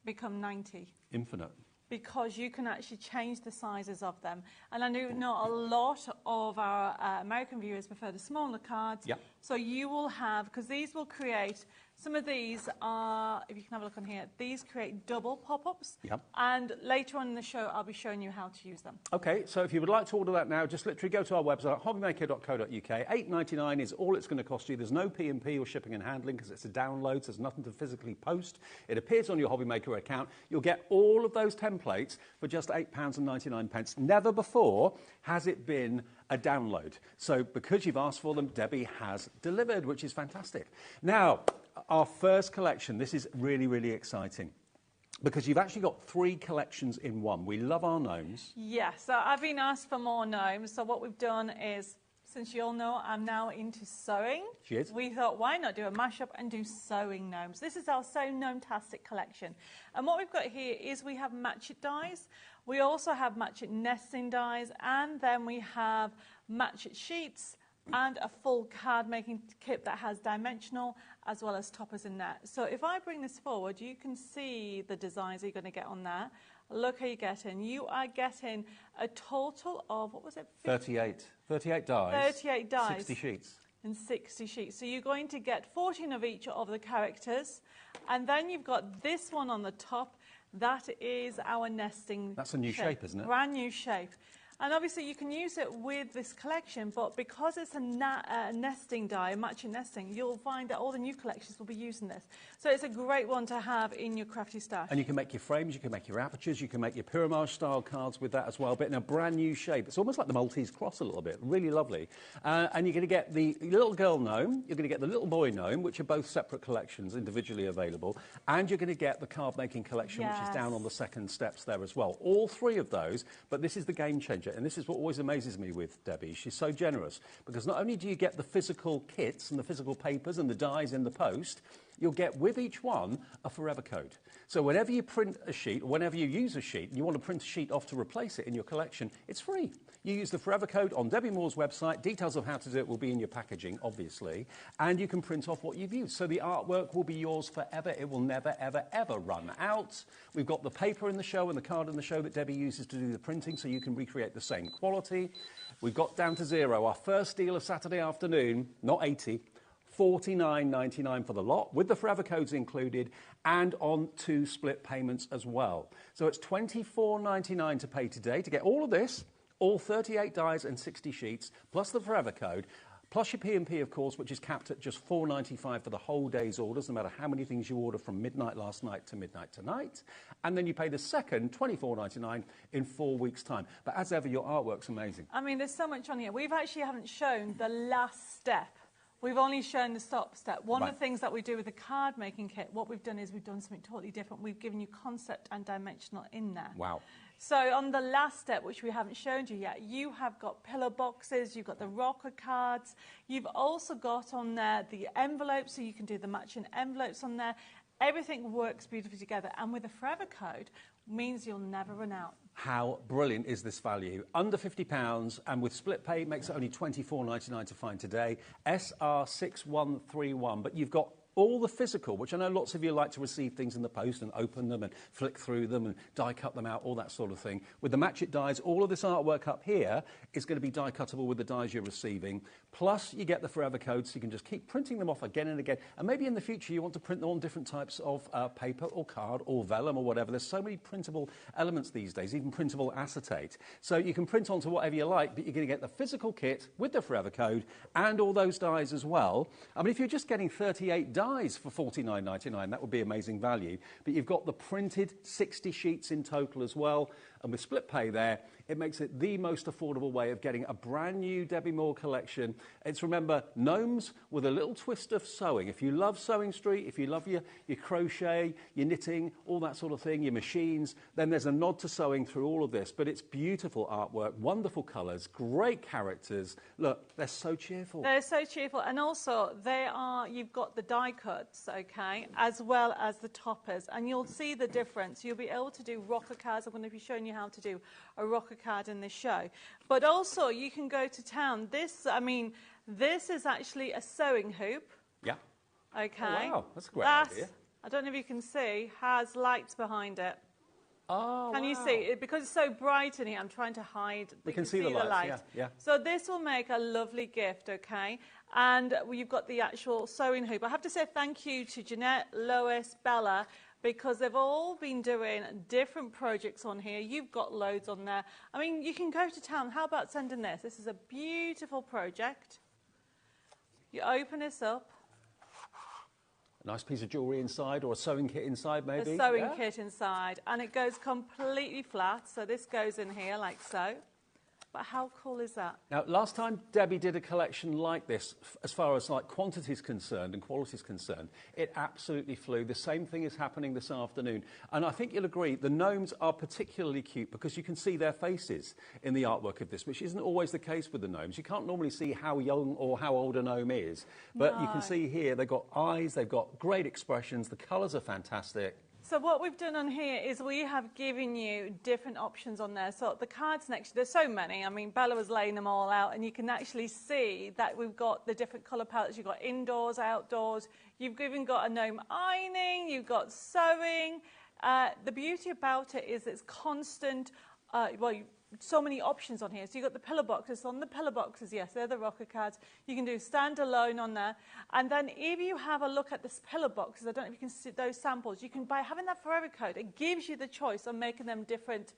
become 90. Infinite. Because you can actually change the sizes of them. And I know a lot of our American viewers prefer the smaller cards. Yep. So you will have, because these will create, some of these are, if you can have a look on here, these create double pop-ups. Yep. And later on in the show, I'll be showing you how to use them. Okay, so if you would like to order that now, just literally go to our website, hobbymaker.co.uk. $8.99 is all it's going to cost you. There's no P&P or shipping and handling because it's a download, so there's nothing to physically post. It appears on your HobbyMaker account. You'll get all of those templates for just £8.99. Never before has it been a download. So because you've asked for them, Debbie has delivered, which is fantastic. Now, our first collection, this is really exciting because you've actually got 3 collections in one. We love our gnomes. Yes, so I've been asked for more gnomes. So what we've done is, since you all know I'm now into sewing, she is. We thought, why not do a mashup and do sewing gnomes? This is our Sew Gnome-tastic collection. And what we've got here is we have match-it dies. We also have match-it nesting dies, and then we have match-it sheets and a full card making kit that has dimensional as well as toppers in there. So if I bring this forward, you can see the designs that you're going to get on there. Look how you're getting. You are getting a total of, what was it? 38 dies. 38 dies. 60 sheets. And 60 sheets. So you're going to get 14 of each of the characters. And then you've got this one on the top. That is our nesting. That's a new shape, isn't it? Brand new shape. And obviously you can use it with this collection, but because it's a nesting die, matching nesting, you'll find that all the new collections will be using this. So it's a great one to have in your crafty stash. And you can make your frames, you can make your apertures, you can make your pyramide-style cards with that as well, but in a brand new shape. It's almost like the Maltese cross a little bit, really lovely. And you're going to get the little girl gnome, you're going to get the little boy gnome, which are both separate collections, individually available, and you're going to get the card-making collection, which is down on the second steps there as well. All 3 of those, but this is the game changer. And this is what always amazes me with Debbie. She's so generous because not only do you get the physical kits and the physical papers and the dies in the post, you'll get with each one a forever code. So whenever you print a sheet, or whenever you use a sheet, and you want to print a sheet off to replace it in your collection, it's free. You use the forever code on Debbie Moore's website. Details of how to do it will be in your packaging, obviously, and you can print off what you've used. So the artwork will be yours forever. It will never, ever, ever run out. We've got the paper in the show and the card in the show that Debbie uses to do the printing, so you can recreate the same quality. We've got down to 0. Our first deal of Saturday afternoon, not 80, $49.99 for the lot, with the forever codes included, and on 2 split payments as well. So it's $24.99 to pay today to get all of this, all 38 dies and 60 sheets, plus the forever code, plus your P&P, of course, which is capped at just $4.95 for the whole day's orders, no matter how many things you order from midnight last night to midnight tonight. And then you pay the second, $24.99, in 4 weeks' time. But as ever, your artwork's amazing. I mean, there's so much on here. We've actually haven't shown the last step. We've only shown the stop step. One of the things that we do with the card making kit, what we've done is we've done something totally different. We've given you concept and dimensional in there. Wow. So on the last step, which we haven't shown you yet, you have got pillow boxes, you've got the rocker cards, you've also got on there the envelopes, so you can do the matching envelopes on there. Everything works beautifully together, and with a forever code means you'll never run out. How brilliant is this value? Under £50, and with split pay, it makes it only $24.99 to find today. SR6131, but you've got all the physical, which I know lots of you like to receive things in the post and open them and flick through them and die cut them out, all that sort of thing. With the Match It dies, all of this artwork up here is going to be die cuttable with the dies you're receiving. Plus, you get the forever codes, so you can just keep printing them off again and again. And maybe in the future you want to print them on different types of paper or card or vellum or whatever. There's so many printable elements these days, even printable acetate. So you can print onto whatever you like, but you're going to get the physical kit with the forever code and all those dies as well. I mean, if you're just getting 38 dies for $49.99, that would be amazing value. But you've got the printed 60 sheets in total as well. And with split pay there, it makes it the most affordable way of getting a brand new Debbie Moore collection. It's, remember, gnomes with a little twist of sewing. If you love Sewing Street, if you love your crochet, your knitting, all that sort of thing, your machines, then there's a nod to sewing through all of this. But it's beautiful artwork, wonderful colours, great characters. Look, they're so cheerful. They're so cheerful. And also, you've got the die cuts, okay, as well as the toppers. And you'll see the difference. You'll be able to do rocker cards. I'm going to be showing you how to do a rocker card in this show. But also, you can go to town. This is actually a sewing hoop. Yeah. Okay. Oh, wow, that's a great idea. I don't know if you can see, has lights behind it. Oh, Can you see it? Because it's so bright in here, I'm trying to hide. We can see the light. Yeah. So this will make a lovely gift, okay? And you've got the actual sewing hoop. I have to say thank you to Jeanette, Lois, Bella, because they've all been doing different projects on here. You've got loads on there. I mean, you can go to town. How about sending this? This is a beautiful project. You open this up. A nice piece of jewellery inside, or a sewing kit inside, maybe. A sewing kit inside. And it goes completely flat. So this goes in here like so. But how cool is that? Now, last time Debbie did a collection like this, as far as like quantity is concerned and quality is concerned, it absolutely flew. The same thing is happening this afternoon. And I think you'll agree, the gnomes are particularly cute because you can see their faces in the artwork of this, which isn't always the case with the gnomes. You can't normally see how young or how old a gnome is. But you can see here, they've got eyes, they've got great expressions, the colours are fantastic. So what we've done on here is we have given you different options on there. So the cards next, there's so many. I mean, Bella was laying them all out, and you can actually see that we've got the different colour palettes. You've got indoors, outdoors. You've even got a gnome ironing. You've got sewing. The beauty about it is it's constant. So many options on here. So you've got the pillar boxes. On the pillar boxes, yes, they're the rocker cards. You can do standalone on there. And then if you have a look at this pillar boxes, I don't know if you can see those samples, you can, by having that forever code, it gives you the choice of making them different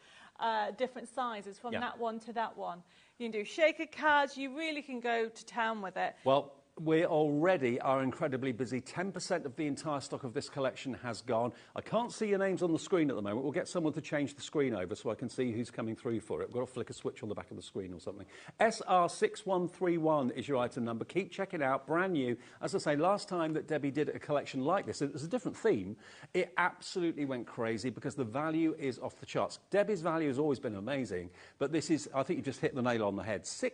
sizes from that one to that one. You can do shaker cards. You really can go to town with it. Well, we already are incredibly busy. 10% of the entire stock of this collection has gone. I can't see your names on the screen at the moment. We'll get someone to change the screen over so I can see who's coming through for it. We've got to flick a switch on the back of the screen or something. SR6131 is your item number. Keep checking out. Brand new. As I say, last time that Debbie did a collection like this, it was a different theme. It absolutely went crazy because the value is off the charts. Debbie's value has always been amazing, but this is, I think you just hit the nail on the head.